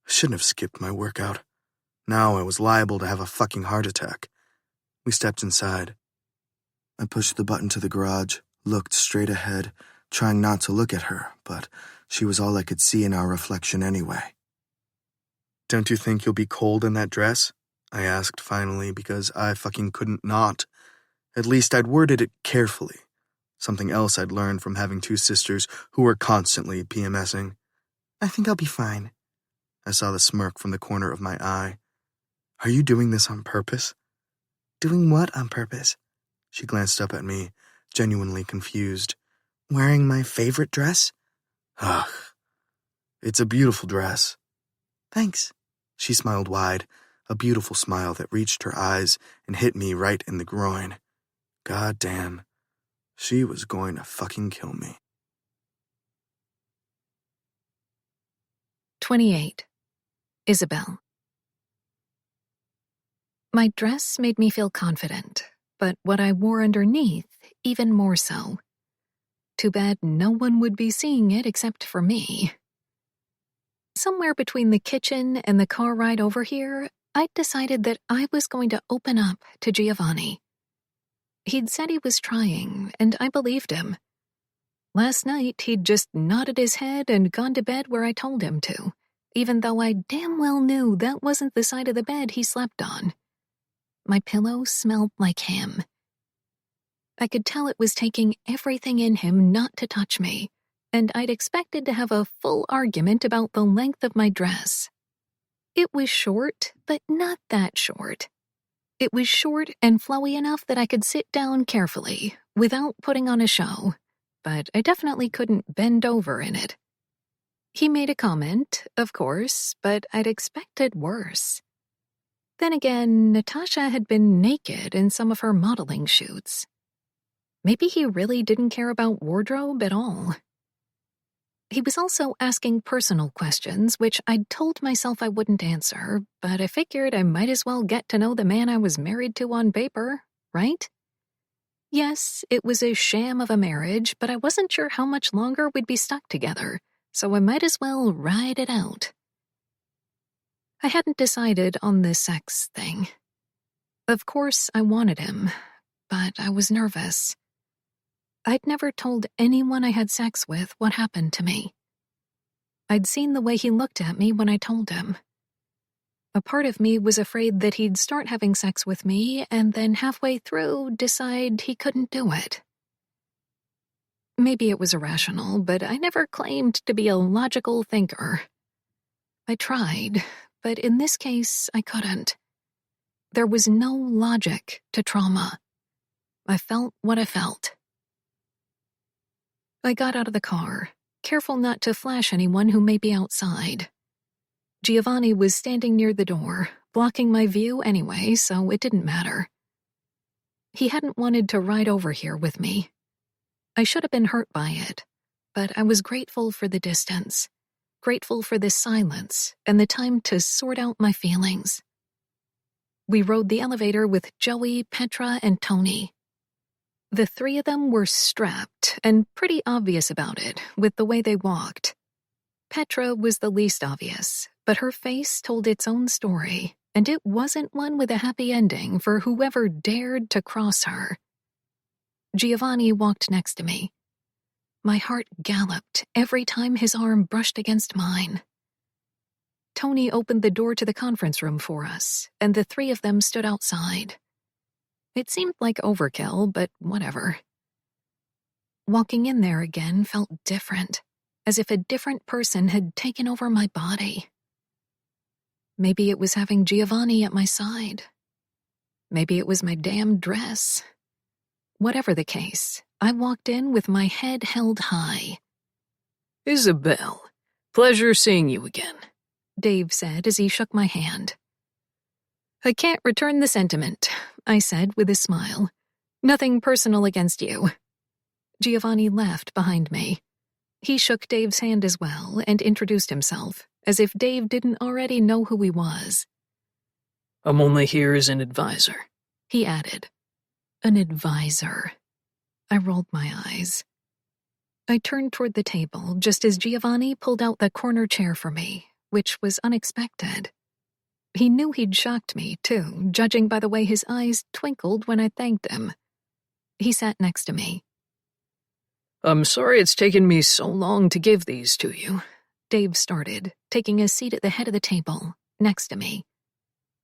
I shouldn't have skipped my workout. Now I was liable to have a fucking heart attack. We stepped inside. I pushed the button to the garage, looked straight ahead, trying not to look at her, but she was all I could see in our reflection anyway. Don't you think you'll be cold in that dress? I asked finally because I fucking couldn't not. At least I'd worded it carefully. something else I'd learned from having two sisters who were constantly PMSing. I think I'll be fine. I saw the smirk from the corner of my eye. Are you doing this on purpose? Doing what on purpose? She glanced up at me, genuinely confused. Wearing my favorite dress? Ugh. It's a beautiful dress. Thanks. She smiled wide, a beautiful smile that reached her eyes and hit me right in the groin. God damn. She was going to fucking kill me. 28. Isabel. My dress made me feel confident, but what I wore underneath, even more so. Too bad no one would be seeing it except for me. Somewhere between the kitchen and the car ride over here, I'd decided that I was going to open up to Giovanni. He'd said he was trying, and I believed him. Last night, he'd just nodded his head and gone to bed where I told him to, even though I damn well knew that wasn't the side of the bed he slept on. My pillow smelled like him. I could tell it was taking everything in him not to touch me, and I'd expected to have a full argument about the length of my dress. It was short, but not that short. It was short and flowy enough that I could sit down carefully, without putting on a show, but I definitely couldn't bend over in it. He made a comment, of course, but I'd expected worse. Then again, Natasha had been naked in some of her modeling shoots. Maybe he really didn't care about wardrobe at all. He was also asking personal questions, which I'd told myself I wouldn't answer, but I figured I might as well get to know the man I was married to on paper, right? Yes, it was a sham of a marriage, but I wasn't sure how much longer we'd be stuck together, so I might as well ride it out. I hadn't decided on the sex thing. Of course, I wanted him, but I was nervous. I'd never told anyone I had sex with what happened to me. I'd seen the way he looked at me when I told him. A part of me was afraid that he'd start having sex with me and then halfway through decide he couldn't do it. Maybe it was irrational, but I never claimed to be a logical thinker. I tried, but in this case, I couldn't. There was no logic to trauma. I felt what I felt. I got out of the car, careful not to flash anyone who may be outside. Giovanni was standing near the door, blocking my view anyway, so it didn't matter. He hadn't wanted to ride over here with me. I should have been hurt by it, but I was grateful for the distance, grateful for the silence and the time to sort out my feelings. We rode the elevator with Joey, Petra, and Tony. The three of them were strapped and pretty obvious about it with the way they walked. Petra was the least obvious, but her face told its own story, and it wasn't one with a happy ending for whoever dared to cross her. Giovanni walked next to me. My heart galloped every time his arm brushed against mine. Tony opened the door to the conference room for us, and the three of them stood outside. It seemed like overkill, but whatever. Walking in there again felt different, as if a different person had taken over my body. Maybe it was having Giovanni at my side. Maybe it was my damn dress. Whatever the case, I walked in with my head held high. Isabel, pleasure seeing you again, Dave said as he shook my hand. I can't return the sentiment, I said with a smile. Nothing personal against you. Giovanni laughed behind me. He shook Dave's hand as well and introduced himself, as if Dave didn't already know who he was. I'm only here as an advisor, he added. An advisor. I rolled my eyes. I turned toward the table just as Giovanni pulled out the corner chair for me, which was unexpected. He knew he'd shocked me, too, judging by the way his eyes twinkled when I thanked him. He sat next to me. I'm sorry it's taken me so long to give these to you, Dave started, taking a seat at the head of the table, next to me.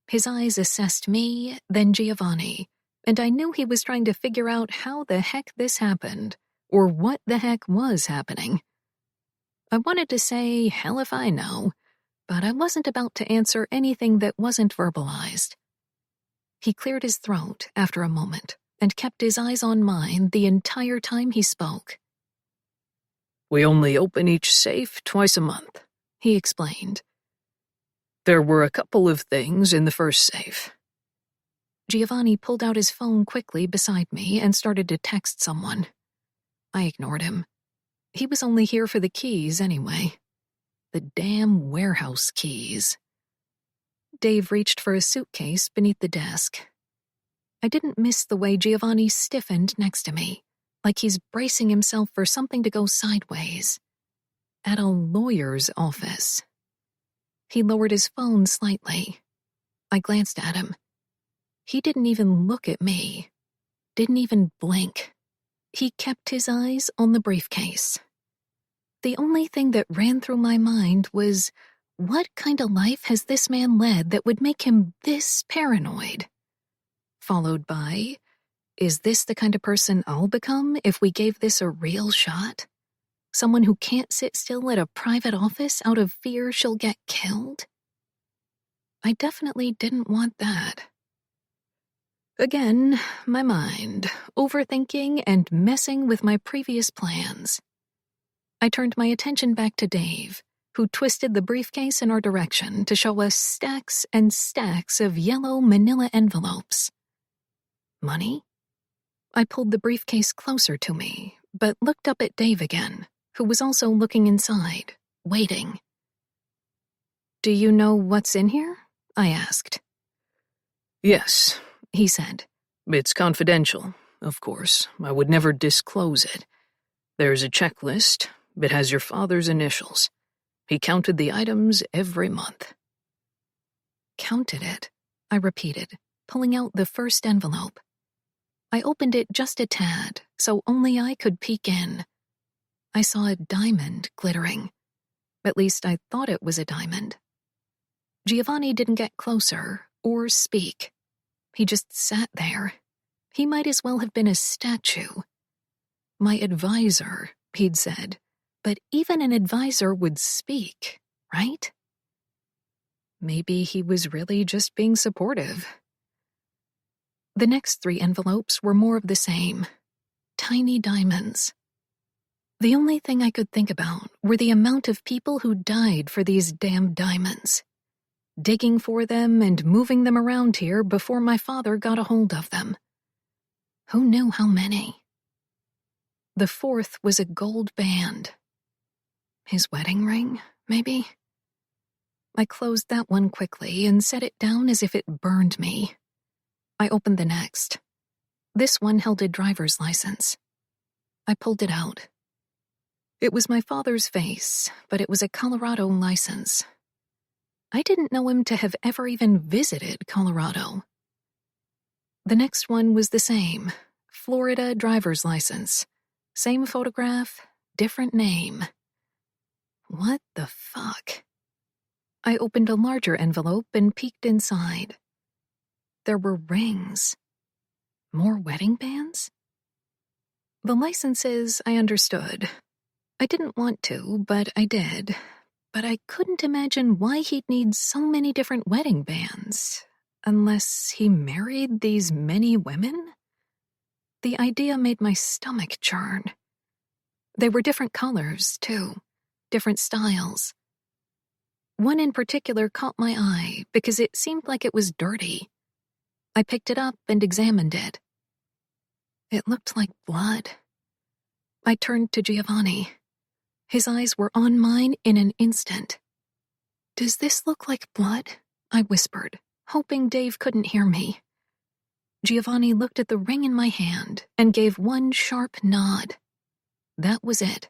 His eyes assessed me, then Giovanni, and I knew he was trying to figure out how the heck this happened, or what the heck was happening. I wanted to say, hell if I know, but I wasn't about to answer anything that wasn't verbalized. He cleared his throat after a moment and kept his eyes on mine the entire time he spoke. We only open each safe twice a month, he explained. There were a couple of things in the first safe. Giovanni pulled out his phone quickly beside me and started to text someone. I ignored him. He was only here for the keys anyway. The damn warehouse keys. Dave reached for a suitcase beneath the desk. I didn't miss the way Giovanni stiffened next to me, like he's bracing himself for something to go sideways. At a lawyer's office. He lowered his phone slightly. I glanced at him. He didn't even look at me. Didn't even blink. He kept his eyes on the briefcase. The only thing that ran through my mind was, what kind of life has this man led that would make him this paranoid? Followed by, is this the kind of person I'll become if we gave this a real shot? Someone who can't sit still at a private office out of fear she'll get killed? I definitely didn't want that. Again, my mind, overthinking and messing with my previous plans. I turned my attention back to Dave, who twisted the briefcase in our direction to show us stacks and stacks of yellow manila envelopes. Money? I pulled the briefcase closer to me, but looked up at Dave again, who was also looking inside, waiting. Do you know what's in here? I asked. Yes, he said. It's confidential, of course. I would never disclose it. There's a checklist. It has your father's initials. He counted the items every month. Counted it, I repeated, pulling out the first envelope. I opened it just a tad, so only I could peek in. I saw a diamond glittering. At least I thought it was a diamond. Giovanni didn't get closer or speak. He just sat there. He might as well have been a statue. My advisor, he'd said, but even an advisor would speak, right? Maybe he was really just being supportive. The next 3 envelopes were more of the same. Tiny diamonds. The only thing I could think about were the amount of people who died for these damn diamonds. Digging for them and moving them around here before my father got a hold of them. Who knew how many? The 4th was a gold band. His wedding ring, maybe? I closed that one quickly and set it down as if it burned me. I opened the next. This one held a driver's license. I pulled it out. It was my father's face, but it was a Colorado license. I didn't know him to have ever even visited Colorado. The next one was the same. Florida driver's license. Same photograph, different name. What the fuck? I opened a larger envelope and peeked inside. There were rings. More wedding bands? The licenses I understood. I didn't want to, but I did. But I couldn't imagine why he'd need so many different wedding bands, unless he married these many women? The idea made my stomach churn. They were different colors, too, different styles. One in particular caught my eye because it seemed like it was dirty. I picked it up and examined it. It looked like blood. I turned to Giovanni. His eyes were on mine in an instant. Does this look like blood? I whispered, hoping Dave couldn't hear me. Giovanni looked at the ring in my hand and gave one sharp nod. That was it.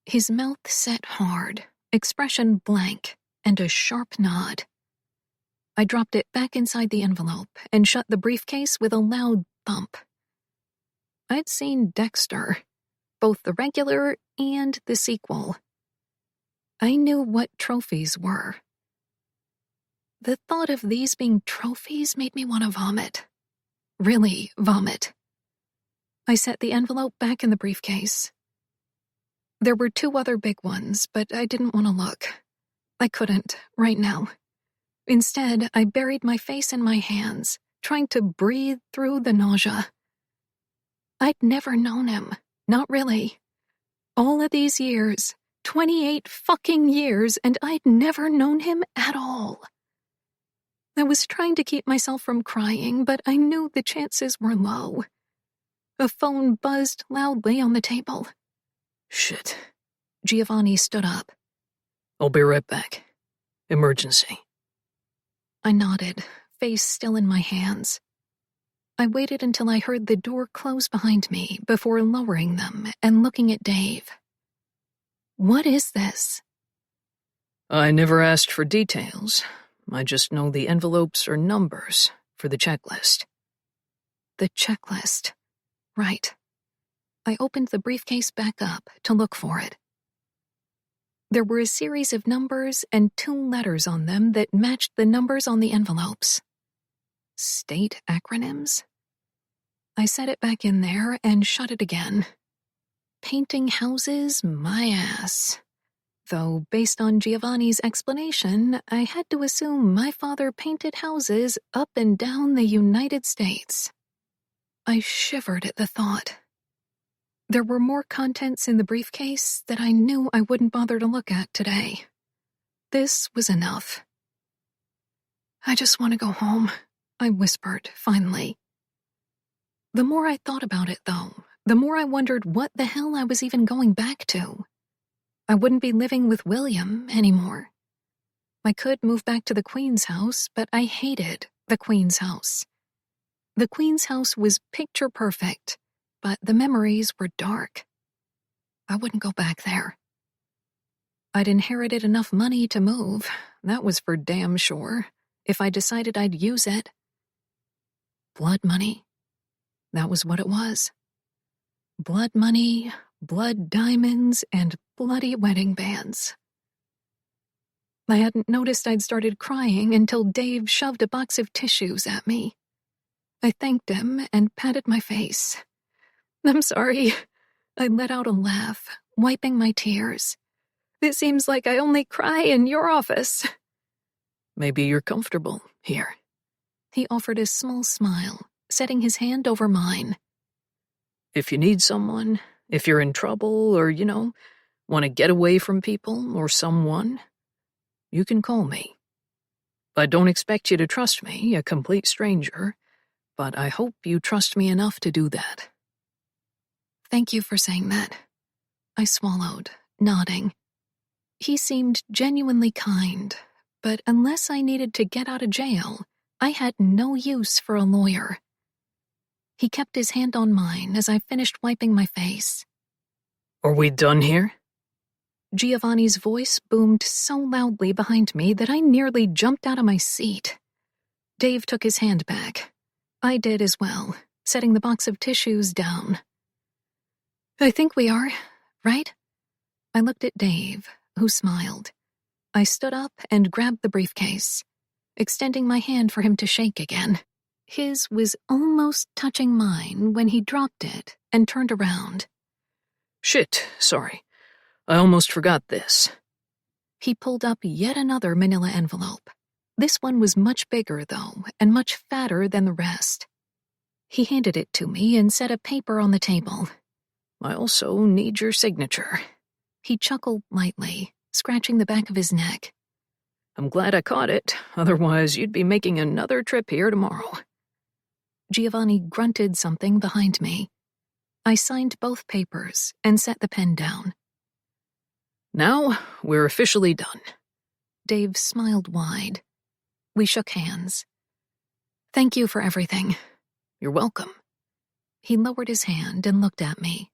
His mouth set hard, expression blank, and a sharp nod. I dropped it back inside the envelope and shut the briefcase with a loud thump. I'd seen Dexter, both the regular and the sequel. I knew what trophies were. The thought of these being trophies made me want to vomit. Really vomit. I set the envelope back in the briefcase. There were 2 other big ones, but I didn't want to look. I couldn't, right now. Instead, I buried my face in my hands, trying to breathe through the nausea. I'd never known him. Not really. All of these years, 28 fucking years, and I'd never known him at all. I was trying to keep myself from crying, but I knew the chances were low. A phone buzzed loudly on the table. Shit. Giovanni stood up. I'll be right back. Emergency. I nodded, face still in my hands. I waited until I heard the door close behind me before lowering them and looking at Dave. What is this? I never asked for details. I just know the envelopes are numbers for the checklist. The checklist. Right. I opened the briefcase back up to look for it. There were a series of numbers and 2 letters on them that matched the numbers on the envelopes. State acronyms? I set it back in there and shut it again. Painting houses, my ass. Though, based on Giovanni's explanation, I had to assume my father painted houses up and down the United States. I shivered at the thought. There were more contents in the briefcase that I knew I wouldn't bother to look at today. This was enough. I just want to go home, I whispered, finally. The more I thought about it, though, the more I wondered what the hell I was even going back to. I wouldn't be living with William anymore. I could move back to the Queen's house, but I hated the Queen's house. The Queen's house was picture perfect, but the memories were dark. I wouldn't go back there. I'd inherited enough money to move, that was for damn sure, if I decided I'd use it. Blood money. That was what it was. Blood money, blood diamonds, and bloody wedding bands. I hadn't noticed I'd started crying until Dave shoved a box of tissues at me. I thanked him and patted my face. I'm sorry. I let out a laugh, wiping my tears. It seems like I only cry in your office. Maybe you're comfortable here. He offered a small smile, setting his hand over mine. If you need someone, if you're in trouble or, want to get away from people or someone, you can call me. I don't expect you to trust me, a complete stranger, but I hope you trust me enough to do that. Thank you for saying that. I swallowed, nodding. He seemed genuinely kind, but unless I needed to get out of jail, I had no use for a lawyer. He kept his hand on mine as I finished wiping my face. Are we done here? Giovanni's voice boomed so loudly behind me that I nearly jumped out of my seat. Dave took his hand back. I did as well, setting the box of tissues down. I think we are, right? I looked at Dave, who smiled. I stood up and grabbed the briefcase, extending my hand for him to shake again. His was almost touching mine when he dropped it and turned around. Shit, sorry. I almost forgot this. He pulled up yet another manila envelope. This one was much bigger, though, and much fatter than the rest. He handed it to me and set a paper on the table. I also need your signature. He chuckled lightly, scratching the back of his neck. I'm glad I caught it, otherwise you'd be making another trip here tomorrow. Giovanni grunted something behind me. I signed both papers and set the pen down. Now we're officially done. Dave smiled wide. We shook hands. Thank you for everything. You're welcome. He lowered his hand and looked at me.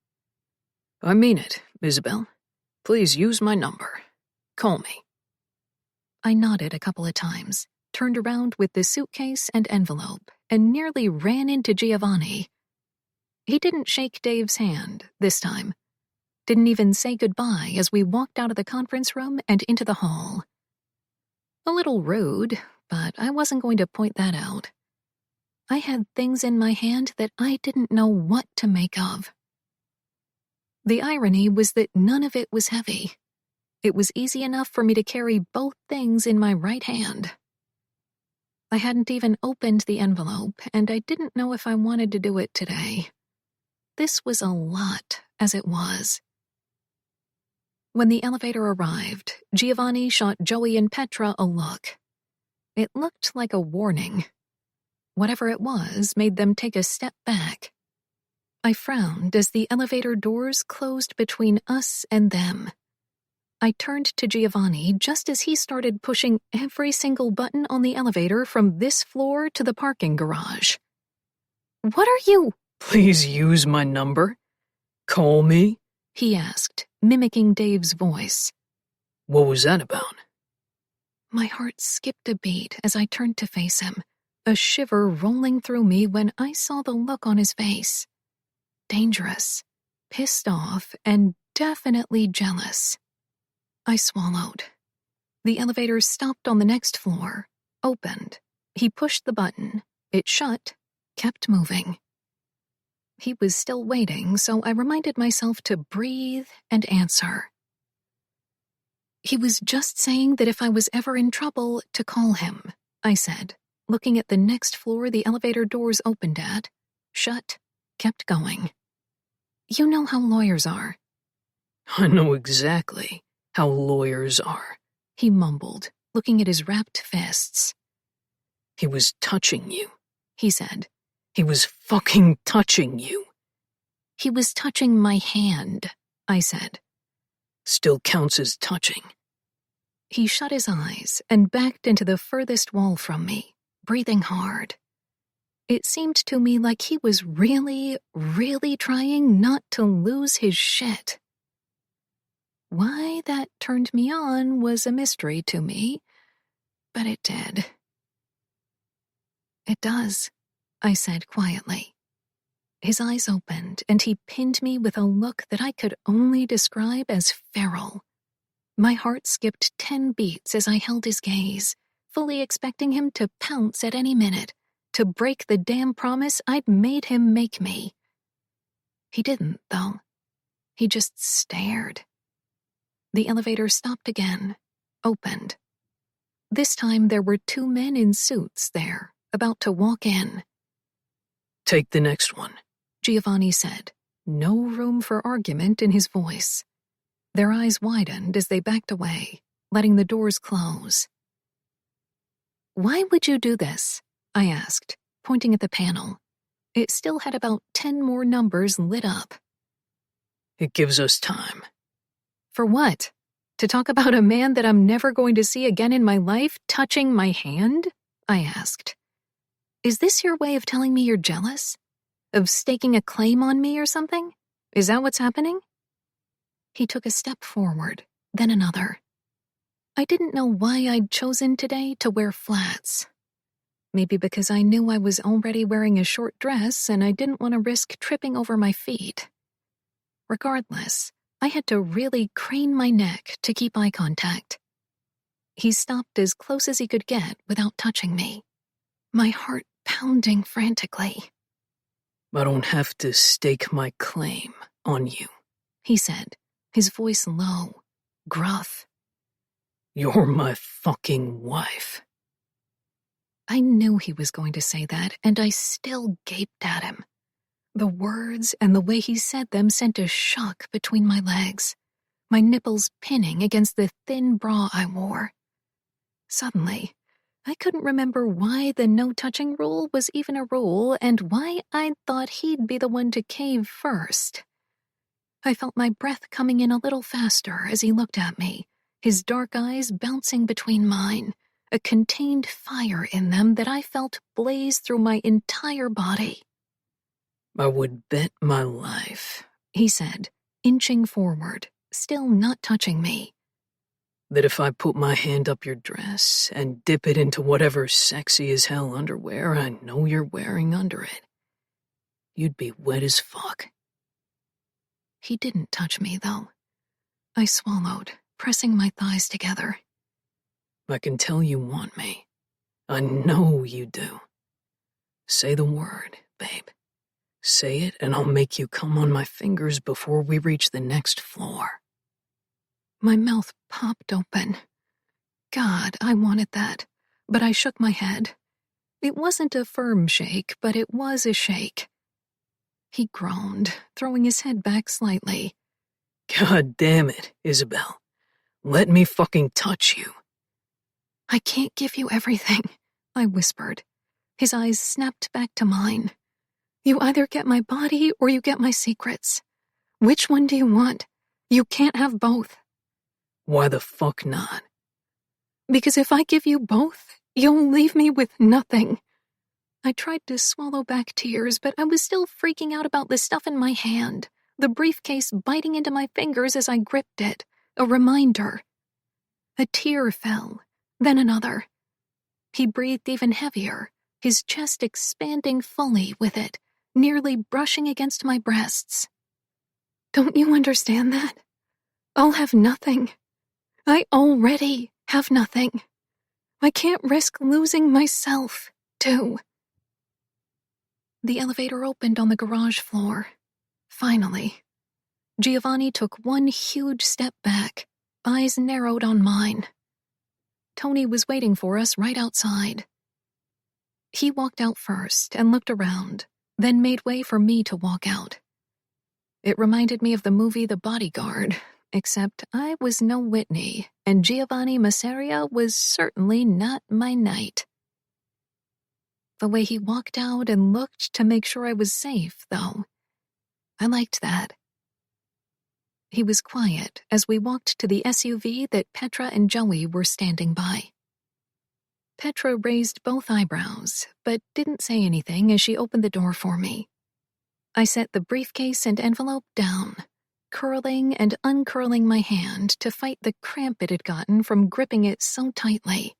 I mean it, Isabel. Please use my number. Call me. I nodded a couple of times, turned around with the suitcase and envelope, and nearly ran into Giovanni. He didn't shake Dave's hand this time. Didn't even say goodbye as we walked out of the conference room and into the hall. A little rude, but I wasn't going to point that out. I had things in my hand that I didn't know what to make of. The irony was that none of it was heavy. It was easy enough for me to carry both things in my right hand. I hadn't even opened the envelope, and I didn't know if I wanted to do it today. This was a lot, as it was. When the elevator arrived, Giovanni shot Joey and Petra a look. It looked like a warning. Whatever it was made them take a step back. I frowned as the elevator doors closed between us and them. I turned to Giovanni just as he started pushing every single button on the elevator from this floor to the parking garage. "What are you—" Please use my number. Call me, he asked, mimicking Dave's voice. What was that about? My heart skipped a beat as I turned to face him, a shiver rolling through me when I saw the look on his face. Dangerous, pissed off, and definitely jealous. I swallowed. The elevator stopped on the next floor, opened. He pushed the button. It shut, kept moving. He was still waiting, so I reminded myself to breathe and answer. He was just saying that if I was ever in trouble, to call him, I said, looking at the next floor the elevator doors opened at, shut, kept going. You know how lawyers are. I know exactly how lawyers are, he mumbled, looking at his wrapped fists. He was touching you, he said. He was fucking touching you. He was touching my hand, I said. Still counts as touching. He shut his eyes and backed into the furthest wall from me, breathing hard. It seemed to me like he was really, really trying not to lose his shit. Why that turned me on was a mystery to me, but it did. It does, I said quietly. His eyes opened, and he pinned me with a look that I could only describe as feral. My heart skipped 10 beats as I held his gaze, fully expecting him to pounce at any minute, to break the damn promise I'd made him make me. He didn't, though. He just stared. The elevator stopped again, opened. This time there were 2 men in suits there, about to walk in. Take the next one, Giovanni said, no room for argument in his voice. Their eyes widened as they backed away, letting the doors close. Why would you do this? I asked, pointing at the panel. It still had about 10 more numbers lit up. It gives us time. For what? To talk about a man that I'm never going to see again in my life touching my hand? I asked. Is this your way of telling me you're jealous? Of staking a claim on me or something? Is that what's happening? He took a step forward, then another. I didn't know why I'd chosen today to wear flats. Maybe because I knew I was already wearing a short dress and I didn't want to risk tripping over my feet. Regardless, I had to really crane my neck to keep eye contact. He stopped as close as he could get without touching me, my heart pounding frantically. I don't have to stake my claim on you, he said, his voice low, gruff. You're my fucking wife. I knew he was going to say that, and I still gaped at him. The words and the way he said them sent a shock between my legs, my nipples pinning against the thin bra I wore. Suddenly, I couldn't remember why the no-touching rule was even a rule and why I'd thought he'd be the one to cave first. I felt my breath coming in a little faster as he looked at me, his dark eyes bouncing between mine, a contained fire in them that I felt blaze through my entire body. I would bet my life, he said, inching forward, still not touching me, that if I put my hand up your dress and dip it into whatever sexy as hell underwear I know you're wearing under it, you'd be wet as fuck. He didn't touch me, though. I swallowed, pressing my thighs together. I can tell you want me. I know you do. Say the word, babe. Say it and I'll make you come on my fingers before we reach the next floor. My mouth popped open. God, I wanted that, but I shook my head. It wasn't a firm shake, but it was a shake. He groaned, throwing his head back slightly. God damn it, Isabel. Let me fucking touch you. I can't give you everything, I whispered. His eyes snapped back to mine. You either get my body or you get my secrets. Which one do you want? You can't have both. Why the fuck not? Because if I give you both, you'll leave me with nothing. I tried to swallow back tears, but I was still freaking out about the stuff in my hand, the briefcase biting into my fingers as I gripped it, a reminder. A tear fell, then another. He breathed even heavier, his chest expanding fully with it, nearly brushing against my breasts. Don't you understand that? I'll have nothing. I already have nothing. I can't risk losing myself, too. The elevator opened on the garage floor. Finally. Giovanni took one huge step back, eyes narrowed on mine. Tony was waiting for us right outside. He walked out first and looked around, then made way for me to walk out. It reminded me of the movie The Bodyguard, except I was no Whitney, and Giovanni Masseria was certainly not my knight. The way he walked out and looked to make sure I was safe, though. I liked that. He was quiet as we walked to the SUV that Petra and Joey were standing by. Petra raised both eyebrows, but didn't say anything as she opened the door for me. I set the briefcase and envelope down, curling and uncurling my hand to fight the cramp it had gotten from gripping it so tightly.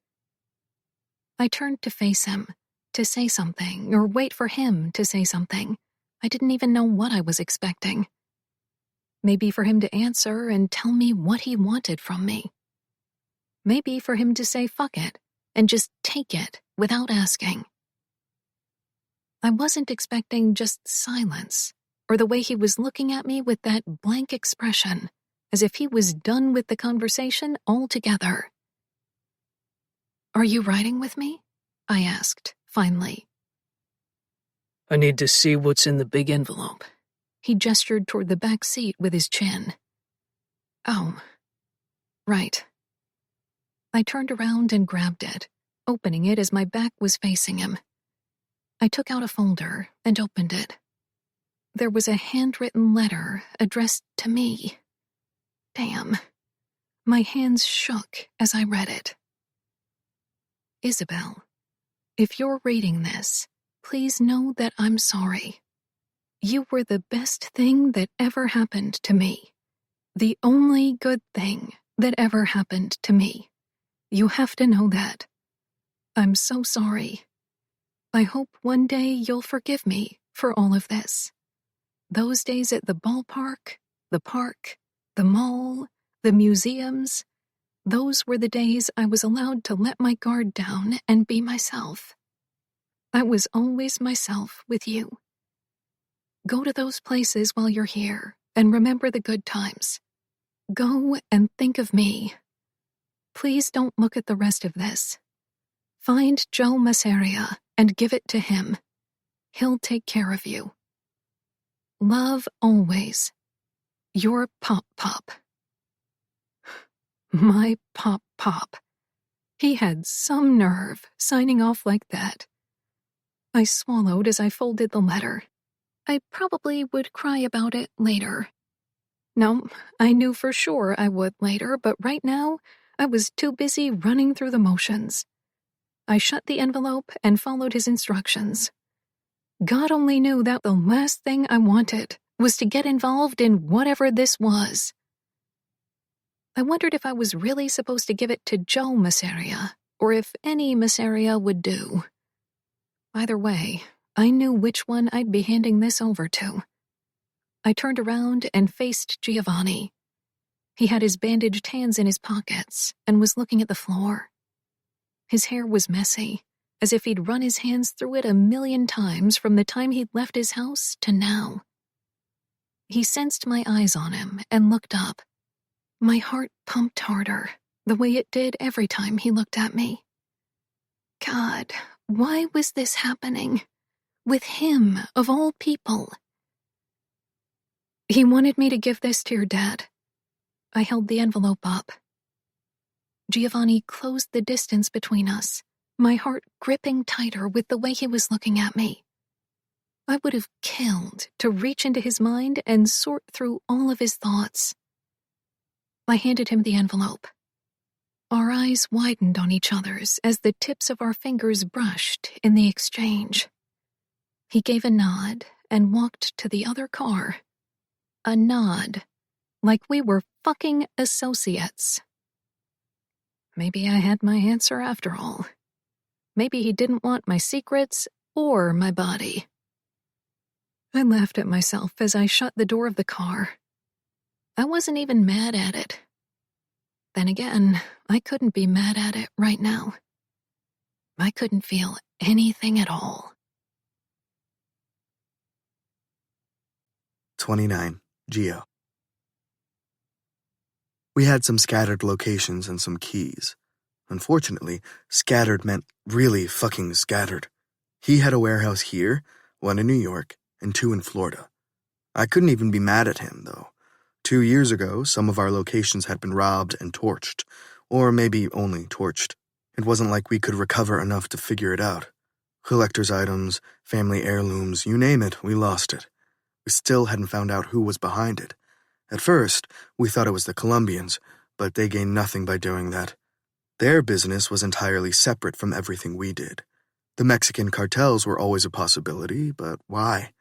I turned to face him, to say something or wait for him to say something. I didn't even know what I was expecting. Maybe for him to answer and tell me what he wanted from me. Maybe for him to say fuck it and just take it without asking. I wasn't expecting just silence or the way he was looking at me with that blank expression, as if he was done with the conversation altogether. Are you riding with me? I asked, finally. I need to see what's in the big envelope. He gestured toward the back seat with his chin. Oh, right. I turned around and grabbed it, opening it as my back was facing him. I took out a folder and opened it. There was a handwritten letter addressed to me. Damn. My hands shook as I read it. Isabel, if you're reading this, please know that I'm sorry. You were the best thing that ever happened to me. The only good thing that ever happened to me. You have to know that. I'm so sorry. I hope one day you'll forgive me for all of this. Those days at the ballpark, the park, the mall, the museums, those were the days I was allowed to let my guard down and be myself. I was always myself with you. Go to those places while you're here and remember the good times. Go and think of me. Please don't look at the rest of this. Find Joe Masseria and give it to him. He'll take care of you. Love always. Your Pop-Pop. My Pop-Pop. He had some nerve signing off like that. I swallowed as I folded the letter. I probably would cry about it later. No, I knew for sure I would later, but right now, I was too busy running through the motions. I shut the envelope and followed his instructions. God only knew that the last thing I wanted was to get involved in whatever this was. I wondered if I was really supposed to give it to Joe Masseria, or if any Masseria would do. Either way, I knew which one I'd be handing this over to. I turned around and faced Giovanni. He had his bandaged hands in his pockets and was looking at the floor. His hair was messy, as if he'd run his hands through it 1,000,000 times from the time he'd left his house to now. He sensed my eyes on him and looked up. My heart pumped harder, the way it did every time he looked at me. God, why was this happening? With him, of all people. He wanted me to give this to your dad. I held the envelope up. Giovanni closed the distance between us, my heart gripping tighter with the way he was looking at me. I would have killed to reach into his mind and sort through all of his thoughts. I handed him the envelope. Our eyes widened on each other's as the tips of our fingers brushed in the exchange. He gave a nod and walked to the other car. A nod, like we were fucking associates. Maybe I had my answer after all. Maybe he didn't want my secrets or my body. I laughed at myself as I shut the door of the car. I wasn't even mad at it. Then again, I couldn't be mad at it right now. I couldn't feel anything at all. 29. Geo. We had some scattered locations and some keys. Unfortunately, scattered meant really fucking scattered. He had a warehouse here, one in New York, and 2 in Florida. I couldn't even be mad at him, though. 2 years ago, some of our locations had been robbed and torched, or maybe only torched. It wasn't like we could recover enough to figure it out. Collector's items, family heirlooms, you name it, we lost it. We still hadn't found out who was behind it. At first, we thought it was the Colombians, but they gained nothing by doing that. Their business was entirely separate from everything we did. The Mexican cartels were always a possibility, but why?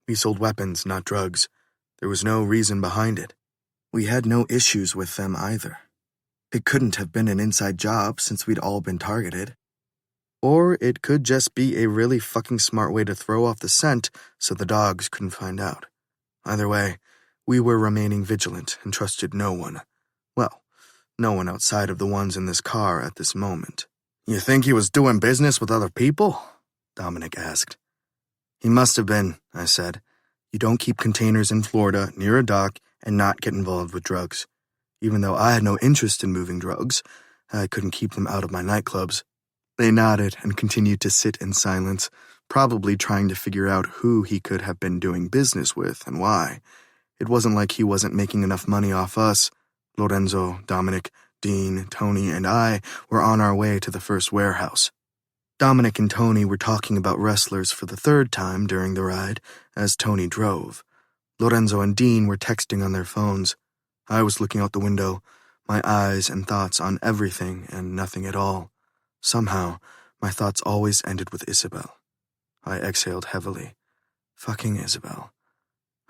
We sold weapons, not drugs. There was no reason behind it. We had no issues with them either. It couldn't have been an inside job since we'd all been targeted. Or it could just be a really fucking smart way to throw off the scent so the dogs couldn't find out. Either way, we were remaining vigilant and trusted no one. Well, no one outside of the ones in this car at this moment. "You think he was doing business with other people?" Dominic asked. "He must have been," I said. "You don't keep containers in Florida near a dock and not get involved with drugs. Even though I had no interest in moving drugs, I couldn't keep them out of my nightclubs." They nodded and continued to sit in silence, probably trying to figure out who he could have been doing business with and why. It wasn't like he wasn't making enough money off us. Lorenzo, Dominic, Dean, Tony, and I were on our way to the first warehouse. Dominic and Tony were talking about wrestlers for the 3rd time during the ride, as Tony drove. Lorenzo and Dean were texting on their phones. I was looking out the window, my eyes and thoughts on everything and nothing at all. Somehow, my thoughts always ended with Isabel. I exhaled heavily. Fucking Isabel.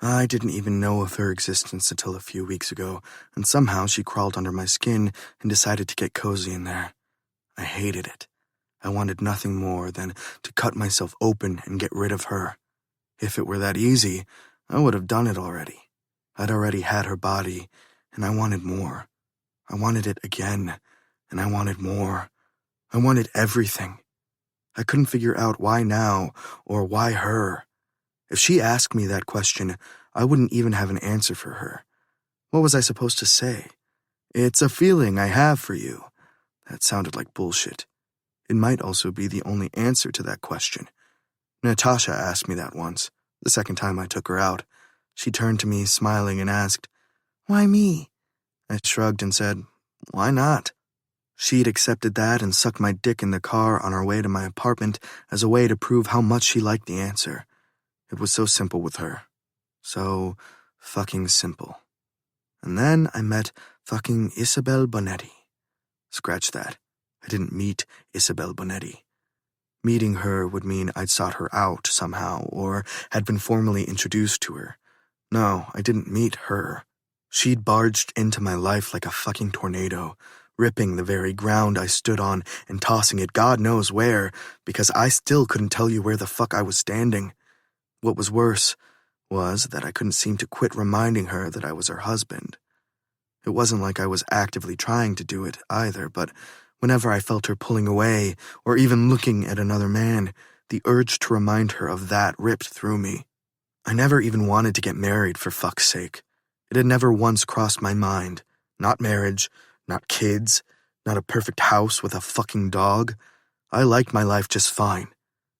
I didn't even know of her existence until a few weeks ago, and somehow she crawled under my skin and decided to get cozy in there. I hated it. I wanted nothing more than to cut myself open and get rid of her. If it were that easy, I would have done it already. I'd already had her body, and I wanted more. I wanted it again, and I wanted more. I wanted everything. I couldn't figure out why now or why her. If she asked me that question, I wouldn't even have an answer for her. What was I supposed to say? "It's a feeling I have for you." That sounded like bullshit. It might also be the only answer to that question. Natasha asked me that once, the second time I took her out. She turned to me, smiling, and asked, "Why me?" I shrugged and said, "Why not?" She'd accepted that and sucked my dick in the car on our way to my apartment as a way to prove how much she liked the answer. It was so simple with her. So fucking simple. And then I met fucking Isabel Bonetti. Scratch that. I didn't meet Isabel Bonetti. Meeting her would mean I'd sought her out somehow or had been formally introduced to her. No, I didn't meet her. She'd barged into my life like a fucking tornado, ripping the very ground I stood on and tossing it God knows where, because I still couldn't tell you where the fuck I was standing. What was worse was that I couldn't seem to quit reminding her that I was her husband. It wasn't like I was actively trying to do it either, but Whenever I felt her pulling away, or even looking at another man, the urge to remind her of that ripped through me. I never even wanted to get married, for fuck's sake. It had never once crossed my mind. Not marriage, not kids, not a perfect house with a fucking dog. I liked my life just fine.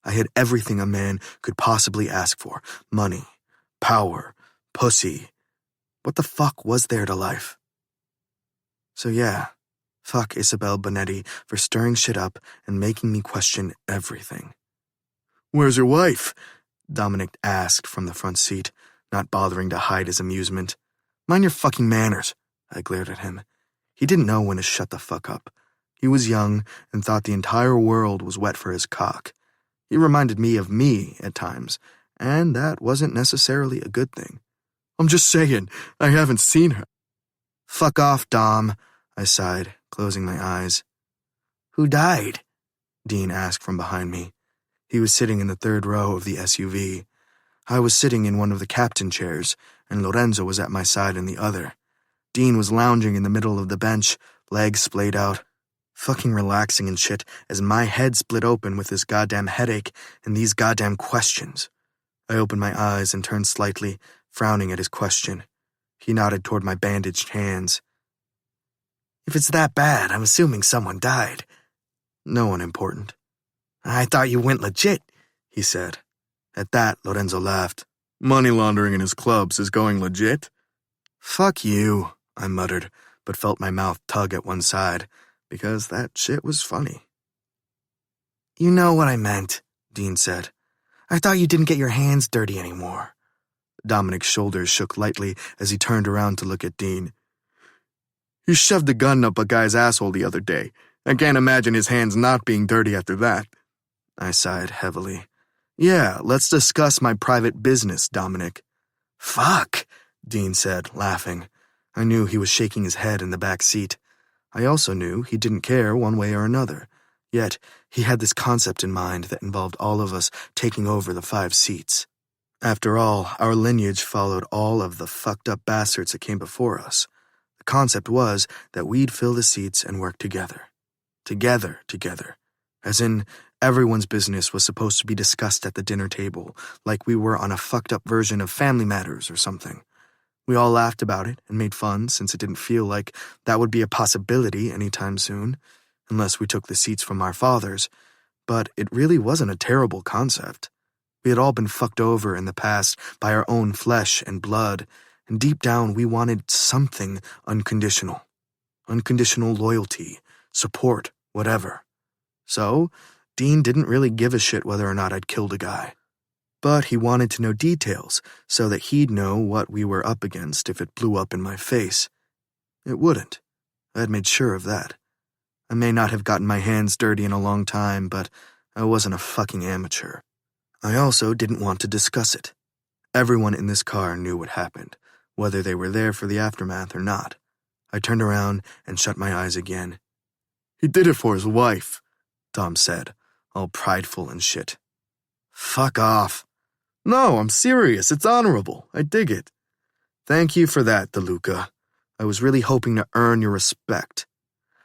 I had everything a man could possibly ask for. Money, power, pussy. What the fuck was there to life? So yeah, fuck Isabel Bonetti for stirring shit up and making me question everything. "Where's your wife?" Dominic asked from the front seat, not bothering to hide his amusement. "Mind your fucking manners," I glared at him. He didn't know when to shut the fuck up. He was young and thought the entire world was wet for his cock. He reminded me of me at times, and that wasn't necessarily a good thing. "I'm just saying, I haven't seen her." "Fuck off, Dom," I sighed, closing my eyes. "Who died?" Dean asked from behind me. He was sitting in the third row of the SUV. I was sitting in one of the captain chairs, and Lorenzo was at my side in the other. Dean was lounging in the middle of the bench, legs splayed out, fucking relaxing and shit as my head split open with this goddamn headache and these goddamn questions. I opened my eyes and turned slightly, frowning at his question. He nodded toward my bandaged hands. "If it's that bad, I'm assuming someone died." "No one important." "I thought you went legit," he said. At that, Lorenzo laughed. "Money laundering in his clubs is going legit?" "Fuck you," I muttered, but felt my mouth tug at one side, because that shit was funny. "You know what I meant," Dean said. "I thought you didn't get your hands dirty anymore." Dominic's shoulders shook lightly as he turned around to look at Dean. "He shoved a gun up a guy's asshole the other day. I can't imagine his hands not being dirty after that." I sighed heavily. "Yeah, let's discuss my private business, Dominic." "Fuck," Dean said, laughing. I knew he was shaking his head in the back seat. I also knew he didn't care one way or another. Yet, he had this concept in mind that involved all of us taking over the 5 seats. After all, our lineage followed all of the fucked up bastards that came before us. The concept was that we'd fill the seats and work together. Together. As in, everyone's business was supposed to be discussed at the dinner table, like we were on a fucked up version of Family Matters or something. We all laughed about it and made fun since it didn't feel like that would be a possibility anytime soon, unless we took the seats from our fathers, but it really wasn't a terrible concept. We had all been fucked over in the past by our own flesh and blood, and deep down we wanted something unconditional. Unconditional loyalty, support, whatever. So, Dean didn't really give a shit whether or not I'd killed a guy. But he wanted to know details so that he'd know what we were up against if it blew up in my face. It wouldn't. I had made sure of that. I may not have gotten my hands dirty in a long time, but I wasn't a fucking amateur. I also didn't want to discuss it. Everyone in this car knew what happened, whether they were there for the aftermath or not. I turned around and shut my eyes again. "He did it for his wife," Tom said, all prideful and shit. "Fuck off." "No, I'm serious. It's honorable. I dig it." "Thank you for that, DeLuca. I was really hoping to earn your respect."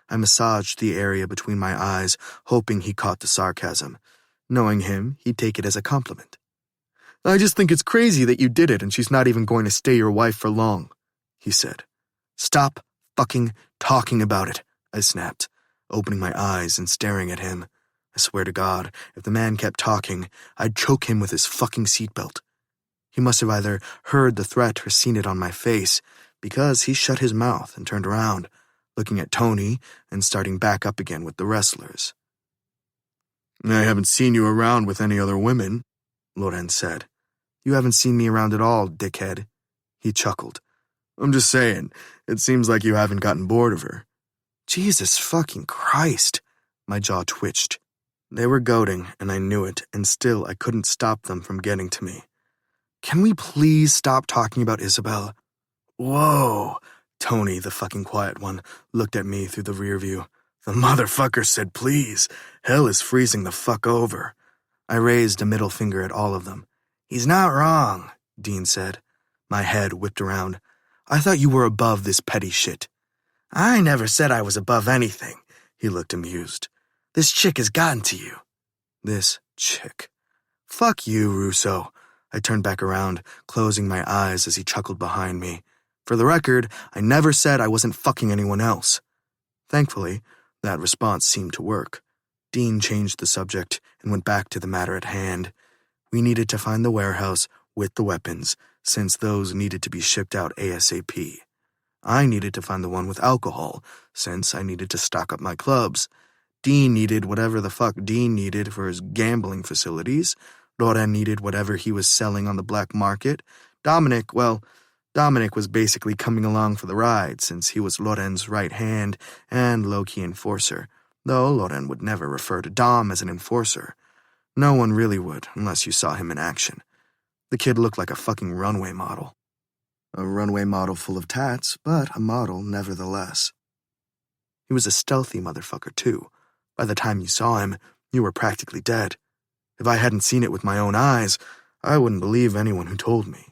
I massaged the area between my eyes, hoping he caught the sarcasm. Knowing him, he'd take it as a compliment. "I just think it's crazy that you did it and she's not even going to stay your wife for long," he said. "Stop fucking talking about it," I snapped, opening my eyes and staring at him. I swear to God, if the man kept talking, I'd choke him with his fucking seatbelt. He must have either heard the threat or seen it on my face, because he shut his mouth and turned around, looking at Tony and starting back up again with the wrestlers. "I haven't seen you around with any other women," Loren said. "You haven't seen me around at all, dickhead." He chuckled. "I'm just saying, it seems like you haven't gotten bored of her." Jesus fucking Christ. My jaw twitched. They were goading, and I knew it, and still I couldn't stop them from getting to me. "Can we please stop talking about Isabel?" "Whoa," Tony, the fucking quiet one, looked at me through the rear view. "The motherfucker said please. Hell is freezing the fuck over." I raised a middle finger at all of them. "He's not wrong," Dean said. My head whipped around. "I thought you were above this petty shit." "I never said I was above anything," He looked amused. This chick has gotten to you. This chick. Fuck you, Russo. I turned back around, closing my eyes as he chuckled behind me. For the record, I never said I wasn't fucking anyone else. Thankfully, that response seemed to work. Dean changed the subject and went back to the matter at hand. We needed to find the warehouse with the weapons, since those needed to be shipped out ASAP. I needed to find the one with alcohol, since I needed to stock up my clubs. Dean needed whatever the fuck Dean needed for his gambling facilities. Loren needed whatever he was selling on the black market. Dominic was basically coming along for the ride, since he was Loren's right hand and low-key enforcer, though Loren would never refer to Dom as an enforcer. No one really would, unless you saw him in action. The kid looked like a fucking runway model. A runway model full of tats, but a model nevertheless. He was a stealthy motherfucker, too. By the time you saw him, you were practically dead. If I hadn't seen it with my own eyes, I wouldn't believe anyone who told me.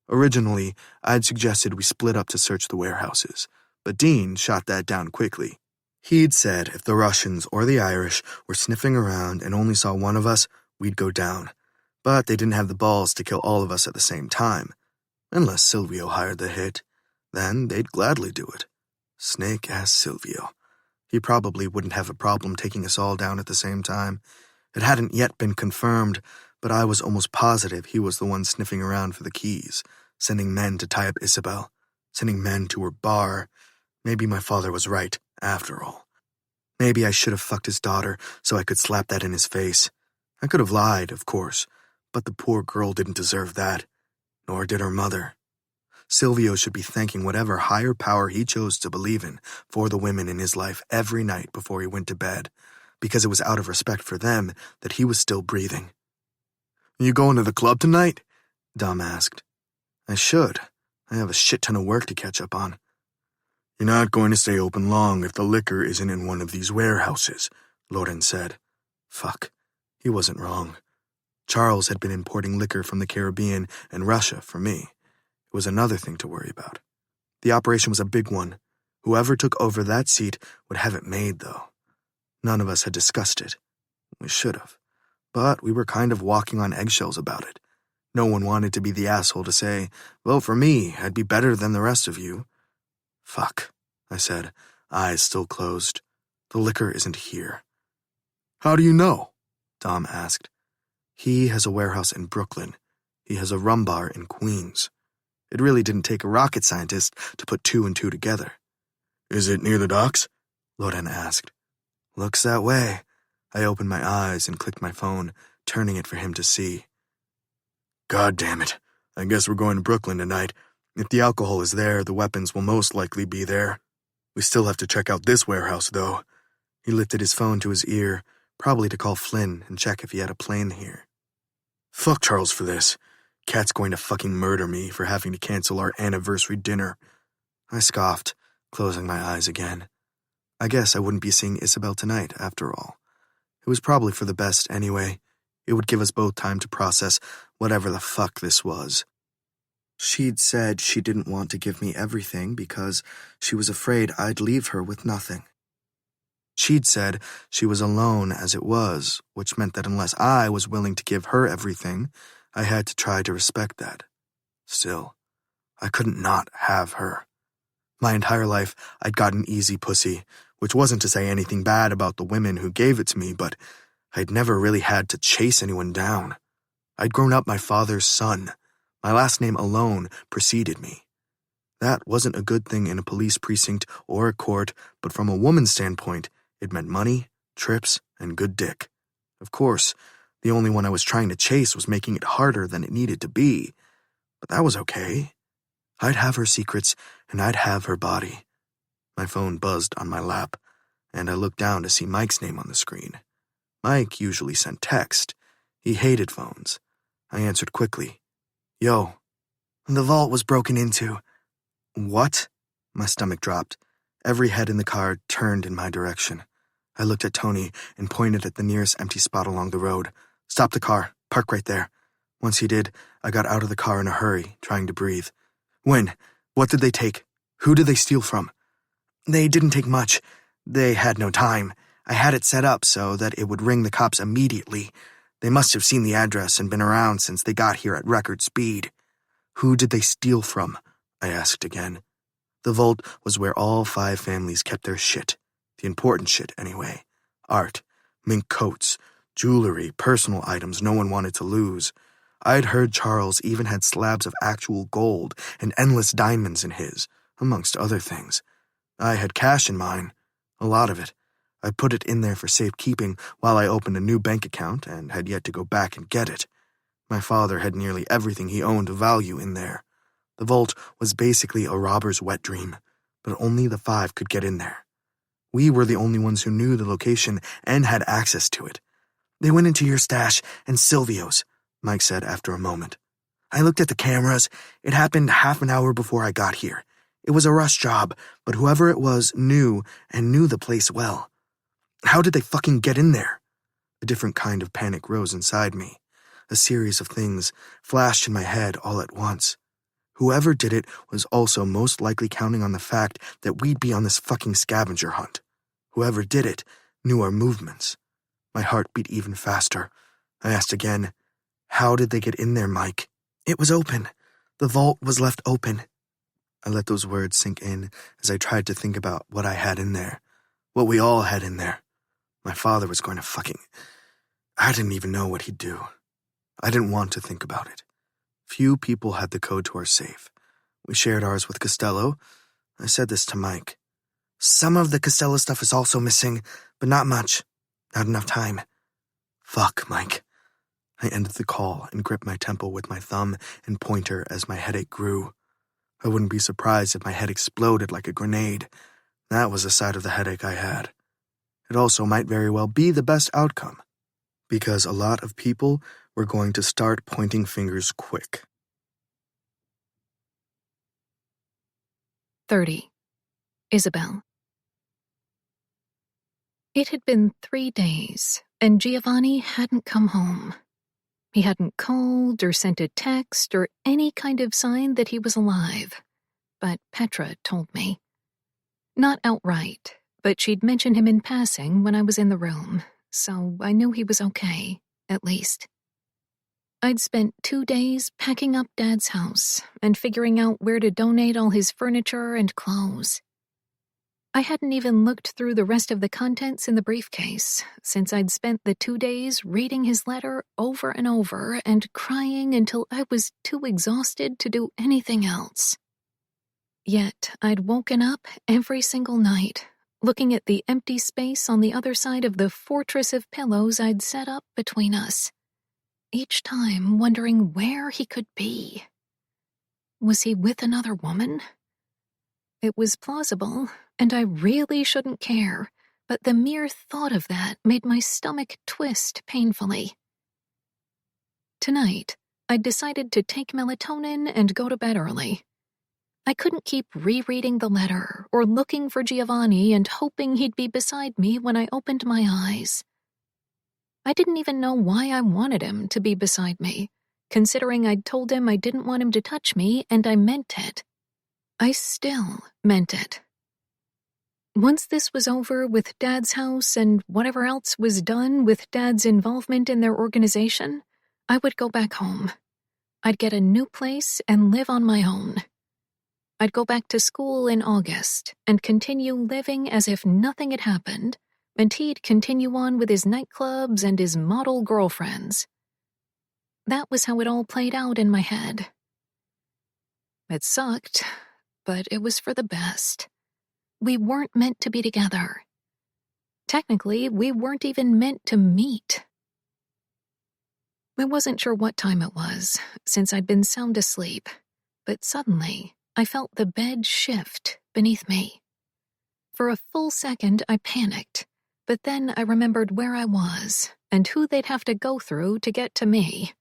Originally, I'd suggested we split up to search the warehouses, but Dean shot that down quickly. He'd said if the Russians or the Irish were sniffing around and only saw one of us, we'd go down. But they didn't have the balls to kill all of us at the same time. Unless Silvio hired the hit, then they'd gladly do it. Snake-ass Silvio. He probably wouldn't have a problem taking us all down at the same time. It hadn't yet been confirmed, but I was almost positive he was the one sniffing around for the keys, sending men to tie up Isabel, sending men to her bar. Maybe my father was right, after all. Maybe I should have fucked his daughter so I could slap that in his face. I could have lied, of course, but the poor girl didn't deserve that, nor did her mother. Silvio should be thanking whatever higher power he chose to believe in for the women in his life every night before he went to bed, because it was out of respect for them that he was still breathing. "You going to the club tonight?" Dom asked. "I should. I have a shit ton of work to catch up on." "You're not going to stay open long if the liquor isn't in one of these warehouses," Loren said. Fuck. He wasn't wrong. Charles had been importing liquor from the Caribbean and Russia for me. It was another thing to worry about. The operation was a big one. Whoever took over that seat would have it made, though. None of us had discussed it. We should have. But we were kind of walking on eggshells about it. No one wanted to be the asshole to say, "Vote for me, I'd be better than the rest of you." "Fuck," I said, eyes still closed. "The liquor isn't here." "How do you know?" Dom asked. "He has a warehouse in Brooklyn. He has a rum bar in Queens. It really didn't take a rocket scientist to put two and two together." "Is it near the docks?" Loren asked. "Looks that way." I opened my eyes and clicked my phone, turning it for him to see. "God damn it. I guess we're going to Brooklyn tonight. If the alcohol is there, the weapons will most likely be there. We still have to check out this warehouse, though." He lifted his phone to his ear, probably to call Flynn and check if he had a plane here. "Fuck Charles for this. Kat's going to fucking murder me for having to cancel our anniversary dinner." I scoffed, closing my eyes again. I guess I wouldn't be seeing Isabel tonight, after all. It was probably for the best anyway. It would give us both time to process whatever the fuck this was. She'd said she didn't want to give me everything because she was afraid I'd leave her with nothing. She'd said she was alone as it was, which meant that unless I was willing to give her everything, I had to try to respect that. Still, I couldn't not have her. My entire life, I'd gotten easy pussy, which wasn't to say anything bad about the women who gave it to me, but I'd never really had to chase anyone down. I'd grown up my father's son. My last name alone preceded me. That wasn't a good thing in a police precinct or a court, but from a woman's standpoint, it meant money, trips, and good dick. Of course, the only one I was trying to chase was making it harder than it needed to be, but that was okay. I'd have her secrets, and I'd have her body. My phone buzzed on my lap, and I looked down to see Mike's name on the screen. Mike usually sent text. He hated phones. I answered quickly. "Yo." "The vault was broken into." "What?" My stomach dropped. Every head in the car turned in my direction. I looked at Tony and pointed at the nearest empty spot along the road. "Stop the car. Park right there." Once he did, I got out of the car in a hurry, trying to breathe. "When? What did they take? Who did they steal from?" "They didn't take much. They had no time. I had it set up so that it would ring the cops immediately. They must have seen the address and been around since they got here at record speed. Who did they steal from? I asked again. The vault was where all 5 families kept their shit. The important shit, anyway. Art, mink coats, jewelry, personal items no one wanted to lose. I'd heard Charles even had slabs of actual gold and endless diamonds in his, amongst other things. I had cash in mine, a lot of it. I put it in there for safekeeping while I opened a new bank account and had yet to go back and get it. My father had nearly everything he owned of value in there. The vault was basically a robber's wet dream, but only the 5 could get in there. We were the only ones who knew the location and had access to it. They went into your stash and Silvio's, Mike said after a moment. I looked at the cameras. It happened half an hour before I got here. It was a rush job, but whoever it was knew the place well. How did they fucking get in there? A different kind of panic rose inside me. A series of things flashed in my head all at once. Whoever did it was also most likely counting on the fact that we'd be on this fucking scavenger hunt. Whoever did it knew our movements. My heart beat even faster. I asked again, how did they get in there, Mike? It was open. The vault was left open. I let those words sink in as I tried to think about what I had in there. What we all had in there. My father was going to fucking... I didn't even know what he'd do. I didn't want to think about it. Few people had the code to our safe. We shared ours with Costello. I said this to Mike. Some of the Costello stuff is also missing, but not much. Not enough time. Fuck, Mike. I ended the call and gripped my temple with my thumb and pointer as my headache grew. I wouldn't be surprised if my head exploded like a grenade. That was the side of the headache I had. It also might very well be the best outcome, because a lot of people were going to start pointing fingers quick. 30. Isabel. It had been 3 days, and Giovanni hadn't come home. He hadn't called or sent a text or any kind of sign that he was alive, but Petra told me. Not outright, but she'd mentioned him in passing when I was in the room, so I knew he was okay, at least. I'd spent 2 days packing up Dad's house and figuring out where to donate all his furniture and clothes. I hadn't even looked through the rest of the contents in the briefcase, since I'd spent the 2 days reading his letter over and over and crying until I was too exhausted to do anything else. Yet I'd woken up every single night, looking at the empty space on the other side of the fortress of pillows I'd set up between us, each time wondering where he could be. Was he with another woman? It was plausible, and I really shouldn't care, but the mere thought of that made my stomach twist painfully. Tonight, I'd decided to take melatonin and go to bed early. I couldn't keep rereading the letter or looking for Giovanni and hoping he'd be beside me when I opened my eyes. I didn't even know why I wanted him to be beside me, considering I'd told him I didn't want him to touch me, and I meant it. I still meant it. Once this was over with Dad's house and whatever else was done with Dad's involvement in their organization, I would go back home. I'd get a new place and live on my own. I'd go back to school in August and continue living as if nothing had happened, and he'd continue on with his nightclubs and his model girlfriends. That was how it all played out in my head. It sucked, but it was for the best. We weren't meant to be together. Technically, we weren't even meant to meet. I wasn't sure what time it was, since I'd been sound asleep, but suddenly I felt the bed shift beneath me. For a full second, I panicked, but then I remembered where I was and who they'd have to go through to get to me.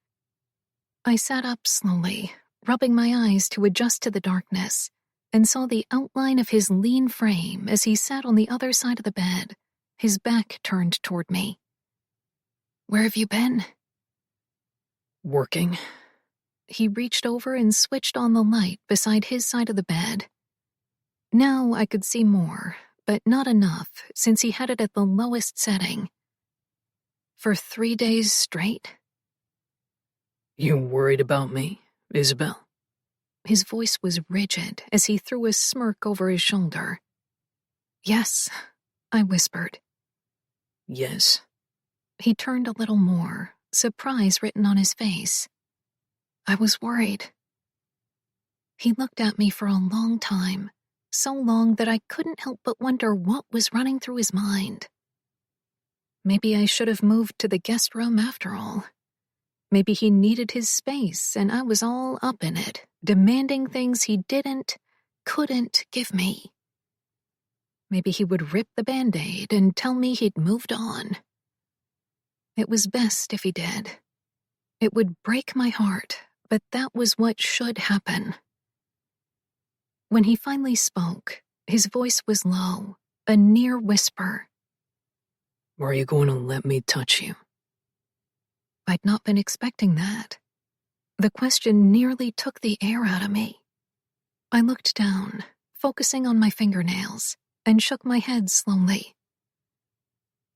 I sat up slowly, rubbing my eyes to adjust to the darkness, and saw the outline of his lean frame as he sat on the other side of the bed, his back turned toward me. "Where have you been?" Working. He reached over and switched on the light beside his side of the bed. Now I could see more, but not enough since he had it at the lowest setting. For 3 days straight? You worried about me, Isabel? His voice was rigid as he threw a smirk over his shoulder. Yes, I whispered. Yes. He turned a little more, surprise written on his face. I was worried. He looked at me for a long time, so long that I couldn't help but wonder what was running through his mind. Maybe I should have moved to the guest room after all. Maybe he needed his space and I was all up in it, demanding things he couldn't give me. Maybe he would rip the Band-Aid and tell me he'd moved on. It was best if he did. It would break my heart, but that was what should happen. When he finally spoke, his voice was low, a near whisper. Are you going to let me touch you? I'd not been expecting that. The question nearly took the air out of me. I looked down, focusing on my fingernails, and shook my head slowly.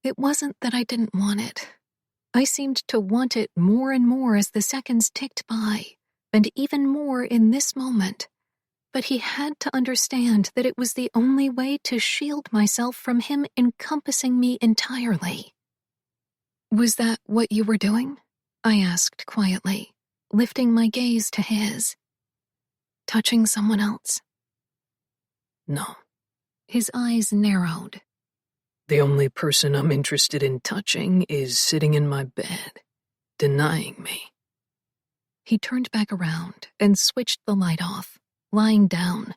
It wasn't that I didn't want it. I seemed to want it more and more as the seconds ticked by, and even more in this moment. But he had to understand that it was the only way to shield myself from him encompassing me entirely. Was that what you were doing? I asked quietly, lifting my gaze to his. Touching someone else? No. His eyes narrowed. The only person I'm interested in touching is sitting in my bed, denying me. He turned back around and switched the light off, lying down.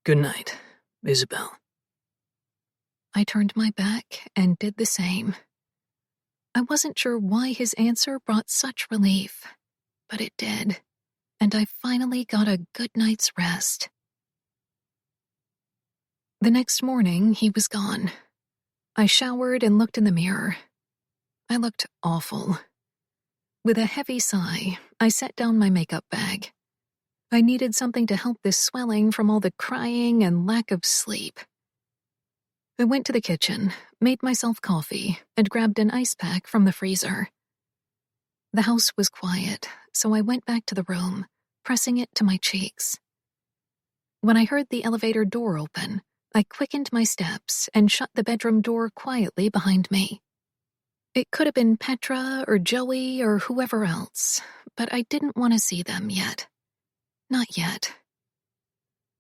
Good night, Isabel. I turned my back and did the same. I wasn't sure why his answer brought such relief, but it did, and I finally got a good night's rest. The next morning, he was gone. I showered and looked in the mirror. I looked awful. With a heavy sigh, I set down my makeup bag. I needed something to help this swelling from all the crying and lack of sleep. I went to the kitchen, made myself coffee, and grabbed an ice pack from the freezer. The house was quiet, so I went back to the room, pressing it to my cheeks. When I heard the elevator door open, I quickened my steps and shut the bedroom door quietly behind me. It could have been Petra or Joey or whoever else, but I didn't want to see them yet. Not yet.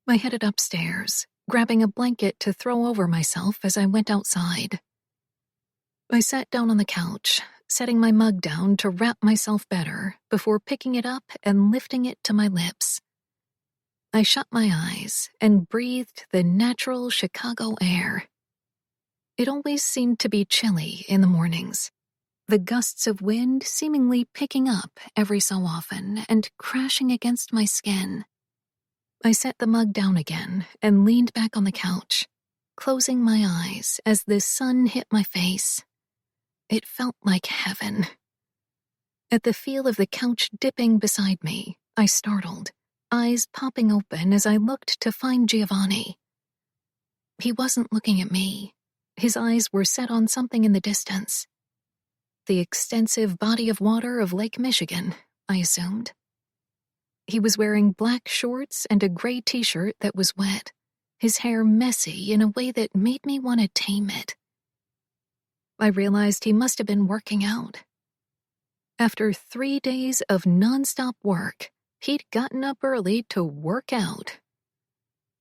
I headed upstairs, grabbing a blanket to throw over myself as I went outside. I sat down on the couch, setting my mug down to wrap myself better before picking it up and lifting it to my lips. I shut my eyes and breathed the natural Chicago air. It always seemed to be chilly in the mornings, the gusts of wind seemingly picking up every so often and crashing against my skin. I set the mug down again and leaned back on the couch, closing my eyes as the sun hit my face. It felt like heaven. At the feel of the couch dipping beside me, I startled, eyes popping open as I looked to find Giovanni. He wasn't looking at me. His eyes were set on something in the distance. The extensive body of water of Lake Michigan, I assumed. He was wearing black shorts and a gray t-shirt that was wet, his hair messy in a way that made me want to tame it. I realized he must have been working out. After 3 days of nonstop work, he'd gotten up early to work out.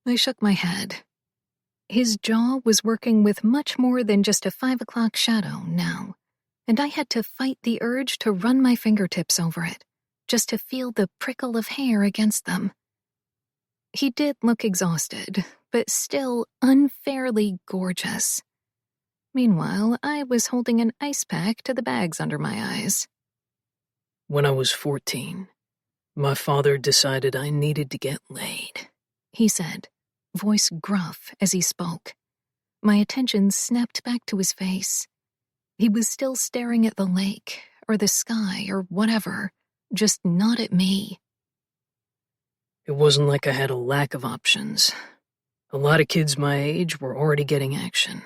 I shook my head. His jaw was working with much more than just a 5 o'clock shadow now, and I had to fight the urge to run my fingertips over it, just to feel the prickle of hair against them. He did look exhausted, but still unfairly gorgeous. Meanwhile, I was holding an ice pack to the bags under my eyes. When I was 14, my father decided I needed to get laid, he said, voice gruff as he spoke. My attention snapped back to his face. He was still staring at the lake, or the sky, or whatever, just not at me. It wasn't like I had a lack of options. A lot of kids my age were already getting action.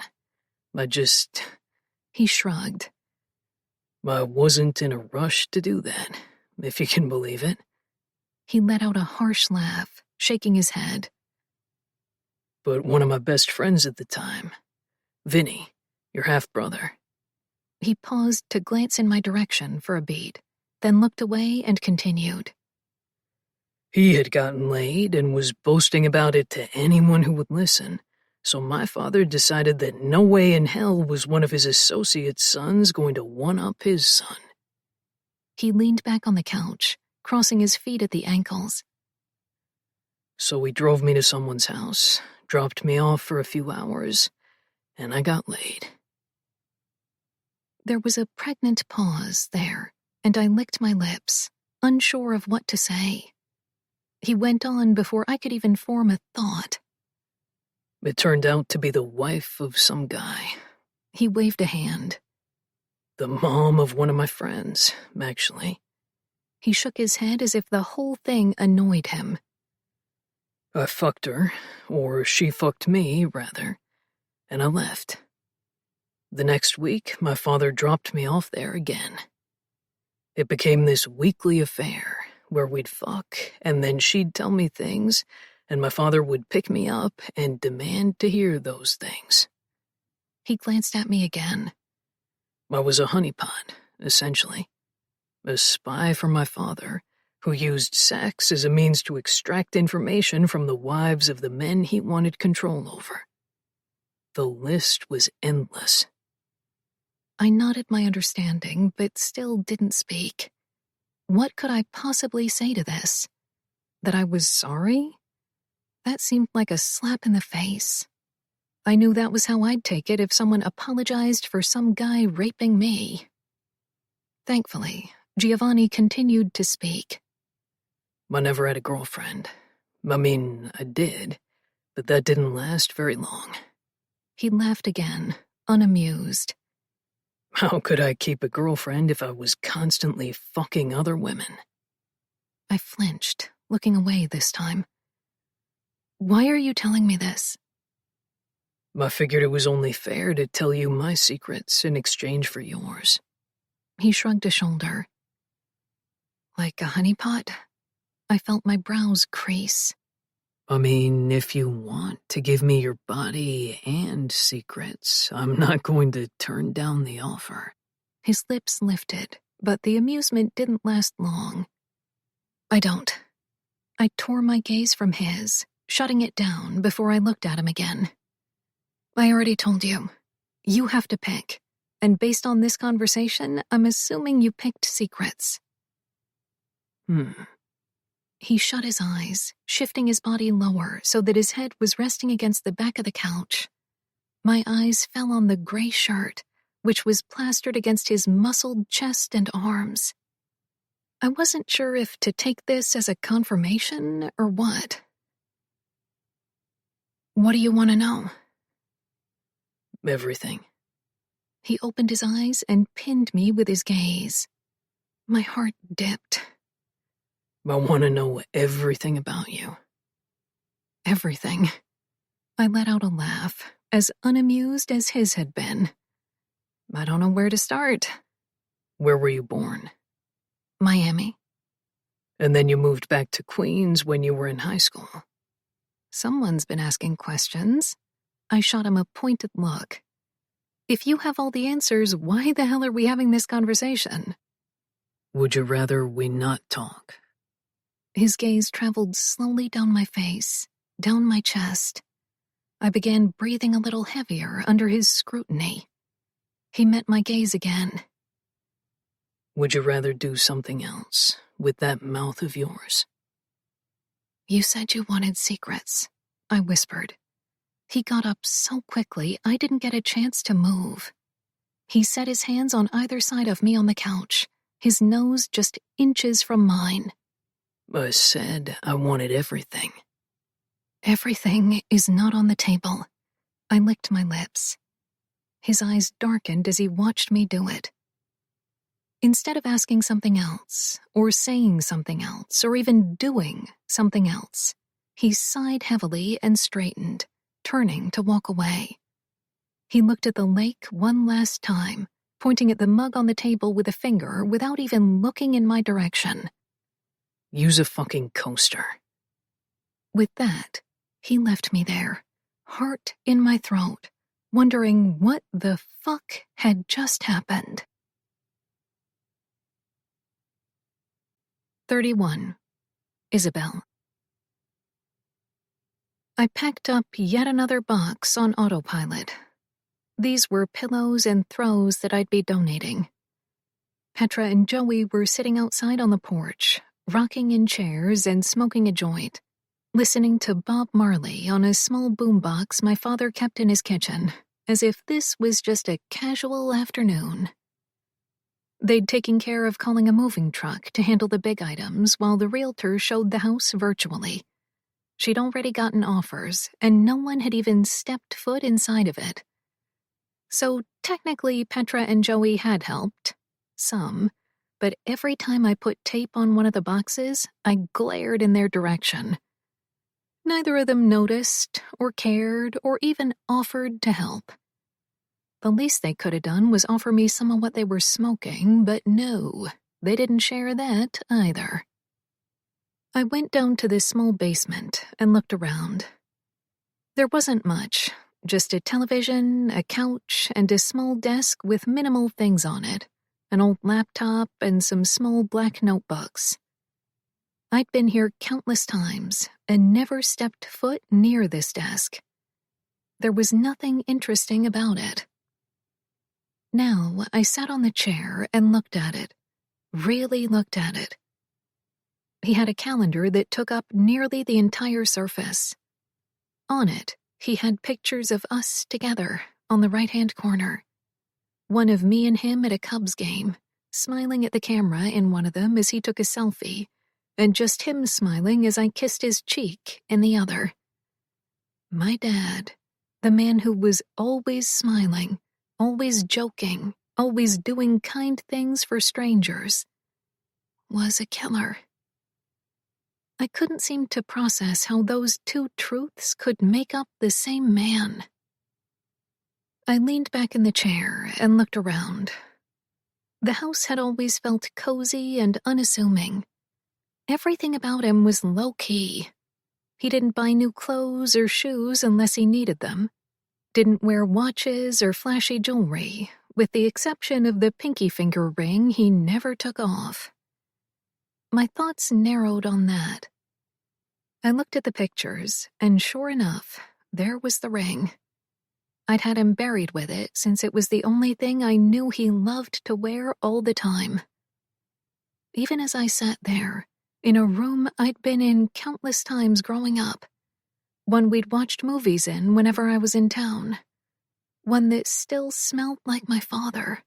He shrugged. I wasn't in a rush to do that, if you can believe it. He let out a harsh laugh, shaking his head. But one of my best friends at the time, Vinny, your half-brother. He paused to glance in my direction for a beat, then looked away and continued. He had gotten laid and was boasting about it to anyone who would listen, so my father decided that no way in hell was one of his associate's sons going to one-up his son. He leaned back on the couch, crossing his feet at the ankles. So he drove me to someone's house, dropped me off for a few hours, and I got laid. There was a pregnant pause there, and I licked my lips, unsure of what to say. He went on before I could even form a thought. It turned out to be the wife of some guy. He waved a hand. The mom of one of my friends, actually. He shook his head as if the whole thing annoyed him. I fucked her, or she fucked me, rather, and I left. The next week, my father dropped me off there again. It became this weekly affair, where we'd fuck, and then she'd tell me things, and my father would pick me up and demand to hear those things. He glanced at me again. I was a honeypot, essentially. A spy for my father, who used sex as a means to extract information from the wives of the men he wanted control over. The list was endless. I nodded my understanding, but still didn't speak. What could I possibly say to this? That I was sorry? That seemed like a slap in the face. I knew that was how I'd take it if someone apologized for some guy raping me. Thankfully, Giovanni continued to speak. I never had a girlfriend. I did, but that didn't last very long. He laughed again, unamused. How could I keep a girlfriend if I was constantly fucking other women? I flinched, looking away this time. Why are you telling me this? I figured it was only fair to tell you my secrets in exchange for yours. He shrugged a shoulder. Like a honeypot? I felt my brows crease. If you want to give me your body and secrets, I'm not going to turn down the offer. His lips lifted, but the amusement didn't last long. I don't. I tore my gaze from his, shutting it down before I looked at him again. I already told you. You have to pick, and based on this conversation, I'm assuming you picked secrets. He shut his eyes, shifting his body lower so that his head was resting against the back of the couch. My eyes fell on the gray shirt, which was plastered against his muscled chest and arms. I wasn't sure if to take this as a confirmation or what. What do you want to know? Everything. He opened his eyes and pinned me with his gaze. My heart dipped. I want to know everything about you. Everything. I let out a laugh, as unamused as his had been. I don't know where to start. Where were you born? Miami. And then you moved back to Queens when you were in high school. Someone's been asking questions. I shot him a pointed look. If you have all the answers, why the hell are we having this conversation? Would you rather we not talk? His gaze traveled slowly down my face, down my chest. I began breathing a little heavier under his scrutiny. He met my gaze again. Would you rather do something else with that mouth of yours? You said you wanted secrets, I whispered. He got up so quickly I didn't get a chance to move. He set his hands on either side of me on the couch, his nose just inches from mine. I said I wanted everything. Everything is not on the table. I licked my lips. His eyes darkened as he watched me do it. Instead of asking something else, or saying something else, or even doing something else, he sighed heavily and straightened, turning to walk away. He looked at the lake one last time, pointing at the mug on the table with a finger without even looking in my direction. Use a fucking coaster. With that, he left me there, heart in my throat, wondering what the fuck had just happened. 31. Isabel. I packed up yet another box on autopilot. These were pillows and throws that I'd be donating. Petra and Joey were sitting outside on the porch, rocking in chairs and smoking a joint, listening to Bob Marley on a small boombox my father kept in his kitchen, as if this was just a casual afternoon. They'd taken care of calling a moving truck to handle the big items while the realtor showed the house virtually. She'd already gotten offers, and no one had even stepped foot inside of it. So technically Petra and Joey had helped. Some. But every time I put tape on one of the boxes, I glared in their direction. Neither of them noticed, or cared, or even offered to help. The least they could have done was offer me some of what they were smoking, but no, they didn't share that either. I went down to the small basement and looked around. There wasn't much, just a television, a couch, and a small desk with minimal things on it, an old laptop, and some small black notebooks. I'd been here countless times and never stepped foot near this desk. There was nothing interesting about it. Now I sat on the chair and looked at it, really looked at it. He had a calendar that took up nearly the entire surface. On it, he had pictures of us together on the right-hand corner. One of me and him at a Cubs game, smiling at the camera in one of them as he took a selfie, and just him smiling as I kissed his cheek in the other. My dad, the man who was always smiling, always joking, always doing kind things for strangers, was a killer. I couldn't seem to process how those two truths could make up the same man. I leaned back in the chair and looked around. The house had always felt cozy and unassuming. Everything about him was low-key. He didn't buy new clothes or shoes unless he needed them. Didn't wear watches or flashy jewelry, with the exception of the pinky finger ring he never took off. My thoughts narrowed on that. I looked at the pictures, and sure enough, there was the ring. I'd had him buried with it since it was the only thing I knew he loved to wear all the time. Even as I sat there, in a room I'd been in countless times growing up, one we'd watched movies in whenever I was in town, one that still smelled like my father,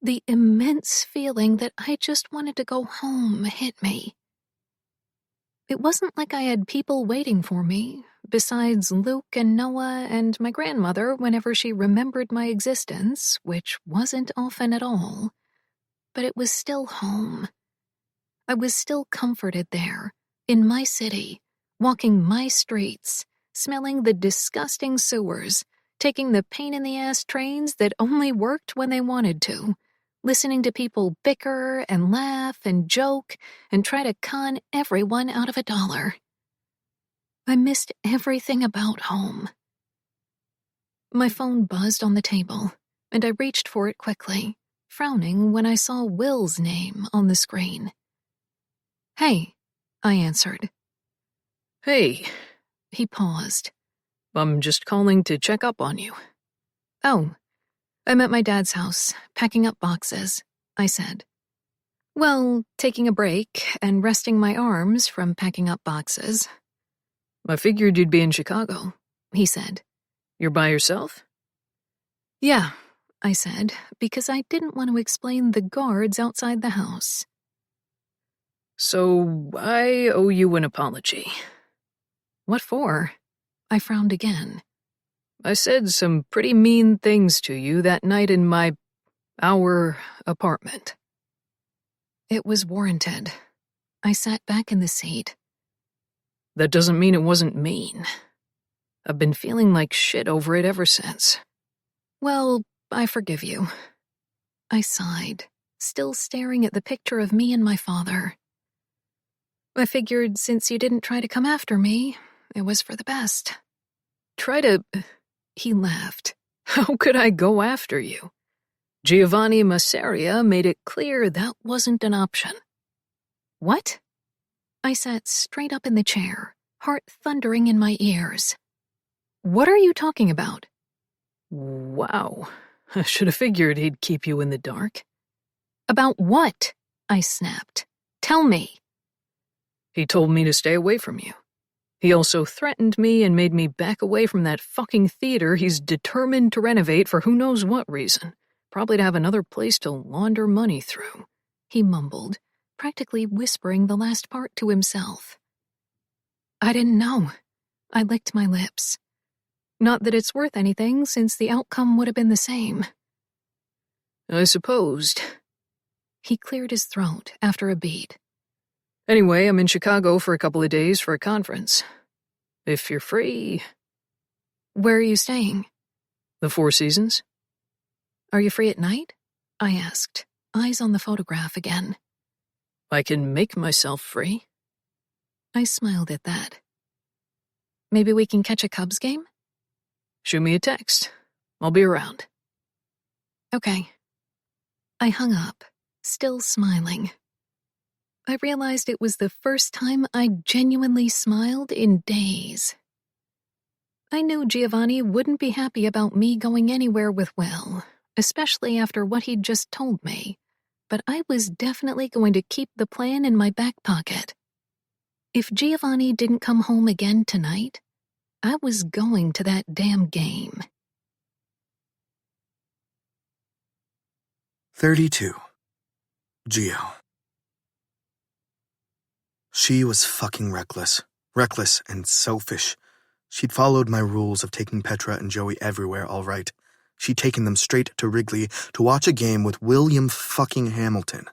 the immense feeling that I just wanted to go home hit me. It wasn't like I had people waiting for me, besides Luke and Noah and my grandmother whenever she remembered my existence, which wasn't often at all. But it was still home. I was still comforted there, in my city, walking my streets, smelling the disgusting sewers, taking the pain-in-the-ass trains that only worked when they wanted to, listening to people bicker and laugh and joke and try to con everyone out of $1. I missed everything about home. My phone buzzed on the table, and I reached for it quickly, frowning when I saw Will's name on the screen. "Hey," I answered. Hey. He paused. I'm just calling to check up on you. "Oh, I'm at my dad's house, packing up boxes," I said. "Well, taking a break and resting my arms from packing up boxes." I figured you'd be in Chicago, he said. You're by yourself? "Yeah," I said, because I didn't want to explain the guards outside the house. So I owe you an apology. "What for?" I frowned again. I said some pretty mean things to you that night in our apartment. It was warranted. I sat back in the seat. That doesn't mean it wasn't mean. I've been feeling like shit over it ever since. Well, I forgive you. I sighed, still staring at the picture of me and my father. I figured since you didn't try to come after me, it was for the best. He laughed. How could I go after you? Giovanni Masseria made it clear that wasn't an option. What? I sat straight up in the chair, heart thundering in my ears. What are you talking about? Wow. I should have figured he'd keep you in the dark. About what? I snapped. Tell me. He told me to stay away from you. He also threatened me and made me back away from that fucking theater he's determined to renovate for who knows what reason. Probably to have another place to launder money through. He mumbled, practically whispering the last part to himself. I didn't know. I licked my lips. Not that it's worth anything, since the outcome would have been the same. I supposed. He cleared his throat after a beat. Anyway, I'm in Chicago for a couple of days for a conference. If you're free. Where are you staying? The Four Seasons. Are you free at night? I asked, eyes on the photograph again. I can make myself free. I smiled at that. Maybe we can catch a Cubs game? Shoot me a text. I'll be around. Okay. I hung up, still smiling. I realized it was the first time I'd genuinely smiled in days. I knew Giovanni wouldn't be happy about me going anywhere with Will, especially after what he'd just told me, but I was definitely going to keep the plan in my back pocket. If Giovanni didn't come home again tonight, I was going to that damn game. 32. Gio. She was fucking reckless. Reckless and selfish. She'd followed my rules of taking Petra and Joey everywhere, all right. She'd taken them straight to Wrigley to watch a game with William fucking Hamilton.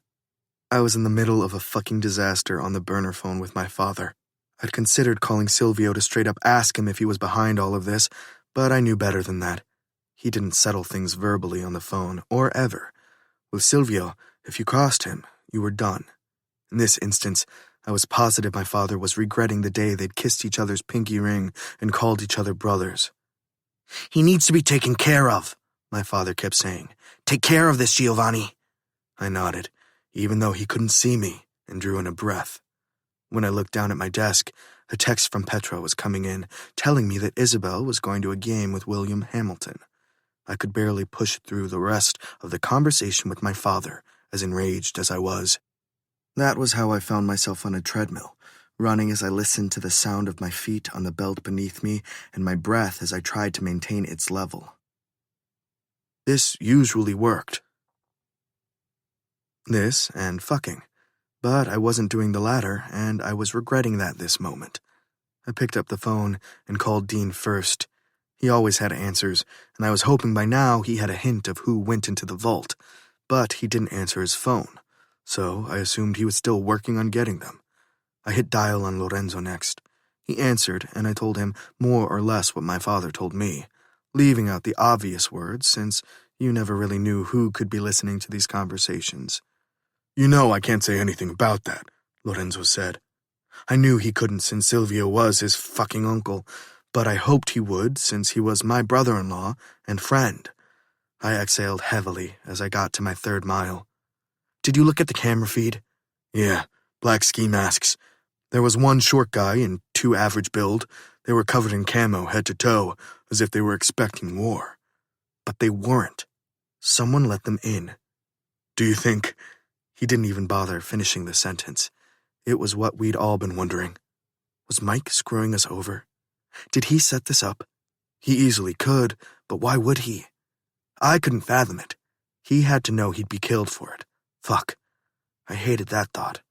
I was in the middle of a fucking disaster on the burner phone with my father. I'd considered calling Silvio to straight up ask him if he was behind all of this, but I knew better than that. He didn't settle things verbally on the phone, or ever. With Silvio, if you crossed him, you were done. In this instance, I was positive my father was regretting the day they'd kissed each other's pinky ring and called each other brothers. "He needs to be taken care of," my father kept saying. "Take care of this, Giovanni." I nodded, even though he couldn't see me, and drew in a breath. When I looked down at my desk, a text from Petra was coming in, telling me that Isabel was going to a game with William Hamilton. I could barely push through the rest of the conversation with my father, as enraged as I was. That was how I found myself on a treadmill, running as I listened to the sound of my feet on the belt beneath me and my breath as I tried to maintain its level. This usually worked. This and fucking. But I wasn't doing the latter, and I was regretting that this moment. I picked up the phone and called Dean first. He always had answers, and I was hoping by now he had a hint of who went into the vault, but he didn't answer his phone, so I assumed he was still working on getting them. I hit dial on Lorenzo next. He answered, and I told him more or less what my father told me, leaving out the obvious words since you never really knew who could be listening to these conversations. "You know I can't say anything about that," Lorenzo said. I knew he couldn't since Silvio was his fucking uncle, but I hoped he would since he was my brother-in-law and friend. I exhaled heavily as I got to my 3rd mile. "Did you look at the camera feed?" "Yeah, black ski masks. There was one short guy and 2 average build. They were covered in camo head to toe, as if they were expecting war. But they weren't. Someone let them in. Do you think—" He didn't even bother finishing the sentence. It was what we'd all been wondering. Was Mike screwing us over? Did he set this up? He easily could, but why would he? I couldn't fathom it. He had to know he'd be killed for it. Fuck. I hated that thought.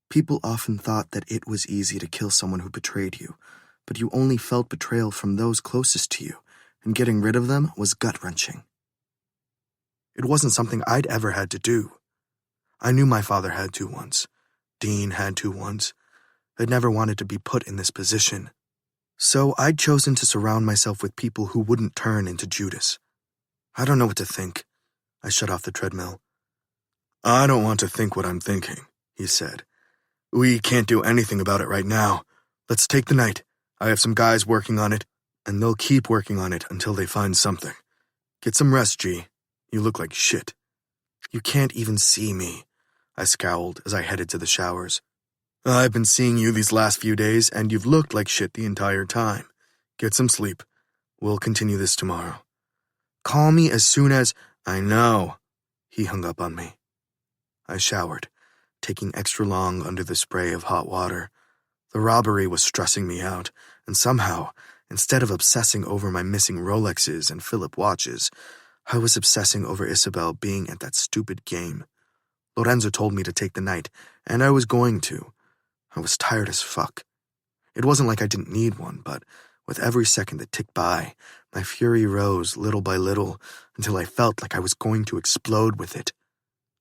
People often thought that it was easy to kill someone who betrayed you, but you only felt betrayal from those closest to you, and getting rid of them was gut-wrenching. It wasn't something I'd ever had to do. I knew my father had to once. Dean had to once. I'd never wanted to be put in this position. So I'd chosen to surround myself with people who wouldn't turn into Judas. I don't know what to think. I shut off the treadmill. I don't want to think what I'm thinking, he said. We can't do anything about it right now. Let's take the night. I have some guys working on it, and they'll keep working on it until they find something. Get some rest, G. You look like shit. You can't even see me, I scowled as I headed to the showers. I've been seeing you these last few days, and you've looked like shit the entire time. Get some sleep. We'll continue this tomorrow. Call me as soon as... I know. He hung up on me. I showered, taking extra long under the spray of hot water. The robbery was stressing me out, and somehow, instead of obsessing over my missing Rolexes and Philip watches, I was obsessing over Isabel being at that stupid game. Lorenzo told me to take the night, and I was going to. I was tired as fuck. It wasn't like I didn't need one, but with every second that ticked by, my fury rose little by little until I felt like I was going to explode with it.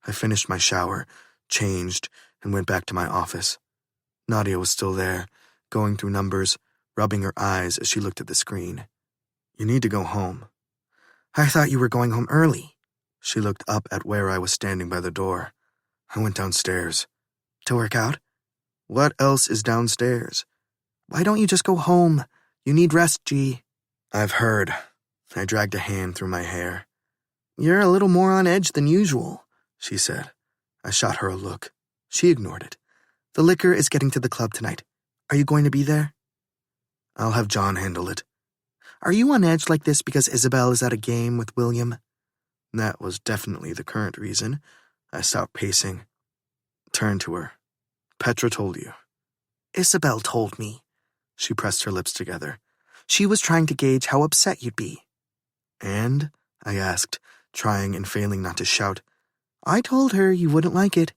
I finished my shower, changed, and went back to my office. Nadia was still there, going through numbers, rubbing her eyes as she looked at the screen. You need to go home. I thought you were going home early. She looked up at where I was standing by the door. I went downstairs. To work out? What else is downstairs? Why don't you just go home? You need rest, G. I've heard. I dragged a hand through my hair. You're a little more on edge than usual, she said. I shot her a look. She ignored it. The liquor is getting to the club tonight. Are you going to be there? I'll have John handle it. Are you on edge like this because Isabel is at a game with William? That was definitely the current reason. I stopped pacing. Turned to her. Petra told you. Isabel told me. She pressed her lips together. She was trying to gauge how upset you'd be. And? I asked, trying and failing not to shout. I told her you wouldn't like it.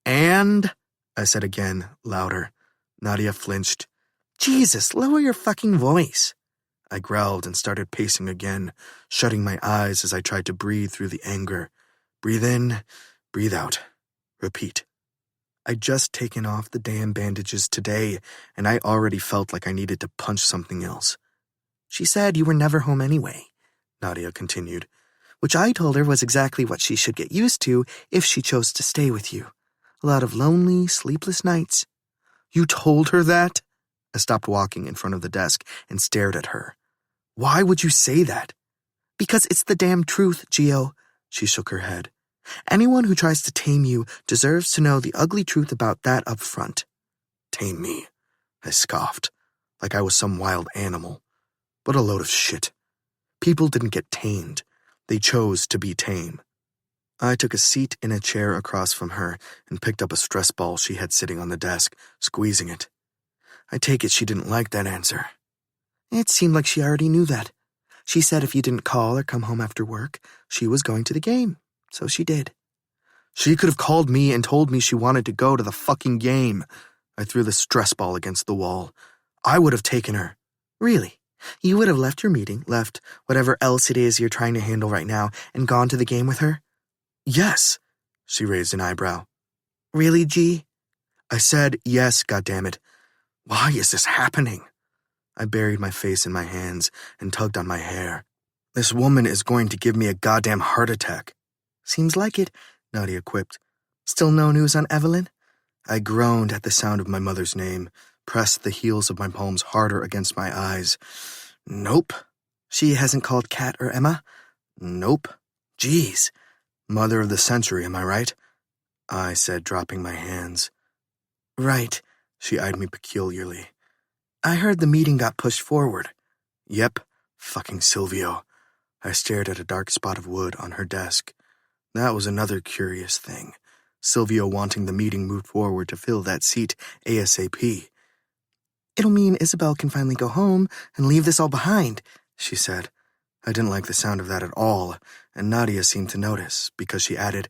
And? I said again, louder. Nadia flinched. Jesus, lower your fucking voice. I growled and started pacing again, shutting my eyes as I tried to breathe through the anger. Breathe in, breathe out. Repeat. I'd just taken off the damn bandages today, and I already felt like I needed to punch something else. She said you were never home anyway, Nadia continued, which I told her was exactly what she should get used to if she chose to stay with you. A lot of lonely, sleepless nights. You told her that? I stopped walking in front of the desk and stared at her. Why would you say that? Because it's the damn truth, Gio. She shook her head. Anyone who tries to tame you deserves to know the ugly truth about that up front. Tame me, I scoffed, like I was some wild animal. What a load of shit. People didn't get tamed. They chose to be tame. I took a seat in a chair across from her and picked up a stress ball she had sitting on the desk, squeezing it. I take it she didn't like that answer. It seemed like she already knew that. She said if you didn't call or come home after work, she was going to the game. So she did. She could have called me and told me she wanted to go to the fucking game. I threw the stress ball against the wall. I would have taken her. Really? You would have left your meeting, left whatever else it is you're trying to handle right now, and gone to the game with her? Yes. She raised an eyebrow. Really, G? I said yes, goddammit. Why is this happening? I buried my face in my hands and tugged on my hair. This woman is going to give me a goddamn heart attack. Seems like it, Nadia quipped. Still no news on Evelyn? I groaned at the sound of my mother's name, pressed the heels of my palms harder against my eyes. Nope. She hasn't called Kat or Emma? Nope. Jeez. Mother of the century, am I right? I said, dropping my hands. Right, she eyed me peculiarly. I heard the meeting got pushed forward. Yep, fucking Silvio. I stared at a dark spot of wood on her desk. That was another curious thing. Silvio wanting the meeting moved forward to fill that seat ASAP. It'll mean Isabel can finally go home and leave this all behind, she said. I didn't like the sound of that at all, and Nadia seemed to notice, because she added,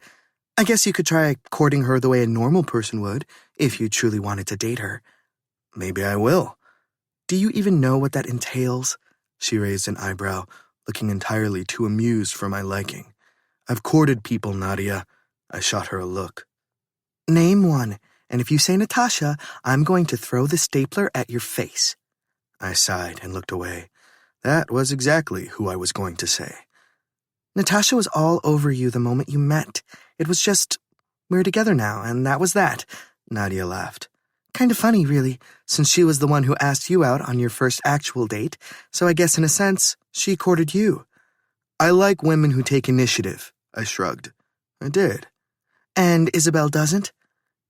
I guess you could try courting her the way a normal person would, if you truly wanted to date her. Maybe I will. Do you even know what that entails? She raised an eyebrow, looking entirely too amused for my liking. I've courted people, Nadia. I shot her a look. Name one, and if you say Natasha, I'm going to throw the stapler at your face. I sighed and looked away. That was exactly who I was going to say. Natasha was all over you the moment you met. It was just, we're together now, and that was that. Nadia laughed. Kind of funny, really, since she was the one who asked you out on your first actual date, so I guess in a sense, she courted you. I like women who take initiative, I shrugged. I did. And Isabel doesn't?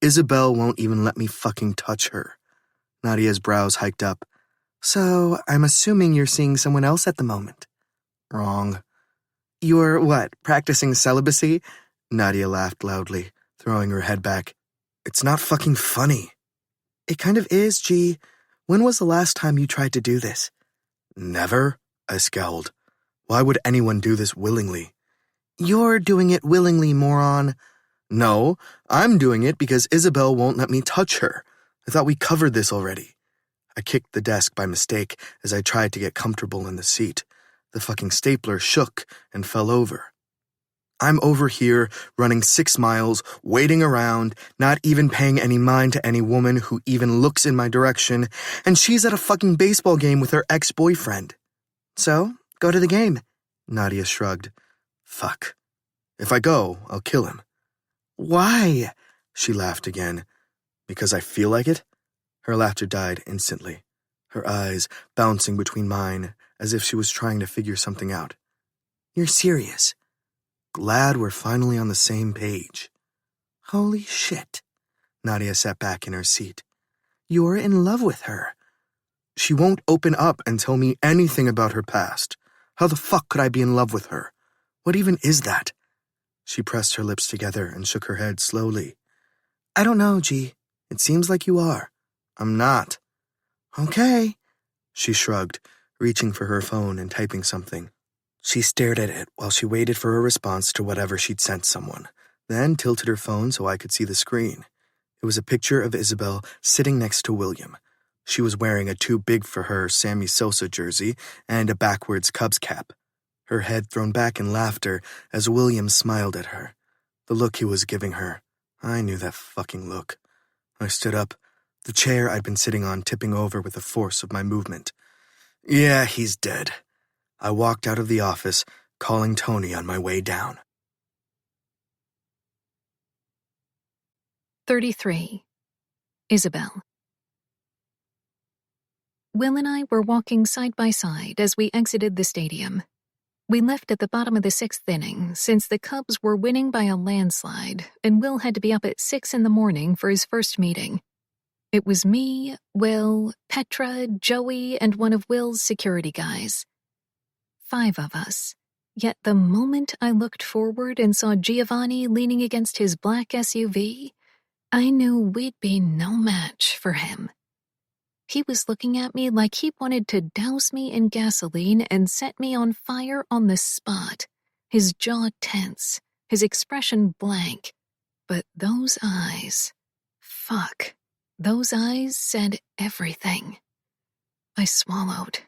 Isabel won't even let me fucking touch her. Nadia's brows hiked up. So, I'm assuming you're seeing someone else at the moment. Wrong. You're, what, practicing celibacy? Nadia laughed loudly, throwing her head back. It's not fucking funny. It kind of is, G. When was the last time you tried to do this? Never, I scowled. Why would anyone do this willingly? You're doing it willingly, moron. No, I'm doing it because Isabel won't let me touch her. I thought we covered this already. I kicked the desk by mistake as I tried to get comfortable in the seat. The fucking stapler shook and fell over. I'm over here, running 6 miles, waiting around, not even paying any mind to any woman who even looks in my direction, and she's at a fucking baseball game with her ex-boyfriend. So, go to the game. Nadia shrugged. Fuck. If I go, I'll kill him. Why? She laughed again. Because I feel like it? Her laughter died instantly, her eyes bouncing between mine as if she was trying to figure something out. You're serious? Glad we're finally on the same page. Holy shit. Nadia sat back in her seat. You're in love with her. She won't open up and tell me anything about her past. How the fuck could I be in love with her? What even is that? She pressed her lips together and shook her head slowly. I don't know, G. It seems like you are. I'm not. Okay. She shrugged, reaching for her phone and typing something. She stared at it while she waited for a response to whatever she'd sent someone, then tilted her phone so I could see the screen. It was a picture of Isabel sitting next to William. She was wearing a too-big-for-her Sammy Sosa jersey and a backwards Cubs cap. Her head thrown back in laughter as William smiled at her. The look he was giving her. I knew that fucking look. I stood up, the chair I'd been sitting on tipping over with the force of my movement. Yeah, he's dead. I walked out of the office, calling Tony on my way down. 33. Isabel. Will and I were walking side by side as we exited the stadium. We left at the bottom of the 6th inning since the Cubs were winning by a landslide and Will had to be up at 6 in the morning for his first meeting. It was me, Will, Petra, Joey, and one of Will's security guys. 5 of us. Yet the moment I looked forward and saw Giovanni leaning against his black SUV, I knew we'd be no match for him. He was looking at me like he wanted to douse me in gasoline and set me on fire on the spot, his jaw tense, his expression blank. But those eyes, fuck, those eyes said everything. I swallowed.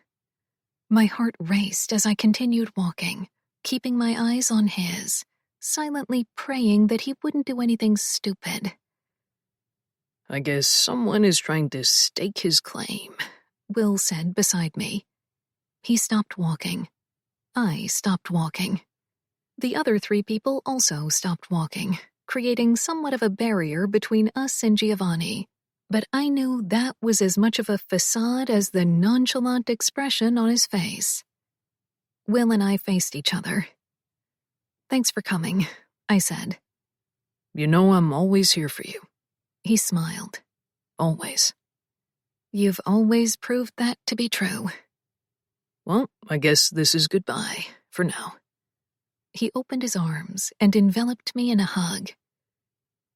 My heart raced as I continued walking, keeping my eyes on his, silently praying that he wouldn't do anything stupid. I guess someone is trying to stake his claim, Will said beside me. He stopped walking. I stopped walking. The other 3 people also stopped walking, creating somewhat of a barrier between us and Giovanni. But I knew that was as much of a facade as the nonchalant expression on his face. Will and I faced each other. Thanks for coming, I said. You know I'm always here for you. He smiled. Always. You've always proved that to be true. Well, I guess this is goodbye, for now. He opened his arms and enveloped me in a hug.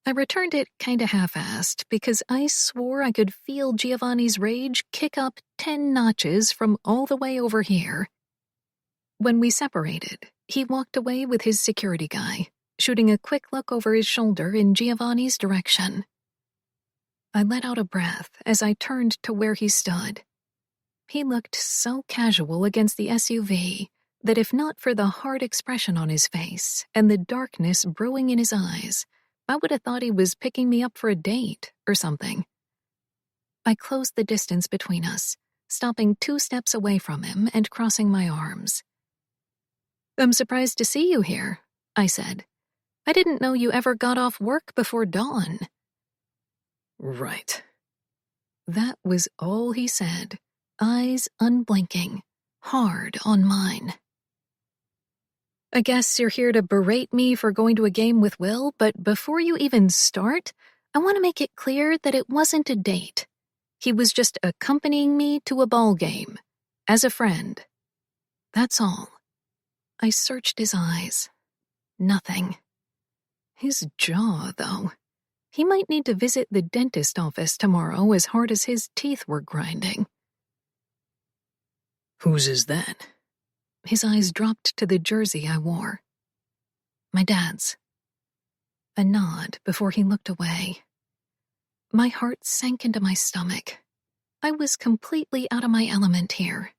I returned it kinda half-assed because I swore I could feel Giovanni's rage kick up 10 notches from all the way over here. When we separated, he walked away with his security guy, shooting a quick look over his shoulder in Giovanni's direction. I let out a breath as I turned to where he stood. He looked so casual against the SUV that if not for the hard expression on his face and the darkness brewing in his eyes, I would have thought he was picking me up for a date or something. I closed the distance between us, stopping 2 steps away from him and crossing my arms. "I'm surprised to see you here," I said. "I didn't know you ever got off work before dawn." Right. That was all he said, eyes unblinking, hard on mine. "I guess you're here to berate me for going to a game with Will, but before you even start, I want to make it clear that it wasn't a date. He was just accompanying me to a ball game, as a friend. That's all." I searched his eyes. Nothing. His jaw, though. He might need to visit the dentist office tomorrow as hard as his teeth were grinding. Whose is that? His eyes dropped to the jersey I wore. My dad's. A nod before he looked away. My heart sank into my stomach. I was completely out of my element here.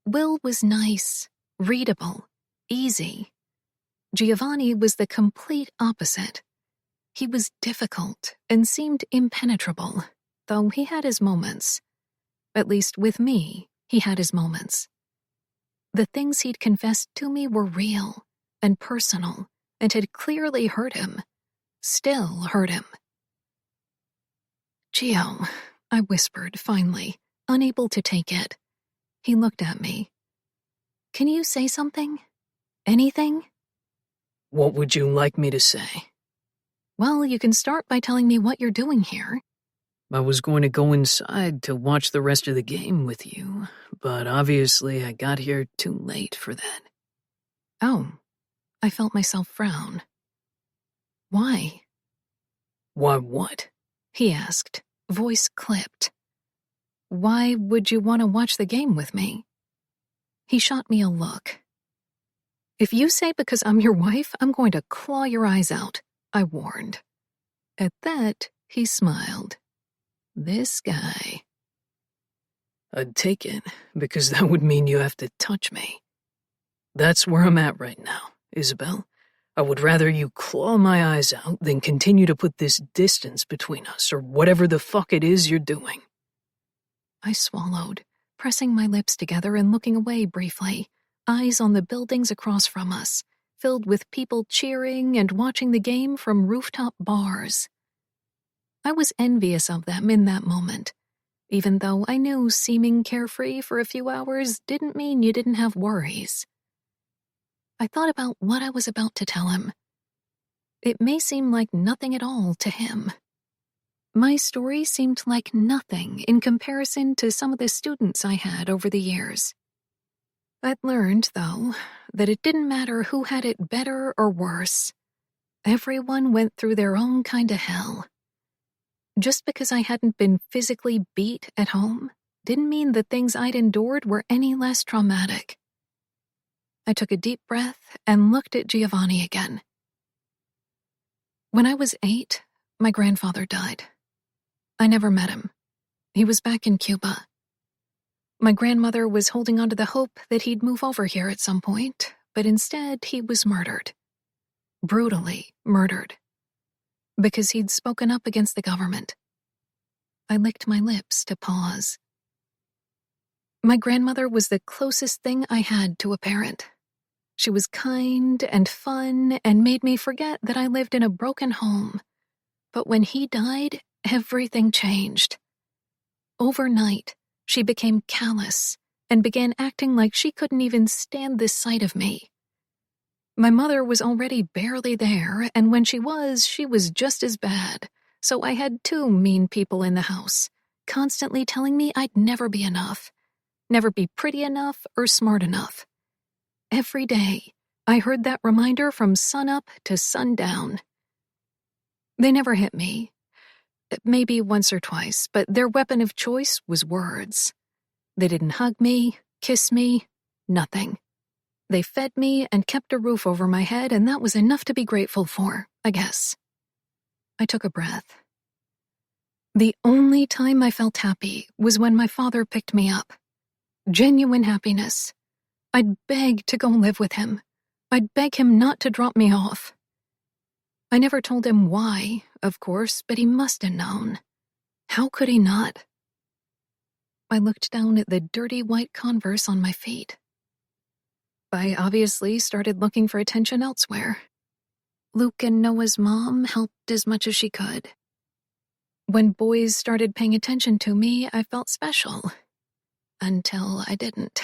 Will was nice, readable, easy. Giovanni was the complete opposite. He was difficult and seemed impenetrable, though he had his moments. At least with me, he had his moments. The things he'd confessed to me were real and personal and had clearly hurt him, still hurt him. "Gio," I whispered finally, unable to take it. He looked at me. "Can you say something? Anything?" What would you like me to say? "Well, you can start by telling me what you're doing here." I was going to go inside to watch the rest of the game with you, but obviously I got here too late for that. Oh, I felt myself frown. "Why?" Why what? He asked, voice clipped. "Why would you want to watch the game with me?" He shot me a look. "If you say because I'm your wife, I'm going to claw your eyes out," I warned. At that, he smiled. This guy. I'd take it, because that would mean you have to touch me. That's where I'm at right now, Isabel. I would rather you claw my eyes out than continue to put this distance between us, or whatever the fuck it is you're doing. I swallowed, pressing my lips together and looking away briefly, eyes on the buildings across from us, filled with people cheering and watching the game from rooftop bars. I was envious of them in that moment, even though I knew seeming carefree for a few hours didn't mean you didn't have worries. I thought about what I was about to tell him. It may seem like nothing at all to him. My story seemed like nothing in comparison to some of the students I had over the years. I'd learned, though, that it didn't matter who had it better or worse. Everyone went through their own kind of hell. Just because I hadn't been physically beat at home didn't mean the things I'd endured were any less traumatic. I took a deep breath and looked at Giovanni again. When I was 8, my grandfather died. I never met him. He was back in Cuba. My grandmother was holding on to the hope that he'd move over here at some point, but instead he was murdered. Brutally murdered. Because he'd spoken up against the government. I licked my lips to pause. My grandmother was the closest thing I had to a parent. She was kind and fun and made me forget that I lived in a broken home. But when he died, everything changed. Overnight, she became callous and began acting like she couldn't even stand the sight of me. My mother was already barely there, and when she was just as bad, so I had 2 mean people in the house, constantly telling me I'd never be enough, never be pretty enough or smart enough. Every day, I heard that reminder from sunup to sundown. They never hit me. Maybe once or twice, but their weapon of choice was words. They didn't hug me, kiss me, nothing. They fed me and kept a roof over my head, and that was enough to be grateful for, I guess. I took a breath. The only time I felt happy was when my father picked me up. Genuine happiness. I'd beg to go live with him. I'd beg him not to drop me off. I never told him why, of course, but he must have known. How could he not? I looked down at the dirty white Converse on my feet. I obviously started looking for attention elsewhere. Luke and Noah's mom helped as much as she could. When boys started paying attention to me, I felt special. Until I didn't.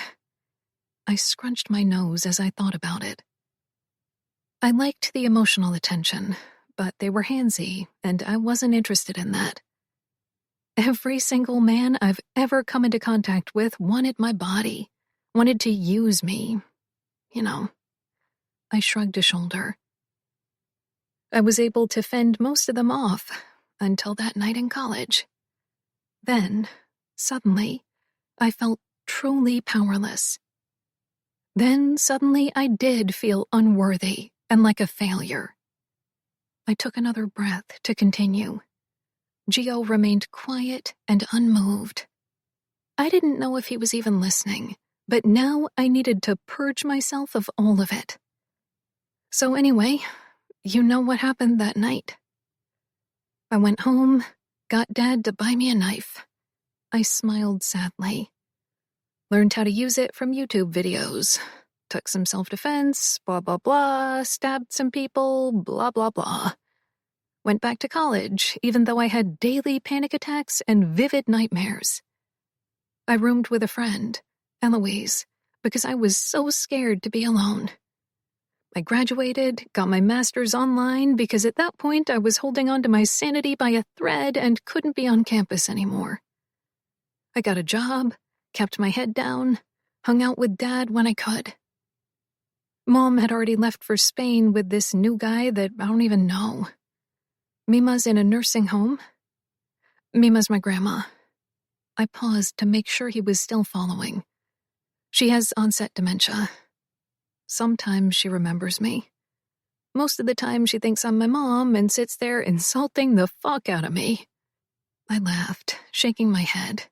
I scrunched my nose as I thought about it. I liked the emotional attention, but they were handsy, and I wasn't interested in that. Every single man I've ever come into contact with wanted my body, wanted to use me. You know. I shrugged a shoulder. I was able to fend most of them off until that night in college. Then, suddenly, I felt truly powerless. Then, suddenly, I did feel unworthy and like a failure. I took another breath to continue. Gio remained quiet and unmoved. I didn't know if he was even listening, but now I needed to purge myself of all of it. So anyway, you know what happened that night. I went home, got Dad to buy me a knife. I smiled sadly. Learned how to use it from YouTube videos. Took some self-defense, blah, blah, blah, stabbed some people, blah, blah, blah. Went back to college, even though I had daily panic attacks and vivid nightmares. I roomed with a friend, Eloise, because I was so scared to be alone. I graduated, got my master's online because at that point I was holding on to my sanity by a thread and couldn't be on campus anymore. I got a job, kept my head down, hung out with Dad when I could. Mom had already left for Spain with this new guy that I don't even know. Mima's in a nursing home. Mima's my grandma. I paused to make sure he was still following. She has onset dementia. Sometimes she remembers me. Most of the time she thinks I'm my mom and sits there insulting the fuck out of me. I laughed, shaking my head.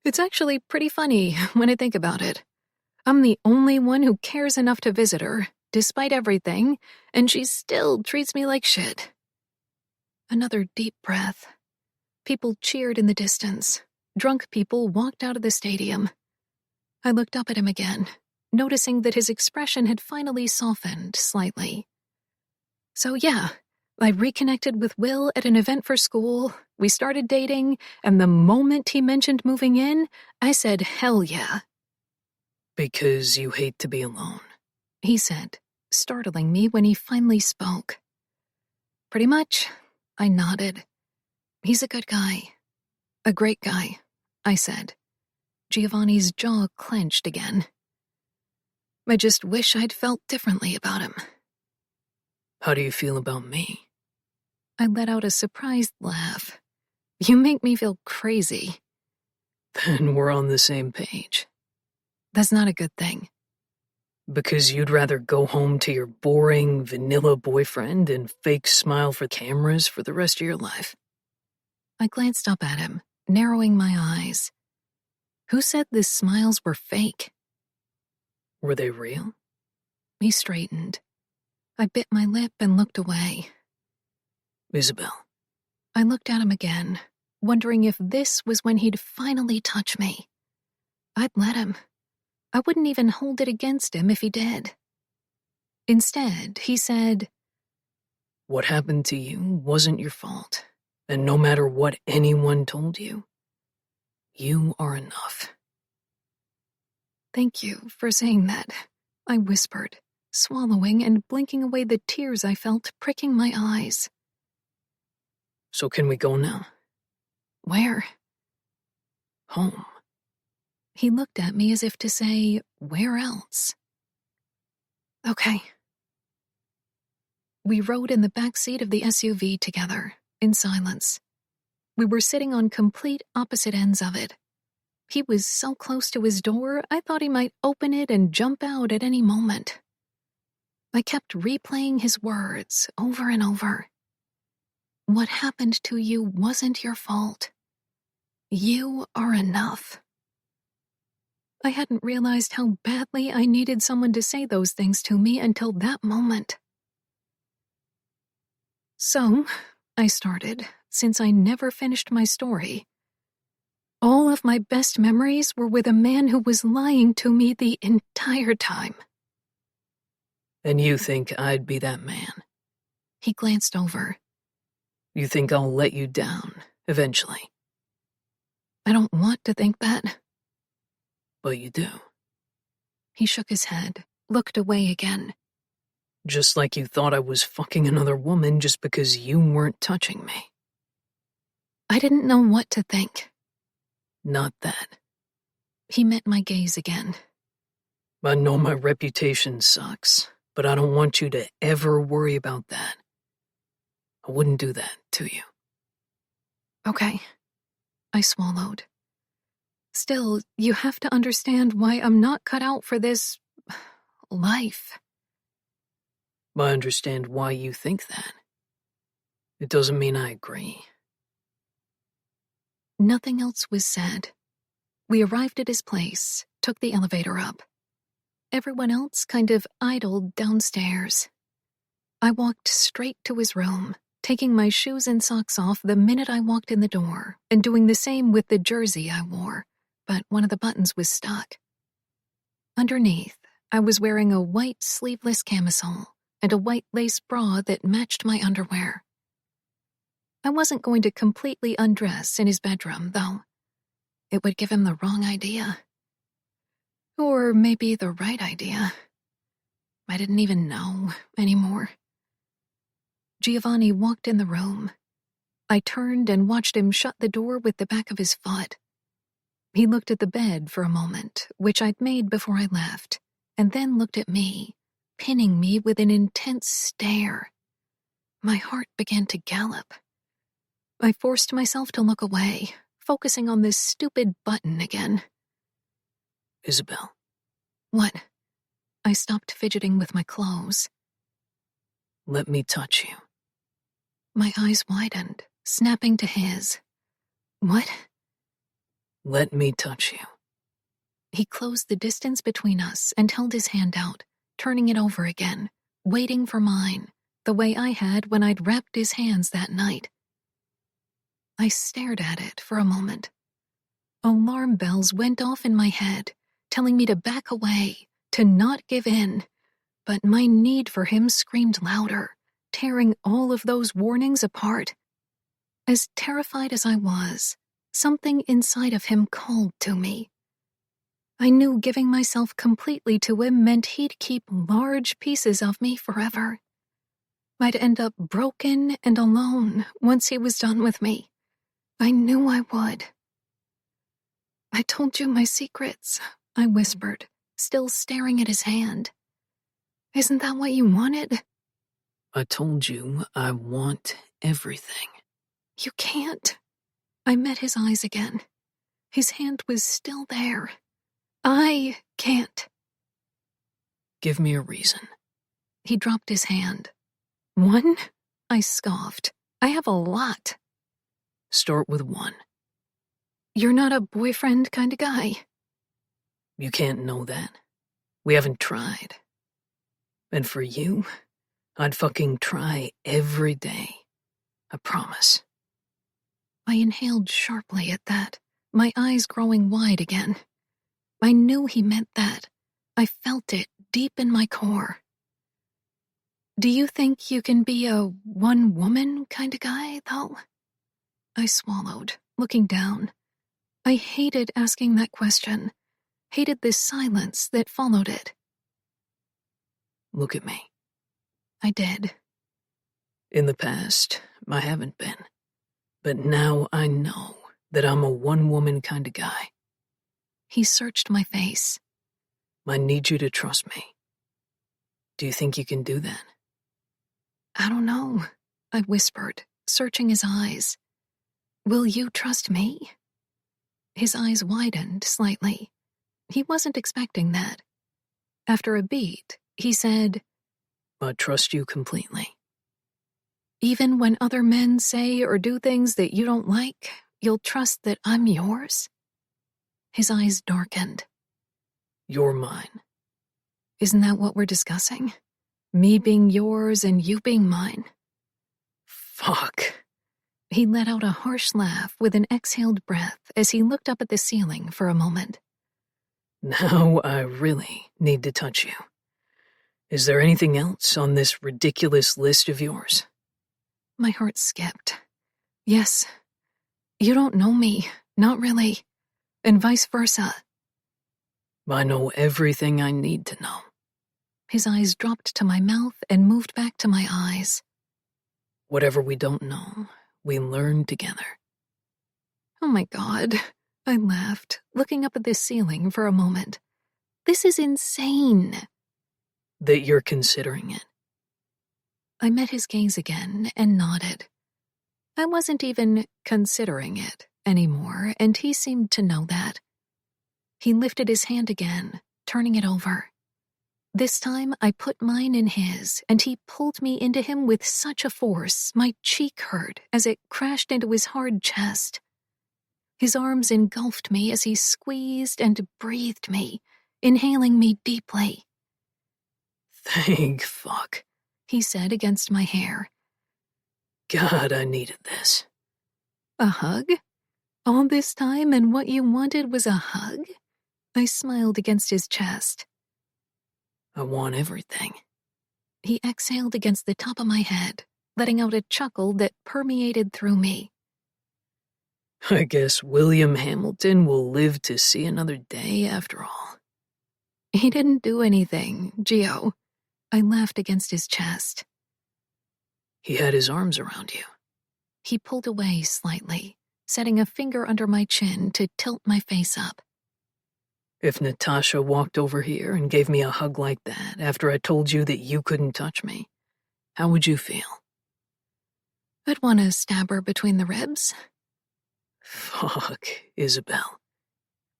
It's actually pretty funny when I think about it. I'm the only one who cares enough to visit her, despite everything, and she still treats me like shit. Another deep breath. People cheered in the distance. Drunk people walked out of the stadium. I looked up at him again, noticing that his expression had finally softened slightly. So yeah, I reconnected with Will at an event for school, we started dating, and the moment he mentioned moving in, I said hell yeah. Because you hate to be alone, he said, startling me when he finally spoke. Pretty much, I nodded. He's a good guy. A great guy, I said. Giovanni's jaw clenched again. I just wish I'd felt differently about him. How do you feel about me? I let out a surprised laugh. You make me feel crazy. Then we're on the same page. That's not a good thing. Because you'd rather go home to your boring, vanilla boyfriend and fake smile for cameras for the rest of your life. I glanced up at him, narrowing my eyes. Who said the smiles were fake? Were they real? He straightened. I bit my lip and looked away. Isabel. I looked at him again, wondering if this was when he'd finally touch me. I'd let him. I wouldn't even hold it against him if he did. Instead, he said, What happened to you wasn't your fault, and no matter what anyone told you, you are enough. Thank you for saying that, I whispered, swallowing and blinking away the tears I felt pricking my eyes. So can we go now? Where? Home. He looked at me as if to say, where else? Okay. We rode in the back seat of the SUV together, in silence. We were sitting on complete opposite ends of it. He was so close to his door, I thought he might open it and jump out at any moment. I kept replaying his words over and over. What happened to you wasn't your fault. You are enough. I hadn't realized how badly I needed someone to say those things to me until that moment. So, I started, since I never finished my story. all of my best memories were with a man who was lying to me the entire time. And you think I'd be that man? He glanced over. You think I'll let you down, eventually? I don't want to think that. But you do. He shook his head, looked away again. Just like you thought I was fucking another woman just because you weren't touching me. I didn't know what to think. Not that. He met my gaze again. I know my reputation sucks, but I don't want you to ever worry about that. I wouldn't do that to you. Okay. I swallowed. Still, you have to understand why I'm not cut out for this life. I understand why you think that. It doesn't mean I agree. Nothing else was said. We arrived at his place, took the elevator up. Everyone else kind of idled downstairs. I walked straight to his room, taking my shoes and socks off the minute I walked in the door, and doing the same with the jersey I wore, but one of the buttons was stuck. Underneath, I was wearing a white sleeveless camisole and a white lace bra that matched my underwear. I wasn't going to completely undress in his bedroom, though. It would give him the wrong idea. Or maybe the right idea. I didn't even know anymore. Giovanni walked in the room. I turned and watched him shut the door with the back of his foot. He looked at the bed for a moment, which I'd made before I left, and then looked at me, pinning me with an intense stare. My heart began to gallop. I forced myself to look away, focusing on this stupid button again. Isabel. What? I stopped fidgeting with my clothes. Let me touch you. My eyes widened, snapping to his. What? Let me touch you. He closed the distance between us and held his hand out, turning it over again, waiting for mine, the way I had when I'd wrapped his hands that night. I stared at it for a moment. Alarm bells went off in my head, telling me to back away, to not give in, but my need for him screamed louder, tearing all of those warnings apart. As terrified as I was, something inside of him called to me. I knew giving myself completely to him meant he'd keep large pieces of me forever. I'd end up broken and alone once he was done with me. I knew I would. I told you my secrets, I whispered, still staring at his hand. Isn't that what you wanted? I told you I want everything. You can't. I met his eyes again. His hand was still there. I can't. Give me a reason. He dropped his hand. One? I scoffed. I have a lot. Start with one. You're not a boyfriend kind of guy. You can't know that. We haven't tried. And for you, I'd fucking try every day. I promise. I inhaled sharply at that, my eyes growing wide again. I knew he meant that. I felt it deep in my core. Do you think you can be a one-woman kind of guy, though? I swallowed, looking down. I hated asking that question, hated the silence that followed it. Look at me. I did. In the past, I haven't been. But now I know that I'm a one-woman kind of guy. He searched my face. I need you to trust me. Do you think you can do that? I don't know, I whispered, searching his eyes. Will you trust me? His eyes widened slightly. He wasn't expecting that. After a beat, he said, I trust you completely. Even when other men say or do things that you don't like, you'll trust that I'm yours? His eyes darkened. You're mine. Isn't that what we're discussing? Me being yours and you being mine? Fuck. He let out a harsh laugh with an exhaled breath as he looked up at the ceiling for a moment. Now I really need to touch you. Is there anything else on this ridiculous list of yours? My heart skipped. Yes. You don't know me, not really, and vice versa. I know everything I need to know. His eyes dropped to my mouth and moved back to my eyes. Whatever we don't know, we learn together. Oh my God, I laughed, looking up at the ceiling for a moment. This is insane. That you're considering it. I met his gaze again and nodded. I wasn't even considering it anymore, and he seemed to know that. He lifted his hand again, turning it over. This time I put mine in his, and he pulled me into him with such a force my cheek hurt as it crashed into his hard chest. His arms engulfed me as he squeezed and breathed me, inhaling me deeply. Thank fuck, he said against my hair. God, I needed this. A hug? All this time and what you wanted was a hug? I smiled against his chest. I want everything. He exhaled against the top of my head, letting out a chuckle that permeated through me. I guess William Hamilton will live to see another day after all. He didn't do anything, Gio. I laughed against his chest. He had his arms around you. He pulled away slightly, setting a finger under my chin to tilt my face up. If Natasha walked over here and gave me a hug like that after I told you that you couldn't touch me, how would you feel? I'd want to stab her between the ribs. Fuck, Isabel.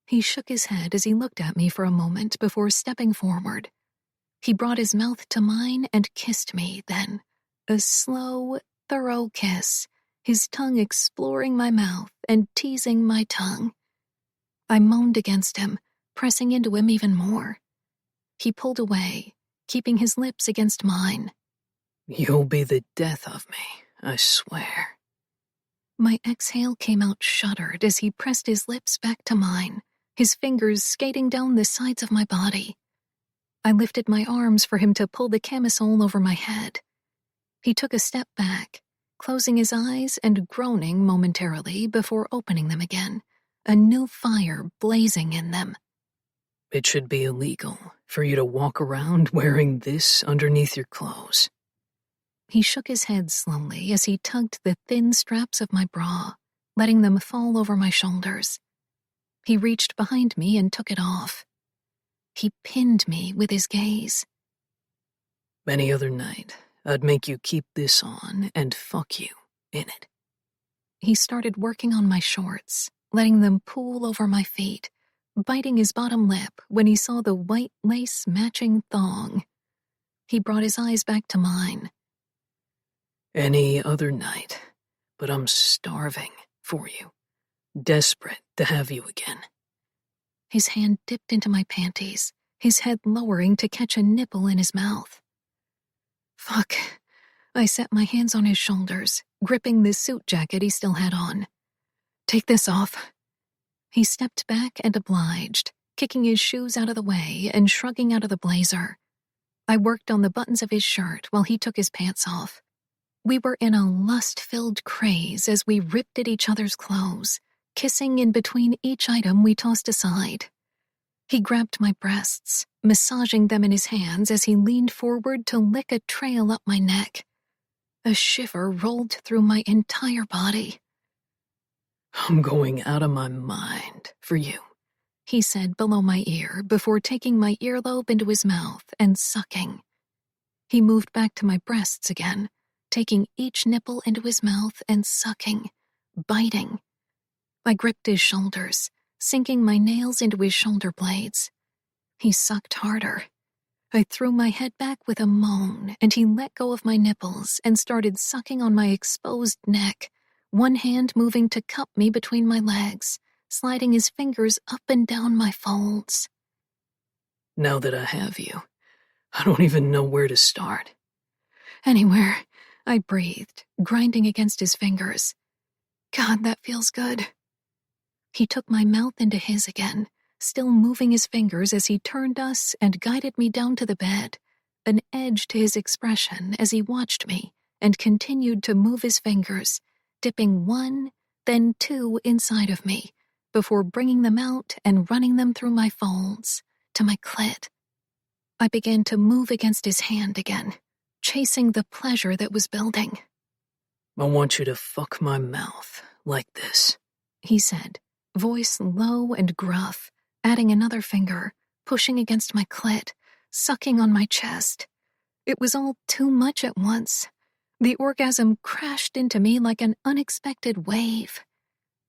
He shook his head as he looked at me for a moment before stepping forward. He brought his mouth to mine and kissed me then, a slow, thorough kiss, his tongue exploring my mouth and teasing my tongue. I moaned against him, pressing into him even more. He pulled away, keeping his lips against mine. You'll be the death of me, I swear. My exhale came out shuddered as he pressed his lips back to mine, his fingers skating down the sides of my body. I lifted my arms for him to pull the camisole over my head. He took a step back, closing his eyes and groaning momentarily before opening them again, a new fire blazing in them. It should be illegal for you to walk around wearing this underneath your clothes. He shook his head slowly as he tugged the thin straps of my bra, letting them fall over my shoulders. He reached behind me and took it off. He pinned me with his gaze. Any other night, I'd make you keep this on and fuck you in it. He started working on my shorts, letting them pool over my feet, biting his bottom lip when he saw the white lace-matching thong. He brought his eyes back to mine. Any other night, but I'm starving for you, desperate to have you again. His hand dipped into my panties, his head lowering to catch a nipple in his mouth. Fuck. I set my hands on his shoulders, gripping the suit jacket he still had on. Take this off. He stepped back and obliged, kicking his shoes out of the way and shrugging out of the blazer. I worked on the buttons of his shirt while he took his pants off. We were in a lust-filled craze as we ripped at each other's clothes, kissing in between each item we tossed aside. He grabbed my breasts, massaging them in his hands as he leaned forward to lick a trail up my neck. A shiver rolled through my entire body. I'm going out of my mind for you, he said below my ear before taking my earlobe into his mouth and sucking. He moved back to my breasts again, taking each nipple into his mouth and sucking, biting. I gripped his shoulders, sinking my nails into his shoulder blades. He sucked harder. I threw my head back with a moan, and he let go of my nipples and started sucking on my exposed neck, one hand moving to cup me between my legs, sliding his fingers up and down my folds. Now that I have you, I don't even know where to start. Anywhere, I breathed, grinding against his fingers. God, that feels good. He took my mouth into his again, still moving his fingers as he turned us and guided me down to the bed, an edge to his expression as he watched me and continued to move his fingers, dipping one, then two inside of me, before bringing them out and running them through my folds to my clit. I began to move against his hand again, chasing the pleasure that was building. I want you to fuck my mouth like this, he said, voice low and gruff, adding another finger, pushing against my clit, sucking on my chest. It was all too much at once. The orgasm crashed into me like an unexpected wave.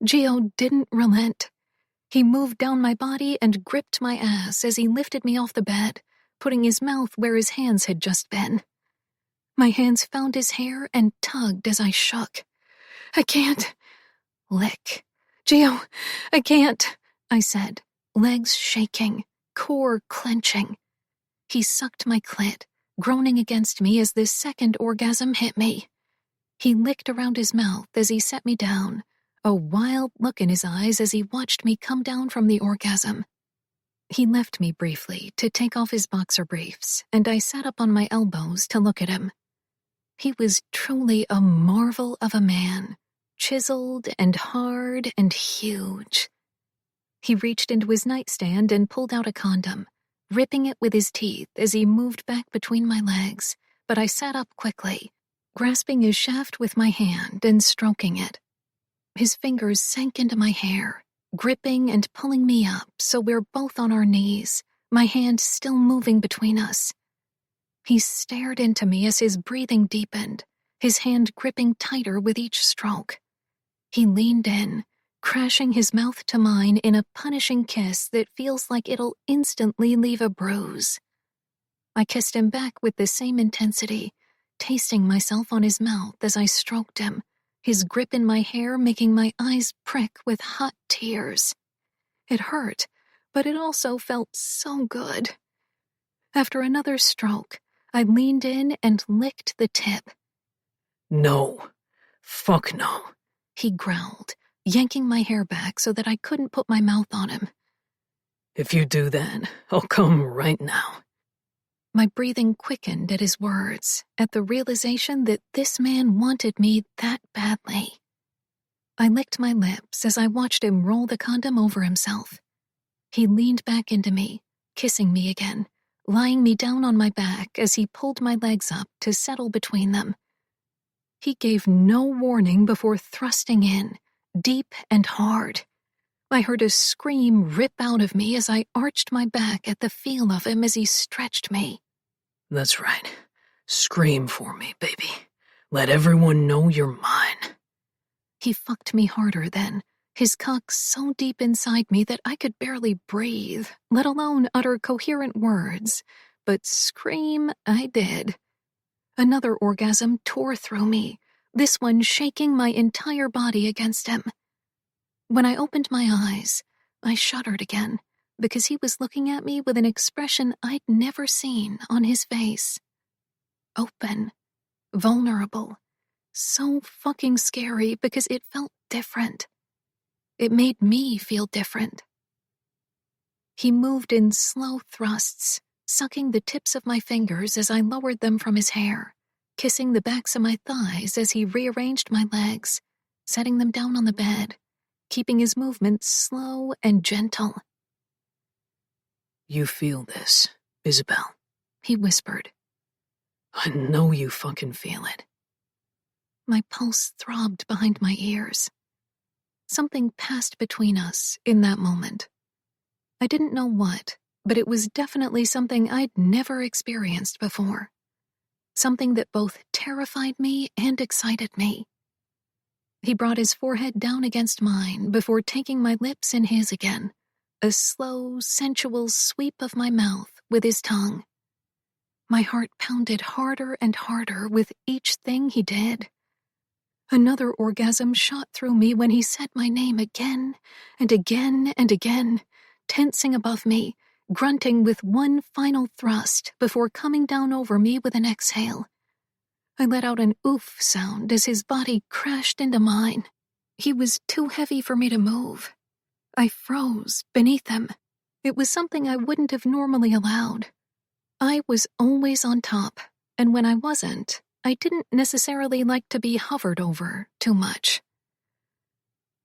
Gio didn't relent. He moved down my body and gripped my ass as he lifted me off the bed, putting his mouth where his hands had just been. My hands found his hair and tugged as I shook. I can't. Lick. Gio, I can't, I said, legs shaking, core clenching. He sucked my clit, groaning against me as this second orgasm hit me. He licked around his mouth as he set me down, a wild look in his eyes as he watched me come down from the orgasm. He left me briefly to take off his boxer briefs, and I sat up on my elbows to look at him. He was truly a marvel of a man, chiseled and hard and huge. He reached into his nightstand and pulled out a condom, ripping it with his teeth as he moved back between my legs, but I sat up quickly, grasping his shaft with my hand and stroking it. His fingers sank into my hair, gripping and pulling me up so we're both on our knees, my hand still moving between us. He stared into me as his breathing deepened, his hand gripping tighter with each stroke. He leaned in, crashing his mouth to mine in a punishing kiss that feels like it'll instantly leave a bruise. I kissed him back with the same intensity, tasting myself on his mouth as I stroked him, his grip in my hair making my eyes prick with hot tears. It hurt, but it also felt so good. After another stroke, I leaned in and licked the tip. No. Fuck no, he growled, yanking my hair back so that I couldn't put my mouth on him. If you do that, I'll come right now. My breathing quickened at his words, at the realization that this man wanted me that badly. I licked my lips as I watched him roll the condom over himself. He leaned back into me, kissing me again, lying me down on my back as he pulled my legs up to settle between them. He gave no warning before thrusting in, deep and hard. I heard a scream rip out of me as I arched my back at the feel of him as he stretched me. That's right. Scream for me, baby. Let everyone know you're mine. He fucked me harder then, his cock so deep inside me that I could barely breathe, let alone utter coherent words, but scream I did. Another orgasm tore through me, this one shaking my entire body against him. When I opened my eyes, I shuddered again, because he was looking at me with an expression I'd never seen on his face. Open, vulnerable, so fucking scary because it felt different. It made me feel different. He moved in slow thrusts, sucking the tips of my fingers as I lowered them from his hair, kissing the backs of my thighs as he rearranged my legs, setting them down on the bed, keeping his movements slow and gentle. You feel this, Isabel, he whispered. I know you fucking feel it. My pulse throbbed behind my ears. Something passed between us in that moment. I didn't know what, but it was definitely something I'd never experienced before. Something that both terrified me and excited me. He brought his forehead down against mine before taking my lips in his again, a slow, sensual sweep of my mouth with his tongue. My heart pounded harder and harder with each thing he did. Another orgasm shot through me when he said my name again and again and again, tensing above me, grunting with one final thrust before coming down over me with an exhale. I let out an oof sound as his body crashed into mine. He was too heavy for me to move. I froze beneath him. It was something I wouldn't have normally allowed. I was always on top, and when I wasn't, I didn't necessarily like to be hovered over too much.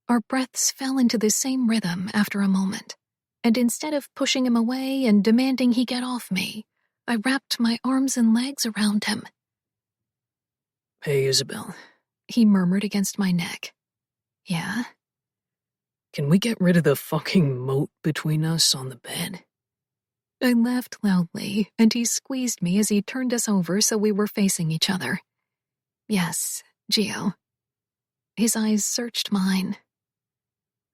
Our breaths fell into the same rhythm after a moment, and instead of pushing him away and demanding he get off me, I wrapped my arms and legs around him. Hey, Isabel. He murmured against my neck. Yeah? Can we get rid of the fucking moat between us on the bed? I laughed loudly, and he squeezed me as he turned us over so we were facing each other. Yes, Gio. His eyes searched mine.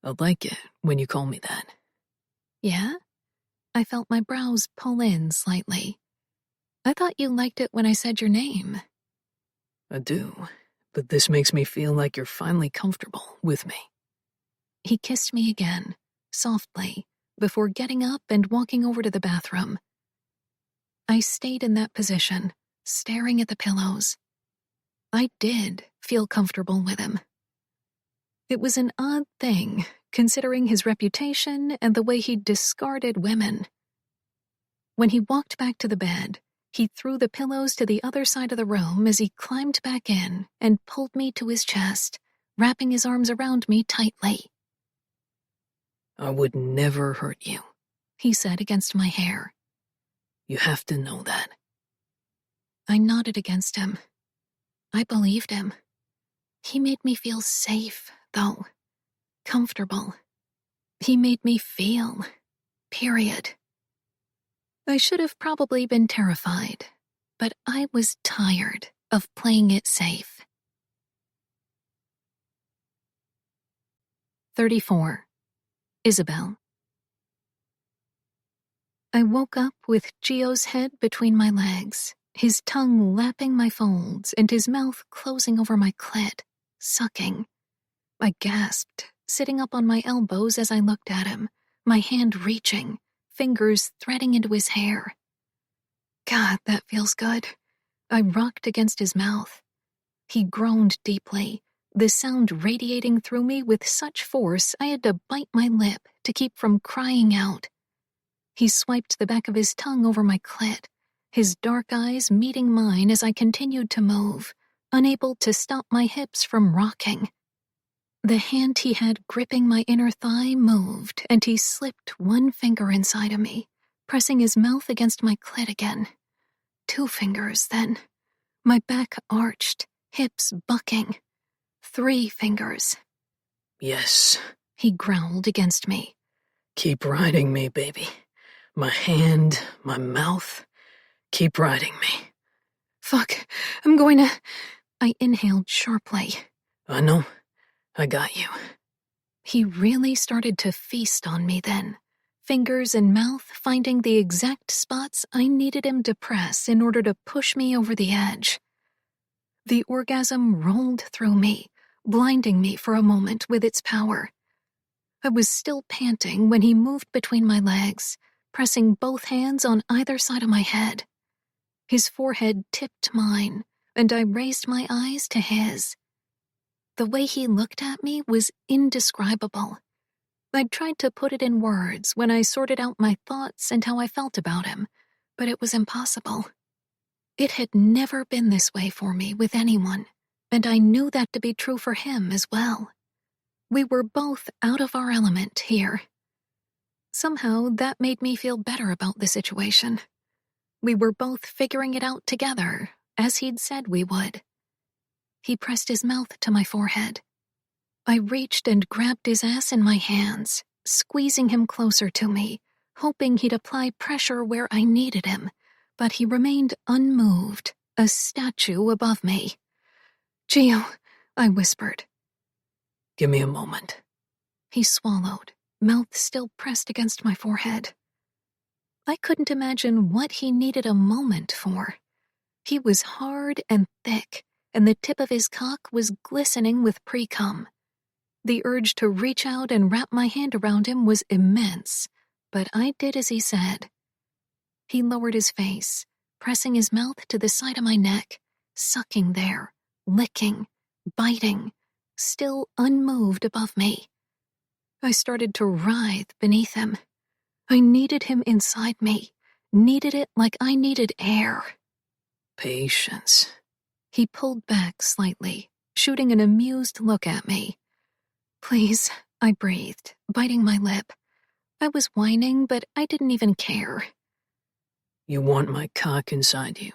I like it when you call me that. Yeah? I felt my brows pull in slightly. I thought you liked it when I said your name. I do, but this makes me feel like you're finally comfortable with me. He kissed me again, softly, before getting up and walking over to the bathroom. I stayed in that position, staring at the pillows. I did feel comfortable with him. It was an odd thing, considering his reputation and the way he discarded women. When he walked back to the bed, he threw the pillows to the other side of the room as he climbed back in and pulled me to his chest, wrapping his arms around me tightly. I would never hurt you, he said against my hair. You have to know that. I nodded against him. I believed him. He made me feel safe, though. Comfortable. He made me feel. Period. I should have probably been terrified, but I was tired of playing it safe. 34. Isabel. I woke up with Gio's head between my legs, his tongue lapping my folds and his mouth closing over my clit, sucking. I gasped, sitting up on my elbows as I looked at him, my hand reaching, fingers threading into his hair. God, that feels good. I rocked against his mouth. He groaned deeply, the sound radiating through me with such force I had to bite my lip to keep from crying out. He swiped the back of his tongue over my clit, his dark eyes meeting mine as I continued to move, unable to stop my hips from rocking. The hand he had gripping my inner thigh moved, and he slipped one finger inside of me, pressing his mouth against my clit again. 2 fingers, then. My back arched, hips bucking. 3 fingers. Yes, he growled against me. Keep riding me, baby. My hand, my mouth. Keep riding me. Fuck, I'm going to... I inhaled sharply. I know. I got you. He really started to feast on me then, fingers and mouth finding the exact spots I needed him to press in order to push me over the edge. The orgasm rolled through me, blinding me for a moment with its power. I was still panting when he moved between my legs, pressing both hands on either side of my head. His forehead tipped mine, and I raised my eyes to his. The way he looked at me was indescribable. I'd tried to put it in words when I sorted out my thoughts and how I felt about him, but it was impossible. It had never been this way for me with anyone, and I knew that to be true for him as well. We were both out of our element here. Somehow that made me feel better about the situation. We were both figuring it out together, as he'd said we would. He pressed his mouth to my forehead. I reached and grabbed his ass in my hands, squeezing him closer to me, hoping he'd apply pressure where I needed him, but he remained unmoved, a statue above me. Gio, I whispered. Give me a moment. He swallowed, mouth still pressed against my forehead. I couldn't imagine what he needed a moment for. He was hard and thick, and the tip of his cock was glistening with pre-cum. The urge to reach out and wrap my hand around him was immense, but I did as he said. He lowered his face, pressing his mouth to the side of my neck, sucking there, licking, biting, still unmoved above me. I started to writhe beneath him. I needed him inside me, needed it like I needed air. Patience. He pulled back slightly, shooting an amused look at me. Please, I breathed, biting my lip. I was whining, but I didn't even care. You want my cock inside you?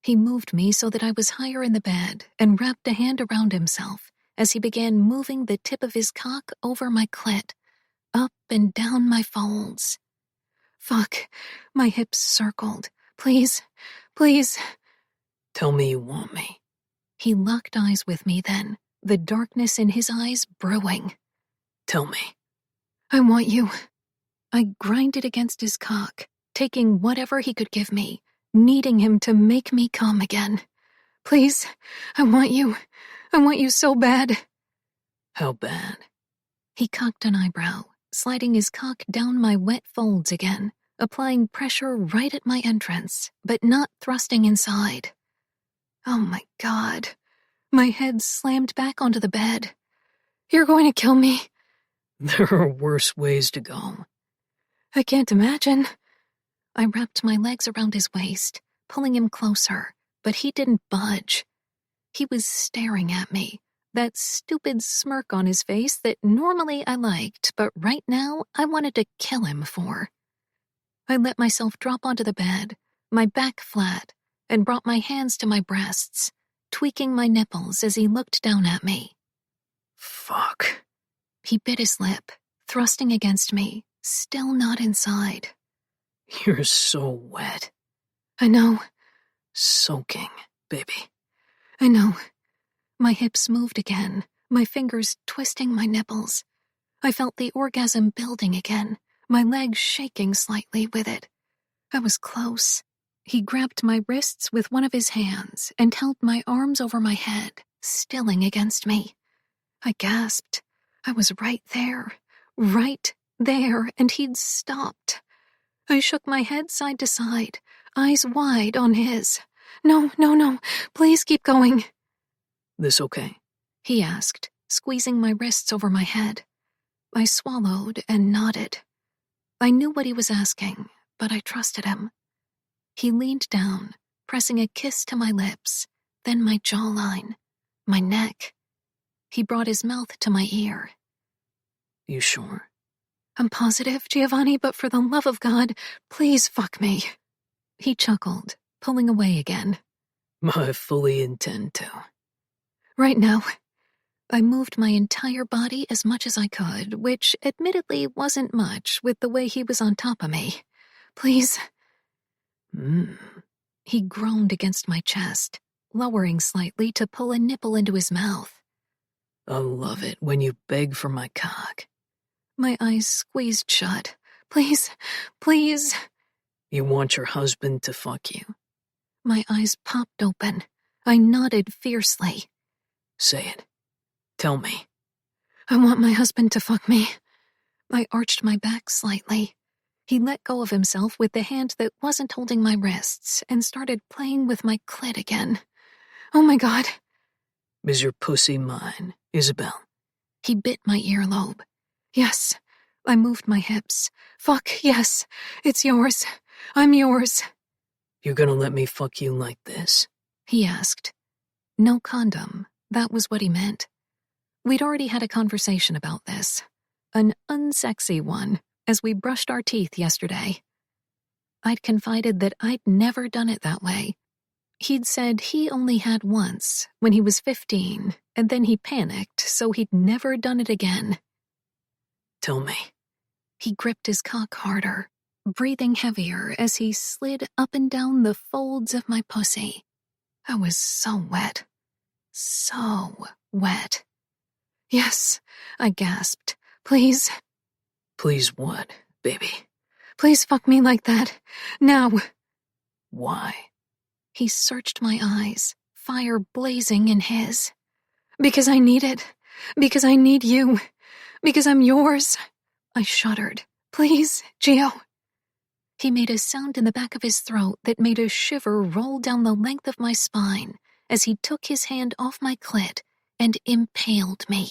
He moved me so that I was higher in the bed and wrapped a hand around himself as he began moving the tip of his cock over my clit, up and down my folds. Fuck, my hips circled. Please, please. Tell me you want me. He locked eyes with me then, the darkness in his eyes brewing. Tell me. I want you. I grinded against his cock, taking whatever he could give me, needing him to make me come again. Please, I want you. I want you so bad. How bad? He cocked an eyebrow, sliding his cock down my wet folds again, applying pressure right at my entrance, but not thrusting inside. Oh my God. My head slammed back onto the bed. You're going to kill me. There are worse ways to go. I can't imagine. I wrapped my legs around his waist, pulling him closer, but he didn't budge. He was staring at me, that stupid smirk on his face that normally I liked, but right now I wanted to kill him for. I let myself drop onto the bed, my back flat, and brought my hands to my breasts, tweaking my nipples as he looked down at me. Fuck. He bit his lip, thrusting against me, still not inside. You're so wet. I know. Soaking, baby. I know. My hips moved again, my fingers twisting my nipples. I felt the orgasm building again, my legs shaking slightly with it. I was close. He grabbed my wrists with one of his hands and held my arms over my head, stilling against me. I gasped. I was right there, and he'd stopped. I shook my head side to side, eyes wide on his. No, please keep going. This okay? He asked, squeezing my wrists over my head. I swallowed and nodded. I knew what he was asking, but I trusted him. He leaned down, pressing a kiss to my lips, then my jawline, my neck. He brought his mouth to my ear. You sure? I'm positive, Giovanni, but for the love of God, please fuck me. He chuckled, pulling away again. I fully intend to. Right now. I moved my entire body as much as I could, which admittedly wasn't much with the way he was on top of me. Please. He groaned against my chest, lowering slightly to pull a nipple into his mouth. I love it when you beg for my cock. My eyes squeezed shut. Please, please. You want your husband to fuck you? My eyes popped open. I nodded fiercely. Say it. Tell me. I want my husband to fuck me. I arched my back slightly. He let go of himself with the hand that wasn't holding my wrists and started playing with my clit again. Oh my God. Is your pussy mine, Isabel? He bit my earlobe. Yes. I moved my hips. Fuck, yes. It's yours. I'm yours. You gonna let me fuck you like this? He asked. No condom. That was what he meant. We'd already had a conversation about this. An unsexy one, as we brushed our teeth yesterday. I'd confided that I'd never done it that way. He'd said he only had once, when he was 15, and then he panicked, so he'd never done it again. Tell me. He gripped his cock harder, breathing heavier as he slid up and down the folds of my pussy. I was so wet. So wet. Yes, I gasped. Please. Please what, baby? Please fuck me like that. Now. Why? He searched my eyes, fire blazing in his. Because I need it. Because I need you. Because I'm yours. I shuddered. Please, Gio. He made a sound in the back of his throat that made a shiver roll down the length of my spine as he took his hand off my clit and impaled me.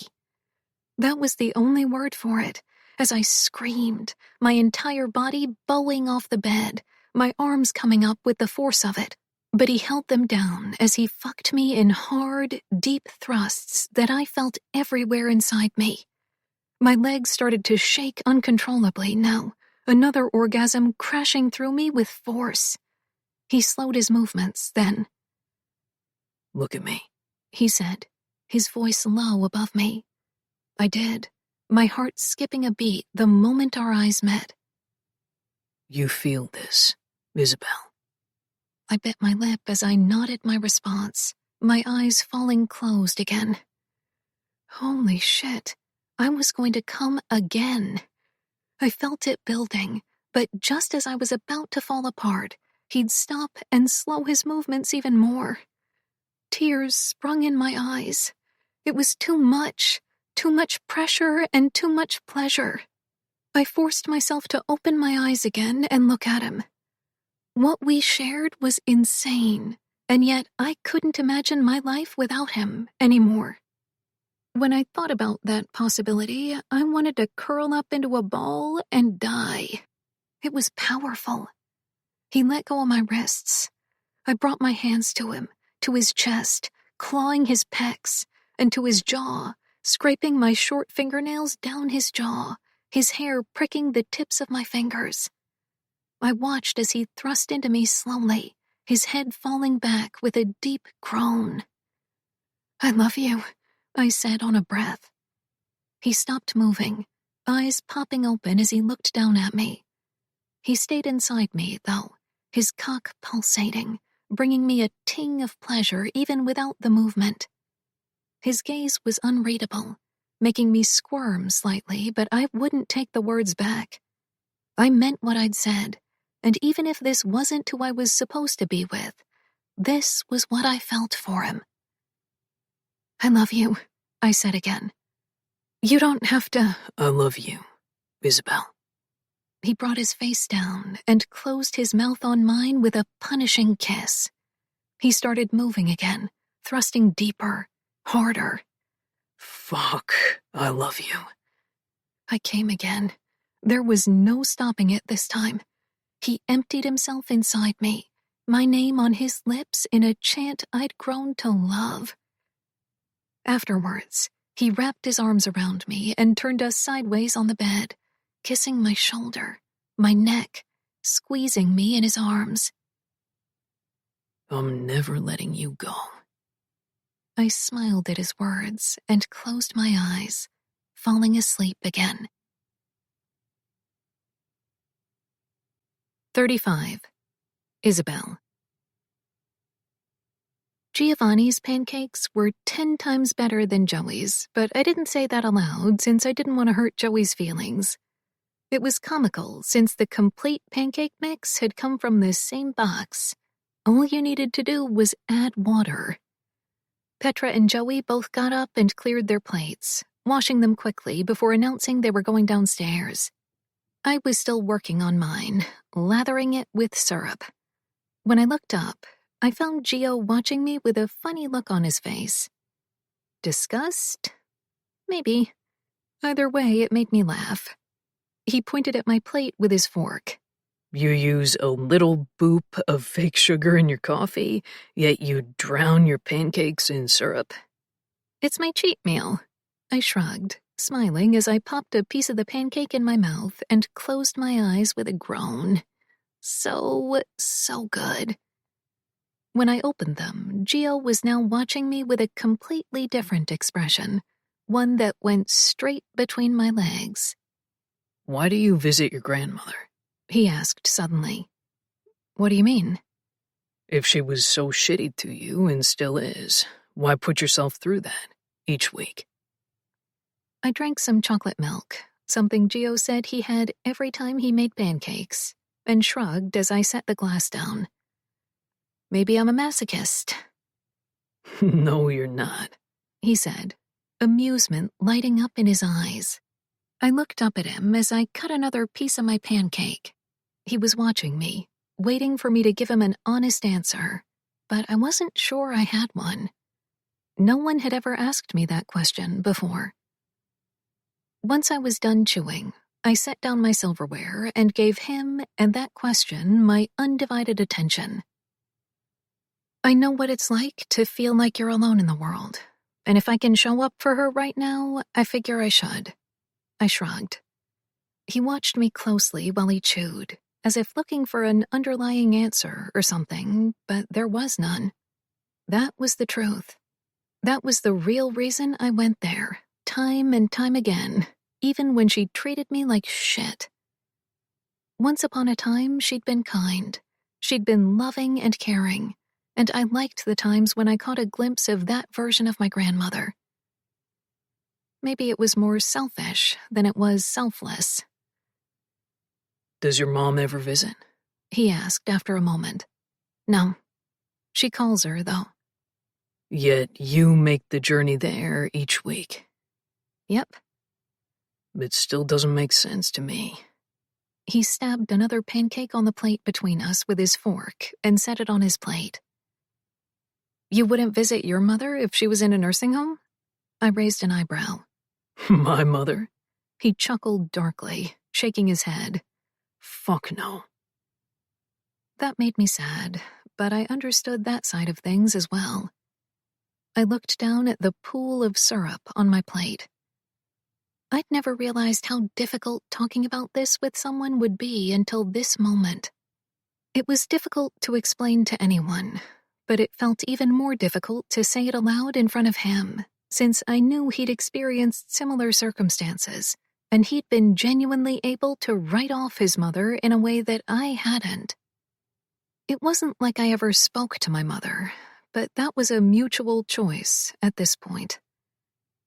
That was the only word for it, as I screamed, my entire body bowing off the bed, my arms coming up with the force of it. But he held them down as he fucked me in hard, deep thrusts that I felt everywhere inside me. My legs started to shake uncontrollably now, another orgasm crashing through me with force. He slowed his movements, then. "Look at me," he said, his voice low above me. I did, my heart skipping a beat the moment our eyes met. "You feel this, Isabel." I bit my lip as I nodded my response, my eyes falling closed again. Holy shit, I was going to come again. I felt it building, but just as I was about to fall apart, he'd stop and slow his movements even more. Tears sprung in my eyes. It was too much pressure and too much pleasure. I forced myself to open my eyes again and look at him. What we shared was insane, and yet I couldn't imagine my life without him anymore. When I thought about that possibility, I wanted to curl up into a ball and die. It was powerful. He let go of my wrists. I brought my hands to him, to his chest, clawing his pecs, and to his jaw, scraping my short fingernails down his jaw, his hair pricking the tips of my fingers. I watched as he thrust into me slowly, his head falling back with a deep groan. "I love you," I said on a breath. He stopped moving, eyes popping open as he looked down at me. He stayed inside me, though, his cock pulsating, bringing me a ting of pleasure even without the movement. His gaze was unreadable, making me squirm slightly, but I wouldn't take the words back. I meant what I'd said, and even if this wasn't who I was supposed to be with, this was what I felt for him. "I love you," I said again. "You don't have to—" "I love you, Isabel." He brought his face down and closed his mouth on mine with a punishing kiss. He started moving again, thrusting deeper, harder. "Fuck, I love you." I came again. There was no stopping it this time. He emptied himself inside me, my name on his lips in a chant I'd grown to love. Afterwards, he wrapped his arms around me and turned us sideways on the bed, kissing my shoulder, my neck, squeezing me in his arms. "I'm never letting you go." I smiled at his words and closed my eyes, falling asleep again. 35. Isabel. Giovanni's pancakes were 10 times better than Joey's, but I didn't say that aloud since I didn't want to hurt Joey's feelings. It was comical since the complete pancake mix had come from the same box. All you needed to do was add water. Petra and Joey both got up and cleared their plates, washing them quickly before announcing they were going downstairs. I was still working on mine, lathering it with syrup. When I looked up, I found Gio watching me with a funny look on his face. Disgust? Maybe. Either way, it made me laugh. He pointed at my plate with his fork. "You use a little boop of fake sugar in your coffee, yet you drown your pancakes in syrup." "It's my cheat meal." I shrugged, smiling as I popped a piece of the pancake in my mouth and closed my eyes with a groan. So good. When I opened them, Gio was now watching me with a completely different expression, one that went straight between my legs. "Why do you visit your grandmother?" he asked suddenly. "What do you mean?" "If she was so shitty to you and still is, why put yourself through that each week?" I drank some chocolate milk, something Gio said he had every time he made pancakes, and shrugged as I set the glass down. "Maybe I'm a masochist." "No, you're not," he said, amusement lighting up in his eyes. I looked up at him as I cut another piece of my pancake. He was watching me, waiting for me to give him an honest answer, but I wasn't sure I had one. No one had ever asked me that question before. Once I was done chewing, I set down my silverware and gave him and that question my undivided attention. I know what it's like to feel like you're alone in the world, and if I can show up for her right now, I figure I should. I shrugged. He watched me closely while he chewed, as if looking for an underlying answer or something, but there was none. That was the truth. That was the real reason I went there, time and time again, even when she treated me like shit. Once upon a time, she'd been kind. She'd been loving and caring, and I liked the times when I caught a glimpse of that version of my grandmother. Maybe it was more selfish than it was selfless. Does your mom ever visit? He asked after a moment. No. She calls her, though. Yet you make the journey there each week. Yep. It still doesn't make sense to me. He stabbed another pancake on the plate between us with his fork and set it on his plate. You wouldn't visit your mother if she was in a nursing home? I raised an eyebrow. My mother? He chuckled darkly, shaking his head. Fuck no. That made me sad, but I understood that side of things as well. I looked down at the pool of syrup on my plate. I'd never realized how difficult talking about this with someone would be until this moment. It was difficult to explain to anyone, but it felt even more difficult to say it aloud in front of him, since I knew he'd experienced similar circumstances, and he'd been genuinely able to write off his mother in a way that I hadn't. It wasn't like I ever spoke to my mother, but that was a mutual choice at this point.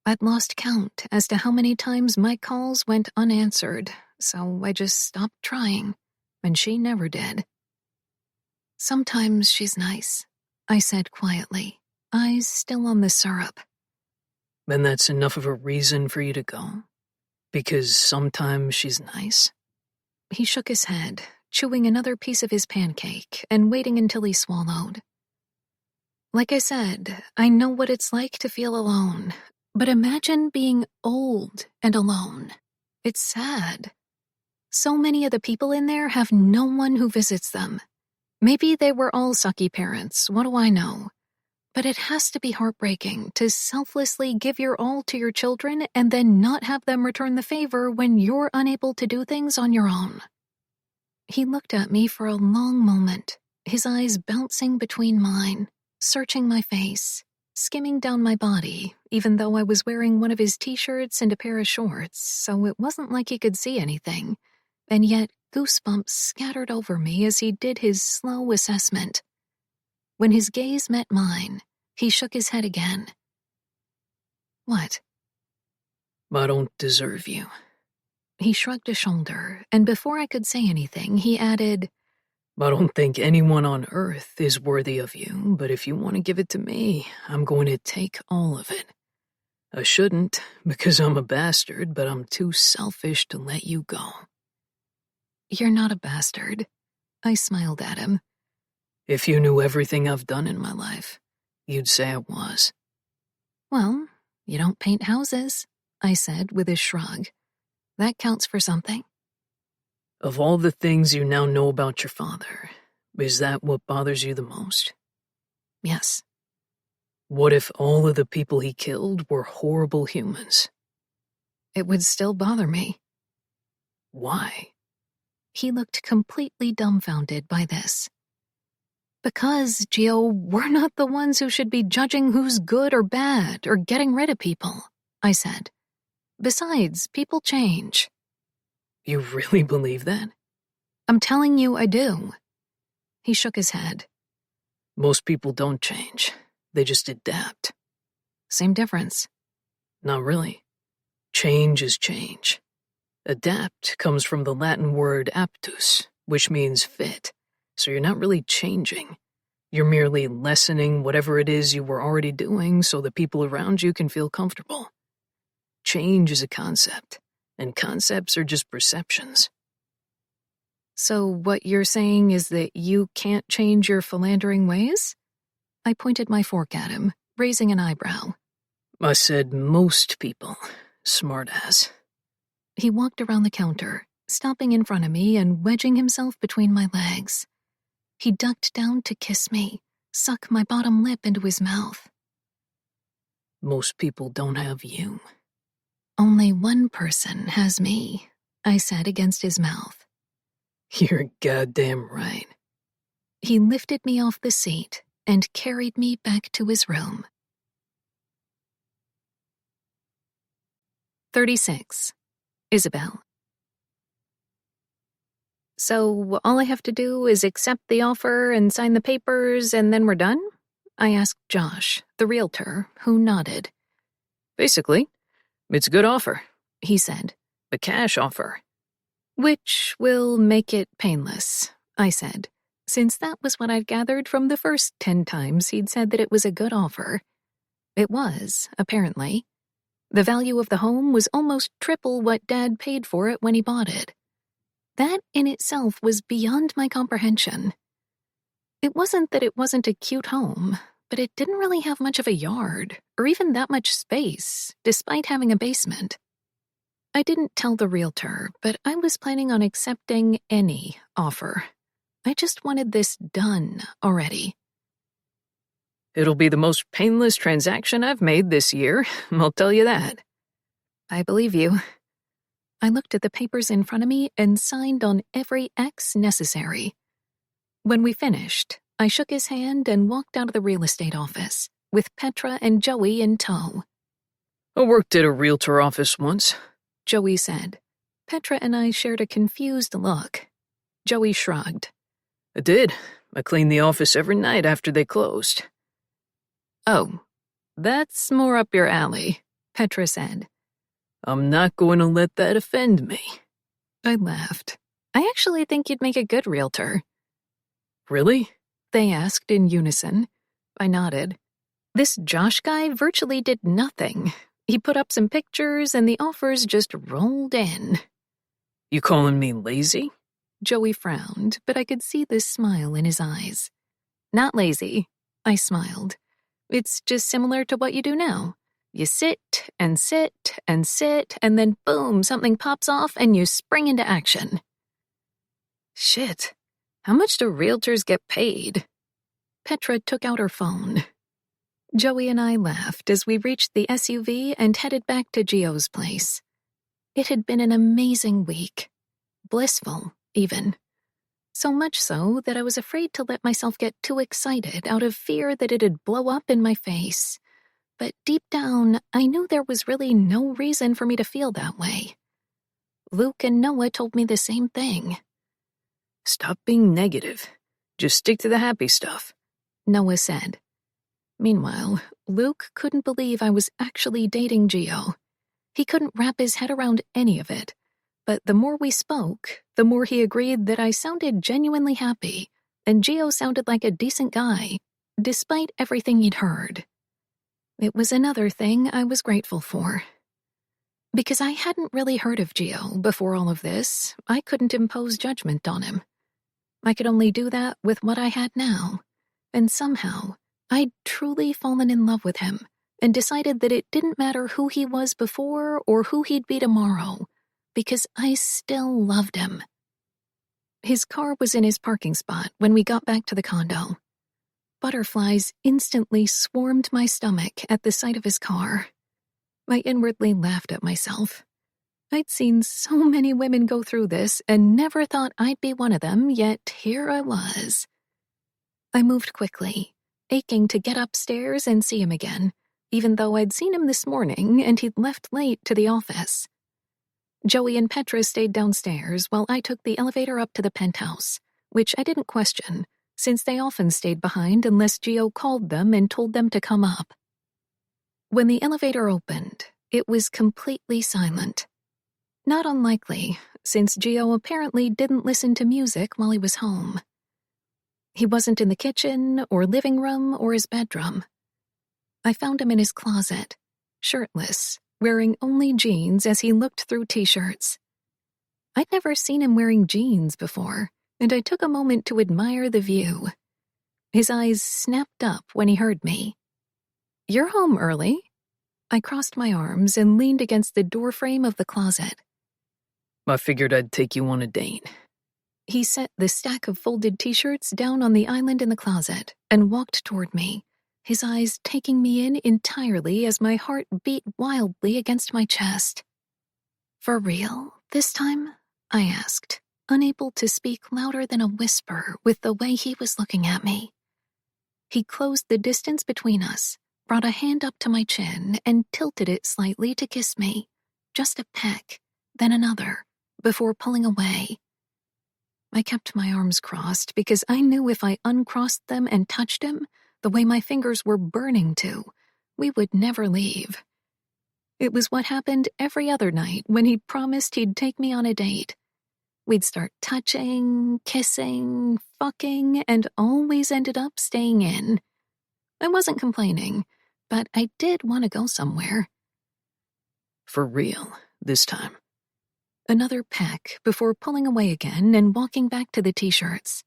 I'd lost count as to how many times my calls went unanswered, so I just stopped trying, and she never did. Sometimes she's nice, I said quietly, eyes still on the syrup. And that's enough of a reason for you to go? Because sometimes she's nice? He shook his head, chewing another piece of his pancake and waiting until he swallowed. Like I said, I know what it's like to feel alone, but imagine being old and alone. It's sad. So many of the people in there have no one who visits them. Maybe they were all sucky parents, what do I know? But it has to be heartbreaking to selflessly give your all to your children and then not have them return the favor when you're unable to do things on your own. He looked at me for a long moment, his eyes bouncing between mine, searching my face, skimming down my body, even though I was wearing one of his t-shirts and a pair of shorts, so it wasn't like he could see anything, and yet goosebumps scattered over me as he did his slow assessment. When his gaze met mine, he shook his head again. What? I don't deserve you. He shrugged a shoulder, and before I could say anything, he added, I don't think anyone on earth is worthy of you, but if you want to give it to me, I'm going to take all of it. I shouldn't, because I'm a bastard, but I'm too selfish to let you go. You're not a bastard. I smiled at him. If you knew everything I've done in my life, you'd say I was. Well, you don't paint houses, I said with a shrug. That counts for something. Of all the things you now know about your father, is that what bothers you the most? Yes. What if all of the people he killed were horrible humans? It would still bother me. Why? He looked completely dumbfounded by this. Because, Gio, we're not the ones who should be judging who's good or bad or getting rid of people, I said. Besides, people change. You really believe that? I'm telling you I do. He shook his head. Most people don't change. They just adapt. Same difference. Not really. Change is change. Adapt comes from the Latin word aptus, which means fit. So you're not really changing. You're merely lessening whatever it is you were already doing so the people around you can feel comfortable. Change is a concept, and concepts are just perceptions. So what you're saying is that you can't change your philandering ways? I pointed my fork at him, raising an eyebrow. I said most people. Smartass. He walked around the counter, stopping in front of me and wedging himself between my legs. He ducked down to kiss me, suck my bottom lip into his mouth. Most people don't have you. Only one person has me, I said against his mouth. You're goddamn right. He lifted me off the seat and carried me back to his room. 36. Isabel. So all I have to do is accept the offer and sign the papers and then we're done? I asked Josh, the realtor, who nodded. Basically, it's a good offer, he said. A cash offer. Which will make it painless, I said, since that was what I'd gathered from the first 10 times he'd said that it was a good offer. It was, apparently. The value of the home was almost triple what Dad paid for it when he bought it. That in itself was beyond my comprehension. It wasn't that it wasn't a cute home, but it didn't really have much of a yard, or even that much space, despite having a basement. I didn't tell the realtor, but I was planning on accepting any offer. I just wanted this done already. It'll be the most painless transaction I've made this year, I'll tell you that. I believe you. I looked at the papers in front of me and signed on every X necessary. When we finished, I shook his hand and walked out of the real estate office, with Petra and Joey in tow. I worked at a realtor office once, Joey said. Petra and I shared a confused look. Joey shrugged. I did. I cleaned the office every night after they closed. Oh, that's more up your alley, Petra said. I'm not going to let that offend me. I laughed. I actually think you'd make a good realtor. Really? They asked in unison. I nodded. This Josh guy virtually did nothing. He put up some pictures and the offers just rolled in. You calling me lazy? Joey frowned, but I could see this smile in his eyes. Not lazy, I smiled. It's just similar to what you do now. You sit and sit and sit, and then boom, something pops off and you spring into action. Shit, how much do realtors get paid? Petra took out her phone. Joey and I laughed as we reached the SUV and headed back to Gio's place. It had been an amazing week. Blissful, even. So much so that I was afraid to let myself get too excited out of fear that it'd blow up in my face. But deep down, I knew there was really no reason for me to feel that way. Luke and Noah told me the same thing. Stop being negative. Just stick to the happy stuff, Noah said. Meanwhile, Luke couldn't believe I was actually dating Gio. He couldn't wrap his head around any of it. But the more we spoke, the more he agreed that I sounded genuinely happy, and Gio sounded like a decent guy, despite everything he'd heard. It was another thing I was grateful for. Because I hadn't really heard of Gio before all of this, I couldn't impose judgment on him. I could only do that with what I had now, and somehow I'd truly fallen in love with him and decided that it didn't matter who he was before or who he'd be tomorrow, because I still loved him. His car was in his parking spot when we got back to the condo. Butterflies instantly swarmed my stomach at the sight of his car. I inwardly laughed at myself. I'd seen so many women go through this and never thought I'd be one of them, yet here I was. I moved quickly, aching to get upstairs and see him again, even though I'd seen him this morning and he'd left late to the office. Joey and Petra stayed downstairs while I took the elevator up to the penthouse, which I didn't question, since they often stayed behind unless Gio called them and told them to come up. When the elevator opened, it was completely silent. Not unlikely, since Gio apparently didn't listen to music while he was home. He wasn't in the kitchen or living room or his bedroom. I found him in his closet, shirtless, wearing only jeans as he looked through t-shirts. I'd never seen him wearing jeans before, and I took a moment to admire the view. His eyes snapped up when he heard me. You're home early. I crossed my arms and leaned against the doorframe of the closet. I figured I'd take you on a date. He set the stack of folded t-shirts down on the island in the closet and walked toward me, his eyes taking me in entirely as my heart beat wildly against my chest. For real, this time? I asked, unable to speak louder than a whisper with the way he was looking at me. He closed the distance between us, brought a hand up to my chin, and tilted it slightly to kiss me. Just a peck, then another, before pulling away. I kept my arms crossed because I knew if I uncrossed them and touched him, the way my fingers were burning to, we would never leave. It was what happened every other night when he promised he'd take me on a date. We'd start touching, kissing, fucking, and always ended up staying in. I wasn't complaining, but I did want to go somewhere. For real, this time. Another peck before pulling away again and walking back to the t-shirts.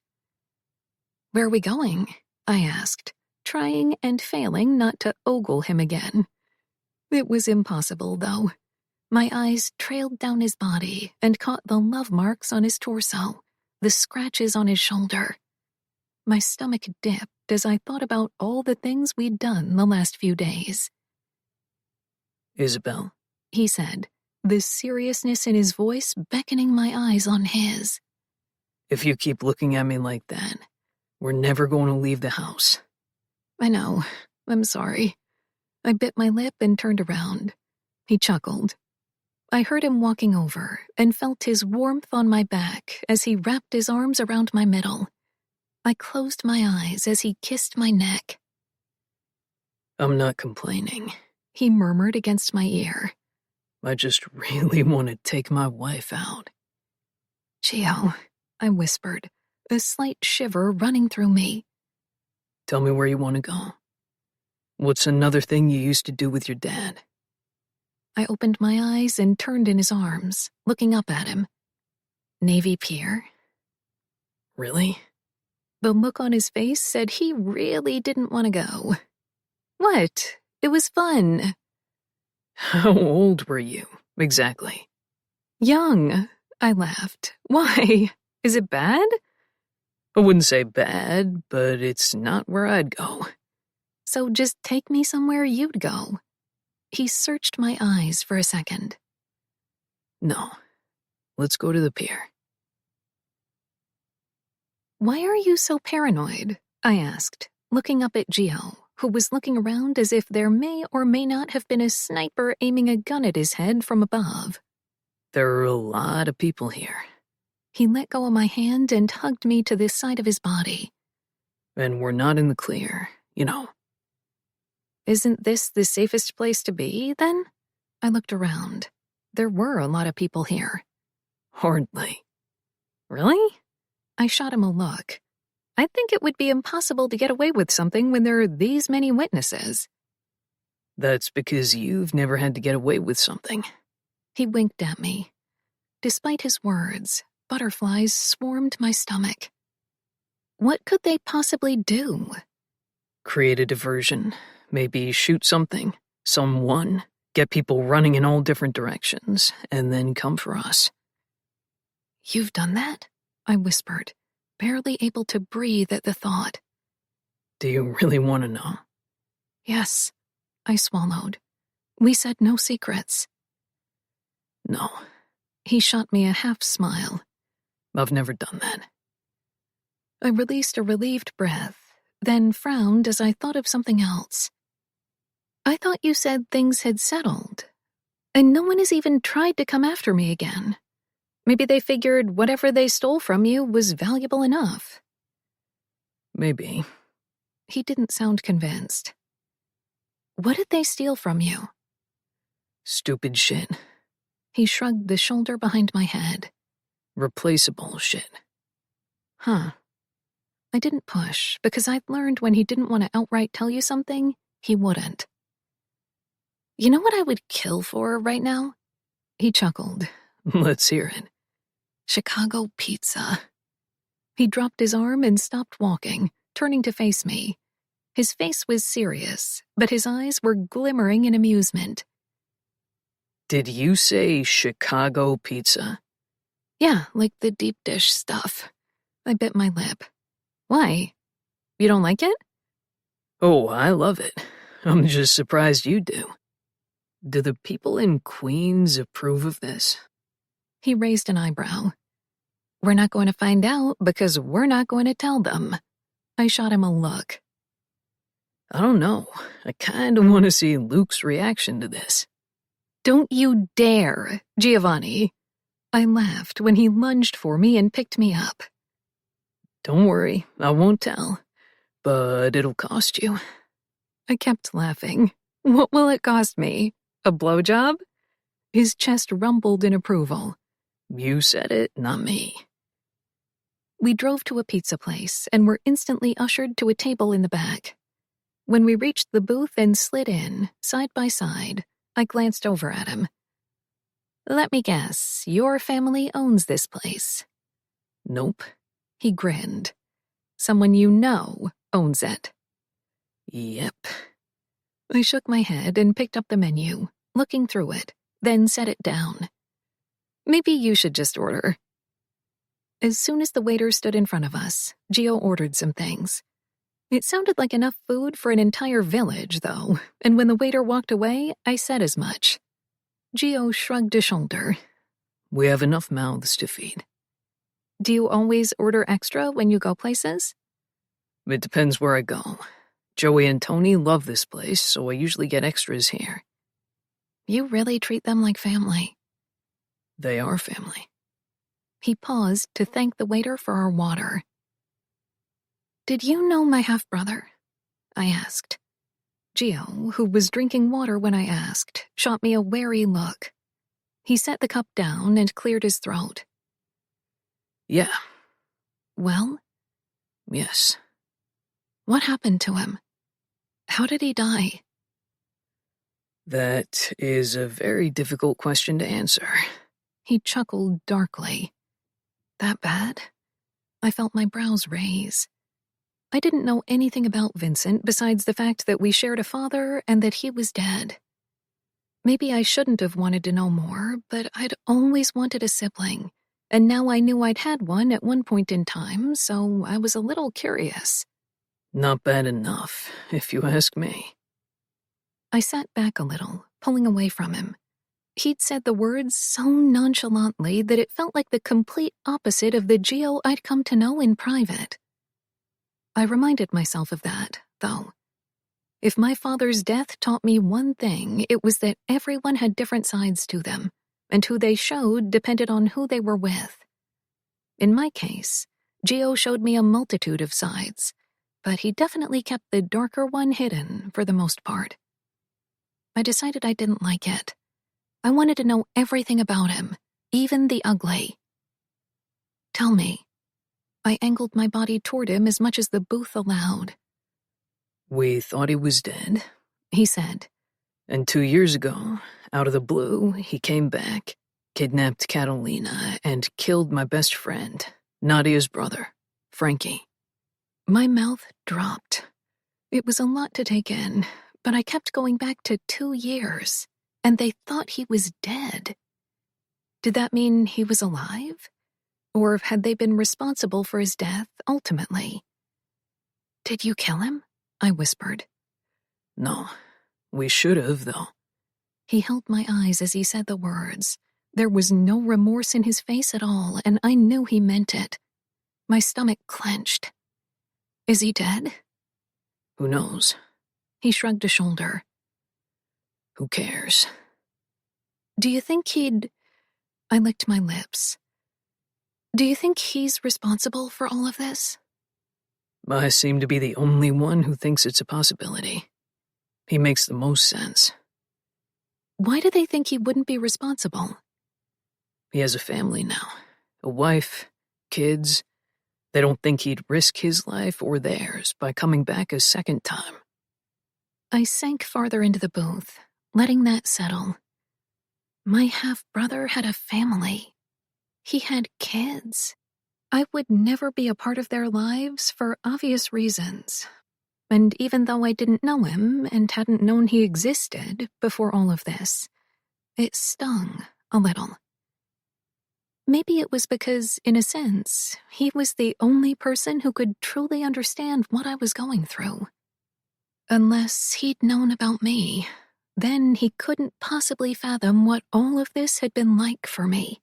Where are we going? I asked, trying and failing not to ogle him again. It was impossible, though. My eyes trailed down his body and caught the love marks on his torso, the scratches on his shoulder. My stomach dipped as I thought about all the things we'd done the last few days. Isabel, he said, the seriousness in his voice beckoning my eyes on his. If you keep looking at me like that, we're never going to leave the house. I know. I'm sorry. I bit my lip and turned around. He chuckled. I heard him walking over and felt his warmth on my back as he wrapped his arms around my middle. I closed my eyes as he kissed my neck. I'm not complaining, he murmured against my ear. I just really want to take my wife out. Gio, I whispered, a slight shiver running through me. Tell me where you want to go. What's another thing you used to do with your dad? I opened my eyes and turned in his arms, looking up at him. Navy Pier. Really? The look on his face said he really didn't want to go. What? It was fun. How old were you, exactly? Young, I laughed. Why? Is it bad? I wouldn't say bad, but it's not where I'd go. So just take me somewhere you'd go. He searched my eyes for a second. No. Let's go to the pier. Why are you so paranoid? I asked, looking up at Gio, who was looking around as if there may or may not have been a sniper aiming a gun at his head from above. There are a lot of people here. He let go of my hand and hugged me to the side of his body. And we're not in the clear, you know. Isn't this the safest place to be, then? I looked around. There were a lot of people here. Hardly. Really? I shot him a look. I think it would be impossible to get away with something when there are these many witnesses. That's because you've never had to get away with something. He winked at me. Despite his words, butterflies swarmed my stomach. What could they possibly do? Create a diversion. Maybe shoot something, someone, get people running in all different directions, and then come for us. You've done that? I whispered, barely able to breathe at the thought. Do you really want to know? Yes, I swallowed. We said no secrets. No. He shot me a half smile. I've never done that. I released a relieved breath, then frowned as I thought of something else. I thought you said things had settled, and no one has even tried to come after me again. Maybe they figured whatever they stole from you was valuable enough. Maybe. He didn't sound convinced. What did they steal from you? Stupid shit. He shrugged the shoulder behind my head. Replaceable shit. Huh. I didn't push, because I'd learned when he didn't want to outright tell you something, he wouldn't. You know what I would kill for right now? He chuckled. Let's hear it. Chicago pizza. He dropped his arm and stopped walking, turning to face me. His face was serious, but his eyes were glimmering in amusement. Did you say Chicago pizza? Yeah, like the deep dish stuff. I bit my lip. Why? You don't like it? Oh, I love it. I'm just surprised you do. Do the people in Queens approve of this? He raised an eyebrow. We're not going to find out because we're not going to tell them. I shot him a look. I don't know. I kind of want to see Luke's reaction to this. Don't you dare, Giovanni. I laughed when he lunged for me and picked me up. Don't worry, I won't tell. But it'll cost you. I kept laughing. What will it cost me? A blowjob? His chest rumbled in approval. You said it, not me. We drove to a pizza place and were instantly ushered to a table in the back. When we reached the booth and slid in, side by side, I glanced over at him. Let me guess, your family owns this place. Nope. He grinned. Someone you know owns it. Yep. I shook my head and picked up the menu, looking through it, then set it down. Maybe you should just order. As soon as the waiter stood in front of us, Gio ordered some things. It sounded like enough food for an entire village, though, and when the waiter walked away, I said as much. Gio shrugged a shoulder. We have enough mouths to feed. Do you always order extra when you go places? It depends where I go. Joey and Tony love this place, so I usually get extras here. You really treat them like family. They are family. He paused to thank the waiter for our water. Did you know my half-brother? I asked. Gio, who was drinking water when I asked, shot me a wary look. He set the cup down and cleared his throat. Yeah. Well? Yes. What happened to him? How did he die? That is a very difficult question to answer. He chuckled darkly. That bad? I felt my brows raise. I didn't know anything about Vincent besides the fact that we shared a father and that he was dead. Maybe I shouldn't have wanted to know more, but I'd always wanted a sibling, and now I knew I'd had one at one point in time, so I was a little curious. Not bad enough, if you ask me. I sat back a little, pulling away from him. He'd said the words so nonchalantly that it felt like the complete opposite of the Gio I'd come to know in private. I reminded myself of that, though. If my father's death taught me one thing, it was that everyone had different sides to them, and who they showed depended on who they were with. In my case, Gio showed me a multitude of sides, but he definitely kept the darker one hidden for the most part. I decided I didn't like it. I wanted to know everything about him, even the ugly. Tell me. I angled my body toward him as much as the booth allowed. We thought he was dead, he said. And 2 years ago, out of the blue, he came back, kidnapped Catalina, and killed my best friend, Nadia's brother, Frankie. My mouth dropped. It was a lot to take in, but I kept going back to 2 years, and they thought he was dead. Did that mean he was alive? Or had they been responsible for his death ultimately? Did you kill him? I whispered. No, we should have, though. He held my eyes as he said the words. There was no remorse in his face at all, and I knew he meant it. My stomach clenched. Is he dead? Who knows? He shrugged a shoulder. Who cares? Do you think he'd... I licked my lips. Do you think he's responsible for all of this? I seem to be the only one who thinks it's a possibility. He makes the most sense. Why do they think he wouldn't be responsible? He has a family now. A wife, kids. They don't think he'd risk his life or theirs by coming back a second time. I sank farther into the booth, letting that settle. My half-brother had a family. He had kids. I would never be a part of their lives for obvious reasons. And even though I didn't know him and hadn't known he existed before all of this, it stung a little. Maybe it was because, in a sense, he was the only person who could truly understand what I was going through. Unless he'd known about me, then he couldn't possibly fathom what all of this had been like for me.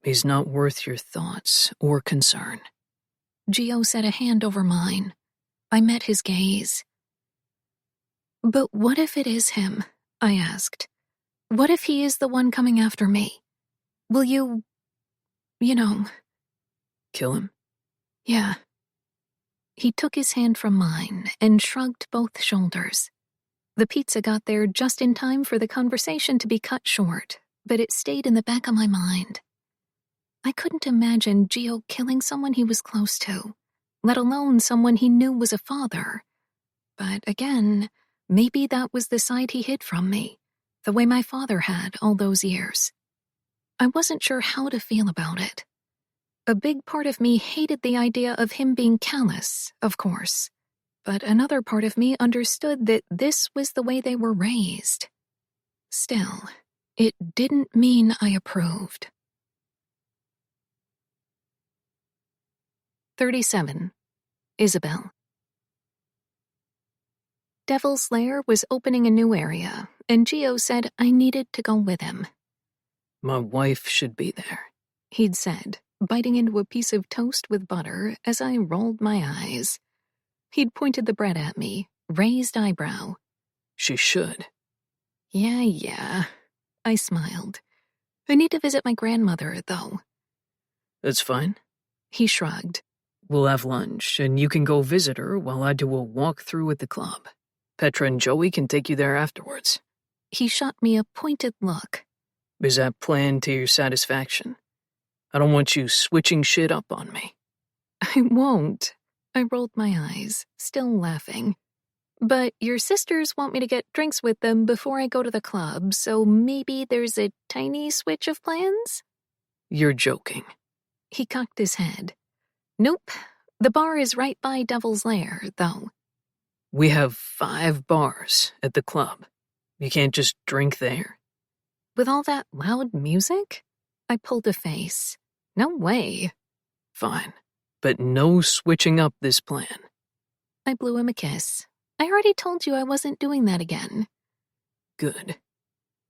He's not worth your thoughts or concern. Gio set a hand over mine. I met his gaze. But what if it is him? I asked. What if he is the one coming after me? Will you Kill him? Yeah. He took his hand from mine and shrugged both shoulders. The pizza got there just in time for the conversation to be cut short, but it stayed in the back of my mind. I couldn't imagine Gio killing someone he was close to, let alone someone he knew was a father. But again, maybe that was the side he hid from me, the way my father had all those years. I wasn't sure how to feel about it. A big part of me hated the idea of him being callous, of course, but another part of me understood that this was the way they were raised. Still, it didn't mean I approved. 37. Isabel. Devil's Lair was opening a new area, and Gio said I needed to go with him. My wife should be there, He'd said, biting into a piece of toast with butter as I rolled my eyes. He'd pointed the bread at me, raised eyebrow. She should. Yeah. I smiled. I need to visit my grandmother, though. That's fine. He shrugged. We'll have lunch, and you can go visit her while I do a walkthrough at the club. Petra and Joey can take you there afterwards. He shot me a pointed look. Is that plan to your satisfaction? I don't want you switching shit up on me. I won't. I rolled my eyes, still laughing. But your sisters want me to get drinks with them before I go to the club, so maybe there's a tiny switch of plans? You're joking. He cocked his head. Nope. The bar is right by Devil's Lair, though. We have 5 bars at the club. You can't just drink there. With all that loud music? I pulled a face. No way. Fine, but no switching up this plan. I blew him a kiss. I already told you I wasn't doing that again. Good.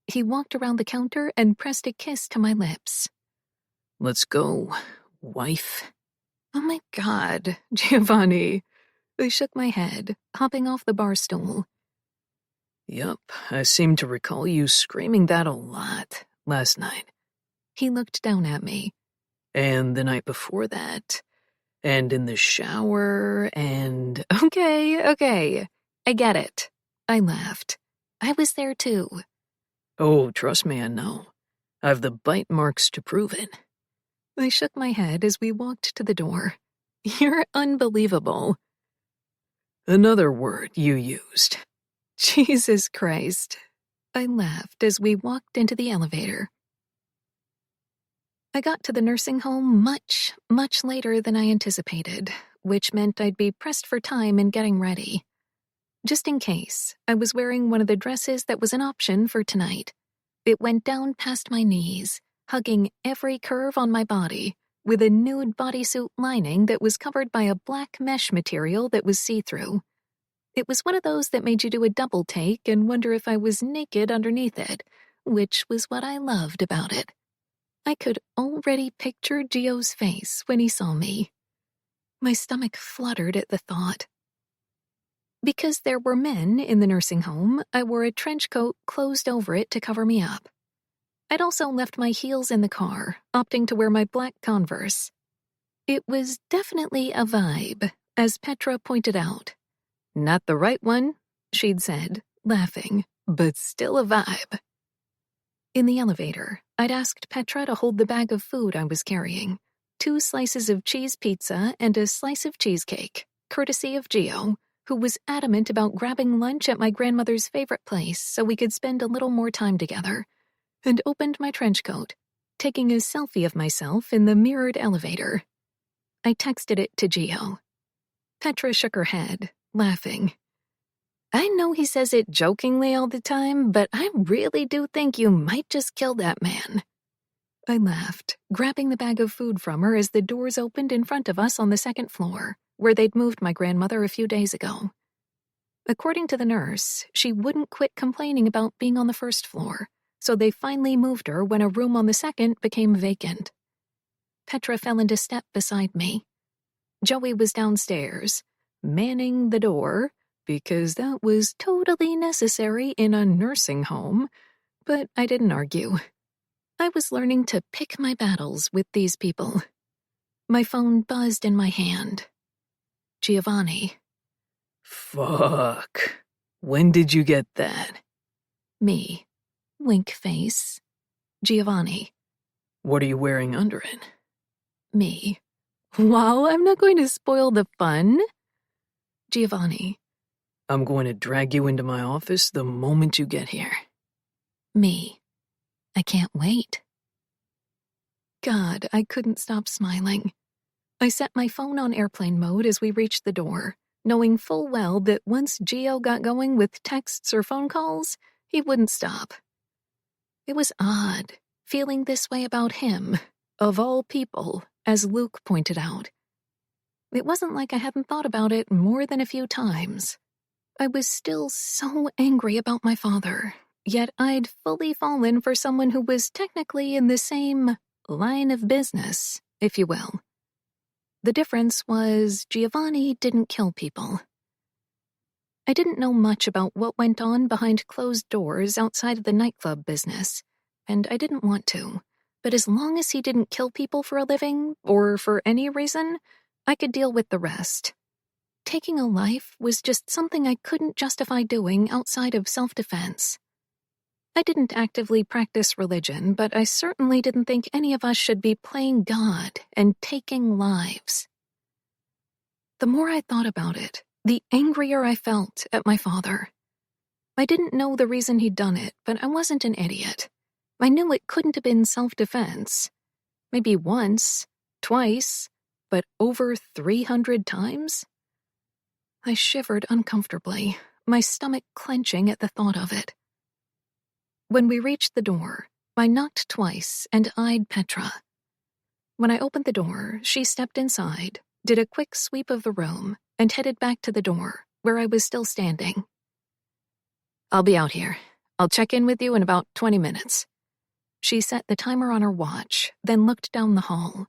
He walked around the counter and pressed a kiss to my lips. Let's go, wife. Oh my God, Giovanni. I shook my head, hopping off the bar stool. Yup, I seem to recall you screaming that a lot last night. He looked down at me. And the night before that. And in the shower, and... Okay. I get it. I laughed. I was there too. Oh, trust me, I know. I've the bite marks to prove it. I shook my head as we walked to the door. You're unbelievable. Another word you used. Jesus Christ. I laughed as we walked into the elevator. I got to the nursing home much, much later than I anticipated, which meant I'd be pressed for time in getting ready. Just in case, I was wearing one of the dresses that was an option for tonight. It went down past my knees, hugging every curve on my body, with a nude bodysuit lining that was covered by a black mesh material that was see-through. It was one of those that made you do a double take and wonder if I was naked underneath it, which was what I loved about it. I could already picture Gio's face when he saw me. My stomach fluttered at the thought. Because there were men in the nursing home, I wore a trench coat closed over it to cover me up. I'd also left my heels in the car, opting to wear my black Converse. It was definitely a vibe, as Petra pointed out. Not the right one, she'd said, laughing, but still a vibe. In the elevator, I'd asked Petra to hold the bag of food I was carrying, 2 slices of cheese pizza and a slice of cheesecake, courtesy of Gio, who was adamant about grabbing lunch at my grandmother's favorite place so we could spend a little more time together, and opened my trench coat, taking a selfie of myself in the mirrored elevator. I texted it to Gio. Petra shook her head, laughing. I know he says it jokingly all the time, but I really do think you might just kill that man. I laughed, grabbing the bag of food from her as the doors opened in front of us on the second floor, where they'd moved my grandmother a few days ago. According to the nurse, she wouldn't quit complaining about being on the first floor, so they finally moved her when a room on the second became vacant. Petra fell into step beside me. Joey was downstairs, manning the door, because that was totally necessary in a nursing home, but I didn't argue. I was learning to pick my battles with these people. My phone buzzed in my hand. Giovanni. Fuck. When did you get that? Me. Wink face. Giovanni. What are you wearing under it? Me. Wow, I'm not going to spoil the fun. Giovanni. I'm going to drag you into my office the moment you get here. Me. I can't wait. God, I couldn't stop smiling. I set my phone on airplane mode as we reached the door, knowing full well that once Gio got going with texts or phone calls, he wouldn't stop. It was odd, feeling this way about him, of all people, as Luke pointed out. It wasn't like I hadn't thought about it more than a few times. I was still so angry about my father, yet I'd fully fallen for someone who was technically in the same line of business, if you will. The difference was Giovanni didn't kill people. I didn't know much about what went on behind closed doors outside of the nightclub business, and I didn't want to, but as long as he didn't kill people for a living, or for any reason, I could deal with the rest. Taking a life was just something I couldn't justify doing outside of self-defense. I didn't actively practice religion, but I certainly didn't think any of us should be playing God and taking lives. The more I thought about it, the angrier I felt at my father. I didn't know the reason he'd done it, but I wasn't an idiot. I knew it couldn't have been self-defense. Maybe once, twice, but over 300 times? I shivered uncomfortably, my stomach clenching at the thought of it. When we reached the door, I knocked twice and eyed Petra. When I opened the door, she stepped inside, did a quick sweep of the room, and headed back to the door, where I was still standing. I'll be out here. I'll check in with you in about 20 minutes. She set the timer on her watch, then looked down the hall.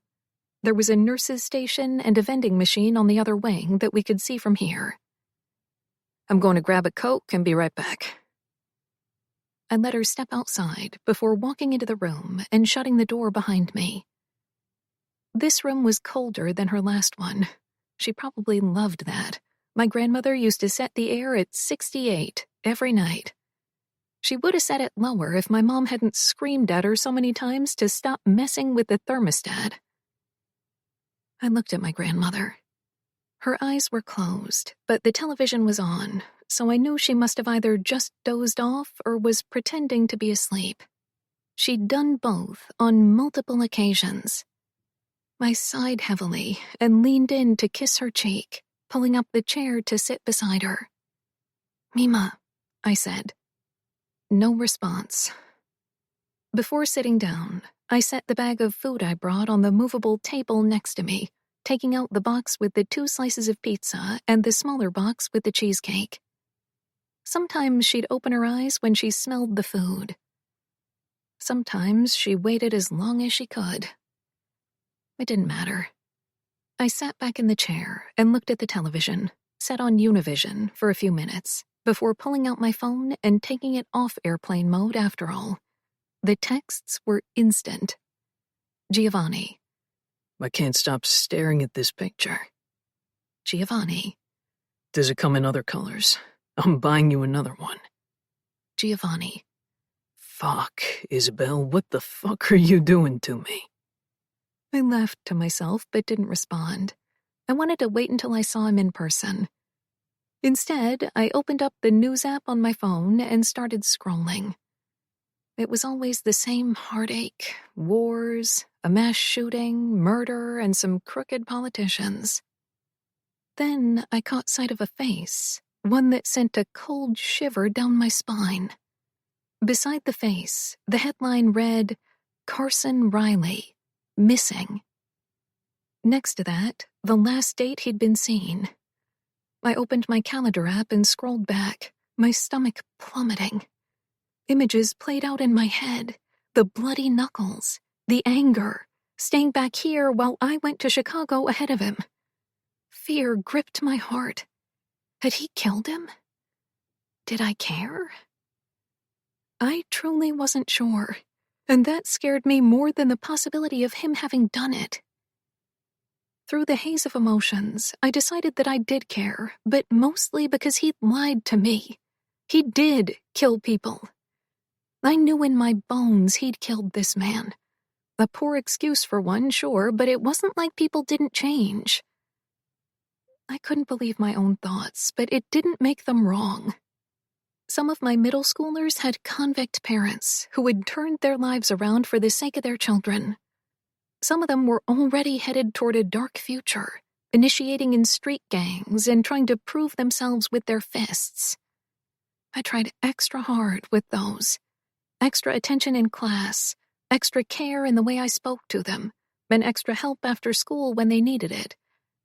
There was a nurse's station and a vending machine on the other wing that we could see from here. I'm going to grab a Coke and be right back. I let her step outside before walking into the room and shutting the door behind me. This room was colder than her last one. She probably loved that. My grandmother used to set the air at 68 every night. She would have set it lower if my mom hadn't screamed at her so many times to stop messing with the thermostat. I looked at my grandmother. Her eyes were closed, but the television was on, so I knew she must have either just dozed off or was pretending to be asleep. She'd done both on multiple occasions. I sighed heavily and leaned in to kiss her cheek, pulling up the chair to sit beside her. "Mima," I said. No response. Before sitting down, I set the bag of food I brought on the movable table next to me, taking out the box with the 2 slices of pizza and the smaller box with the cheesecake. Sometimes she'd open her eyes when she smelled the food. Sometimes she waited as long as she could. It didn't matter. I sat back in the chair and looked at the television, set on Univision for a few minutes, before pulling out my phone and taking it off airplane mode after all. The texts were instant. Giovanni. I can't stop staring at this picture. Giovanni. Does it come in other colors? I'm buying you another one. Giovanni. Fuck, Isabel, what the fuck are you doing to me? I laughed to myself but didn't respond. I wanted to wait until I saw him in person. Instead, I opened up the news app on my phone and started scrolling. It was always the same heartache, wars, a mass shooting, murder, and some crooked politicians. Then I caught sight of a face, one that sent a cold shiver down my spine. Beside the face, the headline read, Carson Riley, missing. Next to that, the last date he'd been seen. I opened my calendar app and scrolled back, my stomach plummeting. Images played out in my head, the bloody knuckles, the anger, staying back here while I went to Chicago ahead of him. Fear gripped my heart. Had he killed him? Did I care? I truly wasn't sure, and that scared me more than the possibility of him having done it. Through the haze of emotions, I decided that I did care, but mostly because he'd lied to me. He did kill people. I knew in my bones he'd killed this man. A poor excuse for one, sure, but it wasn't like people didn't change. I couldn't believe my own thoughts, but it didn't make them wrong. Some of my middle schoolers had convict parents who had turned their lives around for the sake of their children. Some of them were already headed toward a dark future, initiating in street gangs and trying to prove themselves with their fists. I tried extra hard with those. Extra attention in class, extra care in the way I spoke to them, and extra help after school when they needed it.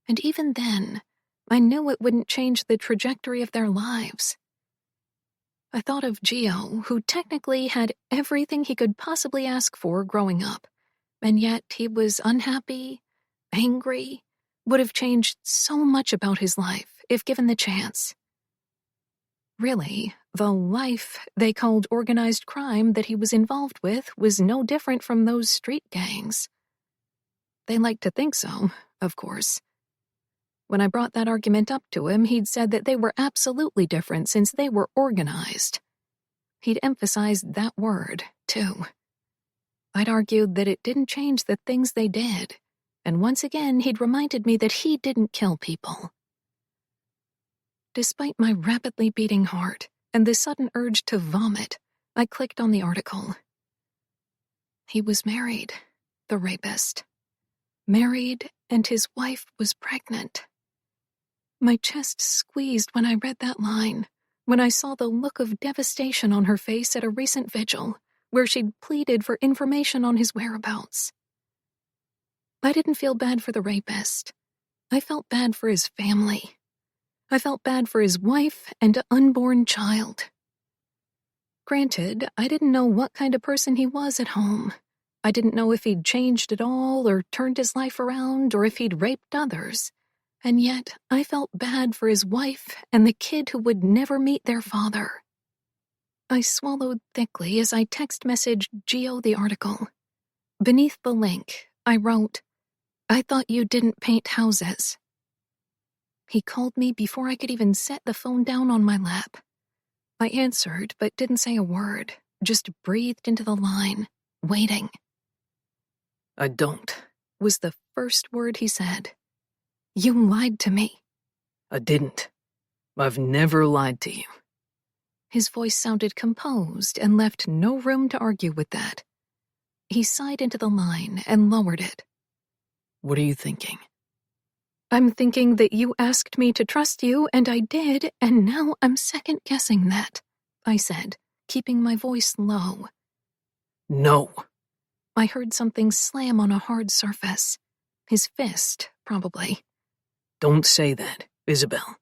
And even then, I knew it wouldn't change the trajectory of their lives. I thought of Gio, who technically had everything he could possibly ask for growing up, and yet he was unhappy, angry, would have changed so much about his life if given the chance. Really, the life they called organized crime that he was involved with was no different from those street gangs. They liked to think so, of course. When I brought that argument up to him, he'd said that they were absolutely different since they were organized. He'd emphasized that word, too. I'd argued that it didn't change the things they did, and once again he'd reminded me that he didn't kill people. Despite my rapidly beating heart and the sudden urge to vomit, I clicked on the article. He was married, the rapist. Married, and his wife was pregnant. My chest squeezed when I read that line, when I saw the look of devastation on her face at a recent vigil, where she'd pleaded for information on his whereabouts. I didn't feel bad for the rapist. I felt bad for his family. I felt bad for his wife and unborn child. Granted, I didn't know what kind of person he was at home. I didn't know if he'd changed at all or turned his life around or if he'd raped others. And yet, I felt bad for his wife and the kid who would never meet their father. I swallowed thickly as I text messaged Gio the article. Beneath the link, I wrote, "I thought you didn't paint houses." He called me before I could even set the phone down on my lap. I answered, but didn't say a word, just breathed into the line, waiting. I don't, was the first word he said. You lied to me. I didn't. I've never lied to you. His voice sounded composed and left no room to argue with that. He sighed into the line and lowered it. What are you thinking? I'm thinking that you asked me to trust you, and I did, and now I'm second-guessing that, I said, keeping my voice low. No. I heard something slam on a hard surface. His fist, probably. Don't say that, Isabel.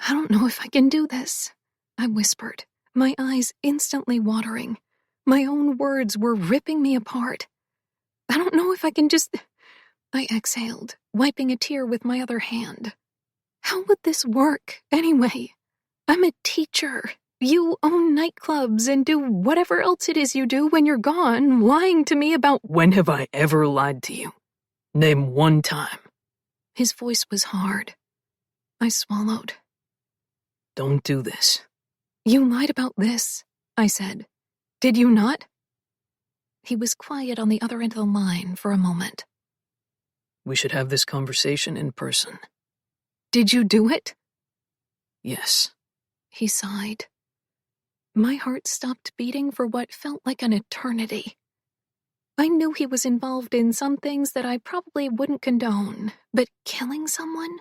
I don't know if I can do this, I whispered, my eyes instantly watering. My own words were ripping me apart. I don't know if I can just... I exhaled, wiping a tear with my other hand. How would this work, anyway? I'm a teacher. You own nightclubs and do whatever else it is you do when you're gone, lying to me about... When have I ever lied to you? Name one time. His voice was hard. I swallowed. Don't do this. You lied about this, I said. Did you not? He was quiet on the other end of the line for a moment. We should have this conversation in person. Did you do it? Yes. He sighed. My heart stopped beating for what felt like an eternity. I knew he was involved in some things that I probably wouldn't condone, but killing someone?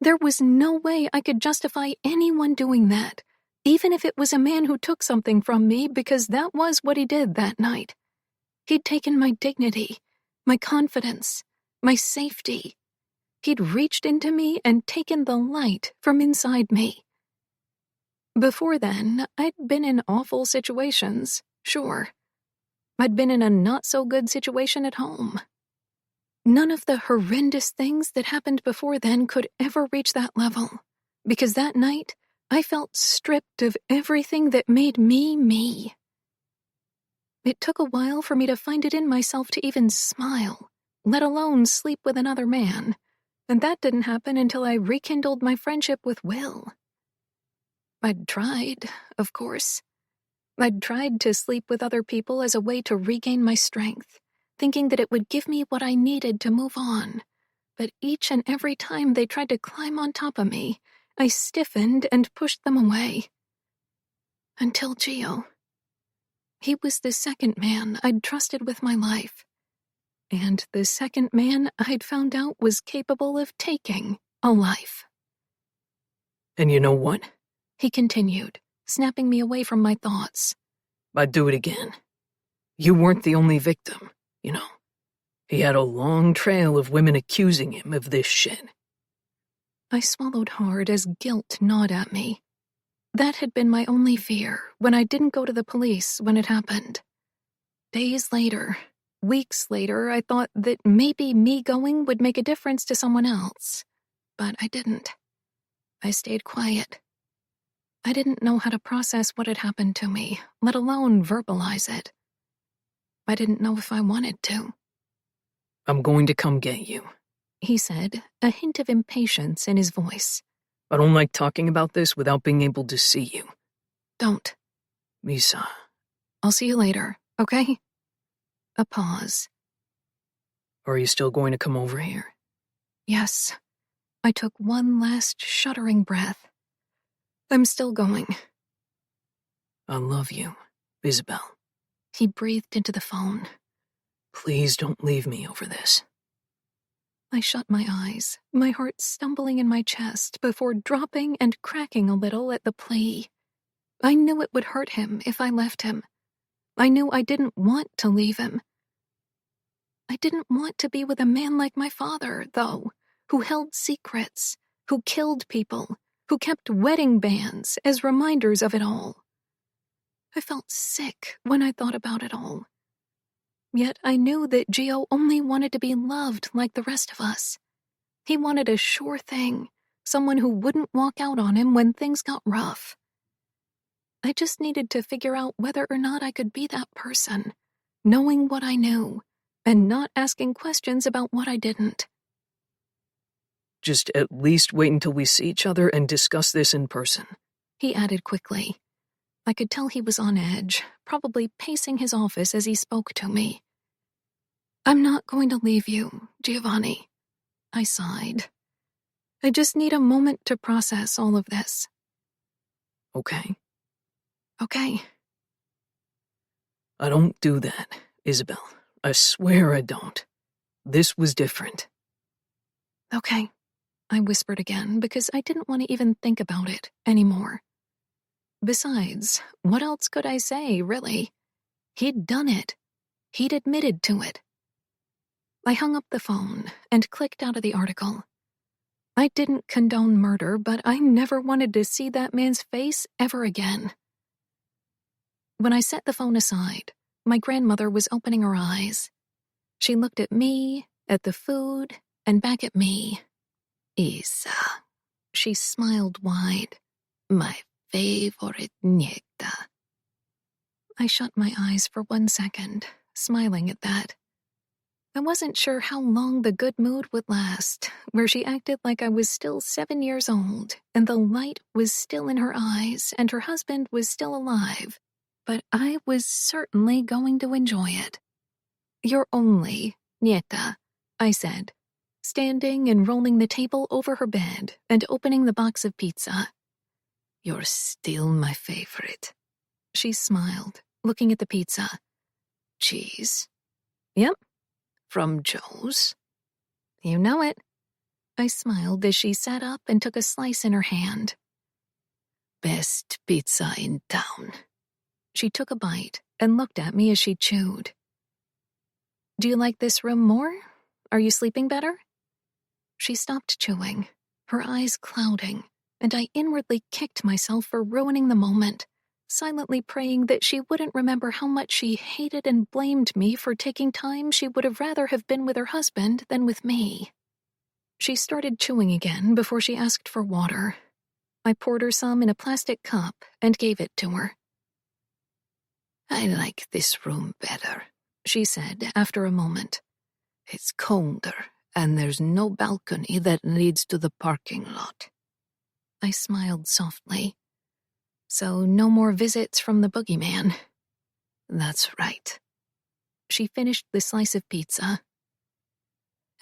There was no way I could justify anyone doing that, even if it was a man who took something from me, because that was what he did that night. He'd taken my dignity, my confidence, my safety. He'd reached into me and taken the light from inside me. Before then, I'd been in awful situations, sure. I'd been in a not-so-good situation at home. None of the horrendous things that happened before then could ever reach that level, because that night, I felt stripped of everything that made me me. It took a while for me to find it in myself to even smile, let alone sleep with another man, and that didn't happen until I rekindled my friendship with Will. I'd tried, of course. I'd tried to sleep with other people as a way to regain my strength, thinking that it would give me what I needed to move on. But each and every time they tried to climb on top of me, I stiffened and pushed them away. Until Gio. He was the second man I'd trusted with my life. And the second man I'd found out was capable of taking a life. And you know what? He continued, snapping me away from my thoughts. I'd do it again. You weren't the only victim, you know. He had a long trail of women accusing him of this shit. I swallowed hard as guilt gnawed at me. That had been my only fear when I didn't go to the police when it happened. Days later, weeks later, I thought that maybe me going would make a difference to someone else. But I didn't. I stayed quiet. I didn't know how to process what had happened to me, let alone verbalize it. I didn't know if I wanted to. I'm going to come get you, he said, a hint of impatience in his voice. I don't like talking about this without being able to see you. Don't. Misa. I'll see you later, okay? A pause. Are you still going to come over here? Yes. I took one last shuddering breath. I'm still going. I love you, Isabel. He breathed into the phone. Please don't leave me over this. I shut my eyes, my heart stumbling in my chest before dropping and cracking a little at the plea. I knew it would hurt him if I left him. I knew I didn't want to leave him. I didn't want to be with a man like my father, though, who held secrets, who killed people, who kept wedding bands as reminders of it all. I felt sick when I thought about it all. Yet I knew that Gio only wanted to be loved like the rest of us. He wanted a sure thing, someone who wouldn't walk out on him when things got rough. I just needed to figure out whether or not I could be that person, knowing what I knew, and not asking questions about what I didn't. Just at least wait until we see each other and discuss this in person, he added quickly. I could tell he was on edge, probably pacing his office as he spoke to me. I'm not going to leave you, Giovanni. I sighed. I just need a moment to process all of this. Okay? Okay. I don't do that, Isabel. I swear I don't. This was different. Okay, I whispered again because I didn't want to even think about it anymore. Besides, what else could I say, really? He'd done it. He'd admitted to it. I hung up the phone and clicked out of the article. I didn't condone murder, but I never wanted to see that man's face ever again. When I set the phone aside, my grandmother was opening her eyes. She looked at me, at the food, and back at me. Isa. She smiled wide. My favorite nieta. I shut my eyes for 1 second, smiling at that. I wasn't sure how long the good mood would last, where she acted like I was still 7 years old, and the light was still in her eyes, and her husband was still alive. But I was certainly going to enjoy it. You're only nieta, I said, standing and rolling the table over her bed and opening the box of pizza. You're still my favorite. She smiled, looking at the pizza. Cheese? Yep. From Joe's? You know it. I smiled as she sat up and took a slice in her hand. Best pizza in town. She took a bite and looked at me as she chewed. Do you like this room more? Are you sleeping better? She stopped chewing, her eyes clouding, and I inwardly kicked myself for ruining the moment, silently praying that she wouldn't remember how much she hated and blamed me for taking time she would have rather have been with her husband than with me. She started chewing again before she asked for water. I poured her some in a plastic cup and gave it to her. I like this room better, she said after a moment. It's colder, and there's no balcony that leads to the parking lot. I smiled softly. So no more visits from the boogeyman. That's right. She finished the slice of pizza.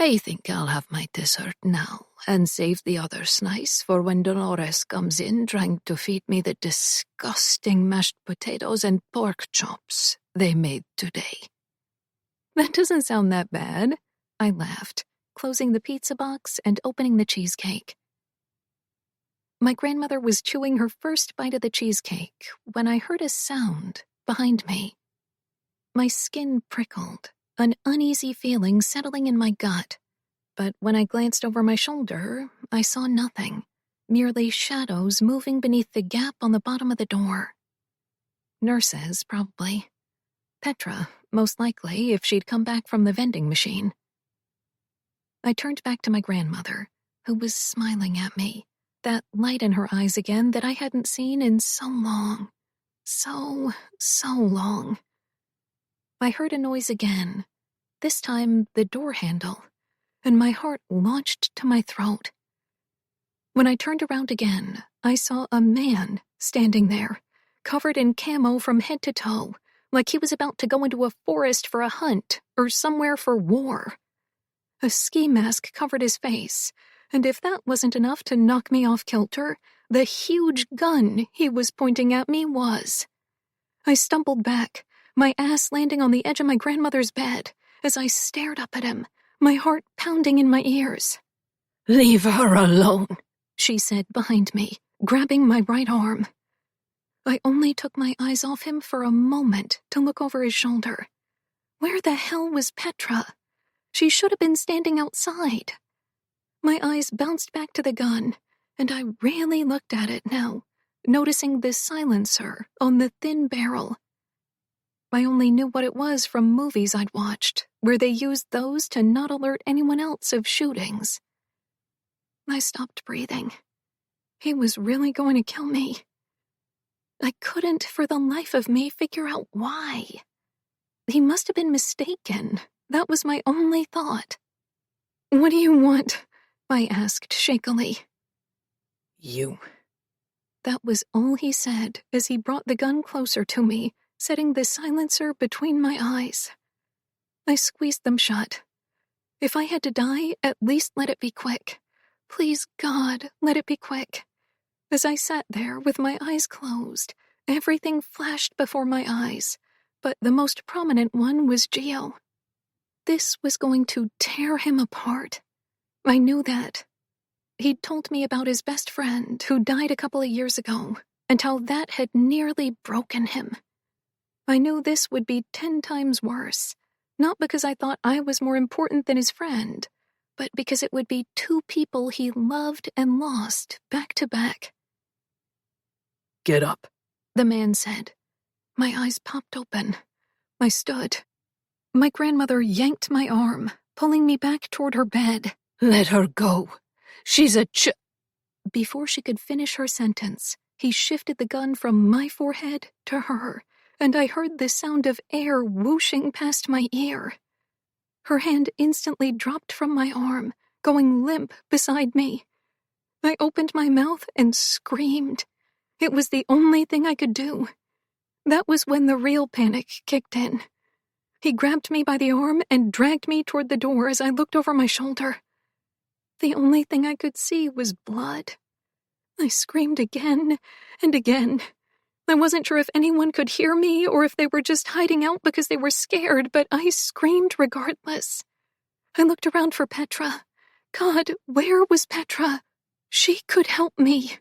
I think I'll have my dessert now and save the other slice for when Dolores comes in trying to feed me the disgusting mashed potatoes and pork chops they made today. That doesn't sound that bad, I laughed, closing the pizza box and opening the cheesecake. My grandmother was chewing her first bite of the cheesecake when I heard a sound behind me. My skin prickled, an uneasy feeling settling in my gut, but when I glanced over my shoulder, I saw nothing, merely shadows moving beneath the gap on the bottom of the door. Nurses, probably. Petra, most likely, if she'd come back from the vending machine. I turned back to my grandmother, who was smiling at me, that light in her eyes again that I hadn't seen in so long. So long. I heard a noise again, this time the door handle, and my heart launched to my throat. When I turned around again, I saw a man standing there, covered in camo from head to toe, like he was about to go into a forest for a hunt or somewhere for war. A ski mask covered his face, and if that wasn't enough to knock me off kilter, the huge gun he was pointing at me was. I stumbled back, my ass landing on the edge of my grandmother's bed, as I stared up at him, my heart pounding in my ears. "Leave her alone," she said behind me, grabbing my right arm. I only took my eyes off him for a moment to look over his shoulder. Where the hell was Petra? She should have been standing outside. My eyes bounced back to the gun, and I really looked at it now, noticing the silencer on the thin barrel. I only knew what it was from movies I'd watched, where they used those to not alert anyone else of shootings. I stopped breathing. He was really going to kill me. I couldn't, for the life of me, figure out why. He must have been mistaken. That was my only thought. "What do you want?" I asked shakily. "You." That was all he said as he brought the gun closer to me, setting the silencer between my eyes. I squeezed them shut. If I had to die, at least let it be quick. Please, God, let it be quick. As I sat there with my eyes closed, everything flashed before my eyes, but the most prominent one was Gio. This was going to tear him apart. I knew that. He'd told me about his best friend who died a couple of years ago, and how that had nearly broken him. I knew this would be 10 times worse, not because I thought I was more important than his friend, but because it would be 2 people he loved and lost back to back. "Get up," the man said. My eyes popped open. I stood. My grandmother yanked my arm, pulling me back toward her bed. "Let her go. She's a Before she could finish her sentence, he shifted the gun from my forehead to her, and I heard the sound of air whooshing past my ear. Her hand instantly dropped from my arm, going limp beside me. I opened my mouth and screamed. It was the only thing I could do. That was when the real panic kicked in. He grabbed me by the arm and dragged me toward the door as I looked over my shoulder. The only thing I could see was blood. I screamed again and again. I wasn't sure if anyone could hear me or if they were just hiding out because they were scared, but I screamed regardless. I looked around for Petra. God, where was Petra? She could help me.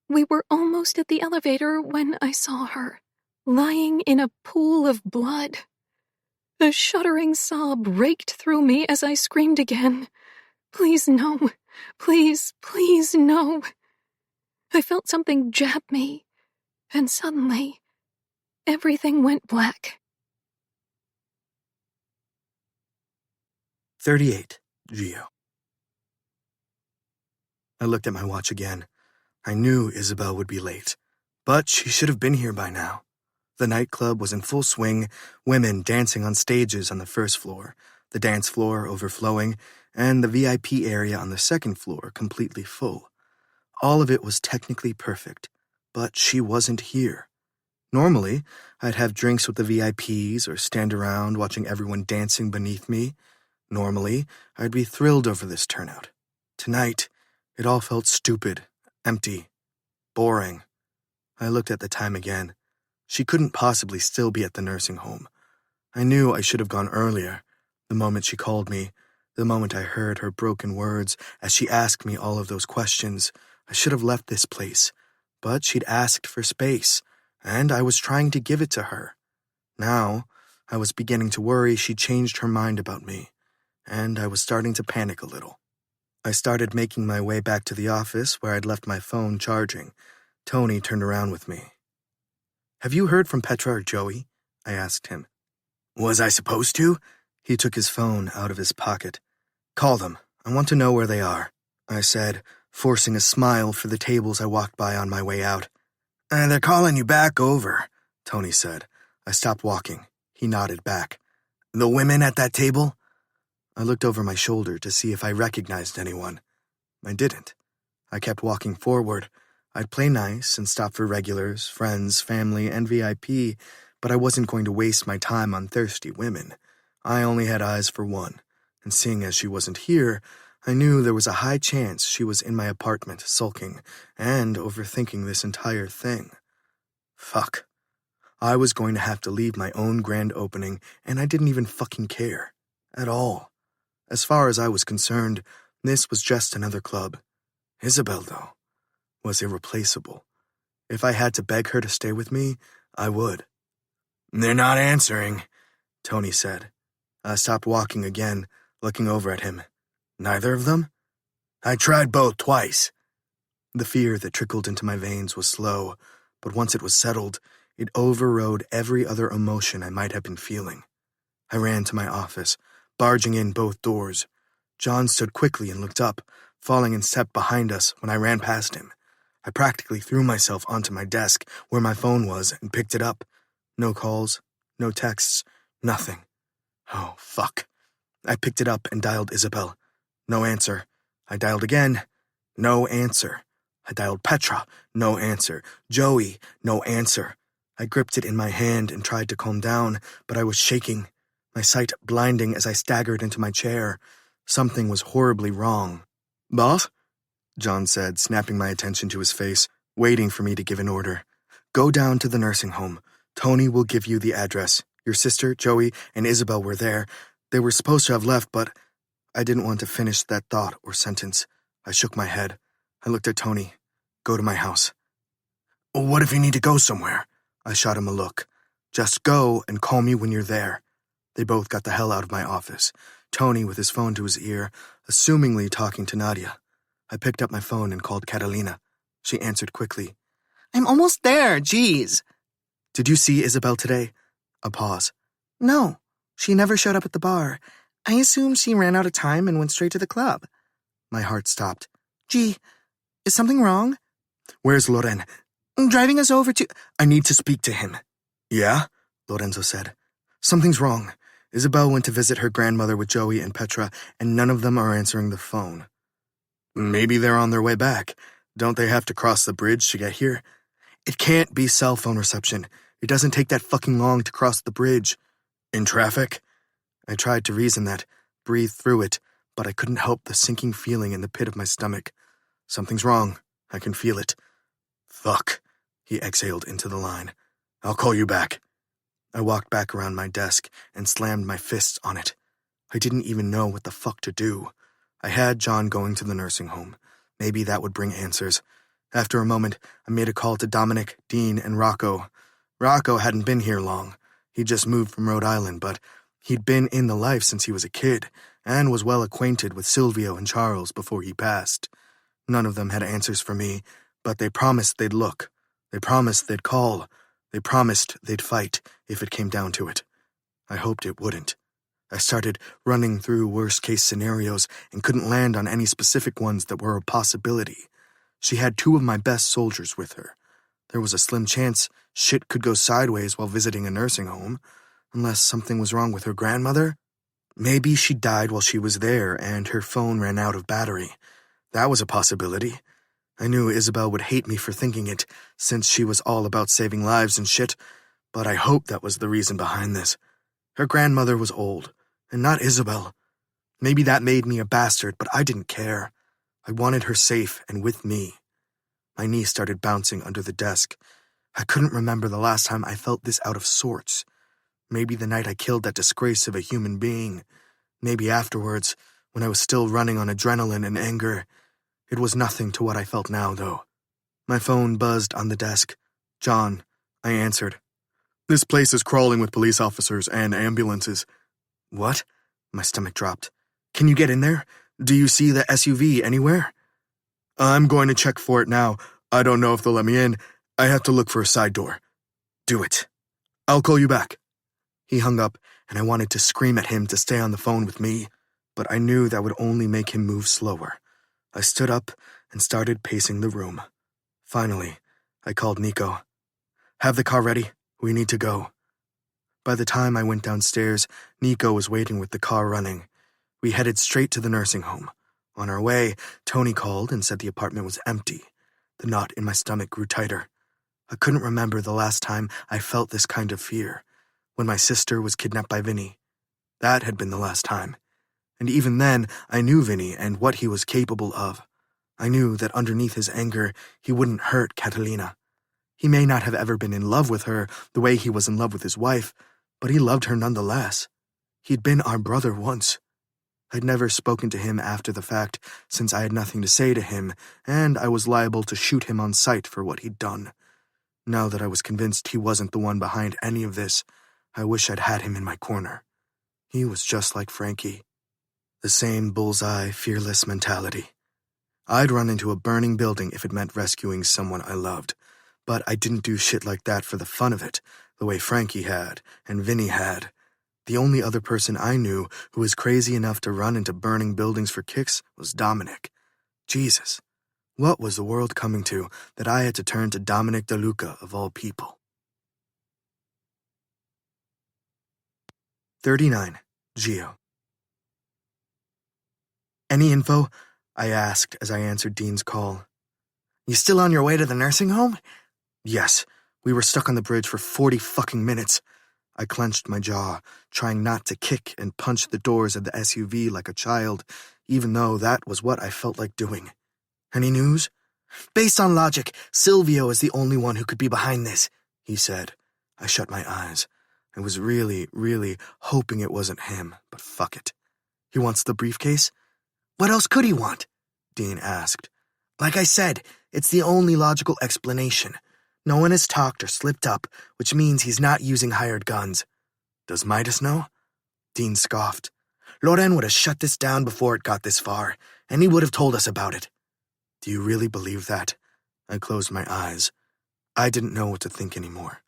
We were almost at the elevator when I saw her, lying in a pool of blood. A shuddering sob raked through me as I screamed again. Please, no. Please, please, no. I felt something jab me, and suddenly, everything went black. 38. Gio. I looked at my watch again. I knew Isabel would be late, but she should have been here by now. The nightclub was in full swing, women dancing on stages on the first floor, the dance floor overflowing, and the VIP area on the second floor completely full. All of it was technically perfect, but she wasn't here. Normally, I'd have drinks with the VIPs or stand around watching everyone dancing beneath me. Normally, I'd be thrilled over this turnout. Tonight, it all felt stupid, empty, boring. I looked at the time again. She couldn't possibly still be at the nursing home. I knew I should have gone earlier, the moment she called me, the moment I heard her broken words as she asked me all of those questions. I should have left this place, but she'd asked for space, and I was trying to give it to her. Now, I was beginning to worry she'd changed her mind about me, and I was starting to panic a little. I started making my way back to the office where I'd left my phone charging. Tony turned around with me. "Have you heard from Petra or Joey?" I asked him. "Was I supposed to?" He took his phone out of his pocket. "Call them. I want to know where they are," I said, forcing a smile for the tables I walked by on my way out. "They're calling you back over," Tony said. I stopped walking. He nodded back. "The women at that table?" I looked over my shoulder to see if I recognized anyone. I didn't. I kept walking forward. I'd play nice and stop for regulars, friends, family, and VIP, but I wasn't going to waste my time on thirsty women. I only had eyes for one, and seeing as she wasn't here, I knew there was a high chance she was in my apartment sulking and overthinking this entire thing. Fuck. I was going to have to leave my own grand opening, and I didn't even fucking care. At all. As far as I was concerned, this was just another club. Isabel, though, was irreplaceable. If I had to beg her to stay with me, I would. "They're not answering," Tony said. I stopped walking again, looking over at him. "Neither of them?" "I tried both twice." The fear that trickled into my veins was slow, but once it was settled, it overrode every other emotion I might have been feeling. I ran to my office, barging in both doors. John stood quickly and looked up, falling in step behind us when I ran past him. I practically threw myself onto my desk where my phone was and picked it up. No calls, no texts, nothing. Oh, fuck. I picked it up and dialed Isabel. No answer. I dialed again. No answer. I dialed Petra. No answer. Joey. No answer. I gripped it in my hand and tried to calm down, but I was shaking, my sight blinding as I staggered into my chair. Something was horribly wrong. "Boss?" John said, snapping my attention to his face, waiting for me to give an order. "Go down to the nursing home. Tony will give you the address. Your sister, Joey, and Isabel were there. They were supposed to have left, but..." I didn't want to finish that thought or sentence. I shook my head. I looked at Tony. "Go to my house." "What if you need to go somewhere?" I shot him a look. "Just go and call me when you're there." They both got the hell out of my office, Tony with his phone to his ear, assumingly talking to Nadia. I picked up my phone and called Catalina. She answered quickly. "I'm almost there, jeez." "Did you see Isabel today?" A pause. "No, she never showed up at the bar. I assume she ran out of time and went straight to the club." My heart stopped. "Gee, is something wrong?" "Where's Loren?" "Driving us over to..." "I need to speak to him." "Yeah?" Lorenzo said. "Something's wrong. Isabel went to visit her grandmother with Joey and Petra, and none of them are answering the phone." "Maybe they're on their way back. Don't they have to cross the bridge to get here?" "It can't be cell phone reception. It doesn't take that fucking long to cross the bridge." "In traffic?" I tried to reason that, breathe through it, but I couldn't help the sinking feeling in the pit of my stomach. Something's wrong. I can feel it. "Fuck," he exhaled into the line. "I'll call you back." I walked back around my desk and slammed my fists on it. I didn't even know what the fuck to do. I had John going to the nursing home. Maybe that would bring answers. After a moment, I made a call to Dominic, Dean, and Rocco. Rocco hadn't been here long. He'd just moved from Rhode Island, but he'd been in the life since he was a kid, and was well acquainted with Silvio and Charles before he passed. None of them had answers for me, but they promised they'd look. They promised they'd call. They promised they'd fight if it came down to it. I hoped it wouldn't. I started running through worst-case scenarios and couldn't land on any specific ones that were a possibility. She had 2 of my best soldiers with her. There was a slim chance shit could go sideways while visiting a nursing home, unless something was wrong with her grandmother. Maybe she died while she was there and her phone ran out of battery. That was a possibility. I knew Isabel would hate me for thinking it, since she was all about saving lives and shit, but I hoped that was the reason behind this. Her grandmother was old, and not Isabel. Maybe that made me a bastard, but I didn't care. I wanted her safe and with me. My knee started bouncing under the desk. I couldn't remember the last time I felt this out of sorts. Maybe the night I killed that disgrace of a human being. Maybe afterwards, when I was still running on adrenaline and anger. It was nothing to what I felt now, though. My phone buzzed on the desk. John, I answered. This place is crawling with police officers and ambulances. What? My stomach dropped. Can you get in there? Do you see the SUV anywhere? I'm going to check for it now. I don't know if they'll let me in. I have to look for a side door. Do it. I'll call you back. He hung up, and I wanted to scream at him to stay on the phone with me, but I knew that would only make him move slower. I stood up and started pacing the room. Finally, I called Nico. Have the car ready. We need to go. By the time I went downstairs, Nico was waiting with the car running. We headed straight to the nursing home. On our way, Tony called and said the apartment was empty. The knot in my stomach grew tighter. I couldn't remember the last time I felt this kind of fear. When my sister was kidnapped by Vinny. That had been the last time. And even then, I knew Vinny and what he was capable of. I knew that underneath his anger, he wouldn't hurt Catalina. He may not have ever been in love with her the way he was in love with his wife, but he loved her nonetheless. He'd been our brother once. I'd never spoken to him after the fact, since I had nothing to say to him, and I was liable to shoot him on sight for what he'd done. Now that I was convinced he wasn't the one behind any of this, I wish I'd had him in my corner. He was just like Frankie. The same bullseye, fearless mentality. I'd run into a burning building if it meant rescuing someone I loved, but I didn't do shit like that for the fun of it, the way Frankie had, and Vinny had. The only other person I knew who was crazy enough to run into burning buildings for kicks was Dominic. Jesus, what was the world coming to that I had to turn to Dominic DeLuca of all people? 39. Gio. Any info? I asked as I answered Dean's call. You still on your way to the nursing home? Yes, we were stuck on the bridge for 40 fucking minutes. I clenched my jaw, trying not to kick and punch the doors of the SUV like a child, even though that was what I felt like doing. Any news? Based on logic, Silvio is the only one who could be behind this, he said. I shut my eyes. I was really, really hoping it wasn't him, but fuck it. He wants the briefcase? What else could he want? Dean asked. Like I said, it's the only logical explanation. No one has talked or slipped up, which means he's not using hired guns. Does Midas know? Dean scoffed. Loren would have shut this down before it got this far, and he would have told us about it. Do you really believe that? I closed my eyes. I didn't know what to think anymore.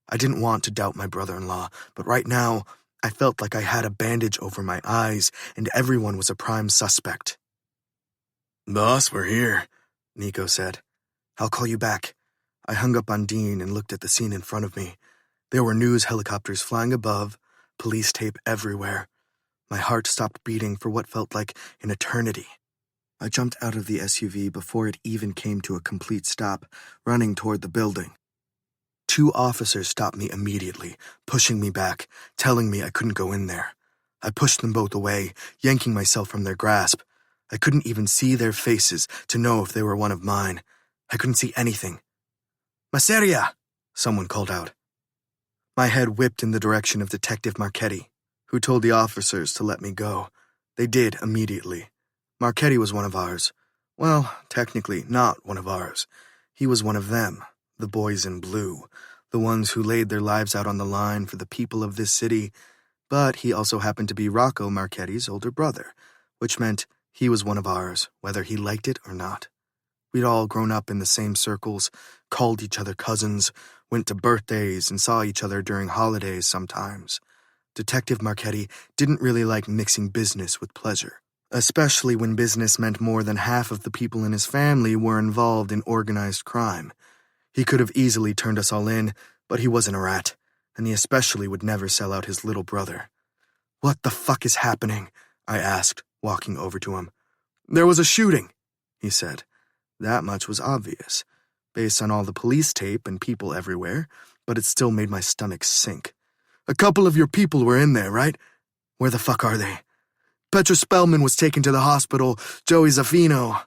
I didn't want to doubt my brother-in-law, but right now, I felt like I had a bandage over my eyes, and everyone was a prime suspect. Boss, we're here, Nico said. I'll call you back. I hung up on Dean and looked at the scene in front of me. There were news helicopters flying above, police tape everywhere. My heart stopped beating for what felt like an eternity. I jumped out of the SUV before it even came to a complete stop, running toward the building. 2 officers stopped me immediately, pushing me back, telling me I couldn't go in there. I pushed them both away, yanking myself from their grasp. I couldn't even see their faces to know if they were one of mine. I couldn't see anything. Masseria! Someone called out. My head whipped in the direction of Detective Marchetti, who told the officers to let me go. They did immediately. Marchetti was one of ours. Well, technically not one of ours. He was one of them, the boys in blue, the ones who laid their lives out on the line for the people of this city, but he also happened to be Rocco Marchetti's older brother, which meant he was one of ours, whether he liked it or not. We'd all grown up in the same circles, called each other cousins, went to birthdays, and saw each other during holidays sometimes. Detective Marchetti didn't really like mixing business with pleasure, especially when business meant more than half of the people in his family were involved in organized crime. He could have easily turned us all in, but he wasn't a rat, and he especially would never sell out his little brother. "What the fuck is happening?" I asked, walking over to him. "There was a shooting," he said. That much was obvious, based on all the police tape and people everywhere, but it still made my stomach sink. "A couple of your people were in there, right? Where the fuck are they?" "Petra Spellman was taken to the hospital. Joey Zaffino."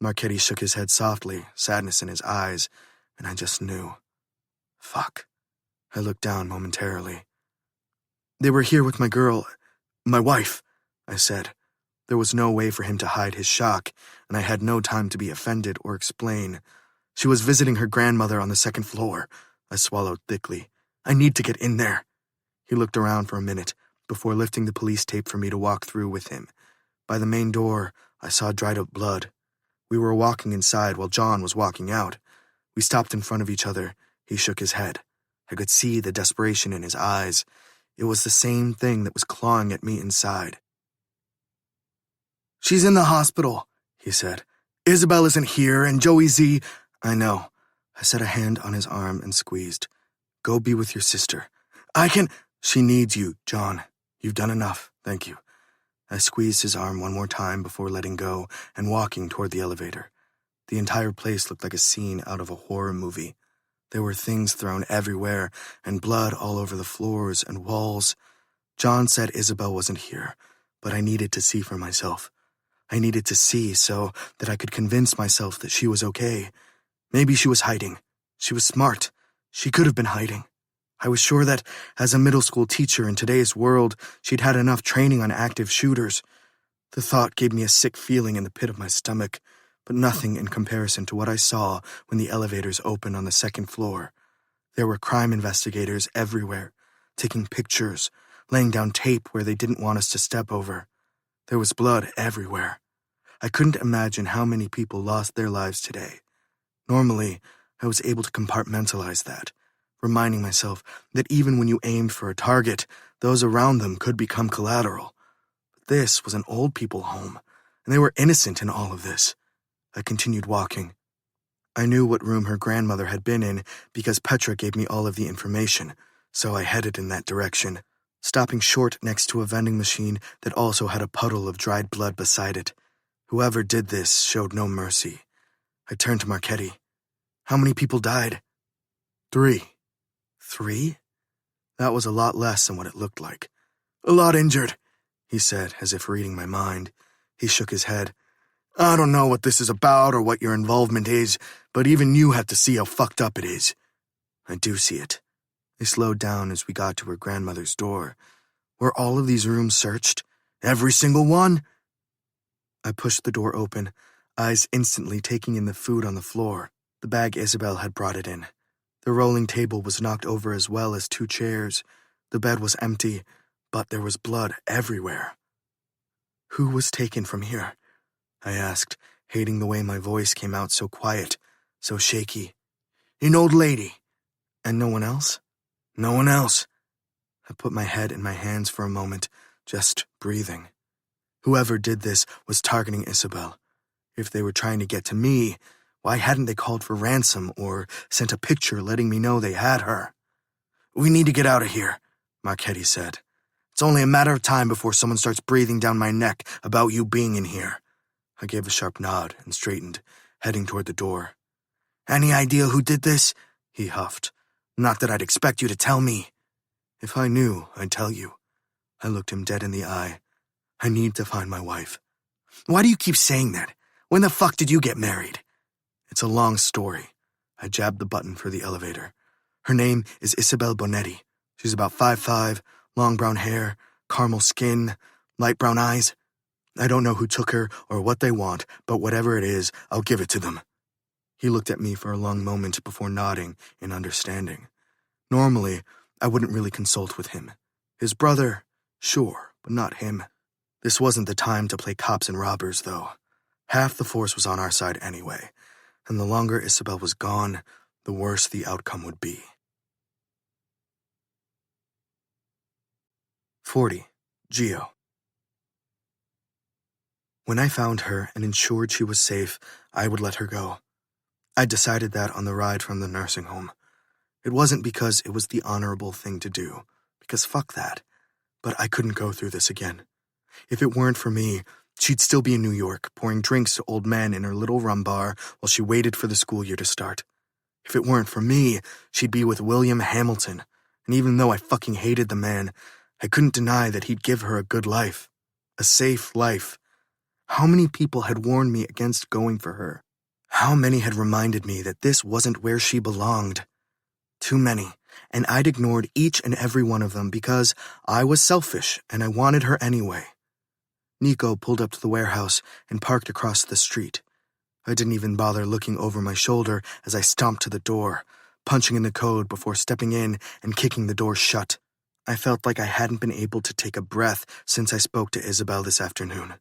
Marchetti shook his head softly, sadness in his eyes, and I just knew. Fuck. I looked down momentarily. "They were here with my girl, my wife," I said. There was no way for him to hide his shock, and I had no time to be offended or explain. "She was visiting her grandmother on the second floor." I swallowed thickly. "I need to get in there." He looked around for a minute before lifting the police tape for me to walk through with him. By the main door, I saw dried-up blood. We were walking inside while John was walking out. We stopped in front of each other. He shook his head. I could see the desperation in his eyes. It was the same thing that was clawing at me inside. "She's in the hospital," he said. "Isabel isn't here, and Joey Z—" "I know." I set a hand on his arm and squeezed. "Go be with your sister." "I can—" "She needs you, John. You've done enough, thank you." I squeezed his arm one more time before letting go and walking toward the elevator. The entire place looked like a scene out of a horror movie. There were things thrown everywhere and blood all over the floors and walls. John said Isabel wasn't here, but I needed to see for myself. I needed to see so that I could convince myself that she was okay. Maybe she was hiding. She was smart. She could have been hiding. I was sure that, as a middle school teacher in today's world, she'd had enough training on active shooters. The thought gave me a sick feeling in the pit of my stomach, but nothing in comparison to what I saw when the elevators opened on the second floor. There were crime investigators everywhere, taking pictures, laying down tape where they didn't want us to step over. There was blood everywhere. I couldn't imagine how many people lost their lives today. Normally, I was able to compartmentalize that, reminding myself that even when you aimed for a target, those around them could become collateral. But this was an old people home, and they were innocent in all of this. I continued walking. I knew what room her grandmother had been in because Petra gave me all of the information, so I headed in that direction, stopping short next to a vending machine that also had a puddle of dried blood beside it. Whoever did this showed no mercy. I turned to Marchetti. "How many people died?" "3. "3? That was a lot less than what it looked like." "A lot injured," he said, as if reading my mind. He shook his head. "I don't know what this is about or what your involvement is, but even you have to see how fucked up it is." "I do see it." They slowed down as we got to her grandmother's door. "Were all of these rooms searched? Every single one?" I pushed the door open, eyes instantly taking in the food on the floor. The bag Isabel had brought it in. The rolling table was knocked over as well as 2 chairs. The bed was empty, but there was blood everywhere. "Who was taken from here?" I asked, hating the way my voice came out so quiet, so shaky. "An old lady." "And no one else?" "No one else." I put my head in my hands for a moment, just breathing. Whoever did this was targeting Isabel. If they were trying to get to me, why hadn't they called for ransom or sent a picture letting me know they had her? "We need to get out of here," Marchetti said. "It's only a matter of time before someone starts breathing down my neck about you being in here." I gave a sharp nod and straightened, heading toward the door. "Any idea who did this?" he huffed. "Not that I'd expect you to tell me." "If I knew, I'd tell you." I looked him dead in the eye. "I need to find my wife." "Why do you keep saying that? When the fuck did you get married?" "It's a long story." I jabbed the button for the elevator. "Her name is Isabel Bonetti. She's about 5'5", long brown hair, caramel skin, light brown eyes." I don't know who took her or what they want, but whatever it is, I'll give it to them." He looked at me for a long moment before nodding in understanding. Normally, I wouldn't really consult with him. His brother, sure, but not him. This wasn't the time to play cops and robbers, though. Half the force was on our side anyway, and the longer Isabel was gone, the worse the outcome would be. 40. Gio. When I found her and ensured she was safe, I would let her go. I decided that on the ride from the nursing home. It wasn't because it was the honorable thing to do, because fuck that, but I couldn't go through this again. If it weren't for me, she'd still be in New York, pouring drinks to old men in her little rum bar while she waited for the school year to start. If it weren't for me, she'd be with William Hamilton, and even though I fucking hated the man, I couldn't deny that he'd give her a good life, a safe life. How many people had warned me against going for her? How many had reminded me that this wasn't where she belonged? Too many, and I'd ignored each and every one of them because I was selfish and I wanted her anyway. Nico pulled up to the warehouse and parked across the street. I didn't even bother looking over my shoulder as I stomped to the door, punching in the code before stepping in and kicking the door shut. I felt like I hadn't been able to take a breath since I spoke to Isabel this afternoon.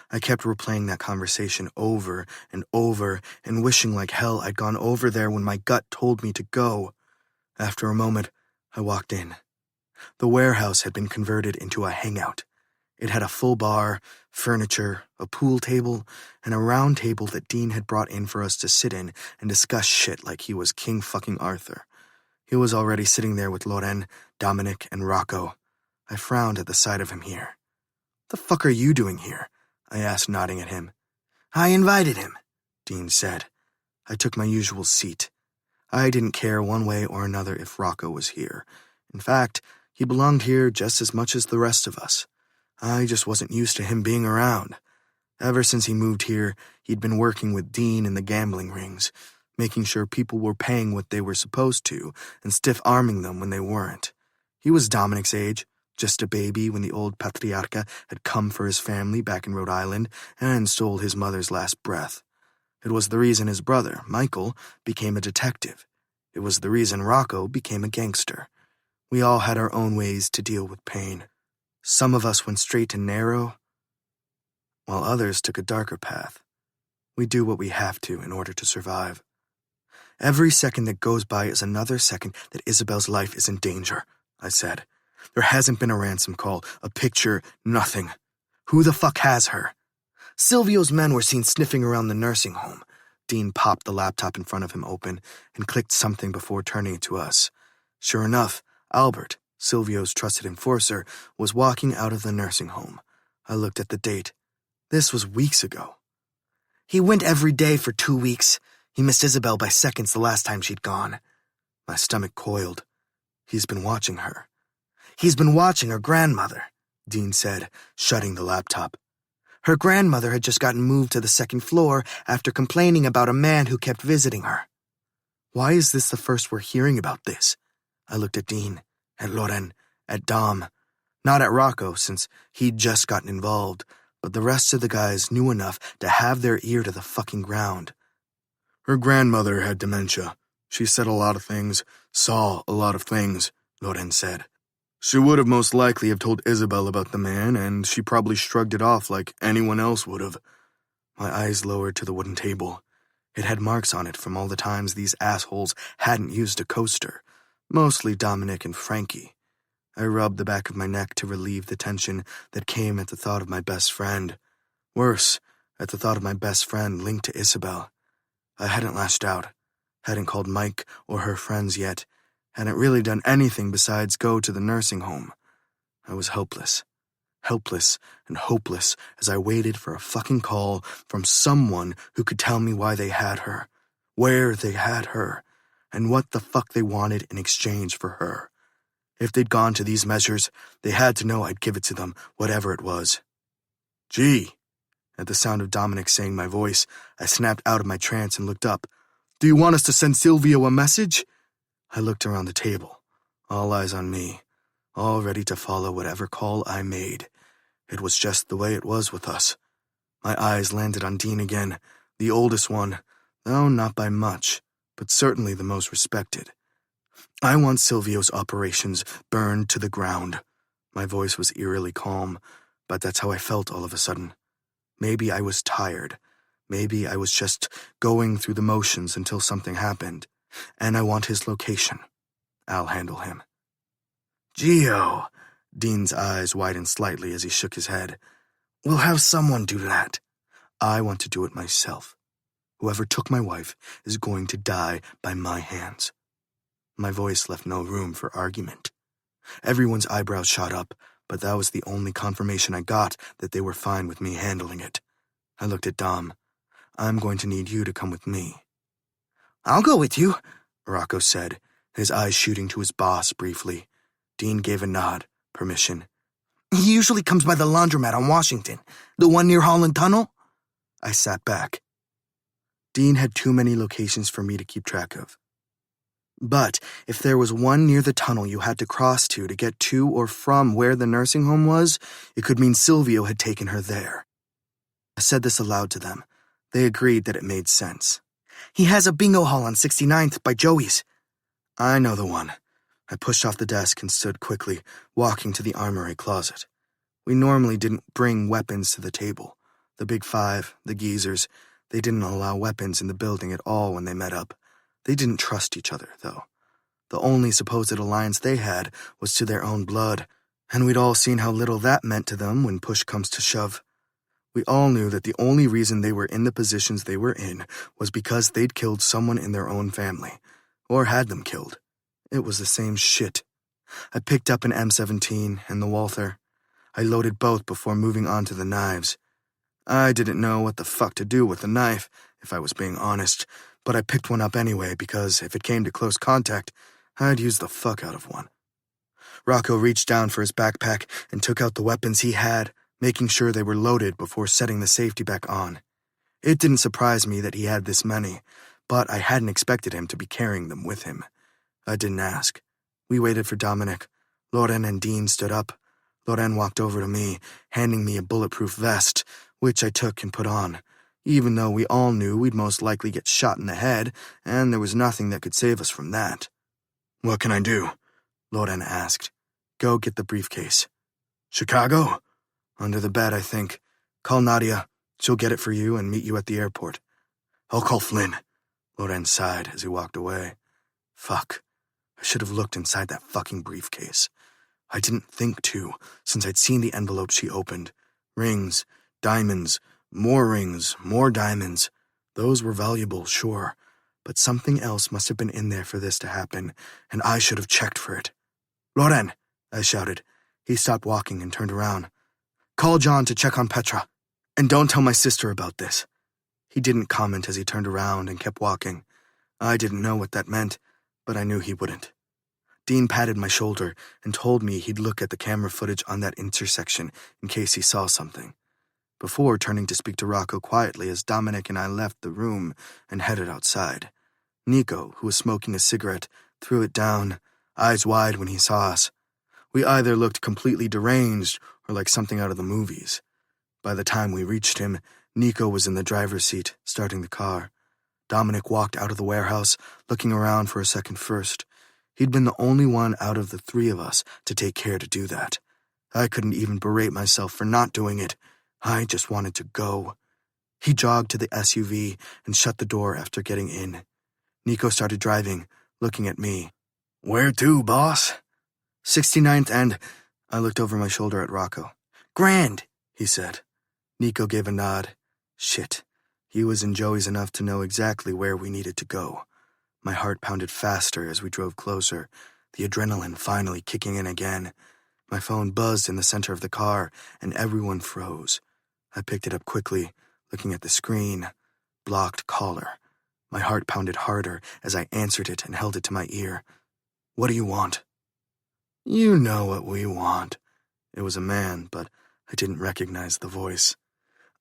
I kept replaying that conversation over and over and wishing like hell I'd gone over there when my gut told me to go. After a moment, I walked in. The warehouse had been converted into a hangout. It had a full bar, furniture, a pool table, and a round table that Dean had brought in for us to sit in and discuss shit like he was King fucking Arthur. He was already sitting there with Loren, Dominic, and Rocco. I frowned at the sight of him here. "The fuck are you doing here?" I asked, nodding at him. "I invited him," Dean said. I took my usual seat. I didn't care one way or another if Rocco was here. In fact, he belonged here just as much as the rest of us. I just wasn't used to him being around. Ever since he moved here, he'd been working with Dean in the gambling rings, making sure people were paying what they were supposed to and stiff-arming them when they weren't. He was Dominic's age, just a baby when the old patriarca had come for his family back in Rhode Island and stole his mother's last breath. It was the reason his brother, Michael, became a detective. It was the reason Rocco became a gangster. We all had our own ways to deal with pain. Some of us went straight and narrow, while others took a darker path. We do what we have to in order to survive. Every second that goes by is another second that Isabel's life is in danger, I said. There hasn't been a ransom call, a picture, nothing. Who the fuck has her? Silvio's men were seen sniffing around the nursing home. Dean popped the laptop in front of him open and clicked something before turning it to us. Sure enough, Albert, Silvio's trusted enforcer, was walking out of the nursing home. I looked at the date. This was weeks ago. He went every day for 2 weeks. He missed Isabel by seconds the last time she'd gone. My stomach coiled. He's been watching her. He's been watching her grandmother, Dean said, shutting the laptop. Her grandmother had just gotten moved to the second floor after complaining about a man who kept visiting her. Why is this the first we're hearing about this? I looked at Dean, at Loren, at Dom. Not at Rocco, since he'd just gotten involved, but the rest of the guys knew enough to have their ear to the fucking ground. Her grandmother had dementia. She said a lot of things, saw a lot of things, Loren said. She would have most likely have told Isabel about the man, and she probably shrugged it off like anyone else would have. My eyes lowered to the wooden table. It had marks on it from all the times these assholes hadn't used a coaster, mostly Dominic and Frankie. I rubbed the back of my neck to relieve the tension that came at the thought of my best friend. Worse, at the thought of my best friend linked to Isabel. I hadn't lashed out, hadn't called Mike or her friends yet, hadn't really done anything besides go to the nursing home. I was helpless and hopeless as I waited for a fucking call from someone who could tell me why they had her, where they had her, and what the fuck they wanted in exchange for her. If they'd gone to these measures, they had to know I'd give it to them, whatever it was. Gee. At the sound of Dominic saying my voice, I snapped out of my trance and looked up. Do you want us to send Silvio a message? I looked around the table, all eyes on me, all ready to follow whatever call I made. It was just the way it was with us. My eyes landed on Dean again, the oldest one, though not by much, but certainly the most respected. I want Silvio's operations burned to the ground. My voice was eerily calm, but that's how I felt all of a sudden. Maybe I was tired. Maybe I was just going through the motions until something happened. And I want his location. I'll handle him. Gio, Dean's eyes widened slightly as he shook his head. We'll have someone do that. I want to do it myself. Whoever took my wife is going to die by my hands. My voice left no room for argument. Everyone's eyebrows shot up, but that was the only confirmation I got that they were fine with me handling it. I looked at Dom. I'm going to need you to come with me. I'll go with you, Rocco said, his eyes shooting to his boss briefly. Dean gave a nod, permission. He usually comes by the laundromat on Washington, the one near Holland Tunnel. I sat back. Dean had too many locations for me to keep track of. But if there was one near the tunnel you had to cross to get to or from where the nursing home was, it could mean Silvio had taken her there. I said this aloud to them. They agreed that it made sense. He has a bingo hall on 69th by Joey's. I know the one. I pushed off the desk and stood quickly, walking to the armory closet. We normally didn't bring weapons to the table. The Big Five, the geezers, they didn't allow weapons in the building at all when they met up. They didn't trust each other, though. The only supposed alliance they had was to their own blood, and we'd all seen how little that meant to them when push comes to shove. We all knew that the only reason they were in the positions they were in was because they'd killed someone in their own family, or had them killed. It was the same shit. I picked up an M17 and the Walther. I loaded both before moving on to the knives. I didn't know what the fuck to do with the knife, if I was being honest, but I picked one up anyway because if it came to close contact, I'd use the fuck out of one. Rocco reached down for his backpack and took out the weapons he had, making sure they were loaded before setting the safety back on. It didn't surprise me that he had this many, but I hadn't expected him to be carrying them with him. I didn't ask. We waited for Dominic. Loren and Dean stood up. Loren walked over to me, handing me a bulletproof vest, which I took and put on, even though we all knew we'd most likely get shot in the head, and there was nothing that could save us from that. What can I do? Loren asked. Go get the briefcase. Chicago? Under the bed, I think. Call Nadia. She'll get it for you and meet you at the airport. I'll call Flynn. Loren sighed as he walked away. Fuck. I should have looked inside that fucking briefcase. I didn't think to, since I'd seen the envelope she opened. Rings, diamonds, more diamonds. Those were valuable, sure, but something else must have been in there for this to happen, and I should have checked for it. Loren, I shouted. He stopped walking and turned around. Call John to check on Petra, and don't tell my sister about this. He didn't comment as he turned around and kept walking. I didn't know what that meant, but I knew he wouldn't. Dean patted my shoulder and told me he'd look at the camera footage on that intersection in case he saw something, before turning to speak to Rocco quietly as Dominic and I left the room and headed outside. Nico, who was smoking a cigarette, threw it down, eyes wide when he saw us. We either looked completely deranged or like something out of the movies. By the time we reached him, Nico was in the driver's seat, starting the car. Dominic walked out of the warehouse, looking around for a second first. He'd been the only one out of the three of us to take care to do that. I couldn't even berate myself for not doing it. I just wanted to go. He jogged to the SUV and shut the door after getting in. Nico started driving, looking at me. Where to, boss? 69th and... I looked over my shoulder at Rocco. Grand, he said. Nico gave a nod. Shit. He was in Joey's enough to know exactly where we needed to go. My heart pounded faster as we drove closer, the adrenaline finally kicking in again. My phone buzzed in the center of the car, and everyone froze. I picked it up quickly, looking at the screen. Blocked caller. My heart pounded harder as I answered it and held it to my ear. What do you want? You know what we want. It was a man, but I didn't recognize the voice.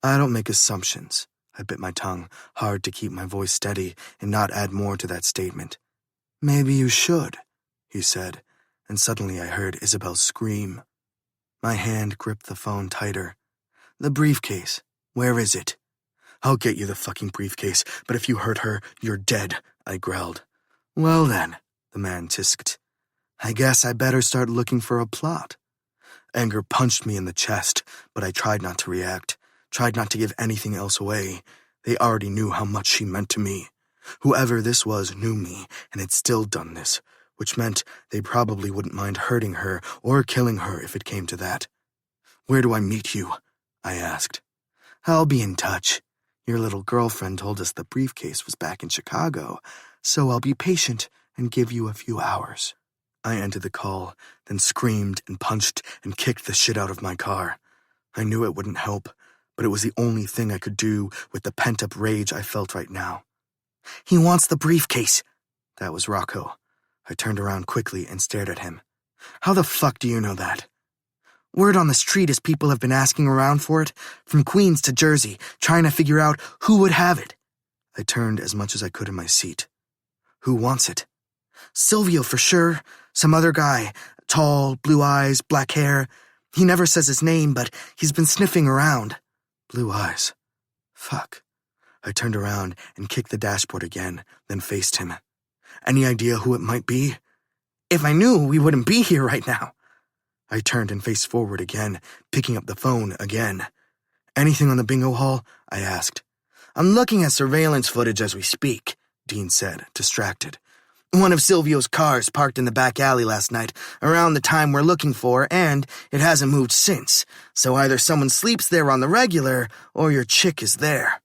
I don't make assumptions. I bit my tongue, hard to keep my voice steady and not add more to that statement. Maybe you should, he said, and suddenly I heard Isabel scream. My hand gripped the phone tighter. The briefcase. Where is it? I'll get you the fucking briefcase, but if you hurt her, you're dead, I growled. Well then, the man tisked. I guess I better start looking for a plot. Anger punched me in the chest, but I tried not to react, tried not to give anything else away. They already knew how much she meant to me. Whoever this was knew me and had still done this, which meant they probably wouldn't mind hurting her or killing her if it came to that. Where do I meet you? I asked. I'll be in touch. Your little girlfriend told us the briefcase was back in Chicago, so I'll be patient and give you a few hours. I ended the call, then screamed and punched and kicked the shit out of my car. I knew it wouldn't help, but it was the only thing I could do with the pent-up rage I felt right now. He wants the briefcase. That was Rocco. I turned around quickly and stared at him. How the fuck do you know that? Word on the street is people have been asking around for it, from Queens to Jersey, trying to figure out who would have it. I turned as much as I could in my seat. Who wants it? Silvio for sure. Some other guy. Tall, blue eyes, black hair. He never says his name, but he's been sniffing around. Blue eyes. Fuck. I turned around and kicked the dashboard again, then faced him. Any idea who it might be? If I knew, we wouldn't be here right now. I turned and faced forward again, picking up the phone again. Anything on the bingo hall? I asked. I'm looking at surveillance footage as we speak, Dean said, distracted. One of Silvio's cars parked in the back alley last night, around the time we're looking for, and it hasn't moved since. So either someone sleeps there on the regular, or your chick is there.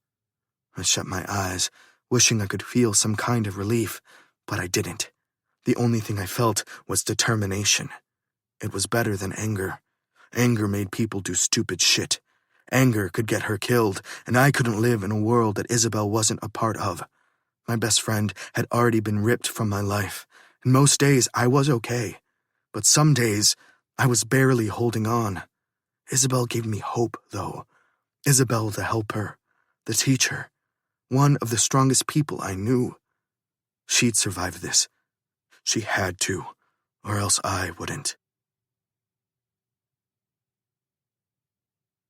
I shut my eyes, wishing I could feel some kind of relief, but I didn't. The only thing I felt was determination. It was better than anger. Anger made people do stupid shit. Anger could get her killed, and I couldn't live in a world that Isabel wasn't a part of. My best friend had already been ripped from my life, and most days I was okay. But some days, I was barely holding on. Isabel gave me hope, though. Isabel the helper, the teacher, one of the strongest people I knew. She'd survive this. She had to, or else I wouldn't.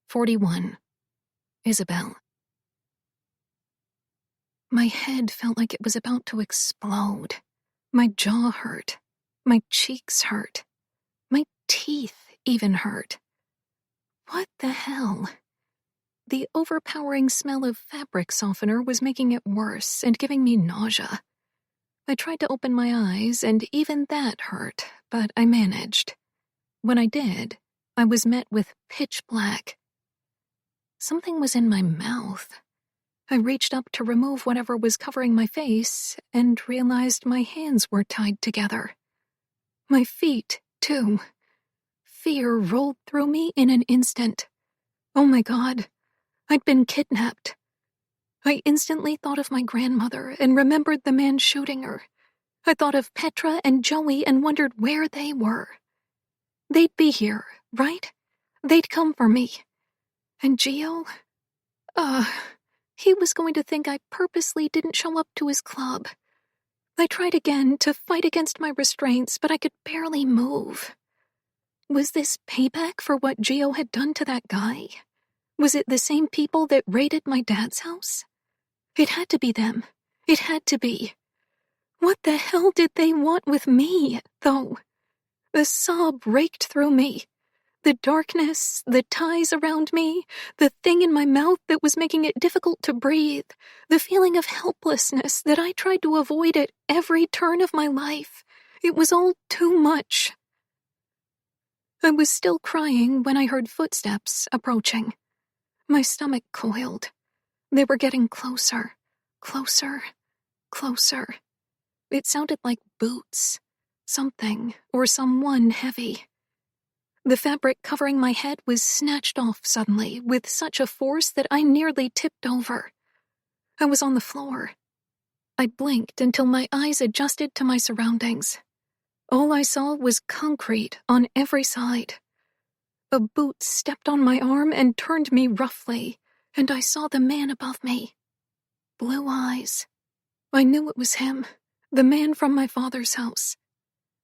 41. Isabel. My head felt like it was about to explode. My jaw hurt. My cheeks hurt. My teeth even hurt. What the hell? The overpowering smell of fabric softener was making it worse and giving me nausea. I tried to open my eyes, and even that hurt, but I managed. When I did, I was met with pitch black. Something was in my mouth. I reached up to remove whatever was covering my face and realized my hands were tied together. My feet, too. Fear rolled through me in an instant. Oh my God, I'd been kidnapped. I instantly thought of my grandmother and remembered the man shooting her. I thought of Petra and Joey and wondered where they were. They'd be here, right? They'd come for me. And Gio? He was going to think I purposely didn't show up to his club. I tried again to fight against my restraints, but I could barely move. Was this payback for what Gio had done to that guy? Was it the same people that raided my dad's house? It had to be them. It had to be. What the hell did they want with me, though? A sob raked through me. The darkness, the ties around me, the thing in my mouth that was making it difficult to breathe, the feeling of helplessness that I tried to avoid at every turn of my life. It was all too much. I was still crying when I heard footsteps approaching. My stomach coiled. They were getting closer, closer, closer. It sounded like boots. Something or someone heavy. The fabric covering my head was snatched off suddenly with such a force that I nearly tipped over. I was on the floor. I blinked until my eyes adjusted to my surroundings. All I saw was concrete on every side. A boot stepped on my arm and turned me roughly, and I saw the man above me. Blue eyes. I knew it was him, the man from my father's house.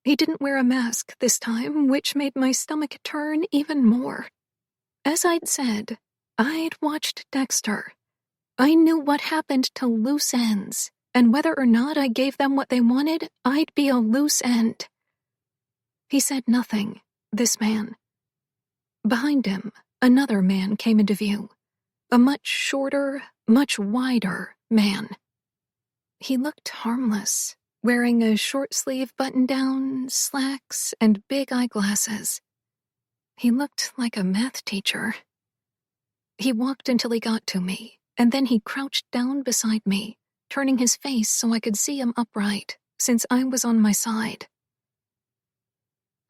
He didn't wear a mask this time, which made my stomach turn even more. As I'd said, I'd watched Dexter. I knew what happened to loose ends, and whether or not I gave them what they wanted, I'd be a loose end. He said nothing, this man. Behind him, another man came into view. A much shorter, much wider man. He looked harmless, wearing a short-sleeve button-down, slacks, and big eyeglasses. He looked like a math teacher. He walked until he got to me, and then he crouched down beside me, turning his face so I could see him upright, since I was on my side.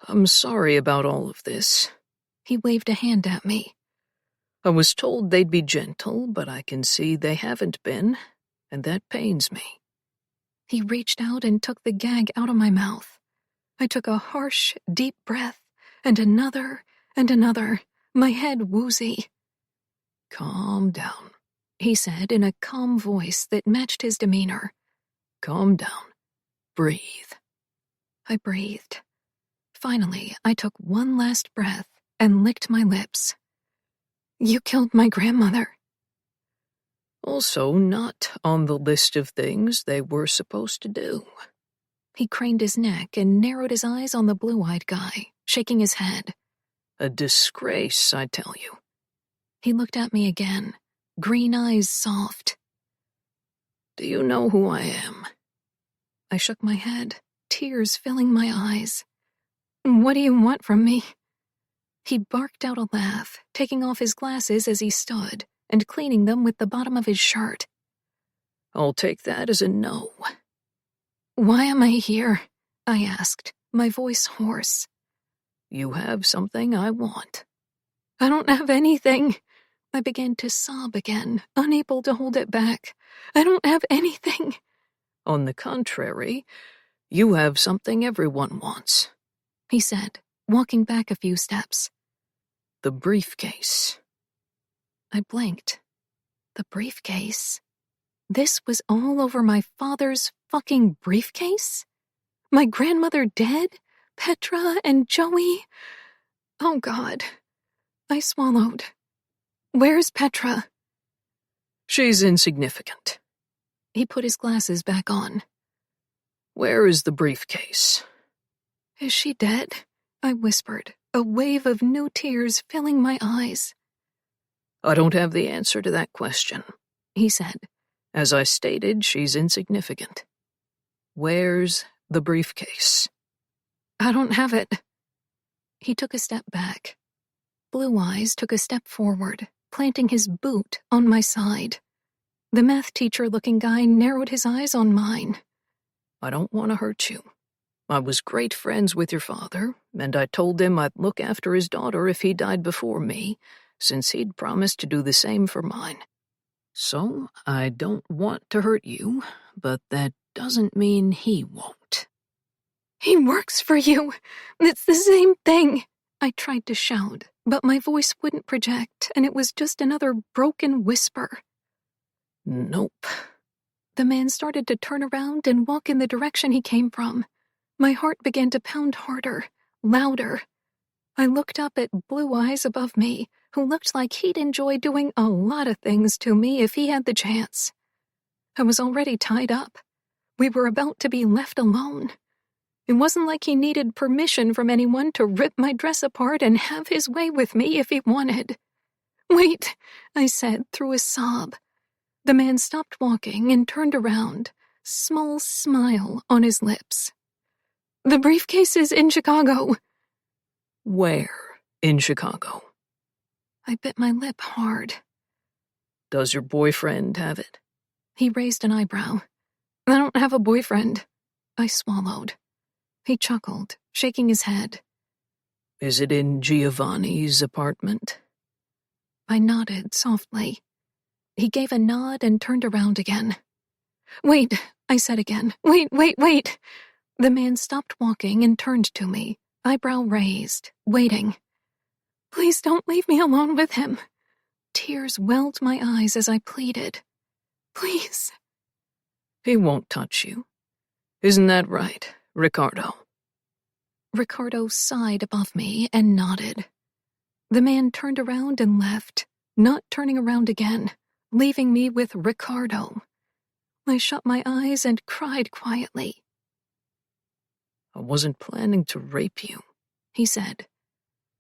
I'm sorry about all of this. He waved a hand at me. I was told they'd be gentle, but I can see they haven't been, and that pains me. He reached out and took the gag out of my mouth. I took a harsh, deep breath, and another, my head woozy. Calm down, he said in a calm voice that matched his demeanor. Calm down. Breathe. I breathed. Finally, I took one last breath and licked my lips. You killed my grandmother. Also not on the list of things they were supposed to do. He craned his neck and narrowed his eyes on the blue-eyed guy, shaking his head. A disgrace, I tell you. He looked at me again, green eyes soft. Do you know who I am? I shook my head, tears filling my eyes. What do you want from me? He barked out a laugh, taking off his glasses as he stood, and cleaning them with the bottom of his shirt. I'll take that as a no. Why am I here? I asked, my voice hoarse. You have something I want. I don't have anything. I began to sob again, unable to hold it back. I don't have anything. On the contrary, you have something everyone wants, he said, walking back a few steps. The briefcase. I blinked. The briefcase? This was all over my father's fucking briefcase? My grandmother dead? Petra and Joey? Oh, God. I swallowed. Where's Petra? She's insignificant. He put his glasses back on. Where is the briefcase? Is she dead? I whispered, a wave of new tears filling my eyes. I don't have the answer to that question, he said. As I stated, she's insignificant. Where's the briefcase? I don't have it. He took a step back. Blue Eyes took a step forward, planting his boot on my side. The math teacher-looking guy narrowed his eyes on mine. I don't want to hurt you. I was great friends with your father, and I told him I'd look after his daughter if he died before me, since he'd promised to do the same for mine. So I don't want to hurt you, but that doesn't mean he won't. He works for you. It's the same thing. I tried to shout, but my voice wouldn't project, and it was just another broken whisper. Nope. The man started to turn around and walk in the direction he came from. My heart began to pound harder, louder. I looked up at Blue Eyes above me, who looked like he'd enjoy doing a lot of things to me if he had the chance. I was already tied up. We were about to be left alone. It wasn't like he needed permission from anyone to rip my dress apart and have his way with me if he wanted. Wait, I said through a sob. The man stopped walking and turned around, small smile on his lips. The briefcase is in Chicago. Where in Chicago? I bit my lip hard. Does your boyfriend have it? He raised an eyebrow. I don't have a boyfriend. I swallowed. He chuckled, shaking his head. Is it in Giovanni's apartment? I nodded softly. He gave a nod and turned around again. Wait, I said again. Wait. The man stopped walking and turned to me, eyebrow raised, waiting. Please don't leave me alone with him. Tears welled my eyes as I pleaded. Please. He won't touch you. Isn't that right, Ricardo? Ricardo sighed above me and nodded. The man turned around and left, not turning around again, leaving me with Ricardo. I shut my eyes and cried quietly. I wasn't planning to rape you, he said.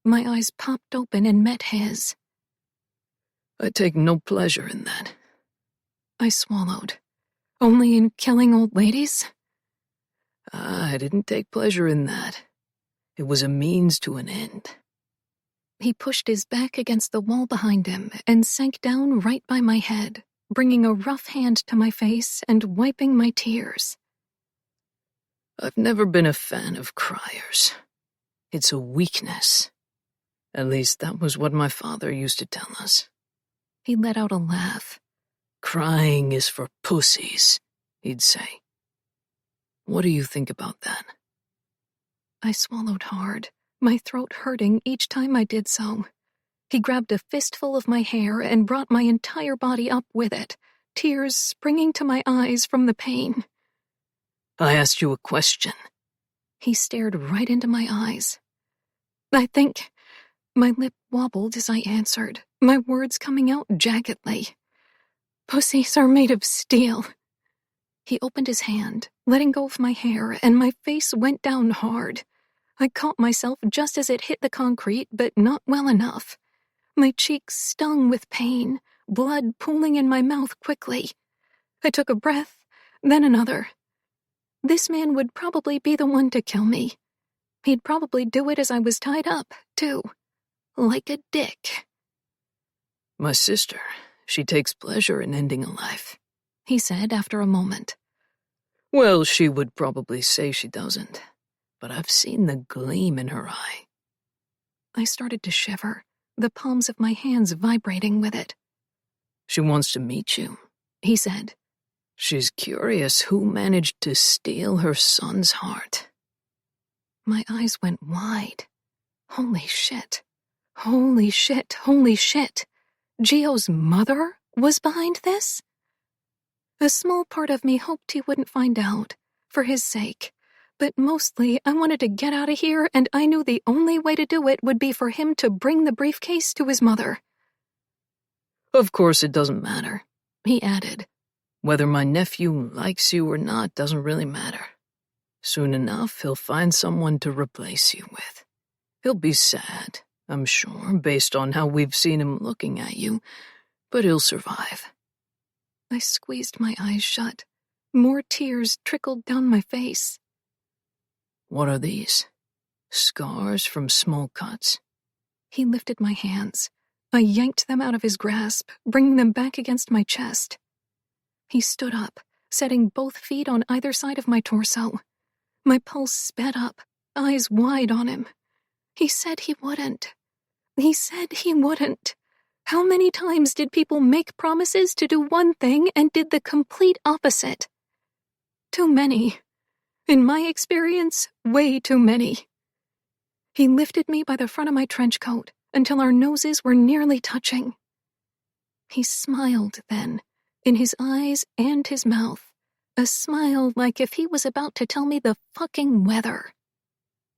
My eyes popped open and met his. I take no pleasure in that. I swallowed. Only in killing old ladies? I didn't take pleasure in that. It was a means to an end. He pushed his back against the wall behind him and sank down right by my head, bringing a rough hand to my face and wiping my tears. I've never been a fan of criers. It's a weakness. At least that was what my father used to tell us. He let out a laugh. Crying is for pussies, he'd say. What do you think about that? I swallowed hard, my throat hurting each time I did so. He grabbed a fistful of my hair and brought my entire body up with it, tears springing to my eyes from the pain. I asked you a question. He stared right into my eyes. I think my lip wobbled as I answered, my words coming out jaggedly. Pussies are made of steel. He opened his hand, letting go of my hair, and my face went down hard. I caught myself just as it hit the concrete, but not well enough. My cheeks stung with pain, blood pooling in my mouth quickly. I took a breath, then another. This man would probably be the one to kill me. He'd probably do it as I was tied up, too. Like a dick. My sister, she takes pleasure in ending a life, he said after a moment. Well, she would probably say she doesn't, but I've seen the gleam in her eye. I started to shiver, the palms of my hands vibrating with it. She wants to meet you, he said. She's curious who managed to steal her son's heart. My eyes went wide. Holy shit. Holy shit, holy shit. Gio's mother was behind this? A small part of me hoped he wouldn't find out, for his sake. But mostly I wanted to get out of here, and I knew the only way to do it would be for him to bring the briefcase to his mother. Of course it doesn't matter, he added. Whether my nephew likes you or not doesn't really matter. Soon enough, he'll find someone to replace you with. He'll be sad, I'm sure, based on how we've seen him looking at you, but he'll survive. I squeezed my eyes shut. More tears trickled down my face. What are these? Scars from small cuts? He lifted my hands. I yanked them out of his grasp, bringing them back against my chest. He stood up, setting both feet on either side of my torso. My pulse sped up, eyes wide on him. He said he wouldn't. He said he wouldn't. How many times did people make promises to do one thing and did the complete opposite? Too many. In my experience, way too many. He lifted me by the front of my trench coat until our noses were nearly touching. He smiled then, in his eyes and his mouth, a smile like if he was about to tell me the fucking weather.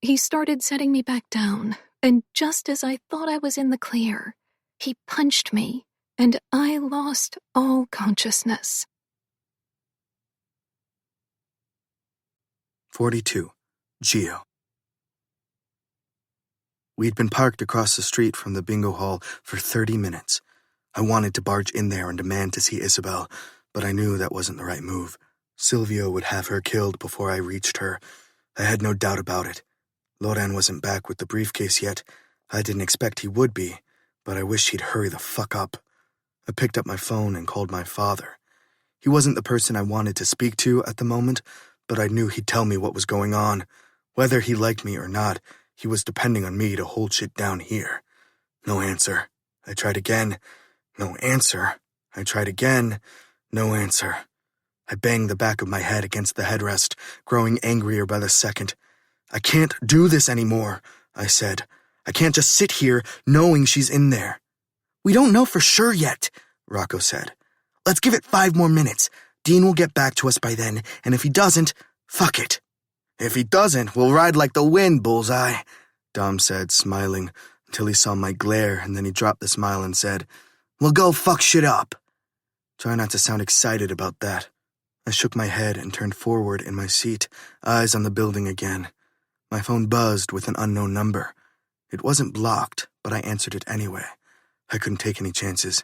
He started setting me back down, and just as I thought I was in the clear, he punched me, and I lost all consciousness. 42. Gio. We'd been parked across the street from the bingo hall for 30 minutes. I wanted to barge in there and demand to see Isabel, but I knew that wasn't the right move. Silvio would have her killed before I reached her. I had no doubt about it. Loran wasn't back with the briefcase yet. I didn't expect he would be, but I wished he'd hurry the fuck up. I picked up my phone and called my father. He wasn't the person I wanted to speak to at the moment, but I knew he'd tell me what was going on. Whether he liked me or not, he was depending on me to hold shit down here. No answer. I tried again. No answer. I tried again. No answer. I banged the back of my head against the headrest, growing angrier by the second. I can't do this anymore, I said. I can't just sit here knowing she's in there. We don't know for sure yet, Rocco said. Let's give it 5 more minutes. Dean will get back to us by then, and if he doesn't, fuck it. If he doesn't, we'll ride like the wind, Bullseye, Dom said, smiling, until he saw my glare, and then he dropped the smile and said, We'll go fuck shit up. Try not to sound excited about that. I shook my head and turned forward in my seat, eyes on the building again. My phone buzzed with an unknown number. It wasn't blocked, but I answered it anyway. I couldn't take any chances.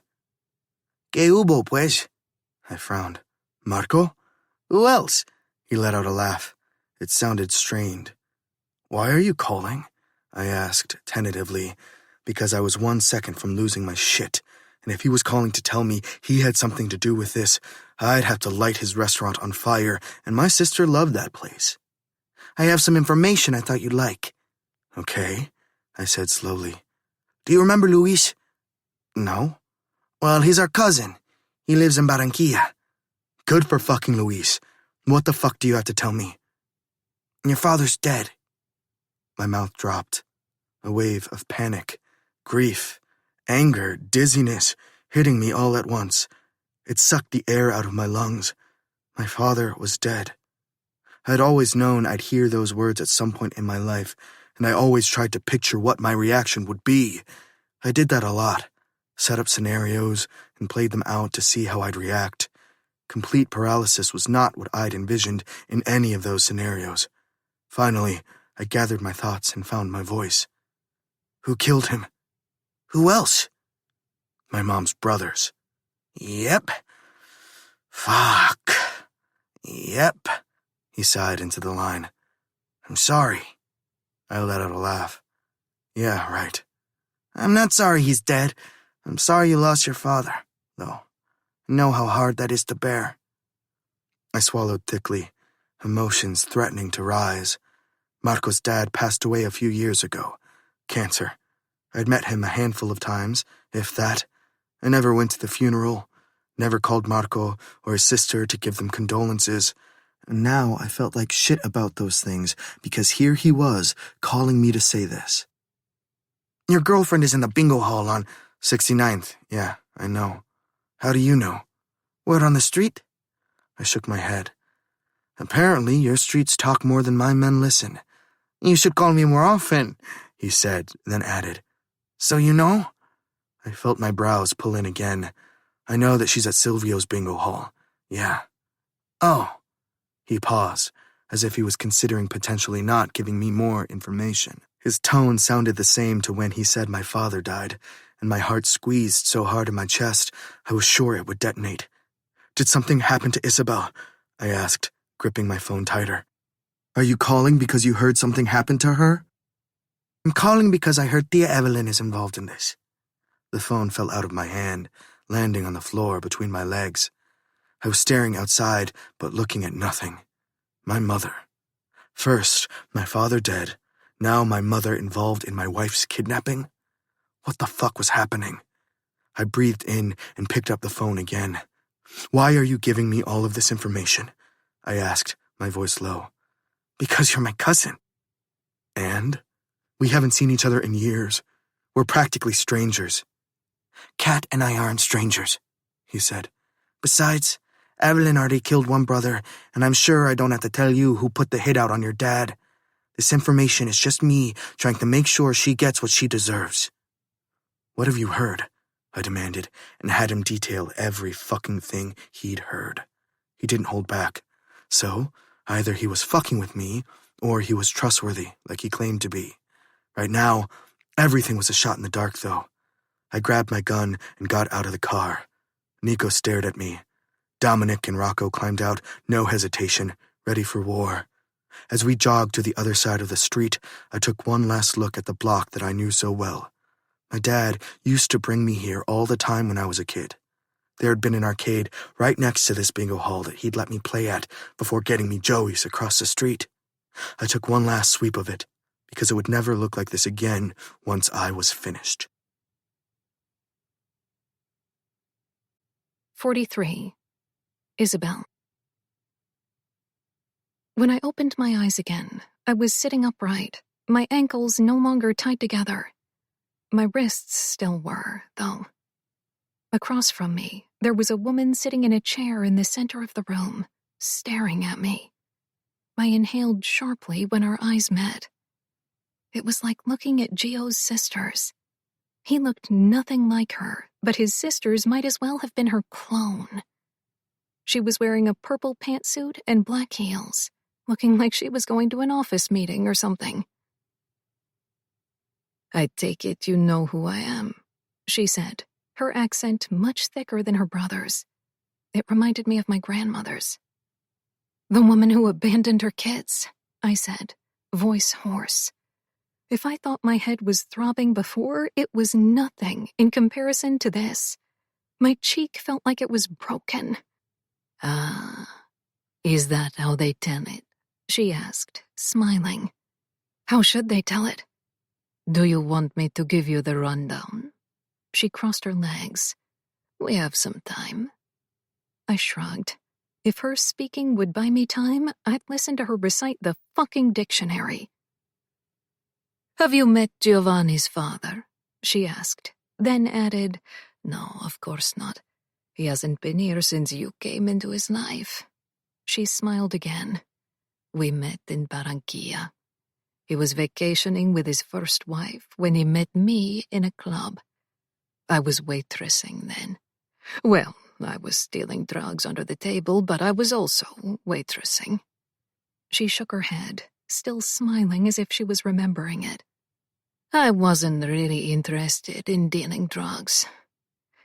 ¿Qué hubo, pues? I frowned. Marco? Who else? He let out a laugh. It sounded strained. Why are you calling? I asked, tentatively, because I was 1 second from losing my shit, and if he was calling to tell me he had something to do with this, I'd have to light his restaurant on fire, and my sister loved that place. I have some information I thought you'd like. Okay, I said slowly. Do you remember Luis? No. Well, he's our cousin. He lives in Barranquilla. Good for fucking Luis. What the fuck do you have to tell me? Your father's dead. My mouth dropped. A wave of panic, grief, anger, dizziness, hitting me all at once. It sucked the air out of my lungs. My father was dead. I'd always known I'd hear those words at some point in my life, and I always tried to picture what my reaction would be. I did that a lot, set up scenarios and played them out to see how I'd react. Complete paralysis was not what I'd envisioned in any of those scenarios. Finally, I gathered my thoughts and found my voice. Who killed him? Who else? My mom's brothers. Yep. Fuck. Yep. He sighed into the line. I'm sorry. I let out a laugh. Yeah, right. I'm not sorry he's dead. I'm sorry you lost your father, though. I know how hard that is to bear. I swallowed thickly, emotions threatening to rise. Marco's dad passed away a few years ago. Cancer. I'd met him a handful of times, if that. I never went to the funeral, never called Marco or his sister to give them condolences. And now I felt like shit about those things, because here he was, calling me to say this. Your girlfriend is in the bingo hall on 69th. Yeah, I know. How do you know? Word on the street? I shook my head. Apparently, your streets talk more than my men listen. You should call me more often, he said, then added. So you know? I felt my brows pull in again. I know that she's at Silvio's bingo hall. Yeah. Oh. He paused, as if he was considering potentially not giving me more information. His tone sounded the same to when he said my father died, and my heart squeezed so hard in my chest I was sure it would detonate. Did something happen to Isabel? I asked, gripping my phone tighter. Are you calling because you heard something happened to her? I'm calling because I heard Tia Evelyn is involved in this. The phone fell out of my hand, landing on the floor between my legs. I was staring outside, but looking at nothing. My mother. First, my father dead. Now my mother involved in my wife's kidnapping? What the fuck was happening? I breathed in and picked up the phone again. Why are you giving me all of this information? I asked, my voice low. Because you're my cousin. And? We haven't seen each other in years. We're practically strangers. Kat and I aren't strangers, he said. Besides, Evelyn already killed one brother, and I'm sure I don't have to tell you who put the hit out on your dad. This information is just me trying to make sure she gets what she deserves. What have you heard? I demanded, and had him detail every fucking thing he'd heard. He didn't hold back. So, either he was fucking with me, or he was trustworthy, like he claimed to be. Right now, everything was a shot in the dark, though. I grabbed my gun and got out of the car. Nico stared at me. Dominic and Rocco climbed out, no hesitation, ready for war. As we jogged to the other side of the street, I took one last look at the block that I knew so well. My dad used to bring me here all the time when I was a kid. There had been an arcade right next to this bingo hall that he'd let me play at before getting me Joey's across the street. I took one last sweep of it, because it would never look like this again once I was finished. 43. Isabel. When I opened my eyes again, I was sitting upright, my ankles no longer tied together. My wrists still were, though. Across from me, there was a woman sitting in a chair in the center of the room, staring at me. I inhaled sharply when our eyes met. It was like looking at Gio's sisters. He looked nothing like her, but his sisters might as well have been her clone. She was wearing a purple pantsuit and black heels, looking like she was going to an office meeting or something. "I take it you know who I am," she said, her accent much thicker than her brother's. It reminded me of my grandmother's. "The woman who abandoned her kids," I said, voice hoarse. If I thought my head was throbbing before, it was nothing in comparison to this. My cheek felt like it was broken. "Ah, is that how they tell it?" she asked, smiling. How should they tell it? "Do you want me to give you the rundown?" She crossed her legs. "We have some time." I shrugged. If her speaking would buy me time, I'd listen to her recite the fucking dictionary. "Have you met Giovanni's father?" she asked, then added, "No, of course not. He hasn't been here since you came into his life." She smiled again. "We met in Barranquilla. He was vacationing with his first wife when he met me in a club. I was waitressing then. Well, I was stealing drugs under the table, but I was also waitressing." She shook her head, still smiling as if she was remembering it. "I wasn't really interested in dealing drugs.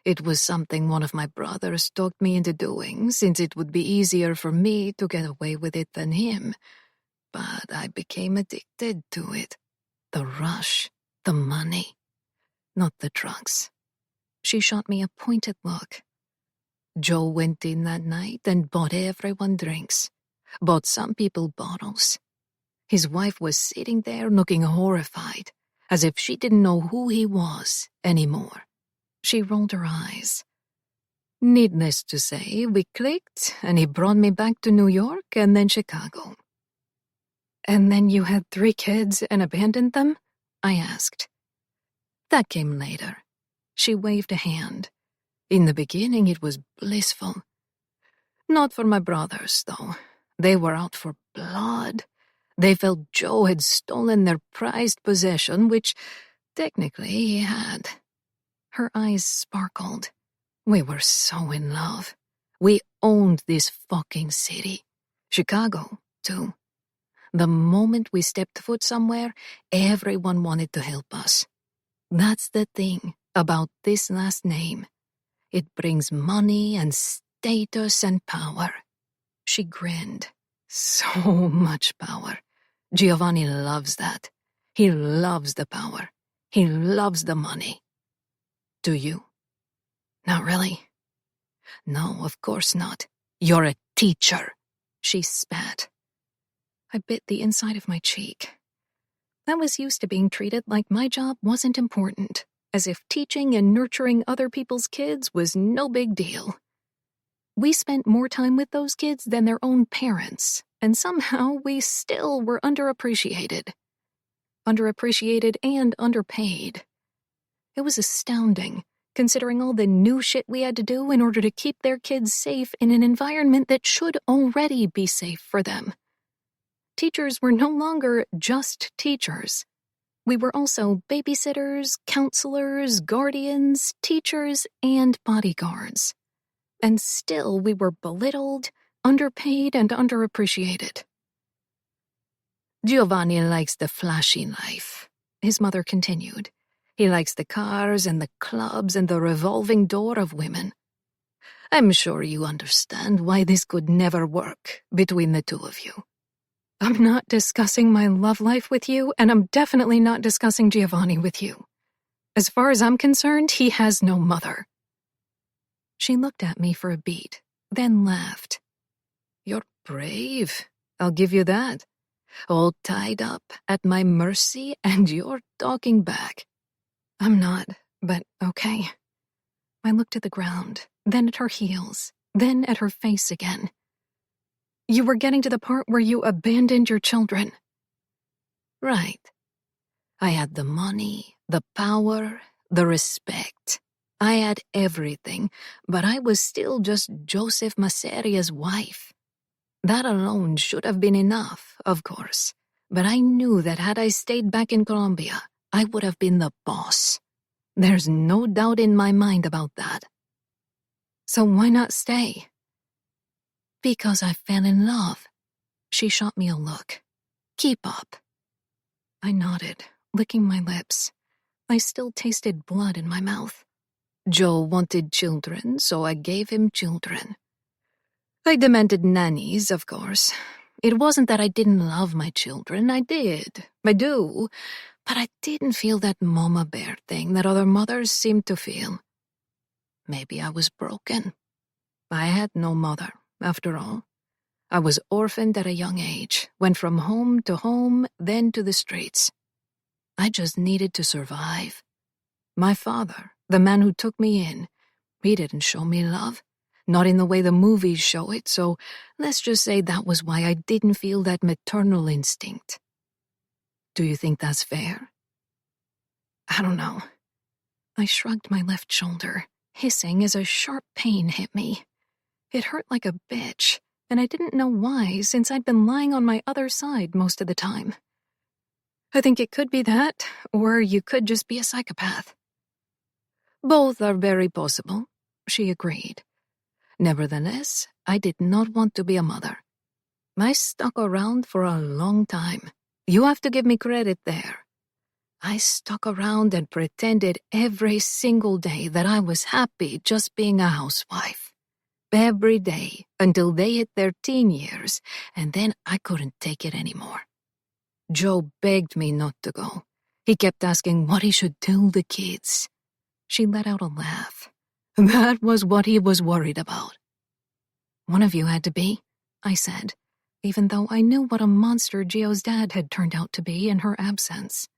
It was something one of my brothers talked me into doing, since it would be easier for me to get away with it than him. But I became addicted to it. The rush, the money, not the drugs." She shot me a pointed look. "Joe went in that night and bought everyone drinks. Bought some people bottles. His wife was sitting there looking horrified, as if she didn't know who he was anymore." She rolled her eyes. "Needless to say, we clicked, and he brought me back to New York and then Chicago." "And then you had 3 kids and abandoned them?" I asked. "That came later." She waved a hand. "In the beginning it was blissful. Not for my brothers, though. They were out for blood. They felt Joe had stolen their prized possession, which technically he had." Her eyes sparkled. "We were so in love. We owned this fucking city. Chicago, too. The moment we stepped foot somewhere, everyone wanted to help us. That's the thing about this last name. It brings money and status and power." She grinned. "So much power. Giovanni loves that. He loves the power. He loves the money. Do you?" "Not really." "No, of course not. You're a teacher." She spat. I bit the inside of my cheek. I was used to being treated like my job wasn't important, as if teaching and nurturing other people's kids was no big deal. We spent more time with those kids than their own parents, and somehow we still were underappreciated. Underappreciated and underpaid. It was astounding, considering all the new shit we had to do in order to keep their kids safe in an environment that should already be safe for them. Teachers were no longer just teachers. We were also babysitters, counselors, guardians, teachers, and bodyguards. And still we were belittled, underpaid, and underappreciated. "Giovanni likes the flashy life," his mother continued. "He likes the cars and the clubs and the revolving door of women. I'm sure you understand why this could never work between the two of you." "I'm not discussing my love life with you, and I'm definitely not discussing Giovanni with you. As far as I'm concerned, he has no mother." She looked at me for a beat, then laughed. "You're brave, I'll give you that. All tied up at my mercy, and you're talking back." "I'm not, but okay." I looked at the ground, then at her heels, then at her face again. "You were getting to the part where you abandoned your children." "Right. I had the money, the power, the respect. I had everything, but I was still just Joseph Masseria's wife. That alone should have been enough, of course, but I knew that had I stayed back in Colombia, I would have been the boss. There's no doubt in my mind about that. So why not stay? Because I fell in love. She shot me a look. Keep up. I nodded, licking my lips. I still tasted blood in my mouth. Joe wanted children, so I gave him children. I demanded nannies, of course. It wasn't that I didn't love my children. I did. I do. But I didn't feel that mama bear thing that other mothers seem to feel. Maybe I was broken. I had no mother, after all. I was orphaned at a young age, went from home to home, then to the streets. I just needed to survive. My father, the man who took me in, he didn't show me love. Not in the way the movies show it, so let's just say that was why I didn't feel that maternal instinct. Do you think that's fair? I don't know. I shrugged my left shoulder, hissing as a sharp pain hit me. It hurt like a bitch, and I didn't know why since I'd been lying on my other side most of the time. I think it could be that, or you could just be a psychopath. Both are very possible, she agreed. Nevertheless, I did not want to be a mother. I stuck around for a long time. You have to give me credit there. I stuck around and pretended every single day that I was happy just being a housewife. Every day, until they hit their teen years, and then I couldn't take it anymore. Joe begged me not to go. He kept asking what he should tell the kids. She let out a laugh. That was what he was worried about. One of you had to be, I said, even though I knew what a monster Gio's dad had turned out to be in her absence.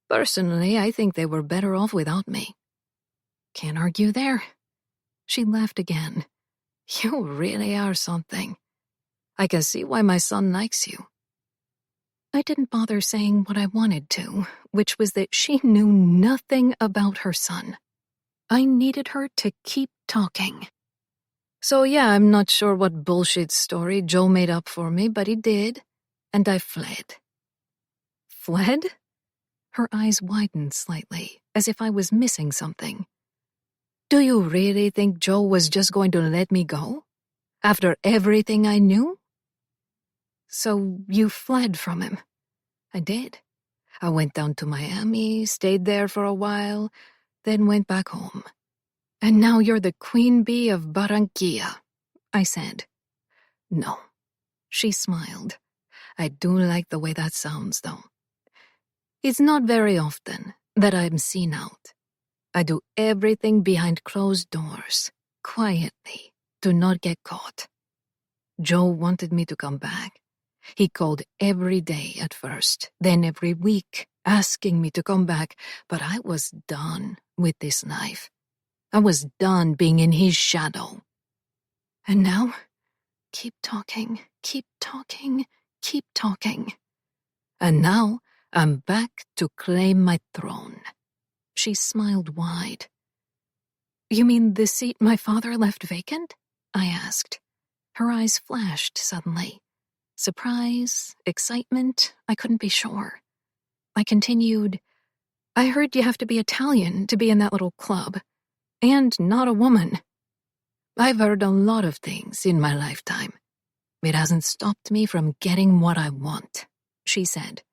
Personally, I think they were better off without me. Can't argue there. She laughed again. You really are something. I can see why my son likes you. I didn't bother saying what I wanted to, which was that she knew nothing about her son. I needed her to keep talking. So yeah, I'm not sure what bullshit story Joe made up for me, but he did, and I fled. Fled? Her eyes widened slightly, as if I was missing something. Do you really think Joe was just going to let me go? After everything I knew? So you fled from him. I did. I went down to Miami, stayed there for a while, then went back home. And now you're the queen bee of Barranquilla, I said. No. She smiled. I do like the way that sounds, though. It's not very often that I'm seen out. I do everything behind closed doors, quietly, to not get caught. Joe wanted me to come back. He called every day at first, then every week, asking me to come back, but I was done with this life. I was done being in his shadow. And now, keep talking, keep talking, keep talking. And now, I'm back to claim my throne. She smiled wide. You mean the seat my father left vacant? I asked. Her eyes flashed suddenly. Surprise, excitement, I couldn't be sure. I continued, I heard you have to be Italian to be in that little club. And not a woman. I've heard a lot of things in my lifetime. It hasn't stopped me from getting what I want, she said.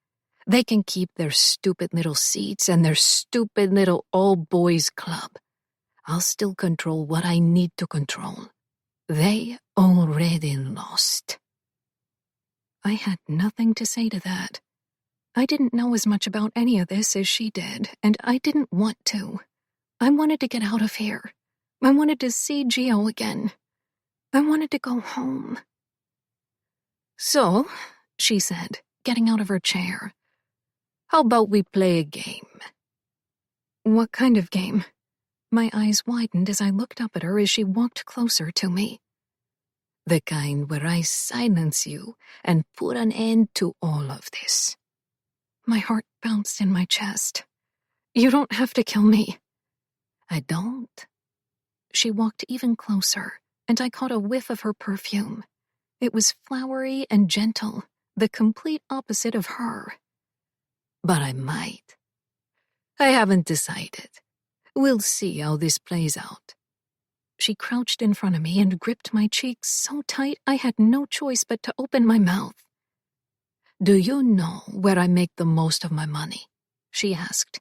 They can keep their stupid little seats and their stupid little all-boys club. I'll still control what I need to control. They already lost. I had nothing to say to that. I didn't know as much about any of this as she did, and I didn't want to. I wanted to get out of here. I wanted to see Gio again. I wanted to go home. So, she said, getting out of her chair, how about we play a game? What kind of game? My eyes widened as I looked up at her as she walked closer to me. The kind where I silence you and put an end to all of this. My heart bounced in my chest. You don't have to kill me. I don't. She walked even closer, and I caught a whiff of her perfume. It was flowery and gentle, the complete opposite of her. But I might. I haven't decided. We'll see how this plays out. She crouched in front of me and gripped my cheeks so tight I had no choice but to open my mouth. Do you know where I make the most of my money? She asked.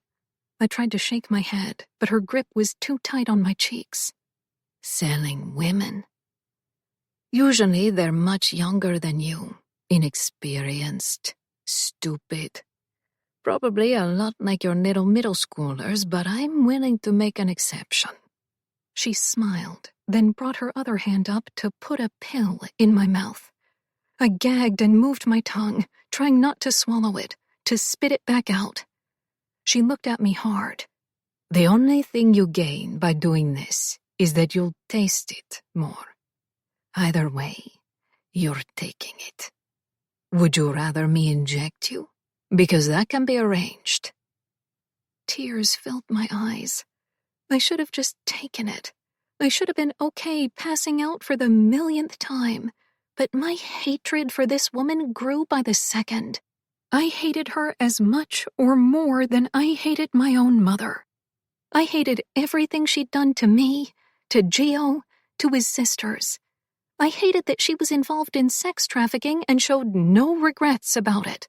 I tried to shake my head, but her grip was too tight on my cheeks. Selling women. Usually they're much younger than you, inexperienced, stupid. Probably a lot like your little middle schoolers, but I'm willing to make an exception. She smiled, then brought her other hand up to put a pill in my mouth. I gagged and moved my tongue, trying not to swallow it, to spit it back out. She looked at me hard. The only thing you gain by doing this is that you'll taste it more. Either way, you're taking it. Would you rather me inject you? Because that can be arranged. Tears filled my eyes. I should have just taken it. I should have been okay passing out for the millionth time. But my hatred for this woman grew by the second. I hated her as much or more than I hated my own mother. I hated everything she'd done to me, to Gio, to his sisters. I hated that she was involved in sex trafficking and showed no regrets about it.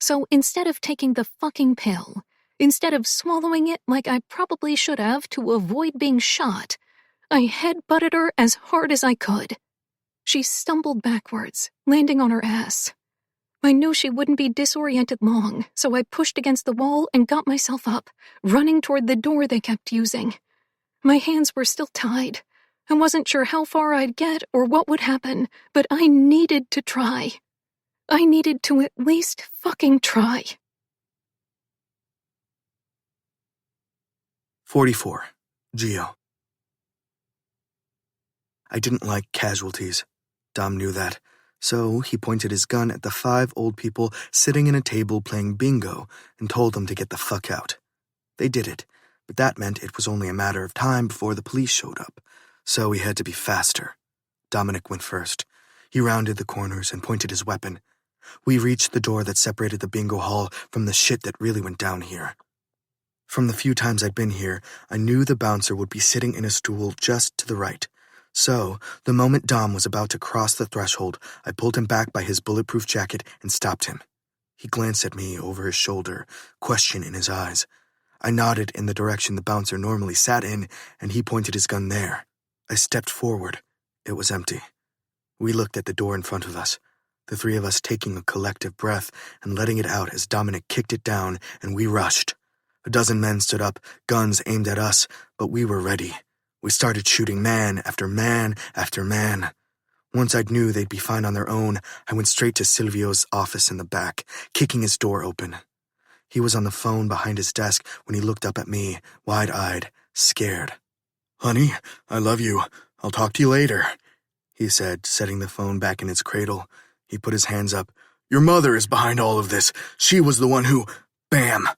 So instead of taking the fucking pill, instead of swallowing it like I probably should have to avoid being shot, I headbutted her as hard as I could. She stumbled backwards, landing on her ass. I knew she wouldn't be disoriented long, so I pushed against the wall and got myself up, running toward the door they kept using. My hands were still tied. I wasn't sure how far I'd get or what would happen, but I needed to try. I needed to at least fucking try. 44. Gio. I didn't like casualties. Dom knew that, so he pointed his gun at the 5 old people sitting in a table playing bingo and told them to get the fuck out. They did it, but that meant it was only a matter of time before the police showed up, so we had to be faster. Dominic went first. He rounded the corners and pointed his weapon. We reached the door that separated the bingo hall from the shit that really went down here. From the few times I'd been here, I knew the bouncer would be sitting in a stool just to the right. So, the moment Dom was about to cross the threshold, I pulled him back by his bulletproof jacket and stopped him. He glanced at me over his shoulder, question in his eyes. I nodded in the direction the bouncer normally sat in, and he pointed his gun there. I stepped forward. It was empty. We looked at the door in front of us, the 3 of us taking a collective breath and letting it out as Dominic kicked it down, and we rushed. A dozen men stood up, guns aimed at us, but we were ready. We started shooting man after man after man. Once I knew they'd be fine on their own, I went straight to Silvio's office in the back, kicking his door open. He was on the phone behind his desk when he looked up at me, wide-eyed, scared. "Honey, I love you. I'll talk to you later," he said, setting the phone back in its cradle. He put his hands up. "Your mother is behind all of this. She was the one who—" Bam!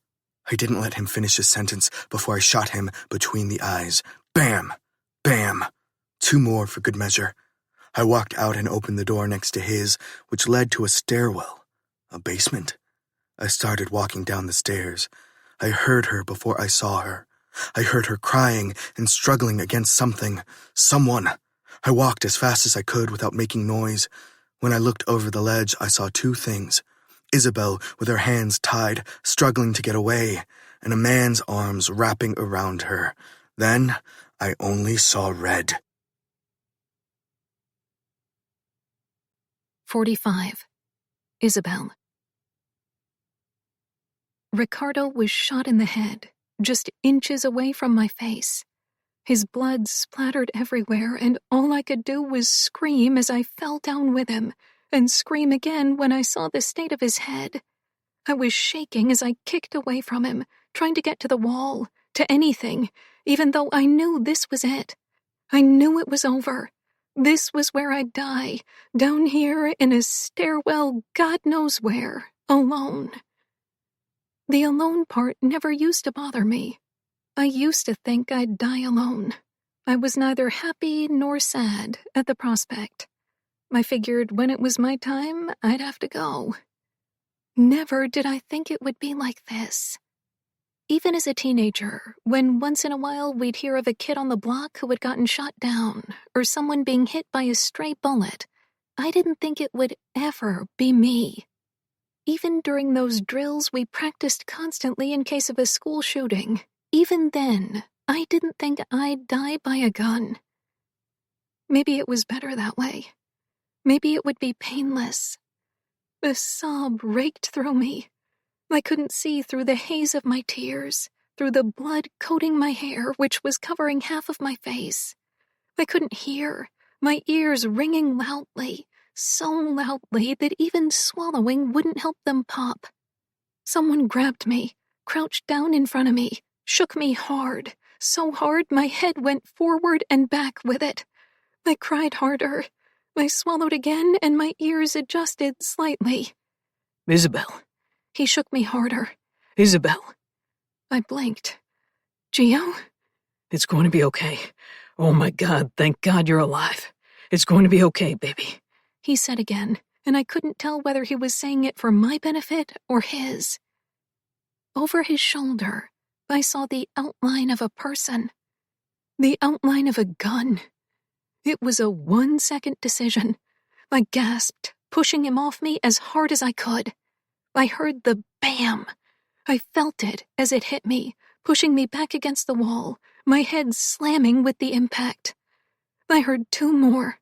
I didn't let him finish his sentence before I shot him between the eyes. Bam! Bam! 2 more for good measure. I walked out and opened the door next to his, which led to a stairwell. A basement. I started walking down the stairs. I heard her before I saw her. I heard her crying and struggling against something. Someone. I walked as fast as I could without making noise. When I looked over the ledge, I saw 2 things. Isabel with her hands tied, struggling to get away, and a man's arms wrapping around her. Then I only saw red. 45. Isabel. Ricardo was shot in the head, just inches away from my face. His blood splattered everywhere, and all I could do was scream as I fell down with him, and scream again when I saw the state of his head. I was shaking as I kicked away from him, trying to get to the wall, to anything, even though I knew this was it. I knew it was over. This was where I'd die, down here in a stairwell God knows where, alone. The alone part never used to bother me. I used to think I'd die alone. I was neither happy nor sad at the prospect. I figured when it was my time, I'd have to go. Never did I think it would be like this. Even as a teenager, when once in a while we'd hear of a kid on the block who had gotten shot down, or someone being hit by a stray bullet, I didn't think it would ever be me. Even during those drills we practiced constantly in case of a school shooting, even then, I didn't think I'd die by a gun. Maybe it was better that way. Maybe it would be painless. A sob raked through me. I couldn't see through the haze of my tears, through the blood coating my hair, which was covering half of my face. I couldn't hear, my ears ringing loudly, so loudly that even swallowing wouldn't help them pop. Someone grabbed me, crouched down in front of me, shook me hard, so hard my head went forward and back with it. I cried harder. I swallowed again, and my ears adjusted slightly. Isabel. He shook me harder. Isabel. I blinked. Gio? It's going to be okay. Oh my God, thank God you're alive. It's going to be okay, baby. He said again, and I couldn't tell whether he was saying it for my benefit or his. Over his shoulder, I saw the outline of a person. The outline of a gun. It was a 1-second decision. I gasped, pushing him off me as hard as I could. I heard the bam. I felt it as it hit me, pushing me back against the wall, my head slamming with the impact. I heard 2 more.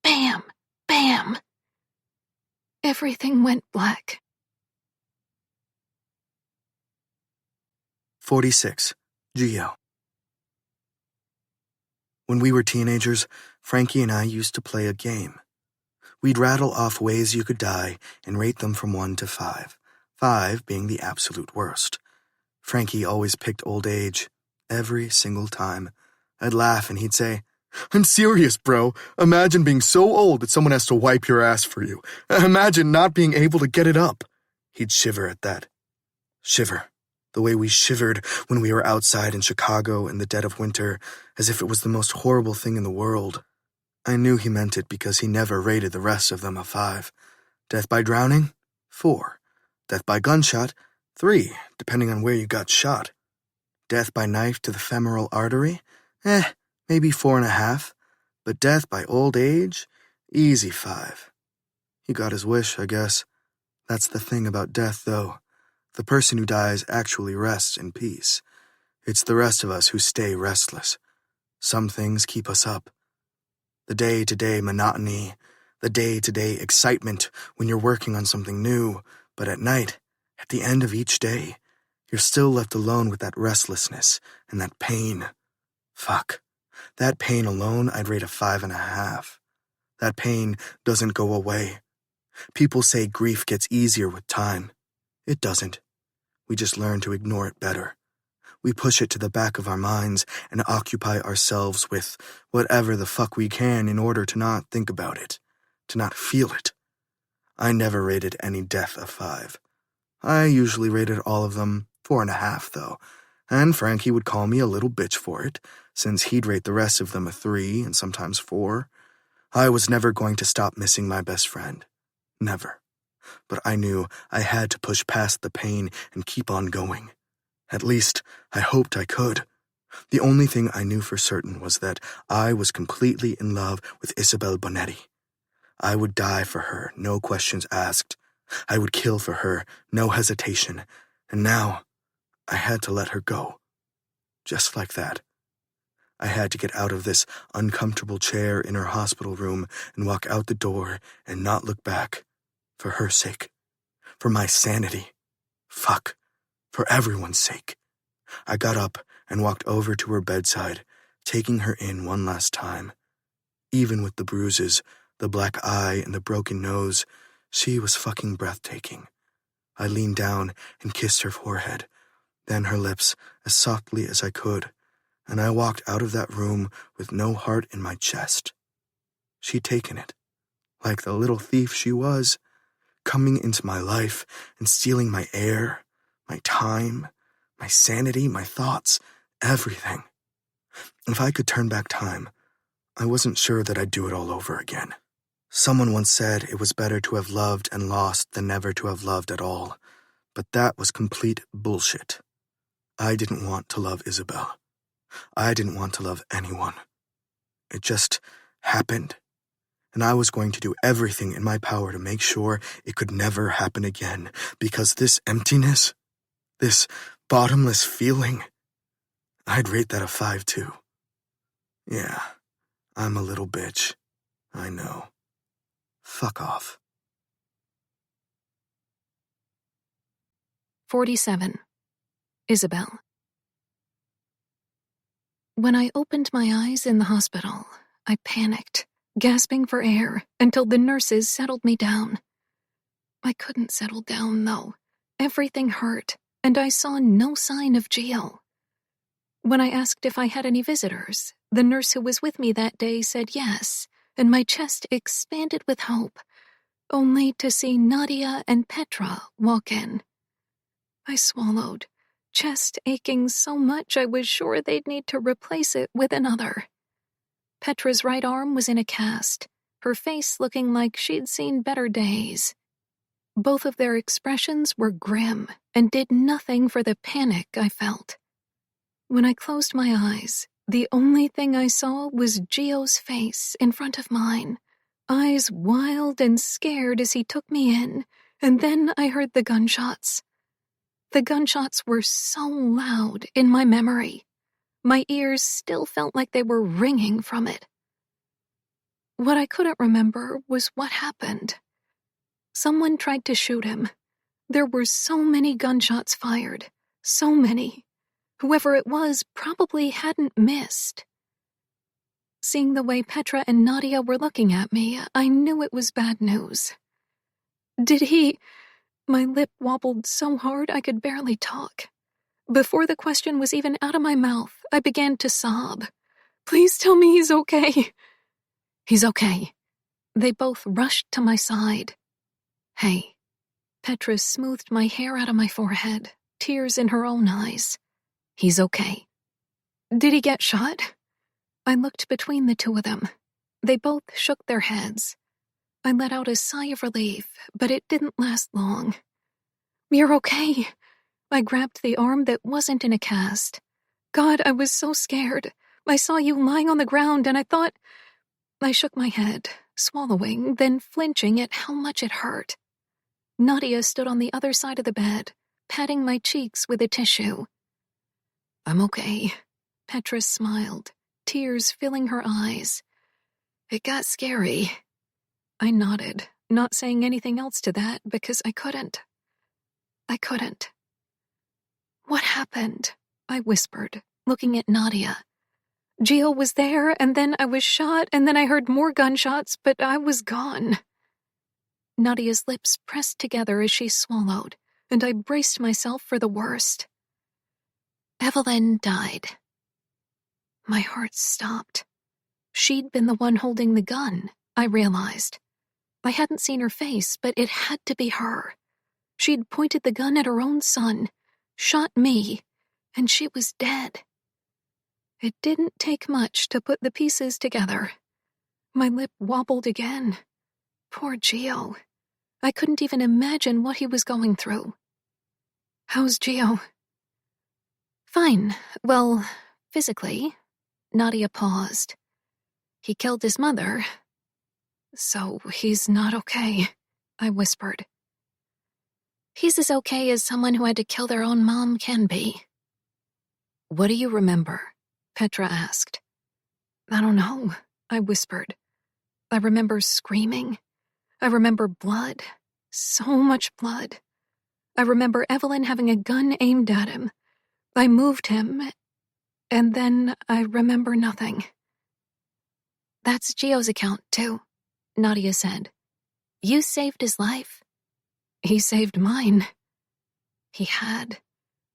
Bam, bam. Everything went black. 46. Gio. When we were teenagers, Frankie and I used to play a game. We'd rattle off ways you could die and rate them from 1 to 5, 5 being the absolute worst. Frankie always picked old age, every single time. I'd laugh and he'd say, "I'm serious, bro. Imagine being so old that someone has to wipe your ass for you. Imagine not being able to get it up." He'd shiver at that. Shiver. The way we shivered when we were outside in Chicago in the dead of winter, as if it was the most horrible thing in the world. I knew he meant it because he never rated the rest of them a 5. Death by drowning? 4. Death by gunshot? 3, depending on where you got shot. Death by knife to the femoral artery? Maybe 4.5. But death by old age? Easy 5. He got his wish, I guess. That's the thing about death, though. The person who dies actually rests in peace. It's the rest of us who stay restless. Some things keep us up. The day-to-day monotony, the day-to-day excitement when you're working on something new, but at night, at the end of each day, you're still left alone with that restlessness and that pain. Fuck. That pain alone I'd rate a 5.5. That pain doesn't go away. People say grief gets easier with time. It doesn't. We just learn to ignore it better. We push it to the back of our minds and occupy ourselves with whatever the fuck we can in order to not think about it, to not feel it. I never rated any death a 5. I usually rated all of them 4.5, though, and Frankie would call me a little bitch for it, since he'd rate the rest of them a 3 and sometimes 4. I was never going to stop missing my best friend. Never. But I knew I had to push past the pain and keep on going. At least, I hoped I could. The only thing I knew for certain was that I was completely in love with Isabel Bonetti. I would die for her, no questions asked. I would kill for her, no hesitation. And now, I had to let her go. Just like that. I had to get out of this uncomfortable chair in her hospital room and walk out the door and not look back. For her sake. For my sanity. Fuck. For everyone's sake. I got up and walked over to her bedside, taking her in one last time. Even with the bruises, the black eye and the broken nose, she was fucking breathtaking. I leaned down and kissed her forehead, then her lips as softly as I could, and I walked out of that room with no heart in my chest. She'd taken it, like the little thief she was, coming into my life and stealing my air, my time, my sanity, my thoughts, everything. If I could turn back time, I wasn't sure that I'd do it all over again. Someone once said it was better to have loved and lost than never to have loved at all, but that was complete bullshit. I didn't want to love Isabel. I didn't want to love anyone. It just happened, and I was going to do everything in my power to make sure it could never happen again, because this emptiness, this bottomless feeling, I'd rate that a 5 too. Yeah, I'm a little bitch. I know. Fuck off. 47. Isabel. When I opened my eyes in the hospital, I panicked, gasping for air, until the nurses settled me down. I couldn't settle down, though. Everything hurt, and I saw no sign of Gio. When I asked if I had any visitors, the nurse who was with me that day said yes, and my chest expanded with hope, only to see Nadia and Petra walk in. I swallowed, chest aching so much I was sure they'd need to replace it with another. Petra's right arm was in a cast, her face looking like she'd seen better days. Both of their expressions were grim and did nothing for the panic I felt. When I closed my eyes, the only thing I saw was Gio's face in front of mine, eyes wild and scared as he took me in, and then I heard the gunshots. The gunshots were so loud in my memory. My ears still felt like they were ringing from it. What I couldn't remember was what happened. Someone tried to shoot him. There were so many gunshots fired. So many. Whoever it was probably hadn't missed. Seeing the way Petra and Nadia were looking at me, I knew it was bad news. Did he... My lip wobbled so hard I could barely talk. Before the question was even out of my mouth, I began to sob. Please tell me he's okay. He's okay. They both rushed to my side. Hey. Petra smoothed my hair out of my forehead, tears in her own eyes. He's okay. Did he get shot? I looked between the two of them. They both shook their heads. I let out a sigh of relief, but it didn't last long. You're okay. I grabbed the arm that wasn't in a cast. God, I was so scared. I saw you lying on the ground and I thought... I shook my head, swallowing, then flinching at how much it hurt. Nadia stood on the other side of the bed, patting my cheeks with a tissue. I'm okay. Petra smiled, tears filling her eyes. It got scary. I nodded, not saying anything else to that because I couldn't. What happened? I whispered, looking at Nadia. Gio was there, and then I was shot, and then I heard more gunshots, but I was gone. Nadia's lips pressed together as she swallowed, and I braced myself for the worst. Evelyn died. My heart stopped. She'd been the one holding the gun, I realized. I hadn't seen her face, but it had to be her. She'd pointed the gun at her own son, shot me, and she was dead. It didn't take much to put the pieces together. My lip wobbled again. Poor Gio. I couldn't even imagine what he was going through. How's Gio? Fine. Well, physically. Nadia paused. He killed his mother. So he's not okay, I whispered. He's as okay as someone who had to kill their own mom can be. What do you remember? Petra asked. I don't know, I whispered. I remember screaming. I remember blood. So much blood. I remember Evelyn having a gun aimed at him. I moved him, and then I remember nothing. That's Gio's account, too, Nadia said. You saved his life. He saved mine. He had.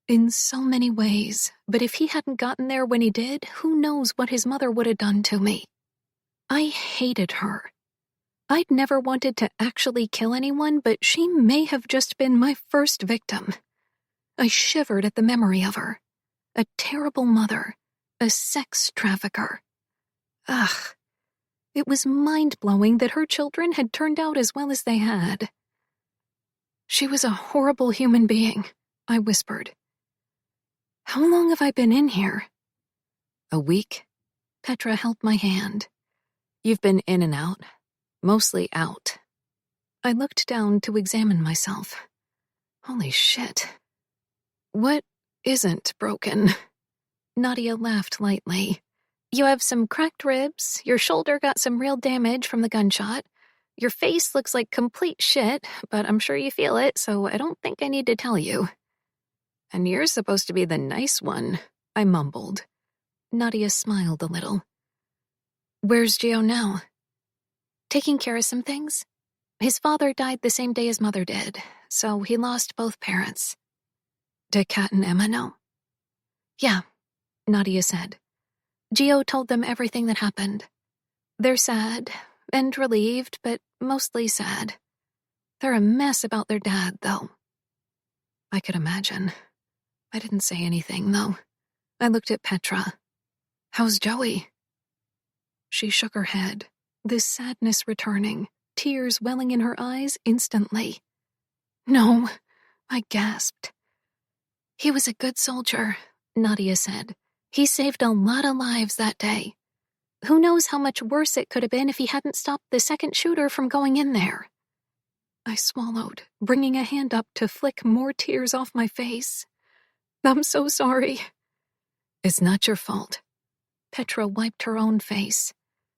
In so many ways, but if he hadn't gotten there when he did, who knows what his mother would have done to me. I hated her. I'd never wanted to actually kill anyone, but she may have just been my first victim. I shivered at the memory of her. A terrible mother. A sex trafficker. Ugh. It was mind-blowing that her children had turned out as well as they had. She was a horrible human being, I whispered. How long have I been in here? A week. Petra held my hand. You've been in and out, mostly out. I looked down to examine myself. Holy shit. What isn't broken? Nadia laughed lightly. You have some cracked ribs, your shoulder got some real damage from the gunshot, your face looks like complete shit, but I'm sure you feel it, so I don't think I need to tell you. And you're supposed to be the nice one, I mumbled. Nadia smiled a little. Where's Gio now? Taking care of some things. His father died the same day his mother did, so he lost both parents. Did Kat and Emma know? Yeah, Nadia said. Gio told them everything that happened. They're sad and relieved, but mostly sad. They're a mess about their dad, though. I could imagine. I didn't say anything, though. I looked at Petra. How's Joey? She shook her head, this sadness returning, tears welling in her eyes instantly. No, I gasped. He was a good soldier, Nadia said. He saved a lot of lives that day. Who knows how much worse it could have been if he hadn't stopped the second shooter from going in there. I swallowed, bringing a hand up to flick more tears off my face. I'm so sorry. It's not your fault. Petra wiped her own face.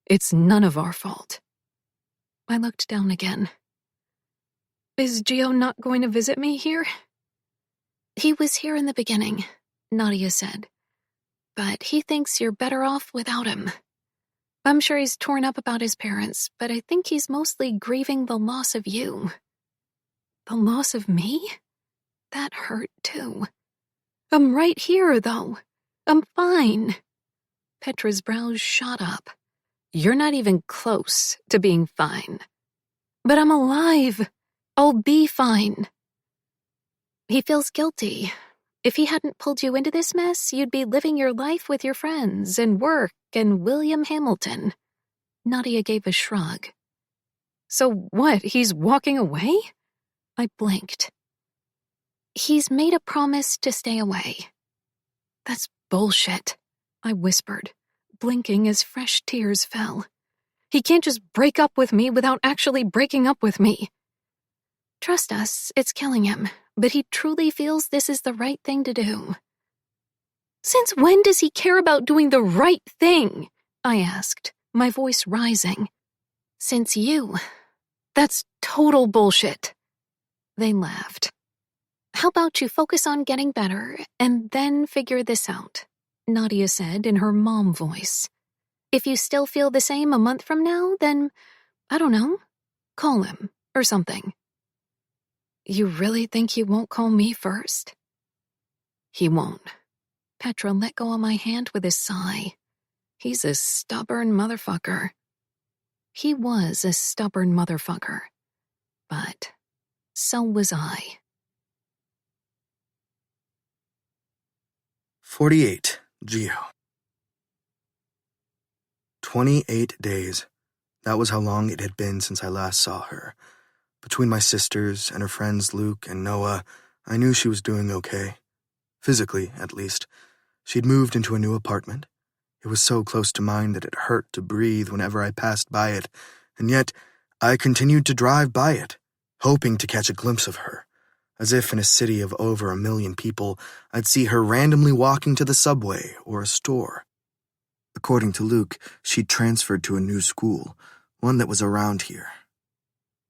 It's none of our fault. I looked down again. Is Gio not going to visit me here? He was here in the beginning, Nadia said. But he thinks you're better off without him. I'm sure he's torn up about his parents, but I think he's mostly grieving the loss of you. The loss of me? That hurt, too. I'm right here, though. I'm fine. Petra's brows shot up. You're not even close to being fine. But I'm alive. I'll be fine. He feels guilty. If he hadn't pulled you into this mess, you'd be living your life with your friends and work and William Hamilton. Nadia gave a shrug. So what, he's walking away? I blinked. He's made a promise to stay away. That's bullshit, I whispered, blinking as fresh tears fell. He can't just break up with me without actually breaking up with me. Trust us, it's killing him, but he truly feels this is the right thing to do. Since when does he care about doing the right thing? I asked, my voice rising. Since you. That's total bullshit. They laughed. How about you focus on getting better and then figure this out, Nadia said in her mom voice. If you still feel the same a month from now, then, I don't know, call him or something. You really think he won't call me first? He won't. Petra let go of my hand with a sigh. He's a stubborn motherfucker. He was a stubborn motherfucker. But so was I. 48. Gio. 28 days. That was how long it had been since I last saw her. Between my sisters and her friends Luke and Noah, I knew she was doing okay. Physically, at least. She'd moved into a new apartment. It was so close to mine that it hurt to breathe whenever I passed by it, and yet I continued to drive by it, hoping to catch a glimpse of her. As if in a city of over 1 million people, I'd see her randomly walking to the subway or a store. According to Luke, she'd transferred to a new school, one that was around here.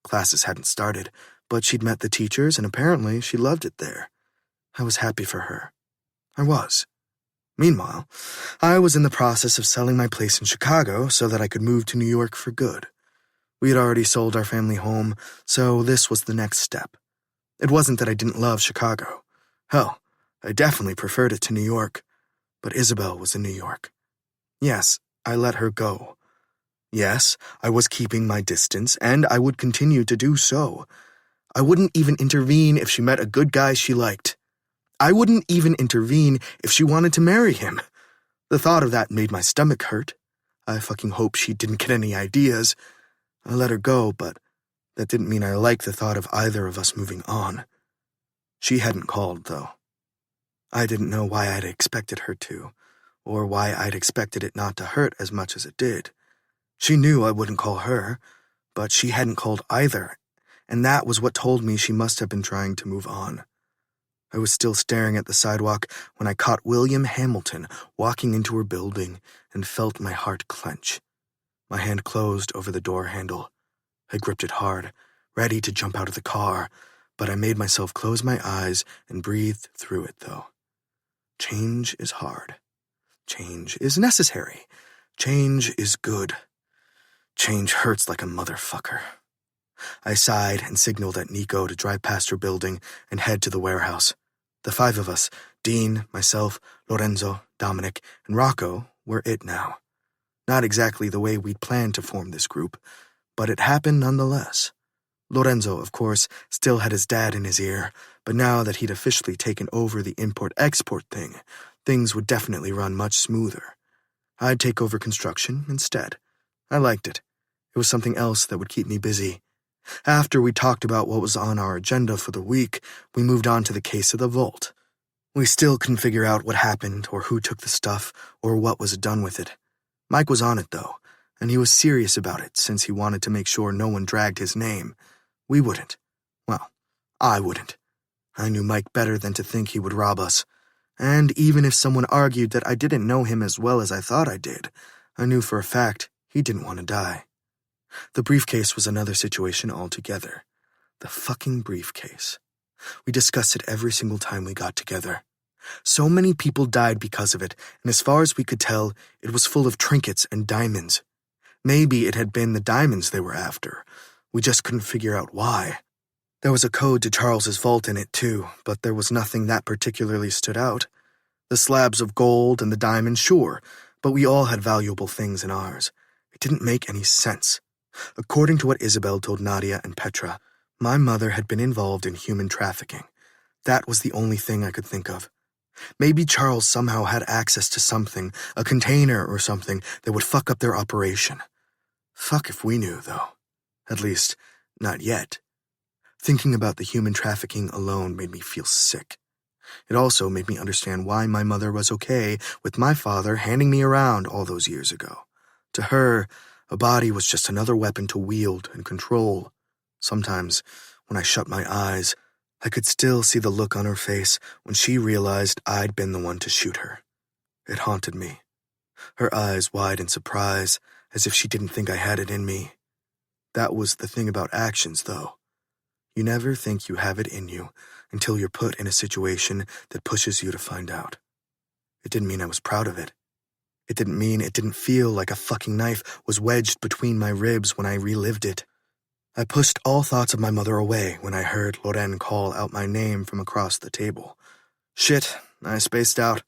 Classes hadn't started, but she'd met the teachers and apparently she loved it there. I was happy for her. I was. Meanwhile, I was in the process of selling my place in Chicago so that I could move to New York for good. We had already sold our family home, so this was the next step. It wasn't that I didn't love Chicago. Hell, I definitely preferred it to New York. But Isabel was in New York. Yes, I let her go. Yes, I was keeping my distance, and I would continue to do so. I wouldn't even intervene if she met a good guy she liked. I wouldn't even intervene if she wanted to marry him. The thought of that made my stomach hurt. I fucking hope she didn't get any ideas. I let her go, but that didn't mean I liked the thought of either of us moving on. She hadn't called, though. I didn't know why I'd expected her to, or why I'd expected it not to hurt as much as it did. She knew I wouldn't call her, but she hadn't called either, and that was what told me she must have been trying to move on. I was still staring at the sidewalk when I caught William Hamilton walking into her building and felt my heart clench. My hand closed over the door handle. I gripped it hard, ready to jump out of the car, but I made myself close my eyes and breathed through it, though. Change is hard. Change is necessary. Change is good. Change hurts like a motherfucker. I sighed and signaled at Nico to drive past her building and head to the warehouse. The 5 of us, Dean, myself, Lorenzo, Dominic, and Rocco, were it now. Not exactly the way we'd planned to form this group, but it happened nonetheless. Lorenzo, of course, still had his dad in his ear, but now that he'd officially taken over the import-export thing, things would definitely run much smoother. I'd take over construction instead. I liked it. It was something else that would keep me busy. After we talked about what was on our agenda for the week, we moved on to the case of the vault. We still couldn't figure out what happened or who took the stuff or what was done with it. Mike was on it, though, and he was serious about it since he wanted to make sure no one dragged his name. We wouldn't. Well, I wouldn't. I knew Mike better than to think he would rob us. And even if someone argued that I didn't know him as well as I thought I did, I knew for a fact he didn't want to die. The briefcase was another situation altogether. The fucking briefcase. We discussed it every single time we got together. So many people died because of it, and as far as we could tell, it was full of trinkets and diamonds. Maybe it had been the diamonds they were after. We just couldn't figure out why. There was a code to Charles's vault in it too, but there was nothing that particularly stood out. The slabs of gold and the diamonds, sure, but we all had valuable things in ours. It didn't make any sense. According to what Isabel told Nadia and Petra, my mother had been involved in human trafficking. That was the only thing I could think of. Maybe Charles somehow had access to something, a container or something, that would fuck up their operation. Fuck if we knew, though. At least, not yet. Thinking about the human trafficking alone made me feel sick. It also made me understand why my mother was okay with my father handing me around all those years ago. To her, a body was just another weapon to wield and control. Sometimes, when I shut my eyes, I could still see the look on her face when she realized I'd been the one to shoot her. It haunted me. Her eyes wide in surprise, as if she didn't think I had it in me. That was the thing about actions, though. You never think you have it in you until you're put in a situation that pushes you to find out. It didn't mean I was proud of it. It didn't mean it didn't feel like a fucking knife was wedged between my ribs when I relived it. I pushed all thoughts of my mother away when I heard Loren call out my name from across the table. Shit, I spaced out.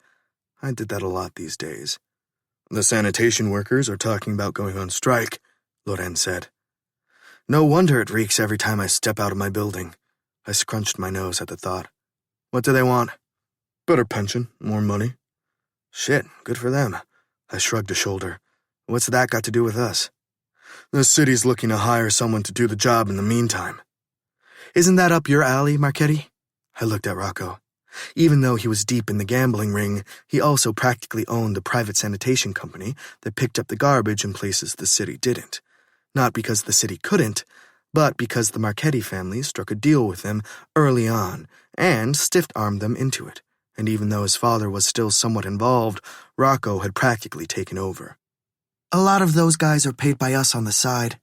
I did that a lot these days. The sanitation workers are talking about going on strike, Loren said. No wonder it reeks every time I step out of my building. I scrunched my nose at the thought. What do they want? Better pension, more money. Shit, good for them. I shrugged a shoulder. What's that got to do with us? The city's looking to hire someone to do the job in the meantime. Isn't that up your alley, Marchetti? I looked at Rocco. Even though he was deep in the gambling ring, he also practically owned the private sanitation company that picked up the garbage in places the city didn't. Not because the city couldn't, but because the Marchetti family struck a deal with them early on and stiff-armed them into it. And even though his father was still somewhat involved, Rocco had practically taken over. A lot of those guys are paid by us on the side.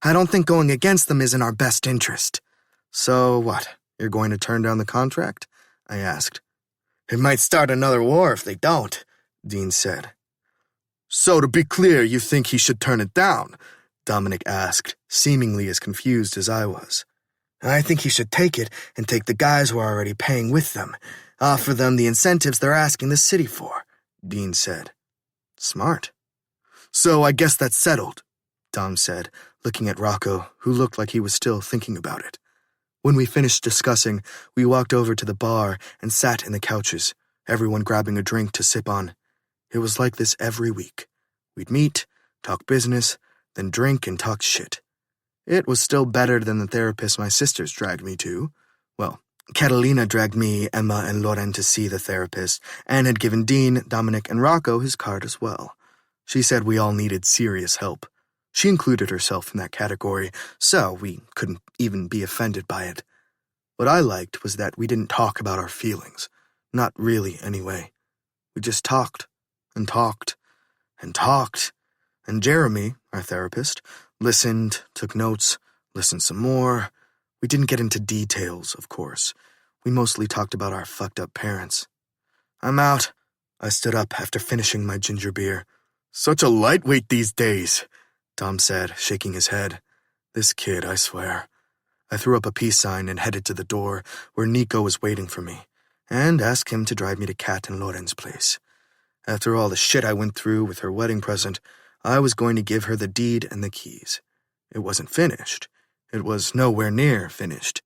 I don't think going against them is in our best interest. So what, you're going to turn down the contract? I asked. It might start another war if they don't, Dean said. So to be clear, you think he should turn it down? Dominic asked, seemingly as confused as I was. I think he should take it and take the guys who are already paying with them. Offer them the incentives they're asking the city for, Dean said. Smart. So I guess that's settled, Dom said, looking at Rocco, who looked like he was still thinking about it. When we finished discussing, we walked over to the bar and sat in the couches, everyone grabbing a drink to sip on. It was like this every week. We'd meet, talk business, then drink and talk shit. It was still better than the therapist my sisters dragged me to. Well, Catalina dragged me, Emma, and Loren to see the therapist, and had given Dean, Dominic, and Rocco his card as well. She said we all needed serious help. She included herself in that category, so we couldn't even be offended by it. What I liked was that we didn't talk about our feelings. Not really, anyway. We just talked, and talked, and talked. And Jeremy, our therapist, listened, took notes, listened some more. We didn't get into details, of course. We mostly talked about our fucked up parents. I'm out. I stood up after finishing my ginger beer. Such a lightweight these days, Dom said, shaking his head. This kid, I swear. I threw up a peace sign and headed to the door where Nico was waiting for me, and asked him to drive me to Kat and Loren's place. After all the shit I went through with her wedding present, I was going to give her the deed and the keys. It wasn't finished. It was nowhere near finished.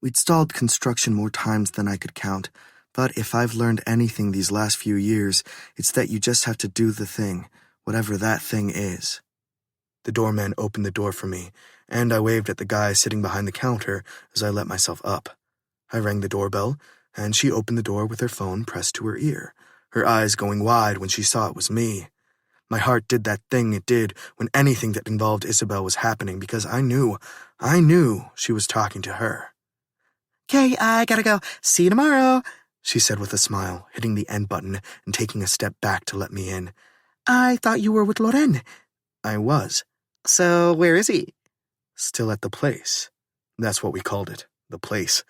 We'd stalled construction more times than I could count, but if I've learned anything these last few years, it's that you just have to do the thing, whatever that thing is. The doorman opened the door for me, and I waved at the guy sitting behind the counter as I let myself up. I rang the doorbell, and she opened the door with her phone pressed to her ear, her eyes going wide when she saw it was me. My heart did that thing it did when anything that involved Isabel was happening because I knew she was talking to her. "Okay, I gotta go. See you tomorrow," she said with a smile, hitting the end button and taking a step back to let me in. "I thought you were with Loren." I was. "So where is he?" "Still at the place." That's what we called it, the place,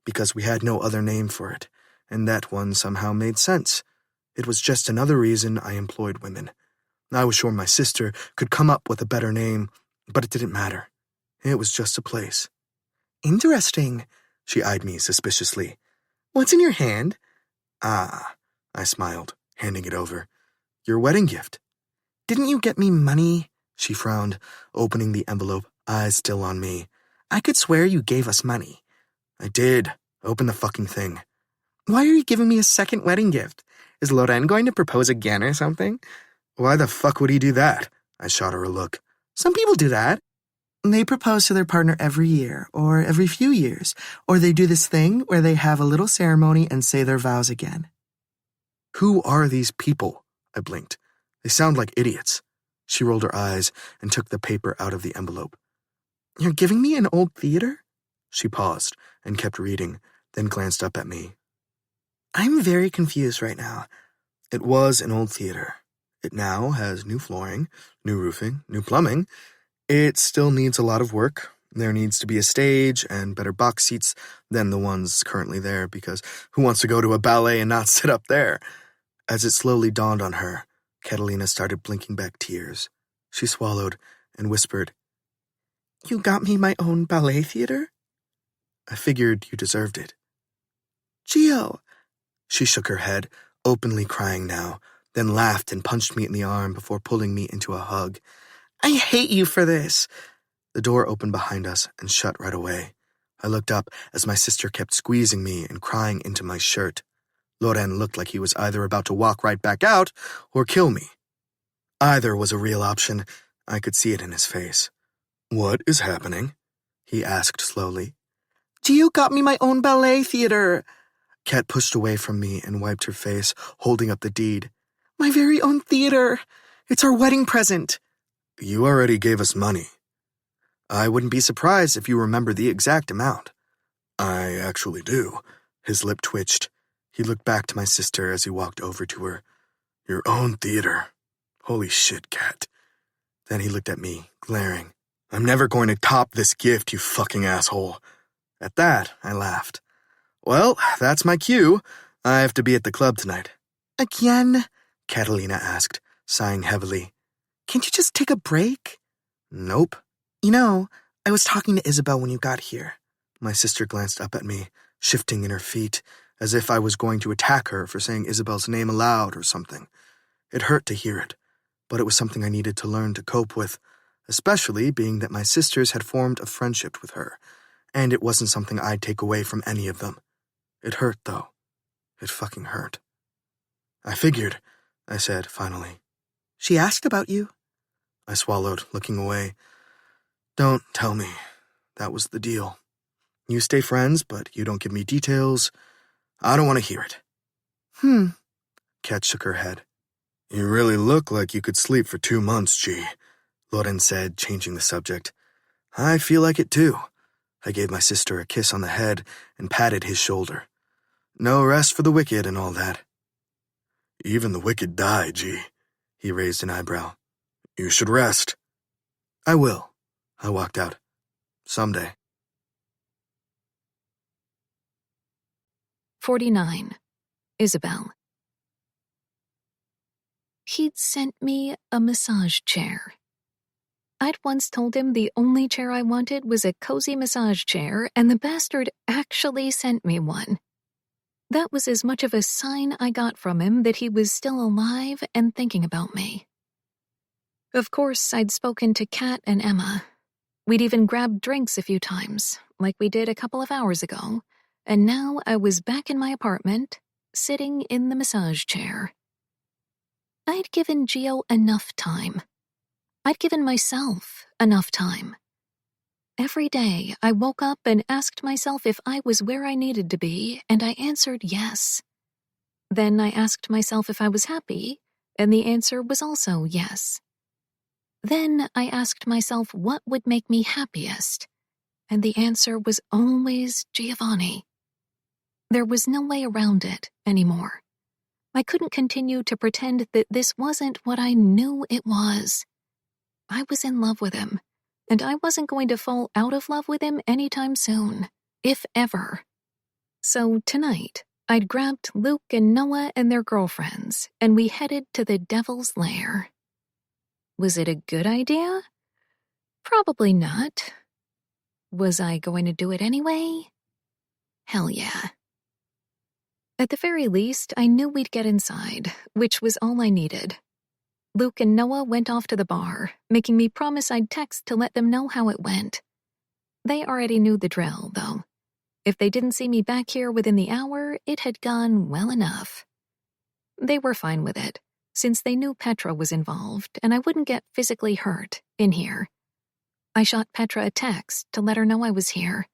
because we had no other name for it, and that one somehow made sense. It was just another reason I employed women. I was sure my sister could come up with a better name, but it didn't matter. It was just a place. "Interesting," she eyed me suspiciously. "What's in your hand?" "Ah," I smiled, handing it over. "Your wedding gift." "Didn't you get me money?" She frowned, opening the envelope, eyes still on me. "I could swear you gave us money." "I did. Open the fucking thing." "Why are you giving me a second wedding gift? Is Loren going to propose again or something?" "Why the fuck would he do that?" I shot her a look. "Some people do that. They propose to their partner every year, or every few years, or they do this thing where they have a little ceremony and say their vows again." "Who are these people?" I blinked. "They sound like idiots." She rolled her eyes and took the paper out of the envelope. "You're giving me an old theater?" She paused and kept reading, then glanced up at me. "I'm very confused right now." It was an old theater. It now has new flooring, new roofing, new plumbing. It still needs a lot of work. There needs to be a stage and better box seats than the ones currently there, because who wants to go to a ballet and not sit up there? As it slowly dawned on her, Catalina started blinking back tears. She swallowed and whispered, "You got me my own ballet theater?" "I figured you deserved it." "Gio!" She shook her head, openly crying now, then laughed and punched me in the arm before pulling me into a hug. "I hate you for this." The door opened behind us and shut right away. I looked up as my sister kept squeezing me and crying into my shirt. Loren looked like he was either about to walk right back out or kill me. Either was a real option. I could see it in his face. "What is happening?" he asked slowly. "Gio got me my own ballet theater." Kat pushed away from me and wiped her face, holding up the deed. "My very own theater. It's our wedding present." "You already gave us money." "I wouldn't be surprised if you remember the exact amount." "I actually do." His lip twitched. He looked back to my sister as he walked over to her. "Your own theater. Holy shit, Kat." Then he looked at me, glaring. "I'm never going to top this gift, you fucking asshole." At that, I laughed. "Well, that's my cue. I have to be at the club tonight." "Again?" Catalina asked, sighing heavily. "Can't you just take a break?" "Nope." "You know, I was talking to Isabel when you got here." My sister glanced up at me, shifting in her feet, as if I was going to attack her for saying Isabel's name aloud or something. It hurt to hear it, but it was something I needed to learn to cope with, especially being that my sisters had formed a friendship with her, and it wasn't something I'd take away from any of them. It hurt, though. It fucking hurt. "I figured," I said, finally. She asked about you. I swallowed, looking away. Don't tell me. That was the deal. You stay friends, but you don't give me details. I don't want to hear it. Kat shook her head. You really look like you could sleep for 2 months, G, Loren said, changing the subject. I feel like it too. I gave my sister a kiss on the head and patted his shoulder. No rest for the wicked and all that. Even the wicked die, G. He raised an eyebrow. You should rest. I will. I walked out. Someday. 49. Isabel. He'd sent me a massage chair. I'd once told him the only chair I wanted was a cozy massage chair, and the bastard actually sent me one. That was as much of a sign I got from him that he was still alive and thinking about me. Of course, I'd spoken to Kat and Emma. We'd even grabbed drinks a few times, like we did a couple of hours ago, and now I was back in my apartment, sitting in the massage chair. I'd given Gio enough time. I'd given myself enough time. Every day, I woke up and asked myself if I was where I needed to be, and I answered yes. Then I asked myself if I was happy, and the answer was also yes. Then I asked myself what would make me happiest, and the answer was always Giovanni. There was no way around it anymore. I couldn't continue to pretend that this wasn't what I knew it was. I was in love with him, and I wasn't going to fall out of love with him anytime soon, if ever. So tonight, I'd grabbed Luke and Noah and their girlfriends, and we headed to the Devil's Lair. Was it a good idea? Probably not. Was I going to do it anyway? Hell yeah. At the very least, I knew we'd get inside, which was all I needed. Luke and Noah went off to the bar, making me promise I'd text to let them know how it went. They already knew the drill, though. If they didn't see me back here within the hour, it had gone well enough. They were fine with it, since they knew Petra was involved and I wouldn't get physically hurt in here. I shot Petra a text to let her know I was here.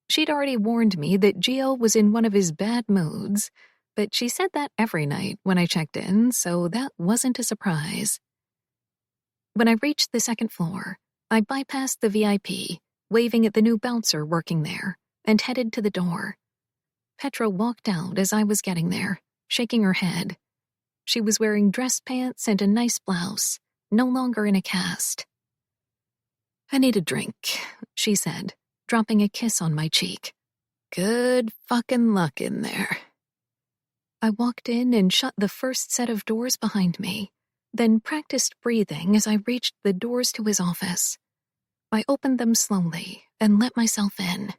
She'd already warned me that Gio was in one of his bad moods, but she said that every night when I checked in, so that wasn't a surprise. When I reached the second floor, I bypassed the VIP, waving at the new bouncer working there, and headed to the door. Petra walked out as I was getting there, shaking her head. She was wearing dress pants and a nice blouse, no longer in a cast. I need a drink, she said, dropping a kiss on my cheek. Good fucking luck in there. I walked in and shut the first set of doors behind me, then practiced breathing as I reached the doors to his office. I opened them slowly and let myself in.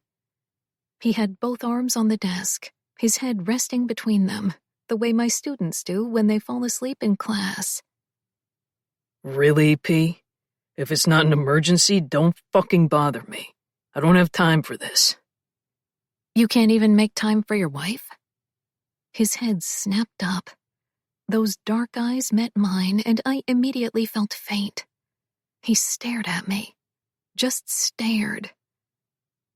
He had both arms on the desk, his head resting between them, the way my students do when they fall asleep in class. Really, P? If it's not an emergency, don't fucking bother me. I don't have time for this. You can't even make time for your wife? His head snapped up. Those dark eyes met mine, and I immediately felt faint. He stared at me. Just stared.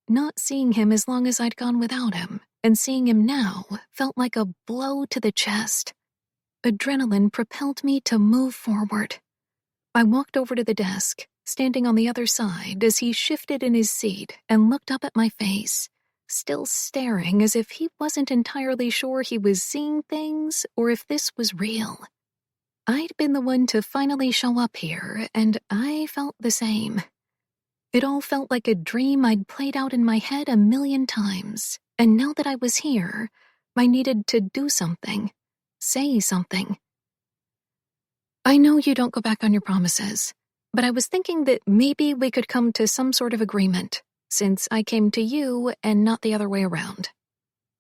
Not seeing him as long as I'd gone without him, and seeing him now felt like a blow to the chest. Adrenaline propelled me to move forward. I walked over to the desk, standing on the other side as he shifted in his seat and looked up at my face, still staring as if he wasn't entirely sure he was seeing things or if this was real. I'd been the one to finally show up here, and I felt the same. It all felt like a dream I'd played out in my head a million times, and now that I was here, I needed to do something, say something. I know you don't go back on your promises, but I was thinking that maybe we could come to some sort of agreement, since I came to you and not the other way around.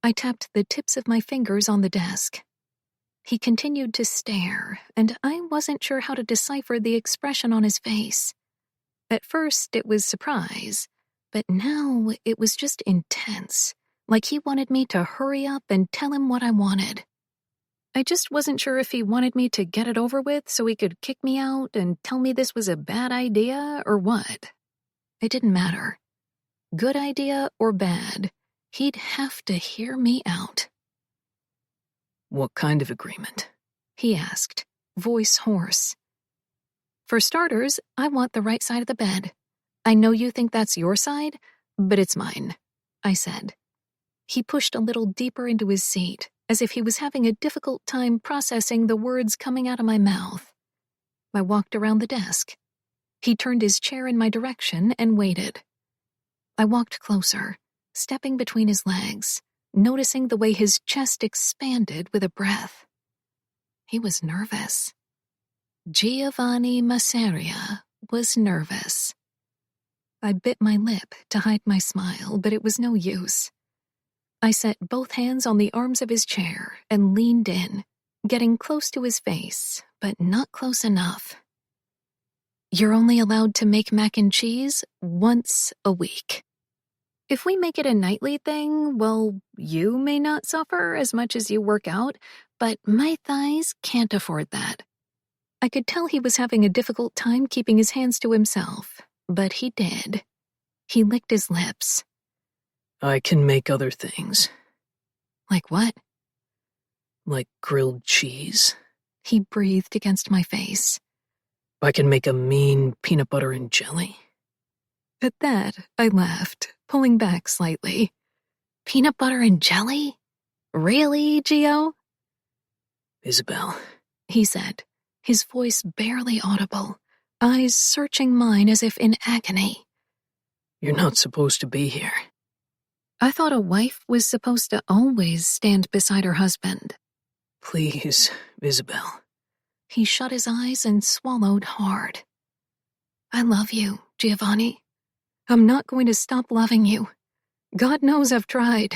I tapped the tips of my fingers on the desk. He continued to stare, and I wasn't sure how to decipher the expression on his face. At first, it was surprise, but now it was just intense, like he wanted me to hurry up and tell him what I wanted. I just wasn't sure if he wanted me to get it over with so he could kick me out and tell me this was a bad idea or what. It didn't matter. Good idea or bad, he'd have to hear me out. What kind of agreement? He asked, voice hoarse. For starters, I want the right side of the bed. I know you think that's your side, but it's mine, I said. He pushed a little deeper into his seat, as if he was having a difficult time processing the words coming out of my mouth. I walked around the desk. He turned his chair in my direction and waited. I walked closer, stepping between his legs, noticing the way his chest expanded with a breath. He was nervous. Giovanni Masseria was nervous. I bit my lip to hide my smile, but it was no use. I set both hands on the arms of his chair and leaned in, getting close to his face, but not close enough. You're only allowed to make mac and cheese once a week. If we make it a nightly thing, well, you may not suffer as much as you work out, but my thighs can't afford that. I could tell he was having a difficult time keeping his hands to himself, but he did. He licked his lips. I can make other things. Like what? Like grilled cheese. He breathed against my face. I can make a mean peanut butter and jelly. At that, I laughed, pulling back slightly. Peanut butter and jelly? Really, Gio? Isabel, he said, his voice barely audible, eyes searching mine as if in agony. You're not supposed to be here. I thought a wife was supposed to always stand beside her husband. Please, Isabel. He shut his eyes and swallowed hard. I love you, Giovanni. I'm not going to stop loving you. God knows I've tried.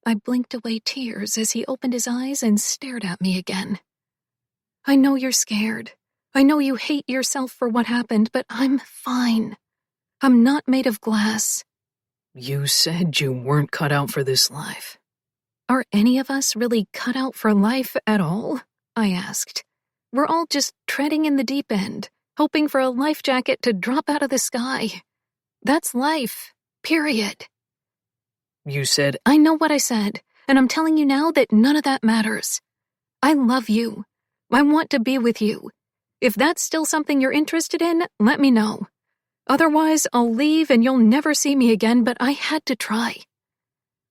I blinked away tears as he opened his eyes and stared at me again. I know you're scared. I know you hate yourself for what happened, but I'm fine. I'm not made of glass. You said you weren't cut out for this life. Are any of us really cut out for life at all? I asked. We're all just treading in the deep end, hoping for a life jacket to drop out of the sky. That's life, period. You said... I know what I said, and I'm telling you now that none of that matters. I love you. I want to be with you. If that's still something you're interested in, let me know. Otherwise, I'll leave and you'll never see me again, but I had to try.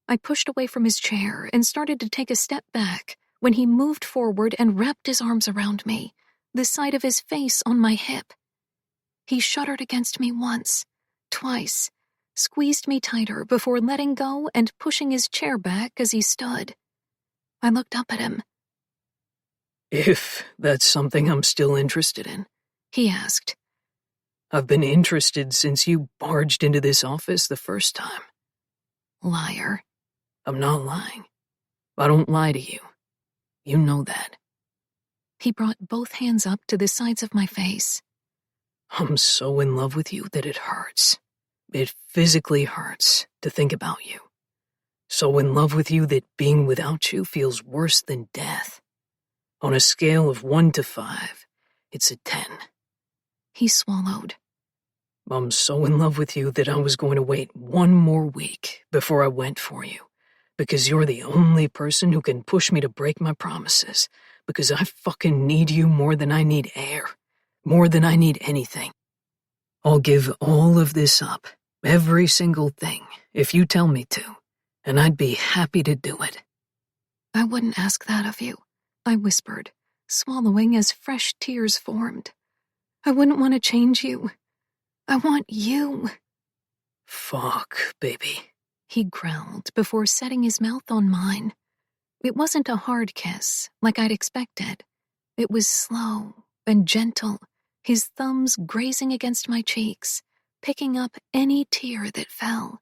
I pushed away from his chair and started to take a step back when he moved forward and wrapped his arms around me, the side of his face on my hip. He shuddered against me once, twice, squeezed me tighter before letting go and pushing his chair back as he stood. I looked up at him. If that's something I'm still interested in, he asked. I've been interested since you barged into this office the first time. Liar. I'm not lying. I don't lie to you. You know that. He brought both hands up to the sides of my face. I'm so in love with you that it hurts. It physically hurts to think about you. So in love with you that being without you feels worse than death. On a scale of 1 to 5, it's a 10. He swallowed. I'm so in love with you that I was going to wait 1 more week before I went for you, because you're the only person who can push me to break my promises, because I fucking need you more than I need air, more than I need anything. I'll give all of this up, every single thing, if you tell me to, and I'd be happy to do it. I wouldn't ask that of you, I whispered, swallowing as fresh tears formed. I wouldn't want to change you. I want you. Fuck, baby, he growled before setting his mouth on mine. It wasn't a hard kiss, like I'd expected. It was slow and gentle, his thumbs grazing against my cheeks, picking up any tear that fell.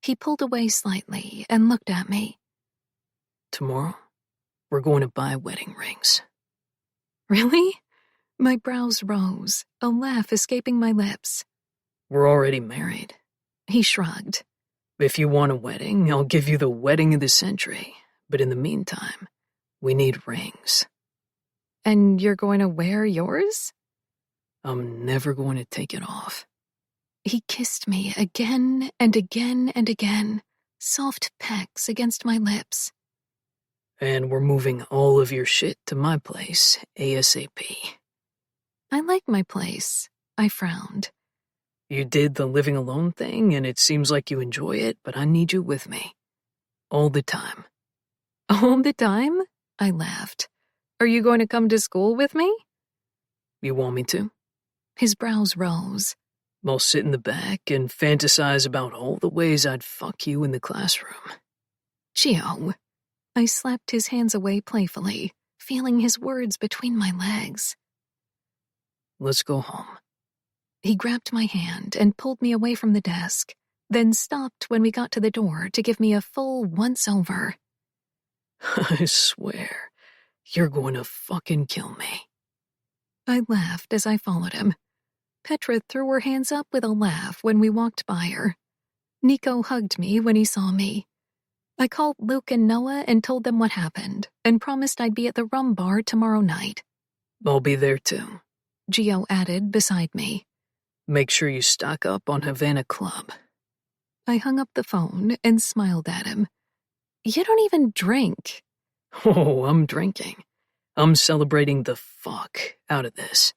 He pulled away slightly and looked at me. Tomorrow, we're going to buy wedding rings. Really? My brows rose, a laugh escaping my lips. We're already married. He shrugged. If you want a wedding, I'll give you the wedding of the century. But in the meantime, We need rings. And you're going to wear yours? I'm never going to take it off. He kissed me again and again and again, soft pecks against my lips. And we're moving all of your shit to my place, ASAP. I like my place. I frowned. You did the living alone thing, and it seems like you enjoy it, but I need you with me. All the time. All the time? I laughed. Are you going to come to school with me? You want me to? His brows rose. I'll sit in the back and fantasize about all the ways I'd fuck you in the classroom. Gio. I slapped his hands away playfully, feeling his words between my legs. Let's go home. He grabbed my hand and pulled me away from the desk, then stopped when we got to the door to give me a full once-over. I swear, you're going to fucking kill me. I laughed as I followed him. Petra threw her hands up with a laugh when we walked by her. Nico hugged me when he saw me. I called Luke and Noah and told them what happened, and promised I'd be at the rum bar tomorrow night. I'll be there too, Gio added beside me. Make sure you stock up on Havana Club. I hung up the phone and smiled at him. You don't even drink. Oh, I'm drinking. I'm celebrating the fuck out of this.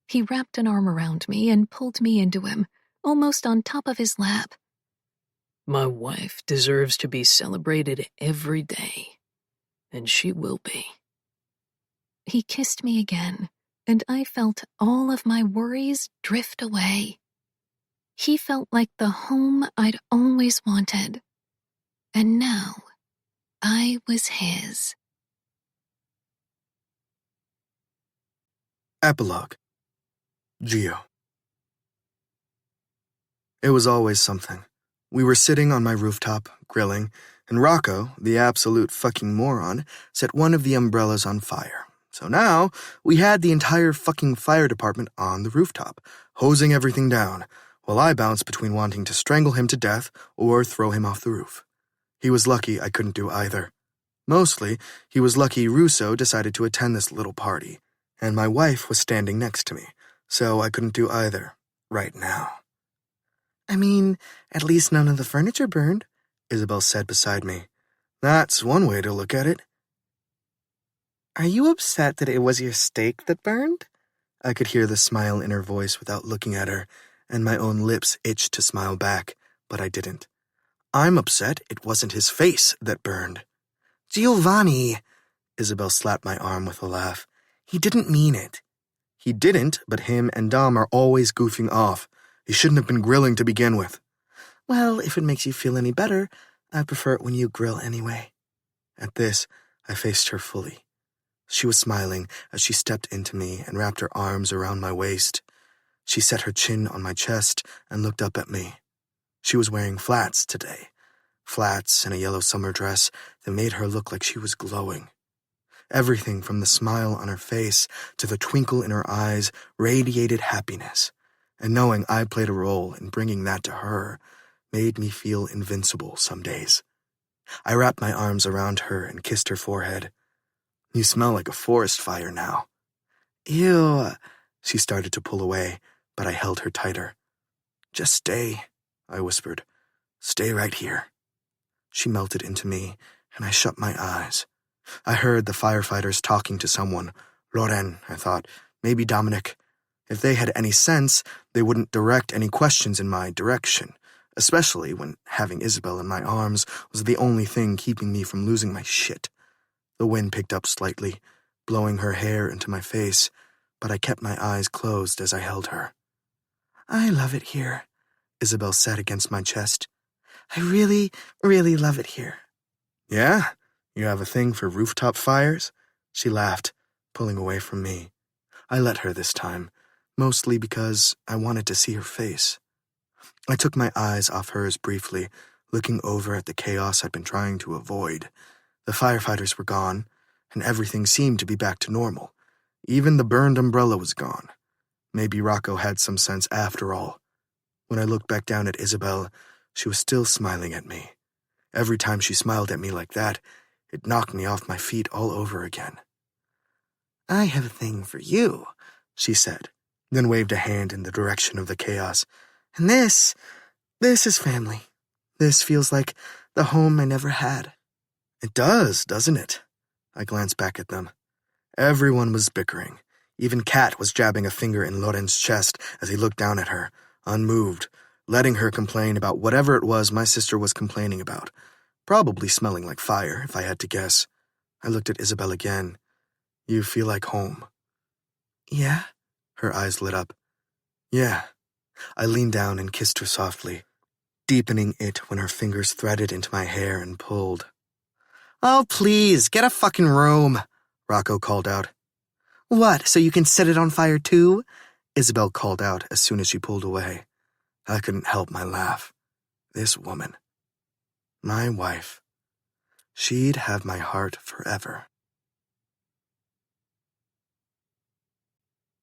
He wrapped an arm around me and pulled me into him, almost on top of his lap. My wife deserves to be celebrated every day, and she will be. He kissed me again, and I felt all of my worries drift away. He felt like the home I'd always wanted, and now I was his. Epilogue. Gio. It was always something. We were sitting on my rooftop, grilling, and Rocco, the absolute fucking moron, set one of the umbrellas on fire. So now, we had the entire fucking fire department on the rooftop, hosing everything down, while I bounced between wanting to strangle him to death or throw him off the roof. He was lucky I couldn't do either. Mostly, he was lucky Russo decided to attend this little party, and my wife was standing next to me, so I couldn't do either, right now. I mean, at least none of the furniture burned, Isabel said beside me. That's one way to look at it. Are you upset that it was your steak that burned? I could hear the smile in her voice without looking at her, and my own lips itched to smile back, but I didn't. I'm upset it wasn't his face that burned. Giovanni, Isabel slapped my arm with a laugh. he didn't mean it. He didn't, but him and Dom are always goofing off. He shouldn't have been grilling to begin with. Well, if it makes you feel any better, I prefer it when you grill anyway. At this, I faced her fully. She was smiling as she stepped into me and wrapped her arms around my waist. She set her chin on my chest and looked up at me. She was wearing flats today. Flats and a yellow summer dress that made her look like she was glowing. Everything from the smile on her face to the twinkle in her eyes radiated happiness, and knowing I played a role in bringing that to her made me feel invincible some days. I wrapped my arms around her and kissed her forehead. You smell like a forest fire now. Ew. She started to pull away, but I held her tighter. Just stay, I whispered. Stay right here. She melted into me, and I shut my eyes. I heard the firefighters talking to someone. Loren, I thought, maybe Dominic. If they had any sense, they wouldn't direct any questions in my direction, especially when having Isabel in my arms was the only thing keeping me from losing my shit. The wind picked up slightly, blowing her hair into my face, but I kept my eyes closed as I held her. I love it here, Isabel said against my chest. I really, really love it here. Yeah? You have a thing for rooftop fires? She laughed, pulling away from me. I let her this time, mostly because I wanted to see her face. I took my eyes off hers briefly, looking over at the chaos I'd been trying to avoid. The firefighters were gone, and everything seemed to be back to normal. Even the burned umbrella was gone. Maybe Rocco had some sense after all. When I looked back down at Isabel, she was still smiling at me. Every time she smiled at me like that, It knocked me off my feet all over again. I have a thing for you, she said, then waved a hand in the direction of the chaos. And this is family. This feels like the home I never had. It does, doesn't it? I glanced back at them. Everyone was bickering. Even Kat was jabbing a finger in Loren's chest as he looked down at her, unmoved, letting her complain about whatever it was my sister was complaining about. Probably smelling like fire, if I had to guess. I looked at Isabel again. You feel like home. Yeah? Her eyes lit up. Yeah. I leaned down and kissed her softly, deepening it when her fingers threaded into my hair and pulled. Oh, please, get a fucking room, Rocco called out. What, so you can set it on fire too? Isabel called out as soon as she pulled away. I couldn't help my laugh. This woman. My wife. She'd have my heart forever.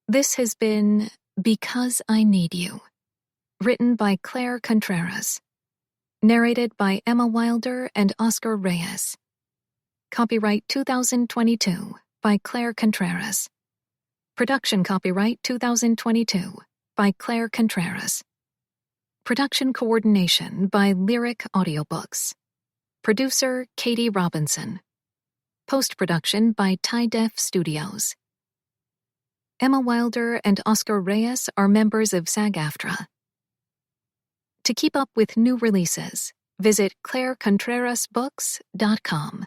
This has been Because I Need You, written by Claire Contreras, narrated by Emma Wilder and Oscar Reyes. Copyright 2022 by Claire Contreras. Production copyright 2022 by Claire Contreras. Production coordination by Lyric Audiobooks. Producer Katie Robinson. Post-production by Tie Def Studios. Emma Wilder and Oscar Reyes are members of SAG-AFTRA. To keep up with new releases, visit clairecontrerasbooks.com.